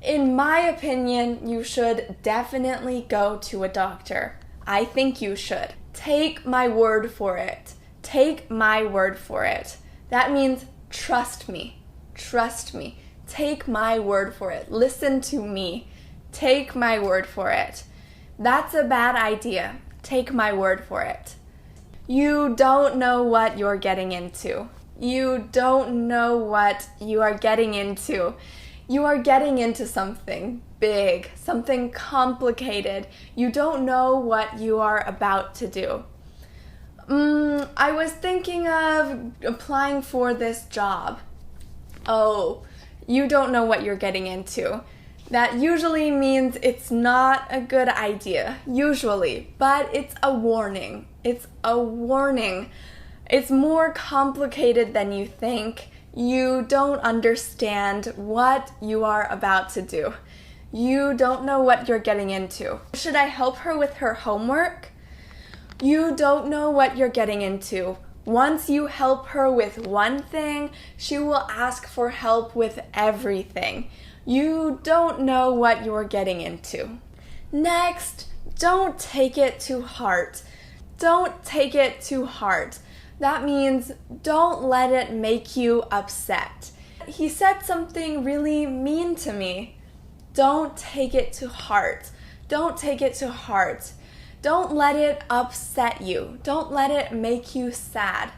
In my opinion, you should definitely go to a doctor. I think you should. Take my word for it. Take my word for it. That means trust me. Trust me. Take my word for it. Listen to me. Take my word for it. That's a bad idea. Take my word for it. You don't know what you're getting into. You don't know what you are getting into. You are getting into something big, something complicated. You don't know what you are about to do. I was thinking of applying for this job. Oh, you don't know what you're getting into. That usually means it's not a good idea, usually, but it's a warning. It's a warning. It's more complicated than you think. You don't understand what you are about to do. You don't know what you're getting into. Should I help her with her homework? You don't know what you're getting into. Once you help her with one thing, she will ask for help with everything. You don't know what you're getting into. Next, don't take it to heart. Don't take it to heart. That means don't let it make you upset. He said something really mean to me. Don't take it to heart. Don't take it to heart. Don't let it upset you. Don't let it make you sad.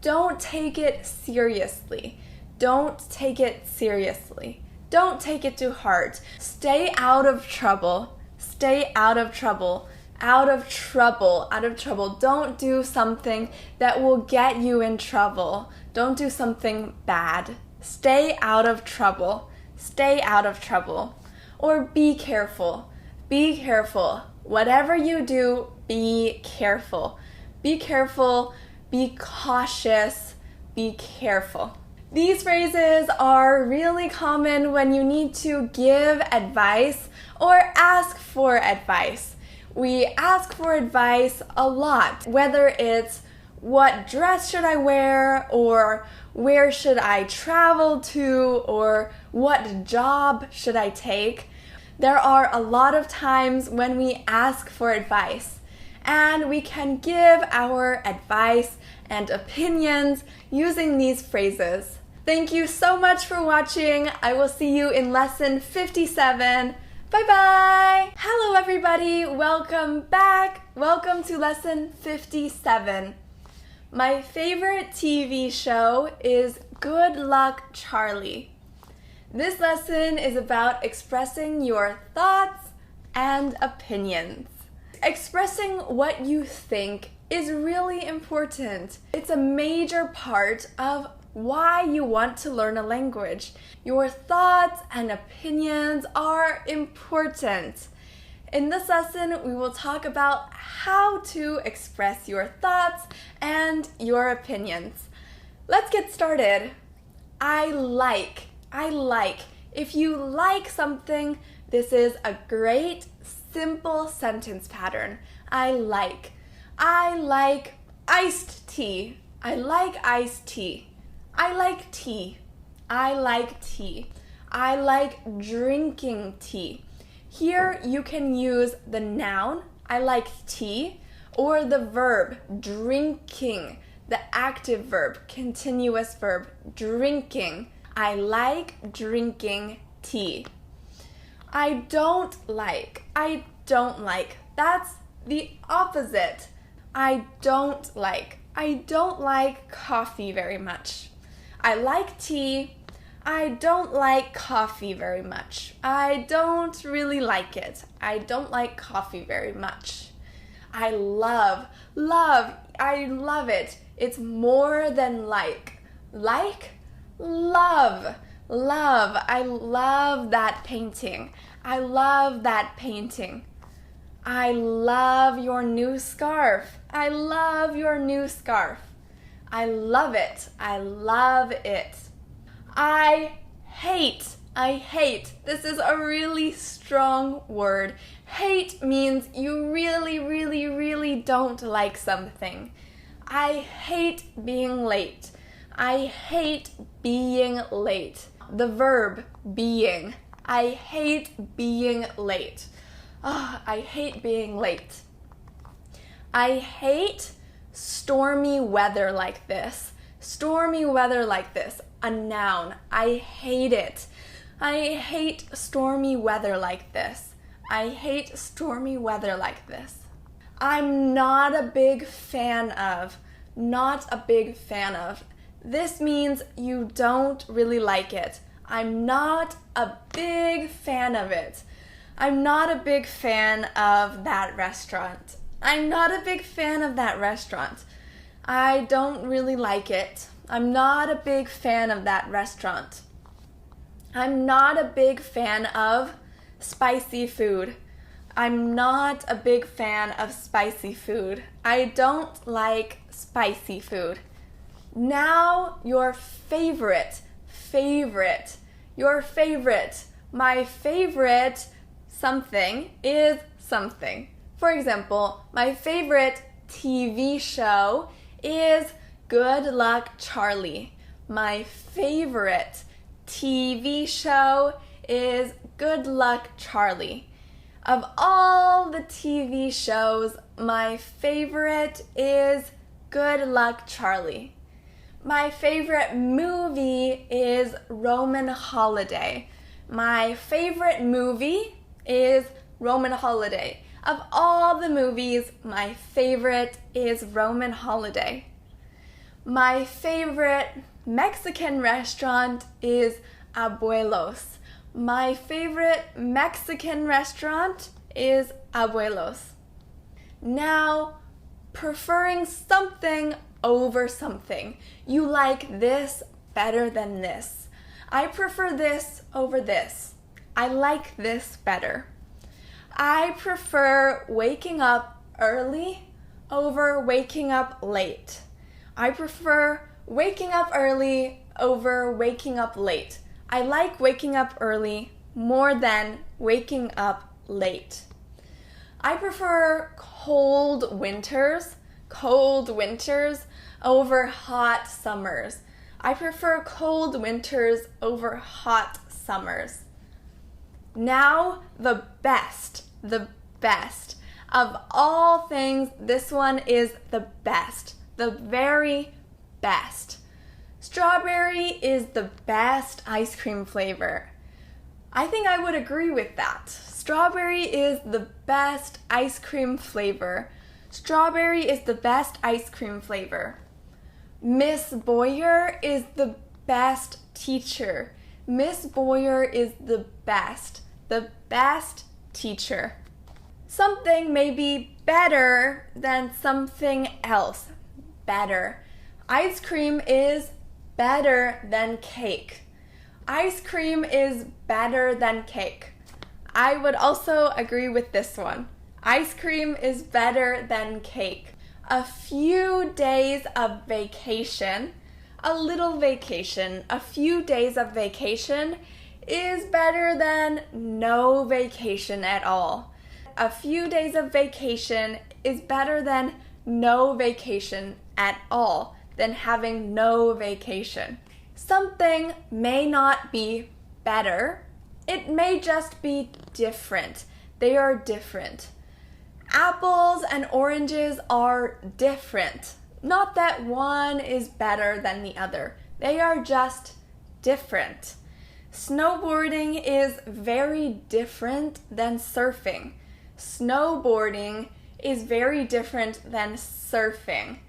Don't take it seriously. Don't take it seriously. Don't take it to heart. Stay out of trouble. Stay out of trouble. Out of trouble. Out of trouble. Don't do something that will get you in trouble. Don't do something bad. Stay out of trouble. Stay out of trouble. Or be careful. Be careful. Whatever you do, be careful. Be careful. Be cautious. Be careful. These phrases are really common when you need to give advice or ask for advice. We ask for advice a lot, whether it's what dress should I wear, or where should I travel to, or what job should I take. There are a lot of times when we ask for advice, and we can give our advice and opinions using these phrases. Thank you so much for watching. I will see you in lesson 57. Bye-bye! Hello everybody, welcome back. Welcome to lesson 57. My favorite TV show is Good Luck Charlie. This lesson is about expressing your thoughts and opinions. Expressing what you think is really important. It's a major part of why you want to learn a language. Your thoughts and opinions are important. In this lesson, we will talk about how to express your thoughts and your opinions. Let's get started. I like. If you like something, this is a great, simple sentence pattern. I like iced tea. I like iced tea. I like tea. I like tea. I like drinking tea. Here you can use the noun, I like tea, or the verb, drinking, the active verb, continuous verb, drinking. I like drinking tea. I don't like. That's the opposite. I don't like coffee very much. I like tea. I don't like coffee very much. I don't really like it. I don't like coffee very much. I love it. It's more than like. Love. I love that painting. I love that painting. I love your new scarf. I love your new scarf. I love it. I love it. I hate. This is a really strong word. Hate means you really, really, really don't like something. I hate being late. I hate being late. The verb being. I hate being late. Oh, I hate being late. I hate stormy weather like this. Stormy weather like this. A noun. I hate it. I hate stormy weather like this. I hate stormy weather like this. I'm not a big fan of. Not a big fan of. This means you don't really like it. I'm not a big fan of it. I'm not a big fan of that restaurant. I'm not a big fan of that restaurant. I don't really like it. I'm not a big fan of that restaurant. I'm not a big fan of spicy food. I'm not a big fan of spicy food. I don't like spicy food. Now your favorite. Your favorite. My favorite something is something. For example, my favorite TV show is Good Luck Charlie. My favorite TV show is Good Luck Charlie. Of all the TV shows, my favorite is Good Luck Charlie. My favorite movie is Roman Holiday. My favorite movie is Roman Holiday. Of all the movies, my favorite is Roman Holiday. My favorite Mexican restaurant is Abuelos. My favorite Mexican restaurant is Abuelos. Now, preferring something over something. You like this better than this. I prefer this over this. I like this better. I prefer waking up early over waking up late. I prefer waking up early over waking up late. I like waking up early more than waking up late. I prefer cold winters over hot summers. I prefer cold winters over hot summers. Now, the best. Of all things, this one is the best. The very best. Strawberry is the best ice cream flavor. I think I would agree with that. Strawberry is the best ice cream flavor. Strawberry is the best ice cream flavor. Miss Boyer is the best teacher. Miss Boyer is the best teacher. Something may be better than something else. Better. Ice cream is better than cake. Ice cream is better than cake. I would also agree with this one. Ice cream is better than cake. A few days of vacation, a little vacation, a few days of vacation is better than no vacation at all. A few days of vacation is better than no vacation at all, than having no vacation. Something may not be better. It may just be different. They are different. Apples and oranges are different. Not that one is better than the other. They are just different. Snowboarding is very different than surfing. Snowboarding is very different than surfing.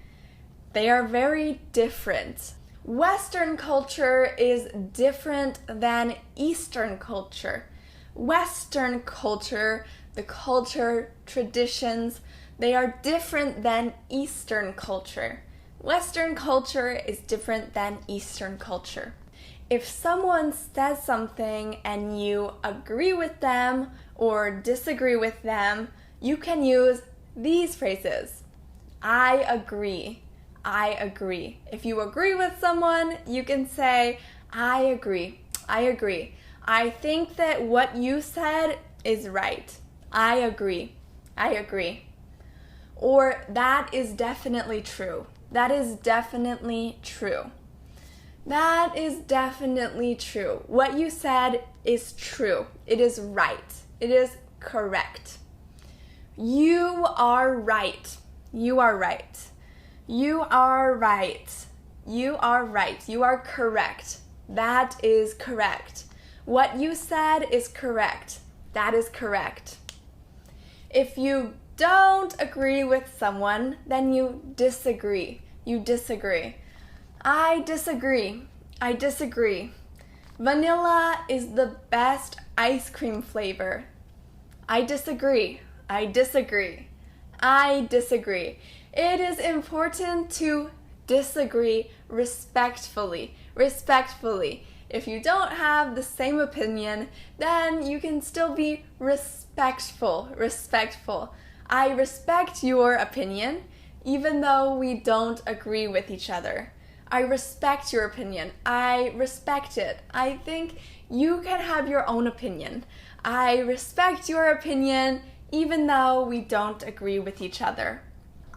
They are very different. Western culture is different than Eastern culture. Western culture, the culture, traditions, they are different than Eastern culture. Western culture is different than Eastern culture. If someone says something and you agree with them or disagree with them, you can use these phrases. I agree. I agree. If you agree with someone, you can say, I agree. I agree. I think that what you said is right. I agree. I agree. Or that is definitely true. That is definitely true. That is definitely true. What you said is true. It is right. It is correct. You are right. You are right. You are right. You are right. You are correct. That is correct. What you said is correct. That is correct. If you don't agree with someone, then you disagree. You disagree. I disagree. I disagree. Vanilla is the best ice cream flavor. I disagree. I disagree. I disagree. It is important to disagree respectfully. Respectfully. If you don't have the same opinion, then you can still be respectful. Respectful. I respect your opinion, even though we don't agree with each other. I respect your opinion. I respect it. I think you can have your own opinion. I respect your opinion, even though we don't agree with each other.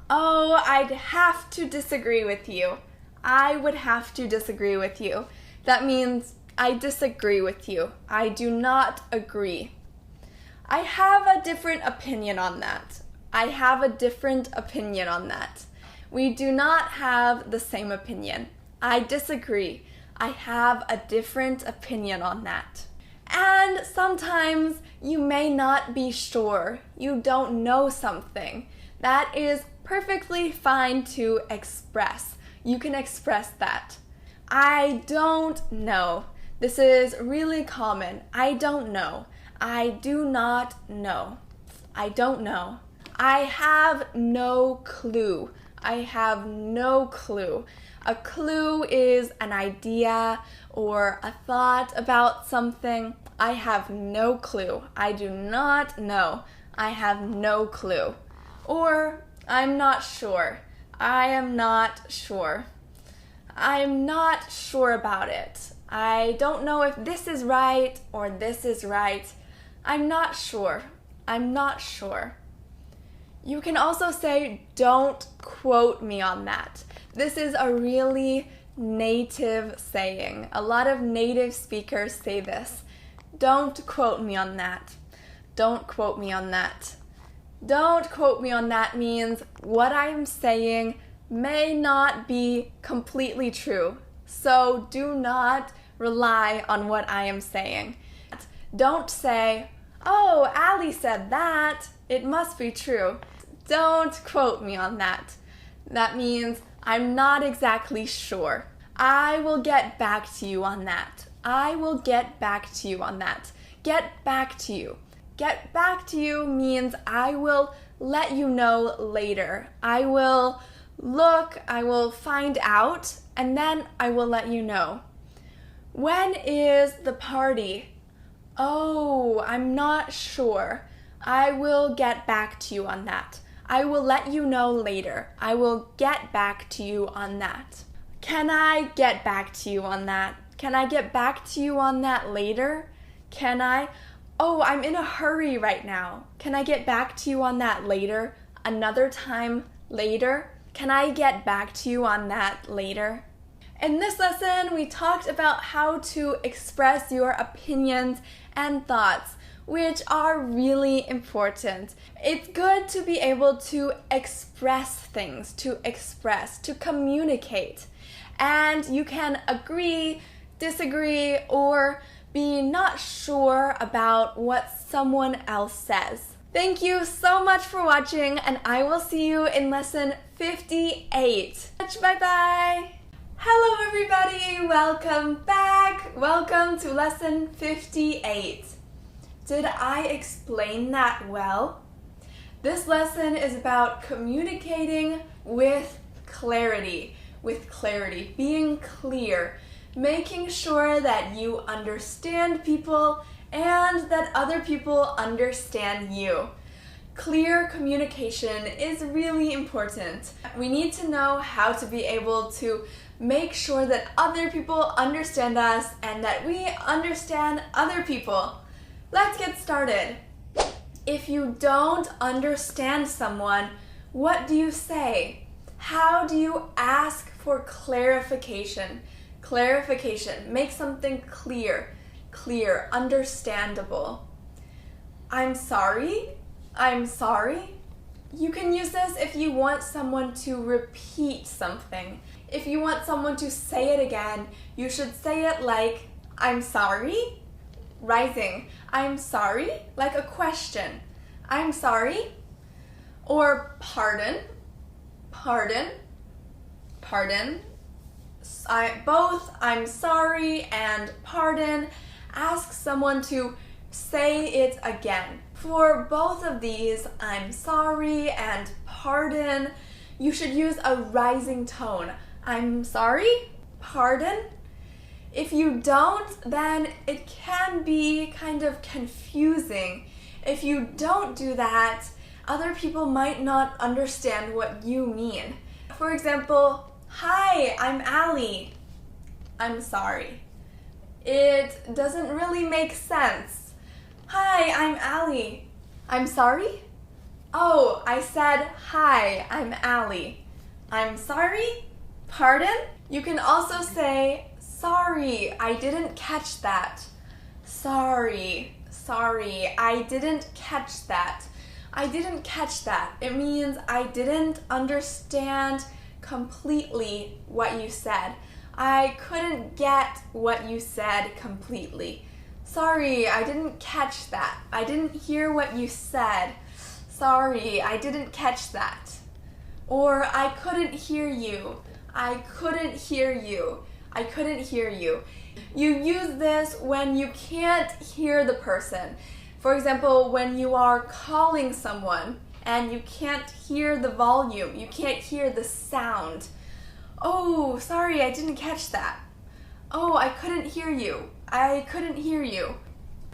Oh, I'd have to disagree with you. I would have to disagree with you. That means I disagree with you. I do not agree. I have a different opinion on that. I have a different opinion on that. We do not have the same opinion. I disagree. I have a different opinion on that. And sometimes you may not be sure. You don't know something. That is perfectly fine to express. You can express that. I don't know. This is really common. I don't know. I do not know. I don't know. I have no clue. I have no clue. A clue is an idea or a thought about something. I have no clue. I do not know. I have no clue. Or I'm not sure. I am not sure. I'm not sure about it. I don't know if this is right or this is right. I'm not sure. I'm not sure. You can also say, don't quote me on that. This is a really native saying. A lot of native speakers say this. Don't quote me on that. Don't quote me on that. Don't quote me on that means what I'm saying may not be completely true. So do not rely on what I am saying. Don't say, oh, Ali said that. It must be true. Don't quote me on that. That means I'm not exactly sure. I will get back to you on that. I will get back to you on that. Get back to you. Get back to you means I will let you know later. I will look, I will find out, and then I will let you know. When is the party? Oh, I'm not sure. I will get back to you on that. I will let you know later. I will get back to you on that. Can I get back to you on that? Can I get back to you on that later? Can I? Oh, I'm in a hurry right now. Can I get back to you on that later? Another time later? Can I get back to you on that later? In this lesson, we talked about how to express your opinions and thoughts, which are really important. It's good to be able to express things, to communicate. And you can agree, disagree, or be not sure about what someone else says. Thank you so much for watching, and I will see you in lesson 58. Bye-bye! Hello everybody, welcome back. Welcome to lesson 58. Did I explain that well? This lesson is about communicating with clarity, being clear, making sure that you understand people and that other people understand you. Clear communication is really important. We need to know how to be able to make sure that other people understand us and that we understand other people. Let's get started. If you don't understand someone, what do you say? How do you ask for clarification? Clarification. Make something clear, understandable. I'm sorry. I'm sorry. You can use this if you want someone to repeat something. If you want someone to say it again, you should say it like, I'm sorry. Rising. I'm sorry, like a question. I'm sorry. Or pardon. Pardon. Pardon. Both I'm sorry and pardon. Ask someone to say it again. For both of these, I'm sorry and pardon, you should use a rising tone. I'm sorry, pardon. If you don't, then it can be kind of confusing. If you don't do that, other people might not understand what you mean. For example, hi, I'm Allie. I'm sorry. It doesn't really make sense. Hi, I'm Allie. I'm sorry? Oh, I said, hi, I'm Allie. I'm sorry? Pardon? You can also say, sorry, I didn't catch that. Sorry, I didn't catch that. I didn't catch that. It means I didn't understand completely what you said. I couldn't get what you said completely. Sorry, I didn't catch that. I didn't hear what you said. Sorry, I didn't catch that. Or I couldn't hear you. I couldn't hear you. I couldn't hear you. You use this when you can't hear the person. For example, when you are calling someone and you can't hear the volume, you can't hear the sound. Oh, sorry, I didn't catch that. Oh, I couldn't hear you. I couldn't hear you.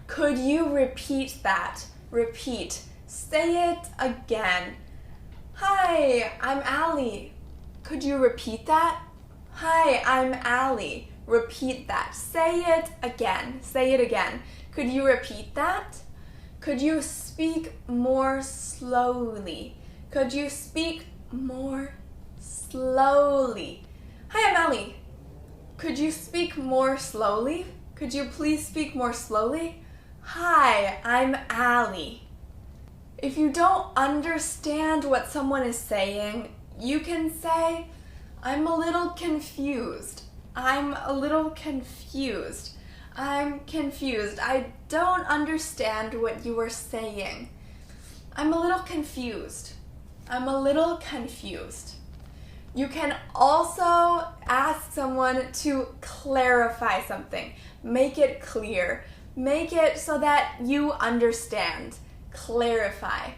Could you repeat that? Repeat. Say it again. Hi, I'm Allie. Could you repeat that? Hi, I'm Allie. Repeat that. Say it again. Say it again. Could you repeat that? Could you speak more slowly? Could you speak more slowly? Hi, I'm Allie. Could you speak more slowly? Could you please speak more slowly? Hi, I'm Allie. If you don't understand what someone is saying, you can say, I'm a little confused. I'm a little confused. I'm confused. I don't understand what you are saying. I'm a little confused. I'm a little confused. You can also ask someone to clarify something. Make it clear. Make it so that you understand. Clarify.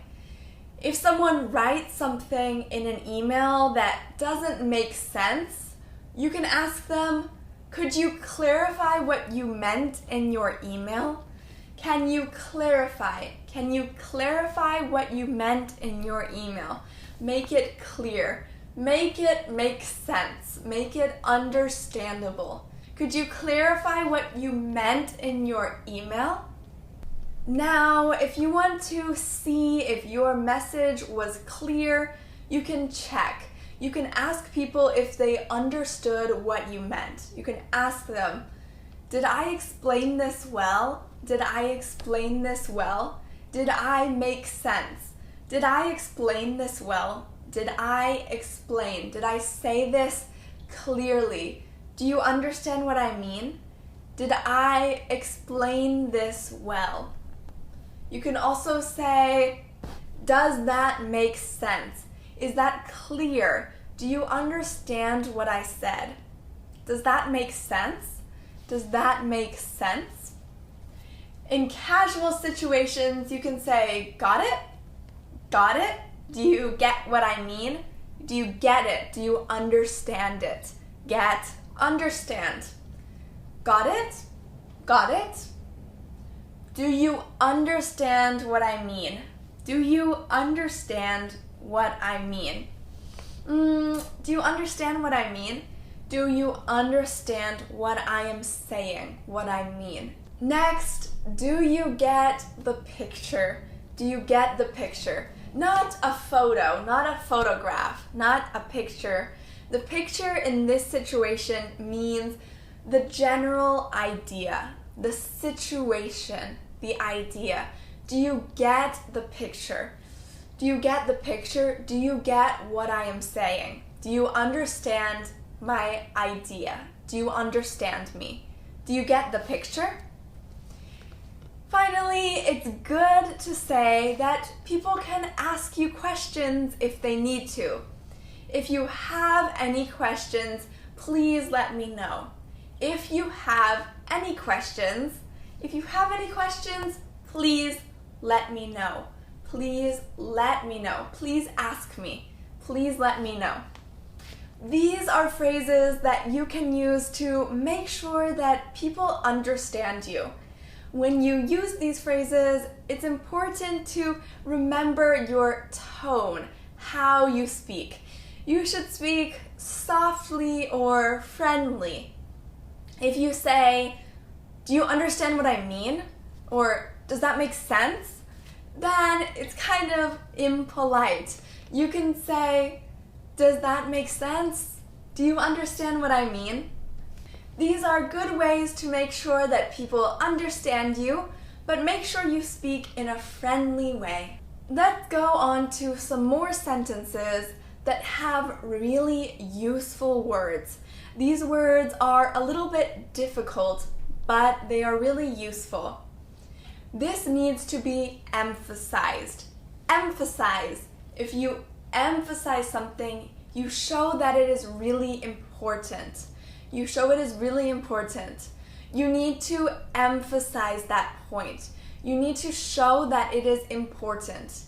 If someone writes something in an email that doesn't make sense, you can ask them, could you clarify what you meant in your email? Can you clarify? Can you clarify what you meant in your email? Make it clear. Make it make sense. Make it understandable. Could you clarify what you meant in your email? Now, if you want to see if your message was clear, you can check. You can ask people if they understood what you meant. You can ask them, did I explain this well? Did I explain this well? Did I make sense? Did I explain this well? Did I explain? Did I say this clearly? Do you understand what I mean? Did I explain this well? You can also say, does that make sense? Is that clear? Do you understand what I said? Does that make sense? Does that make sense? In casual situations, you can say, got it? Got it? Do you get what I mean? Do you get it? Do you understand it? Get, understand. Got it? Got it? Do you understand what I mean? Do you understand what I mean? Do you understand what I mean? Do you understand what I am saying, what I mean? Next, do you get the picture? Do you get the picture? Not a photo, not a photograph, not a picture. The picture in this situation means the general idea, the situation, the idea. Do you get the picture? Do you get the picture? Do you get what I am saying? Do you understand my idea? Do you understand me? Do you get the picture? Finally, it's good to say that people can ask you questions if they need to. If you have any questions, please let me know. If you have any questions, please let me know. Please let me know. Please ask me. Please let me know. These are phrases that you can use to make sure that people understand you. When you use these phrases, it's important to remember your tone, how you speak. You should speak softly or friendly. If you say, "Do you understand what I mean?" or "Does that make sense?" then it's kind of impolite. You can say, "Does that make sense? Do you understand what I mean?" These are good ways to make sure that people understand you, but make sure you speak in a friendly way. Let's go on to some more sentences that have really useful words. These words are a little bit difficult, but they are really useful. This needs to be emphasized. Emphasize. If you emphasize something, you show that it is really important. You show it is really important. You need to emphasize that point. You need to show that it is important.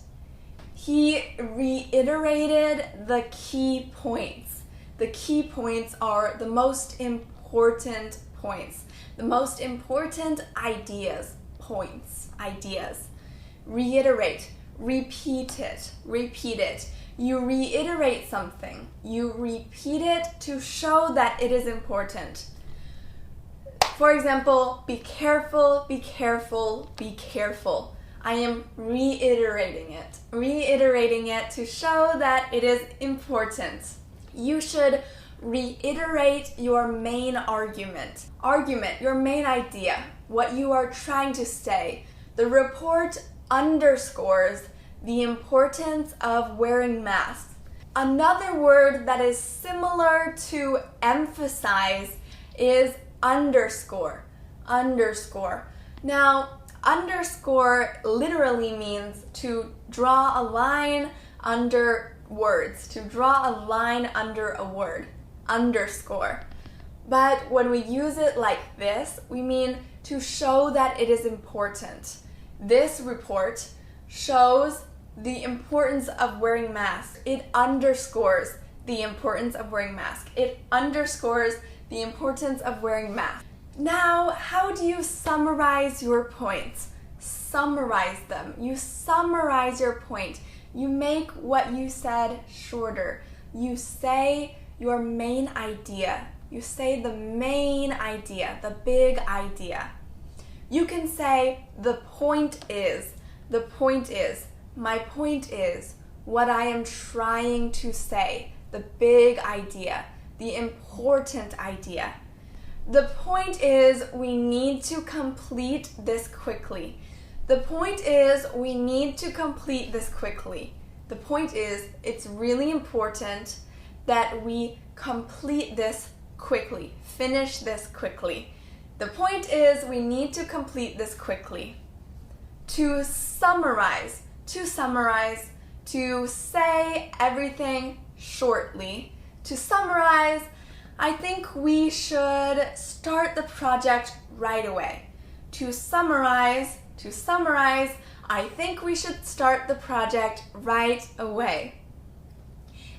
He reiterated the key points. The key points are the most important points, the most important ideas, points, ideas. Reiterate, repeat it, repeat it. You reiterate something. You repeat it to show that it is important. For example, be careful, be careful, be careful. I am reiterating it to show that it is important. You should reiterate your main argument. Argument, your main idea, what you are trying to say. The report underscores the importance of wearing masks. Another word that is similar to emphasize is underscore. Underscore. Now, underscore literally means to draw a line under words, to draw a line under a word. Underscore. But when we use it like this, we mean to show that it is important. This report shows the importance of wearing masks. It underscores the importance of wearing masks. It underscores the importance of wearing masks. Now, how do you summarize your points? Summarize them. You summarize your point. You make what you said shorter. You say your main idea. You say the main idea, the big idea. You can say, the point is, my point is, what I am trying to say, the big idea, the important idea. The point is, we need to complete this quickly. The point is, we need to complete this quickly. The point is, it's really important that we complete this quickly, finish this quickly. The point is, we need to complete this quickly. To summarize, to say everything shortly. To summarize, I think we should start the project right away. To summarize, I think we should start the project right away.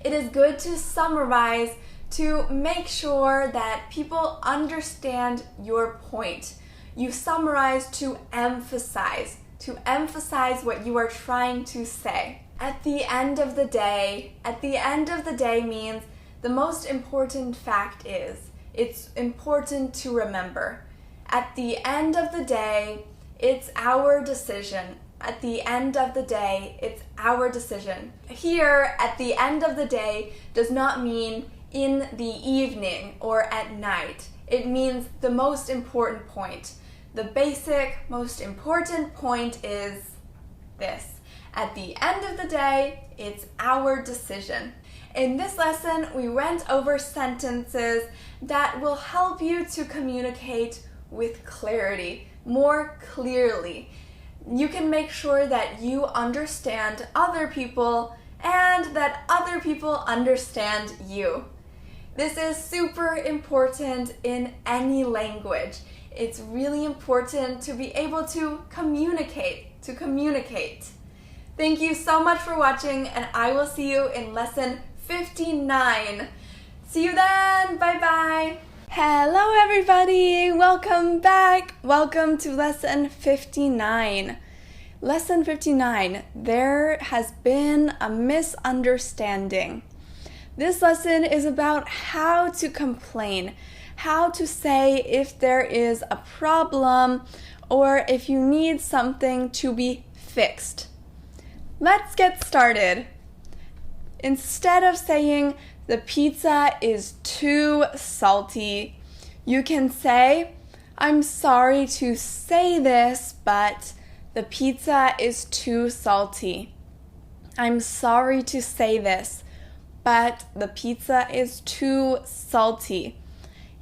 It is good to summarize to make sure that people understand your point. You summarize to emphasize to emphasize what you are trying to say. At the end of the day means the most important fact is, it's important to remember. At the end of the day, it's our decision. At the end of the day, it's our decision. Here, at the end of the day does not mean in the evening or at night. It means the most important point. The basic, most important point is this. At the end of the day, it's our decision. In this lesson, we went over sentences that will help you to communicate with clarity, more clearly. You can make sure that you understand other people and that other people understand you. This is super important in any language. It's really important to be able to communicate. Thank you so much for watching, and I will see you in lesson 59. See you then. Bye-bye. Hello, everybody. Welcome back. Welcome to lesson 59. Lesson 59. There has been a misunderstanding. This lesson is about how to complain, how to say if there is a problem or if you need something to be fixed. Let's get started. Instead of saying the pizza is too salty, you can say, I'm sorry to say this, but the pizza is too salty. I'm sorry to say this, but the pizza is too salty.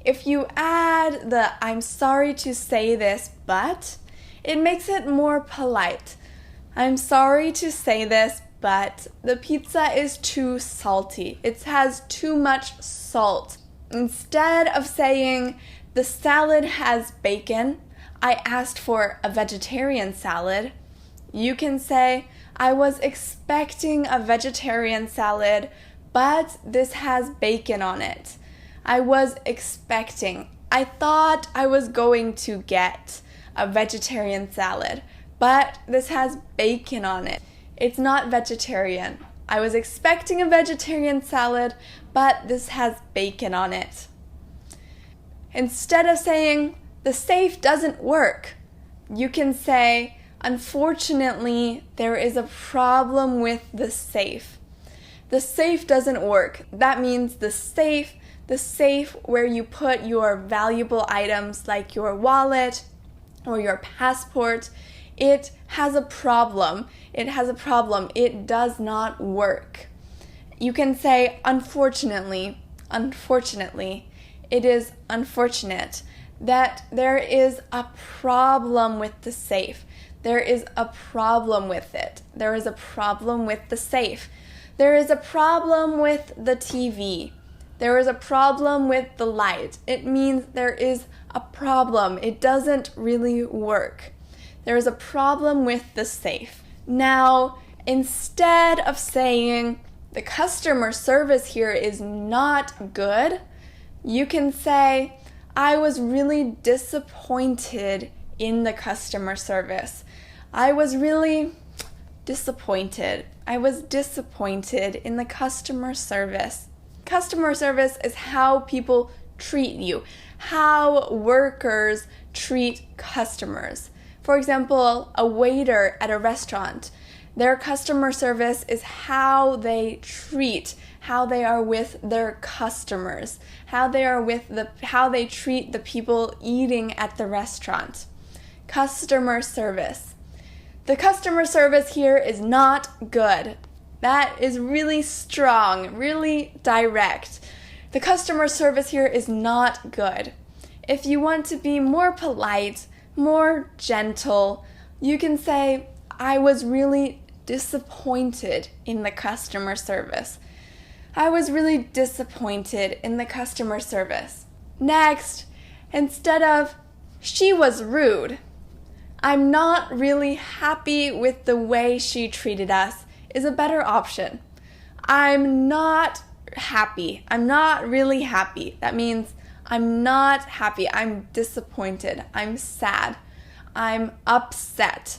If you add the I'm sorry to say this, but, it makes it more polite. I'm sorry to say this, but the pizza is too salty. It has too much salt. Instead of saying the salad has bacon, I asked for a vegetarian salad, you can say I was expecting a vegetarian salad, but this has bacon on it. I was expecting. I thought I was going to get a vegetarian salad, but this has bacon on it. It's not vegetarian. I was expecting a vegetarian salad, but this has bacon on it. Instead of saying, the safe doesn't work, you can say, unfortunately, there is a problem with the safe. The safe doesn't work. That means the safe where you put your valuable items like your wallet or your passport, it has a problem. It has a problem. It does not work. You can say, unfortunately, it is unfortunate that there is a problem with the safe. There is a problem with it. There is a problem with the safe. There is a problem with the TV. There is a problem with the light. It means there is a problem. It doesn't really work. There is a problem with the safe. Now, instead of saying the customer service here is not good, you can say, I was really disappointed in the customer service. I was really disappointed. I was disappointed in the customer service. Customer service is how people treat you, how workers treat customers. For example, a waiter at a restaurant, their customer service is how they treat, how they are with their customers, how they treat the people eating at the restaurant. Customer service. The customer service here is not good. That is really strong, really direct. The customer service here is not good. If you want to be more polite, more gentle, you can say, I was really disappointed in the customer service. I was really disappointed in the customer service. Next, instead of, she was rude, I'm not really happy with the way she treated us is a better option. I'm not happy. I'm not really happy. That means I'm not happy. I'm disappointed. I'm sad. I'm upset.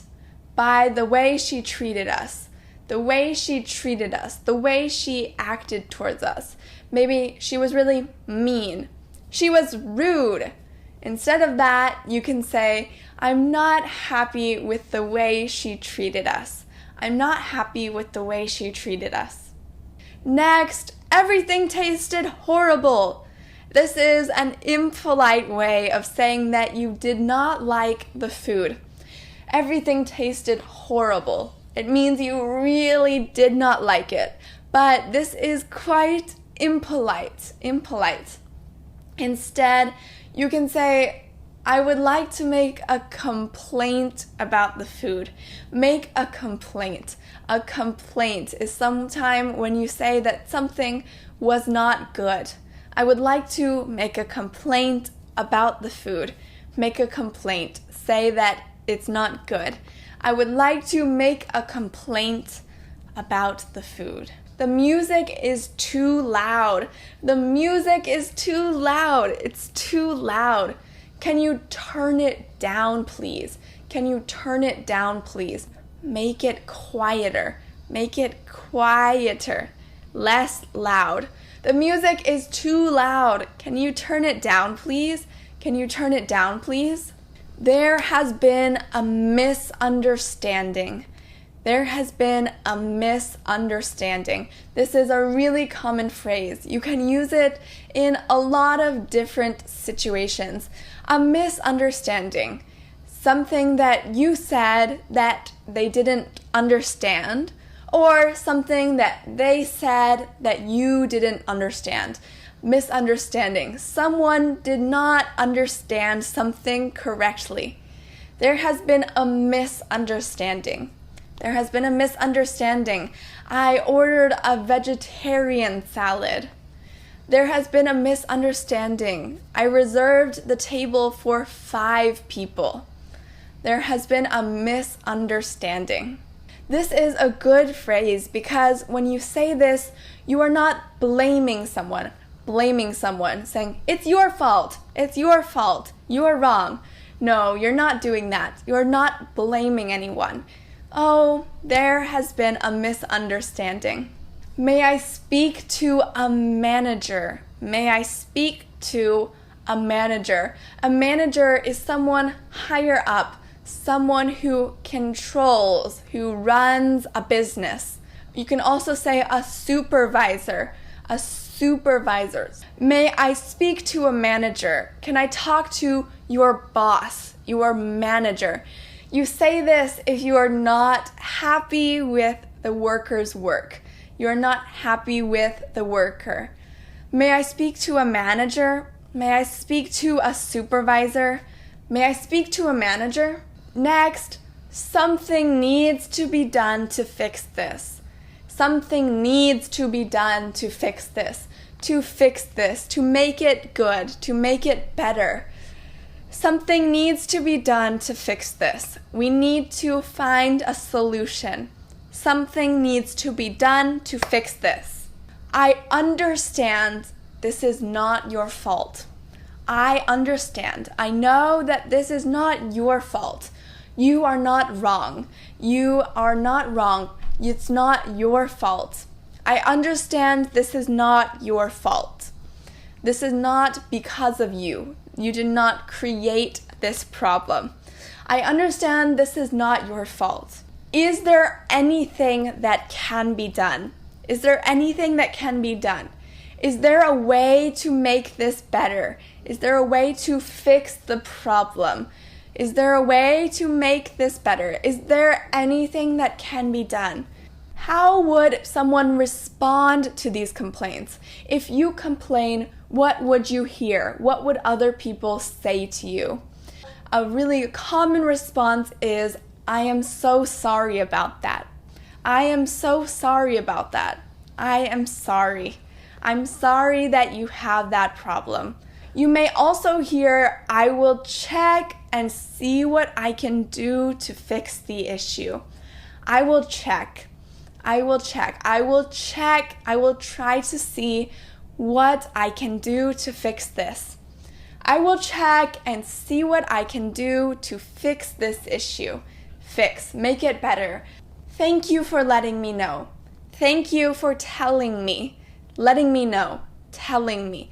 by the way she treated us, the way she treated us, the way she acted towards us. Maybe she was really mean. She was rude. Instead of that, you can say, I'm not happy with the way she treated us. I'm not happy with the way she treated us. Next, everything tasted horrible. This is an impolite way of saying that you did not like the food. Everything tasted horrible. It means you really did not like it. But this is quite impolite. Instead, you can say, I would like to make a complaint about the food. Make a complaint. A complaint is sometime when you say that something was not good. I would like to make a complaint about the food. Make a complaint. Say that it's not good. I would like to make a complaint about the food. The music is too loud. The music is too loud. It's too loud. Can you turn it down, please? Can you turn it down, please? Make it quieter. Make it quieter. Less loud. The music is too loud. Can you turn it down, please? Can you turn it down, please? There has been a misunderstanding. There has been a misunderstanding. This is a really common phrase. You can use it in a lot of different situations. A misunderstanding. Something that you said that they didn't understand, or something that they said that you didn't understand. Misunderstanding. Someone did not understand something correctly. There has been a misunderstanding. There has been a misunderstanding. I ordered a vegetarian salad. There has been a misunderstanding. I reserved the table for 5 people. There has been a misunderstanding. This is a good phrase because when you say this, you are not blaming someone, saying, it's your fault, you are wrong. No, you're not doing that. You're not blaming anyone. Oh, there has been a misunderstanding. May I speak to a manager? May I speak to a manager? A manager is someone higher up, someone who controls, who runs a business. You can also say a supervisor, May I speak to a manager? Can I talk to your boss, your manager? You say this if you are not happy with the worker's work. You are not happy with the worker. May I speak to a manager? May I speak to a supervisor? May I speak to a manager? Next, something needs to be done to fix this. Something needs to be done to fix this. To fix this, to make it good, to make it better. Something needs to be done to fix this. We need to find a solution. Something needs to be done to fix this. I understand this is not your fault. I understand. I know that this is not your fault. You are not wrong. You are not wrong. It's not your fault. I understand this is not your fault. This is not because of you. You did not create this problem. I understand this is not your fault. Is there anything that can be done? Is there anything that can be done? Is there a way to make this better? Is there a way to fix the problem? Is there a way to make this better? Is there anything that can be done? How would someone respond to these complaints? If you complain, what would you hear? What would other people say to you? A really common response is, I am so sorry about that. I am so sorry about that. I am sorry. I'm sorry that you have that problem. You may also hear, I will check and see what I can do to fix the issue. I will check. I will check. I will check. I will try to see what I can do to fix this. I will check and see what I can do to fix this issue. fix, make it better. Thank you for letting me know. Thank you for telling me, letting me know, telling me.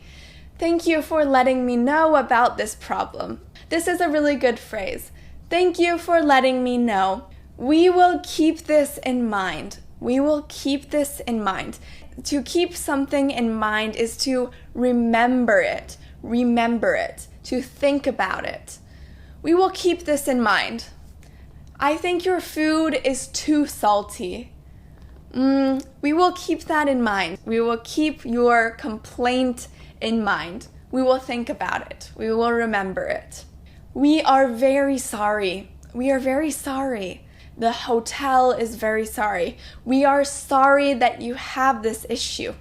Thank you for letting me know about this problem. This is a really good phrase. Thank you for letting me know. We will keep this in mind. We will keep this in mind. To keep something in mind is to remember it, to think about it. We will keep this in mind. I think your food is too salty. We will keep that in mind. We will keep your complaint in mind. We will think about it. We will remember it. We are very sorry. We are very sorry. The hotel is very sorry. We are sorry that you have this issue.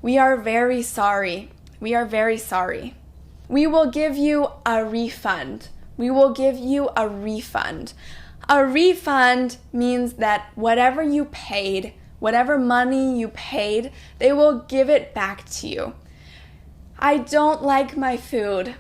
We are very sorry. We are very sorry. We will give you a refund. We will give you a refund. A refund means that whatever you paid, whatever money you paid, they will give it back to you. I don't like my food.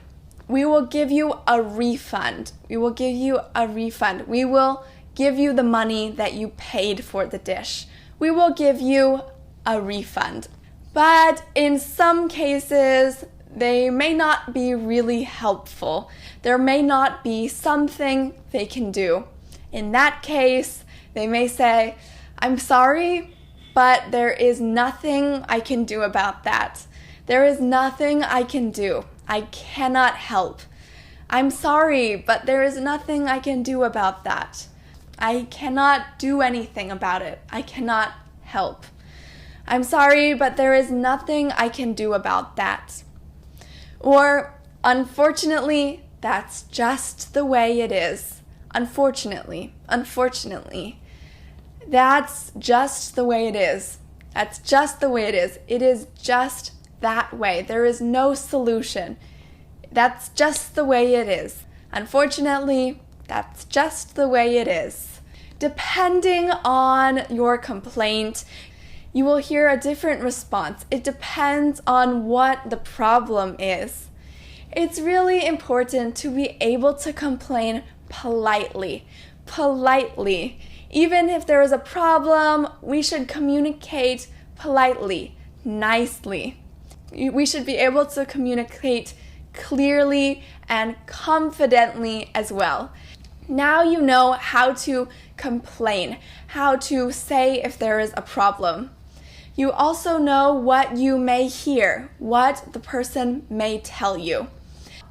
We will give you a refund. We will give you a refund. We will give you the money that you paid for the dish. We will give you a refund. But in some cases, they may not be really helpful. There may not be something they can do. In that case, they may say, I'm sorry, but there is nothing I can do about that. There is nothing I can do. I cannot help. I'm sorry, but there is nothing I can do about that. I cannot do anything about it. I cannot help. I'm sorry, but there is nothing I can do about that. Or, unfortunately, that's just the way it is. Unfortunately. That's just the way it is. That's just the way it is. It is just that way. There is no solution. That's just the way it is. Unfortunately, that's just the way it is. Depending on your complaint, you will hear a different response. It depends on what the problem is. It's really important to be able to complain politely. Even if there is a problem, we should communicate politely, nicely. We should be able to communicate clearly and confidently as well. Now you know how to complain, how to say if there is a problem. You also know what you may hear, what the person may tell you.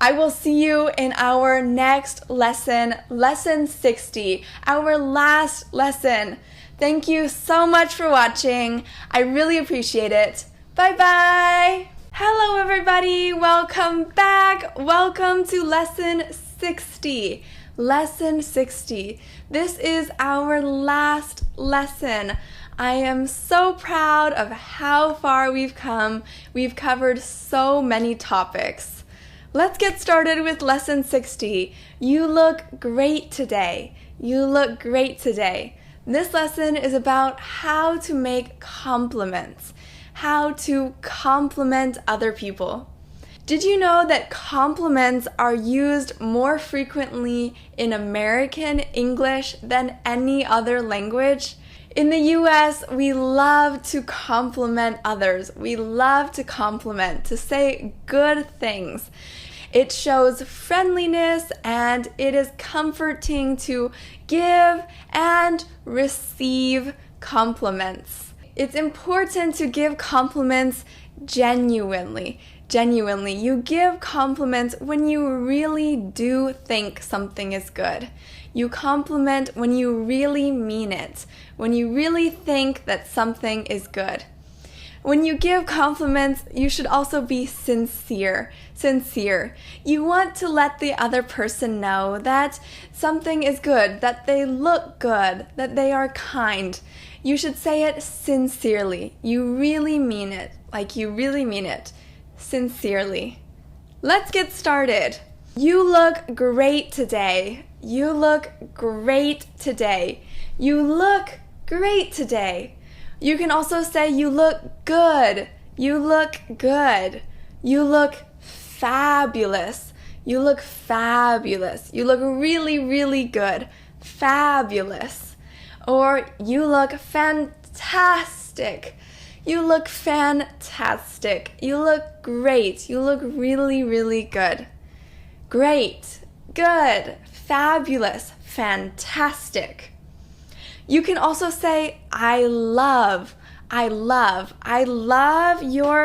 I will see you in our next lesson, lesson 60, our last lesson. Thank you so much for watching. I really appreciate it. Bye-bye. Hello, everybody. Welcome back. Welcome to lesson 60. Lesson 60. This is our last lesson. I am so proud of how far we've come. We've covered so many topics. Let's get started with lesson 60. You look great today. You look great today. This lesson is about how to make compliments, how to compliment other people. Did you know that compliments are used more frequently in American English than any other language? In the US, we love to compliment others. We love to compliment, to say good things. It shows friendliness and it is comforting to give and receive compliments. It's important to give compliments genuinely. You give compliments when you really do think something is good. You compliment when you really mean it, when you really think that something is good. When you give compliments, you should also be sincere. You want to let the other person know that something is good, that they look good, that they are kind. You should say it sincerely. You really mean it, like you really mean it. Sincerely. Let's get started. You look great today. You look great today. You look great today. You can also say you look good. You look good. You look fabulous. You look fabulous. You look really, really good. fabulous. Or you look fantastic. You look fantastic. You look great. You look really, really good. Great, good, fabulous, fantastic. You can also say, I love your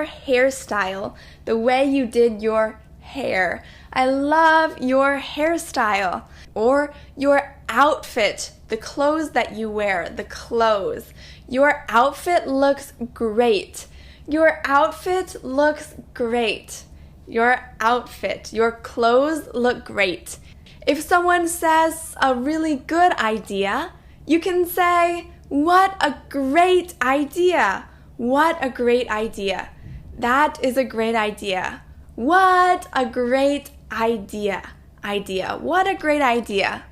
hairstyle, the way you did your hair. I love your hairstyle. Or your outfit, the clothes that you wear, the clothes. Your outfit looks great. Your outfit looks great. Your outfit, your clothes look great. If someone says a really good idea, you can say, what a great idea. What a great idea. That is a great idea. What a great idea. What a great idea.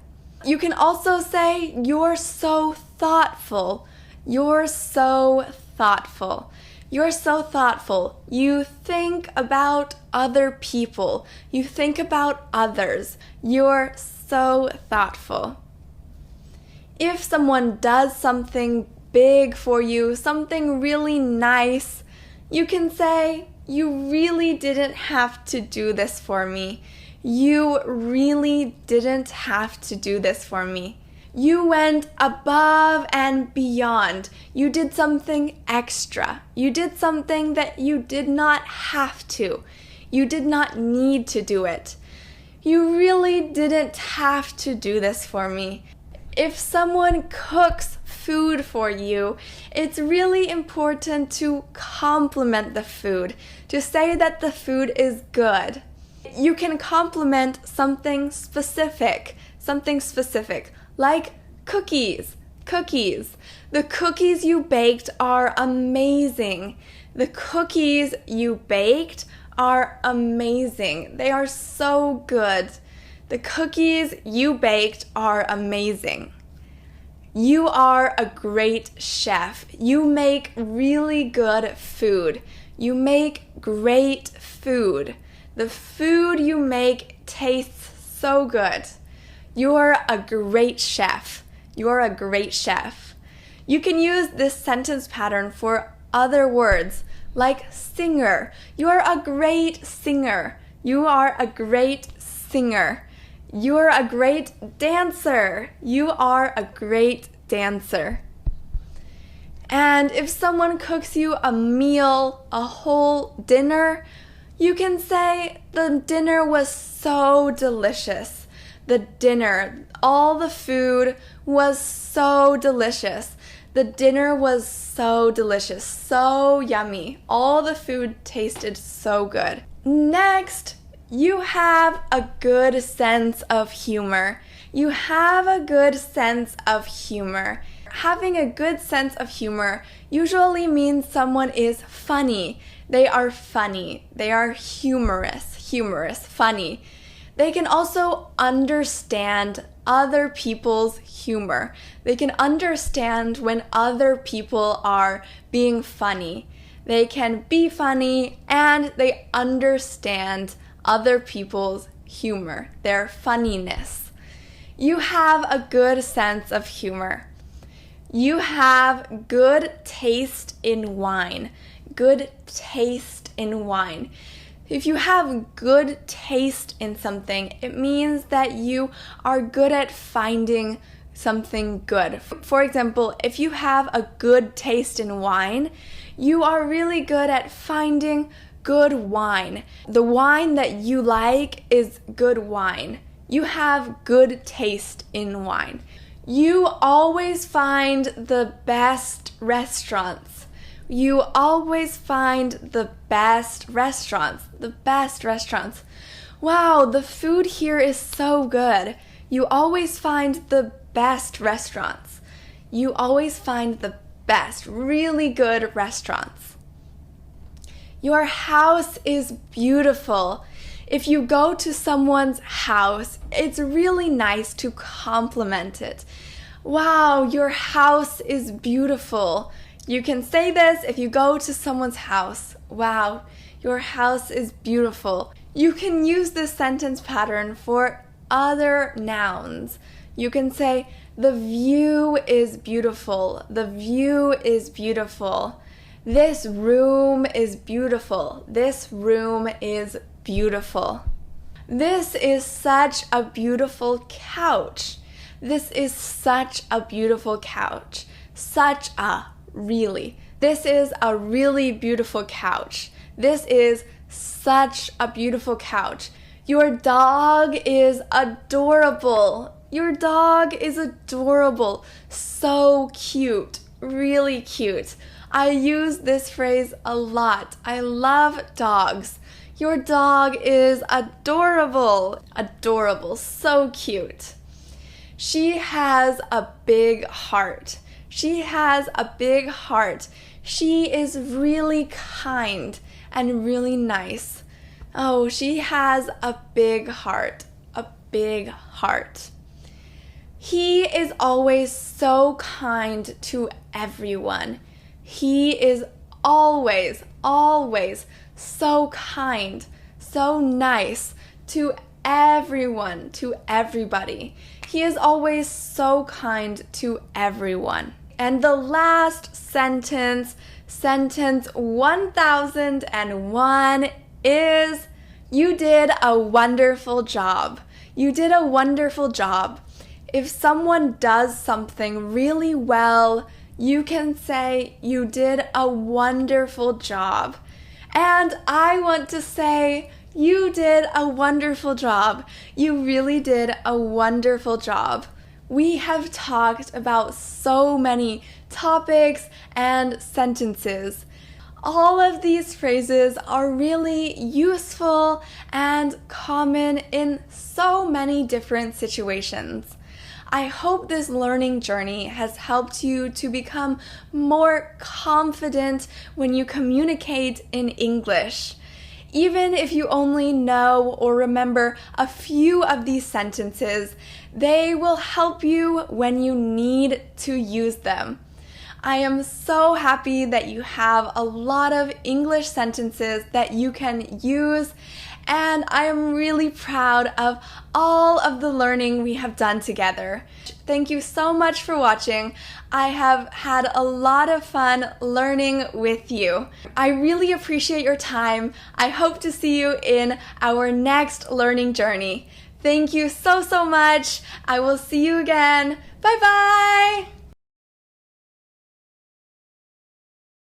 You can also say, you're so thoughtful. You're so thoughtful. You're so thoughtful. You think about other people. You think about others. You're so thoughtful. If someone does something big for you, something really nice, you can say, you really didn't have to do this for me. You really didn't have to do this for me. You went above and beyond. You did something extra. You did something that you did not have to. You did not need to do it. You really didn't have to do this for me. If someone cooks food for you, it's really important to compliment the food, to say that the food is good. You can compliment something specific, like cookies. The cookies you baked are amazing. The cookies you baked are amazing. They are so good. The cookies you baked are amazing. You are a great chef. You make really good food. You make great food. The food you make tastes so good. You're a great chef. You're a great chef. You can use this sentence pattern for other words, like singer. You're a great singer. You are a great singer. You're a great dancer. You are a great dancer. And if someone cooks you a meal, a whole dinner, you can say, the dinner was so delicious. The dinner, all the food was so delicious. The dinner was so delicious, so yummy. All the food tasted so good. Next, you have a good sense of humor. You have a good sense of humor. Having a good sense of humor usually means someone is funny. They are funny. They are humorous, funny. They can also understand other people's humor. They can understand when other people are being funny. They can be funny and they understand other people's humor, their funniness. You have a good sense of humor. You have good taste in wine. Good taste in wine. If you have good taste in something, it means that you are good at finding something good. For example, if you have a good taste in wine, you are really good at finding good wine. The wine that you like is good wine. You have good taste in wine. You always find the best restaurants. You always find the best restaurants. Wow, the food here is so good. You always find the best restaurants. You always find the best, really good restaurants. Your house is beautiful. If you go to someone's house, it's really nice to compliment it. Wow, your house is beautiful. You can say this if you go to someone's house. Wow, your house is beautiful. You can use this sentence pattern for other nouns. You can say, the view is beautiful. The view is beautiful. This room is beautiful. This room is beautiful. This is such a beautiful couch. This is such a beautiful couch. Such a, really. This is a really beautiful couch. This is such a beautiful couch. Your dog is adorable. Your dog is adorable. So cute. Really cute. I use this phrase a lot. I love dogs. Your dog is adorable. Adorable. So cute. She has a big heart. She has a big heart. She is really kind and really nice. Oh, she has a big heart. A big heart. He is always so kind to everyone. He is always, always so kind, so nice to everyone, to everybody. He is always so kind to everyone. And the last sentence, sentence 1001 is, you did a wonderful job. You did a wonderful job. If someone does something really well, you can say, you did a wonderful job. And I want to say, you did a wonderful job. You really did a wonderful job. We have talked about so many topics and sentences. All of these phrases are really useful and common in so many different situations. I hope this learning journey has helped you to become more confident when you communicate in English. Even if you only know or remember a few of these sentences, they will help you when you need to use them. I am so happy that you have a lot of English sentences that you can use, and I am really proud of all of the learning we have done together. Thank you so much for watching. I have had a lot of fun learning with you. I really appreciate your time. I hope to see you in our next learning journey. Thank you so much. I will see you again. Bye bye.